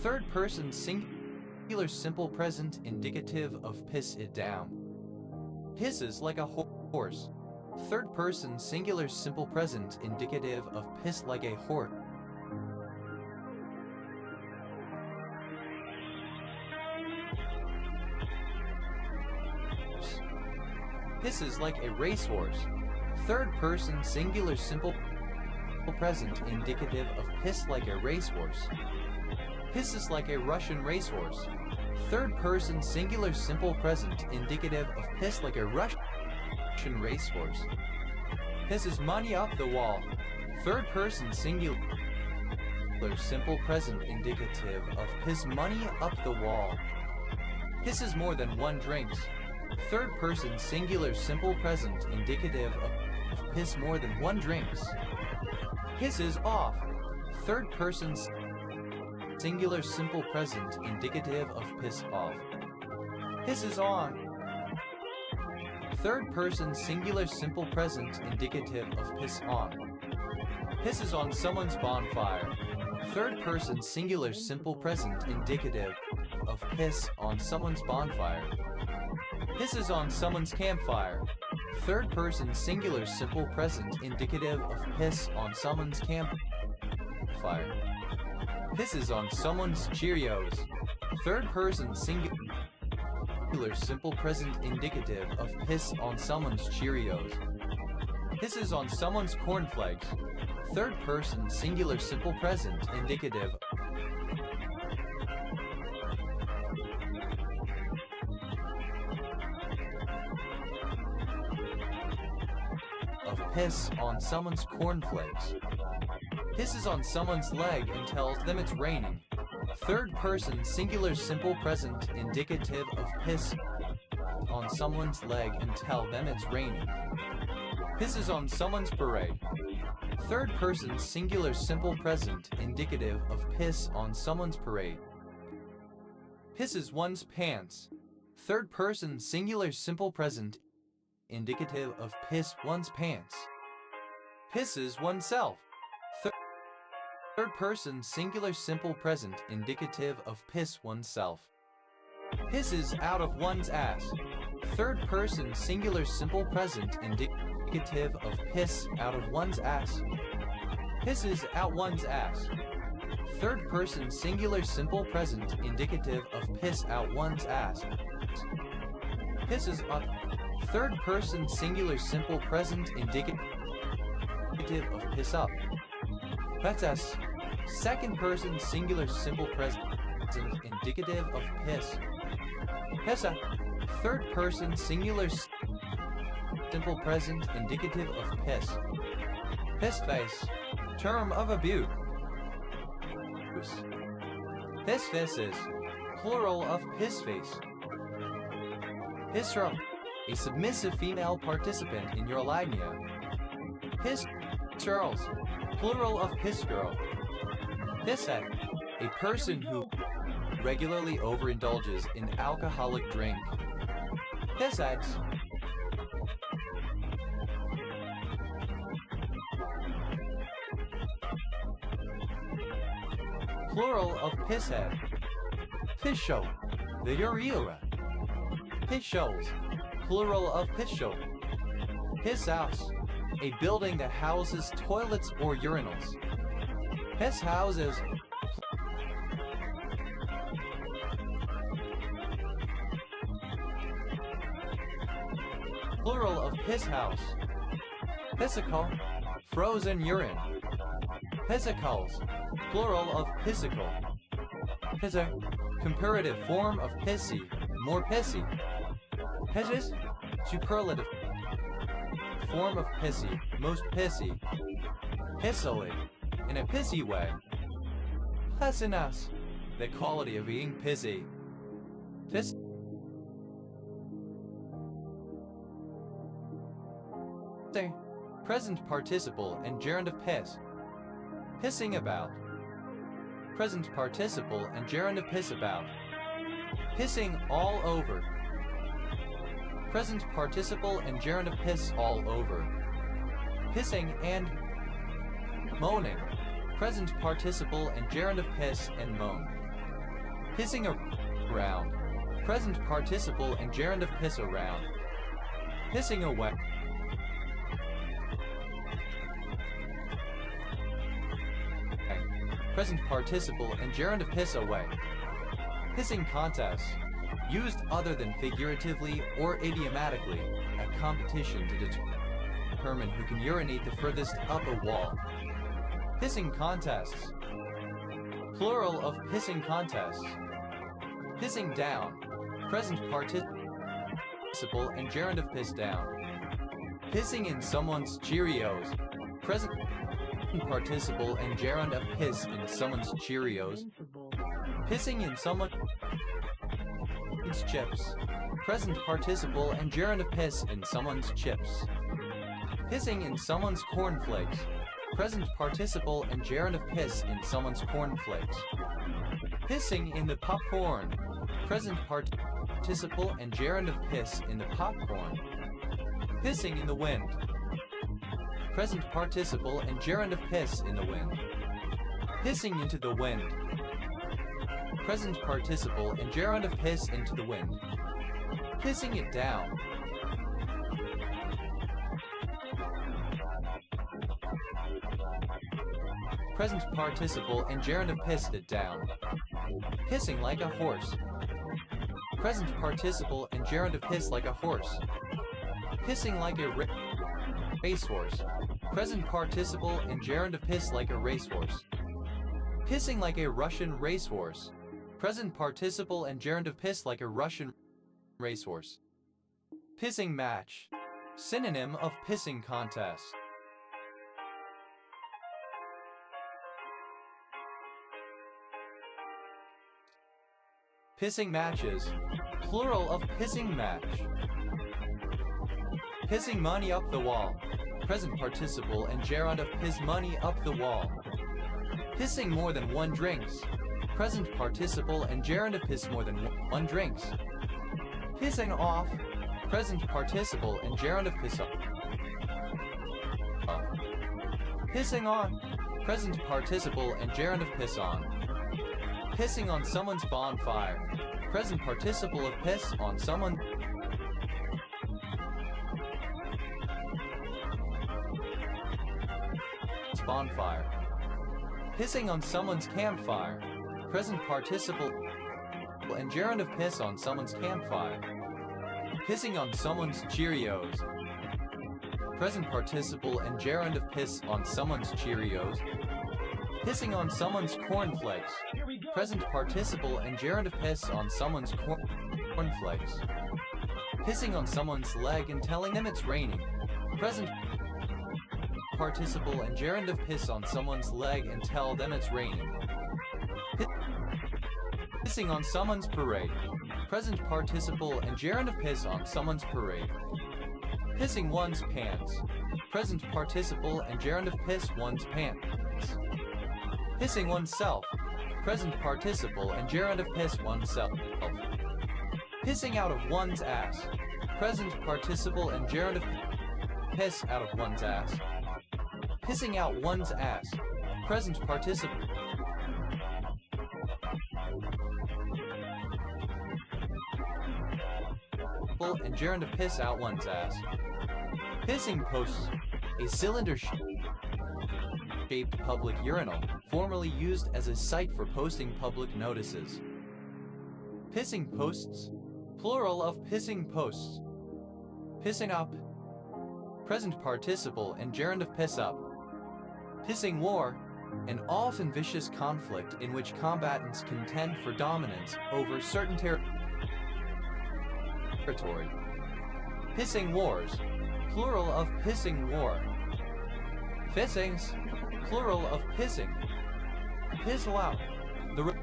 Third person singular simple present indicative of piss it down. Pisses like a horse. Third person singular simple present indicative of piss like a horse. Pisses like a racehorse. Third person singular simple present indicative of piss like a racehorse. Pisses like a Russian racehorse. Third person singular simple present indicative of piss like a Russian racehorse. Pisses money up the wall. Third person singular simple present indicative of piss money up the wall. Pisses more than one drinks. Third person singular simple present indicative of piss more than one drinks. Pisses off. Third person singular simple present indicative of piss off. Pisses on. Third person singular simple present indicative of piss on. Pisses on someone's bonfire. Third person singular simple present indicative of piss on someone's bonfire. Pisses on someone's campfire. Third person singular simple present indicative of piss on someone's campfire. Pisses on someone's Cheerios. Third person singular simple present indicative of piss on someone's Cheerios. Pisses on someone's cornflakes. Third person singular simple present indicative of piss on someone's cornflakes. Pisses on someone's leg and tells them it's raining. Third person singular simple present indicative of piss on someone's leg and tell them it's raining. Pisses on someone's parade. Third person singular simple present indicative of piss on someone's parade. Pisses one's pants. Third person singular simple present indicative of piss one's pants. Pisses oneself. Third person singular simple present indicative of piss oneself. Pisses out of one's ass. Third person singular simple present indicative of piss out of one's ass. Pisses out one's ass. Third person singular simple present indicative of piss out one's ass. Pisses up. Third person singular simple present indicative of piss up. Petas. Second person singular simple present indicative of piss. Pesa. Third person singular simple present indicative of piss. Piss face. Term of abuse. Piss faces. Plural of piss face. Pissra. A submissive female participant in Eurolinia. Piss girls. Plural of piss girl. Pisshead. A person who regularly overindulges in alcoholic drink. Pissheads. Plural of pisshead. Pisshow. The urea. Pisholes. Plural of pishow. Piss house. A building that houses toilets or urinals. Piss houses. Plural of piss house. Pissicle. Frozen urine. Pissicles. Plural of pissicle. Pisser. Comparative form of pissy. More pissy. Pisses. Superlative form of pissy. Most pissy. Pissily. In a pissy way. Pissiness. The quality of being pissy. Piss. Present participle and gerund of piss. Pissing about. Present participle and gerund of piss about. Pissing all over. Present participle and gerund of piss all over. Pissing and moaning. Present participle and gerund of piss and moan. Pissing around. Present participle and gerund of piss around. Pissing away. Present participle and gerund of piss away. Pissing contest. Used other than figuratively or idiomatically, a competition to determine who can urinate the furthest up a wall. Pissing contests. Plural of pissing contests. Pissing down. Present participle and gerund of piss down. Pissing in someone's Cheerios. Present participle and gerund of piss in someone's Cheerios. Invincible. Pissing in someone's chips. Present participle and gerund of piss in someone's chips. Pissing in someone's cornflakes. Present participle and gerund of piss in someone's cornflakes. Pissing in the popcorn. Present participle and gerund of piss in the popcorn. Pissing in the wind. Present participle and gerund of piss in the wind. Pissing into the wind. Present participle and gerund of piss into the wind. Pissing it down. Present participle and gerund of pissed it down. Pissing like a horse. Present participle and gerund of piss like a horse. Pissing like a racehorse. Present participle and gerund of piss like a racehorse. Pissing like a Russian racehorse. Present participle and gerund of piss like a Russian racehorse. Pissing match. Synonym of pissing contest. Pissing matches. Plural of pissing match. Pissing money up the wall. Present participle and gerund of piss money up the wall. Pissing more than one drinks. Present participle and gerund of piss more than one drinks. Pissing off. Present participle and gerund of piss off. Pissing on. Present participle and gerund of piss on. Pissing on someone's bonfire. Present participle of piss on someone. Bonfire. Pissing on someone's campfire. Present participle and gerund of piss on someone's campfire. Pissing on someone's Cheerios. Present participle and gerund of piss on someone's Cheerios. Pissing on someone's cornflakes. Present participle and gerund of piss on someone's cornflakes. Pissing on someone's leg and telling them it's raining. Present participle and gerund of piss on someone's leg and tell them it's raining. Pissing on someone's parade. Present participle and gerund of piss on someone's parade. Pissing one's pants. Present participle and gerund of piss one's pants. Pissing oneself. present participle and gerund of piss oneself. Pissing out of one's ass, present participle and gerund of piss out of one's ass. Pissing out one's ass, present participle and gerund of piss out one's ass. Pissing posts, a cylinder-shaped public urinal, formerly used as a site for posting public notices. Pissing posts, plural of pissing posts. Pissing up, present participle and gerund of piss up. Pissing war, an often vicious conflict in which combatants contend for dominance over certain territory. Pissing wars, plural of pissing war. Pissings, plural of pissing. Islam, the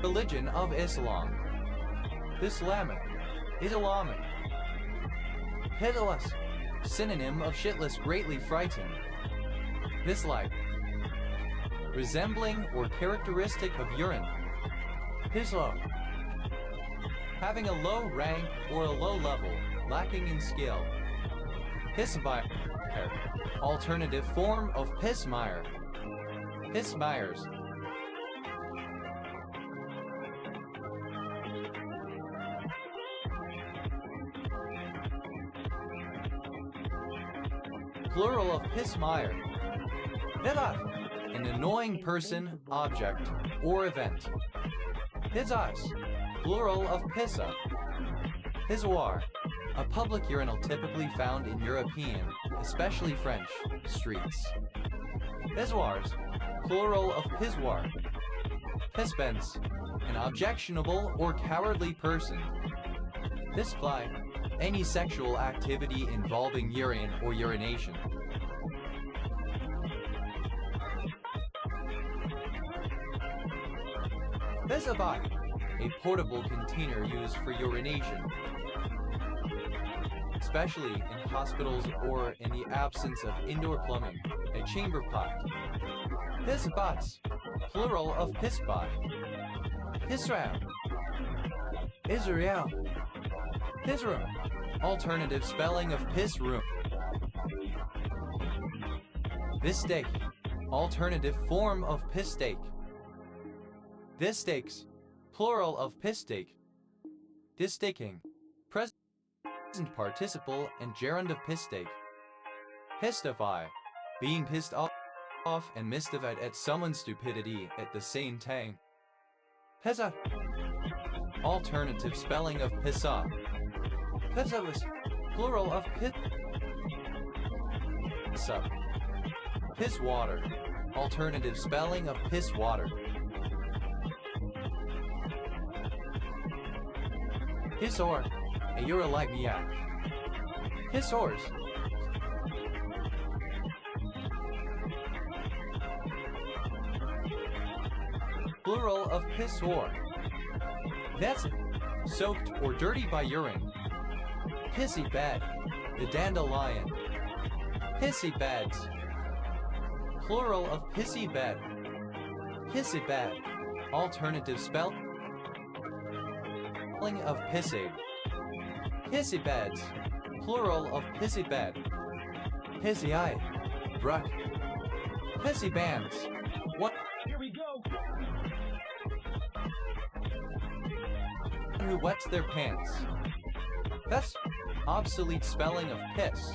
religion of Islam. Islamic, Islamic. Hideous, synonym of shitless, greatly frightened. Dislike, resembling or characteristic of urine. Pislow, having a low rank or a low level, lacking in skill. Pissmire, alternative form of pissmire. Pissmires. Plural of pissmire. Neva, an annoying person, object, or event. Pizzas, plural of pissa. Pissoir, a public urinal typically found in European, especially French, streets. Pissoirs, plural of pissoir. Pispens, an objectionable or cowardly person. Display, any sexual activity involving urine or urination. Pissabai, a portable container used for urination, especially in hospitals or in the absence of indoor plumbing, a chamber pot. Pisspots, plural of pisspot. Israel, Israel. Piss room, alternative spelling of piss room. This steak, alternative form of piss steak. This steaks, plural of piss steak. This staking, present participle and gerund of piss steak. Pistify, being pissed off and mystified at someone's stupidity at the same time. Pissa, alternative spelling of pissa. Pissavus, plural of pissa. Piss water, alternative spelling of piss water. Pissor, a urolagniac. Pissors. Plural of pissor. That's it. Soaked or dirty by urine. Pissy bed, the dandelion. Pissy beds. Plural of pissy bed. Pissy bed, alternative spelling of pissig. Pissy beds, plural of pissy bed. Pissy eye, bruck. Pissy bands. What? Here we go. Who wets their pants. That's obsolete spelling of piss.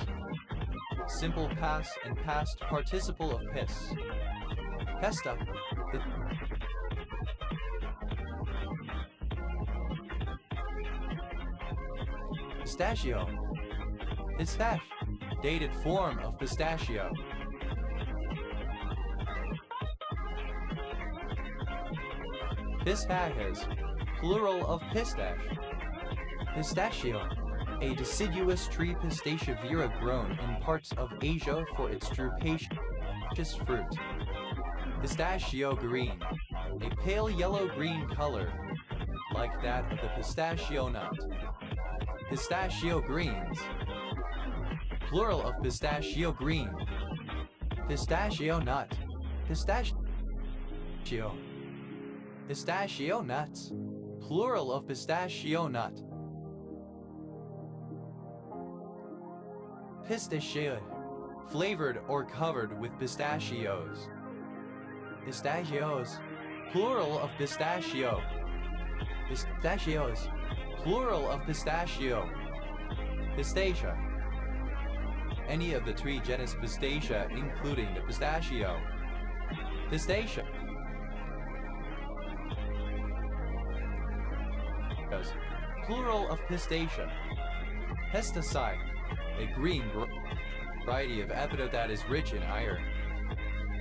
Simple past and past participle of piss. Pesta. Pistachio. Pistache. Dated form of pistachio. Pistaches. Plural of pistache. Pistachio. A deciduous tree Pistachia vera grown in parts of Asia for its drupaceous fruit. Pistachio green. A pale yellow-green color, like that of the pistachio nut. Pistachio greens. Plural of pistachio green. Pistachio nut. Pistachio Pistachio nuts. Plural of pistachio nut. Pistachio. Flavored or covered with pistachios. Pistachios. Plural of pistachio. Pistachios. Plural of pistachio. Pistacia. Any of the three genus Pistacia, including the pistachio. Pistacia. Plural of pistacia. Pesticide. A green variety of epidot that is rich in iron.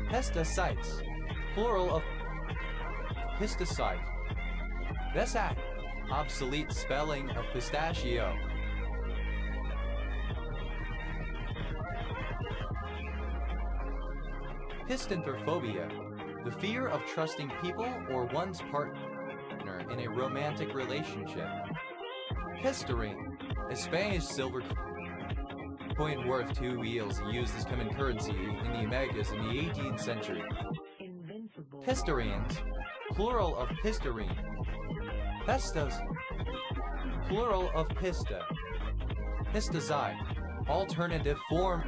Pesticides. Plural of pesticide. Besat. Obsolete spelling of pistachio. Pistonphobia. The fear of trusting people or one's partner in a romantic relationship. Pistarine. A Spanish silver coin worth 2 wheels used as common currency in the Americas in the 18th century. Invincible. Pistarines. Plural of pistarine. Pestos. Plural of pista. Pesticide. Alternative form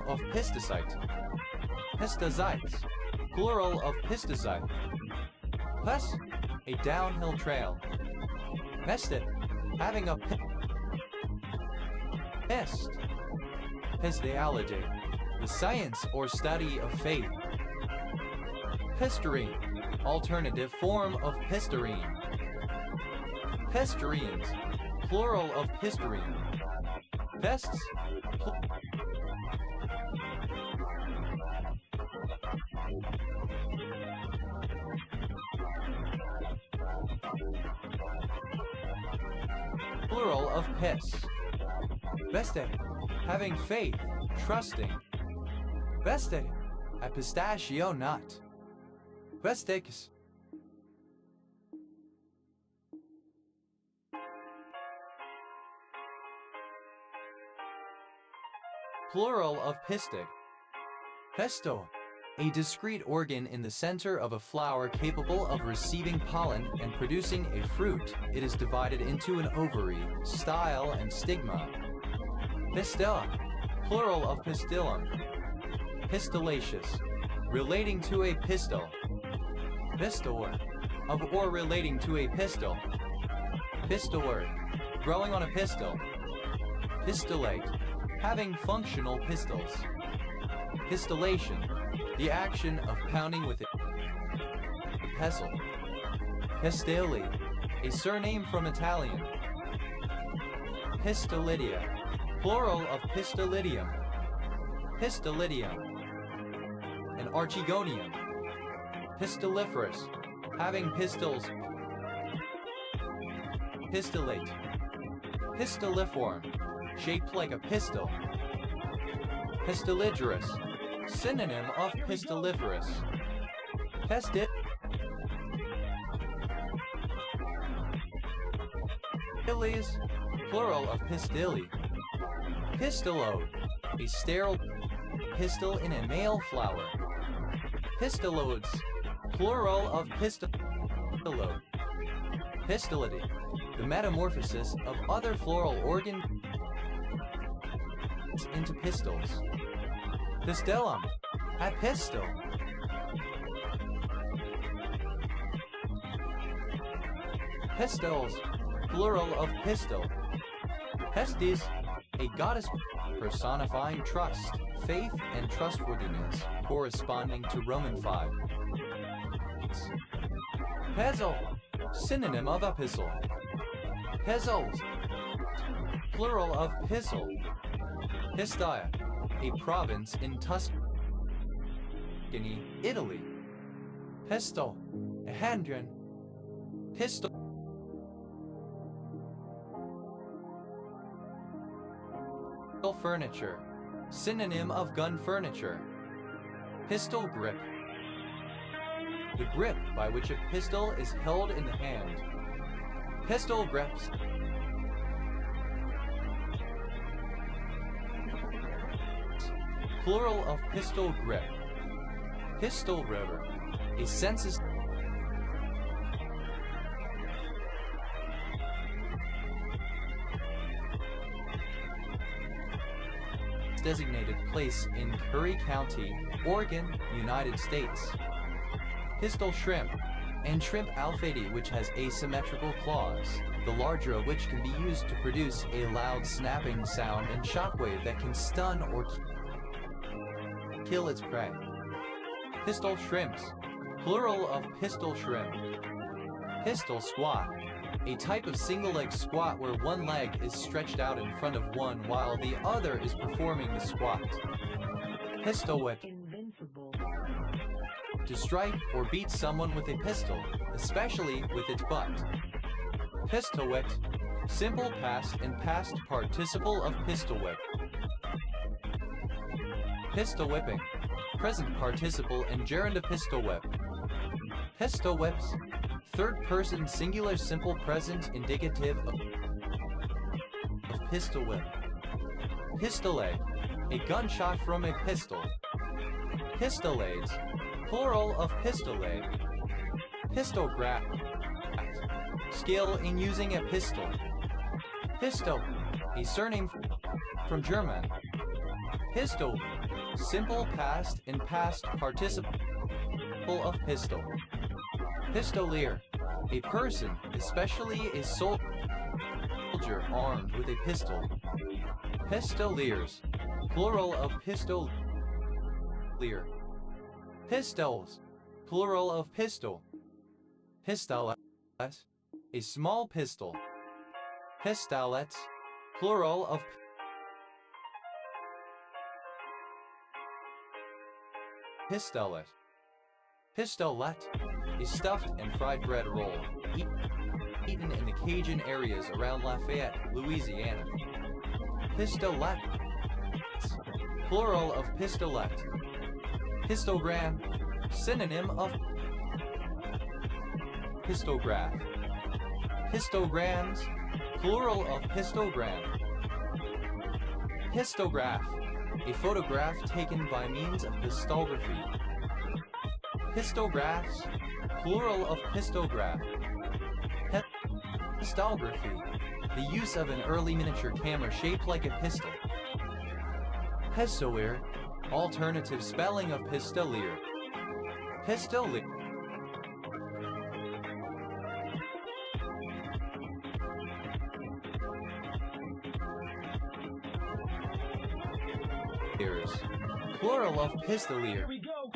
of pesticide. Pesticides. Plural of pesticide. Pest. A downhill trail. Pested. Having a pest. Pestiology. The science or study of faith. Pestarine. Alternative form of pestarine. Pestarines. Plural of pestarine. Pests. Plural of pests. Vested. Having faith. Trusting. Vested. A pistachio nut. Vestix. Plural of pistic. Pesto. A discrete organ in the center of a flower capable of receiving pollen and producing a fruit. It is divided into an ovary, style, and stigma. Pistilla. Plural of pistillum. Pistillaceous. Relating to a pistil. Pistor. Of or relating to a pistil. Pistor. Growing on a pistil. Pistillate. Having functional pistils. Pistillation. The action of pounding with a pestle. Pestilli. A surname from Italian. Pistilidia. Plural of pistilidium. Pistilidium. An archegonium. Pistiliferous. Having pistils. Pistillate. Pistiliform. Shaped like a pistol. Pistiligerous. Synonym of pistiliferous. Pestit. Pistils. Plural of pistilli. Pistillode. A sterile pistil in a male flower. Pistilodes. Plural of pistillode. Pistillity. The metamorphosis of other floral organs into pistils. Pistillum. A pistil. Pistils. Plural of pistil. Pestis. A goddess personifying trust, faith, and trustworthiness, corresponding to Roman 5. Pezzle. Synonym of epistle. Pezzles. Plural of pistil. Pistaia. A province in Tuscany, Italy. Pestle. A handgun. Pistol. Furniture. Synonym of gun furniture. Pistol grip. The grip by which a pistol is held in the hand. Pistol grips. Plural of pistol grip. Pistol River, a census designated place in Curry County, Oregon, United States. Pistol shrimp and shrimp alphae, which has asymmetrical claws, the larger of which can be used to produce a loud snapping sound and shockwave that can stun or kill its prey. Pistol shrimps, plural of pistol shrimp. Pistol squat, a type of single-leg squat where one leg is stretched out in front of one while the other is performing the squat. Pistol whip, Invincible. to strike or beat someone with a pistol, especially with its butt. Pistol whip, simple past and past participle of pistol whip. Pistol whipping, present participle and gerund of pistol whip. Pistol whips, third person singular simple present indicative of pistol whip. Pistolade, a gunshot from a pistol. Pistolades, plural of pistolade. Pistograph, skill in using a pistol. Pistol, a surname from German. Pistol, simple past and past participle of pistol. Pistolier, a person, especially a soldier armed with a pistol. Pistoliers, plural of pistolier. Pistols, plural of pistol. Pistolet, a small pistol. Pistolets, plural of pistolet. Pistolet, a stuffed and fried bread roll, eaten in the Cajun areas around Lafayette, Louisiana. Pistolet, plural of pistolet. Pistogram, synonym of pistograph. Pistograms, plural of pistogram. Pistograph, a photograph taken by means of pistography. Pistographs, plural of pistograph. Pistography, the use of an early miniature camera shaped like a pistol. Pistolier, alternative spelling of pistolier. Pistolier. Plural of pistolier. Here we go.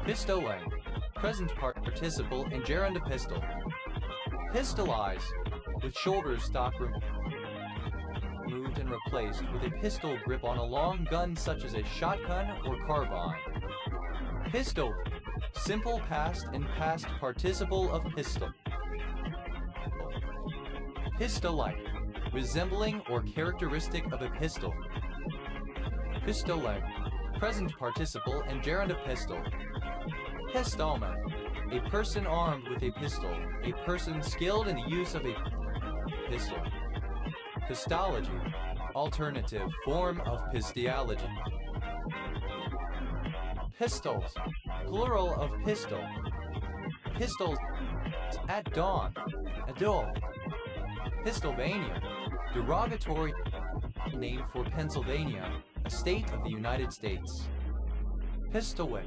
Pistole, present participle and gerund of pistol. Pistolize, with shoulder stock removed and replaced with a pistol grip on a long gun such as a shotgun or carbine. Pistol, simple past and past participle of pistol. Pistolite, resembling or characteristic of a pistol. Pistole, present participle and gerund of pistol. Pistolman, a person armed with a pistol, a person skilled in the use of a pistol. Pistology, alternative form of pistiology. Pistols, plural of pistol. Pistols at dawn, adult. Pistolvania, derogatory name for Pennsylvania, a state of the United States. Pistolwhip,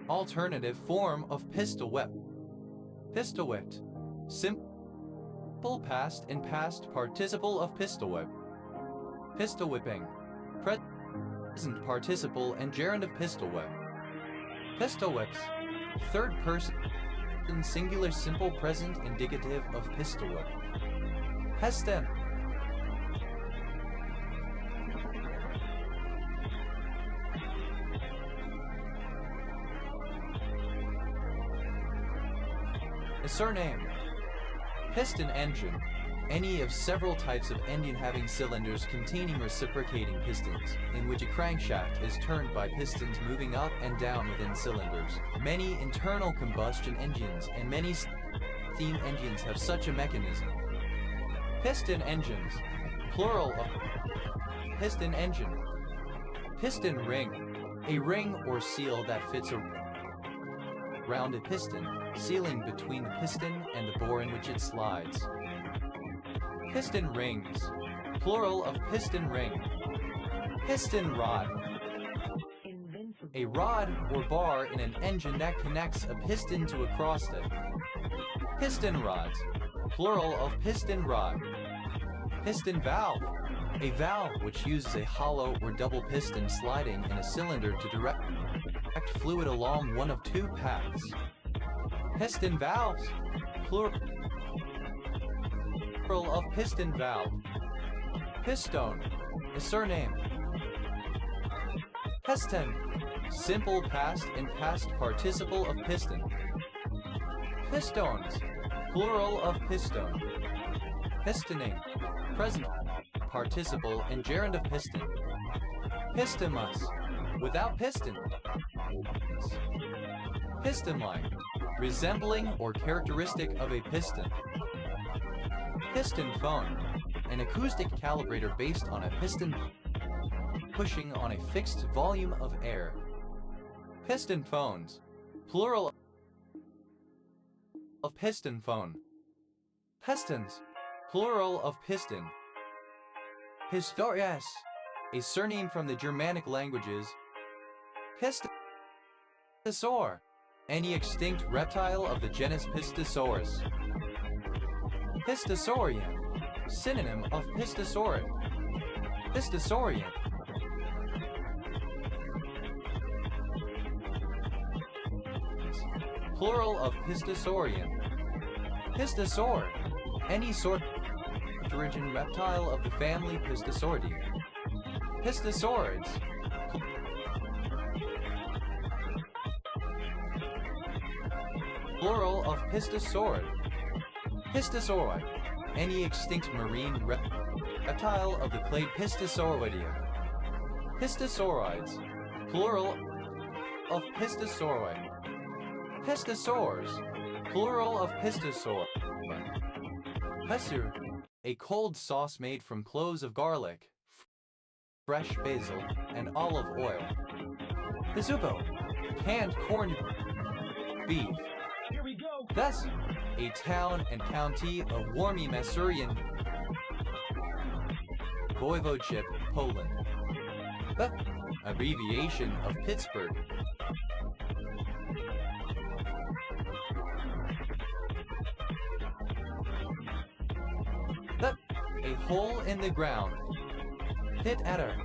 alternative form of pistol whip. Pistolwhipped, simple past and past participle of pistol whip. Pistol whipping, present participle and gerund of pistol whip. Pistol whips, third person singular simple present indicative of pistol whip. Heston, a surname. Piston engine, any of several types of engine having cylinders containing reciprocating pistons, in which a crankshaft is turned by pistons moving up and down within cylinders. Many internal combustion engines and many steam engines have such a mechanism. Piston engines, plural of piston engine. Piston ring, A ring or seal that fits around a piston, sealing between the piston and the bore in which it slides. Piston rings. Plural of piston ring. Piston rod. Invincible. A rod or bar in an engine that connects a piston to a crosssted. Piston rods. Plural of piston rod. Piston valve. A valve which uses a hollow or double piston sliding in a cylinder to direct fluid along one of two paths. Piston valves. Plural of piston valve. Pistone. A surname. Piston. Simple past and past participle of piston. Pistones. Plural of piston. Pistoning. Present participle and gerund of piston. Pistomus. Without piston. Piston-like. Resembling or characteristic of a piston. Piston phone. An acoustic calibrator based on a piston pushing on a fixed volume of air. Piston phones. Plural of piston phone. Pistons. Plural of piston. Pistorius. A surname from the Germanic languages. Pistosaur. Any extinct reptile of the genus Pistosaurus. Pistosaurian. Synonym of Pistosaurid. Pistosaurian. Plural of Pistosaurian. Pistosaur. Any sort origin reptile of the family Pistosauridae. Pistosaurids. Plural of Pistosaurid. Pistosauroid. Any extinct marine reptile of the clade Pistosauridia. Pistosauroids. Plural of Pistosauroid. Pistosaurs. Plural of Pistosaur. Pesur. A cold sauce made from cloves of garlic, fresh basil, and olive oil. Pizzupo. Canned corned beef. Here we go. Thus, a town and county of Warmie Masurian Voivodeship, Poland. The abbreviation of Pittsburgh. A hole in the ground. Pit adder.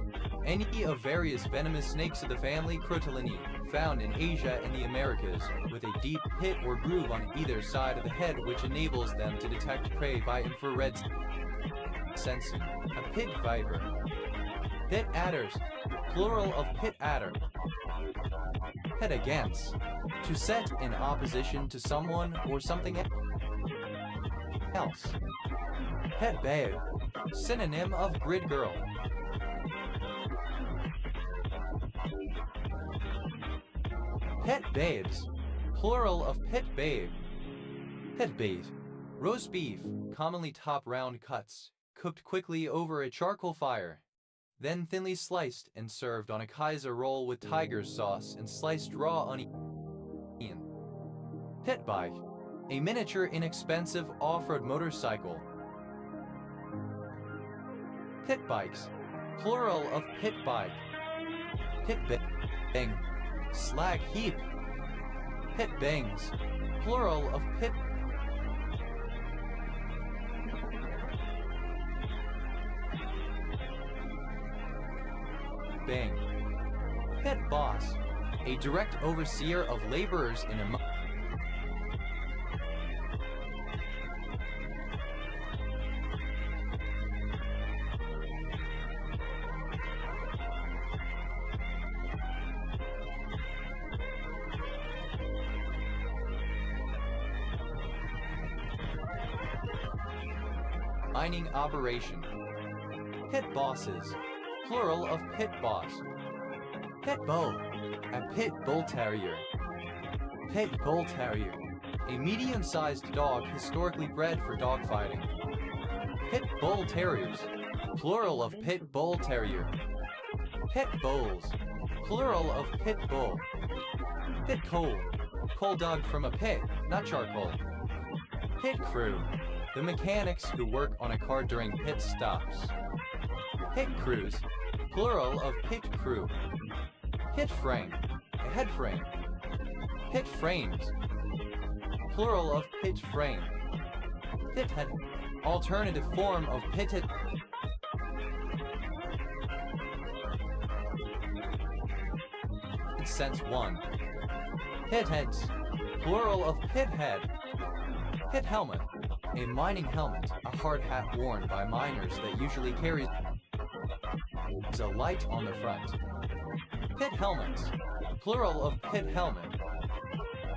Any of various venomous snakes of the family Crotolini, found in Asia and the Americas, with a deep pit or groove on either side of the head which enables them to detect prey by infrared sensing. A pit viper. Pit adders. Plural of pit adder. Pit against. To set in opposition to someone or something else. Pet babe. Synonym of grid girl. Pet babes. Plural of pit babe. Pit bait. Roast beef, commonly top round cuts, cooked quickly over a charcoal fire, then thinly sliced and served on a Kaiser roll with tiger's sauce and sliced raw onion. Pit bike. A miniature inexpensive off-road motorcycle. Pit bikes. Plural of pit bike. Pit bang. Slag heap. Pit bangs. Plural of pit bang. Pit boss. A direct overseer of laborers in a mining operation. Pit bosses. Plural of pit boss. Pit bull. A pit bull terrier. Pit bull terrier. A medium-sized dog historically bred for dogfighting. Pit bull terriers. Plural of pit bull terrier. Pit bulls. plural of pit bull. Pit coal, coal dug from a pit, not charcoal. Pit crew, the mechanics who work on a car during pit stops. Pit crews, plural of pit crew. Pit frame, a head frame. Pit frames, plural of pit frame. Pit head, alternative form of pitted. Sense 1. Pit heads, plural of pit head. Pit helmet, a mining helmet, a hard hat worn by miners that usually carries a light on the front. Pit helmets, plural of pit helmet.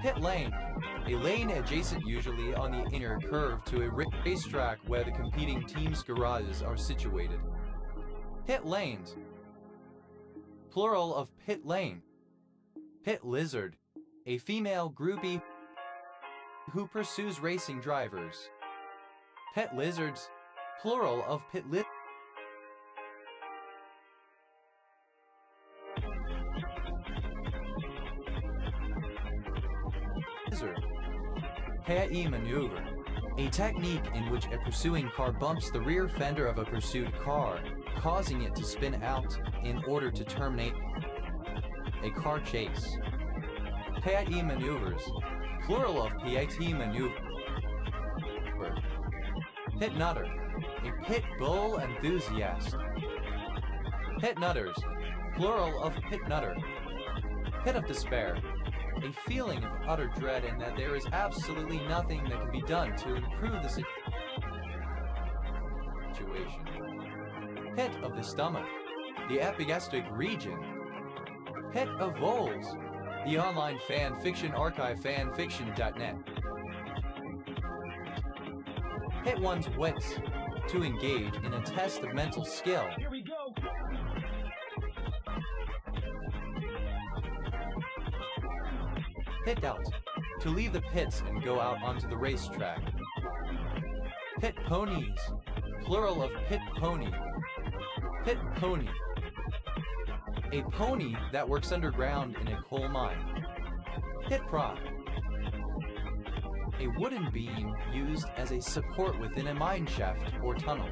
Pit lane, a lane adjacent usually on the inner curve to a racetrack where the competing teams' garages are situated. Pit lanes, plural of pit lane. Pit lizard, a female groupie who pursues racing drivers. Pet lizards, plural of pit lizard. Pei maneuver, a technique in which a pursuing car bumps the rear fender of a pursued car, causing it to spin out in order to terminate a car chase. Pit maneuvers, plural of pit maneuver. Pit nutter, a pit bull enthusiast. Pit nutters, plural of pit nutter. Pit of despair, a feeling of utter dread in that there is absolutely nothing that can be done to improve the situation. Pit of the stomach, the epigastric region. Pit of voles, the online fan fiction archive fanfiction.net. Pit one's wits, to engage in a test of mental skill. Here we go. Pit out, to leave the pits and go out onto the racetrack. Pit ponies, plural of pit pony. Pit pony, a pony that works underground in a coal mine. Pit prop, a wooden beam used as a support within a mine shaft or tunnel.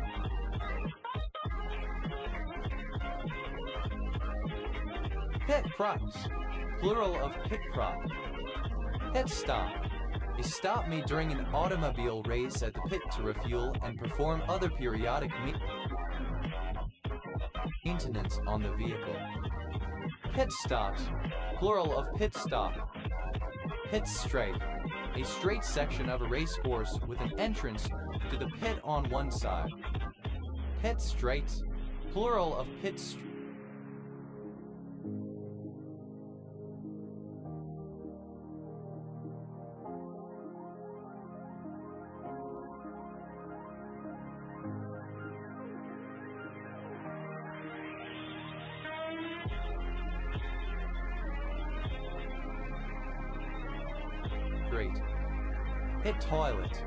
Pit props, plural of pit prop. Pit stop, a stop made during an automobile race at the pit to refuel and perform other periodic maintenance on the vehicle. Pit stops, plural of pit stop. Pit straight, a straight section of a race course with an entrance to the pit on one side. Pit straight, plural of pit straight. Pit toilet,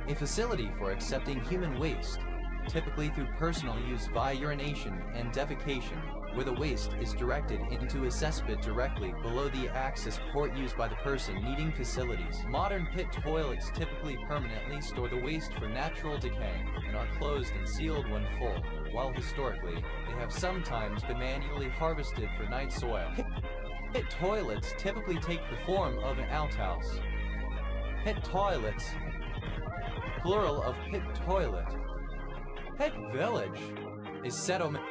a facility for accepting human waste, typically through personal use via urination and defecation, where the waste is directed into a cesspit directly below the access port used by the person needing facilities. Modern pit toilets typically permanently store the waste for natural decay and are closed and sealed when full, while historically, they have sometimes been manually harvested for night soil. Pit toilets typically take the form of an outhouse. Pit toilets, plural of pit toilet. Pit village, a settlement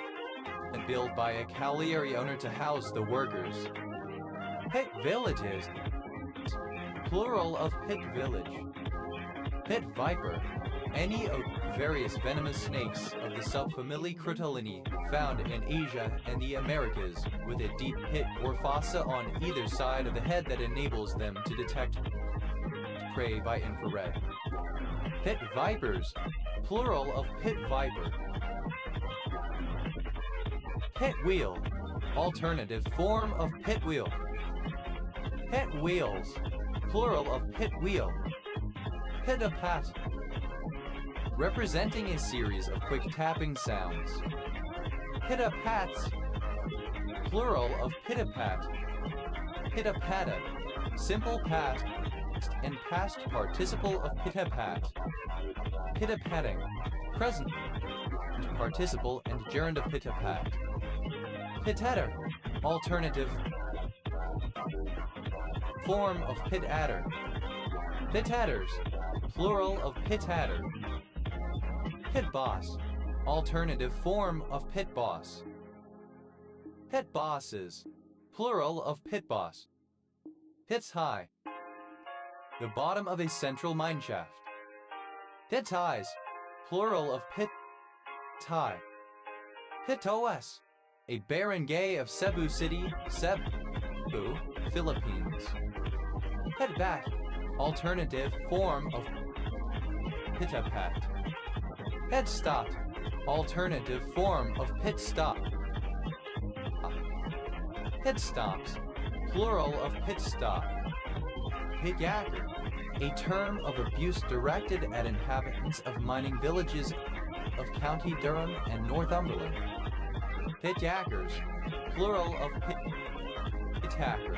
built by a colliery owner to house the workers. Pit villages, plural of pit village. Pit viper, any of various venomous snakes of the subfamily Crotolini found in Asia and the Americas, with a deep pit or fossa on either side of the head that enables them to detect prey by infrared. Pit vipers, plural of pit viper. Pit wheel, alternative form of pit wheel. Pit wheels, plural of pit wheel. Pit-a-pat, representing a series of quick tapping sounds. Pit-a-pats, plural of pitapat. Pitapata, simple past and past participle of pitapat. Pitapatting, present participle and gerund of pitapat. Pitatter, alternative form of pitatter. Pitatters, plural of pitatter. Pit boss, alternative form of pit boss. Pit bosses, plural of pit boss. Pits high, the bottom of a central mine shaft. Pit ties, plural of pit tie. Pitos, a barangay of Cebu City, Cebu, Philippines. Pit bat, alternative form of pitapat. Pit stop, alternative form of pit stop. Pit stops, plural of pit stop. Pit yacker, a term of abuse directed at inhabitants of mining villages of County Durham and Northumberland. Pit yackers, plural of pit hacker.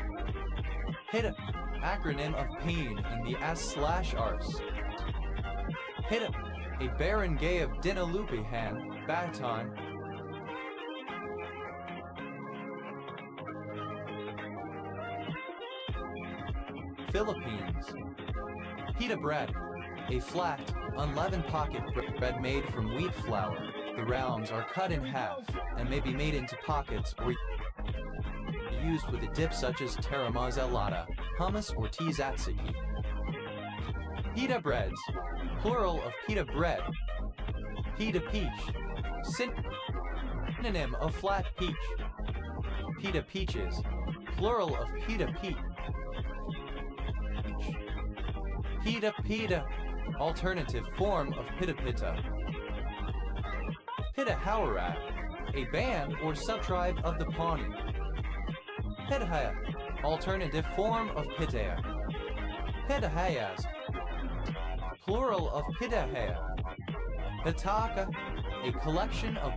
Pit, acronym of pain in the S/Rs. Pit, a barangay of Dinalupihan, Baton. Philippines. Pita bread, a flat, unleavened pocket bread made from wheat flour. The rounds are cut in half and may be made into pockets or used with a dip such as taramasalada, hummus, or tzatziki. Pita breads, plural of pita bread. Pita peach, synonym of flat peach. Pita peaches, plural of pita peach. Pita pita, alternative form of pita pita. Pita Hawarat, a band or subtribe of the Pawnee. Pitahaya, alternative form of Pitaya. Pitahayas, plural of Pitahaya. Pitaka, a collection of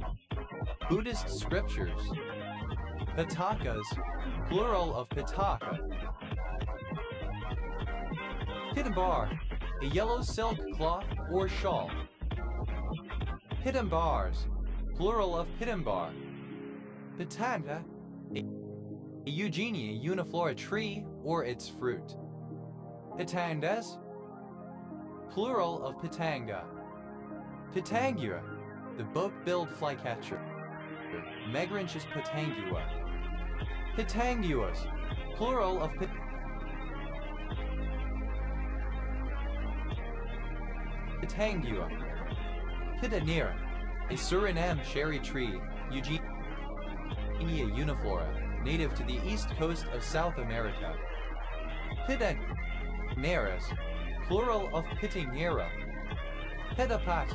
Buddhist scriptures. Pitakas, plural of Pitaka. Pitambar, a yellow silk cloth or shawl. Pitambars, plural of pitambar. Pitanga, a Eugenia uniflora tree or its fruit. Pitangas, plural of pitanga. Pitangua, the boat-billed flycatcher. Megranchus pitangua. Pitanguas, plural of Pitangua. Pitanera, a Suriname cherry tree, Eugenia uniflora, native to the east coast of South America. Pitaneras, plural of pitanera. Pitapat,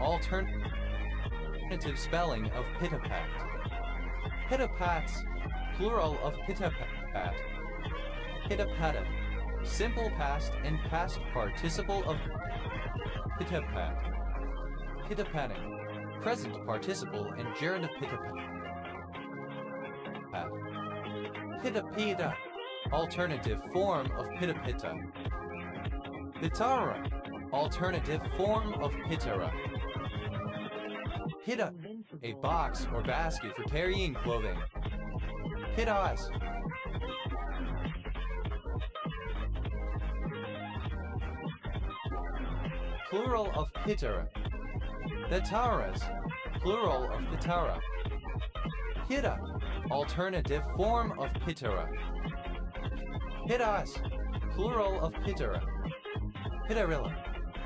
alternative spelling of pitapat. Pitapats, plural of pitapat. Pitapata, simple past and past participle of pitapat. Pitapatting, present participle and gerund of pitapat. Pitapita, alternative form of pitapita. Pitara, alternative form of pitara. Pita, a box or basket for carrying clothing. Pitas, plural of pitara. Pitaras, plural of pitara. Pita, alternative form of pitara. Pitas, plural of pitara. Pitarilla,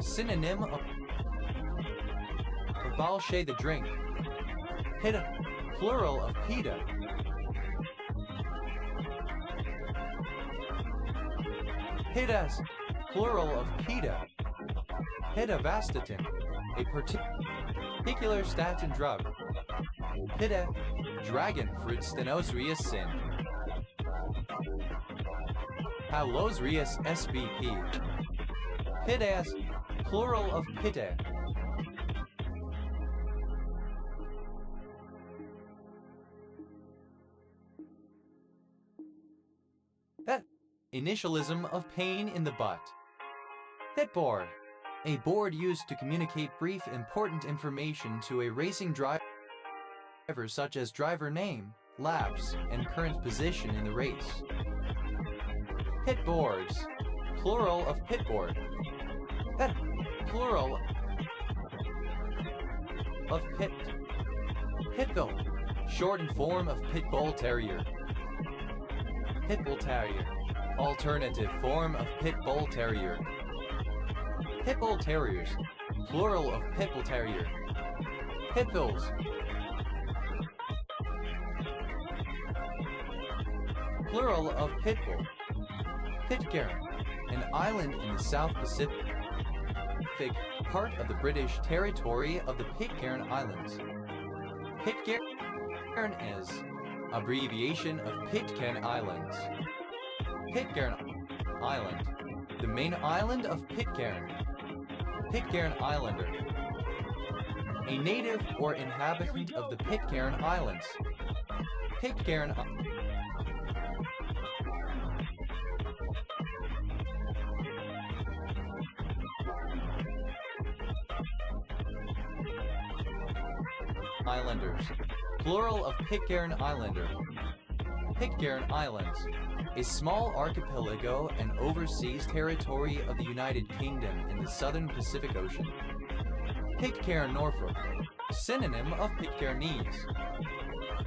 synonym of balshay the drink. Pita, plural of pita. Pitas, plural of pita. Pitavastatin, a particular statin drug. Pita, dragon fruit Stenosrius sin. Halosrius sbp. Pitas, plural of pita. Initialism of pain in the butt. Pit board. A board used to communicate brief, important information to a racing driver such as driver name, laps, and current position in the race. Pit boards. Plural of pit board. Plural of pit. Pit bull. Shortened form of pit bull terrier. Pit bull terrier. Alternative form of pit bull terrier. Pit bull terriers. Plural of pit bull terrier. Pit bulls. Plural of pit bull. Pitcairn, an island in the South Pacific, part of the British territory of the Pitcairn Islands. Pitcairn is abbreviation of Pitcairn Islands. Pitcairn Island, the main island of Pitcairn. Pitcairn Islander, a native or inhabitant of the Pitcairn Islands. Pitcairn Islanders. Plural of Pitcairn Islander. Pitcairn Islands. A small archipelago and overseas territory of the United Kingdom in the southern Pacific Ocean. Pitcairn, Norfolk. Synonym of Pitcairnese.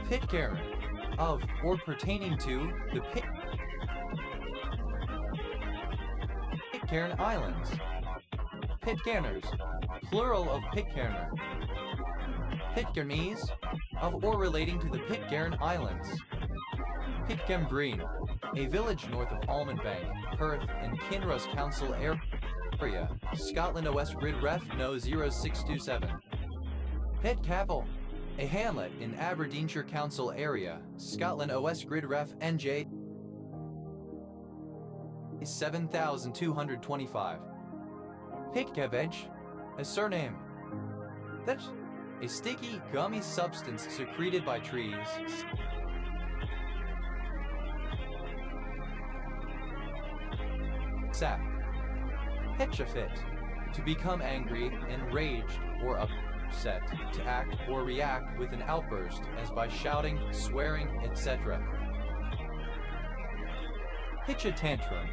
Pitcairn. Of or pertaining to the Pitcairn Islands. Pitcairners. Plural of Pitcairner. Pitcairnese, of or relating to the Pitcairn Islands. Pitcairn Green, a village north of Almond Bank, Perth, and Kinross Council area, Scotland OS Grid Ref No 0627. Pit Capel, a hamlet in Aberdeenshire Council area, Scotland OS Grid Ref NJ 7225. Pit Cabbage, a surname. That's a sticky, gummy substance secreted by trees. Sap. Pitch a fit. To become angry, enraged, or upset. To act or react with an outburst, as by shouting, swearing, etc. Pitch a tantrum.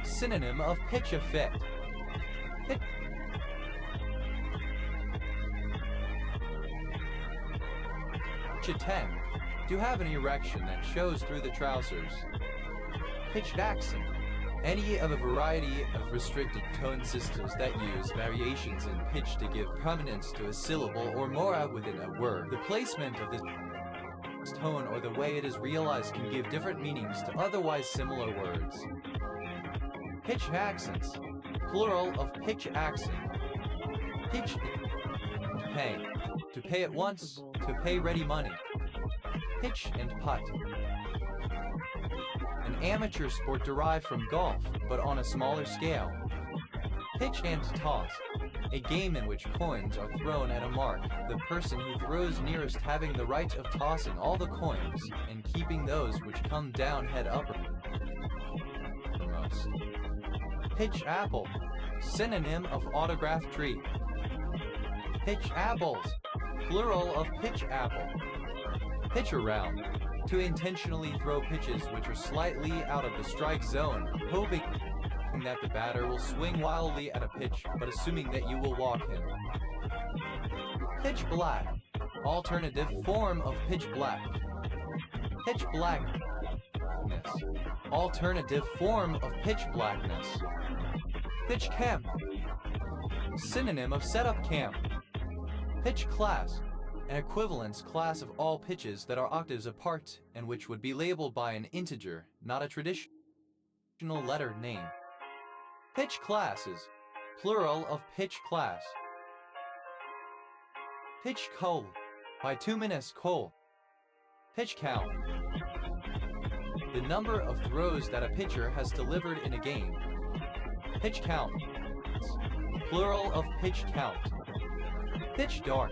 Synonym of pitch a fit. Pitch a 10. To have an erection that shows through the trousers. Pitched accent. Any of a variety of restricted tone systems that use variations in pitch to give prominence to a syllable or more within a word. The placement of this tone or the way it is realized can give different meanings to otherwise similar words. Pitch accents. Plural of pitch accent. Pitch to pay. To pay at once. To pay ready money. Pitch and putt. An amateur sport derived from golf, but on a smaller scale. Pitch and toss. A game in which coins are thrown at a mark, the person who throws nearest having the right of tossing all the coins, and keeping those which come down head uppermost. Pitch apple. Synonym of autograph tree. Pitch apples. Plural of pitch apple. Pitch around. To intentionally throw pitches which are slightly out of the strike zone, hoping that the batter will swing wildly at a pitch, but assuming that you will walk him. Pitch black. Alternative form of pitch black. Pitch blackness. Alternative form of pitch blackness. Pitch camp. Synonym of setup camp. Pitch class. An equivalence class of all pitches that are octaves apart and which would be labeled by an integer, not a traditional letter name. Pitch classes. Plural of pitch class. Pitch coal. Bituminous coal. Pitch count. The number of throws that a pitcher has delivered in a game. Pitch count. Plural of pitch count. Pitch dark.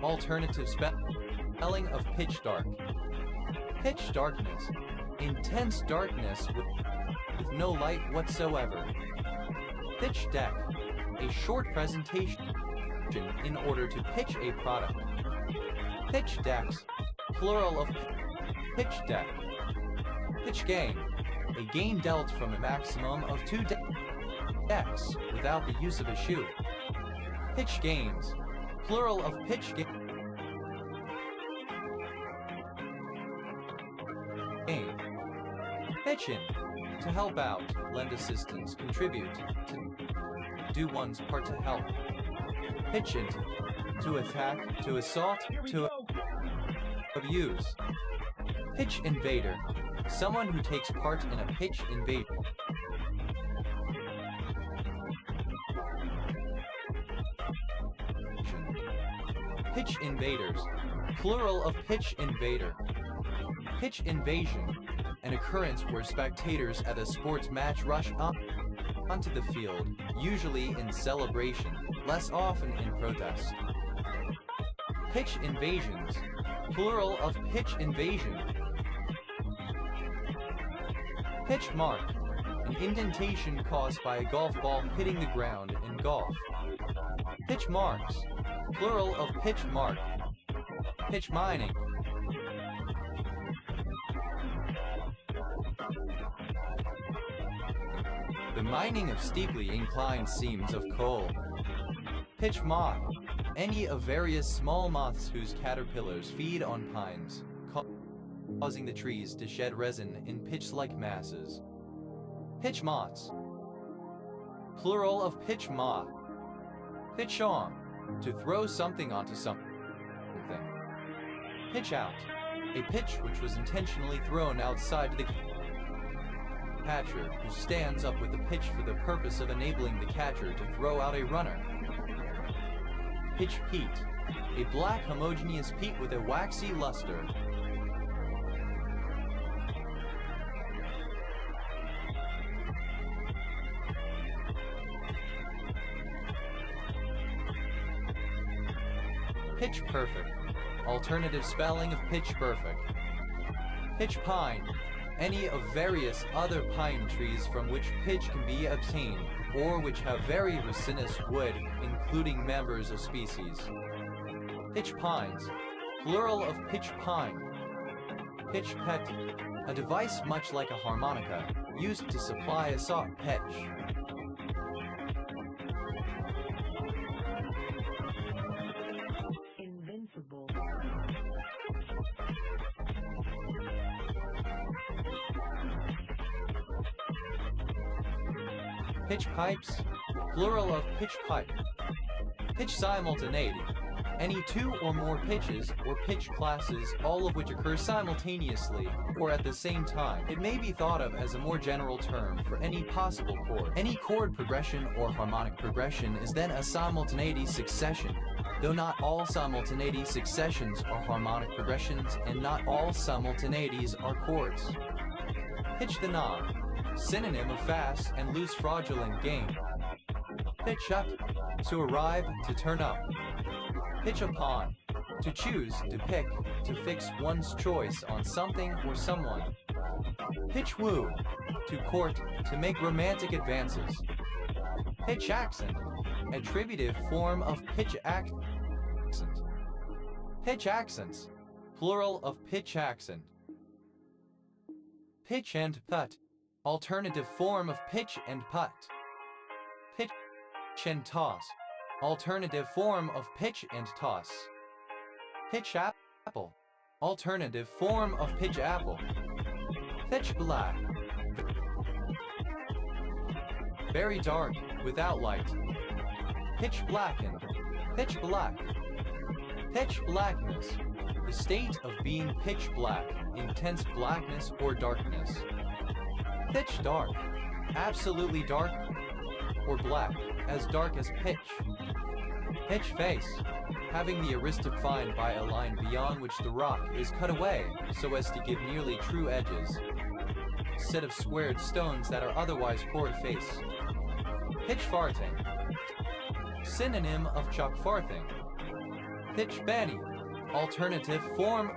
Alternative spelling of pitch dark. Pitch darkness. Intense darkness with with no light whatsoever. Pitch deck, a short presentation in order to pitch a product. Pitch decks, plural of pitch deck. Pitch game, a game dealt from a maximum of 2 decks without the use of a shoe. Pitch games, plural of pitch game. Pitch in, to help out, lend assistance, contribute, to do one's part to help. Pitch in, to attack, to assault, to abuse. Pitch invader, someone who takes part in a pitch invasion. Pitch invaders, plural of pitch invader. Pitch invasion, an occurrence where spectators at a sports match rush onto the field, usually in celebration, less often in protest. Pitch invasions, plural of pitch invasion. Pitch mark, an indentation caused by a golf ball hitting the ground in golf. Pitch marks, plural of pitch mark. Pitch mining. The mining of steeply inclined seams of coal. Pitch moth, any of various small moths whose caterpillars feed on pines, causing the trees to shed resin in pitch-like masses. Pitch moths, plural of pitch moth. Pitch on, to throw something onto something. Pitch out, a pitch which was intentionally thrown outside the catcher, who stands up with the pitch for the purpose of enabling the catcher to throw out a runner. Pitch peat, a black homogeneous peat with a waxy luster. Pitch perfect, alternative spelling of pitch perfect. Pitch pine, any of various other pine trees from which pitch can be obtained, or which have very resinous wood, including members of species. Pitch pines, plural of pitch pine. Pitch pet, a device much like a harmonica, used to supply a soft pitch. Invincible. Pitch pipes, plural of pitch pipe. Pitch simultaneity, any 2 or more pitches or pitch classes, all of which occur simultaneously or at the same time. It may be thought of as a more general term for any possible chord. Any chord progression or harmonic progression is then a simultaneity succession, though not all simultaneity successions are harmonic progressions and not all simultaneities are chords. Pitch the knob, synonym of fast and loose fraudulent game. Pitch up, to arrive, to turn up. Pitch upon, to choose, to pick, to fix one's choice on something or someone. Pitch woo, to court, to make romantic advances. Pitch accent, attributive form of pitch accent. Pitch accents, plural of pitch accent. Pitch and putt, alternative form of pitch and putt. Pitch and toss, alternative form of pitch and toss. Pitch apple, alternative form of pitch apple. Pitch black, very dark, without light. Pitch blackened, pitch black. Pitch blackness, the state of being pitch black, intense blackness or darkness. Pitch dark, absolutely dark or black, as dark as pitch. Pitch face, having the heuristic defined by a line beyond which the rock is cut away so as to give nearly true edges. Set of squared stones that are otherwise chord face. Pitch farthing, synonym of chuck farthing. Pitch benny, alternative form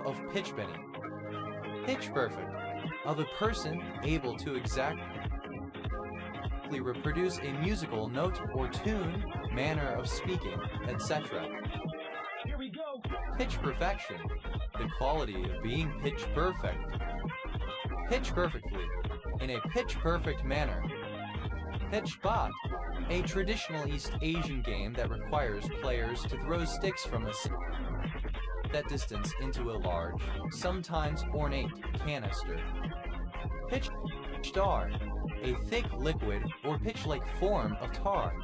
of pitch benny. Pitch perfect, of a person able to exactly reproduce a musical note or tune, manner of speaking, etc. Here we go. Pitch perfection, the quality of being pitch perfect. Pitch perfectly, in a pitch perfect manner. Pitch bot, a traditional East Asian game that requires players to throw sticks from a set distance into a large, sometimes ornate, canister. Pitch tar, a thick liquid or pitch-like form of tar.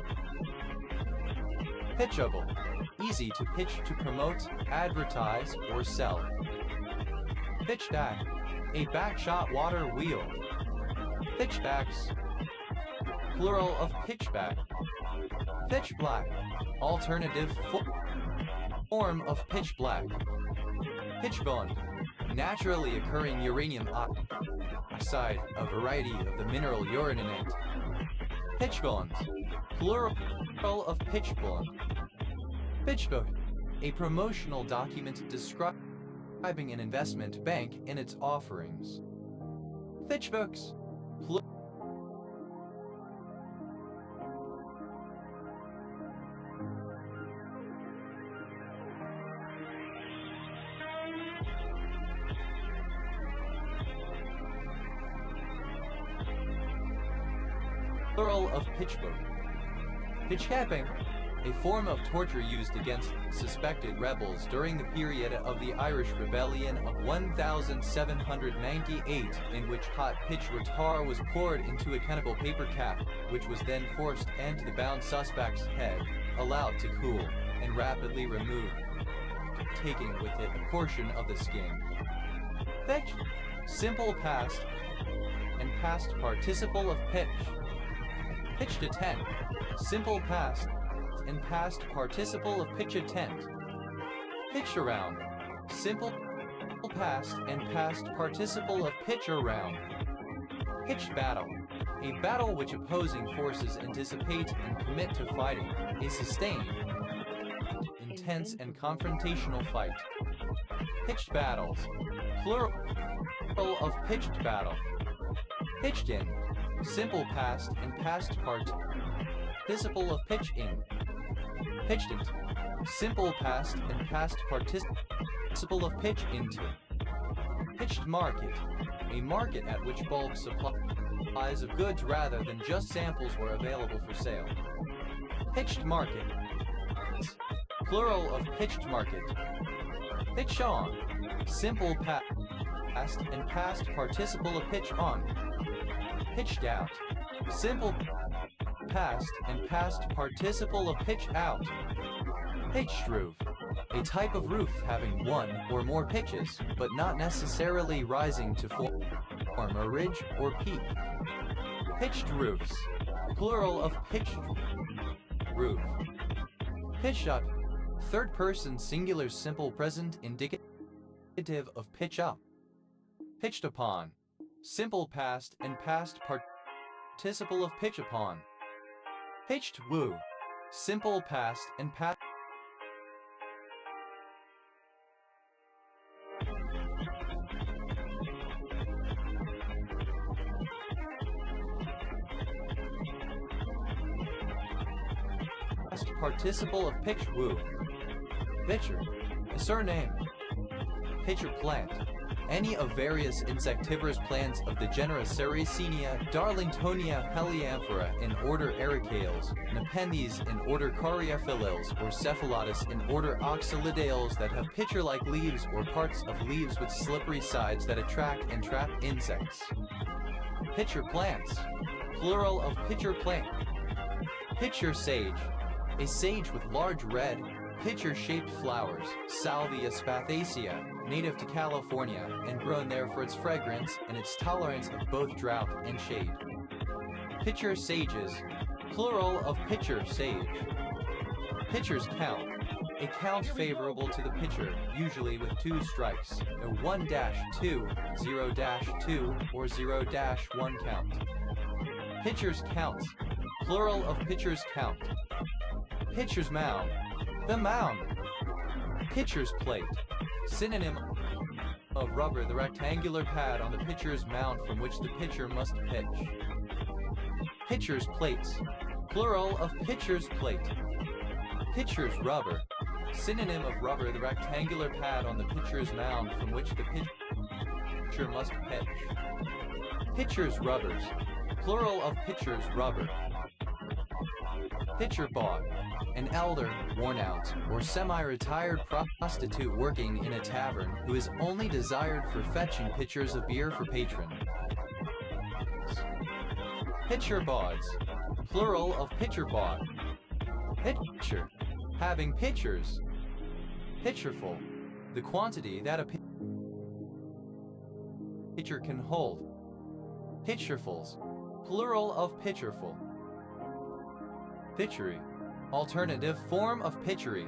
Pitchable, easy to pitch to promote, advertise, or sell. Pitchback, a backshot water wheel. Pitchbacks, plural of pitchback. Pitch black, alternative form of pitch black. Pitchbone, naturally occurring uranium oxide, a variety of the mineral uraninate. Pitchbones, plural of pitchbone. Pitchbook, a promotional document describing an investment bank and its offerings. Pitchbooks, plural of pitchbook. Pitchcapping, a form of torture used against suspected rebels during the period of the Irish Rebellion of 1798, in which hot pitch tar was poured into a conical paper cap, which was then forced into the bound suspect's head, allowed to cool, and rapidly removed, taking with it a portion of the skin. Pitch, simple past and past participle of pitch. Pitch to tent, simple past and past participle of pitch a tent. Pitch around, simple past and past participle of pitch around. Pitched battle, a battle which opposing forces anticipate and commit to fighting, a sustained, intense and confrontational fight. Pitched battles, plural of pitched battle. Pitched in, simple past and past participle of pitch in. Pitched into, simple past and past participle of pitch into. Pitched market, a market at which bulk supplies of goods rather than just samples were available for sale. Pitched market, plural of pitched market. Pitch on, simple past and past participle of pitch on. Pitched out, simple past and past participle of pitch out. Pitched roof, a type of roof having one or more pitches, but not necessarily rising to form a ridge or peak. Pitched roofs, plural of pitched roof. Pitched up, third person singular simple present indicative of pitch up. Pitched upon, simple past and past participle of pitch upon. Pitched woo, simple past and past participle of pitch woo. Pitcher, a surname. Pitcher plant, any of various insectivorous plants of the genera Sericenia, Darlingtonia, Helianthera in order Ericales, Nepenthes in order Caryophyllales, or Cephalatus in order Oxalidales that have pitcher-like leaves or parts of leaves with slippery sides that attract and trap insects. Pitcher plants, plural of pitcher plant. Pitcher sage, a sage with large red, pitcher-shaped flowers, Salvia spathacea, native to California, and grown there for its fragrance and its tolerance of both drought and shade. Pitcher sages, plural of pitcher sage. Pitcher's count, a count favorable to the pitcher, usually with 2 strikes, a 1-2, 0-2, or 0-1 count. Pitcher's counts, plural of pitcher's count. Pitcher's mound, the mound. Pitcher's plate, synonym of rubber, the rectangular pad on the pitcher's mound from which the pitcher must pitch. Pitcher's plates, plural of pitcher's plate. Pitcher's rubber, synonym of rubber, the rectangular pad on the pitcher's mound from which the pitcher must pitch. Pitcher's rubbers, plural of pitcher's rubber. Pitcher bod, an elder, worn-out, or semi-retired prostitute working in a tavern who is only desired for fetching pitchers of beer for patrons. Pitcher bods, plural of pitcher bod. Pitcher, having pitchers. Pitcherful, the quantity that a pitcher can hold. Pitcherfuls, plural of pitcherful. Pitchery, alternative form of pitchery.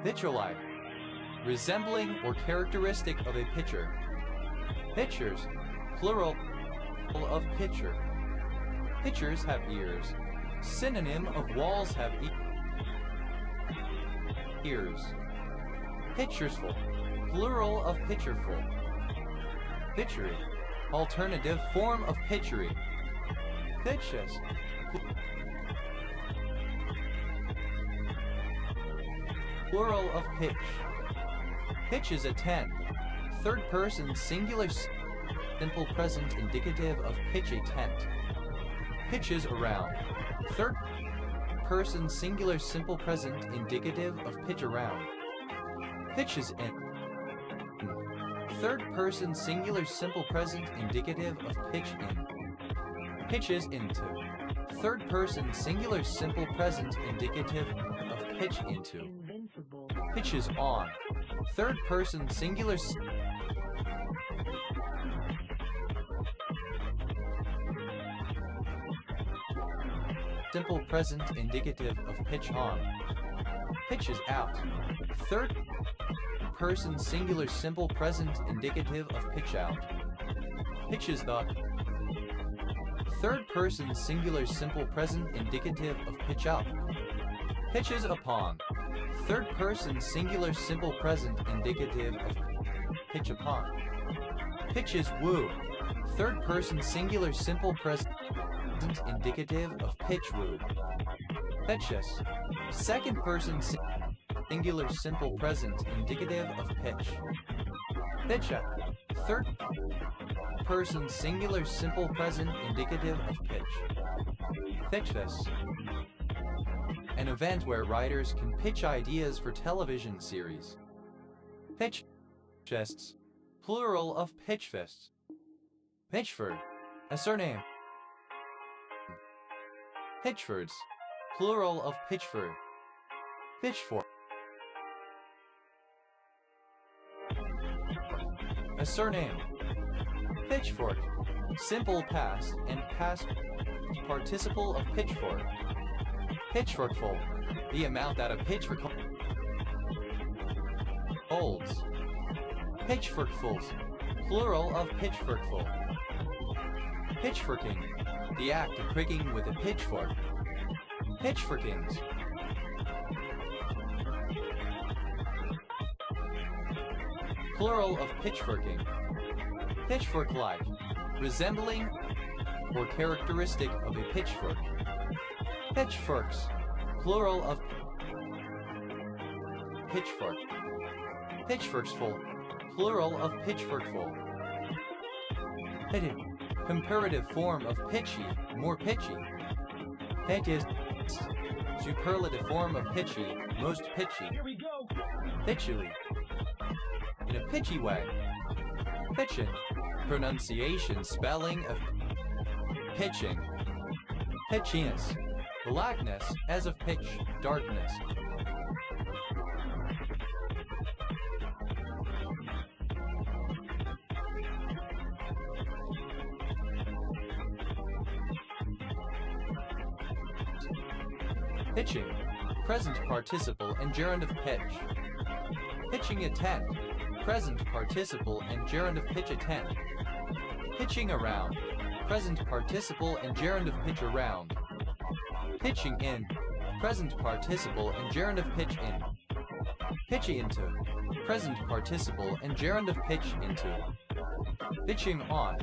Pitcher-like, resembling or characteristic of a pitcher. Pitchers, plural of pitcher. Pitchers have ears. Synonym of walls have ears. Pitchersful, plural of pitcherful. Pitchery, alternative form of pitchery. Pitches, plural of pitch. Pitch is a 10. Third person singular simple present indicative of pitch a tent. Pitches around. Third person singular simple present indicative of pitch around. Pitches in. Third person singular simple present indicative of pitch in. Pitches into. Third person singular simple present indicative of pitch into. Invincible. Pitches on. Third person singular simple present indicative of pitch on. Pitches out. Third person singular simple present indicative of pitch out. Pitches the. Third person singular simple present indicative of pitch out. Pitches upon. Third person singular simple present indicative of pitch upon. Pitches woo. Third person singular simple present indicative of pitch woo. Pitches. Second person singular simple present indicative of pitch. Pitcha. Third person singular simple present indicative of pitch. Pitches. An event where writers can pitch ideas for television series. Pitch fists, plural of pitch fists. Pitchford, a surname. Pitchfords, plural of Pitchford. Pitchfork, a surname. Pitchfork, simple past and past participle of pitchfork. Pitchforkful, the amount that a pitchfork holds. Pitchforkfuls, plural of pitchforkful. Pitchforking, the act of pricking with a pitchfork. Pitchforkings. Plural of pitchforking. Pitchfork-like, resembling or characteristic of a pitchfork. Pitchforks, plural of pitchfork. Pitchforksful, plural of pitchforkful. Pitted, comparative form of pitchy, more pitchy. Pitted, superlative form of pitchy, most pitchy. Here we go. Pitchily, in a pitchy way. Pitchin, pronunciation, spelling of pitching. Pitchiness, blackness as of pitch, darkness. Pitching, present participle and gerund of pitch. Pitching a tent, present participle and gerund of pitch a tent. Pitching around, present participle and gerund of pitch around. Pitching in, present participle and gerund of pitch in. Pitchy into, present participle and gerund of pitch into. Pitching on,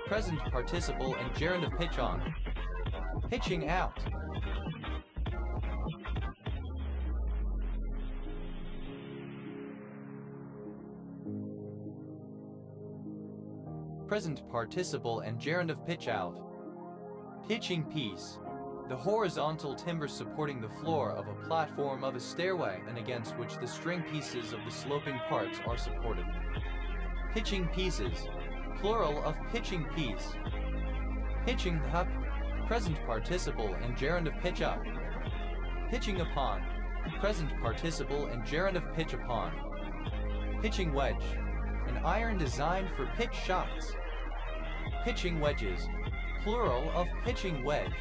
present participle and gerund of pitch on. Pitching out. Present participle and gerund of pitch out. Pitching piece. The horizontal timber supporting the floor of a platform of a stairway and against which the string pieces of the sloping parts are supported. Pitching pieces. Plural of pitching piece. Pitching up. Present participle and gerund of pitch up. Pitching upon. Present participle and gerund of pitch upon. Pitching wedge. An iron designed for pitch shots. Pitching wedges. Plural of pitching wedge.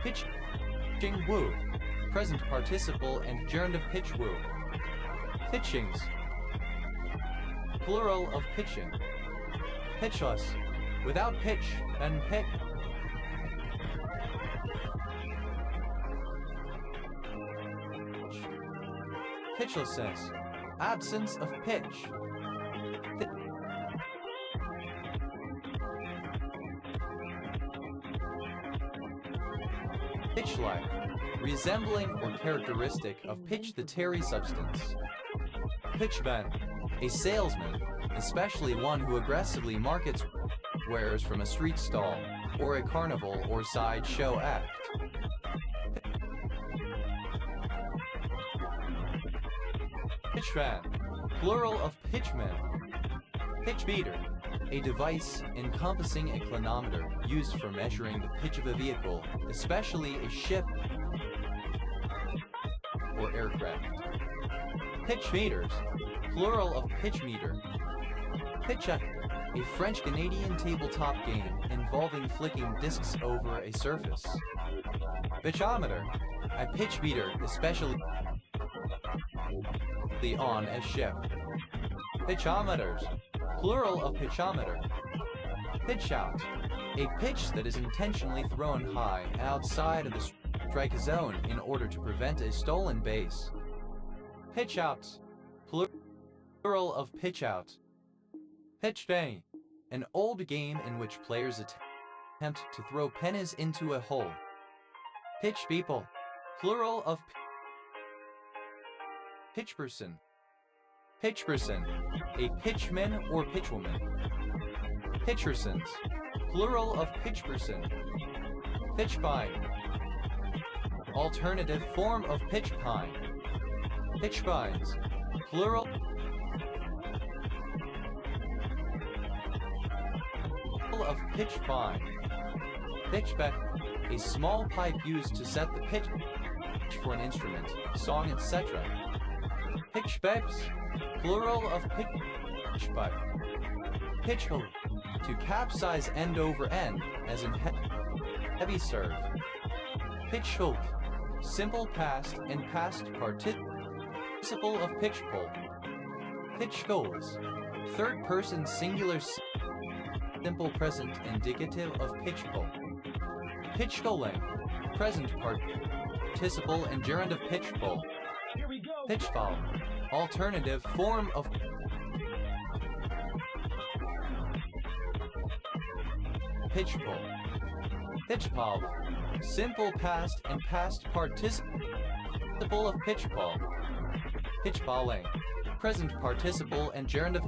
Pitching woo. Present participle and gerund of pitch woo. Pitchings. Plural of pitching. Pitchless. Without pitch and pitch. Pitchlessness. Absence of pitch. Pitch-like. Resembling or characteristic of pitch the terry substance. Pitchman. A salesman, especially one who aggressively markets wares from a street stall, or a carnival or sideshow act. Pitchman. Plural of pitchman. Pitch meter. A device encompassing a clinometer used for measuring the pitch of a vehicle, especially a ship or aircraft. Pitch meters. Plural of pitch meter. Pitch a French-Canadian tabletop game involving flicking discs over a surface. Pitchometer. A pitch meter especially on a ship. Pitchometers. Plural of pitchometer. Pitch out. A pitch that is intentionally thrown high outside of the strike zone in order to prevent a stolen base. Pitch out. Plural of pitch out. Pitch penny. An old game in which players attempt to throw pennies into a hole. Pitch people. Plural of pitch person. Pitch person. A pitchman or pitchwoman. Pitchersons. Plural of pitch person. Pitch pine. Alternative form of pitch pine. Pitch pines. Plural of pitch pine. Pitchbeck. A small pipe used to set the pitch for an instrument, song, etc. Pitchbecks. Plural of pitch pipe. Pitch hook. To capsize end over end, as in heavy serve. Pitch hook. Simple past and past participle of pitch pull. Pitch goals. Third person singular simple present indicative of pitch pull. Pitch goaling. Present participle and gerund of pitch pull. Here we go. Pitch foul. Alternative form of pitch pull. Pitch pull. Simple past and past participle of pitch pull. Pitch bowling. Present participle and gerund of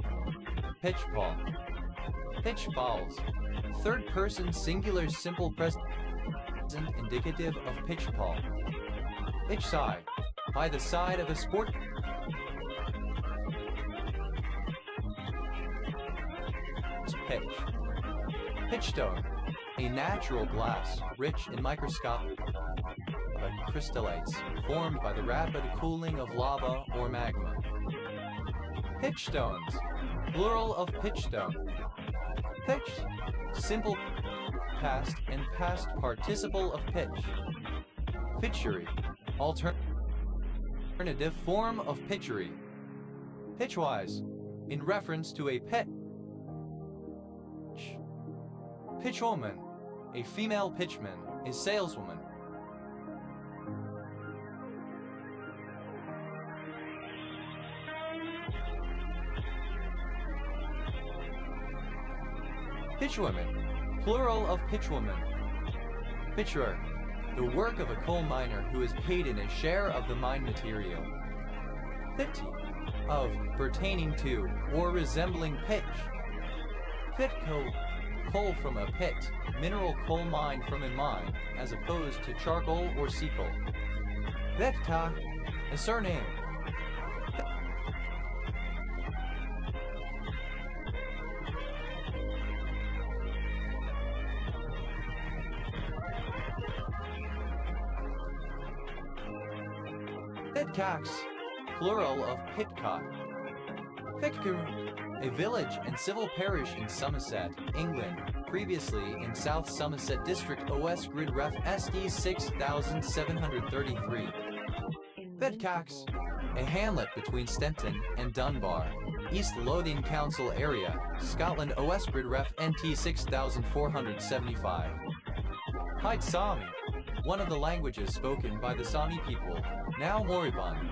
pitch pull. Pitch balls. Third person singular simple present indicative of pitch pull. Pitch side. By the side of a sport. Pitch. Pitchstone. A natural glass rich in microscopic crystallites formed by the rapid cooling of lava or magma. Pitchstones. Plural of pitchstone. Pitch. Simple past and past participle of pitch. Pitchery. Alternative form of pitchery. Pitchwise. In reference to a pitch. Pitchwoman. A female pitchman, a saleswoman. Pitchwoman, plural of pitchwoman. Pitcher, the work of a coal miner who is paid in a share of the mine material. Pitty, of, pertaining to, or resembling pitch. Pitco, coal from a pit, mineral coal mine from a mine, as opposed to charcoal or seacoal. Vetka, a surname. Pitcax, plural of Pitcock. Pitcairn, a village and civil parish in Somerset, England, previously in South Somerset District OS Grid Ref SD 6733. Pitcax, a hamlet between Stenton and Dunbar, East Lothian Council area, Scotland OS Grid Ref NT 6475. Hyde Sami, one of the languages spoken by the Sami people, now moribund.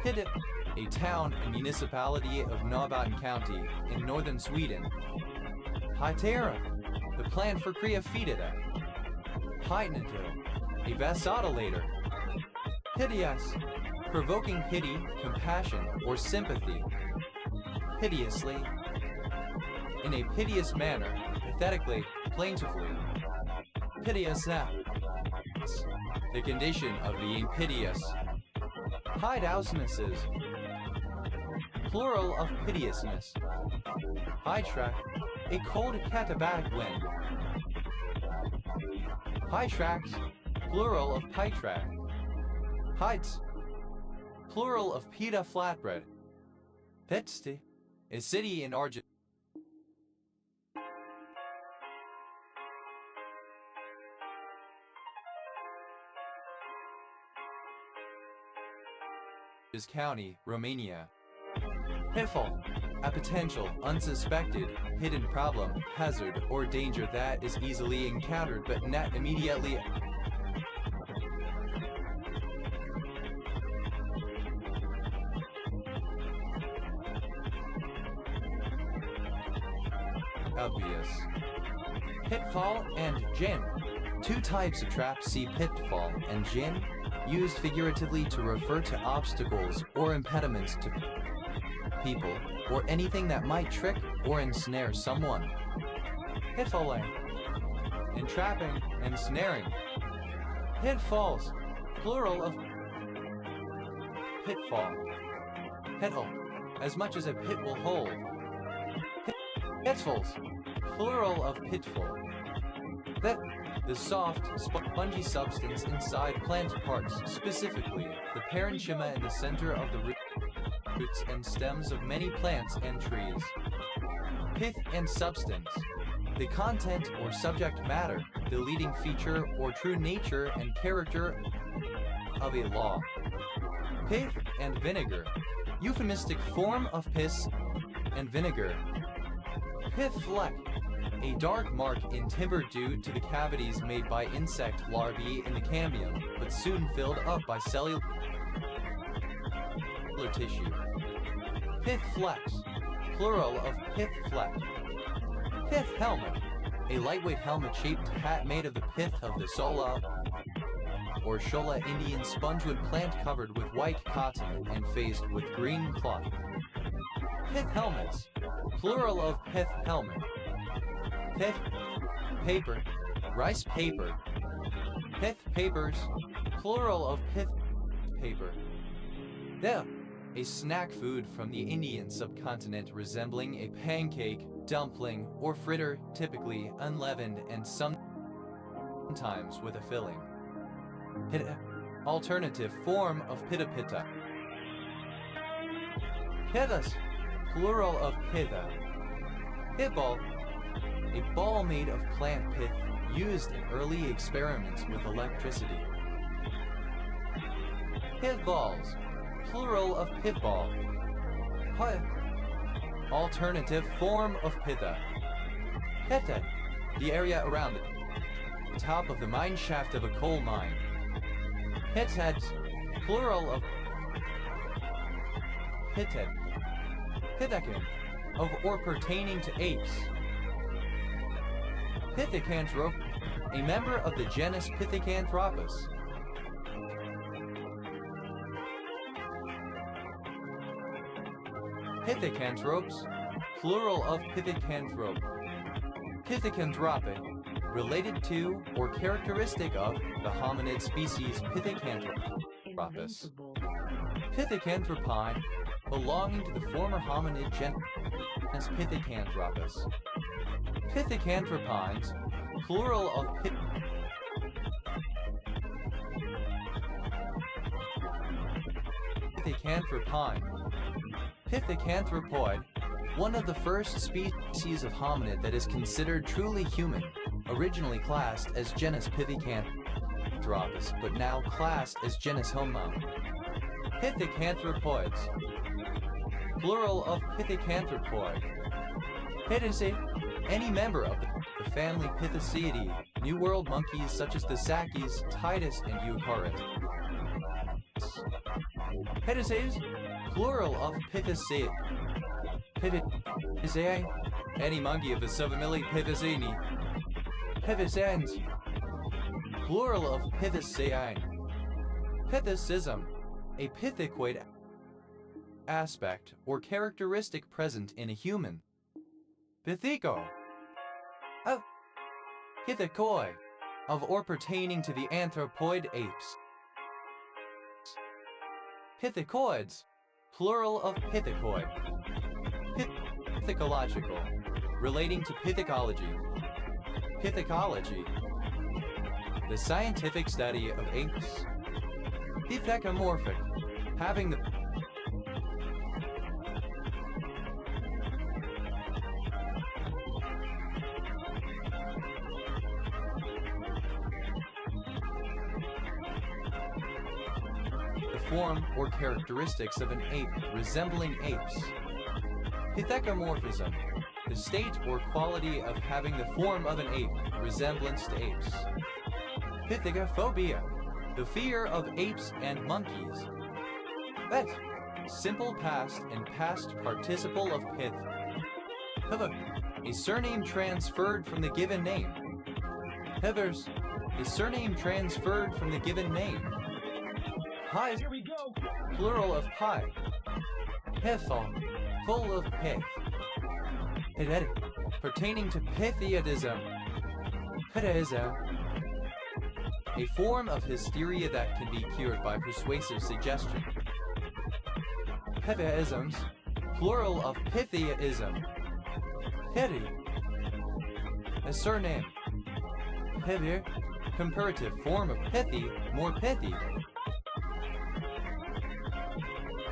Hidip, a town and municipality of Norrbotten County in northern Sweden. Hytera, the plan for Kreafitida. Hytnato, a vasodilator. Hideous, provoking pity, compassion, or sympathy. Hideously, in a piteous manner, pathetically, plaintively. Piteousness, the condition of being piteous. Hidehousenesses, plural of piteousness. Hytrack, a cold catabatic wind. Hytrax, plural of pytrack. Heights, plural of pita flatbread. Petsti, a city in Argentina. County, Romania. Pitfall, a potential, unsuspected, hidden problem, hazard, or danger that is easily encountered but not immediately obvious. Pitfall and gin. Two types of traps. See pitfall and gin, used figuratively to refer to obstacles or impediments to people or anything that might trick or ensnare someone. Pitfalling, entrapping, ensnaring. Pitfalls, plural of pitfall. Pithole, as much as a pit will hold. Pitfalls, plural of pitfall. That the soft, spongy substance inside plant parts, specifically the parenchyma in the center of the roots and stems of many plants and trees. Pith and substance, the content or subject matter, the leading feature or true nature and character of a law. Pith and vinegar, euphemistic form of piss and vinegar. Pith fleck, a dark mark in timber due to the cavities made by insect larvae in the cambium, but soon filled up by cellular tissue. Pith flex, plural of pith fleck. Pith helmet, a lightweight helmet-shaped hat made of the pith of the sola or shola Indian spongewood plant covered with white cotton and faced with green cloth. Pith helmets, plural of pith helmet. Pith, paper, rice paper. Pith papers, plural of pith paper. There, a snack food from the Indian subcontinent resembling a pancake, dumpling, or fritter, typically unleavened and sometimes with a filling. Pita, alternative form of pita pita. Pithas, plural of pitha. Pitball, a ball made of plant pith used in early experiments with electricity. Pithballs, plural of pitball. Alternative form of pitha. Peta, the area around the top of the mine shaft of a coal mine. Pithead, plural of pithead. Pithekin, of or pertaining to apes. Pithecanthrope, a member of the genus Pithecanthropus. Pithecanthropes, plural of Pithecanthrope. Pithecanthrope, related to or characteristic of the hominid species Pithecanthropus. Invincible. Pithecanthropine, belonging to the former hominid genus Pithecanthropus. Pithecanthropines, plural of Pithecanthropine. Pithecanthropoid, one of the first species of hominid that is considered truly human, originally classed as genus Pithecanthropus, but now classed as genus Homo. Pithecanthropoids, plural of Pithecanthropoi. Pithyce, any member of the family Pithycidae, New World monkeys such as the Sakis, Titus, and Eucharis. Pithyces, plural of Pithyce. Pithyce, any monkey of the subfamily Pithycini. Pithycens, plural of Pithyceae. Pithycism, a pithicoid aspect or characteristic present in a human. Pithico, of Pithecoi, of or pertaining to the anthropoid apes. Pithecoids, plural of Pithecoi. Pithecological, relating to pithecology. Pithecology, the scientific study of apes. Pithecomorphic, having the form or characteristics of an ape resembling apes. Pithecomorphism, the state or quality of having the form of an ape, resemblance to apes. Pithecophobia, the fear of apes and monkeys. Bet, simple past and past participle of pith. Hither, a surname transferred from the given name. Hithers, a surname transferred from the given name. Pies, Here we go. plural of pie. Pithol, full of pith. Pithetic, pertaining to Pythiadism. Pythism, a form of hysteria that can be cured by persuasive suggestion. Pythiisms, plural of Pythiaism. Pity, a surname. Pithier, comparative form of pithy, more pithy.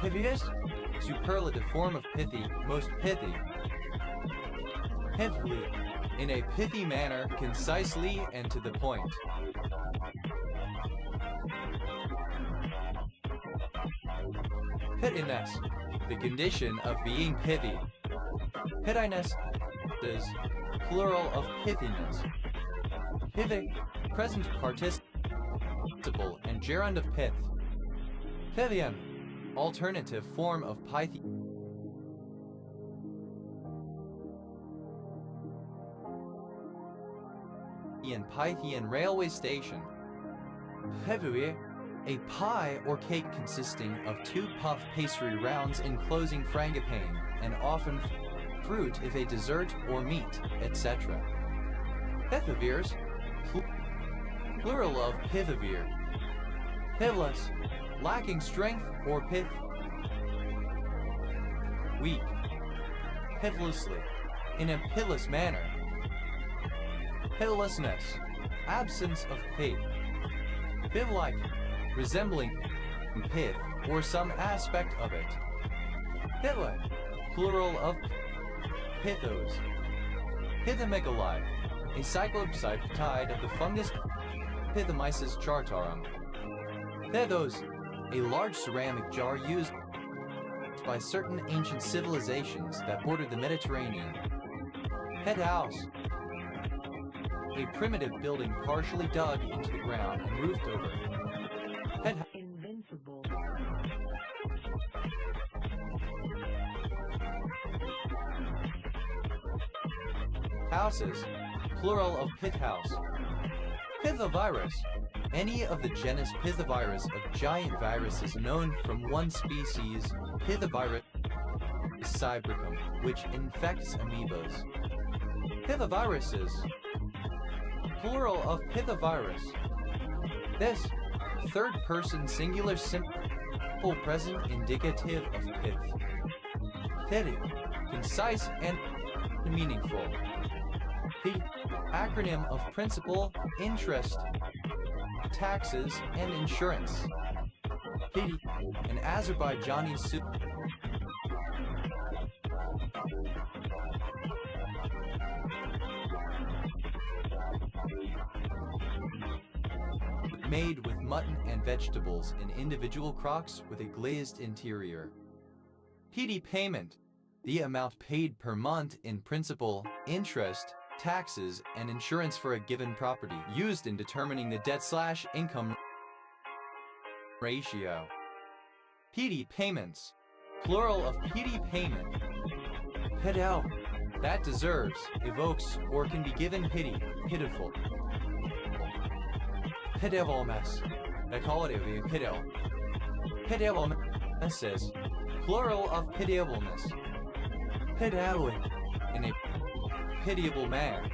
Pithiest, superlative form of pithy, most pithy. Pithily, in a pithy manner, concisely and to the point. Pithiness, the condition of being pithy. Pithiness is plural of pithiness. Pithic, present participle and gerund of pith. Pythian, alternative form of Pythian Pythian railway station. Pevue, a pie or cake consisting of 2 puff pastry rounds enclosing frangipane, and often fruit if a dessert or meat, etc. Pithivirs, plural of Pithivir. Pivless, lacking strength or pith. Weak. Pivlessly, in a pitless manner. Pitlessness, absence of pith. Piv-like, resembling pith or some aspect of it. Pitlet, plural of pithos. Pithomycoli, a cyclopeptide of the fungus Pithomyces chartarum. Pithos, a large ceramic jar used by certain ancient civilizations that bordered the Mediterranean. Head house, a primitive building partially dug into the ground and roofed over. Head Invincible. houses, plural of Pithouse. Pithovirus. Any of the genus Pithovirus of giant viruses known from one species, Pithovirus cybricum, which infects amoebas. Pithoviruses. Plural of Pithovirus. This, third person singular simple present indicative of pith. Pity, concise and meaningful. The acronym of principal, interest, taxes, and insurance. Pity, an Azerbaijani soup made with mutton and vegetables in individual crocks with a glazed interior. PD payment, the amount paid per month in principal, interest, taxes, and insurance for a given property, used in determining the debt/income ratio. PD payments, plural of PD payment. Pedal, that deserves, evokes, or can be given pity, pitiful. Pitifulness, equality of pidil. Pitifulness is, plural of pitiableness. Pidawin, in a pitiable manner.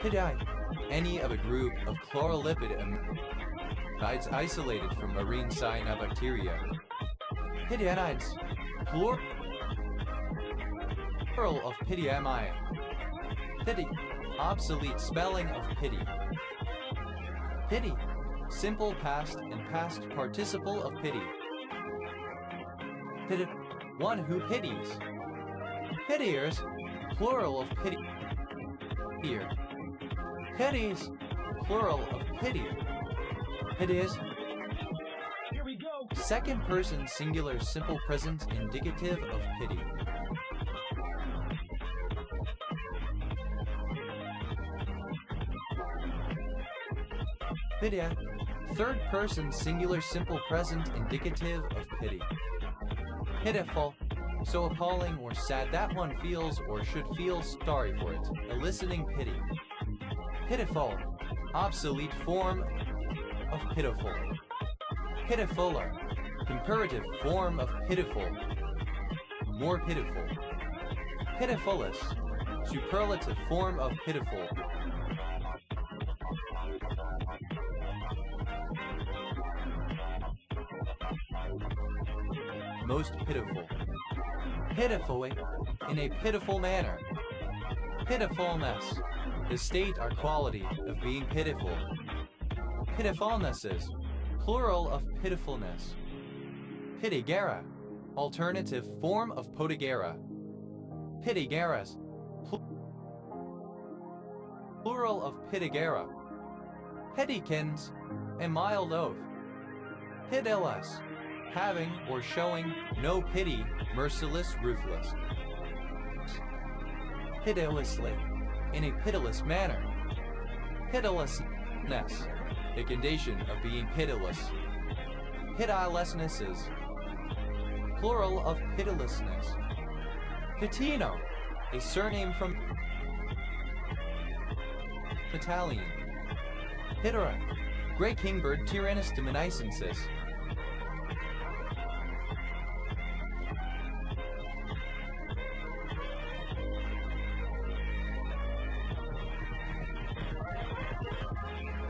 Pidai, any of a group of chlorolipid amides isolated from marine cyanobacteria. Pidianides, plural of pidiamide. Pity, obsolete spelling of pity. Pity, simple past and past participle of pity. Pity, one who pities. Pitiers, plural of pity. Here. Pities, plural of pity. Pities. Here we go. Second person singular simple present indicative of pity. Pitia, third person singular simple present indicative of pity. Pitiful, so appalling or sad that one feels or should feel sorry for it, eliciting pity. Pitiful, obsolete form of pitiful. Pitifuller, comparative form of pitiful, more pitiful. Pitifulus, superlative form of pitiful. Most pitiful. Pitifully, in a pitiful manner. Pitifulness, the state or quality of being pitiful. Pitifulnesses, plural of pitifulness. Pitigera, alternative form of potigera. Pitigeras, plural of pitigera. Pedikins, a mild oath. Pitiless, having or showing no pity, merciless, ruthless. Pitilessly, in a pitiless manner. Pitilessness, the condition of being pitiless. Pitilessnesses, plural of pitilessness. Pitino, a surname from Italian. Pitera, gray kingbird Tyrannus dominicensis.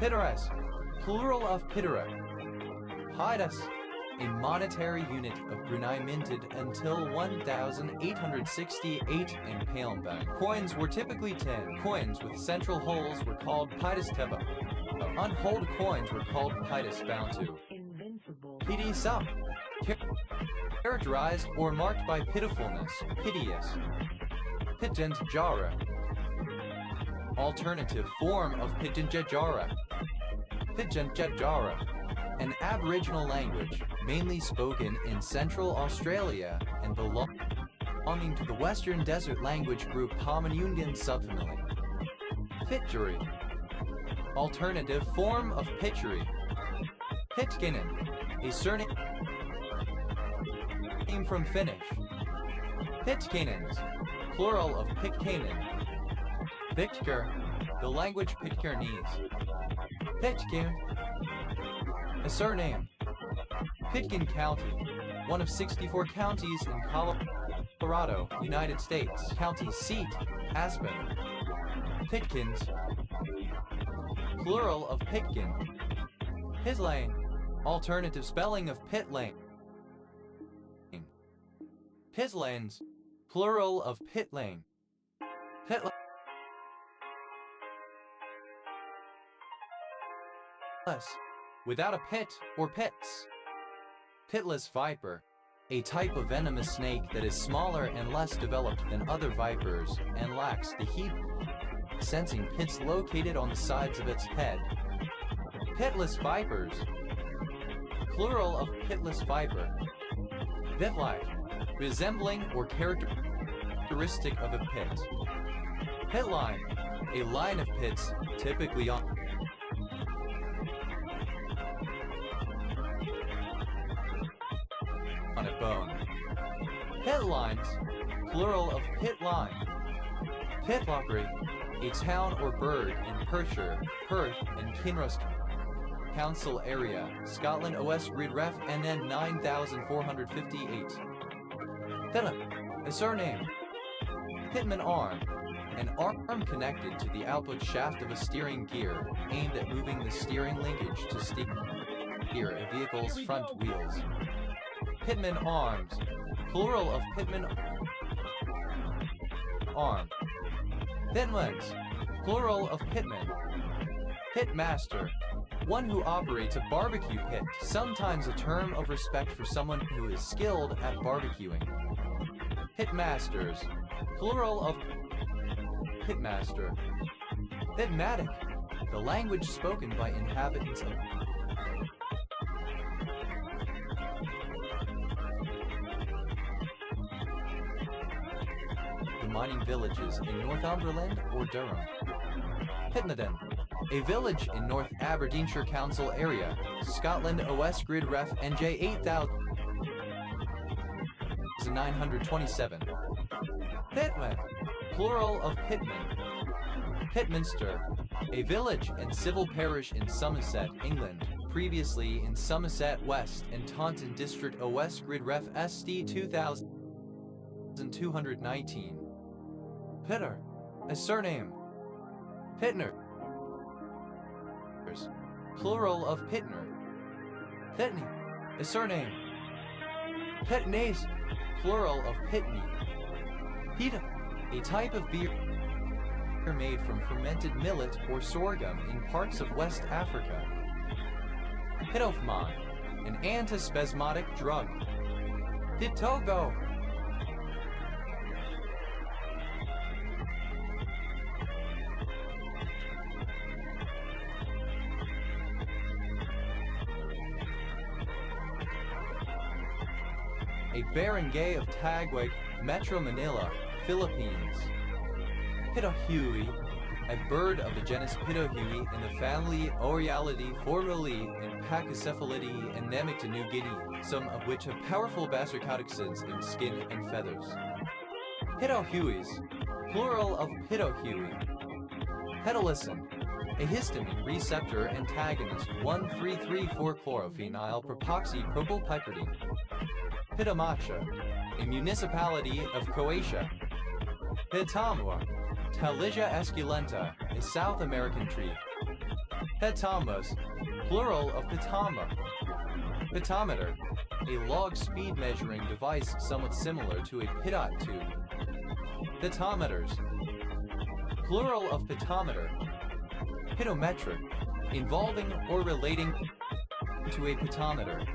Piteras, plural of pitera. Pitas, a monetary unit of Brunei minted until 1868 in Palembang. Coins were typically tin. Coins with central holes were called pitas teba. Unholed coins were called pitas bantu. Invincible. Pidisa, characterized or marked by pitifulness, piteous. Pitjantjara, alternative form of Pitjantjara. Pitjantjara, an Aboriginal language mainly spoken in Central Australia and belonging to the Western Desert language group Pama-Nyungan subfamily. Pitjuri, alternative form of Pitjuri. Pitkanen, a surname from Finnish. Pitkanens, plural of Pitkanen. Victor, The language Pitcairnese. Pitcairn. A surname. Pitkin County, one of 64 counties in Colorado, United States. County seat, Aspen. Pitkins. Plural of Pitkin. Pitlane. Alternative spelling of Pitlane. Pitlanes. Plural of Pitlane. Pitlane. Without a pit or pits. Pitless viper. A type of venomous snake that is smaller and less developed than other vipers and lacks the heat-sensing pits located on the sides of its head. Pitless vipers. Plural of pitless viper. Pit-like. Resembling or characteristic of a pit. Pit line. A line of pits, typically on a bone. Pit lines. Plural of pit line. Pitlochry. A town or burgh in Perthshire, Perth, and Kinross Council area, Scotland. OS Grid Ref NN 9458. Pitman. A surname. Pitman arm. An arm connected to the output shaft of a steering gear, aimed at moving the steering linkage to steer a vehicle's front wheels. Pitman arms. Plural of Pitman arm. Pitmans. Plural of pitman. Pitmaster. One who operates a barbecue pit, sometimes a term of respect for someone who is skilled at barbecuing. Pitmasters. Plural of pitmaster. Pitmatic. The language spoken by inhabitants of the mining villages in Northumberland or Durham. Pitnaden. A village in North Aberdeenshire Council area, Scotland. OS Grid Ref NJ 8927. Pitman. Plural of Pitman. Pitminster. A village and civil parish in Somerset, England, previously in Somerset West and Taunton District. OS Grid Ref SD 2219. Pitter. A surname. Pitner. Plural of Pitner. Pitney. A surname. Pitnays. Plural of Pitney. Pita. A type of beer made from fermented millet or sorghum in parts of West Africa. Pitofman. An antispasmodic drug. Pitogo. A barangay of Taguig, Metro Manila, Philippines. Pitohui, a bird of the genus Pitohui in the family Orialidae, formerly in Pachycephalidae, endemic to New Guinea, some of which have powerful basocotoxins in skin and feathers. Pitohuis, plural of Pitohui. Petolissin, a histamine receptor antagonist 1,3,3,4-chlorophenyl propoxypropylpiperidine. Pitamacha, a municipality of Croatia. Pitamua, Talisia esculenta, a South American tree. Pitamus, plural of pitama. Pitometer, a log speed measuring device somewhat similar to a pitot tube. Pitometers, plural of pitometer. Pitometric, involving or relating to a pitometer.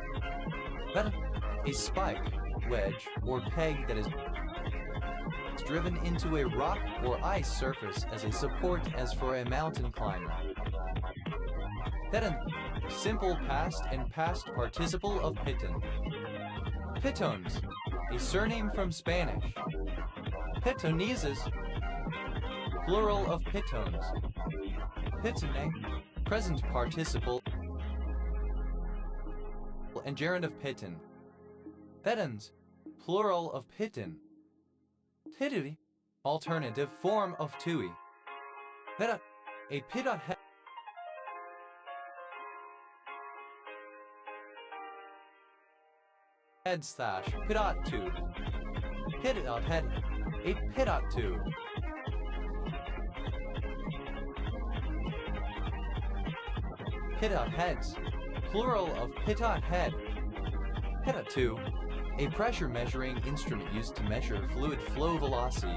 A spike, wedge, or peg that is driven into a rock or ice surface as a support as for a mountain climber. Piton, simple past and past participle of piton. Pitones, a surname from Spanish. Pitoneses, plural of pitones. Pitone, present participle and gerund of piton. Pitons, plural of piton. Pitui, alternative form of tui. Pita, A pit head slash pitot tube. Pitot head. A pitot tube. Pitot heads. Plural of pitot head. Pitot tube. A pressure measuring instrument used to measure fluid flow velocity,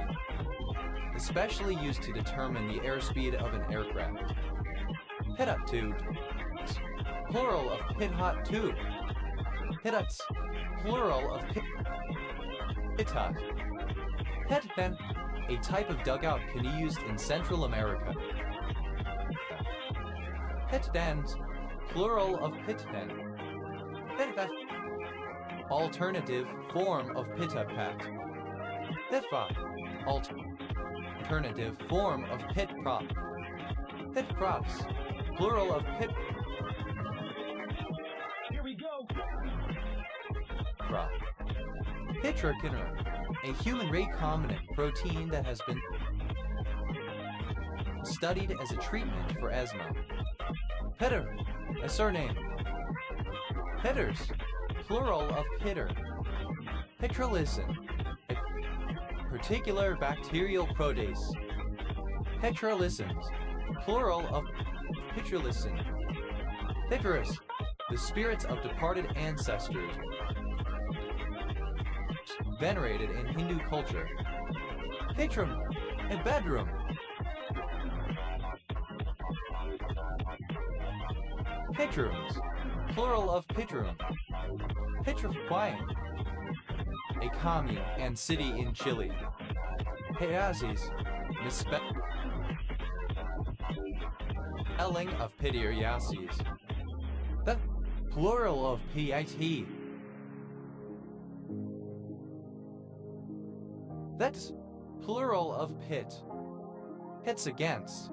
especially used to determine the airspeed of an aircraft. Pitot tube. Plural of pitot tube. Pitots. Plural of pitot. Petpen. A type of dugout canoe used in Central America. Petdans. Plural of pitpen. Pitpat. Alternative form of pitapat. Pitfa. Alternative form of pit prop. Pit props. Plural of pit Here we go. prop. Pitrokiner. A human recombinant protein that has been studied as a treatment for asthma. Pitter. A surname. Pitters. Plural of pitter. Petrolysin. A particular bacterial protease. Petrolysins. Plural of petrolysin. Pitorus. The spirits of departed ancestors. Venerated in Hindu culture. Pitrum. A bedroom. Pitrums. Plural of pitrum. Petrifying. A commune and city in Chile. Peazis. Misspelling of Pitiriasis. The plural of PIT. That's plural of pit. Hits against.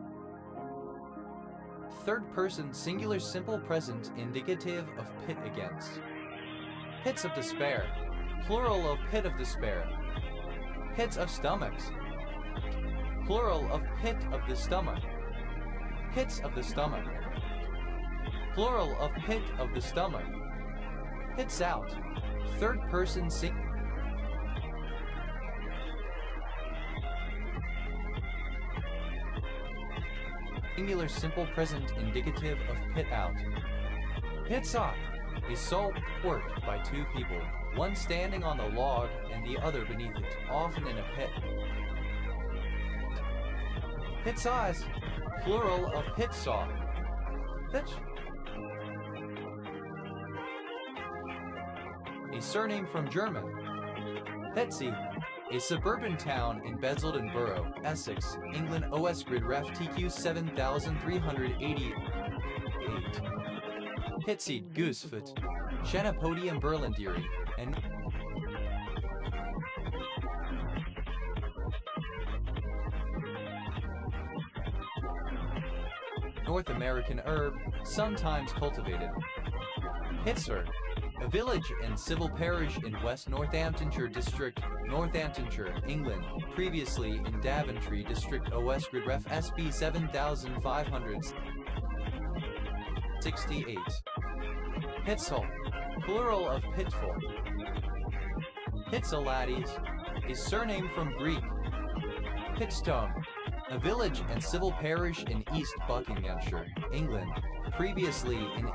Third person singular simple present indicative of pit against. Pits of despair. Plural of pit of despair. Pits of stomachs. Plural of pit of the stomach. Pits of the stomach. Plural of pit of the stomach. Pits out. Third person singular simple present indicative of pit out. Pits off. A saw worked by two people, one standing on the log and the other beneath it, often in a pit. Pit saws. Plural of pit saw. Pitch. A surname from German. Petsy. A suburban town in Basildon Borough, Essex, England. OS Grid Ref TQ 7388. Pitseed Goosefoot, Shanapodium Berlandiri, and North American herb, sometimes cultivated. Hitzer, a village and civil parish in West Northamptonshire District, Northamptonshire, England, previously in Daventry District. OS Grid Ref SB 7568. Pitzel, plural of pitfall. Pitzelades, a surname from Greek. Pitstone, a village and civil parish in East Buckinghamshire, England, previously in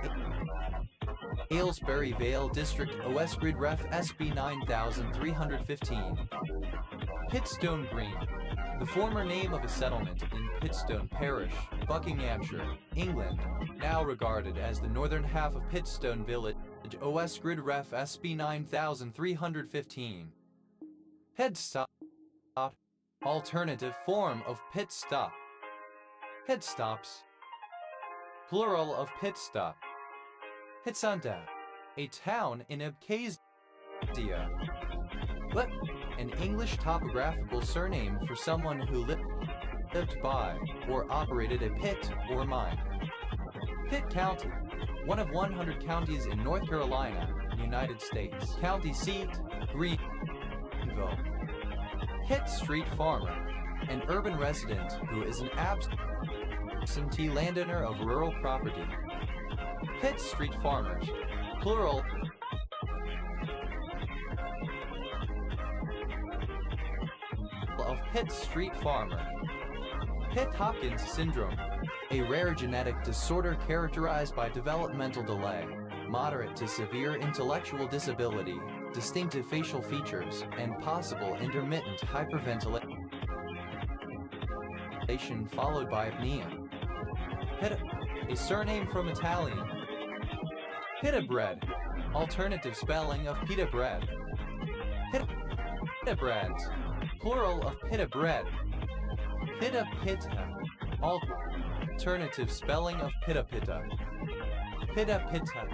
Aylesbury Vale District. OS Grid Ref SB 9315. Pitstone Green, the former name of a settlement in Pitstone Parish, Buckinghamshire, England, now regarded as the northern half of Pitstone Village. OS Grid Ref SB 9315. Head stop. Alternative form of pit stop. Head stops. Plural of pit stop. Hitsunda, a town in Abkhazia. But an English topographical surname for someone who lived by or operated a pit or mine. Pitt County, one of 100 counties in North Carolina, United States. County seat, Greenville. Pitt Street farmer, an urban resident who is an absent absentee landowner of rural property. Pit street farmers, plural. Of Pitt street farmer. Pitt-Hopkins syndrome, a rare genetic disorder characterized by developmental delay, moderate to severe intellectual disability, distinctive facial features, and possible intermittent hyperventilation followed by apnea. Pitta, a surname from Italian. Pita bread, alternative spelling of pita bread. Pita breads, plural of pita bread. Pita pitta, alternative spelling of pita pitta. Pita pitta,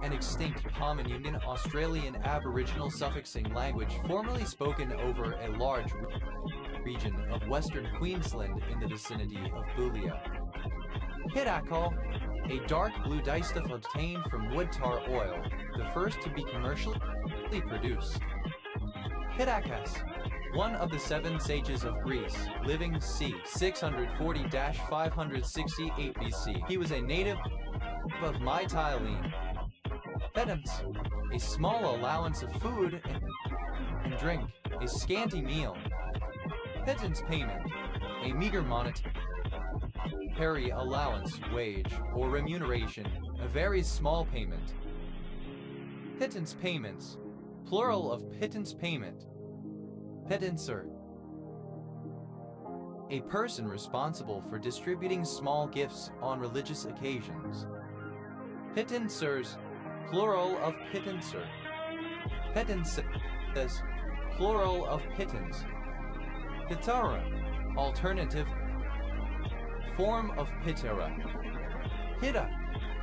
an extinct Pominunion Australian Aboriginal suffixing language formerly spoken over a large region of Western Queensland in the vicinity of Boolia. Pitacol, a dark blue dyestuff obtained from wood tar oil, the first to be commercially produced. Pitacus, one of the 7 sages of Greece, living c. 640-568 BC. He was a native of Mytilene. Pedants, a small allowance of food and drink, a scanty meal. Pittance payment, a meager monetary allowance, wage, or remuneration, a very small payment. Pittance payments, plural of pittance payment. Pittancer, a person responsible for distributing small gifts on religious occasions. Pittancers, plural of pittancer. Pittances, plural of pittance. Pitara, alternative form of pitera. Pitta,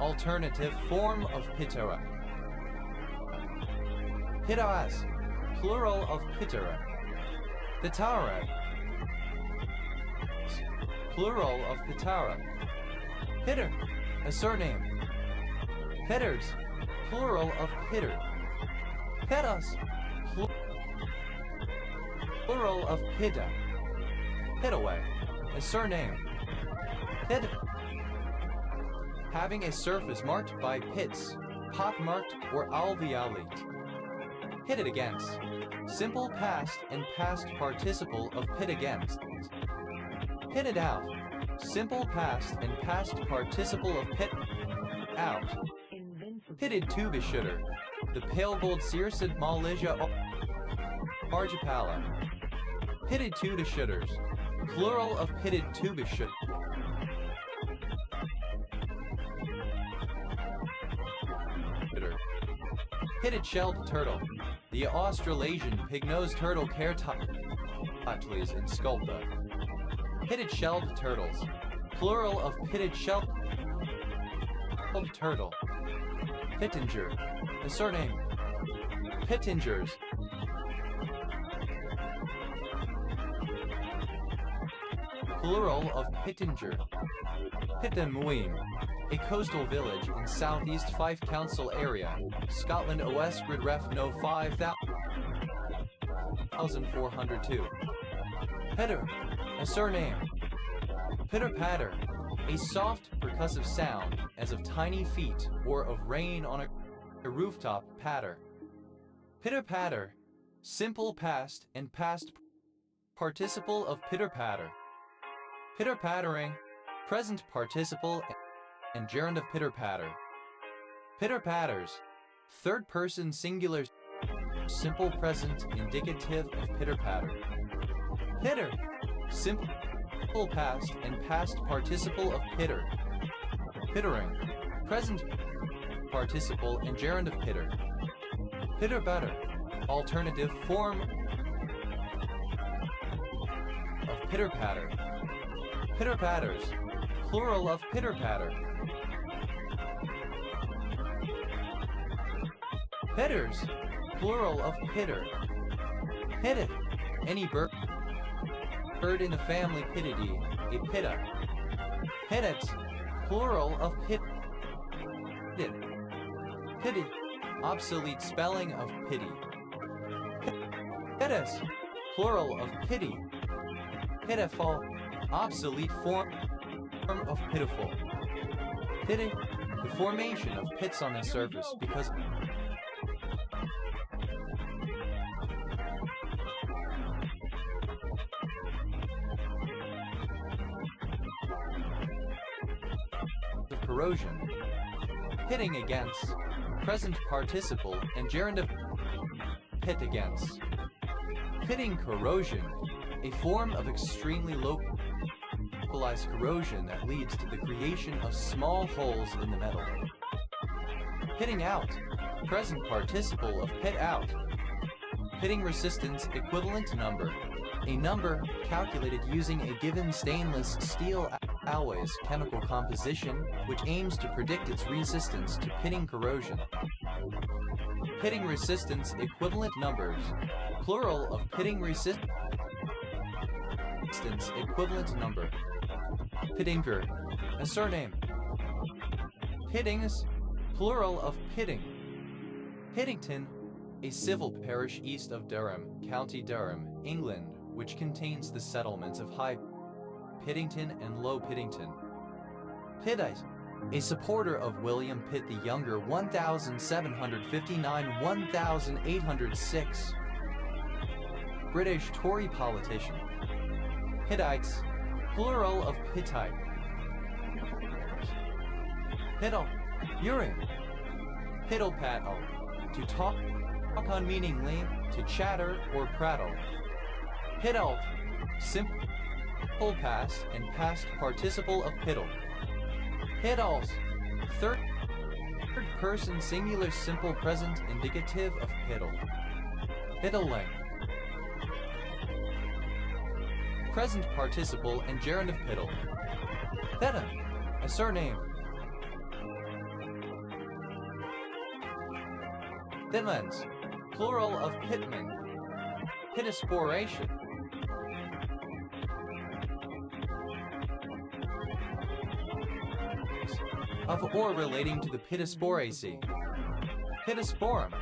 alternative form of pitera. Pittas, plural of pitera. Pitara, plural of pitara. Pitter, a surname. Pitters, plural of pitter. Pittas, plural of pitta. Pitaway, a surname. Pit, having a surface marked by pits, pock-marked or alveolate. Pitted against, simple past and past participle of pit against. Pitted out, simple past and past participle of pit out. Pitted tubishutter, the pale gold Circid Malaysia Argipala. Pitted tubishutters, plural of pitted tubishutter. Pitted shelled turtle, the Australasian pig-nosed turtle Caretotles in Sculpta. Pitted shelled turtles, plural of pitted shelled turtle. Pittinger, the surname. Pittingers. Plural of Pittinger. Pittenmuim, a coastal village in southeast Fife Council area, Scotland OS Grid Ref No 5402. Pitter, a surname. Pitter-patter, a soft percussive sound as of tiny feet or of rain on a rooftop patter. Pitter-patter, simple past and past participle of pitter-patter. Pitter-pattering, present participle and gerund of pitter-patter. Pitter-patters, third person singular simple present indicative of pitter-patter. Pitter, simple past and past participle of pitter. Pittering, present participle and gerund of pitter. Pitter-patter, alternative form of pitter-patter. Pitter-patters, plural of pitter-patter. Pitters, plural of pitter. Pitted, any bird in the family Pittidae, a pitta. Pittets, plural of pitted. Pity, obsolete spelling of pity. Pittis, plural of pity. Pitiful, obsolete form of pitiful. Pitting, the formation of pits on the surface because of corrosion. Pitting against, present participle and gerund of pit against. Pitting corrosion, a form of extremely localized corrosion that leads to the creation of small holes in the metal. Pitting out, present participle of pit out. Pitting resistance equivalent number, a number calculated using a given stainless steel alloy's chemical composition, which aims to predict its resistance to pitting corrosion. Pitting resistance equivalent numbers, plural of pitting resistance equivalent number. Pittinger, a surname. Pittings, plural of Pitting. Pittington, a civil parish east of Durham, County Durham, England, which contains the settlements of High Pittington and Low Pittington. Pittite, a supporter of William Pitt the Younger, 1759-1806. British Tory politician. Hittites, plural of Hittite. Piddle, urine. Piddle-paddle, to talk unmeaningly, to chatter or prattle. Piddle, simple past and past participle of piddle. Piddles, third person singular simple present indicative of piddle. Piddling. Present participle and gerund of piddle. Theta, a surname. Thinlands, plural of pitman. Pittosporation. Of or relating to the Pittosporaceae. Pittosporum,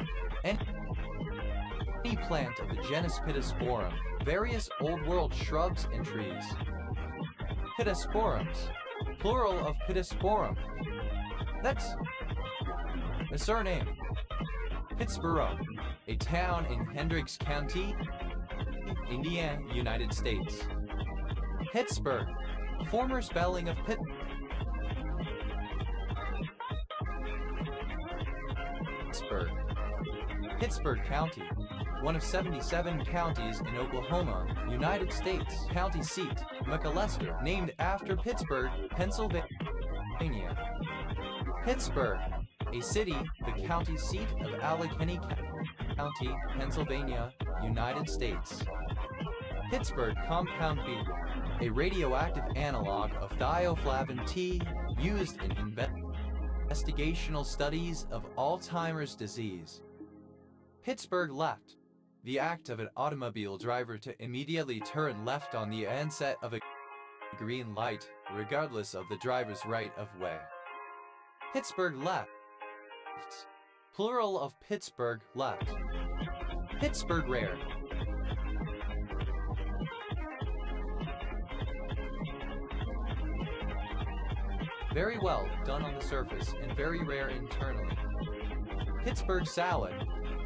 any plant of the genus Pittosporum, various Old World shrubs and trees. Pittosporums, plural of Pittosporum. That's a surname. Pittsboro, a town in Hendricks County, Indiana, United States. Pittsburgh, former spelling of Pittsburgh. Pittsburgh County, one of 77 counties in Oklahoma, United States. County seat, McAlester, named after Pittsburgh, Pennsylvania. Pittsburgh, a city, the county seat of Allegheny County, Pennsylvania, United States. Pittsburgh Compound B, a radioactive analog of thioflavin T used in investigational studies of Alzheimer's disease. Pittsburgh left, the act of an automobile driver to immediately turn left on the onset of a green light, regardless of the driver's right of way. Pittsburgh left, plural of Pittsburgh left. Pittsburgh rare. Very well done on the surface and very rare internally. Pittsburgh salad,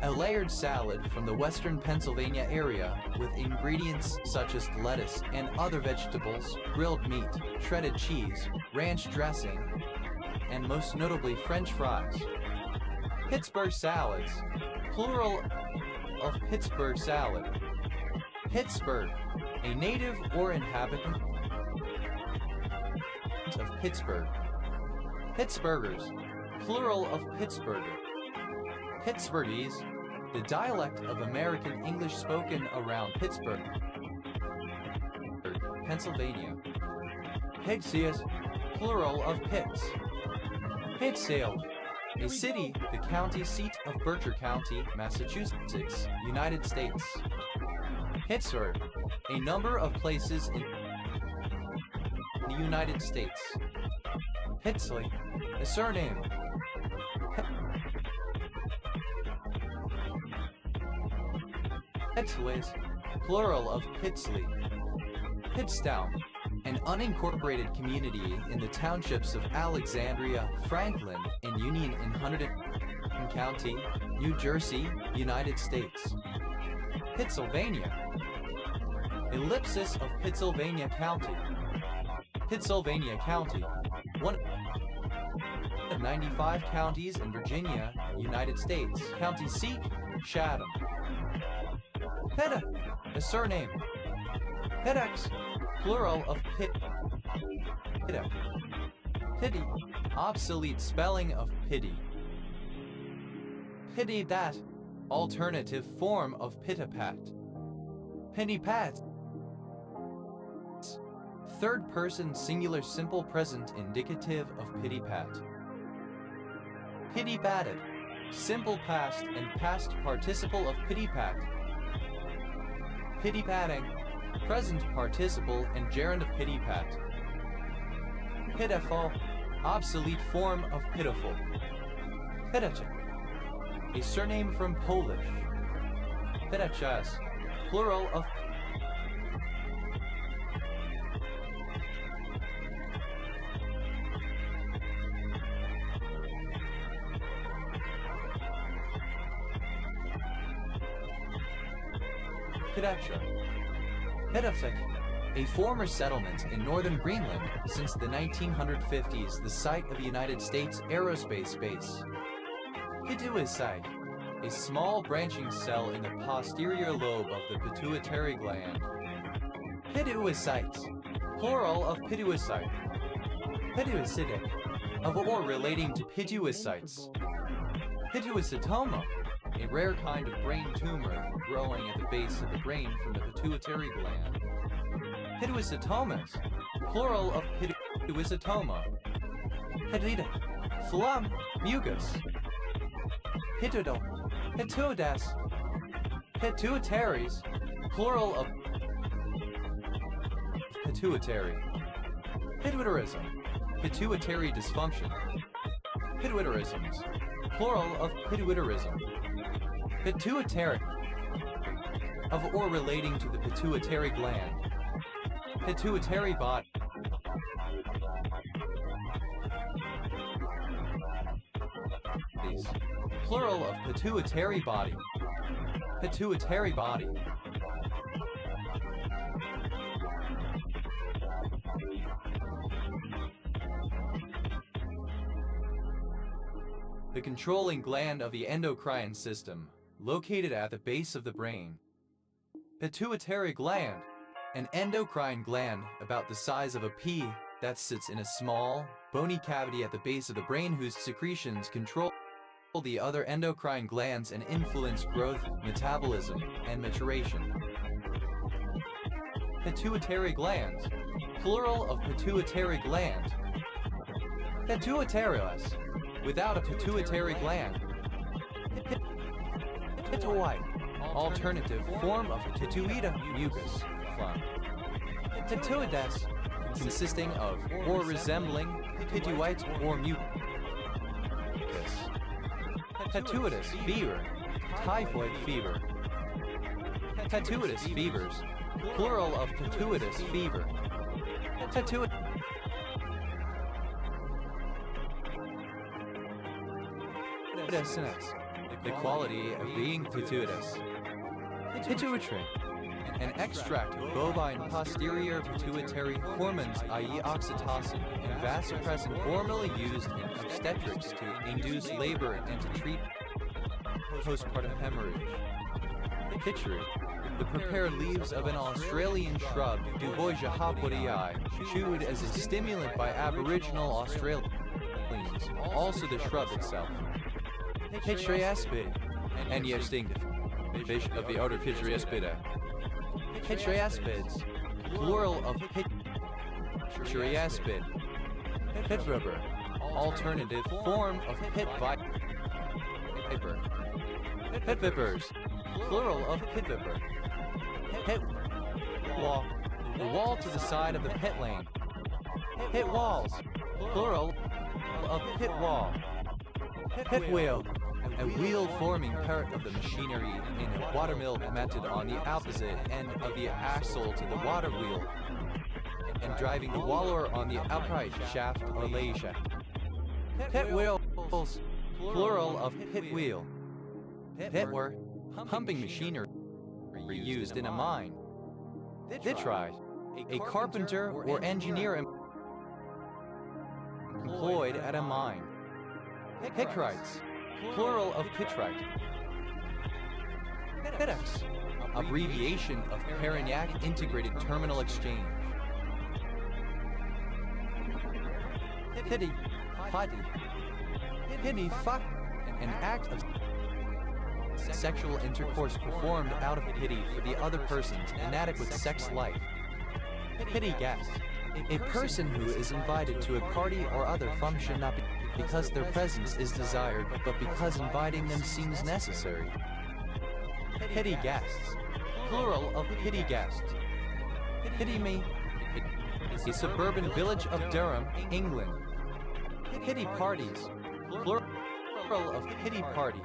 a layered salad from the western Pennsylvania area with ingredients such as lettuce and other vegetables, grilled meat, shredded cheese, ranch dressing, and most notably French fries. Pittsburgh salads, plural of Pittsburgh salad. Pittsburgh, a native or inhabitant of Pittsburgh. Pittsburghers, plural of Pittsburgher. Pittsburghese, the dialect of American English spoken around Pittsburgh, Pennsylvania. Pittsias, plural of Pitts. Pittsfield, a city, the county seat of Berkshire County, Massachusetts, United States. Pittsburgh, a number of places in the United States. Pitsley, a surname. Pitsleys, plural of Pitsley. Pitstown, an unincorporated community in the townships of Alexandria, Franklin, and Union in Hunterdon County, New Jersey, United States. Pittsylvania. Ellipsis of Pittsylvania County. Pittsylvania County, one of 95 counties in Virginia, United States. County seat, Chatham. Pitta, a surname. Pittax, plural of Pitta. Pity, obsolete spelling of pity. Pity that, alternative form of Pitapat. Pennypat, third person singular simple present indicative of pity-pat. Pity-patted, simple past and past participle of pity-pat. Pity-patting, present participle and gerund of pity-pat. Pitiful, obsolete form of pitiful. Pitacha, a surname from Polish. Pitachas, plural of Pidacha. Pidafik, a former settlement in northern Greenland since the 1950s, the site of the United States Aerospace Base. Pituicide, a small branching cell in the posterior lobe of the pituitary gland. Pituocytes, plural of pituocyte. Pituocytic, of or relating to pituocytes. Pituocytoma, a rare kind of brain tumor growing at the base of the brain from the pituitary gland. Pituocytomas, plural of pituocytoma. Pedita, phloem, mucus. Pitudo, pituidas, pituitaries, plural of pituitary. Pituitarism, pituitary dysfunction. Pituitarisms, plural of pituitarism. Pituitary, of or relating to the pituitary gland. Pituitary body. Plural of pituitary body. Pituitary body. The controlling gland of the endocrine system, located at the base of the brain. Pituitary gland, an endocrine gland about the size of a pea that sits in a small, bony cavity at the base of the brain whose secretions control the other endocrine glands and influence growth, metabolism, and maturation. Pituitary glands, plural of pituitary gland. Pituitarius, without a pituitary gland. Pituite, alternative form of pituita mucus, phloem. Pituidas, consisting of or resembling pituite or mucus. Pituitous fever, typhoid fever. Pituitous fevers, plural of pituitous fever. Pituitous the quality of being pituitous. Pituitary, an extract of bovine posterior pituitary hormones, i.e. oxytocin, and vasopressin formerly used in obstetrics to induce labor and to treat postpartum hemorrhage. Pituri, the prepared leaves of an Australian shrub, Duboisia hopurii, chewed as a stimulant by Aboriginal Australians, also the shrub itself. Pitriaspid, and distinctive, fish of the order Pitriaspida. Pitriaspids, plural of Pitriaspid. Pit viper, alternative form of pit viper. Pit vipers, plural of pit viper. Pit wall, the wall to the side of the pit lane. Pit walls, plural of pit wall. Pit wheel, a wheel-forming part of the machinery in a watermill mounted on the opposite end of the axle to the water wheel. and driving the wallower on the upright shaft or lay shaft. Pit wheels, plural of pit wheel. Pit were pumping machinery used in a mine. Vitrite, a carpenter or engineer employed at a mine. Picrites, plural of pitrite. Pitex, abbreviation of Parignac Integrated Terminal Exchange. Pity, pati. Pity, fuck, an act of sexual intercourse performed out of pity for the other person's inadequate sex life. Pity guest, a person who is invited to a party or other function not because their presence is desired, but because inviting them seems necessary. Pity guests, plural of pity guest. Pity me, a suburban village of Durham, England. Pity parties, plural of pity party.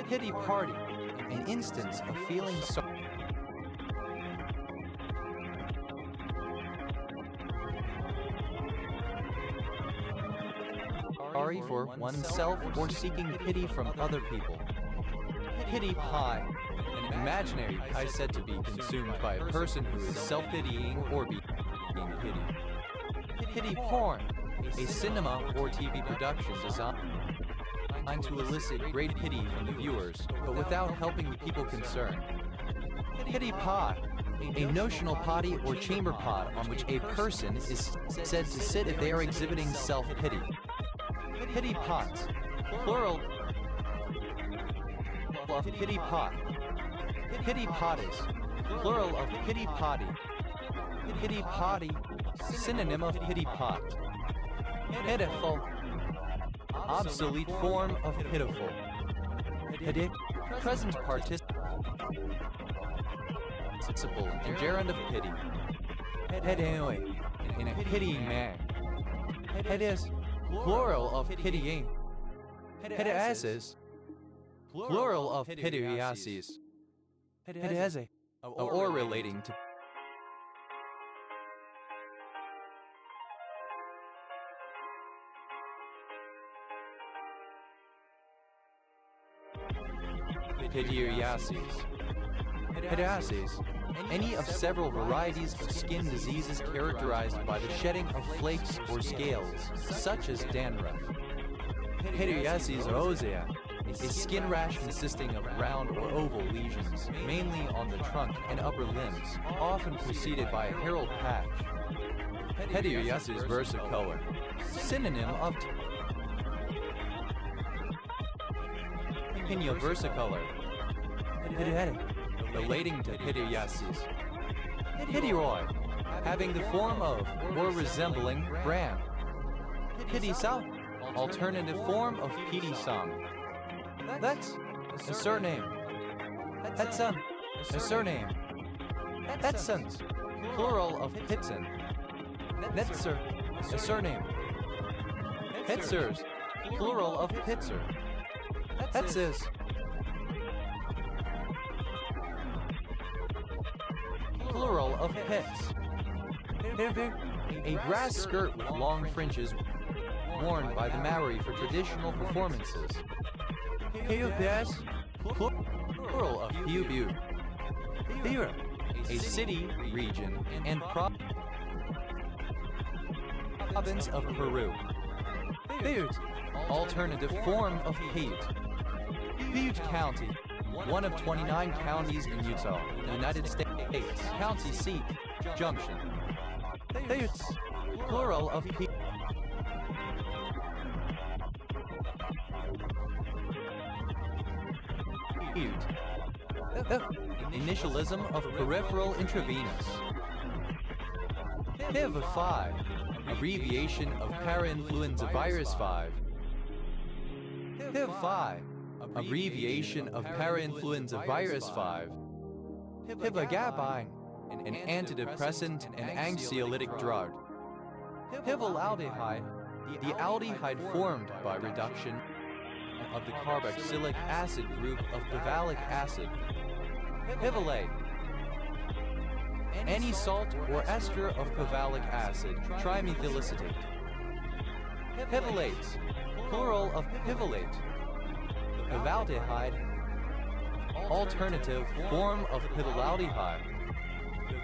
Pity party, an instance of feeling sorry for oneself or seeking pity from other people. Pity pie, an imaginary pie said to be consumed by a person who is self-pitying or being pitied. Pity porn, a cinema or TV production designed to elicit great pity from the viewers, but without helping the people concerned. Pity pot, a notional potty or chamber pot on which a person is said to sit if they are exhibiting self-pity. Pity pots, plural of pity pot. Pity potties, plural of pity potty. Pity potty, synonym of pity pot. Pitiful, obsolete form of pitiful. Pity, present participle in gerund of pity. Pedoi, in a pitying man. Pedis, plural of pitying. Pediasis, plural of pediasis. Pediase, or relating to Pityriasis. Pediasis, any of several varieties of skin diseases characterized by the shedding of flakes or scales, such as dandruff. Pityriasis rosea, a skin rash consisting of round or oval lesions, mainly on the trunk and upper limbs, often preceded by a herald patch. Pityriasis versicolor, synonym of Pinio versicolor. Pityhetic, relating to pityriasis. Pityroid, having the form of or resembling bran. Pitysam, alternative form of pitysam. That's a surname. Petson, a surname. Petsons, plural of Pitson. Netzer, a surname. Pitzers, plural of Pitzer. Petzes, plural of pits. A grass skirt with long fringes worn by the Maori for traditional performances. Piubes, plural of Piubu. Pira, a city, region, and province of Peru. Piute, alternative form of Piute. Piute County, one of 29 counties in Utah, United States. County seat, Junction. Piutes, plural of Piute. Initialism of peripheral intravenous. PIV5, abbreviation of parainfluenza virus 5. PIV5, abbreviation of parainfluenza virus 5. Pivagabine, an antidepressant and anxiolytic drug. Pivalaldehyde, the aldehyde formed by reduction of the carboxylic acid group of pivalic acid. Pivalate, any salt or ester of pivalic acid, trimethylacetate. Pivilates, plural of pivilate. Pivaldehyde, alternative form of pivalaldehyde.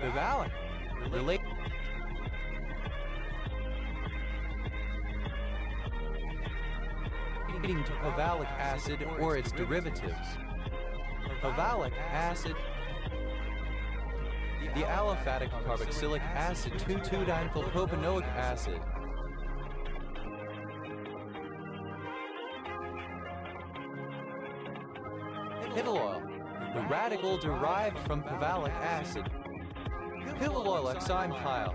Pivalic, relating to pivalic acid or its derivatives. Pivalic acid, the aliphatic carboxylic acid 2,2-dimethylpropanoic acid. Pival oil, the radical derived from pivalic acid. Pival oil oxime-pile,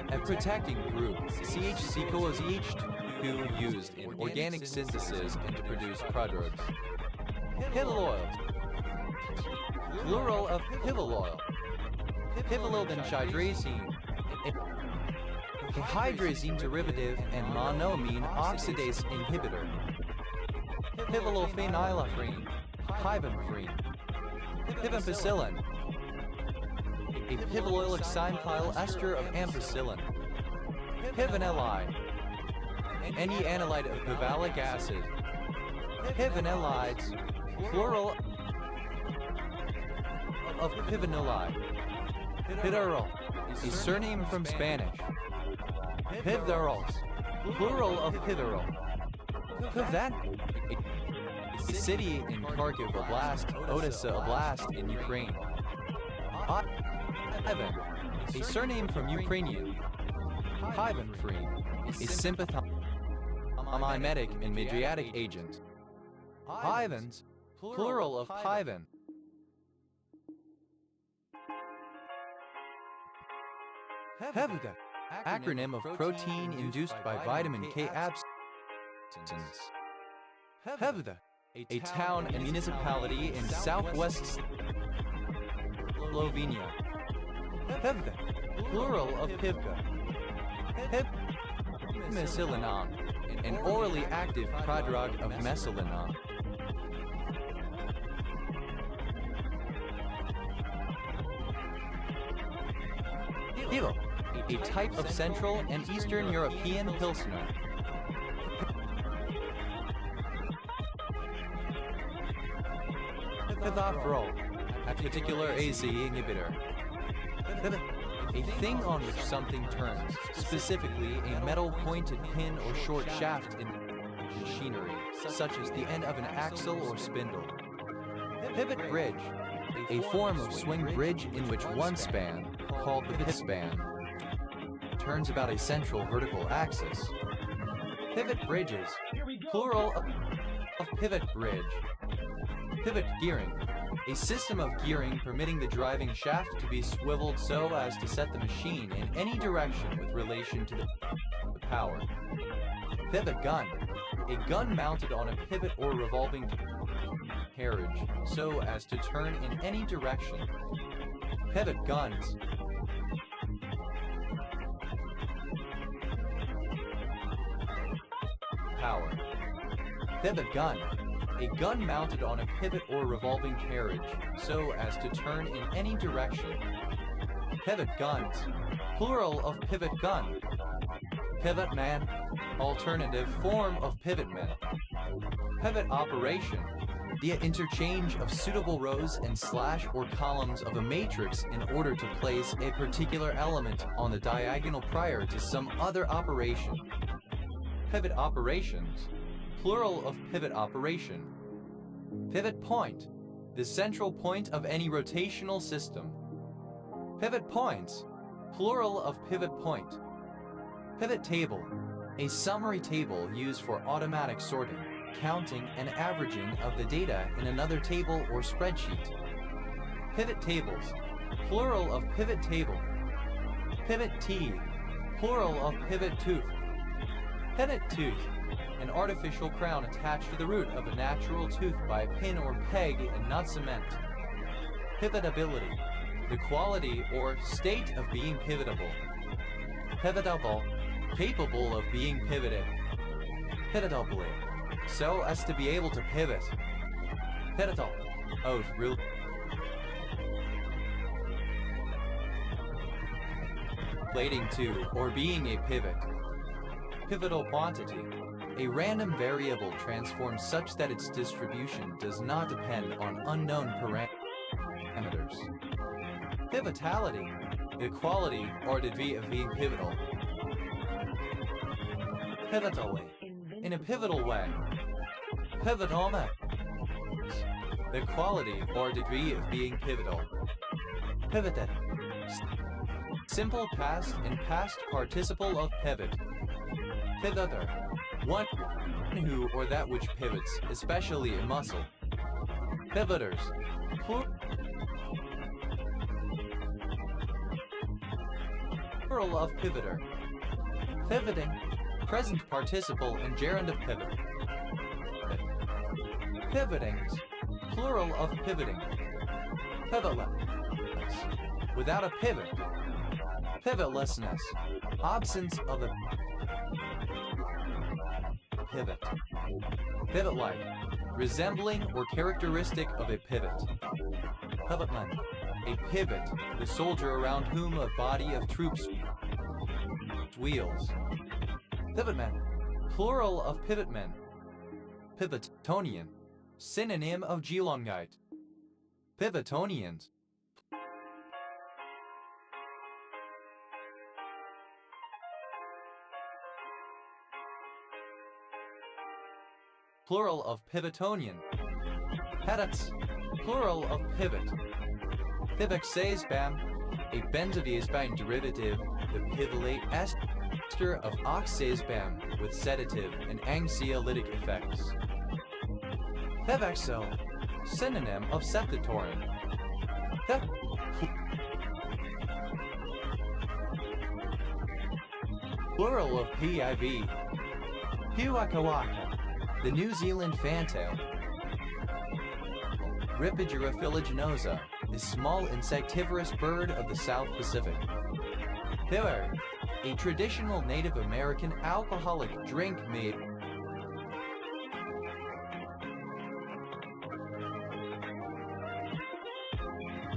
a protecting group, CH-CoOH2 used in organic synthesis and to produce prodrugs. Pival oil, plural of pival oil. Pivalylbenchydrazine, a hydrazine derivative and monoamine oxidase inhibitor. Pivalylphenylphrine, pibenphrine. Pivampicillin, a pivalyl oxime-pile ester of ampicillin. Pivanillide, any analyte of pivalic acid. Pivanillides, plural of pivanillide. Pideral, a surname from Spanish. Pivderols, plural of pideral. Piven, a city in Kharkiv Oblast, Odessa Oblast in Ukraine. Ivan, a surname from Ukrainian. Pibenphrine, a sympathomimetic and midriatic agent. Pivans, plural of piven. Hevda, acronym of protein induced by vitamin K absence. Hevda, a town and municipality in southwest Slovenia. Hevda, plural of pivka. Mesylinon, an orally active prodrug of mesylinon. Pivo, a type of Central and Eastern European Pilsner. Pivafrol, a particular AZ inhibitor. A thing on which something turns, specifically a metal-pointed pin or short shaft in machinery, such as the end of an axle or spindle. Pivot bridge, a form of swing bridge in which one span, called the pivot span, turns about a central vertical axis. Pivot bridges, plural of pivot bridge. Pivot gearing, a system of gearing permitting the driving shaft to be swiveled so as to set the machine in any direction with relation to the power. Pivot gun, a gun mounted on a pivot or revolving carriage so as to turn in any direction. Pivot guns. Power. Pivot gun, a gun mounted on a pivot or revolving carriage so as to turn in any direction. Pivot guns, plural of pivot gun. Pivot man, alternative form of pivot man. Pivot operation, the interchange of suitable rows and slash or columns of a matrix in order to place a particular element on the diagonal prior to some other operation. Pivot operations, plural of pivot operation. Pivot point, the central point of any rotational system. Pivot points, plural of pivot point. Pivot table, a summary table used for automatic sorting, counting, and averaging of the data in another table or spreadsheet. Pivot tables, plural of pivot table. Pivot teeth, plural of pivot tooth. Pivot tooth, an artificial crown attached to the root of a natural tooth by a pin or peg and not cement. Pivotability, the quality or state of being pivotable. Pivotable, capable of being pivoted. Pivotably, so as to be able to pivot. Pivotal, oath, real. relating to or being a pivot. Pivotal quantity. A random variable transformed such that its distribution does not depend on unknown parameters. Pivotality. The quality or degree of being pivotal. Pivotally. In a pivotal way. Pivotalness. The quality or degree of being pivotal. Pivoted. Simple past and past participle of pivot. Pivoter. One who or that which pivots, especially a muscle. Pivoters. Plural of pivoter. Pivoting. Present participle and gerund of pivot. Pivotings. Plural of pivoting. Pivotless. Without a pivot. Pivotlessness. Absence of a pivot. Pivot-like. Resembling or characteristic of a pivot. Pivotman. A pivot. The soldier around whom a body of troops wheels. Pivotman. Plural of pivotmen. Pivotonian. Synonym of Geelongite. Pivotonians. Plural of Pivotonian. Pedats. Plural of pivot. Pivoxazepam. A benzodiazepine derivative, the pivylate ester of oxazepam with sedative and anxiolytic effects. Pivexo. Synonym of cephalosporin. Plural of PIV. Puakawaka. The New Zealand fantail. Ripidura filiginosa, a small insectivorous bird of the South Pacific. Piller, a traditional Native American alcoholic drink made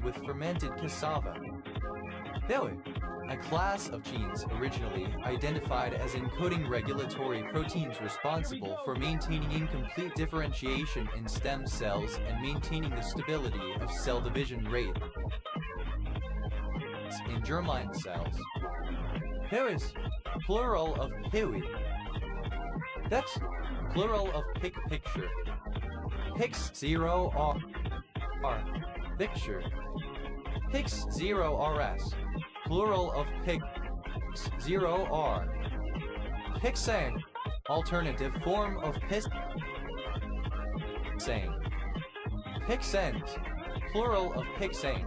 with fermented cassava. Piller, a class of genes originally identified as encoding regulatory proteins responsible for maintaining incomplete differentiation in stem cells and maintaining the stability of cell division rate in germline cells. Paris, plural of piwi. That's plural of picture. Pix 0 R. Picture. Pix 0 RS. Plural of Pix 0 R. Pixane. Alternative form of Pixane. Pixens. Plural of Pixane.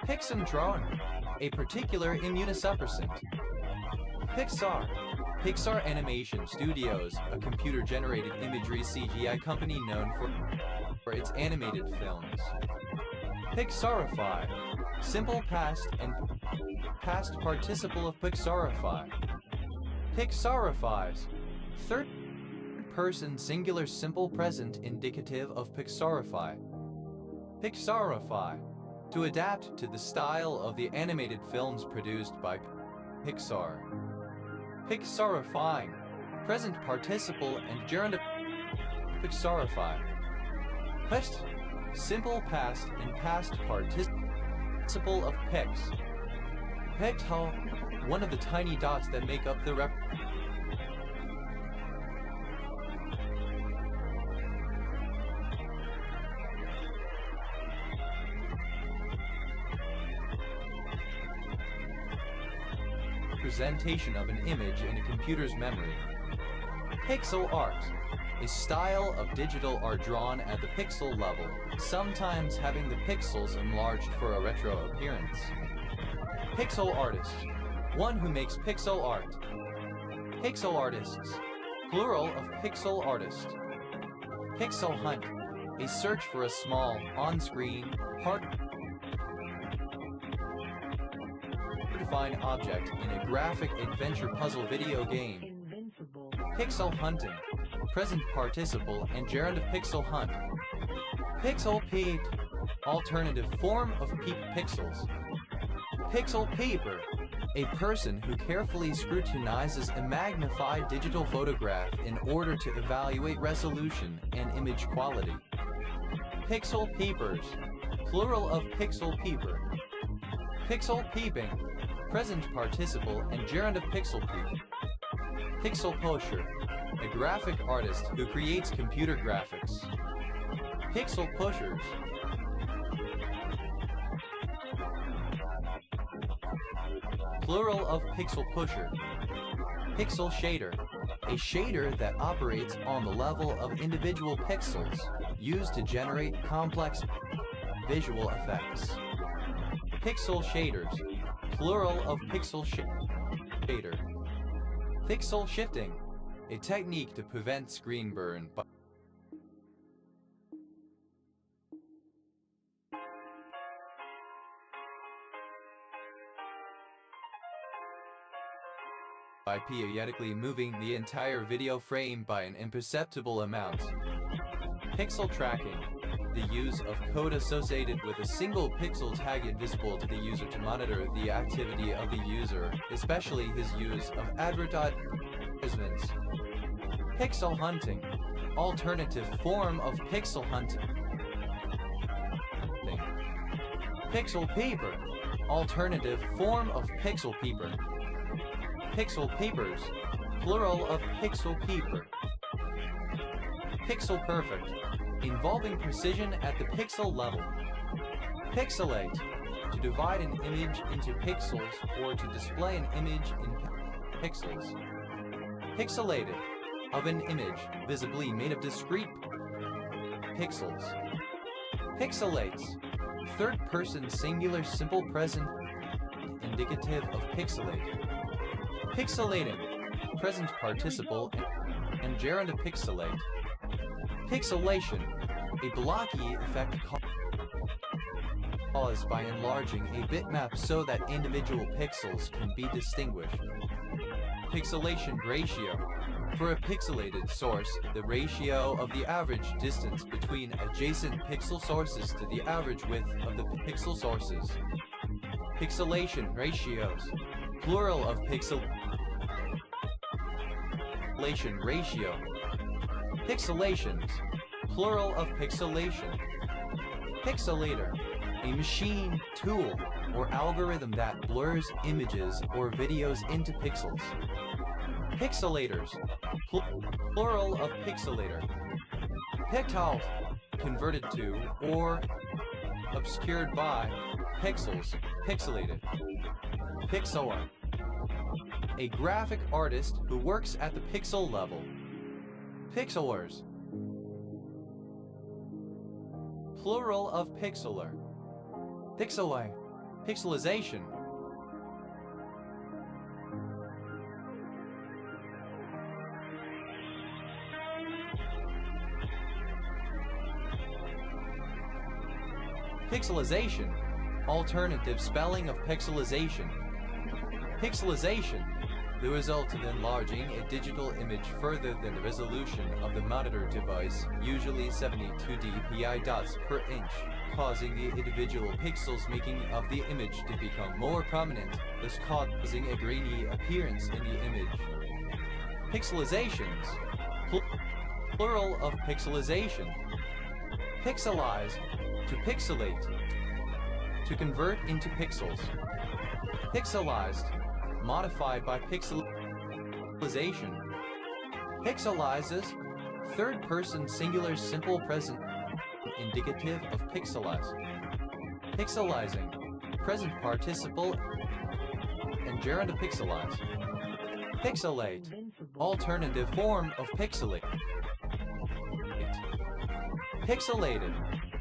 Pixantron. A particular immunosuppressant. Pixar. Pixar Animation Studios, a computer-generated imagery CGI company known for its animated films. Pixarify. Simple past and past participle of Pixarify. Pixarifies. Third-person singular simple present indicative of Pixarify. Pixarify. To adapt to the style of the animated films produced by Pixar. Pixarifying. Present participle and gerund of Pixarify. Pest. Simple past and past participle of Pix. Pectal. One of the tiny dots that make up the representation of an image in a computer's memory. Pixel art. A style of digital art drawn at the pixel level, sometimes having the pixels enlarged for a retro appearance. Pixel artist. One who makes pixel art. Pixel artists. Plural of pixel artist. Pixel hunt. A search for a small, on-screen, hard-to-find object in a graphic adventure puzzle video game. Invincible. Pixel hunting. Present participle and gerund of pixel hunt. Pixel peep. Alternative form of peep pixels. Pixel paper. A person who carefully scrutinizes a magnified digital photograph in order to evaluate resolution and image quality. Pixel peepers. Plural of pixel peeper. Pixel peeping. Present participle and gerund of pixel peep. Pixel pusher. A graphic artist who creates computer graphics. Pixel pushers. Plural of pixel pusher. Pixel shader. A shader that operates on the level of individual pixels, used to generate complex visual effects. Pixel shaders. Plural of pixel shader. Pixel shifting. A technique to prevent screen burn by periodically moving the entire video frame by an imperceptible amount. Pixel tracking. The use of code associated with a single pixel tag invisible to the user to monitor the activity of the user, especially his use of advertisements. Pixel hunting. Alternative form of pixel hunting. Pixel paper. Alternative form of pixel peeper. Pixel papers. Plural of pixel peeper. Pixel perfect. Involving precision at the pixel level. Pixelate. To divide an image into pixels or to display an image in pixels. Pixelated. Of an image visibly made of discrete pixels. Pixelates. Third person singular simple present indicative of pixelate. Pixelating. Present participle and gerund of pixelate. Pixelation. A blocky effect caused by enlarging a bitmap so that individual pixels can be distinguished. Pixelation ratio. For a pixelated source, the ratio of the average distance between adjacent pixel sources to the average width of the pixel sources. Pixelation ratios. Plural of pixelation ratio. Pixelations. Plural of pixelation. Pixelator. A machine, tool, or algorithm that blurs images or videos into pixels. Pixelators. Plural of pixelator. Pictile. Converted to, or obscured by, pixels. Pixelated. Pixelor. A graphic artist who works at the pixel level. Pixelers. Plural of pixeler. Pixelay. Pixelization. Pixelization. Alternative spelling of pixelization. Pixelization. The result of enlarging a digital image further than the resolution of the monitor device, usually 72 dpi dots per inch, causing the individual pixels making of the image to become more prominent, thus causing a grainy appearance in the image. Pixelizations. Plural of pixelization. Pixelize. To pixelate. To convert into pixels. Pixelized. Modified by pixelization. Pixelizes. Third person singular simple present indicative of pixelize. Pixelizing. Present participle and gerund of pixelize. Pixelate. Alternative form of pixelate. Pixelated.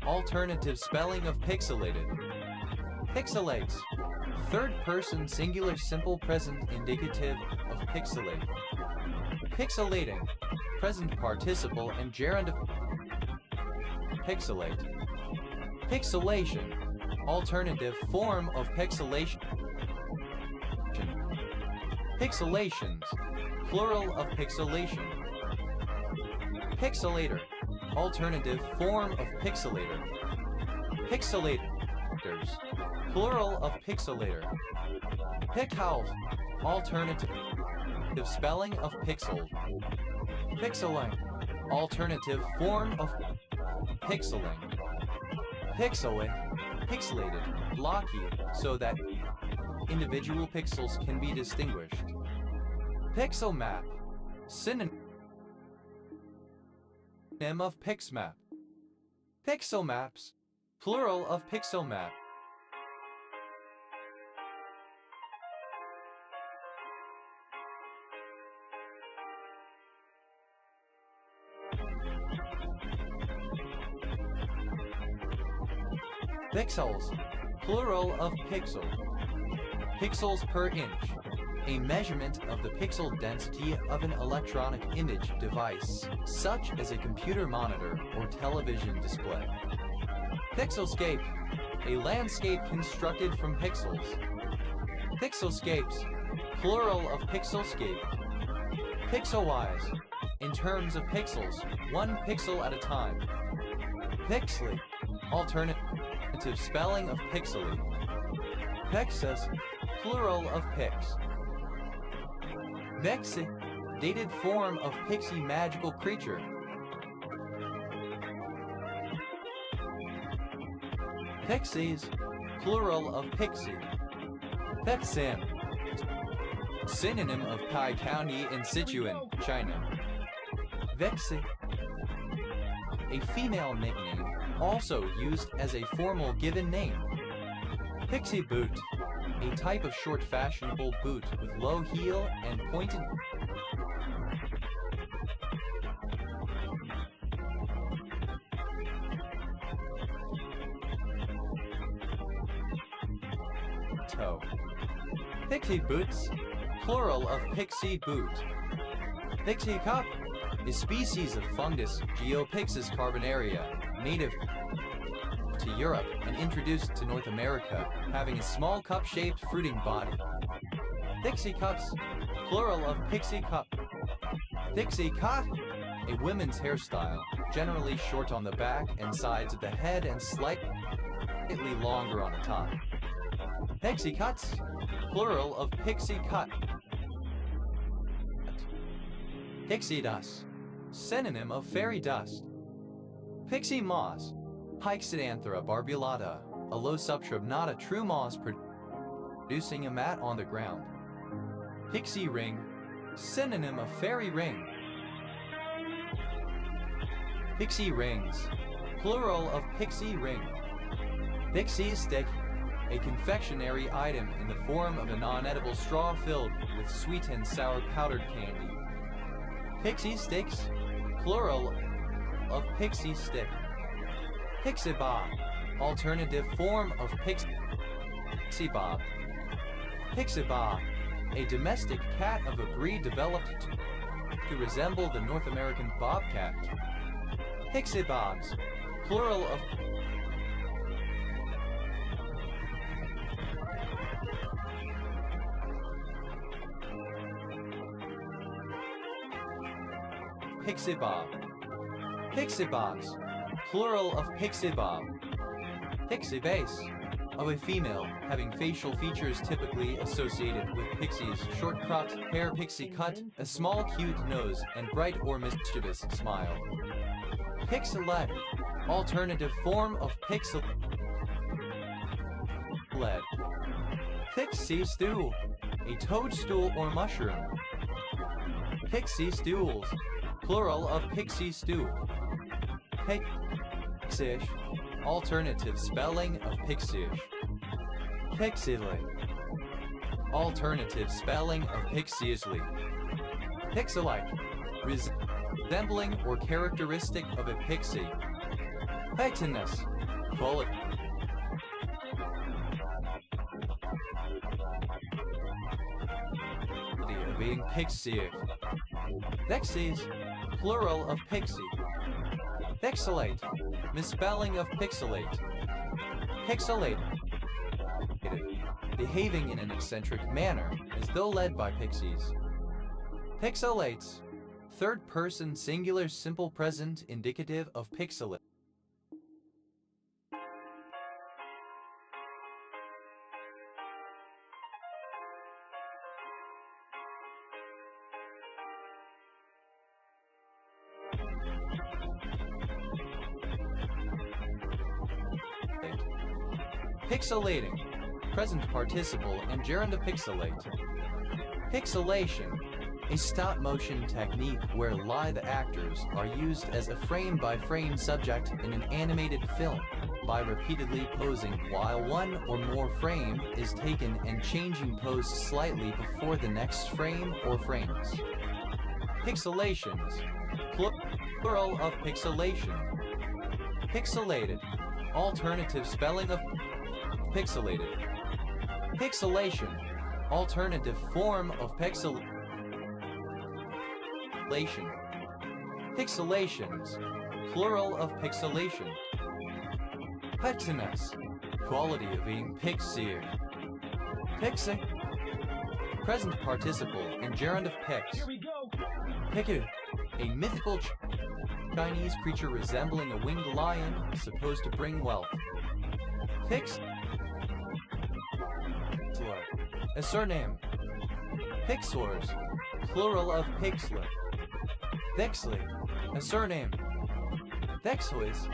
Alternative spelling of pixelated. Pixelates. Third person singular simple present indicative of pixelate. Pixelating. Present participle and gerund of pixelate. Pixelation. Alternative form of pixelation. Pixelations. Plural of pixelation. Pixelator. Alternative form of pixelator. Pixelator. Plural of pixelator. Pixels. Alternative spelling of pixel. Pixeling. Alternative form of pixeling. Pixeling. Pixelated. Blocky, so that individual pixels can be distinguished. Pixel map. Synonym of pixmap. Pixel maps. Plural of pixel map. Pixels. Plural of pixel. Pixels per inch. A measurement of the pixel density of an electronic image device, such as a computer monitor or television display. Pixelscape. A landscape constructed from pixels. Pixelscapes. Plural of pixelscape. Pixelwise. In terms of pixels, one pixel at a time. Pixely. Alternative spelling of pixely. Pexus. Plural of pix. Pixie. Dated form of pixie magical creature. Pixies. Plural of pixie. Pexin. Synonym of Pai County in Sichuan, China. Vexi. A female nickname, also used as a formal given name. Pixie boot. A type of short fashionable boot with low heel and pointed toe. Pixie boots. Plural of pixie boot. Pixie cup. A species of fungus, Geopixus carbonaria, native to Europe and introduced to North America, having a small cup-shaped fruiting body. Pixie cups. Plural of pixie cup. Pixie cut. A women's hairstyle, generally short on the back and sides of the head and slightly longer on the top. Pixie cuts. Plural of pixie cut. Pixie dust. Synonym of fairy dust. Pixie moss. Pyxedanthera barbulata, a low subshrub, not a true moss, producing a mat on the ground. Pixie ring. Synonym of fairy ring. Pixie rings. Plural of pixie ring. Pixie stick. A confectionery item in the form of a non-edible straw filled with sweet and sour powdered candy. Pixie sticks. Plural of pixie stick. Pixie bob. Alternative form of pixie bob. Pixie bob. A domestic cat of a breed developed to resemble the North American bobcat. Pixie bobs. Plural of pixie bob. Pixie bobs. Plural of pixie bob. Pixie base. Of a female, having facial features typically associated with pixies, short cropped hair, pixie cut, a small cute nose, and bright or mischievous smile. Pixelette. Alternative form of pixel. Lead. Pixie stew. A toadstool or mushroom. Pixie stools. Plural of pixie stew. Pixish. Alternative spelling of pixish. Pixily. Alternative spelling of pixily. Pixelite. Resembling or characteristic of a pixie. Pectinus. Quality of being pixie. Pixies. Plural of pixie. Pixelate. Misspelling of pixelate. Pixelate. Behaving in an eccentric manner, as though led by pixies. Pixelates. Third person singular simple present indicative of pixelate. Pixelating. Present participle and gerund of pixelate. Pixelation. A stop-motion technique where live actors are used as a frame-by-frame subject in an animated film by repeatedly posing while one or more frame is taken and changing pose slightly before the next frame or frames. Pixelations. Plural of pixelation. Pixelated. Alternative spelling of pixelated. Pixelation. Alternative form of pixelation. Pixelations. Plural of pixelation. Pixiness. Quality of being pixie. Pixie. Present participle and gerund of pix. Here we go. Piku. A mythical Chinese creature resembling a winged lion supposed to bring wealth. Pix. A surname. Pixlers. Plural of pixler. Vexley. A surname. Vexlis.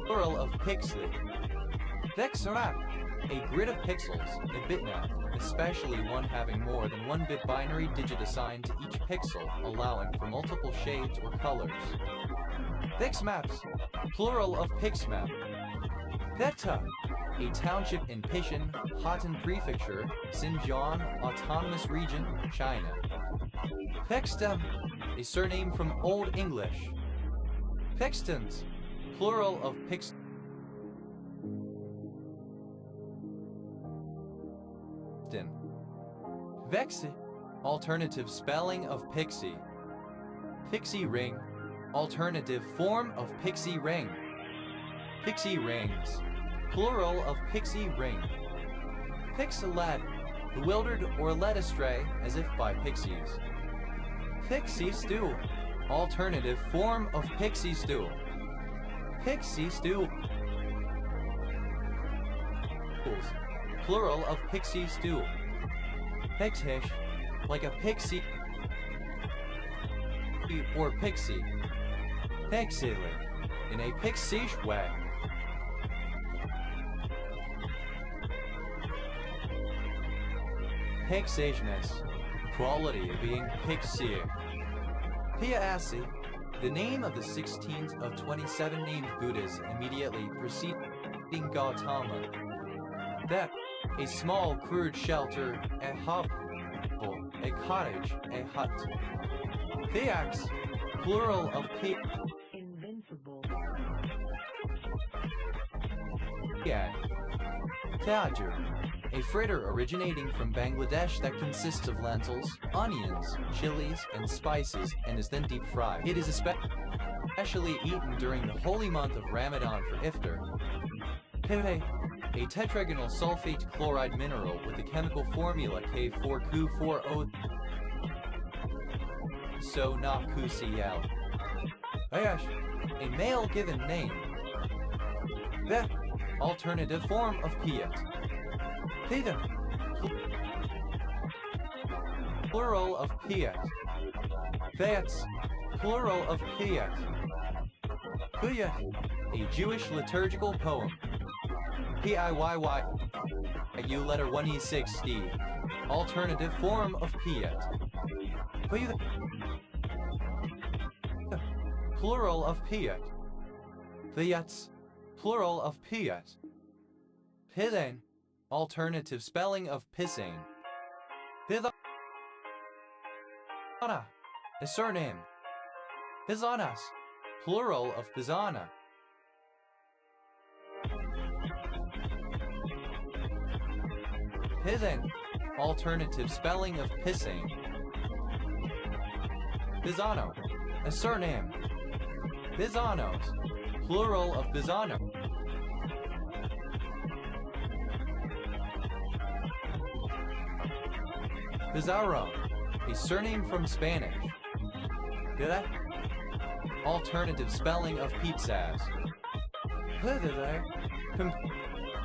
Plural of pixely. Vexrap. A grid of pixels, a bitmap, especially one having more than one bit binary digit assigned to each pixel, allowing for multiple shades or colors. Vexmaps. Plural of pixmap. Theta. A township in Pishin, Hotan Prefecture, Xinjiang Autonomous Region, China. Pextum. A surname from Old English. Pextons. Plural of pix. Vexi. Alternative spelling of pixie. Pixie ring. Alternative form of pixie ring. Pixie rings. Plural of pixie ring. Pixeled. Bewildered or led astray as if by pixies. Pixie stew. Alternative form of pixie stew. Pixie stew. Plural of pixie stew. Pixish. Like a pixie or pixie. Pixily. In a pixish way. Pixishness. Quality of being pixie. Piasi. The name of the 16th of 27 named Buddhas immediately preceding Gautama. That. A small crude shelter, a hovel, a cottage, a hut. Theax. Plural of p. Invincible. Yeah. Tajer. A fritter originating from Bangladesh that consists of lentils, onions, chilies, and spices and is then deep fried. It is especially eaten during the holy month of Ramadan for iftar. Pepe. A tetragonal sulfate chloride mineral with the chemical formula K4Cu4O. So not QCl. Ayash. A male given name. Ve. Alternative form of Piet. Theta. Plural of Piet. Thets. Plural of Piet. Kuyet. A Jewish liturgical poem. P-I-Y-Y. U letter 1E6D. Alternative form of Piet. Plural of Piet. Piets. Plural of Piet. Pithane. Alternative spelling of pissane. Pithana. A surname. Pizanas. Plural of Pizana. Pithin. Alternative spelling of pissane. Pisano. A surname. Pizanos. Plural of Pisano. Pizarro. A surname from Spanish. Pida. Alternative spelling of pizzazz. Pida.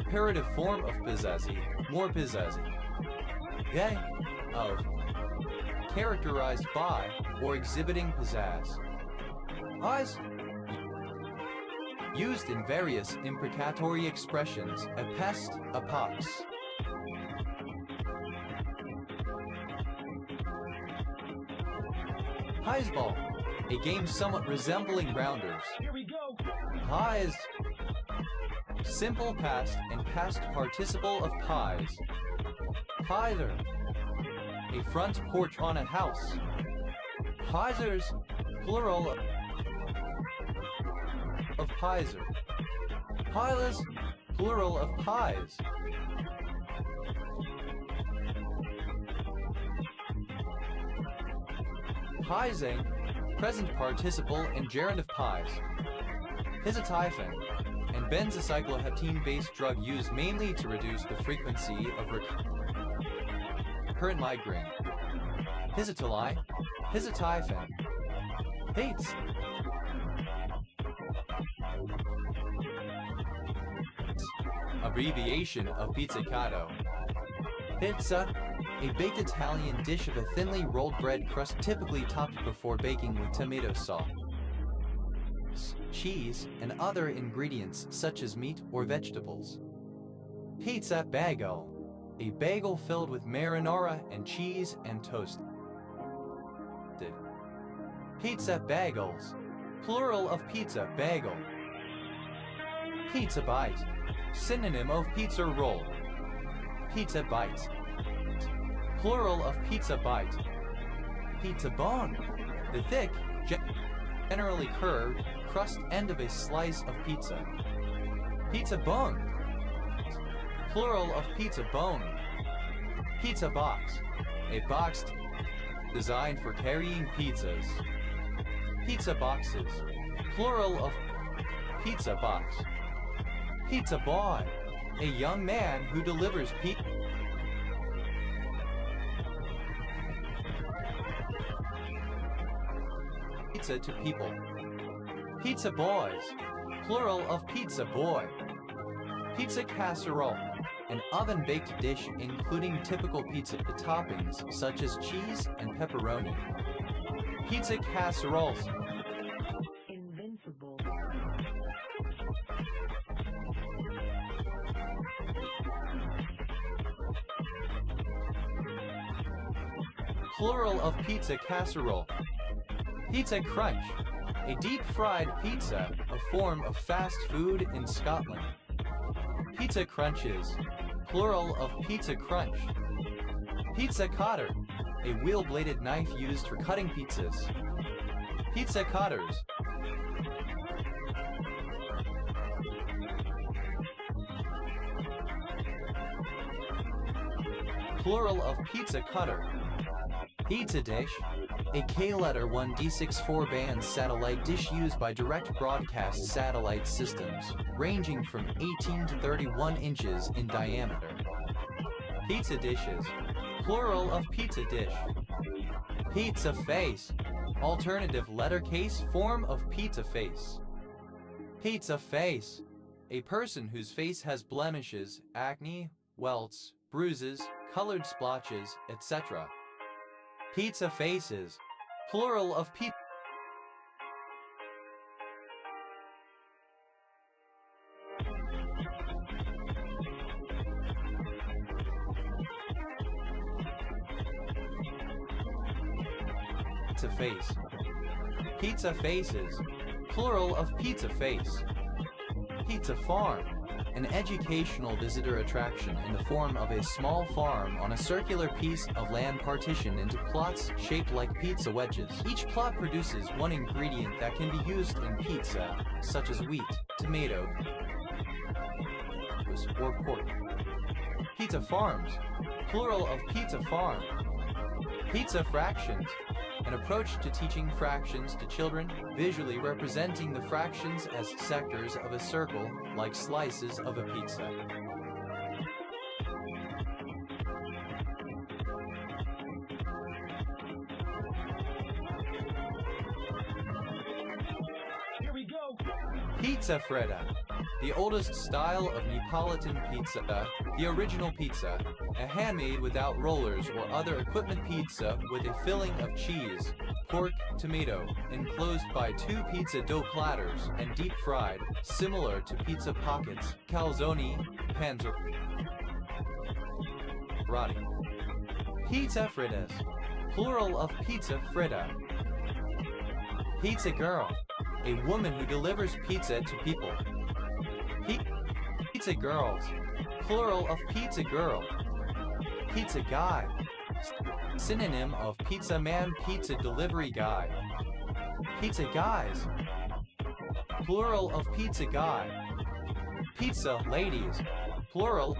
Comparative form of pizzazzy. More pizzazzy. Gay. Of. characterized by or exhibiting pizzazz. Eyes used in various imprecatory expressions, a pest, a pox. Highsball, a game somewhat resembling rounders. Here we go. Pies, simple past and past participle of pies. Pyther, a front porch on a house. Pisers, plural of pizer. Pilas, plural of pies. Pising, present participle and gerund of pies. Pizotyphon, and benzocycloheptene-based drug used mainly to reduce the frequency of recurrent migraine. Pizotoli, pizotyphon. Pates, abbreviation of pizzicato. Pizza, a baked Italian dish of a thinly rolled bread crust typically topped before baking with tomato sauce, cheese, and other ingredients such as meat or vegetables. Pizza bagel, a bagel filled with marinara and cheese and toasted. Pizza bagels, plural of pizza bagel. Pizza bite, synonym of pizza roll. Pizza bite, plural of pizza bite. Pizza bun, the thick, generally curved, crust end of a slice of pizza. Pizza bun, plural of pizza bone. Pizza box, a box designed for carrying pizzas. Pizza boxes, plural of pizza box. Pizza boy, a young man who delivers pizza to people. Pizza boys, plural of pizza boy. Pizza casserole, an oven-baked dish including typical pizza toppings such as cheese and pepperoni. Pizza casseroles. Invincible. Plural of pizza casserole. Pizza crunch, a deep-fried pizza, a form of fast food in Scotland. Pizza crunches, plural of pizza crunch. Pizza cutter, a wheel-bladed knife used for cutting pizzas. Pizza cutters. Plural of pizza cutter. Pizza dish, a K-letter 1D64 band satellite dish used by direct broadcast satellite systems, ranging from 18 to 31 inches in diameter. Pizza dishes, plural of pizza dish. Pizza face, alternative lettercase form of pizza face. Pizza face, a person whose face has blemishes, acne, welts, bruises, colored splotches, etc. Pizza faces, plural of pizza face. Pizza faces, plural of pizza face. Pizza farm, an educational visitor attraction in the form of a small farm on a circular piece of land partitioned into plots shaped like pizza wedges. Each plot produces one ingredient that can be used in pizza, such as wheat, tomato, or pork. Pizza farms, plural of pizza farm. Pizza fractions, an approach to teaching fractions to children, visually representing the fractions as sectors of a circle, like slices of a pizza. Here we go. Pizza fredda, the oldest style of Neapolitan pizza, The original pizza, a handmade without rollers or other equipment pizza with a filling of cheese, pork, tomato, enclosed by 2 pizza dough platters and deep fried, similar to pizza pockets, calzone, panzerotti. Pizza fritas, plural of pizza fritta. Pizza girl, a woman who delivers pizza to people. Pizza girls, plural of pizza girl. Pizza guy, synonym of pizza man, pizza delivery guy. Pizza guys, plural of pizza guy. Pizza ladies, plural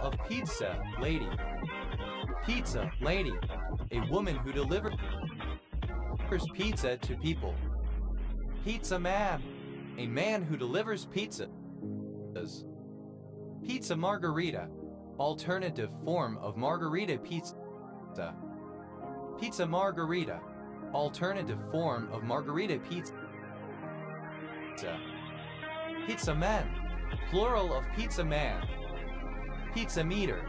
of pizza lady. Pizza lady, a woman who delivers pizza to people. Pizza man, a man who delivers pizzas. Pizza margherita, alternative form of margherita pizza. Pizza margherita, alternative form of margherita pizza. Pizza man, plural of pizza man. Pizza meter,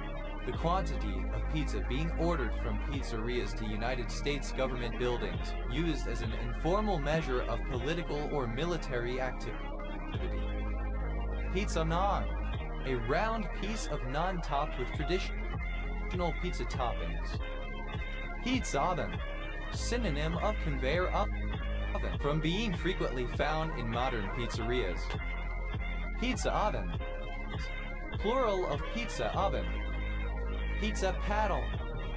the quantity of pizza being ordered from pizzerias to United States government buildings, used as an informal measure of political or military activity. Pizza naan, a round piece of naan topped with traditional pizza toppings. Pizza oven, synonym of conveyor oven, from being frequently found in modern pizzerias. Pizza oven, plural of pizza oven. Pizza paddle,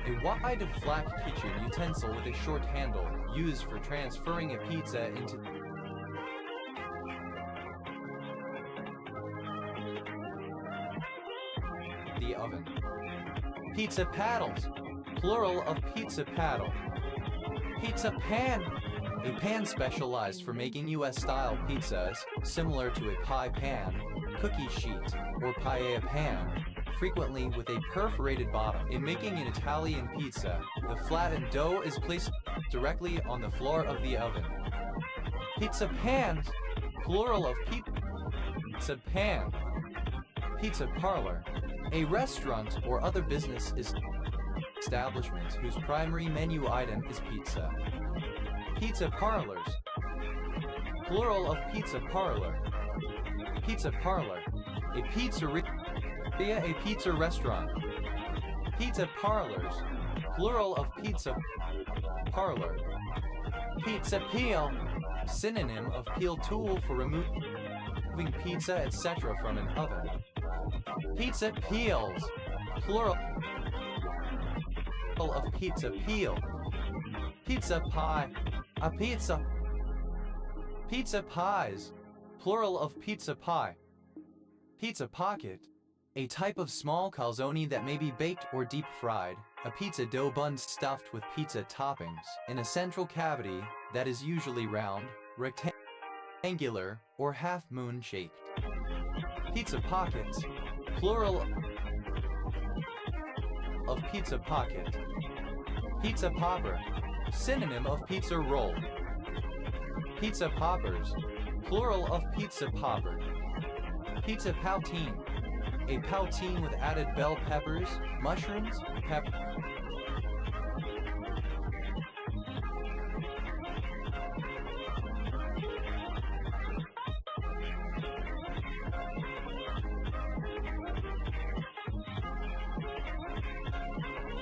a wide flat kitchen utensil with a short handle, used for transferring a pizza into the oven. Pizza paddles, plural of pizza paddle. Pizza pan, a pan specialized for making US-style pizzas, similar to a pie pan, cookie sheet, or paella pan, frequently with a perforated bottom. In making an Italian pizza, the flattened dough is placed directly on the floor of the oven. Pizza pans, plural of pizza pan. Pizza parlor, a restaurant or other business establishment whose primary menu item is pizza. Pizza parlors, plural of pizza parlor. Pizza parlor, a pizzeria, a pizza restaurant. Pizza parlors, plural of pizza parlor. Pizza peel, synonym of peel tool for removing pizza, etc. from an oven. Pizza peels, plural of pizza peel. Pizza pie, a pizza. Pizza pies, plural of pizza pie. Pizza pocket, a type of small calzone that may be baked or deep fried, a pizza dough bun stuffed with pizza toppings in a central cavity that is usually round, rectangular, or half-moon shaped. Pizza pockets, plural of pizza pocket. Pizza popper, synonym of pizza roll. Pizza poppers, plural of pizza popper. Pizza poutine, a poutine with added bell peppers, mushrooms, pepper.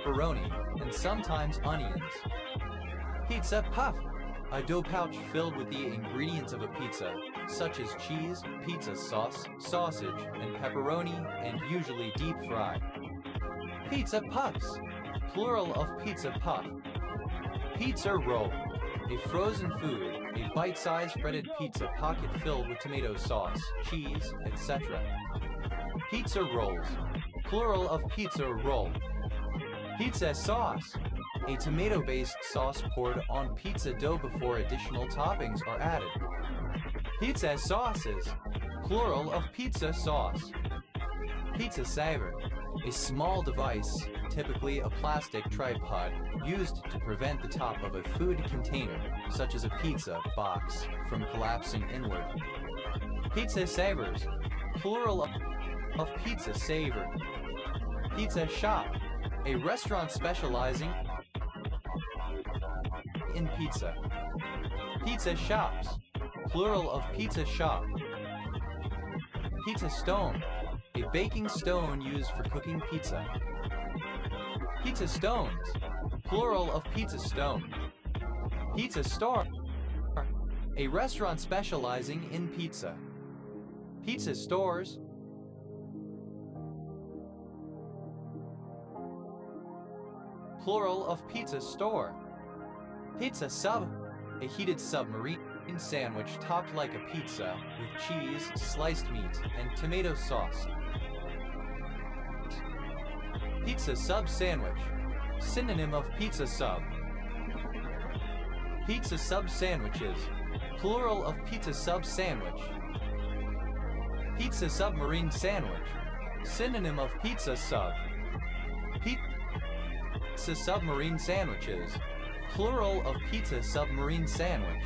Pepperoni, and sometimes onions. Pizza puff, a dough pouch filled with the ingredients of a pizza, such as cheese, pizza sauce, sausage, and pepperoni, and usually deep fried. Pizza puffs, plural of pizza puff. Pizza roll, a frozen food, a bite-sized breaded pizza pocket filled with tomato sauce, cheese, etc. Pizza rolls, plural of pizza roll. Pizza sauce, a tomato-based sauce poured on pizza dough before additional toppings are added. Pizza sauces, plural of pizza sauce. Pizza saver, a small device, typically a plastic tripod, used to prevent the top of a food container, such as a pizza box, from collapsing inward. Pizza savers, plural of of Pizza Savor. Pizza Shop, a restaurant specializing in pizza. Pizza Shops, plural of Pizza Shop. Pizza Stone, a baking stone used for cooking pizza. Pizza Stones, plural of Pizza Stone. Pizza Store, a restaurant specializing in pizza. Pizza Stores, plural of Pizza Store. Pizza Sub, a heated submarine sandwich topped like a pizza with cheese, sliced meat, and tomato sauce. Pizza Sub Sandwich, synonym of Pizza Sub. Pizza Sub Sandwiches, plural of Pizza Sub Sandwich. Pizza Submarine Sandwich, synonym of Pizza Sub. Pizza Submarine Sandwiches, plural of Pizza Submarine Sandwich.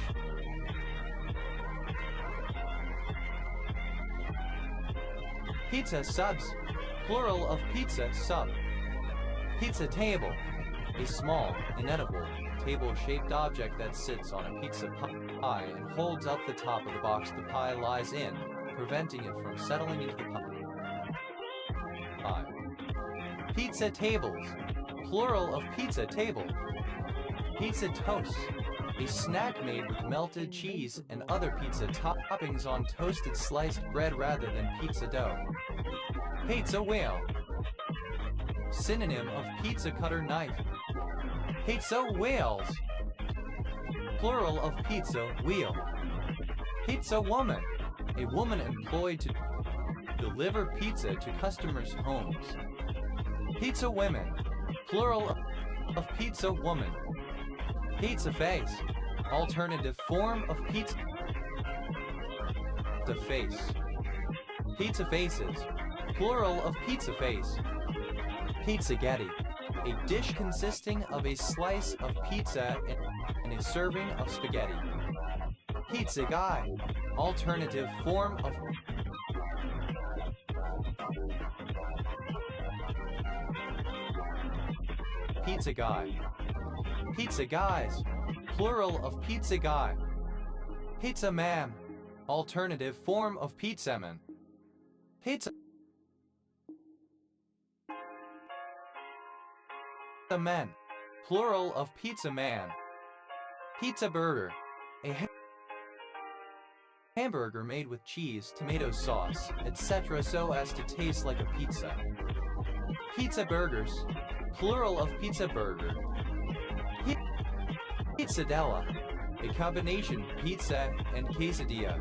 Pizza Subs, plural of Pizza Sub. Pizza Table, a small, inedible, table-shaped object that sits on a pizza pie and holds up the top of the box the pie lies in, preventing it from settling into the pie. Pizza Tables, plural of Pizza Table. Pizza Toast, a snack made with melted cheese and other pizza toppings on toasted sliced bread rather than pizza dough. Pizza Whale, synonym of pizza cutter knife. Pizza Whales, plural of pizza wheel. Pizza Woman, a woman employed to deliver pizza to customers' homes. Pizza Women, plural of Pizza Woman. Pizza Face, alternative form of pizza face. Pizza Faces, plural of Pizza Face. Pizzagetti, a dish consisting of a slice of pizza and a serving of spaghetti. Pizza Guy, alternative form of Pizza Guy. Pizza Guys, plural of Pizza Guy. Pizza Man, alternative form of pizzaman. Pizza Men, plural of Pizza Man. Pizza Burger, a hamburger made with cheese, tomato sauce, etc. so as to taste like a pizza. Pizza Burgers, plural of Pizza Burger. Pizzadella, a combination pizza and quesadilla.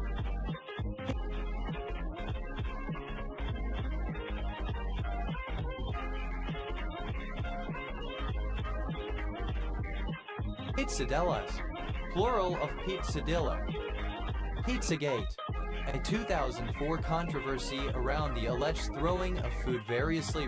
Pizzadellas, plural of pizzadilla. Pizzagate, a 2004 controversy around the alleged throwing of food variously